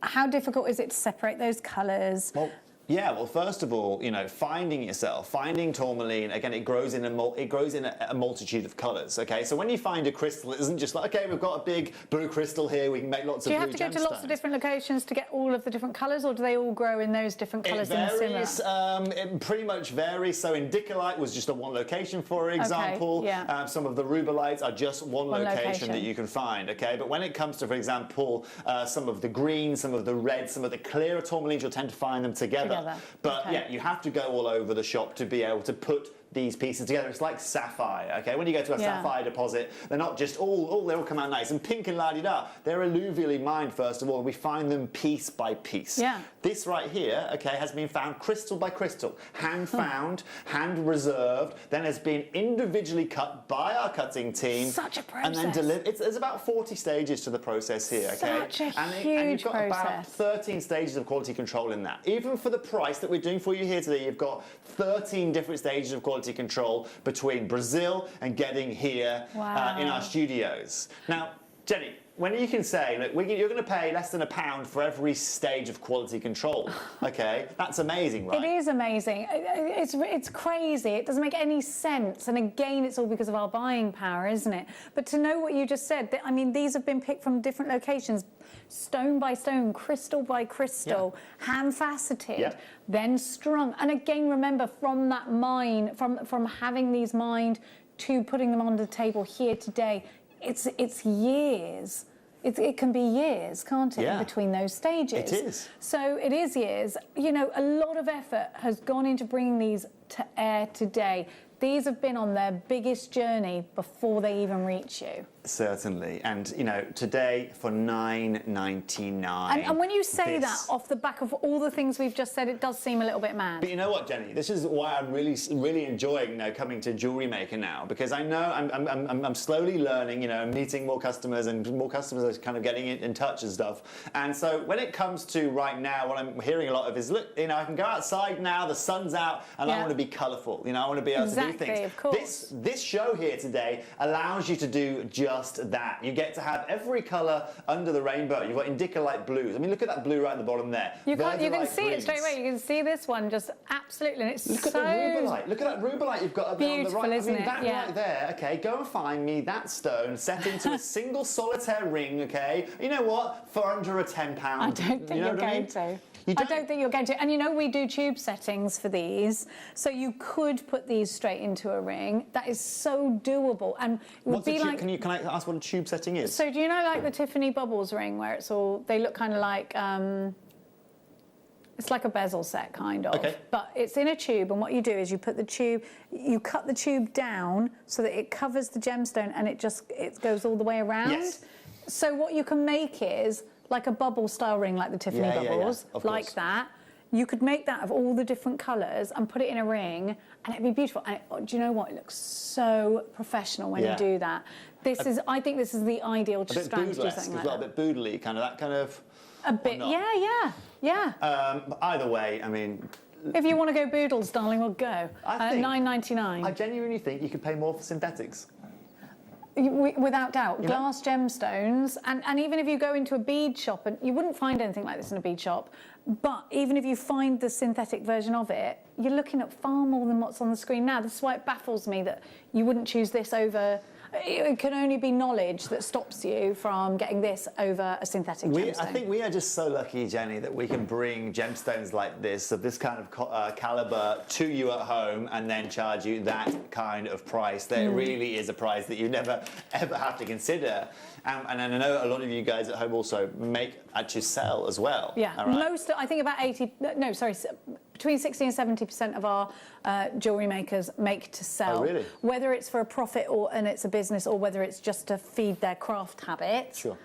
How difficult is it to separate those colours? Well, first of all, you know, finding tourmaline, again, it grows in a multitude of colours, okay? So when you find a crystal, it isn't just like, okay, we've got a big blue crystal here, we can make lots of blue gemstones. Do you have to go to lots of different locations to get all of the different colours, or do they all grow in those different colours in the similar? It pretty much varies. So indicolite was just one location, for example. Okay, yeah. Some of the rubellites are just one location that you can find, okay? But when it comes to, for example, some of the green, some of the red, some of the clearer tourmalines, you'll tend to find them together. But yeah, you have to go all over the shop to be able to put these pieces together. It's like sapphire, okay? When you go to a sapphire deposit, they're not just they all come out nice and pink and la-di-da. They're alluvially mined, first of all, and we find them piece by piece. Yeah. This right here, okay, has been found crystal by crystal, hand found, hand reserved, then has been individually cut by our cutting team. Such a process. And then delivered. There's about 40 stages to the process here, okay? Such a huge and you've got process. about 13 stages of quality control in that. Even for the price that we're doing for you here today, you've got 13 different stages of quality control between Brazil and getting here in our studios. Now, Jenny, when you can say, look, you're going to pay less than £1 for every stage of quality control, okay? That's amazing, right? It is amazing. It's crazy. It doesn't make any sense. And again, it's all because of our buying power, isn't it? But to know what you just said, I mean, these have been picked from different locations, stone by stone, crystal by crystal, hand-faceted, then strung. And again, remember, from that mine, from having these mined to putting them on the table here today, it's years. It can be years, can't it, in between those stages? It is. So it is years. You know, a lot of effort has gone into bringing these to air today. These have been on their biggest journey before they even reach you. Certainly, and you know, today for $9.99. And when you say that off the back of all the things we've just said, it does seem a little bit mad. But you know what, Jenny? This is why I'm really enjoying, you know, coming to JewelleryMaker now, because I know I'm slowly learning, you know, meeting more customers, and more customers are kind of getting in touch and stuff. And so when it comes to right now, what I'm hearing a lot of is, look, you know, I can go outside now, the sun's out, and I want to be colourful. You know, I want to be able to do things. Of course. This show here today allows you to do just that. You get to have every colour under the rainbow. You've got indicolite blues. I mean, look at that blue right at the bottom there. You can see it straight away. You can see this one just absolutely. And it's look at the rubellite. Look at that rubellite you've got up there on the right. Isn't I mean, that right there. Okay, go and find me that stone set into a single solitaire ring. Okay, you know what? For under a £10. I don't think you're going to. I don't think you're going to. And you know, we do tube settings for these, so you could put these straight into a ring. That is so doable, and it would be like. Can I ask what a tube setting is? So do you know, like the Tiffany Bubbles ring, where it's all, they look kind of like. It's like a bezel set, kind of. Okay. But it's in a tube, and what you do is you put the tube, you cut the tube down so that it covers the gemstone, and it goes all the way around. Yes. So what you can make is like a bubble style ring, like the Tiffany Bubbles, like that. You could make that of all the different colours and put it in a ring, and it'd be beautiful. And do you know what? It looks so professional when you do that. I think this is the ideal strand to do something like that. A bit boodly, kind of that kind of. A bit, yeah. Either way, I mean. If you want to go boodles, darling, we'll go. $9.99. I genuinely think you could pay more for synthetics. Without doubt. Glass gemstones, and even if you go into a bead shop, and you wouldn't find anything like this in a bead shop, but even if you find the synthetic version of it, you're looking at far more than what's on the screen now. This is why it baffles me that you wouldn't choose this over. It can only be knowledge that stops you from getting this over a synthetic gemstone. I think we are just so lucky, Jenny, that we can bring gemstones like this, of this kind of caliber, to you at home and then charge you that kind of price. There really is a price that you never, ever have to consider. And I know a lot of you guys at home also actually sell as well. Yeah, I think about between 60 and 70% of our jewellery makers make to sell. Oh, really? Whether it's for a profit and it's a business, or whether it's just to feed their craft habit. Sure.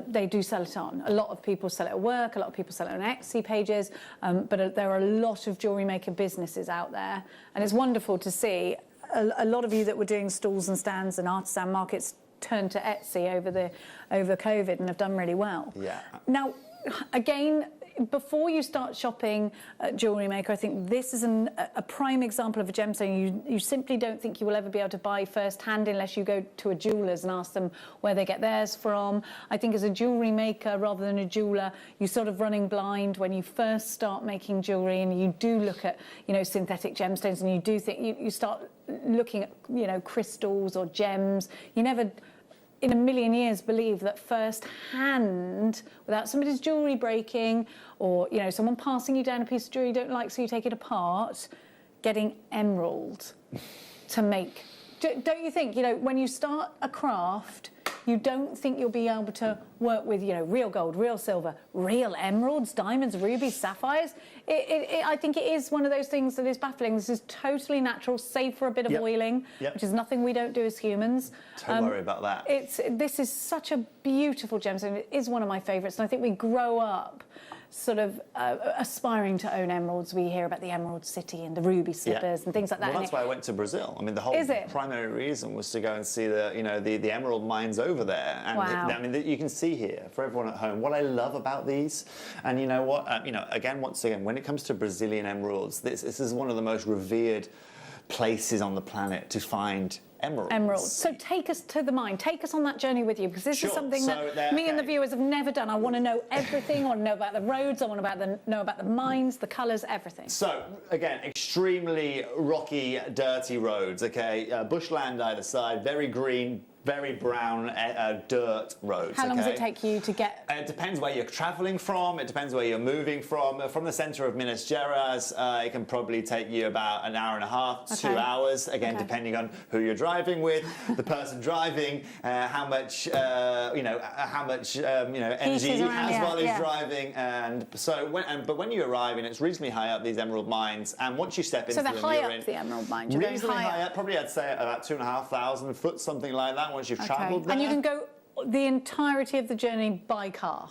They do sell it on. A lot of people sell it at work, a lot of people sell it on Etsy pages, but there are a lot of jewellery maker businesses out there, and it's wonderful to see a lot of you that were doing stalls and stands and artisan markets turned to Etsy over COVID and have done really well. Yeah. Now, again, before you start shopping at JewelleryMaker, I think this is a prime example of a gemstone you simply don't think you will ever be able to buy first-hand unless you go to a jeweller's and ask them where they get theirs from. I think as a jewellery maker rather than a jeweller, you're sort of running blind when you first start making jewellery, and you do look at, synthetic gemstones, and you do think, you start looking at, crystals or gems. You never in a million years believe that first-hand, without somebody's jewellery breaking, or someone passing you down a piece of jewellery you don't like so you take it apart, getting emerald to make. Don't you think, when you start a craft, you don't think you'll be able to work with, real gold, real silver, real emeralds, diamonds, rubies, sapphires. I think it is one of those things that is baffling. This is totally natural, save for a bit of oiling, which is nothing we don't do as humans. Don't worry about that. This is such a beautiful gemstone. It is one of my favourites, and I think we grow up sort of aspiring to own emeralds. We hear about the Emerald City and the ruby slippers and things like that. Well, that's why I went to Brazil. I mean, the whole primary reason was to go and see the emerald mines over there. And wow. you can see here, for everyone at home, what I love about these. And you know what? Once again, when it comes to Brazilian emeralds, this is one of the most revered places on the planet to find emeralds. So take us to the mine. Take us on that journey with you, because this is something that me and the viewers have never done. I want to know everything. I want to know about the roads. I want to know about the mines, the colours, everything. So, again, extremely rocky, dirty roads, okay? Bushland either side, very green, very brown dirt roads. How long does it take you to get? It depends where you're travelling from. It depends where you're moving from. From the centre of Minas Gerais, it can probably take you about an hour and a half, 2 hours. Again, depending on who you're driving with, the person driving, how much energy he has while he's driving. And so, when you arrive, and it's reasonably high up these emerald mines, and once you step into them, so they're high up the emerald mines. Reasonably high up, probably I'd say about 2,500 foot, something like that. Once you've travelled there. And you can go the entirety of the journey by car?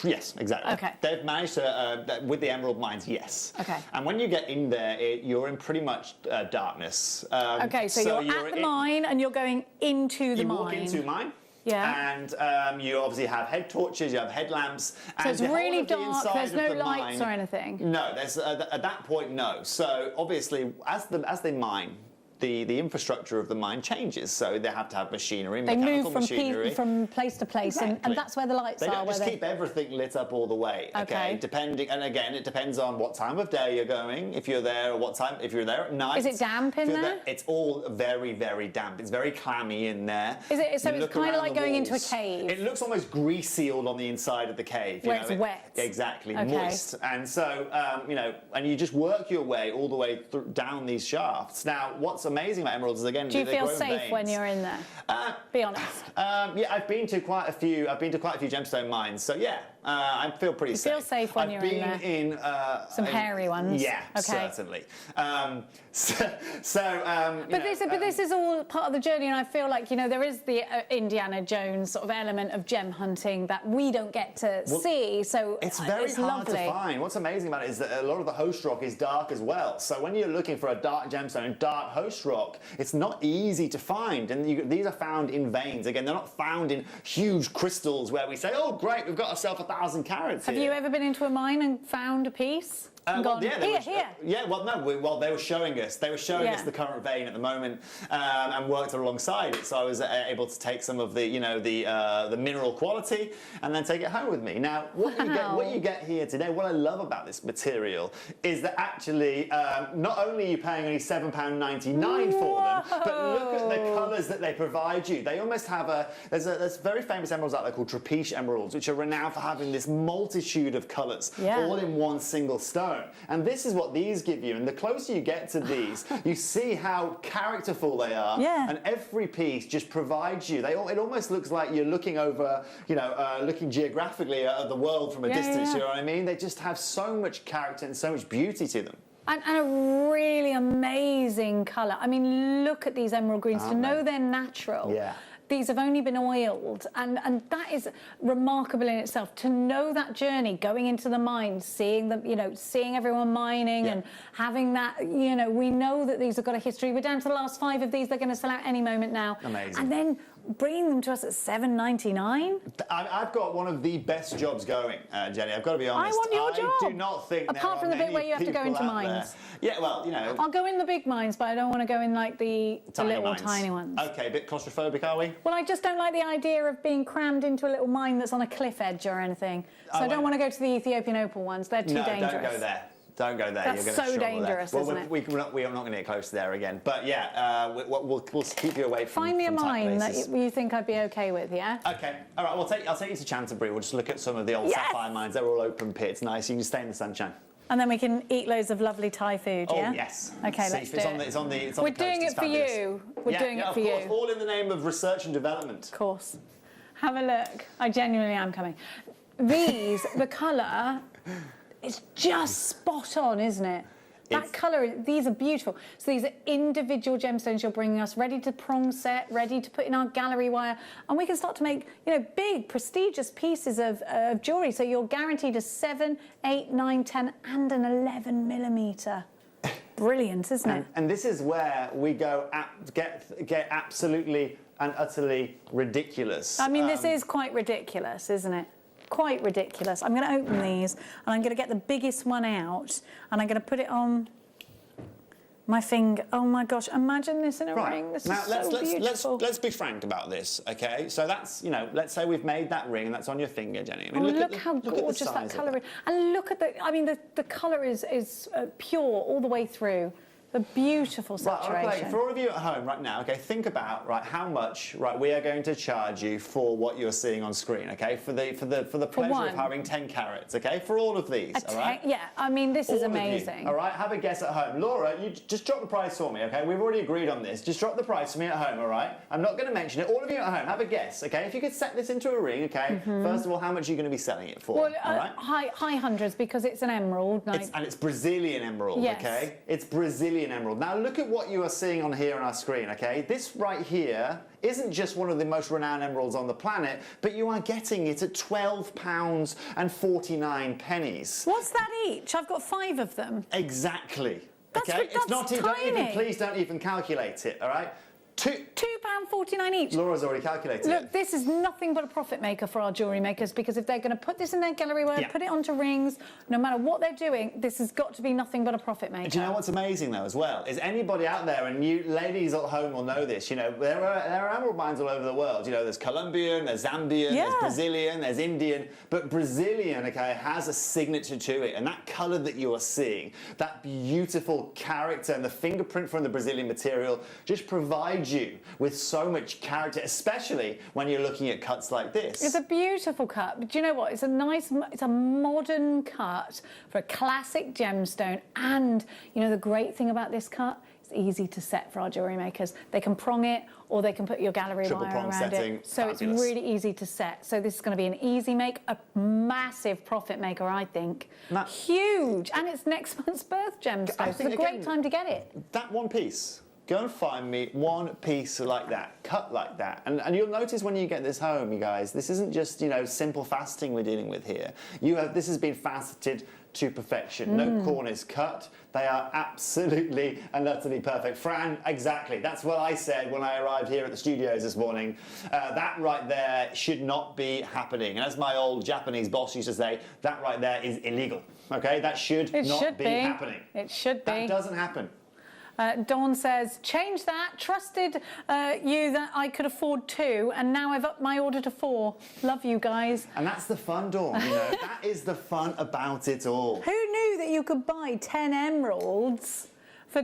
Yes, exactly. Okay. They've managed to, with the emerald mines, yes. Okay. And when you get in there, you're in pretty much darkness. Okay, so you're at the mine and you're going into the mine. You walk into mine. Yeah. And you obviously have head torches, you have headlamps. So it's really dark, there's no lights or anything? No, there's at that point, no. So obviously, as they mine, the infrastructure of the mine changes, so they have to have machinery, they mechanical move machinery. from place to place, and that's where the lights they are. Don't just keep everything lit up all the way. Okay. Depending, and again, it depends on what time of day you're going. If you're there, or what time. If you're there at night. Is it damp in there? It's all very, very damp. It's very clammy in there. Is it? So it's kind of like going into a cave. It looks almost grease-sealed on the inside of the cave. Where it's wet. Exactly, moist. And so, you know, and you just work your way all the way down these shafts. Now, what's amazing about emeralds is, again, do you feel safe when you're in there? Be honest. Yeah, I've been to quite a few gemstone mines, so yeah, I feel pretty safe. You feel safe when you're in there? I've been in some hairy ones. Yeah, certainly. But this is all part of the journey, and I feel like, you know, there is the Indiana Jones sort of element of gem hunting that we don't get to see. So it's very hard lovely to find. What's amazing about it is that a lot of the host rock is dark as well. So when you're looking for a dark gemstone and dark host rock, it's not easy to find. And these are found in veins. Again, they're not found in huge crystals where we say, oh, great, we've got ourselves 1,000 carats here. Have you ever been into a mine and found a piece? Well, yeah, here. Well, no. They were showing us. They were showing us the current vein at the moment, and worked alongside it. So I was able to take some of the, you know, the mineral quality, and then take it home with me. Now, what you get here today, what I love about this material is that actually, not only are you paying only £7.99 for them, but look at the colours that they provide you. They almost have there's very famous emeralds out there called Trapeze emeralds, which are renowned for having this multitude of colours, all in one single stone. And this is what these give you. And the closer you get to these, you see how characterful they are. Yeah. And every piece just provides you. It almost looks like you're looking over, you know, looking geographically at the world from a distance. You know what I mean? They just have so much character and so much beauty to them. And a really amazing colour. I mean, look at these emerald greens. To know they're natural. Yeah. These have only been oiled, and that is remarkable in itself. To know that journey, going into the mine, seeing them, you know, seeing everyone mining and having that, you know, we know that these have got a history. We're down to the last 5 of these. They're going to sell out any moment now. Amazing. And then bringing them to us at $7.99. I've got one of the best jobs going, Jenny. I've got to be honest. I want your job. I do not think apart from the bit where you have to go into mines. Yeah, well, you know. I'll go in the big mines, but I don't want to go in like the little tiny ones. Okay, a bit claustrophobic, are we? Well, I just don't like the idea of being crammed into a little mine that's on a cliff edge or anything. So I don't want to go to the Ethiopian opal ones. They're too dangerous. No, don't go there. Don't go there. That's You're going to so dangerous, there. isn't it? We are not going to get close there again. But yeah, we'll keep you away from. Find me a mine that you think I'd be okay with, yeah? Okay. All right. I'll take you to Chanterbury. We'll just look at some of the old sapphire mines. They're all open pits. Nice. You can stay in the sunshine. And then we can eat loads of lovely Thai food, yeah? Oh, yes. Okay, let's do it. It's on the We're doing it for you. We're doing it for you. Of course, all in the name of research and development. Of course. Have a look. I genuinely am coming. These, the colour, it's just spot on, isn't it? That colour, these are beautiful. So these are individual gemstones you're bringing us, ready to prong set, ready to put in our gallery wire, and we can start to make, you know, big, prestigious pieces of jewellery. So you're guaranteed a 7, 8, 9, 10, and an 11mm. Brilliant, isn't it? And this is where we go get absolutely and utterly ridiculous. I mean, this is quite ridiculous, isn't it? Quite ridiculous. I'm going to open these and I'm going to get the biggest one out and I'm going to put it on my finger. Oh my gosh, imagine this in a ring. This is so beautiful. Let's be frank about this, okay? So that's, you know, let's say we've made that ring and that's on your finger, Jenny. I mean, look how gorgeous that colour is. And look at the, I mean, the colour is pure all the way through. The beautiful saturation. Right, for all of you at home right now, okay, think about how much we are going to charge you for what you're seeing on screen, okay? For the pleasure of having 10 carats, okay? For all of these, all right? Yeah, I mean this is amazing. You, all right, have a guess at home. Laura, you just drop the price for me, okay? We've already agreed on this. Just drop the price for me at home, all right? I'm not going to mention it. All of you at home, have a guess, okay? If you could set this into a ring, okay? First of all, how much are you going to be selling it for? Well, all right? high hundreds because it's an emerald. And it's Brazilian emerald, okay? It's Brazilian emerald. Now look at what you are seeing on here on our screen, okay? This right here isn't just one of the most renowned emeralds on the planet, but you are getting it at £12.49. What's that each? I've got 5 of them. Exactly. That's okay? tiny. Please don't even calculate it, all right? £2.49 each. Laura's already calculated Look, it. this is nothing but a profit maker for our jewellery makers, because if they're going to put this in their gallery work, put it onto rings, no matter what they're doing, this has got to be nothing but a profit maker. Do you know what's amazing though as well? Is anybody out there, and you ladies at home will know this, you know, there are emerald mines all over the world. You know, there's Colombian, there's Zambian, there's Brazilian, there's Indian, but Brazilian, okay, has a signature to it, and that colour that you are seeing, that beautiful character and the fingerprint from the Brazilian material just provides you with so much character, especially when you're looking at cuts like this. It's a beautiful cut, but do you know what? It's a modern cut for a classic gemstone, and you know the great thing about this cut, it's easy to set for our jewellery makers. They can prong it, or they can put your gallery wire around it. So fabulous. It's really easy to set. So this is going to be an easy make, a massive profit maker, I think. Huge, and it's next month's birth gemstone. It's a great time to get it. That one piece. Go and find me one piece like that, cut like that. And you'll notice when you get this home, you guys, this isn't just, you know, simple faceting we're dealing with here. This has been faceted to perfection. No corners cut. They are absolutely and utterly perfect. Fran, exactly. That's what I said when I arrived here at the studios this morning. That right there should not be happening. And as my old Japanese boss used to say, that right there is illegal. Okay? That should not be happening. It should be. That doesn't happen. Dawn says, change that. Trusted you that I could afford 2, and now I've upped my order to 4. Love you guys. And that's the fun, Dawn. You know, that is the fun about it all. Who knew that you could buy 10 emeralds for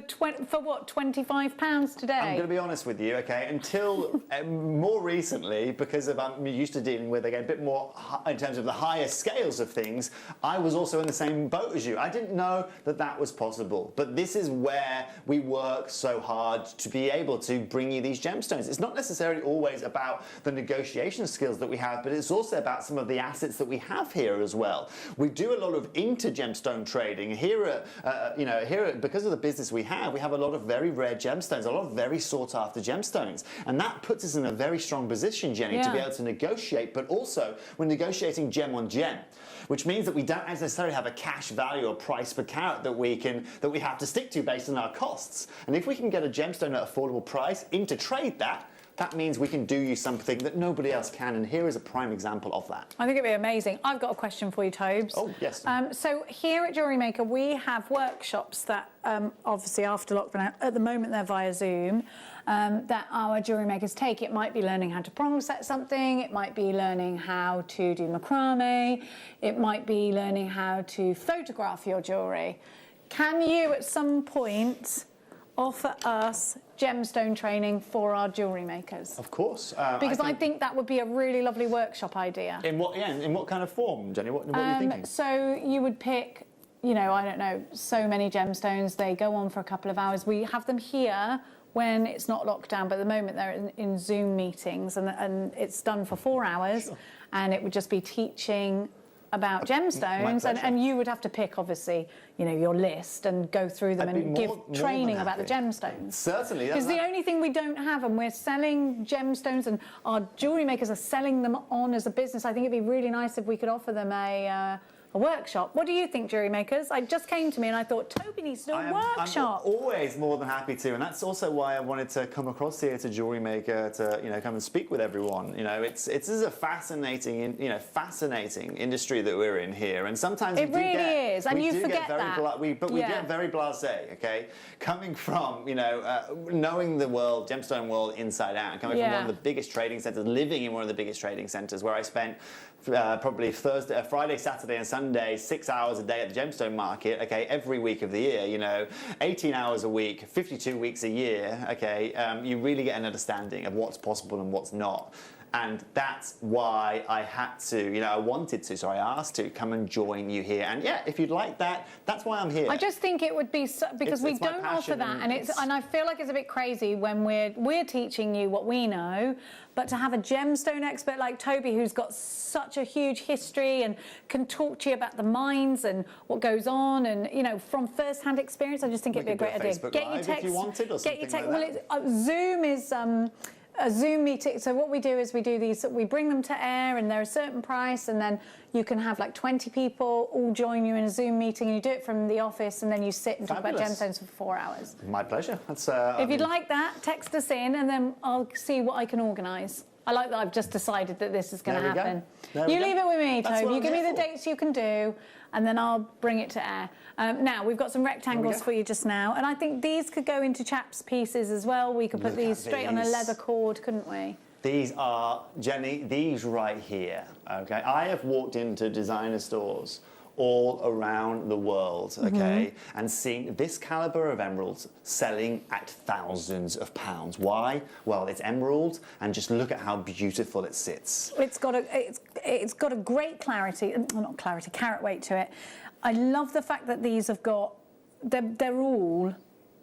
what, £25 today? I'm going to be honest with you, okay, until more recently, because I'm used to dealing with, again, a bit more in terms of the higher scales of things, I was also in the same boat as you. I didn't know that that was possible, but this is where we work so hard to be able to bring you these gemstones. It's not necessarily always about the negotiation skills that we have, but it's also about some of the assets that we have here as well. We do a lot of inter-gemstone trading. Here, because of the business we have a lot of very rare gemstones, a lot of very sought after gemstones. And that puts us in a very strong position, Jenny, to be able to negotiate, but also we're negotiating gem on gem, which means that we don't necessarily have a cash value or price per carat that we have to stick to based on our costs. And if we can get a gemstone at an affordable price into trade that means we can do you something that nobody else can, and here is a prime example of that. I think it'd be amazing. I've got a question for you, Tobes. Oh, yes. So here at Jewellery Maker, we have workshops that, obviously after lockdown, at the moment they're via Zoom, that our jewellery makers take. It might be learning how to prong set something, it might be learning how to do macrame, it might be learning how to photograph your jewellery. Can you, at some point, offer us gemstone training for our jewellery makers? Of course. Because I think that would be a really lovely workshop idea. In what kind of form, Jenny? What are you thinking? So you would pick, you know, I don't know, so many gemstones. They go on for a couple of hours. We have them here when it's not locked down, but at the moment they're in Zoom meetings, and it's done for 4 hours, and it would just be teaching about gemstones, and you would have to pick, obviously, you know, your list and go through them and give training about the gemstones. Certainly. Because the only thing we don't have, and we're selling gemstones, and our jewellery makers are selling them on as a business, I think it'd be really nice if we could offer them a workshop. What do you think, jewellery makers? It just came to me and I thought, Toby needs to do a workshop. I'm always more than happy to, and that's also why I wanted to come across here to Jewellery Maker to, you know, come and speak with everyone. You know, it's a fascinating, fascinating industry that we're in here, and sometimes it really is, and you forget that. We get very blasé, okay? Coming from, you know, knowing the world, gemstone world inside out, coming from one of the biggest trading centres, living in one of the biggest trading centres, where I spent probably Friday, Saturday and Sunday, 6 hours a day at the gemstone market, okay, every week of the year, you know, 18 hours a week, 52 weeks a year, okay, you really get an understanding of what's possible and what's not. And that's why I had to, you know, I asked to come and join you here. And yeah, if you'd like that, that's why I'm here. I just think it would be because we don't offer that, and I feel like it's a bit crazy when we're teaching you what we know, but to have a gemstone expert like Toby, who's got such a huge history and can talk to you about the mines and what goes on, and you know, from first-hand experience, I just think it'd be a great idea. Get your text if you wanted, or something like that. Zoom is. a Zoom meeting. So what we do is we do these, we bring them to air and they're a certain price, and then you can have like 20 people all join you in a Zoom meeting, and you do it from the office, and then you sit and talk about gemstones for 4 hours. My pleasure. That's, if you'd like that, text us in and then I'll see what I can organise. I like that I've just decided that this is going to happen. You leave it with me, Toby. You give me the dates you can do, and then I'll bring it to air. Now, we've got some rectangles for you just now, and I think these could go into chaps' pieces as well. We could put these straight on a leather cord, couldn't we? These are, Jenny, these right here, okay? I have walked into designer stores all around the world, okay, and seeing this caliber of emeralds selling at thousands of pounds. Why? Well, it's emerald, and just look at how beautiful it sits. It's got a great clarity, not clarity, carat weight to it. I love the fact that these have got, they're all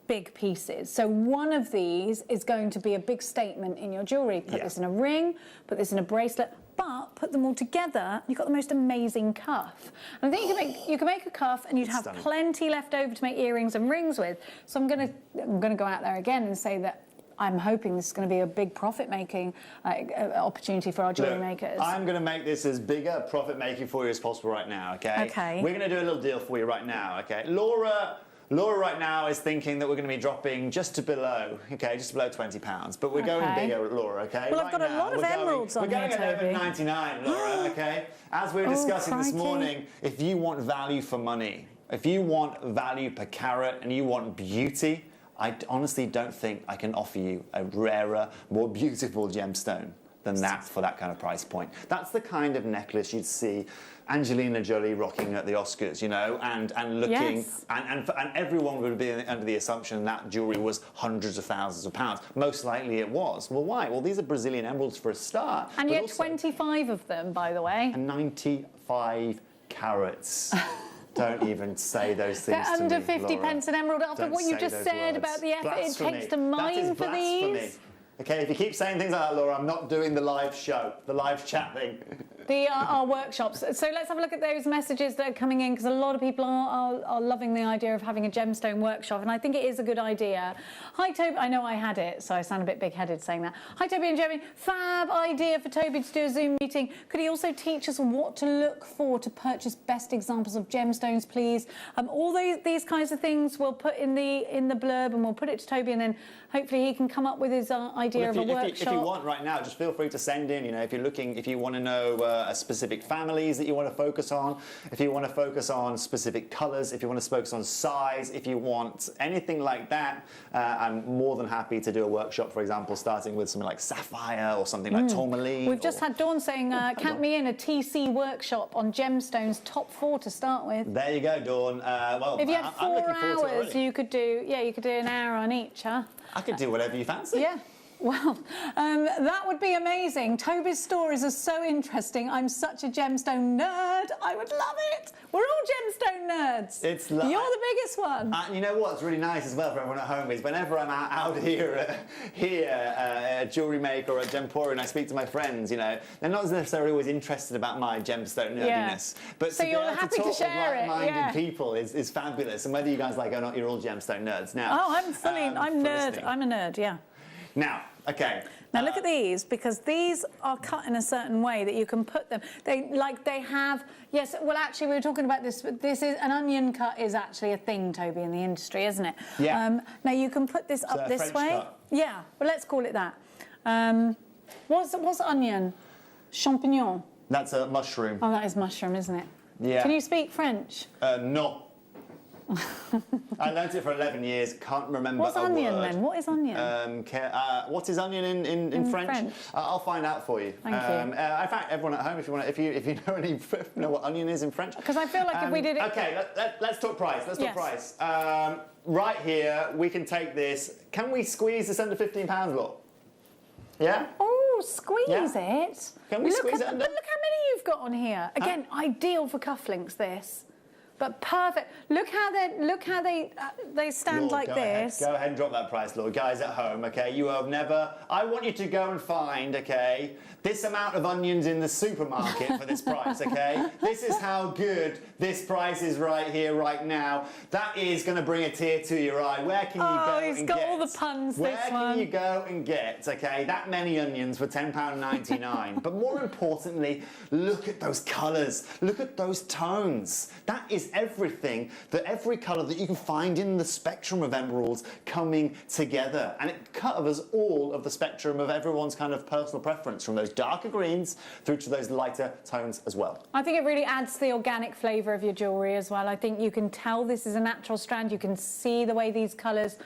big pieces. So one of these is going to be a big statement in your jewellery. Put this in a ring, put this in a bracelet, but put them all together, you've got the most amazing cuff. And I think you can make a cuff, and you'd have plenty left over to make earrings and rings with. So I'm gonna go out there again and say that I'm hoping this is going to be a big profit-making opportunity for our jewellery makers. I'm going to make this as big a profit-making for you as possible right now, okay? Okay. We're going to do a little deal for you right now, okay? Laura right now is thinking that we're going to be dropping just below, okay, just below £20. But we're going bigger, Laura, okay? Well, I've got a lot of emeralds on here, Toby. We're going at $11.99, Laura, okay? As we were discussing this morning, if you want value for money, if you want value per carat and you want beauty, I honestly don't think I can offer you a rarer, more beautiful gemstone than that for that kind of price point. That's the kind of necklace you'd see Angelina Jolie rocking at the Oscars, you know, and looking, and everyone would be under the assumption that jewellery was hundreds of thousands of pounds. Most likely it was. Well, why? Well, these are Brazilian emeralds for a start. And yet 25 of them, by the way. And 95 carats. Don't even say those things They're to under me, 50 Laura. pence an emerald after what you just said about the effort it takes to mine for these. Okay, if you keep saying things like that, Laura, I'm not doing the live show, the live chat thing. Our workshops. So let's have a look at those messages that are coming in, because a lot of people are loving the idea of having a gemstone workshop, and I think it is a good idea. Hi, Toby. I know I had it, so I sound a bit big-headed saying that. Hi, Toby and Jeremy. Fab idea for Toby to do a Zoom meeting. Could he also teach us what to look for to purchase best examples of gemstones, please? All these kinds of things we'll put in the blurb, and we'll put it to Toby, and then hopefully he can come up with his idea of a workshop. If you want right now, just feel free to send in. You know, if you're looking, if you want to know specific families that you want to focus on, if you want to focus on specific colours, if you want to focus on size, if you want anything like that, I'm more than happy to do a workshop, for example, starting with something like sapphire or something like tourmaline. We've just had Dawn saying, count me in, a TC workshop on gemstones, top 4 to start with. There you go, Dawn. Well, if you had 4 hours, you could do an hour on each, huh? I could do whatever you fancy. Yeah. Well, that would be amazing. Toby's stories are so interesting. I'm such a gemstone nerd. I would love it. We're all gemstone nerds. You're the biggest one. And you know what's really nice as well for everyone at home is whenever I'm out here at JewelleryMaker or at Gemporium and I speak to my friends, you know, they're not necessarily always interested about my gemstone nerdiness. But so to be you're able happy to talk to share with like-minded it. people is fabulous. And whether you guys like it or not, you're all gemstone nerds. Now, I'm nerd. I'm a nerd, yeah. Now, okay. Now look at these, because these are cut in a certain way that you can put them. They have. Yes. Well, actually, we were talking about this. But this is an onion cut is actually a thing, Toby, in the industry, isn't it? Yeah. Now you can put this up this way. Cut. Yeah. Well, let's call it that. What's onion? Champignon. That's a mushroom. Oh, that is mushroom, isn't it? Yeah. Can you speak French? No. I learned it for 11 years, can't remember What's a onion word. then? What is onion? What is onion in French? I'll find out for you. Thank you. In fact, everyone at home, if you know what onion is in French. Because I feel like if we did it... Okay, let's talk price. Let's talk price. Right here, we can take this. Can we squeeze this under £15, Law? Yeah? Oh, squeeze it. Can we squeeze it under? But look how many you've got on here. Again, ideal for cufflinks, this. but perfect. Look how they stand Lord, like go this. Go ahead and drop that price, Lord. Guys at home, okay, you have never... I want you to go and find, okay, this amount of onions in the supermarket for this price, okay? This is how good this price is right here, right now. That is going to bring a tear to your eye. Where can you go and get... he's got all the puns, Where this can one. you go and get, okay, that many onions for £10.99? But more importantly, look at those colours. Look at those tones. That is everything, every colour that you can find in the spectrum of emeralds coming together. And it covers all of the spectrum of everyone's kind of personal preference, from those darker greens through to those lighter tones as well. I think it really adds to the organic flavour of your jewellery as well. I think you can tell this is a natural strand. You can see the way these colours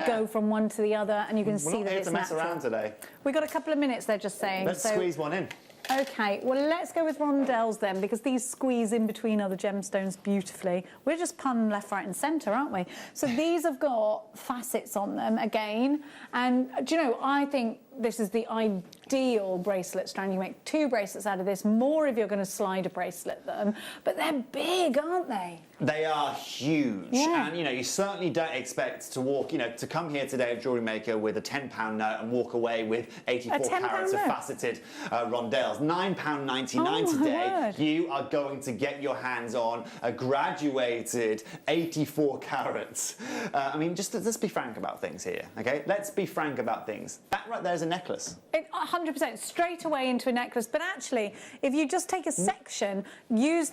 go from one to the other, and you can see that it's natural. We're not here to mess around today. We've got a couple of minutes, they're just saying. Let's squeeze one in. Okay, well, let's go with rondelles then, because these squeeze in between other gemstones beautifully. We're just punning left, right and centre, aren't we? So these have got facets on them again. And, do you know, I think this is the ideal bracelet strand. You make 2 bracelets out of this, more if you're going to slide a bracelet them. But they're big, aren't they? They are huge. Yeah. And, you know, you certainly don't expect to walk, you know, to come here today at Jewellery Maker with a £10 note and walk away with 84 carats of faceted rondelles. £9.99 today. You are going to get your hands on a graduated 84 carats. I mean, just let's be frank about things here, okay? Let's be frank about things. That right there is a necklace. 100% straight away into a necklace. But actually, if you just take a section, use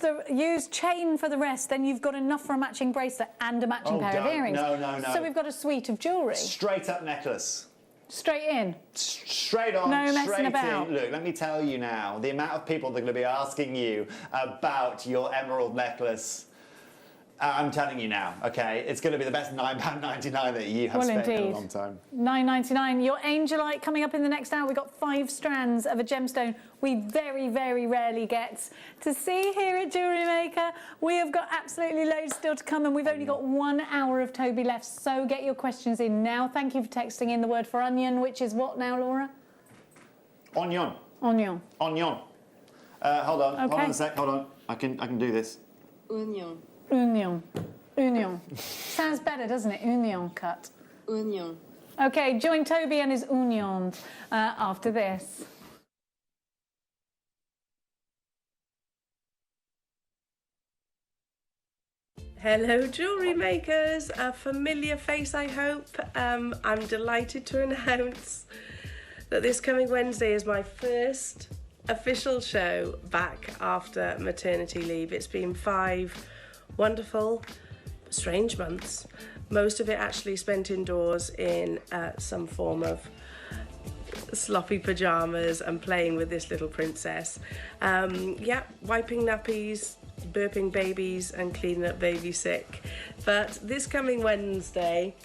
chain for the rest, then you've got enough for a matching bracelet and a matching pair of earrings. No. So we've got a suite of jewellery. Straight up necklace. Straight in. Straight on, no messing straight about. in. Look, let me tell you now, the amount of people that are going to be asking you about your emerald necklace, I'm telling you now, okay? It's going to be the best £9.99 that you have spent in a long time. $9.99. Your angelite coming up in the next hour. We've got 5 strands of a gemstone we very, very rarely get to see here at Jewellery Maker. We have got absolutely loads still to come, and we've only got 1 hour of Toby left, so get your questions in now. Thank you for texting in the word for onion, which is what now, Laura? Onion. Onion. Onion. Hold on. Okay. Hold on a sec. Hold on. I can do this. Onion. Union. Union. Sounds better, doesn't it? Union cut. Union. Okay, join Toby and his union after this. Hello, jewellery makers. A familiar face, I hope. I'm delighted to announce that this coming Wednesday is my first official show back after maternity leave. It's been 5 wonderful, strange months. Most of it actually spent indoors in some form of sloppy pyjamas and playing with this little princess. Yeah, wiping nappies, burping babies and cleaning up baby sick. But this coming Wednesday,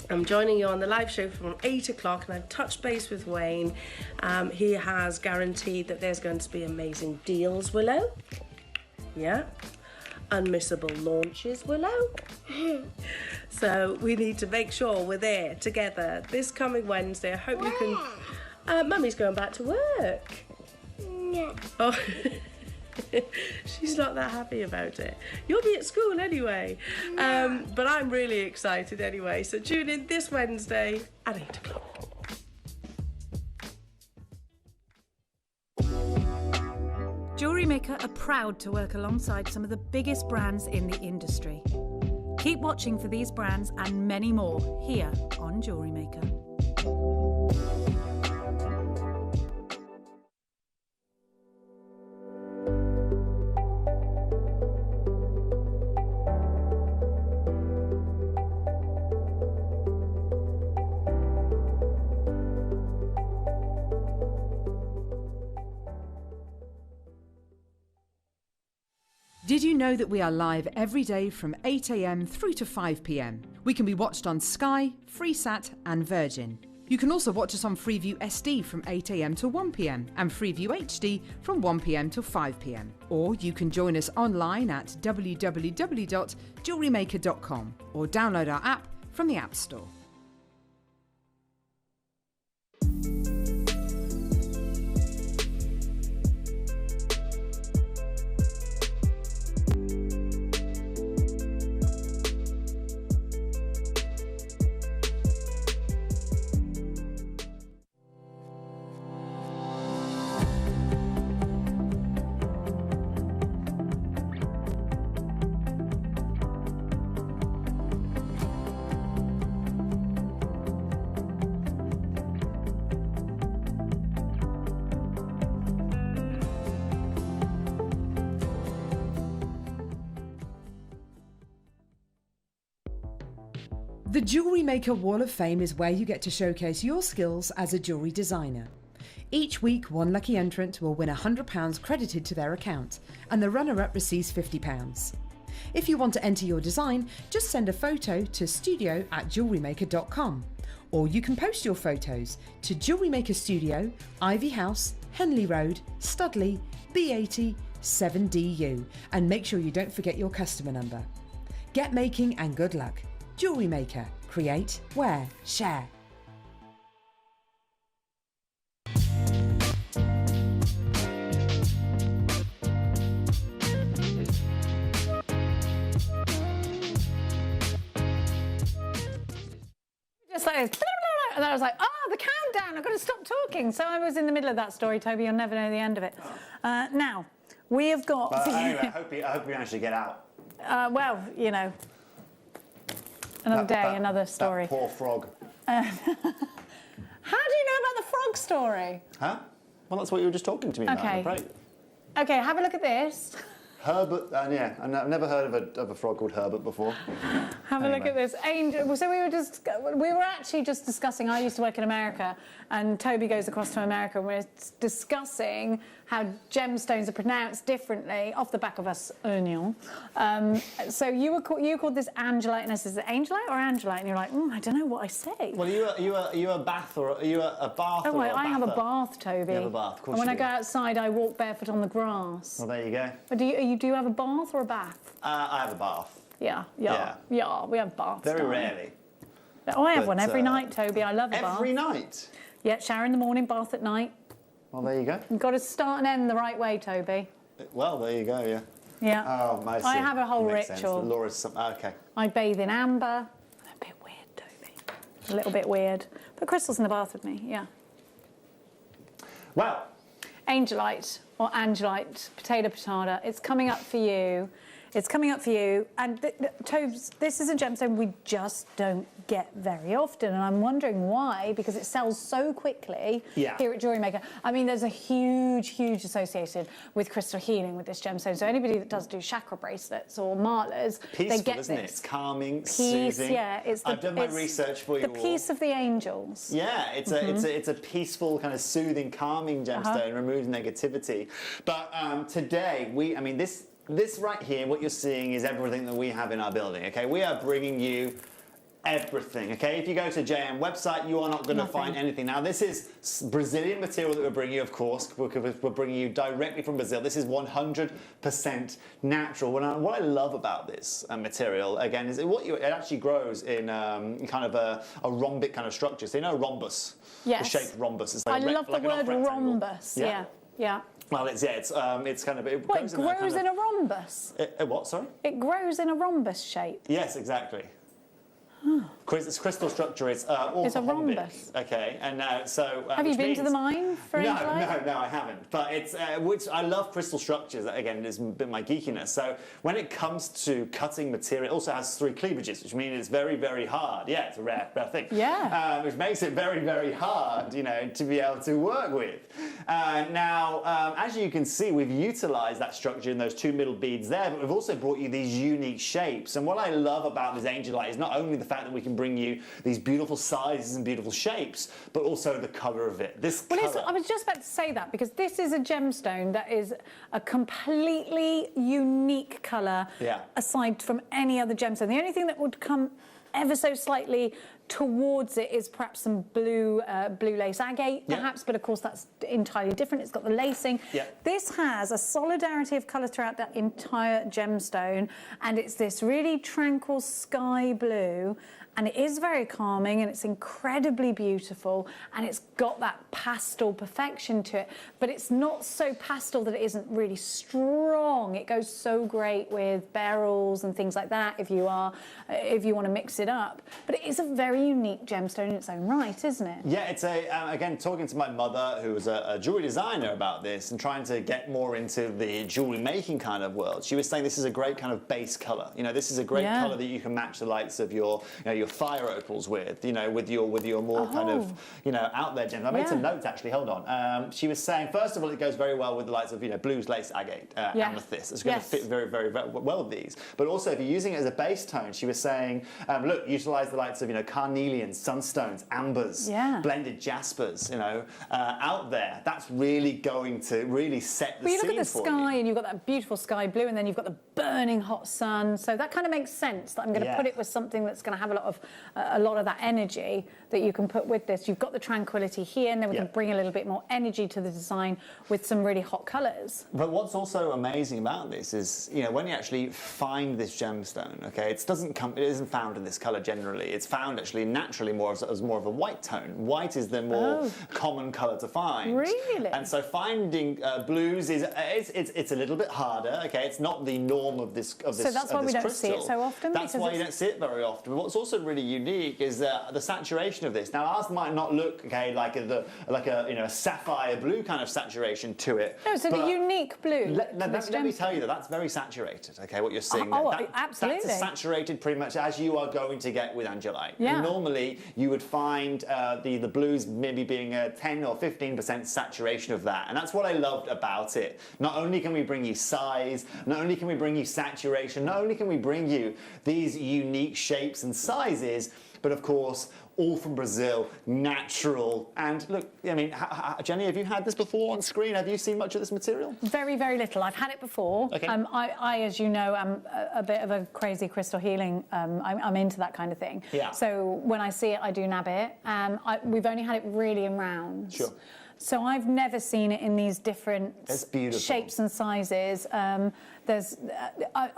I'm joining you on the live show from 8 o'clock, and I've touched base with Wayne. He has guaranteed that there's going to be amazing deals, Willow. Yeah. Unmissable launches, Willow. So we need to make sure we're there together this coming Wednesday. I hope you can... Mummy's going back to work. No. Oh, she's not that happy about it. You'll be at school anyway. But I'm really excited anyway. So tune in this Wednesday at 8 o'clock. Jewellery Maker are proud to work alongside some of the biggest brands in the industry. Keep watching for these brands and many more here on Jewellery Maker. Did you know that we are live every day from 8 AM through to 5 PM? We can be watched on Sky, Freesat and Virgin. You can also watch us on Freeview SD from 8 AM to 1 PM and Freeview HD from 1 PM to 5 PM. Or you can join us online at www.jewellerymaker.com or download our app from the App Store. The Jewellery Maker Wall of Fame is where you get to showcase your skills as a jewellery designer. Each week, one lucky entrant will win £100 credited to their account, and the runner-up receives £50. If you want to enter your design, just send a photo to studio@jewellerymaker.com, or you can post your photos to Jewellery Maker Studio, Ivy House, Henley Road, Studley, B80 7DU, and make sure you don't forget your customer number. Get making and good luck. Jewellery Maker. Create, wear, share. Just like this, and then I was like, oh, the countdown, I've got to stop talking. So I was in the middle of that story, Toby, you'll never know the end of it. Now, we have got... Anyway, I hope you actually get out. Well, you know, another day, another story. That poor frog. How do you know about the frog story? Huh? Well, that's what you were just talking to me about. Right. Okay, have a look at this. Herbert, yeah, I've never heard of a frog called Herbert before. Have a look at this. Angel. So we were actually just discussing, I used to work in America, and Toby goes across to America, and we're discussing how gemstones are pronounced differently off the back of us onion. So you called this angelite, and I said, is it angelite or angelite? And you're like, I don't know what I say. Well, are you a bath or are you a bath? Oh, I have a bath, Toby. You have a bath, of course. And when you I go outside, I walk barefoot on the grass. Well, there you go. But do you have a bath or a bath? I have a bath. Yeah, we have baths. Very rarely. Oh, I have one every night, Toby. I love a bath. Every night? Yeah, shower in the morning, bath at night. Well, there you go. You've got to start and end the right way, Toby. Well, there you go, yeah. Yeah. Oh, I see. I have a whole Makes ritual. Sense. Laura's okay. I bathe in amber. A bit weird, Toby. A little bit weird. But Crystal's in the bath with me, yeah. Well. Angelite or angelite, potato. It's coming up for you. It's coming up for you. And Tobes, this is a gemstone we just don't get very often. And I'm wondering why, because it sells so quickly here at Jewellery Maker. I mean, there's a huge associated with crystal healing with this gemstone. So anybody that does do chakra bracelets or marlers, peaceful, they get isn't this. It? It's calming, soothing. Yeah, I've done my research for you the peace of the angels. Yeah, it's a peaceful, kind of soothing, calming gemstone, removes negativity. But today, this right here, what you're seeing is everything that we have in our building, okay? We are bringing you everything, okay? If you go to JM website, you are not going to find anything. Now, this is Brazilian material that we're bringing you, of course. We're bringing you directly from Brazil. This is 100% natural. What I love about this material, again, is it actually grows in kind of a rhombic kind of structure. So you know a rhombus? Yes. The shaped rhombus. It's like I love the word rhombus, yeah. Well, it's kind of... It grows in a rhombus? What, sorry? It grows in a rhombus shape? Yes, exactly. Its crystal structure is it's a rhombus. Okay, and so... have you been to the mine for No, I haven't. But it's I love crystal structures. Again, it's a bit my geekiness. So when it comes to cutting material, it also has 3 cleavages, which means it's very, very hard. Yeah, it's a rare thing. Yeah. Which makes it very, very hard, to be able to work with. Now, as you can see, we've utilised that structure in those 2 middle beads there, but we've also brought you these unique shapes. And what I love about this angelite is not only the fact that we can bring you these beautiful sizes and beautiful shapes, but also the colour of it. I was just about to say that, because this is a gemstone that is a completely unique colour aside from any other gemstone. The only thing that would come ever so slightly towards it is perhaps some blue lace agate, perhaps, but of course that's entirely different. It's got the lacing. This has a solidarity of colour throughout that entire gemstone, and it's this really tranquil sky blue, and it is very calming, and it's incredibly beautiful, and it's got that pastel perfection to it, but it's not so pastel that it isn't really strong. It goes so great with beryls and things like that if you want to mix it up. But it is a very unique gemstone in its own right, isn't it? Yeah, it's again, talking to my mother, who was a jewellery designer, about this and trying to get more into the jewellery making kind of world, she was saying this is a great kind of base colour. This is a great colour that you can match the likes of your your fire opals with, you know, with your more kind of, you know, out there gems. I made some notes actually. Hold on. She was saying, first of all, it goes very well with the likes of, you know, blues, lace, agate, amethyst. It's going to fit very, very well with these. But also, if you're using it as a base tone, she was saying, look, utilize the likes of, you know, carnelians, sunstones, ambers, blended jaspers, you know, out there. That's really going to really set the scene for you. Look at the sky, and you've got that beautiful sky blue, and then you've got the burning hot sun. So that kind of makes sense that I'm going to put it with something that's going to have a lot of that energy that you can put with this. You've got the tranquility here, and then we can bring a little bit more energy to the design with some really hot colours. But what's also amazing about this is, you know, when you actually find this gemstone, okay, it isn't found in this colour generally. It's found actually naturally more as more of a white tone. White is the more common colour to find. Really? And so finding blues is it's a little bit harder. Okay, it's not the norm of this. So that's why we don't see it so often. That's why you don't see it very often. But what's also really unique is the saturation of this. Now ours might not look like a you know, a sapphire blue kind of saturation to it. No, it's a unique blue. Let me tell you that's very saturated. Okay, what you're seeing there. Absolutely. That's as saturated pretty much as you are going to get with Angelite. And normally you would find the blues maybe being a 10 or 15% saturation of that, and that's what I loved about it. Not only can we bring you size, not only can we bring you saturation, not only can we bring you these unique shapes and sizes, but of course all from Brazil, natural. And look, I mean, Jenny, have you had this before on screen? Have you seen much of this material? Very, very little. I've had it before. Okay. I, as you know, am a bit of a crazy crystal healing. I'm into that kind of thing. Yeah. So when I see it, I do nab it. We've only had it really in rounds. Sure. So I've never seen it in these different shapes and sizes. I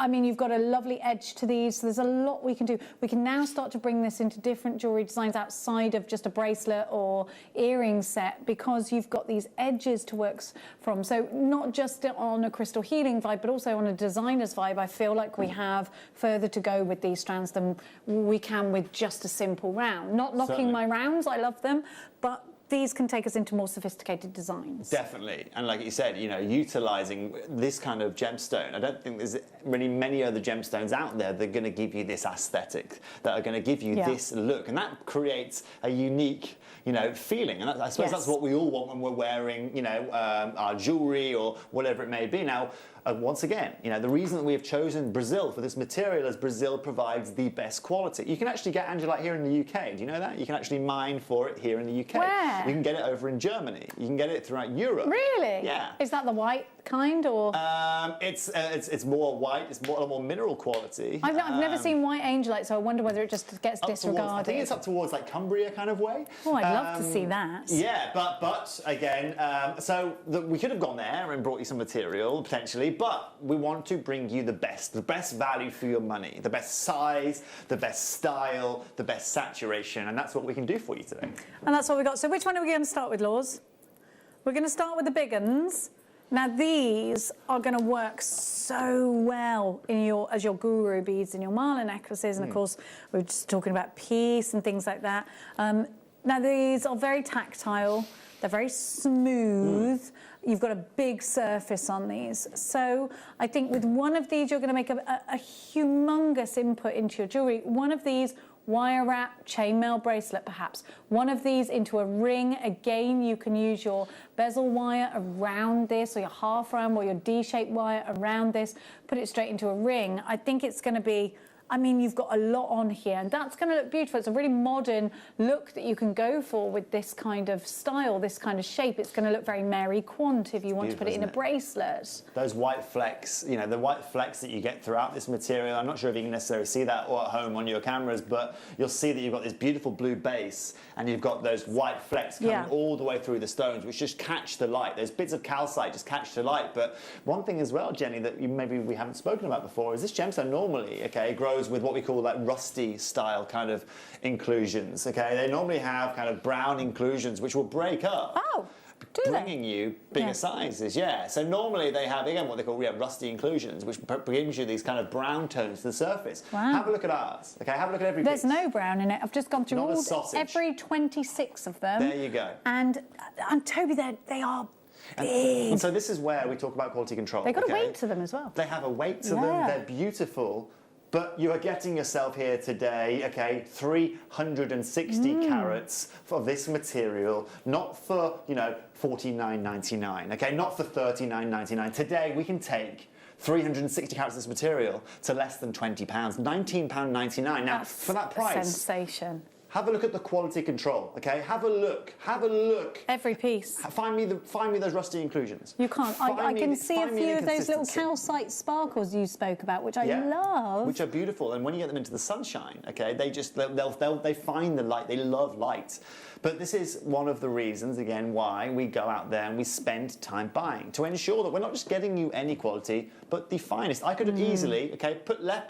mean, you've got a lovely edge to these. So there's a lot we can do. We can now start to bring this into different jewellery designs outside of just a bracelet or earring set, because you've got these edges to work from. So not just on a crystal healing vibe, but also on a designer's vibe. I feel like we have further to go with these strands than we can with just a simple round. Not knocking my rounds, I love them, but these can take us into more sophisticated designs. Definitely, and like you said, you know, utilising this kind of gemstone. I don't think there's really many other gemstones out there that are going to give you this aesthetic, that are going to give you this look, and that creates a unique, you know, feeling. And I suppose that's what we all want when we're wearing, you know, our jewellery or whatever it may be. Now, once again, you know, the reason that we have chosen Brazil for this material is Brazil provides the best quality. You can actually get Angelite here in the UK. Do you know that? You can actually mine for it here in the UK. Where? You can get it over in Germany. You can get it throughout Europe. Really? Yeah. Is that the white kind, or? It's more white. It's a lot more mineral quality. I've never seen white Angelite, so I wonder whether it just gets disregarded. I think it's up towards like Cumbria kind of way. Oh, I'd love to see that. Yeah, but again, we could have gone there and brought you some material potentially, but we want to bring you the best value for your money, the best size, the best style, the best saturation, and that's what we can do for you today. And that's what we got. So which one are we going to start with, Laws? We're going to start with the big uns. Now these are going to work so well in as your guru beads and your mala necklaces, and of course we're just talking about peace and things like that. Now these are very tactile. They're very smooth. You've got a big surface on these. So I think with one of these, you're going to make a humongous input into your jewellery. One of these, wire wrap, chainmail bracelet perhaps. One of these into a ring. Again, you can use your bezel wire around this, or your half round or your D-shaped wire around this. Put it straight into a ring. I think it's going to be, I mean, you've got a lot on here, and that's going to look beautiful. It's a really modern look that you can go for with this kind of style, this kind of shape. It's going to look very Mary Quant if you want to put it in a bracelet. Those white flecks, you know, the white flecks that you get throughout this material, I'm not sure if you can necessarily see that or at home on your cameras, but you'll see that you've got this beautiful blue base, and you've got those white flecks coming all the way through the stones, which just catch the light. Those bits of calcite just catch the light. But one thing as well, Jenny, that maybe we haven't spoken about before is this gemstone normally, grows with what we call like rusty style kind of inclusions. They normally have kind of brown inclusions which will break up. Oh, bringing you bigger sizes, So normally they have, again, what they call rusty inclusions, which brings you these kind of brown tones to the surface. Wow. Have a look at ours, Have a look at every There's piece. no brown in it. I've just gone through every 26 of them. There you go. And Toby, they are big. And so this is where we talk about quality control. They've got a weight to them as well. They have a weight to them. They're beautiful. But you are getting yourself here today, okay, 360 carats of this material, not for, you know, $49.99, okay, not for $39.99. Today we can take 360 carats of this material to less than £20, £19.99. Now, That's for that price, sensation. have a look at the quality control, okay? Have a look. Every piece. Find me those rusty inclusions. You can't. I can see a few of those little calcite sparkles you spoke about, which I love. Which are beautiful, and when you get them into the sunshine, okay, they find the light. They love light. But this is one of the reasons, again, why we go out there and we spend time buying, to ensure that we're not just getting you any quality, but the finest. I could have easily, okay,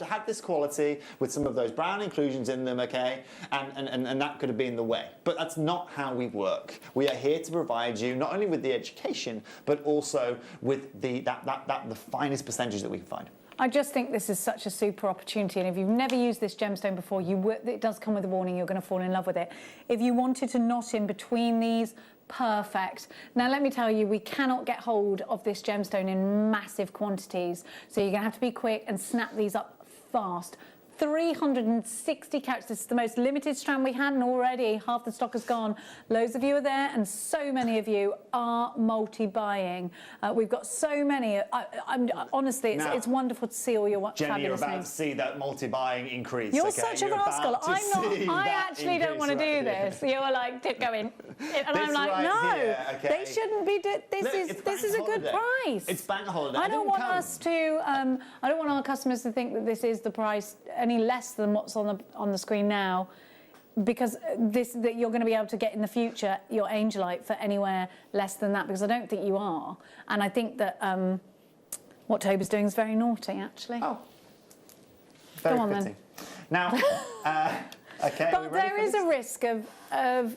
had this quality with some of those brown inclusions in them, okay, and that could have been the way. But that's not how we work. We are here to provide you not only with the education, but also with the finest percentage that we can find. I just think this is such a super opportunity, and if you've never used this gemstone before, it does come with a warning, you're going to fall in love with it. If you wanted to knot in between these, perfect. Now let me tell you, we cannot get hold of this gemstone in massive quantities, so you're going to have to be quick and snap these up fast. 360 carats. This is the most limited strand we had, and already half the stock has gone. Loads of you are there, and so many of you are multi-buying. We've got so many. Honestly, it's wonderful to see all your Jenny, you're fabulous about names. to see that multi-buying increase. You're okay? such a rascal. I actually don't want to do here. this. You're like, go in. And I'm like, right no, here, okay. they shouldn't be. This is a good price. It's bank holiday. I don't want us to. I don't want our customers to think that this is the price any less than what's on the screen now, because that you're going to be able to get in the future your angelite for anywhere less than that, because I don't think you are. And I think that what Toby's doing is very naughty, actually. Oh, very Go on fitting. then. Now, okay. But there is a risk of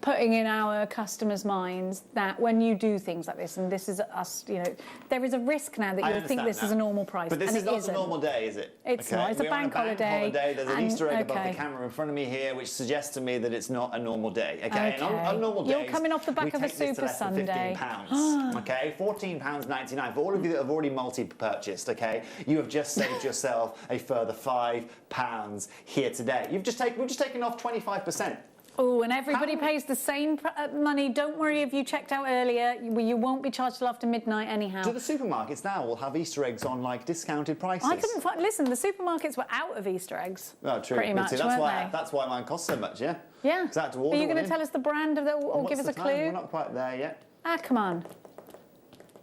putting in our customers' minds that when you do things like this, and this is us, you know, there is a risk now that you'll think this is a normal price. But this is not isn't. a normal day, is it? It's not. It's a bank holiday. There's an Easter egg above the camera in front of me here, which suggests to me that it's not a normal day. Okay. And on normal days, you're coming off the back of a Super Sunday. £15, okay, £14.99 for all of you that have already multi-purchased. Okay, you have just saved yourself a further £5 here today. We've just taken off 25%. Oh, and everybody pays the same money. Don't worry if you checked out earlier. You won't be charged till after midnight anyhow. Do the supermarkets now will have Easter eggs on, like, discounted prices? I couldn't find... Listen, the supermarkets were out of Easter eggs. Oh, true. Pretty much, that's why mine costs so much, yeah? Yeah. Exactly. Are you going to tell us the brand of that, or give us a clue? We're not quite there yet. Ah, come on.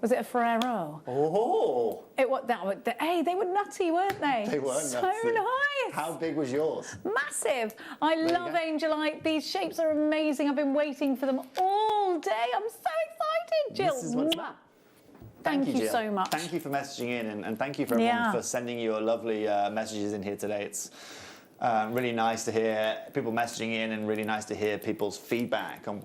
Was it a Ferrero? Oh! Hey, they were nutty, weren't they? They were nutty. So nice. How big was yours? Massive. I love angelite. These shapes are amazing. I've been waiting for them all day. I'm so excited, Jill. This is what's about. Thank you Jill. so much. Thank you for messaging in, and thank you for everyone for sending your lovely messages in here today. It's really nice to hear people messaging in, and really nice to hear people's feedback on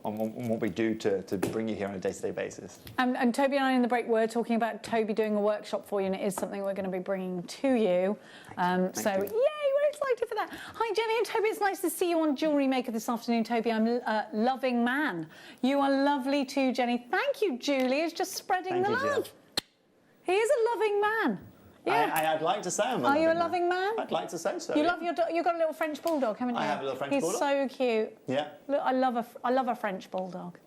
what we do to bring you here on a day-to-day basis. And Toby and I in the break were talking about Toby doing a workshop for you, and it is something we're going to be bringing to you. Yay, we're excited for that. Hi, Jenny and Toby. It's nice to see you on JewelleryMaker this afternoon, Toby. I'm a loving man. You are lovely too, Jenny. Thank you, Julie. It's just spreading the love. Jill. He is a loving man. Yeah. I'd like to say I'm a Are you a loving man? I'd like to say so. You love your dog. You've got a little French bulldog, haven't you? I have a little French bulldog. He's so cute. Yeah. Look, I love a French bulldog.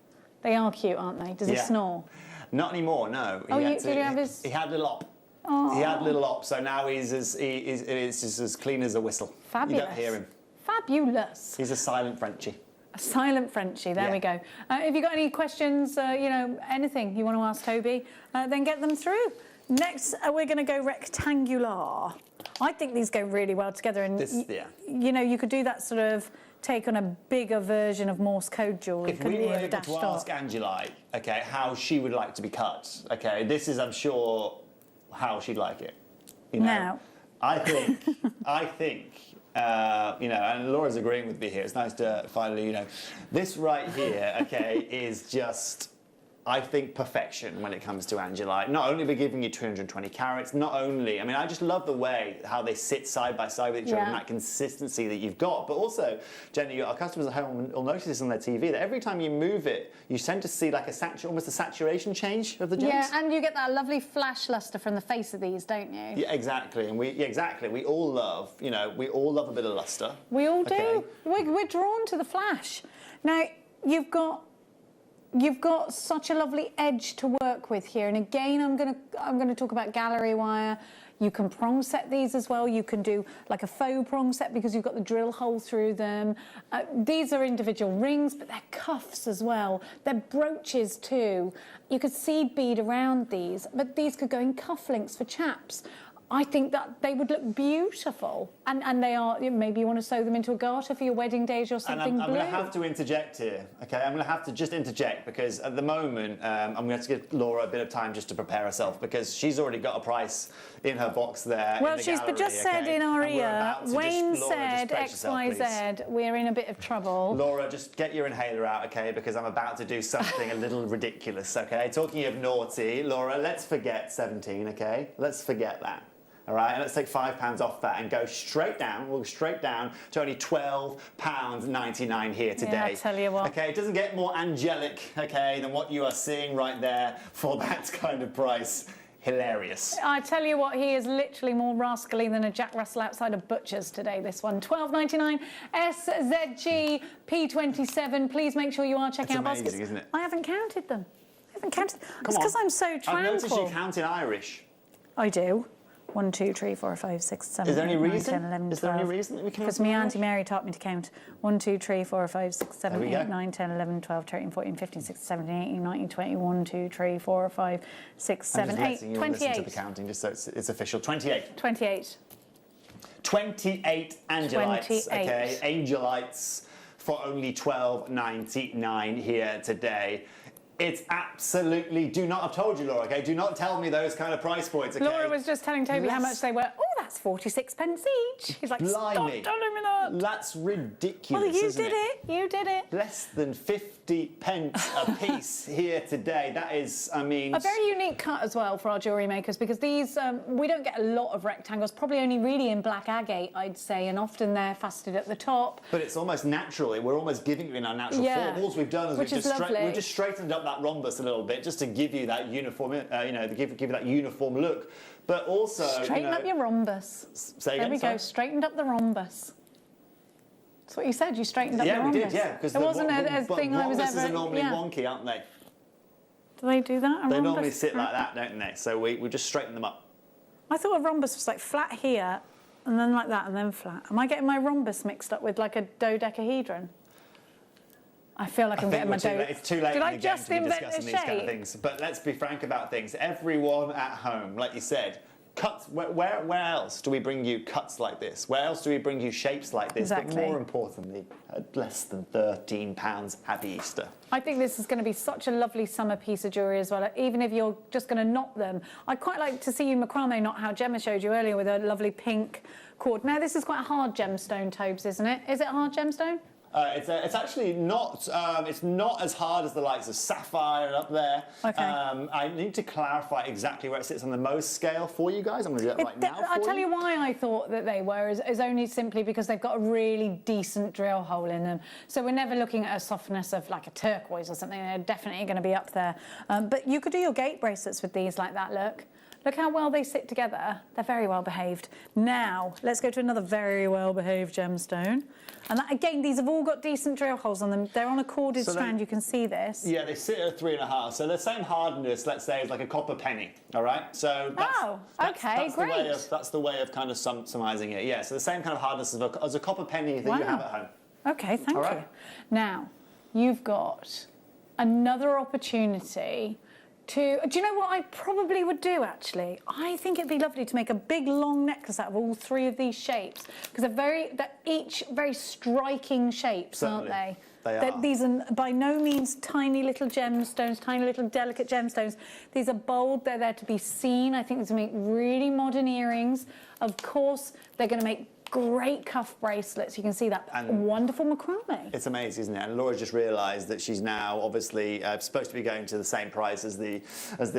They are cute, aren't they? Does he snore? Not anymore, no. Did you have his... He had a little op. Oh. He had a little op, so now it's just as clean as a whistle. Fabulous. You don't hear him. Fabulous. He's a silent Frenchie. A silent Frenchie, there we go. If you've got any questions, anything you want to ask Toby, then get them through. Next, we're going to go rectangular. I think these go really well together, and you could do that sort of take on a bigger version of Morse code jewellery. If we were able to ask Angelite, okay, how she would like to be cut, okay, this is, I'm sure, how she'd like it. Now, I think, and Laura's agreeing with me here. It's nice to finally, this right here, okay, is just I think, perfection when it comes to Angelite. Not only are we giving you 220 carats, not only, I mean, I just love the way how they sit side by side with each other and that consistency that you've got. But also, Jenny, our customers at home will notice this on their TV, that every time you move it, you tend to see like almost a saturation change of the gems. Yeah, and you get that lovely flash luster from the face of these, don't you? Yeah, exactly. And we all love, you know, we all love a bit of luster. We all do. We're drawn to the flash. Now, you've got such a lovely edge to work with here, and again, I'm gonna talk about gallery wire. You can prong set these as well. You can do like a faux prong set because you've got the drill hole through them. These are individual rings, but they're cuffs as well. They're brooches too. You could seed bead around these, but these could go in cufflinks for chaps. I think that they would look beautiful, and they are. Maybe you want to sew them into a garter for your wedding days or something. And I'm going to have to interject here, okay? I'm going to have to just interject because at the moment I'm going to have to give Laura a bit of time just to prepare herself because she's already got a price in her box there. Well, in the she's gallery, just said in our ear, Wayne said XYZ. We're in a bit of trouble. Laura, just get your inhaler out, okay? Because I'm about to do something a little ridiculous, okay? Talking of naughty, Laura, let's forget 17, okay? Let's forget that. All right, and let's take £5 off that and go straight down. We'll go straight down to only £12.99 here today. Yeah, I tell you what. Okay, it doesn't get more angelic, okay, than what you are seeing right there for that kind of price. Hilarious. I tell you what, he is literally more rascally than a Jack Russell outside of Butcher's today, this one. £12.99, SZG P27. Please make sure you are checking out baskets. Isn't it? I haven't counted them. It's because I'm so tranquil. I've noticed you count in Irish. I do. 1, 2, 3, 4, 5, 6, 7, Is there any 8, 9, reason? 10, 11, 12. Is there any reason that we count? Because my Auntie Mary taught me to count 1, 2, 3, 4, 5, 6, 7, 8, 9, 10, 11, 12, 13, 14, 15, 16, 17, 18, 19, 20, 1, 2, 3, 4, 5, 6, 7, 8, 28. Listen to the counting just so it's official. 28. 28. 28 angelites, 28. okay? Angelites for only £12.99 here today. It's absolutely, do not, I've told you, Laura, okay? Do not tell me those kind of price points, okay? Laura was just telling Toby how much they were. Oh, that's 46 pence each. He's like, stop telling me that. That's ridiculous, well, you isn't did it. You did it. Less than 50 pence a piece here today. That is, I mean... A very unique cut as well for our jewellery makers because these, we don't get a lot of rectangles, probably only really in black agate, I'd say, and often they're faceted at the top. But it's almost natural. We're almost giving you in our natural form. All we've done is we've just straightened up that rhombus a little bit just to give you that uniform, to give you that uniform look. But also... Straighten up your rhombus. Say again, there we go, straightened up the rhombus. That's what you said, you straightened up the rhombus. Yeah, we did, yeah. Because it wasn't a thing I was ever... Rhombuses are normally wonky, aren't they? Do they do that? They normally sit like that, don't they? So we just straighten them up. I thought a rhombus was like flat here, and then like that, and then flat. Am I getting my rhombus mixed up with like a dodecahedron? I feel like I'm getting my It's too late Did in I the game just to be invent discussing a these kind of shape? things. But let's be frank about things. Everyone at home, like you said, cuts. Where else do we bring you cuts like this? Where else do we bring you shapes like this? Exactly. But more importantly, at less than £13. Happy Easter. I think this is going to be such a lovely summer piece of jewellery as well, even if you're just going to knot them. I'd quite like to see you macrame knot how Gemma showed you earlier with a lovely pink cord. Now, this is quite a hard gemstone, Tobes, isn't it? Is it a hard gemstone? It's actually not. It's not as hard as the likes of sapphire up there. Okay. I need to clarify exactly where it sits on the Mohs scale for you guys. I'm going to do that right now. I'll tell you why I thought that they were is only simply because they've got a really decent drill hole in them. So we're never looking at a softness of like a turquoise or something. They're definitely going to be up there. But you could do your gate bracelets with these like that. Look how well they sit together. They're very well behaved. Now, let's go to another very well behaved gemstone. And that, again, these have all got decent drill holes on them. They're on a corded strand, you can see this. Yeah, they sit at 3.5. So the same hardness, let's say, as like a copper penny, all right? So that's great. That's the way of kind of summarising it. Yeah, so the same kind of hardness as a copper penny that you have at home. Okay, thank you. Now, you've got another opportunity to... Do you know what I probably would do, actually? I think it'd be lovely to make a big, long necklace out of all three of these shapes, because they're each very striking shapes, aren't they? They are. These are by no means tiny little gemstones, tiny little delicate gemstones. These are bold, they're there to be seen. I think these will make really modern earrings. Of course, they're going to make great cuff bracelets. You can see that wonderful macrame. It's amazing, isn't it? And Laura's just realised that she's now obviously supposed to be going to the same price as the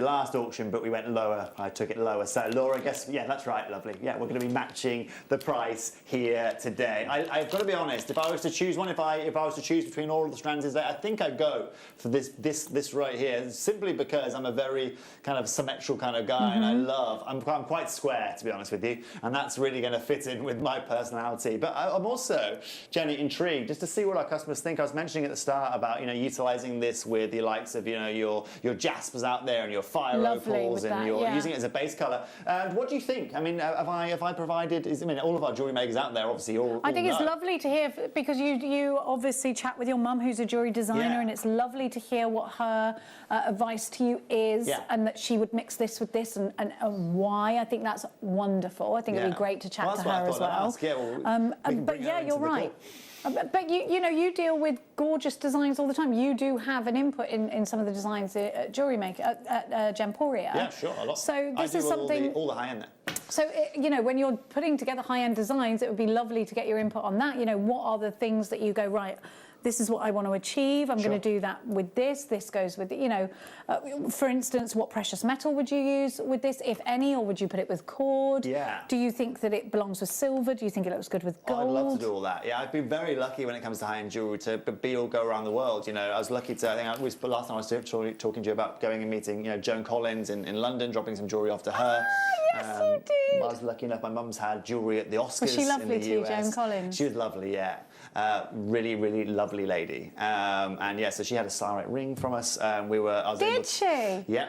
last auction, but we went lower. I took it lower. So Laura, yeah, that's right, lovely. Yeah, we're going to be matching the price here today. I've got to be honest. If I was to choose one, if I was to choose between all of the strands, I think I'd go for this right here, simply because I'm a very kind of symmetrical kind of guy, and I'm quite square, to be honest with you, and that's really going to fit in with my personality. But I'm also, Jenny, intrigued just to see what our customers think. I was mentioning at the start about utilising this with the likes of your jaspers out there and your fire opals, and you're using it as a base colour. What do you think? I mean, have I provided? All of our jewellery makers out there, obviously, I think it's lovely to hear, because you obviously chat with your mum, who's a jewellery designer, and it's lovely to hear what her advice to you is, and that she would mix this with this, and why. I think that's wonderful. I think it'd be great to chat to her as well. But yeah, you're right. But you deal with gorgeous designs all the time. You do have an input in some of the designs at JewelleryMaker, at Gemporia. Yeah, sure, a lot. So this is something all the high end there. So when you're putting together high-end designs, it would be lovely to get your input on that. What are the things that you go, right, this is what I want to achieve. I'm going to do that with this. This goes with, for instance, what precious metal would you use with this, if any, or would you put it with cord? Yeah. Do you think that it belongs with silver? Do you think it looks good with gold? I'd love to do all that. Yeah, I've been very lucky when it comes to high-end jewellery to be all go around the world. I was lucky to, last time I was talking to you about going and meeting, Joan Collins in London, dropping some jewellery off to her. Yes, you did. I was lucky enough, my mum's had jewellery at the Oscars. Was she lovely in the to you, US. Joan Collins? She was lovely, yeah. Really, really lovely lady. And yeah, so she had a Starlight ring from us. Did she? Yeah.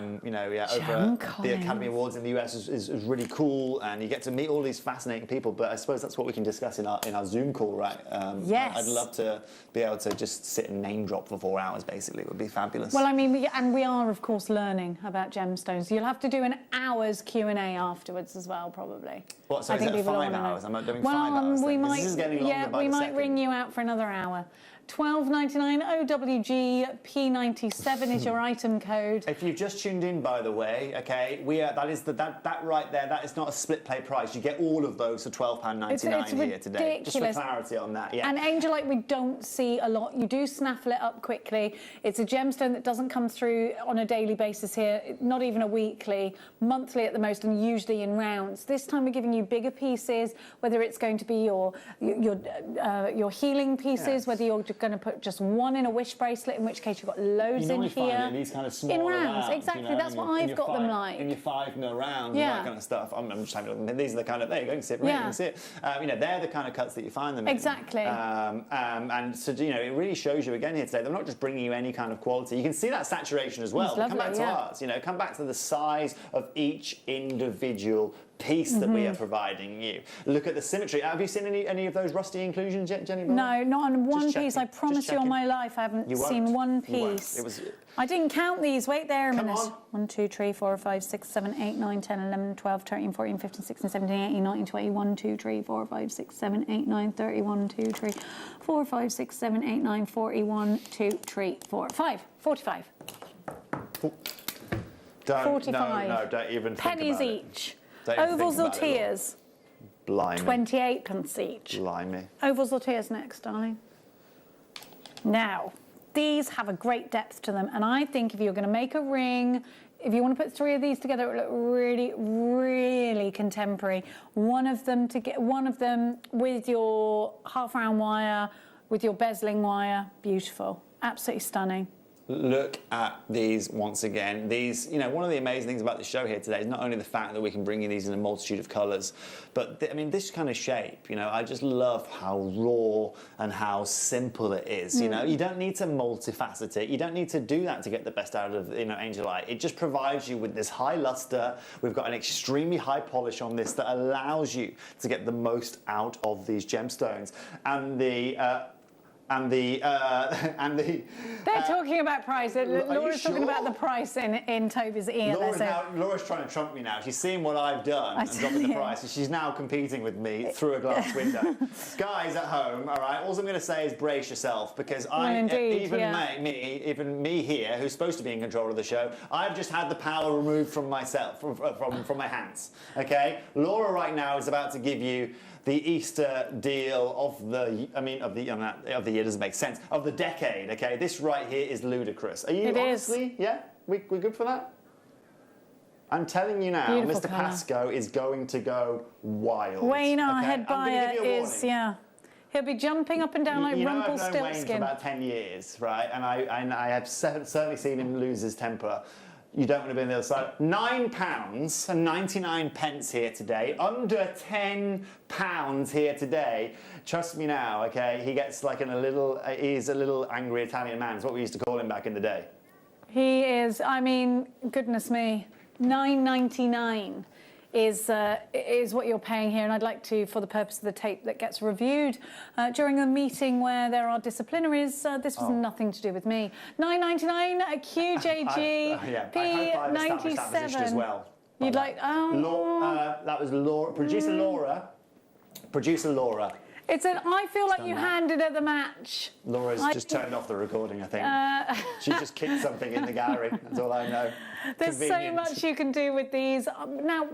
Over the Academy Awards in the US is really cool, and you get to meet all these fascinating people. But I suppose that's what we can discuss in our Zoom call, right? Yes. I'd love to be able to just sit and name drop for 4 hours, basically. It would be fabulous. Well, I mean, we are, of course, learning about gemstones. You'll have to do an hour's Q&A afterwards as well, probably. What, so is it 5 hours? I'm not doing 5 hours. This is getting longer by the might second. ring you out for another hour. $12.99 OWG P97 is your item code. If you've just tuned in, by the way, okay, that right there. That is not a split play price. You get all of those for £12.99 here today. Just for clarity on that, yeah. And angelite, we don't see a lot. You do snaffle it up quickly. It's a gemstone that doesn't come through on a daily basis here, not even a weekly, monthly at the most, and usually in rounds. This time we're giving you bigger pieces, whether it's going to be your healing pieces, whether you're going to put just one in a wish bracelet, in which case you've got loads in here. Find these kind of small in rounds, exactly. That's what I've got them like. In your 5 mil rounds, and that kind of stuff. I'm just having a look. These are the kind of, there you go, you can see it, right? You can see it. They're the kind of cuts that you find them in. Exactly. And so, it really shows you again here today, they're not just bringing you any kind of quality. You can see that saturation as well. Lovely, come back to ours, come back to the size of each individual piece that we are providing you. Look at the symmetry. Have you seen any of those rusty inclusions yet, Jenny? No, not on one piece. I promise you on my life I haven't seen one piece. I didn't count these. Wait there a minute. 1, 2, 3, 4, 5, 6, 7, 8, 9, 10, 11, 12, 13, 14, 15, 16, 17, 18, 19, 20, 1, 2, 3, 4, 5, 6, 7, 8, 9, 30, 1, 2, 3, 4, 5, 6, 7, 8, 9, 40, 1, 2, 3, 4, 5. 45. 45. No, don't even think pennies about each. It. Ovals or tiers? Blimey. 28 pence each. Blimey. Ovals or tiers next, darling. Now, these have a great depth to them, and I think if you're going to make a ring, if you want to put 3 of these together, it will look really, really contemporary. One of them with your half-round wire, with your bezeling wire, beautiful, absolutely stunning. Look at these once again. These, one of the amazing things about the show here today is not only the fact that we can bring you these in a multitude of colours, but this kind of shape, I just love how raw and how simple it is. You don't need to multifaceted it. You don't need to do that to get the best out of, angelite. It just provides you with this high luster. We've got an extremely high polish on this that allows you to get the most out of these gemstones. And the and the They're talking about price. Laura's talking about the price in Toby's ear. Laura's trying to trump me now. She's seen what I've done and dropping the price, and she's now competing with me through a glass window. Guys at home, all right, all I'm going to say is brace yourself, because even me here, who's supposed to be in control of the show, I've just had the power removed from myself, from my hands, okay? Laura right now is about to give you the Easter deal of the year doesn't make sense, of the decade, okay? This right here is ludicrous. Are you honestly? Yeah? We good for that? I'm telling you now, Beautiful Mr. colour. Pascoe is going to go wild. Wayne, our head I'm gonna buyer, give you a is, warning. he'll be jumping up and down like I've known Wayne for Rumpelstiltskin. about 10 years, right? And I have certainly seen him lose his temper. You don't want to be on the other side. £9 and 99 pence here today. Under £10 here today. Trust me now, okay? He gets like he's a little angry Italian man. Is what we used to call him back in the day. He is, I mean, goodness me, £9.99 is what you're paying here, and I'd like to, for the purpose of the tape that gets reviewed during a meeting where there are disciplinaries, this was nothing to do with me. £9.99 at QJG P97 as well. You'd like, that was Laura, producer Laura. I feel like you handed her the match. Laura's just turned off the recording, I think. She just kicked something in the gallery, that's all I know. There's so much you can do with these. Now,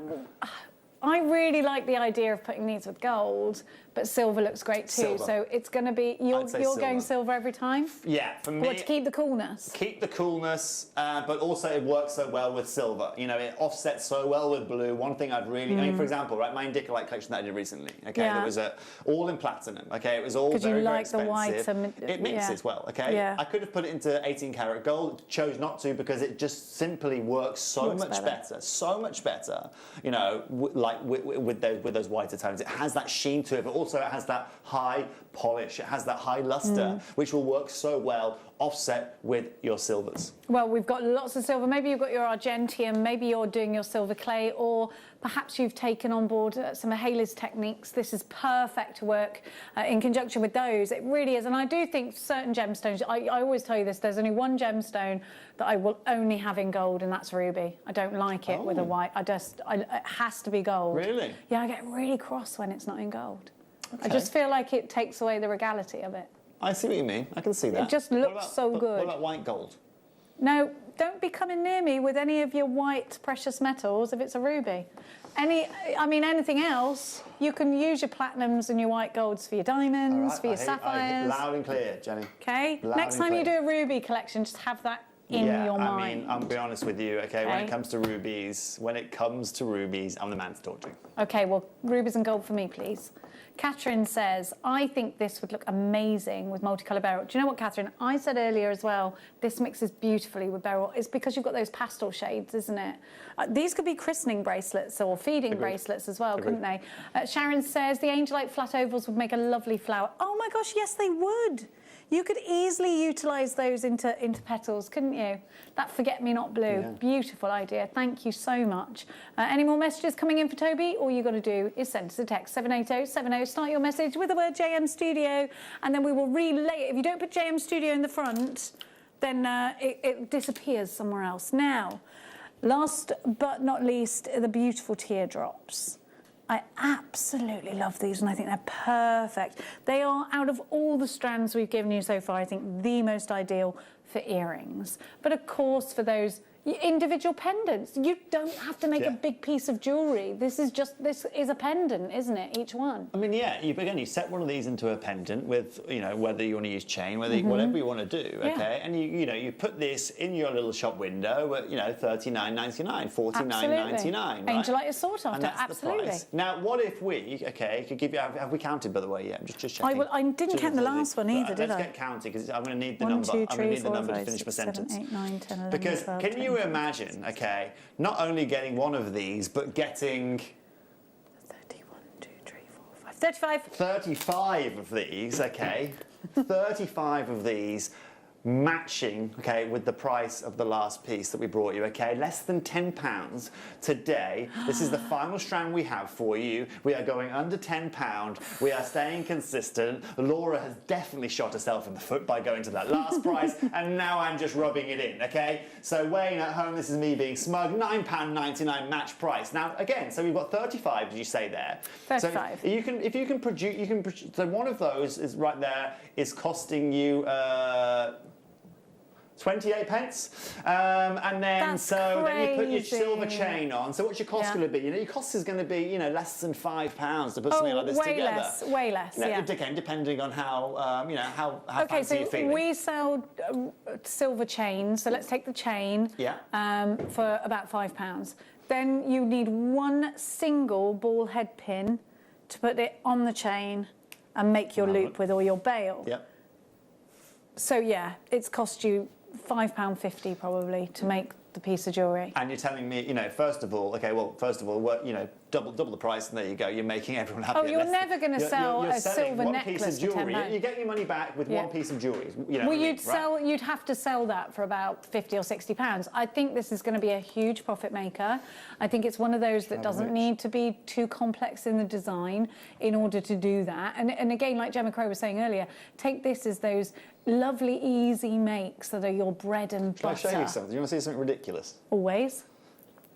I really like the idea of putting these with gold, but silver looks great too. Silver. So it's going to be, you're going silver every time? Yeah, for me. What, to keep the coolness? Keep the coolness, but also it works so well with silver. You know, it offsets so well with blue. One thing I'd really, I mean, for example, right, my Indicolite collection that I did recently, okay, there was all in platinum, okay, it was all very, very expensive. You like the white. It mixes well, okay? Yeah. I could have put it into 18 karat gold, chose not to because it just simply works so much better, you know, with those whiter tones. It has that sheen to it, but also it has that high polish, it has that high luster, which will work so well offset with your silvers. Well, we've got lots of silver. Maybe you've got your argentium, maybe you're doing your silver clay, or perhaps you've taken on board some of Haley's techniques. This is perfect to work in conjunction with those. It really is. And I do think certain gemstones, I always tell you this, there's only one gemstone that I will only have in gold, and that's ruby. I don't like it with a white. It has to be gold. Really? Yeah, I get really cross when it's not in gold. Okay. I just feel like it takes away the regality of it. I see what you mean. I can see that. It just looks so good. What about white gold? No, don't be coming near me with any of your white precious metals if it's a ruby. Anything else, you can use your platinums and your white golds for your diamonds, for your sapphires. Loud and clear, Jenny. Okay? Next time you do a ruby collection, just have that in your mind. I mean, I'll be honest with you, okay? When it comes to rubies, I'm the man to talk to. Okay, well, rubies and gold for me, please. Catherine says, I think this would look amazing with multicolour beryl. Do you know what, Catherine? I said earlier as well, this mixes beautifully with beryl. It's because you've got those pastel shades, isn't it? These could be christening bracelets or feeding bracelets as well, couldn't they? Sharon says, the angelite flat ovals would make a lovely flower. Oh my gosh, yes, they would. You could easily utilise those into petals, couldn't you? That forget-me-not blue. Yeah. Beautiful idea. Thank you so much. Any more messages coming in for Toby? All you got to do is send us a text, 78070. Start your message with the word JM Studio, and then we will relay it. If you don't put JM Studio in the front, then it disappears somewhere else. Now, last but not least, the beautiful teardrops. I absolutely love these, and I think they're perfect. They are, out of all the strands we've given you so far, I think the most ideal for earrings. But of course, for those individual pendants, you don't have to make a big piece of jewellery. This is a pendant, isn't it, each one? I mean, yeah, you set one of these into a pendant with, you know, whether you want to use chain, whatever you want to do, okay? And you put this in your little shop window at, you know, $39.99, $49.99, right? Angelite is sought after, And that's absolutely. the price. Now, what if we, could give you, have we counted, by the way? Yeah, I'm just checking. I didn't count the last one either, did I? Let's get counting, because I'm going to need the number. I'm going to need the number to finish my sentence. 7, 8, 9, 10, 11, because 12, can you imagine, okay, not only getting one of these, but getting 31, 2, 3, 4, 5, 35. 35 of these, okay? 35 of these matching, okay, with the price of the last piece that we brought you, okay? Less than £10 today. This is the final strand we have for you. We are going under £10. We are staying consistent. Laura has definitely shot herself in the foot by going to that last price, and now I'm just rubbing it in, okay? So Wayne at home, this is me being smug, £9.99 match price. Now, again, so we've got 35, did you say there? 35. So if you can produce, so one of those is right there, is costing you 28 pence, and then then you put your silver chain on. So what's your cost going to be? You know, your cost is going to be, you know, less than £5 to put something like this together. Way less. You know, again, depending on how you know how fancy you're feeling. We sell silver chains. So let's take the chain. For about £5. Then you need one single ball head pin to put it on the chain and make your loop with, or your bail. So yeah, it's cost you £5.50 probably to make the piece of jewellery. And you're telling me, you know, first of all, you know, double the price, and there you go. You're making everyone happy. Oh, you're never going to sell a silver necklace for £10. You get your money back with one piece of jewellery. You know, well, you'd have to sell that for about £50 or £60. I think this is going to be a huge profit maker. I think it's one of those that doesn't need to be too complex in the design in order to do that. And again, like Gemma Crow was saying earlier, take this as those lovely, easy makes that are your bread and butter. Shall I show you something? Do you want to see something ridiculous? Always.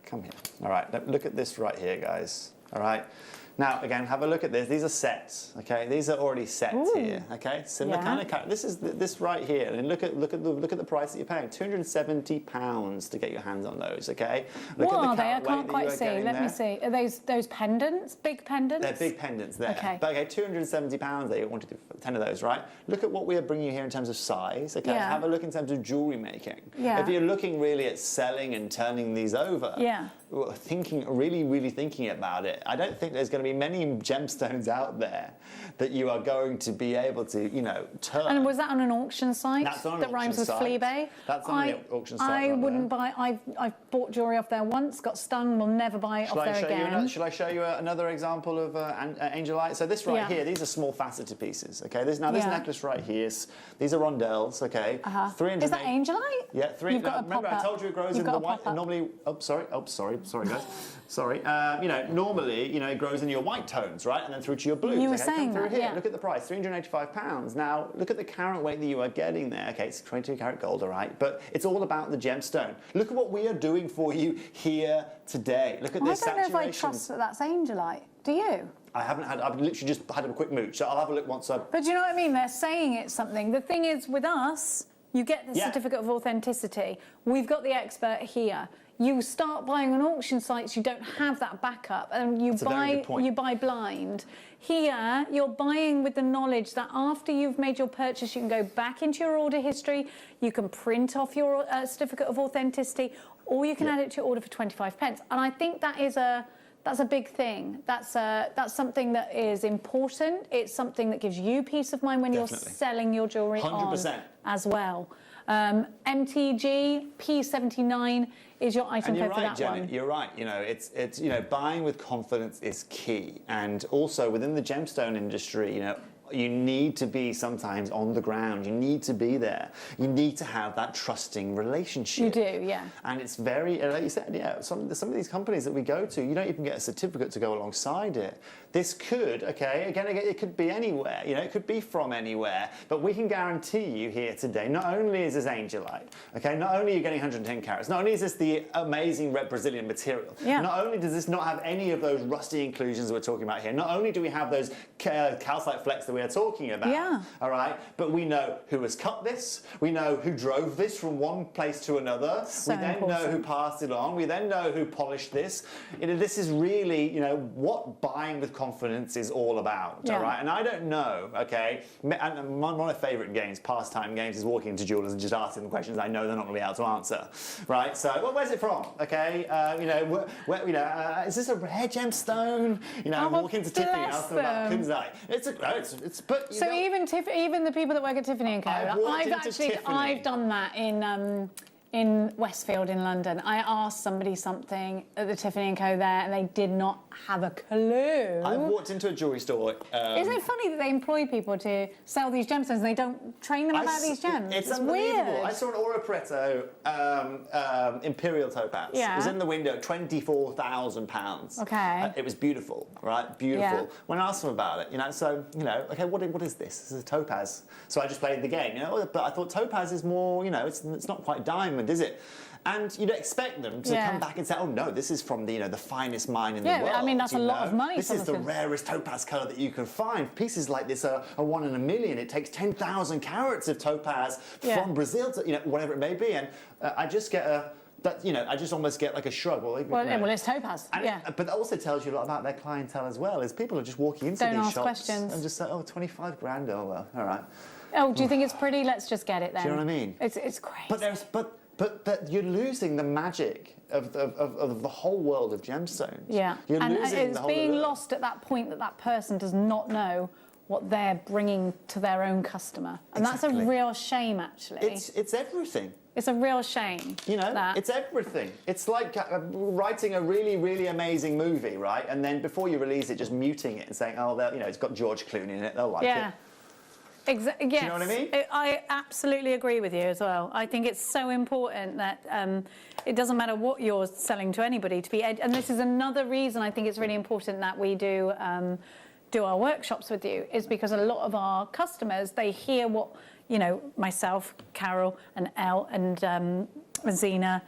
Come here. All right, look at this right here, guys. All right. Now, again, have a look at this. These are sets, okay? These are already set here, okay? Similar kind of. This is this right here, and look at the price that you're paying. £270 to get your hands on those, okay? What are they? I can't quite see. Let me see. Are those pendants? Big pendants? They're big pendants there. Okay. But okay, £270 there. You want to do 10 of those, right? Look at what we are bringing you here in terms of size, okay? Have a look in terms of jewellery making. If you're looking really at selling and turning these over, really thinking about it, I don't think there's going to be many gemstones out there that you are going to be able to, you know, turn. And was that on an auction site? That's on an that rhymes with Fleabay? That's on an auction site. I wouldn't buy. I've bought jewellery off there once, got stung. Will never buy it off there again. Shall I show you another example of angelite? So this right here, these are small faceted pieces. Okay, this necklace right here. These are rondelles. Okay, 300. Is that angelite? Yeah, remember I told you it grows in the white. Normally, sorry, guys. Sorry. You know, normally, you know, it grows in your white tones, right, and then through to your blues. You were saying that, here. Look at the price, £385. Now, look at the carat weight that you are getting there. Okay, it's 22 carat gold, all right, but it's all about the gemstone. Look at what we are doing for you here today. Look at this saturation. I don't know if I trust that that's angelite. Do you? I've literally just had a quick mooch, so I'll have a look once But do you know what I mean? They're saying it's something. The thing is, with us, you get the certificate of authenticity. We've got the expert here. You start buying on auction sites, you don't have that backup, and you buy blind. Here, you're buying with the knowledge that after you've made your purchase, you can go back into your order history, you can print off your certificate of authenticity, or you can add it to your order for 25 pence. And I think that is that's a big thing. That's something that is important. It's something that gives you peace of mind when you're selling your jewellery on as well. MTG P79 is your item code for that Jenny, one. You're right. You know, it's you know, buying with confidence is key, and also within the gemstone industry, you know, you need to be sometimes on the ground. You need to be there. You need to have that trusting relationship. You do, yeah. And it's very, like you said, some of these companies that we go to, you don't even get a certificate to go alongside it. This could, again, it could be anywhere. You know, it could be from anywhere. But we can guarantee you here today, not only is this angelite, okay, not only are you getting 110 carats, not only is this the amazing red Brazilian material, not only does this not have any of those rusty inclusions that we're talking about here, not only do we have those calcite flecks that we are talking about, all right, but we know who has cut this, we know who drove this from one place to another, we then know who passed it on, we then know who polished this. You know, this is really, you know, what buying with confidence is all about, all right? And I don't know, okay, and one of my favourite games, pastime games, is walking into jewellers and just asking them questions I know they're not going to be able to answer, right? So, well, where's it from, okay? You know, is this a rare gemstone? You know, walk into Tiffany and ask them about kunzite. So even the people that work at Tiffany & Co. I've done that in Westfield in London. I asked somebody something at the Tiffany & Co there, and they did not have a clue. I walked into a jewellery store. Isn't it funny that they employ people to sell these gemstones and they don't train them about these gems? It's unbelievable. Weird. I saw an Oro Preto Imperial Topaz. Yeah. It was in the window, £24,000. Okay. It was beautiful, right? Beautiful. Yeah. When I asked them about it, okay, what is this? This is a topaz. So I just played the game, but I thought topaz is more, it's not quite diamond, is it? And you'd expect them to come back and say, oh no, this is from the finest mine in the world. Yeah, I mean, that's a lot of money. This is the rarest topaz colour that you can find. Pieces like this are 1 in a million. It takes 10,000 carats of topaz from Brazil to, whatever it may be. And I just get I just almost get like a shrug. Well, it's topaz. But that also tells you a lot about their clientele as well. Is people are just walking into these shops questions and just say, oh, 25 grand. Oh well, all right. Oh, do you think it's pretty? Let's just get it then. Do you know what I mean? It's crazy. But you're losing the magic of the whole world of gemstones. Yeah, you're and losing it's the whole being lost at that point that person does not know what they're bringing to their own customer, and that's a real shame. Actually, it's everything. It's a real shame. It's everything. It's like writing a really, really amazing movie, right? And then before you release it, just muting it and saying, oh, it's got George Clooney in it. They'll like it. Yes. Do you know what I mean? I absolutely agree with you as well. I think it's so important that it doesn't matter what you're selling to anybody to be. And this is another reason I think it's really important that we do our workshops with you, is because a lot of our customers, they hear what myself, Carol, and Elle, and Zena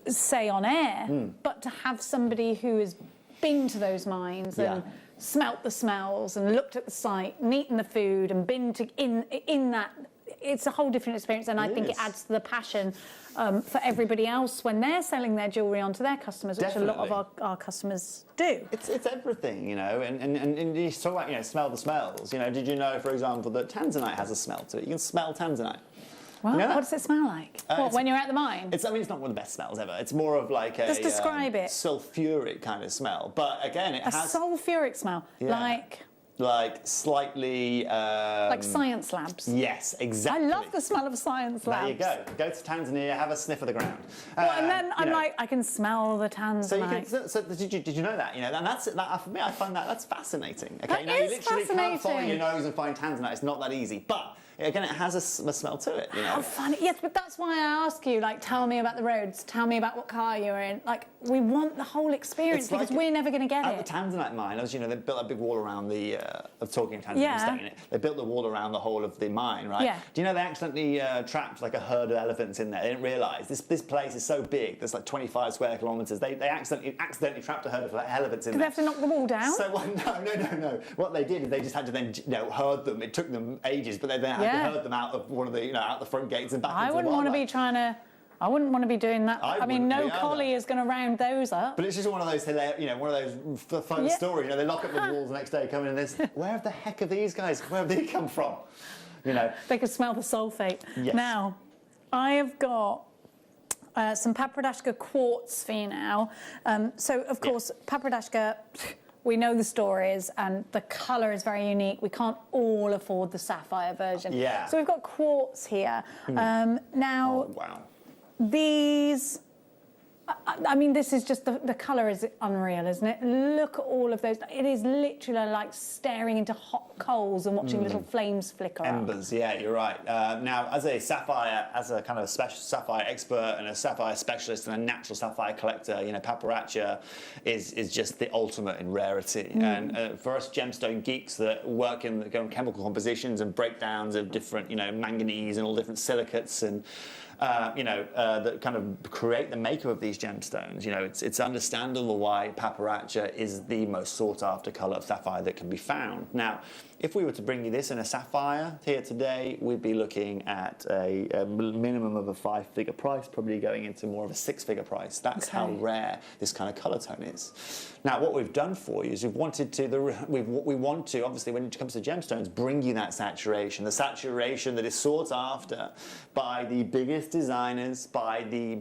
say on air, but to have somebody who has been to those mines and smelt the smells and looked at the site and eaten the food and been to in that, it's a whole different experience, and I think it adds to the passion for everybody else when they're selling their jewellery onto their customers, which a lot of our customers do. It's everything, and you talk about, smell the smells. Did you know, for example, that tanzanite has a smell to it? You can smell tanzanite. Well, what does it smell like? When you're at the mine? It's not one of the best smells ever. It's more of like a Just describe it. Sulfuric kind of smell. But again, it has a sulfuric smell, like slightly like science labs. Yes, exactly. I love the smell of science labs. There you go. Go to Tanzania, have a sniff of the ground. And then I'm like, I can smell the tanzanite. So did you know that? And that for me, I find that's fascinating. Okay, That is you literally can't follow fascinating. your nose and find tanzanite. It's not that easy, but. Again, it has a smell to it, How funny. Yes, but that's why I ask you, tell me about the roads, tell me about what car you're in. We want the whole experience because we're never going to get it. At the tanzanite mine, they built a big wall around the, talking of tanzanite, staying in it, they built the wall around the whole of the mine, right? Yeah. Do you know they accidentally trapped a herd of elephants in there? They didn't realise. This place is so big, there's 25 square kilometres. They accidentally trapped a herd of elephants in there. Did they have to knock the wall down? So, no. What they did is they just had to then, herd them. It took them ages, but they then had to herd them out of one of the, out the front gates and back into the wildlife. I wouldn't want to be doing that. I mean, no collie is going to round those up. But it's just one of those, fun stories. They lock up the walls the next day, come in and this. Where the heck are these guys? Where have they come from? They can smell the sulfate. Yes. Now, I have got some Papradashka quartz for you now. So, of course, Papradashka. We know the stories, and the colour is very unique. We can't all afford the sapphire version. Yeah. So we've got quartz here. Now, these... I mean, this is just the colour is unreal, isn't it? Look at all of those. It is literally like staring into hot coals and watching little flames flicker up. Embers, yeah, you're right. Now, as a kind of special sapphire expert and a sapphire specialist and a natural sapphire collector, Paparacha is just the ultimate in rarity. And for us gemstone geeks that work in the chemical compositions and breakdowns of different, manganese and all different silicates and that kind of create the makeup of these gemstones. It's understandable why Paparacha is the most sought-after colour of sapphire that can be found. Now, if we were to bring you this in a sapphire here today, we'd be looking at a minimum of a 5-figure price, probably going into more of a 6-figure price. That's how rare this kind of colour tone is. Now, what we've done for you is we want to, obviously, when it comes to gemstones, bring you that saturation, the saturation that is sought after by the biggest designers, by the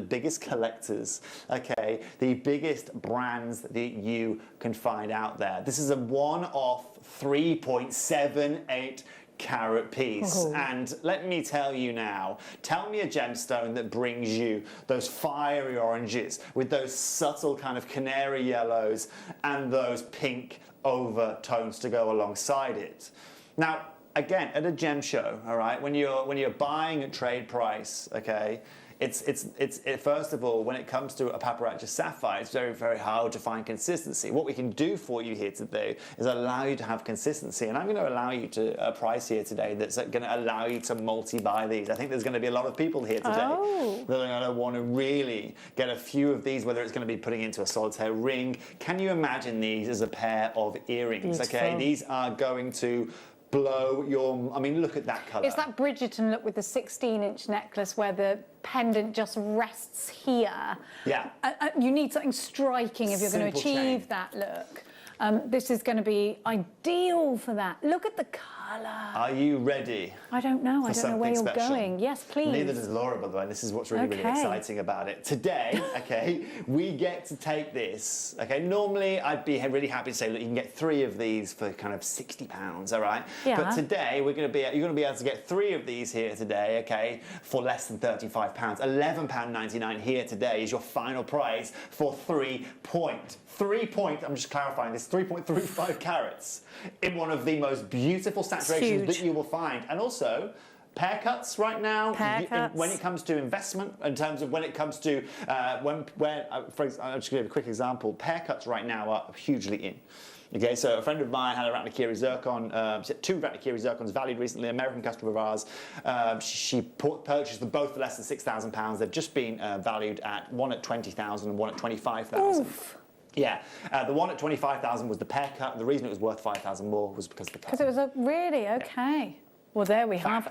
biggest collectors, okay, the biggest brands that you can find out there. This is a one-off 3.78 carat piece. Oh. And let me tell you now, tell me a gemstone that brings you those fiery oranges with those subtle kind of canary yellows and those pink overtones to go alongside it. Now, again, at a gem show, all right, when you're buying at trade price, okay, it's first of all, when it comes to a paparazzi sapphire, it's very, very hard to find consistency. What we can do for you here today is allow you to have consistency, and I'm going to allow you to a price here today that's going to allow you to multi-buy these. I think there's going to be a lot of people here today that are going to want to really get a few of these, whether it's going to be putting into a solitaire ring. Can you imagine these as a pair of earrings? Beautiful. Okay, these are going to blow your... I mean, look at that colour. It's that Bridgerton look with the 16-inch necklace where the pendant just rests here. Yeah. You need something striking if you're going to achieve that look. This is going to be ideal for that. Look at the colour. Are you ready? I don't know. I don't know where you're going. Yes, please. Neither does Laura, by the way. This is what's really, really exciting about it. Today, okay, we get to take this. Okay, normally I'd be really happy to say, look, you can get 3 of these for kind of £60, all right? Yeah. But today you're going to be able to get 3 of these here today, okay, for less than £35. £11.99 here today is your final price for 3.3. I'm just clarifying this. 3.35 carats in one of the most beautiful saturations that you will find. And also, pair cuts right now, when it comes to investment, in terms of when it comes to, for example, I'll just give you a quick example, pair cuts right now are hugely in. Okay, so a friend of mine had a Ratnakiri zircon, she had 2 Ratnakiri zircons valued recently, an American customer of ours. She purchased them both for less than £6,000. They've just been valued at one at £20,000 and one at £25,000. Yeah, the one at £25,000 was the pair cut. The reason it was worth £5,000 more was because of the cut. Because it was really okay. Yeah. Well, there we have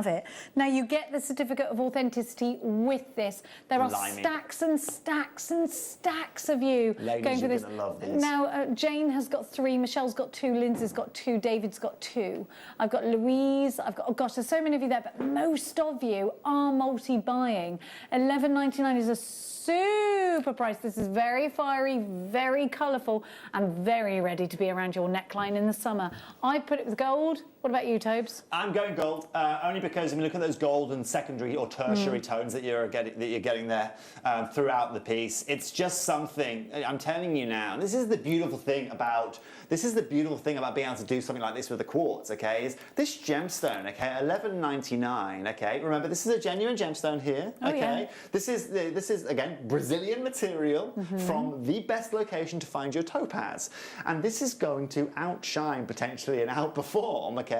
it. Now you get the certificate of authenticity with this. There are stacks and stacks and stacks of you going for this. Gonna love these. Now Jane has got 3, Michelle's got 2, Lindsay's got 2, David's got 2. I've got Louise. I've got, oh gosh, there's so many of you there, but most of you are multi-buying. £11.99 is a super price. This is very fiery, very colourful, and very ready to be around your neckline in the summer. I put it with gold. What about you, Tobes? I'm going gold, only because I mean, look at those gold and secondary or tertiary tones that you're getting there throughout the piece. It's just something. I'm telling you now. This is the beautiful thing about being able to do something like this with the quartz. Okay, is this gemstone? Okay, $11.99. Okay, remember this is a genuine gemstone here. Okay, yeah. This is again Brazilian material from the best location to find your topaz, and this is going to outshine potentially and outperform. Okay.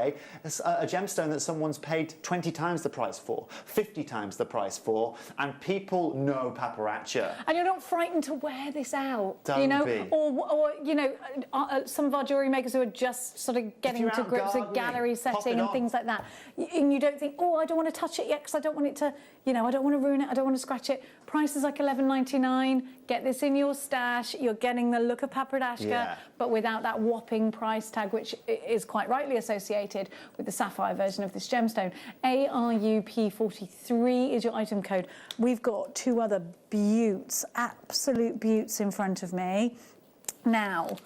A gemstone that someone's paid 20 times the price for, 50 times the price for, and people know paparazzi. And you're not frightened to wear this out, Don't you know, be. or you know, some of our jewellery makers who are just sort of getting to grips with gallery setting and things like that, and you don't think, oh, I don't want to touch it yet because I don't want it to, you know, I don't want to ruin it, I don't want to scratch it. Price is like $11.99. Get this in your stash. You're getting the look of paparazzi, but without that whopping price tag, which is quite rightly associated with the sapphire version of this gemstone. ARUP43 is your item code. We've got 2 other beauts, absolute beauts in front of me. Now,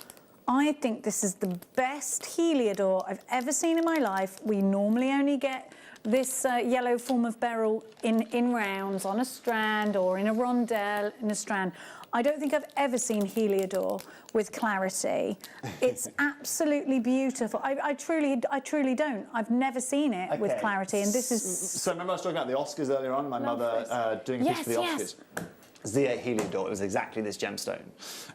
I think this is the best heliodor I've ever seen in my life. We normally only get this yellow form of beryl in rounds on a strand or in a rondelle in a strand. I don't think I've ever seen heliodor with clarity. It's absolutely beautiful. I truly don't. I've never seen it with clarity, and this is... So remember I was talking about the Oscars earlier on? My mother doing a piece for the Oscars. Zia Heliodor, it was exactly this gemstone.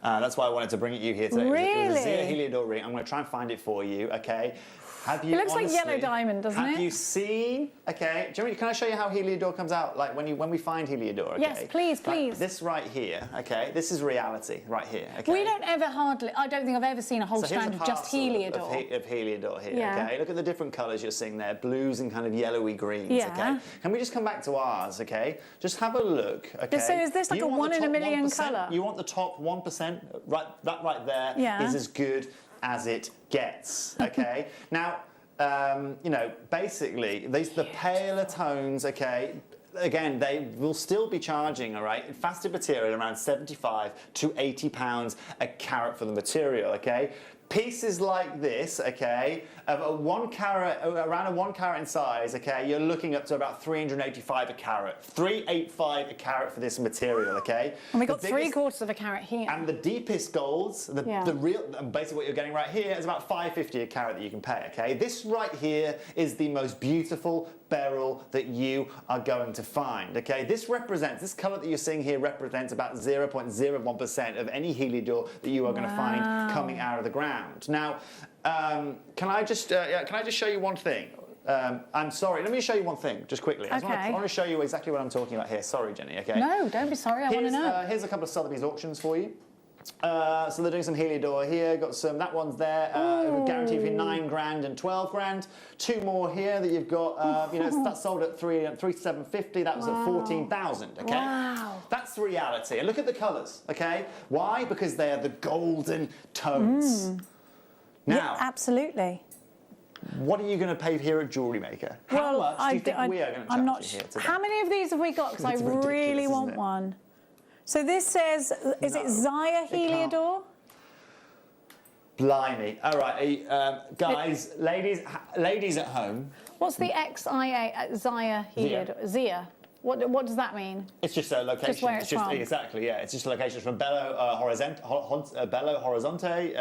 That's why I wanted to bring it you here today. Really? It was a Zia Heliodor ring. I'm going to try and find it for you, okay? Have you, it looks like yellow diamond, doesn't it? Have you seen? Okay, Jeremy, can I show you how heliodor comes out? Like when we find heliodor. Okay? Yes, please, please. Like this right here. Okay, this is reality right here. Okay. We don't ever hardly. I don't think I've ever seen a whole strand of just heliodor. Of heliodor here. Yeah. Okay, look at the different colours you're seeing there, blues and kind of yellowy greens. Yeah. Okay. Can we just come back to ours? Okay. Just have a look. Okay. So is this like a 1 in a million colour? You want the top 1%? Right. That right there is as good as it gets. Okay. Now. You know, basically, the paler tones, okay, again, they will still be charging, all right, faceted material around £75 to £80 a carat for the material, okay? pieces like this, okay, of a 1 carat, around a 1 carat in size, okay, you're looking up to about 385 a carat. 385 a carat for this material, okay? And we got 3/4 of a carat here. And the deepest golds, the real, basically what you're getting right here is about 550 a carat that you can pay, okay? This right here is the most beautiful beryl that you are going to find, okay? This colour that you're seeing here represents about 0.01% of any heliodor that you are going to find coming out of the ground. Now, can I just show you one thing? I'm sorry, let me show you one thing, just quickly. I want to show you exactly what I'm talking about here. Sorry, Jenny, okay? No, don't be sorry, I want to know. Here's a couple of Sotheby's auctions for you. So they're doing some heliodor here, got some, that one's there, guaranteed for 9 grand and 12 grand. 2 more here that you've got, you know, that's sold at 3,750, that was at 14,000, okay? Wow. That's the reality. And look at the colours, okay? Why? Because they are the golden tones. Now, yeah, absolutely. What are you going to pay here at JewelleryMaker? How much do you think we are going to charge you here today? How many of these have we got? Because I really want one. So this says, is it Zaya Heliodor? Blimey. All right, guys, ladies at home. What's the XIA Zaya Heliodor? Zia. What does that mean? It's just a location. Just where it's from. Exactly, yeah. It's just a location from Belo Horizonte,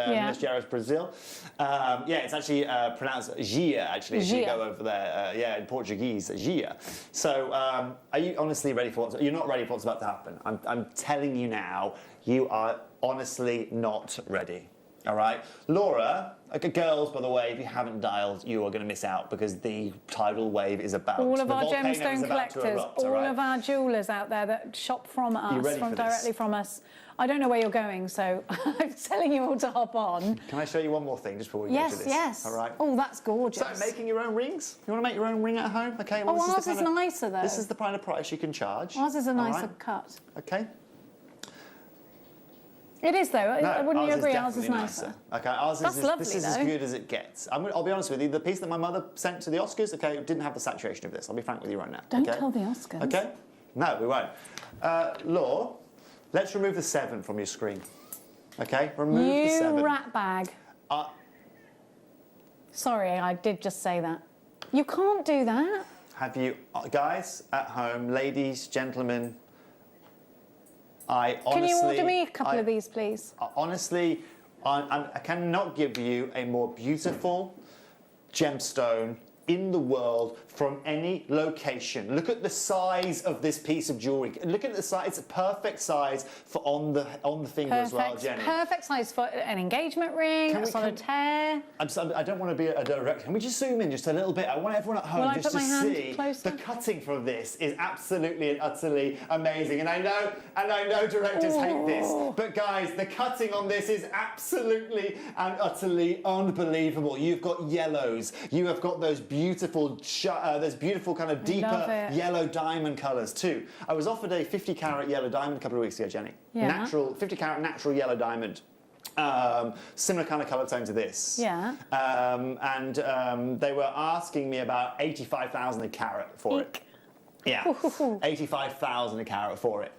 Minas Gerais, Brazil. Yeah, it's actually pronounced Gia, actually, if you go over there. Yeah, in Portuguese, Gia. So, are you honestly ready for you're not ready for what's about to happen. I'm telling you now, you are honestly not ready. All right, Laura, okay, girls, by the way, if you haven't dialed, you are going to miss out because the tidal wave is about. All of our gemstone collectors, all of our jewellers out there that shop from us, directly from us. I don't know where you're going, so I'm telling you all to hop on. Can I show you one more thing just before we go to this? Yes. All right. Oh, that's gorgeous. So, making your own rings? You want to make your own ring at home? Okay. Well, ours is nicer though. This is the kind of price you can charge. Ours is a nicer cut. Okay. It is though. Wouldn't you agree? Ours is nicer. Okay, ours That's lovely, this is as good as it gets. I'll be honest with you. The piece that my mother sent to the Oscars, okay, didn't have the saturation of this. I'll be frank with you right now. Don't tell the Oscars. Okay. No, we won't. Law, let's remove the 7 from your screen. Okay, remove the 7. You rat bag. Sorry, I did just say that. You can't do that. Have you, guys at home, ladies, gentlemen? I honestly. Can you order me a couple of these, please? Honestly, I cannot give you a more beautiful gemstone in the world from any location. Look at the size of this piece of jewellery. Look at the size. It's a perfect size for on the finger as well, Jenny. Perfect size for an engagement ring, a solitaire. I don't want to be a direct. Can we just zoom in just a little bit? I want everyone at home just to see the cutting from this is absolutely and utterly amazing. And I know directors hate this, but guys, the cutting on this is absolutely and utterly unbelievable. You've got yellows. You have got those beautiful kind of deeper yellow diamond colours too. I was offered a 50 carat yellow diamond a couple of weeks ago, Jenny. Yeah. Natural, 50 carat natural yellow diamond. Similar kind of colour tone to this. Yeah. And they were asking me about 85,000 a carat for it. Yeah, 85,000 a carat for it.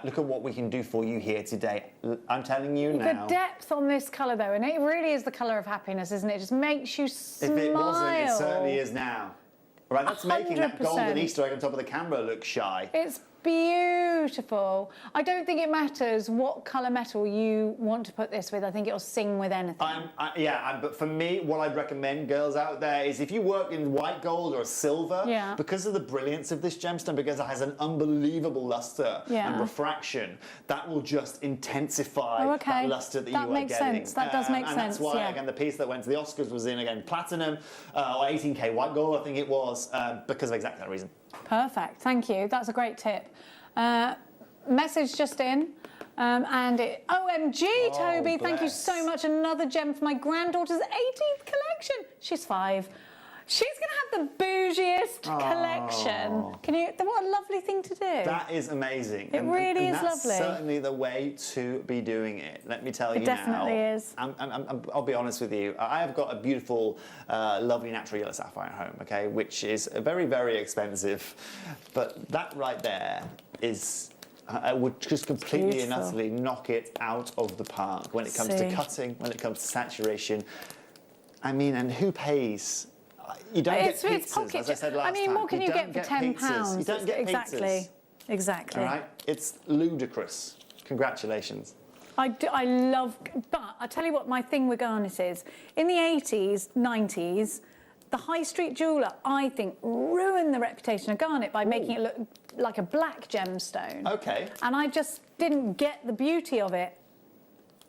Look at what we can do for you here today. I'm telling you now. The depth on this colour though, and it really is the colour of happiness, isn't it? It just makes you smile. If it wasn't, it certainly is now. Right, that's 100%. Making that golden Easter egg on top of the camera look shy. It's beautiful. I don't think it matters what colour metal you want to put this with. I think it'll sing with anything. But for me, what I'd recommend, girls out there, is if you work in white gold or silver, because of the brilliance of this gemstone, because it has an unbelievable luster and refraction, that will just intensify that luster that you are getting. That makes sense. That does make sense. And that's why, again, the piece that went to the Oscars was in, again, platinum, or 18K white gold, I think it was, because of exactly that reason. Perfect, thank you. That's a great tip. Message just in, and OMG, Toby, thank you so much. Another gem for my granddaughter's 18th collection. She's 5. She's going to have the bougiest collection. What a lovely thing to do. That is amazing. It really is that's lovely. Certainly the way to be doing it. Let me tell you now. It definitely is. I'll be honest with you. I have got a beautiful, lovely natural yellow sapphire at home, okay, which is very, very expensive. But that right there is would just completely and utterly knock it out of the park when it comes to cutting, when it comes to saturation. I mean, and who pays? You don't get pizzas, as I said last time. I mean, what can you get for £10? You don't get pizzas. Exactly. All right? It's ludicrous. Congratulations. I love, but I tell you what my thing with garnet is. In the 80s, 90s, the high street jeweller, I think, ruined the reputation of garnet by making it look like a black gemstone. Okay. And I just didn't get the beauty of it.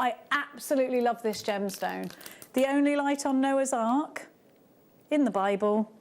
I absolutely love this gemstone. The only light on Noah's Ark in the Bible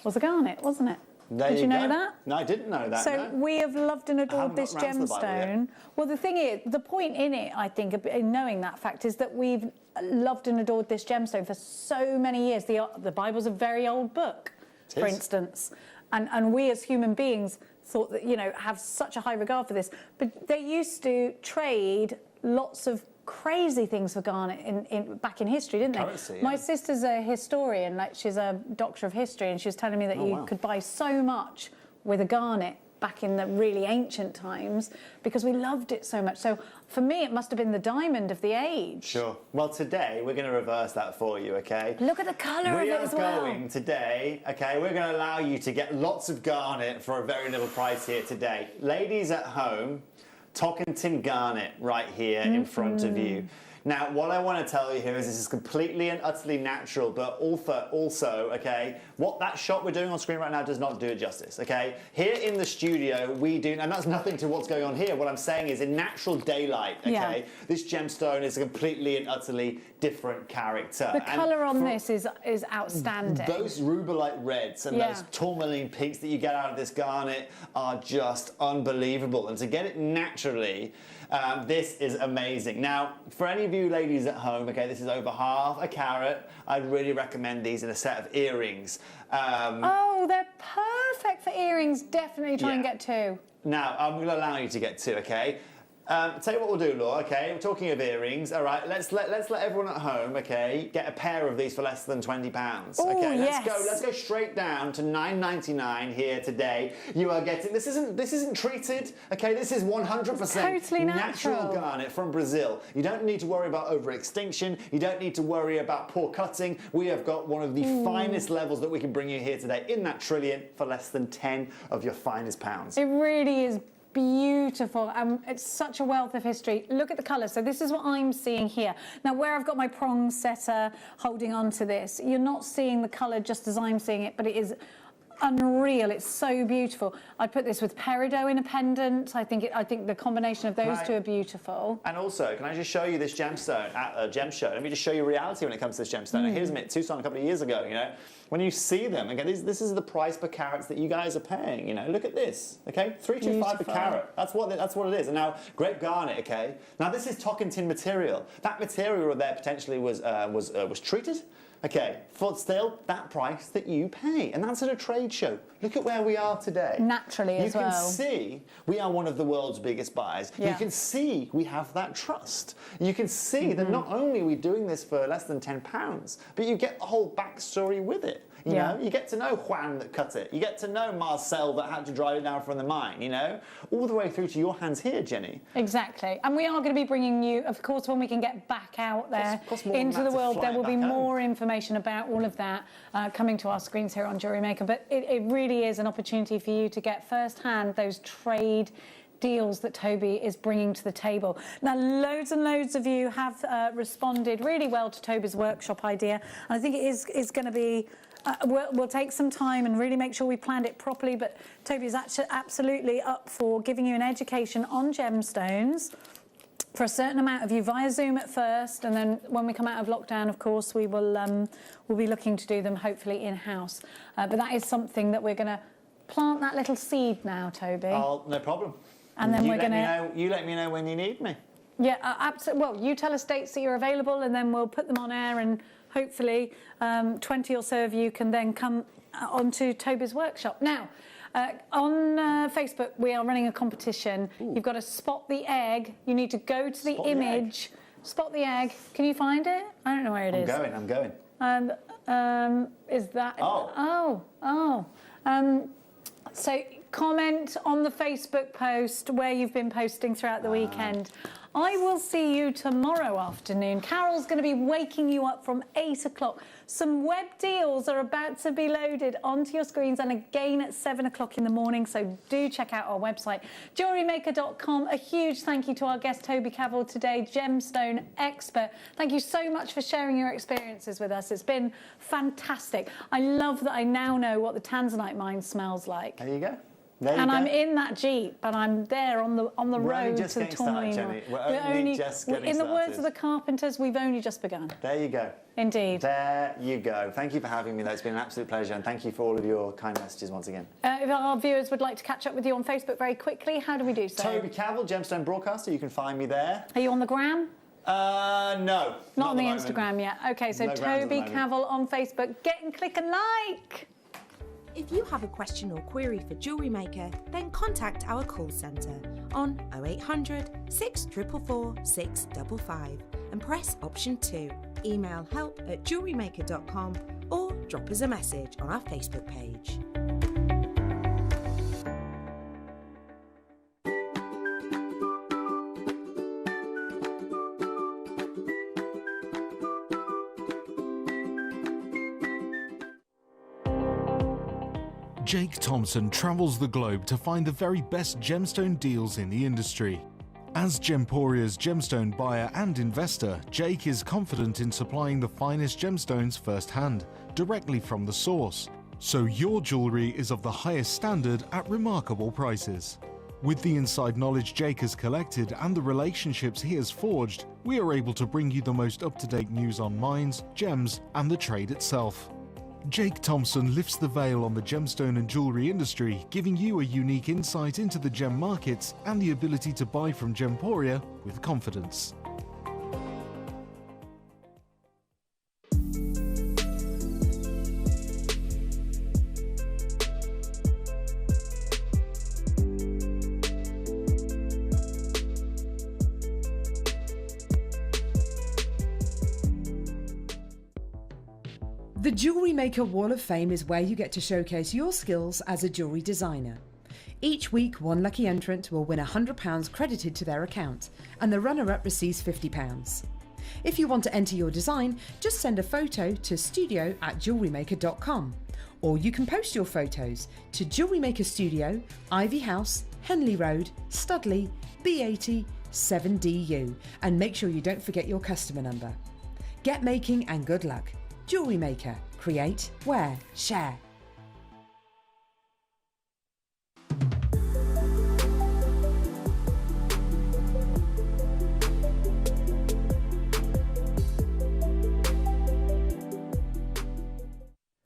was a garnet, wasn't it? Did you know that? No, I didn't know that. So we have loved and adored this gemstone. Well, the thing is, the point in it, I think, in knowing that fact, is that we've loved and adored this gemstone for so many years. The Bible's a very old book, for instance, and we as human beings thought that, you know, have such a high regard for this. But they used to trade lots of crazy things for garnet back in history, didn't they? Currency, yeah. My sister's a historian, like she's a doctor of history, and she was telling me that you could buy so much with a garnet back in the really ancient times because we loved it so much. So for me, it must have been the diamond of the age. Sure. Well, today we're going to reverse that for you, okay? Look at the colour of it as well. We are going today, okay, we're going to allow you to get lots of garnet for a very little price here today. Ladies at home, Tokentin garnet right here in front of you. Now, what I want to tell you here is this is completely and utterly natural, but also, okay, what that shot we're doing on screen right now does not do it justice, okay? Here in the studio, we do, and that's nothing to what's going on here. What I'm saying is in natural daylight, okay, this gemstone is a completely and utterly different character. The colour on this is outstanding. Those rubellite reds and those tourmaline peaks that you get out of this garnet are just unbelievable. And to get it naturally, this is amazing. Now, for any of you ladies at home, okay, this is over half a carat. I'd really recommend these in a set of earrings. Oh, they're perfect for earrings. Definitely try and get two. Now, I'm going to allow you to get two, okay? Tell you what we'll do, Laura, okay? We're talking of earrings, all right? Let's let everyone at home, okay, get a pair of these for less than £20. Okay, let's go straight down to $9.99 here today. You are getting this isn't treated, okay? This is 100% totally natural garnet from Brazil. You don't need to worry about overextinction. You don't need to worry about poor cutting. We have got one of the finest levels that we can bring you here today in that trillion for less than 10 of your finest pounds. It really is beautiful. It's such a wealth of history. Look at the colour. So this is what I'm seeing here. Now, where I've got my prong setter holding on to this, you're not seeing the colour just as I'm seeing it, but it is unreal. It's so beautiful. I'd put this with peridot in a pendant. I think the combination of those two are beautiful. And also, can I just show you this gemstone at a gem show? Let me just show you reality when it comes to this gemstone. Now, here's me at Tucson a couple of years ago, you know. When you see them, again, this is the price per carats that you guys are paying, you know. Look at this, okay? $325 a carat. That's what it is. And now, grape garnet, okay? Now, this is Tokentin material. That material there potentially was treated. Okay, for still that price that you pay. And that's at a trade show. Look at where we are today. Naturally as well. You can see we are one of the world's biggest buyers. You can see we have that trust. You can see that not only are we doing this for less than £10, but you get the whole backstory with it. You know, you get to know Juan that cut it. You get to know Marcel that had to drive it down from the mine, you know? All the way through to your hands here, Jenny. Exactly. And we are going to be bringing you, of course, when we can get back out there into the world, there will be more information about all of that coming to our screens here on JewelleryMaker. But it really is an opportunity for you to get firsthand those trade deals that Toby is bringing to the table. Now, loads and loads of you have responded really well to Toby's workshop idea. And I think it is going to be... we'll take some time and really make sure we planned it properly, but Toby's actually absolutely up for giving you an education on gemstones for a certain amount of you via Zoom at first, and then when we come out of lockdown, of course, we will we'll be looking to do them hopefully in-house. But that is something that we're going to plant that little seed now, Toby. Oh, no problem. And then we're going to... You let me know when you need me. Yeah, absolutely. Well, you tell us dates that you're available, and then we'll put them on air, and hopefully 20 or so of you can then come onto Toby's workshop. Now, on Facebook, we are running a competition. You've got to spot the egg. You need to go to the image. Spot the egg. Can you find it? I don't know where it is. I'm going. Is that... So comment on the Facebook post where you've been posting throughout the weekend. I will see you tomorrow afternoon. Carol's going to be waking you up from 8 o'clock. Some web deals are about to be loaded onto your screens and again at 7 o'clock in the morning, so do check out our website, JewelleryMaker.com. A huge thank you to our guest, Toby Cavell, today, gemstone expert. Thank you so much for sharing your experiences with us. It's been fantastic. I love that I now know what the tanzanite mine smells like. There you go. I'm in that Jeep, and I'm there on the road to the tourmaline. We're only just getting started. In the words of the Carpenters, we've only just begun. There you go. Indeed. There you go. Thank you for having me. That's been an absolute pleasure, and thank you for all of your kind messages once again. If our viewers would like to catch up with you on Facebook very quickly, how do we do so? Toby Cavell, Gemstone Broadcaster. You can find me there. Are you on the gram? No. Not on the Instagram yet. Okay, so No Toby Cavell on Facebook. Get and click and like. If you have a question or query for Jewellery Maker, then contact our call centre on 0800 644 655 and press option 2. Email help@jewellerymaker.com or drop us a message on our Facebook page. Jake Thompson travels the globe to find the very best gemstone deals in the industry. As Gemporia's gemstone buyer and investor, Jake is confident in supplying the finest gemstones firsthand, directly from the source, so your jewellery is of the highest standard at remarkable prices. With the inside knowledge Jake has collected and the relationships he has forged, we are able to bring you the most up-to-date news on mines, gems, and the trade itself. Jake Thompson lifts the veil on the gemstone and jewellery industry, giving you a unique insight into the gem markets and the ability to buy from Gemporia with confidence. The Jewellery Maker Wall of Fame is where you get to showcase your skills as a jewellery designer. Each week, one lucky entrant will win £100 credited to their account, and the runner-up receives £50. If you want to enter your design, just send a photo to studio@jewellerymaker.com, or you can post your photos to Jewellery Maker Studio, Ivy House, Henley Road, Studley, B80 7DU, and make sure you don't forget your customer number. Get making and good luck. Jewellery Maker. Create, wear, share.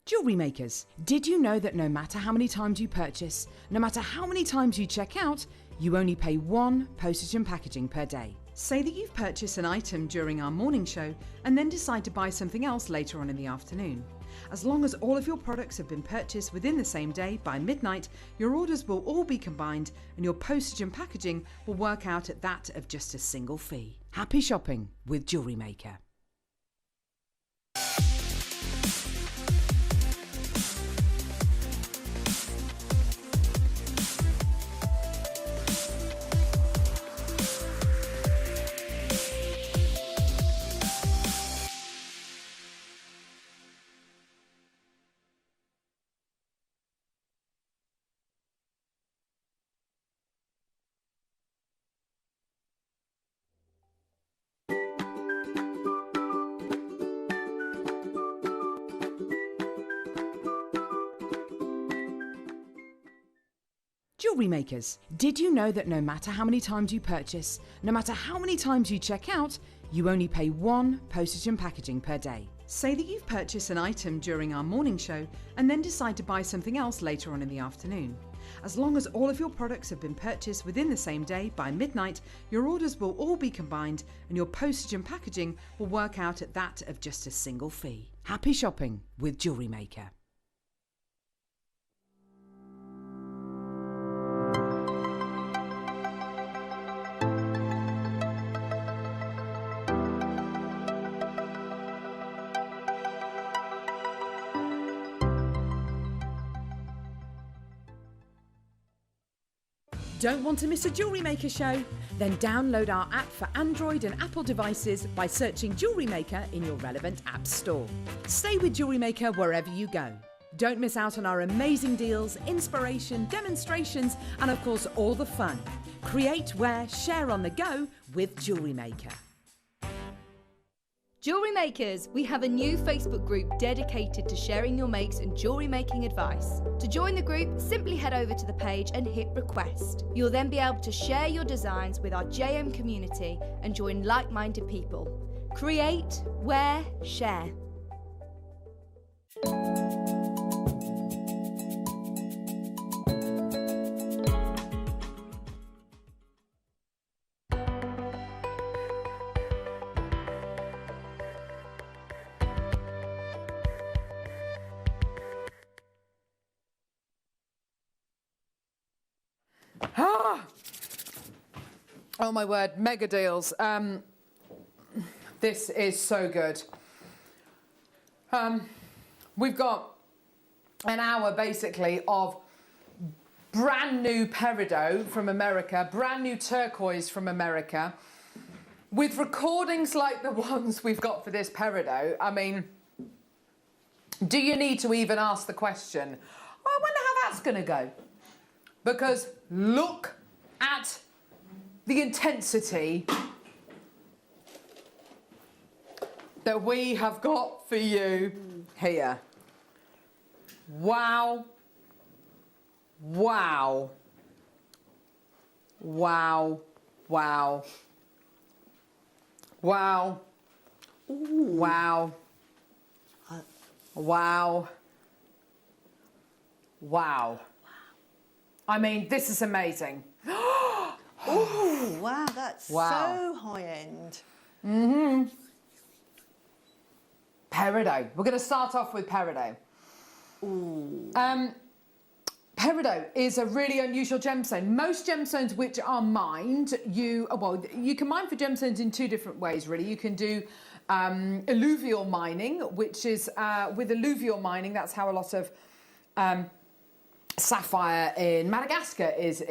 Jewellery makers, did you know that no matter how many times you purchase, no matter how many times you check out, you only pay 1 postage and packaging per day? Say that you've purchased an item during our morning show and then decide to buy something else later on in the afternoon. As long as all of your products have been purchased within the same day by midnight, your orders will all be combined and your postage and packaging will work out at that of just a single fee. Happy shopping with Jewellery Maker. Jewellery makers, did you know that no matter how many times you purchase, no matter how many times you check out, you only pay 1 postage and packaging per day? Say that you've purchased an item during our morning show and then decide to buy something else later on in the afternoon. As long as all of your products have been purchased within the same day by midnight, your orders will all be combined and your postage and packaging will work out at that of just a single fee. Happy shopping with Jewellery Maker. Don't want to miss a Jewellery Maker show? Then download our app for Android and Apple devices by searching Jewellery Maker in your relevant app store. Stay with Jewellery Maker wherever you go. Don't miss out on our amazing deals, inspiration, demonstrations, and of course all the fun. Create, wear, share on the go with Jewellery Maker. Jewellery Makers, we have a new Facebook group dedicated to sharing your makes and jewellery making advice. To join the group, simply head over to the page and hit request. You'll then be able to share your designs with our JM community and join like-minded people. Create, wear, share. Oh my word, mega deals. This is so good. We've got an hour basically of brand new peridot from America, brand new turquoise from America, with recordings like the ones we've got for this peridot. I mean, do you need to even ask the question, I wonder how that's going to go? Because look at the intensity that we have got for you here. Wow. Wow. Wow. Wow. Wow. Ooh. Wow. Wow. Wow. I mean, this is amazing. Oh, wow, that's so high-end. Mm-hmm. Peridot. We're going to start off with peridot. Ooh. Peridot is a really unusual gemstone. Most gemstones which are mined, you can mine for gemstones in two different ways, really. You can do alluvial mining, which is, with alluvial mining, that's how a lot of sapphire in Madagascar is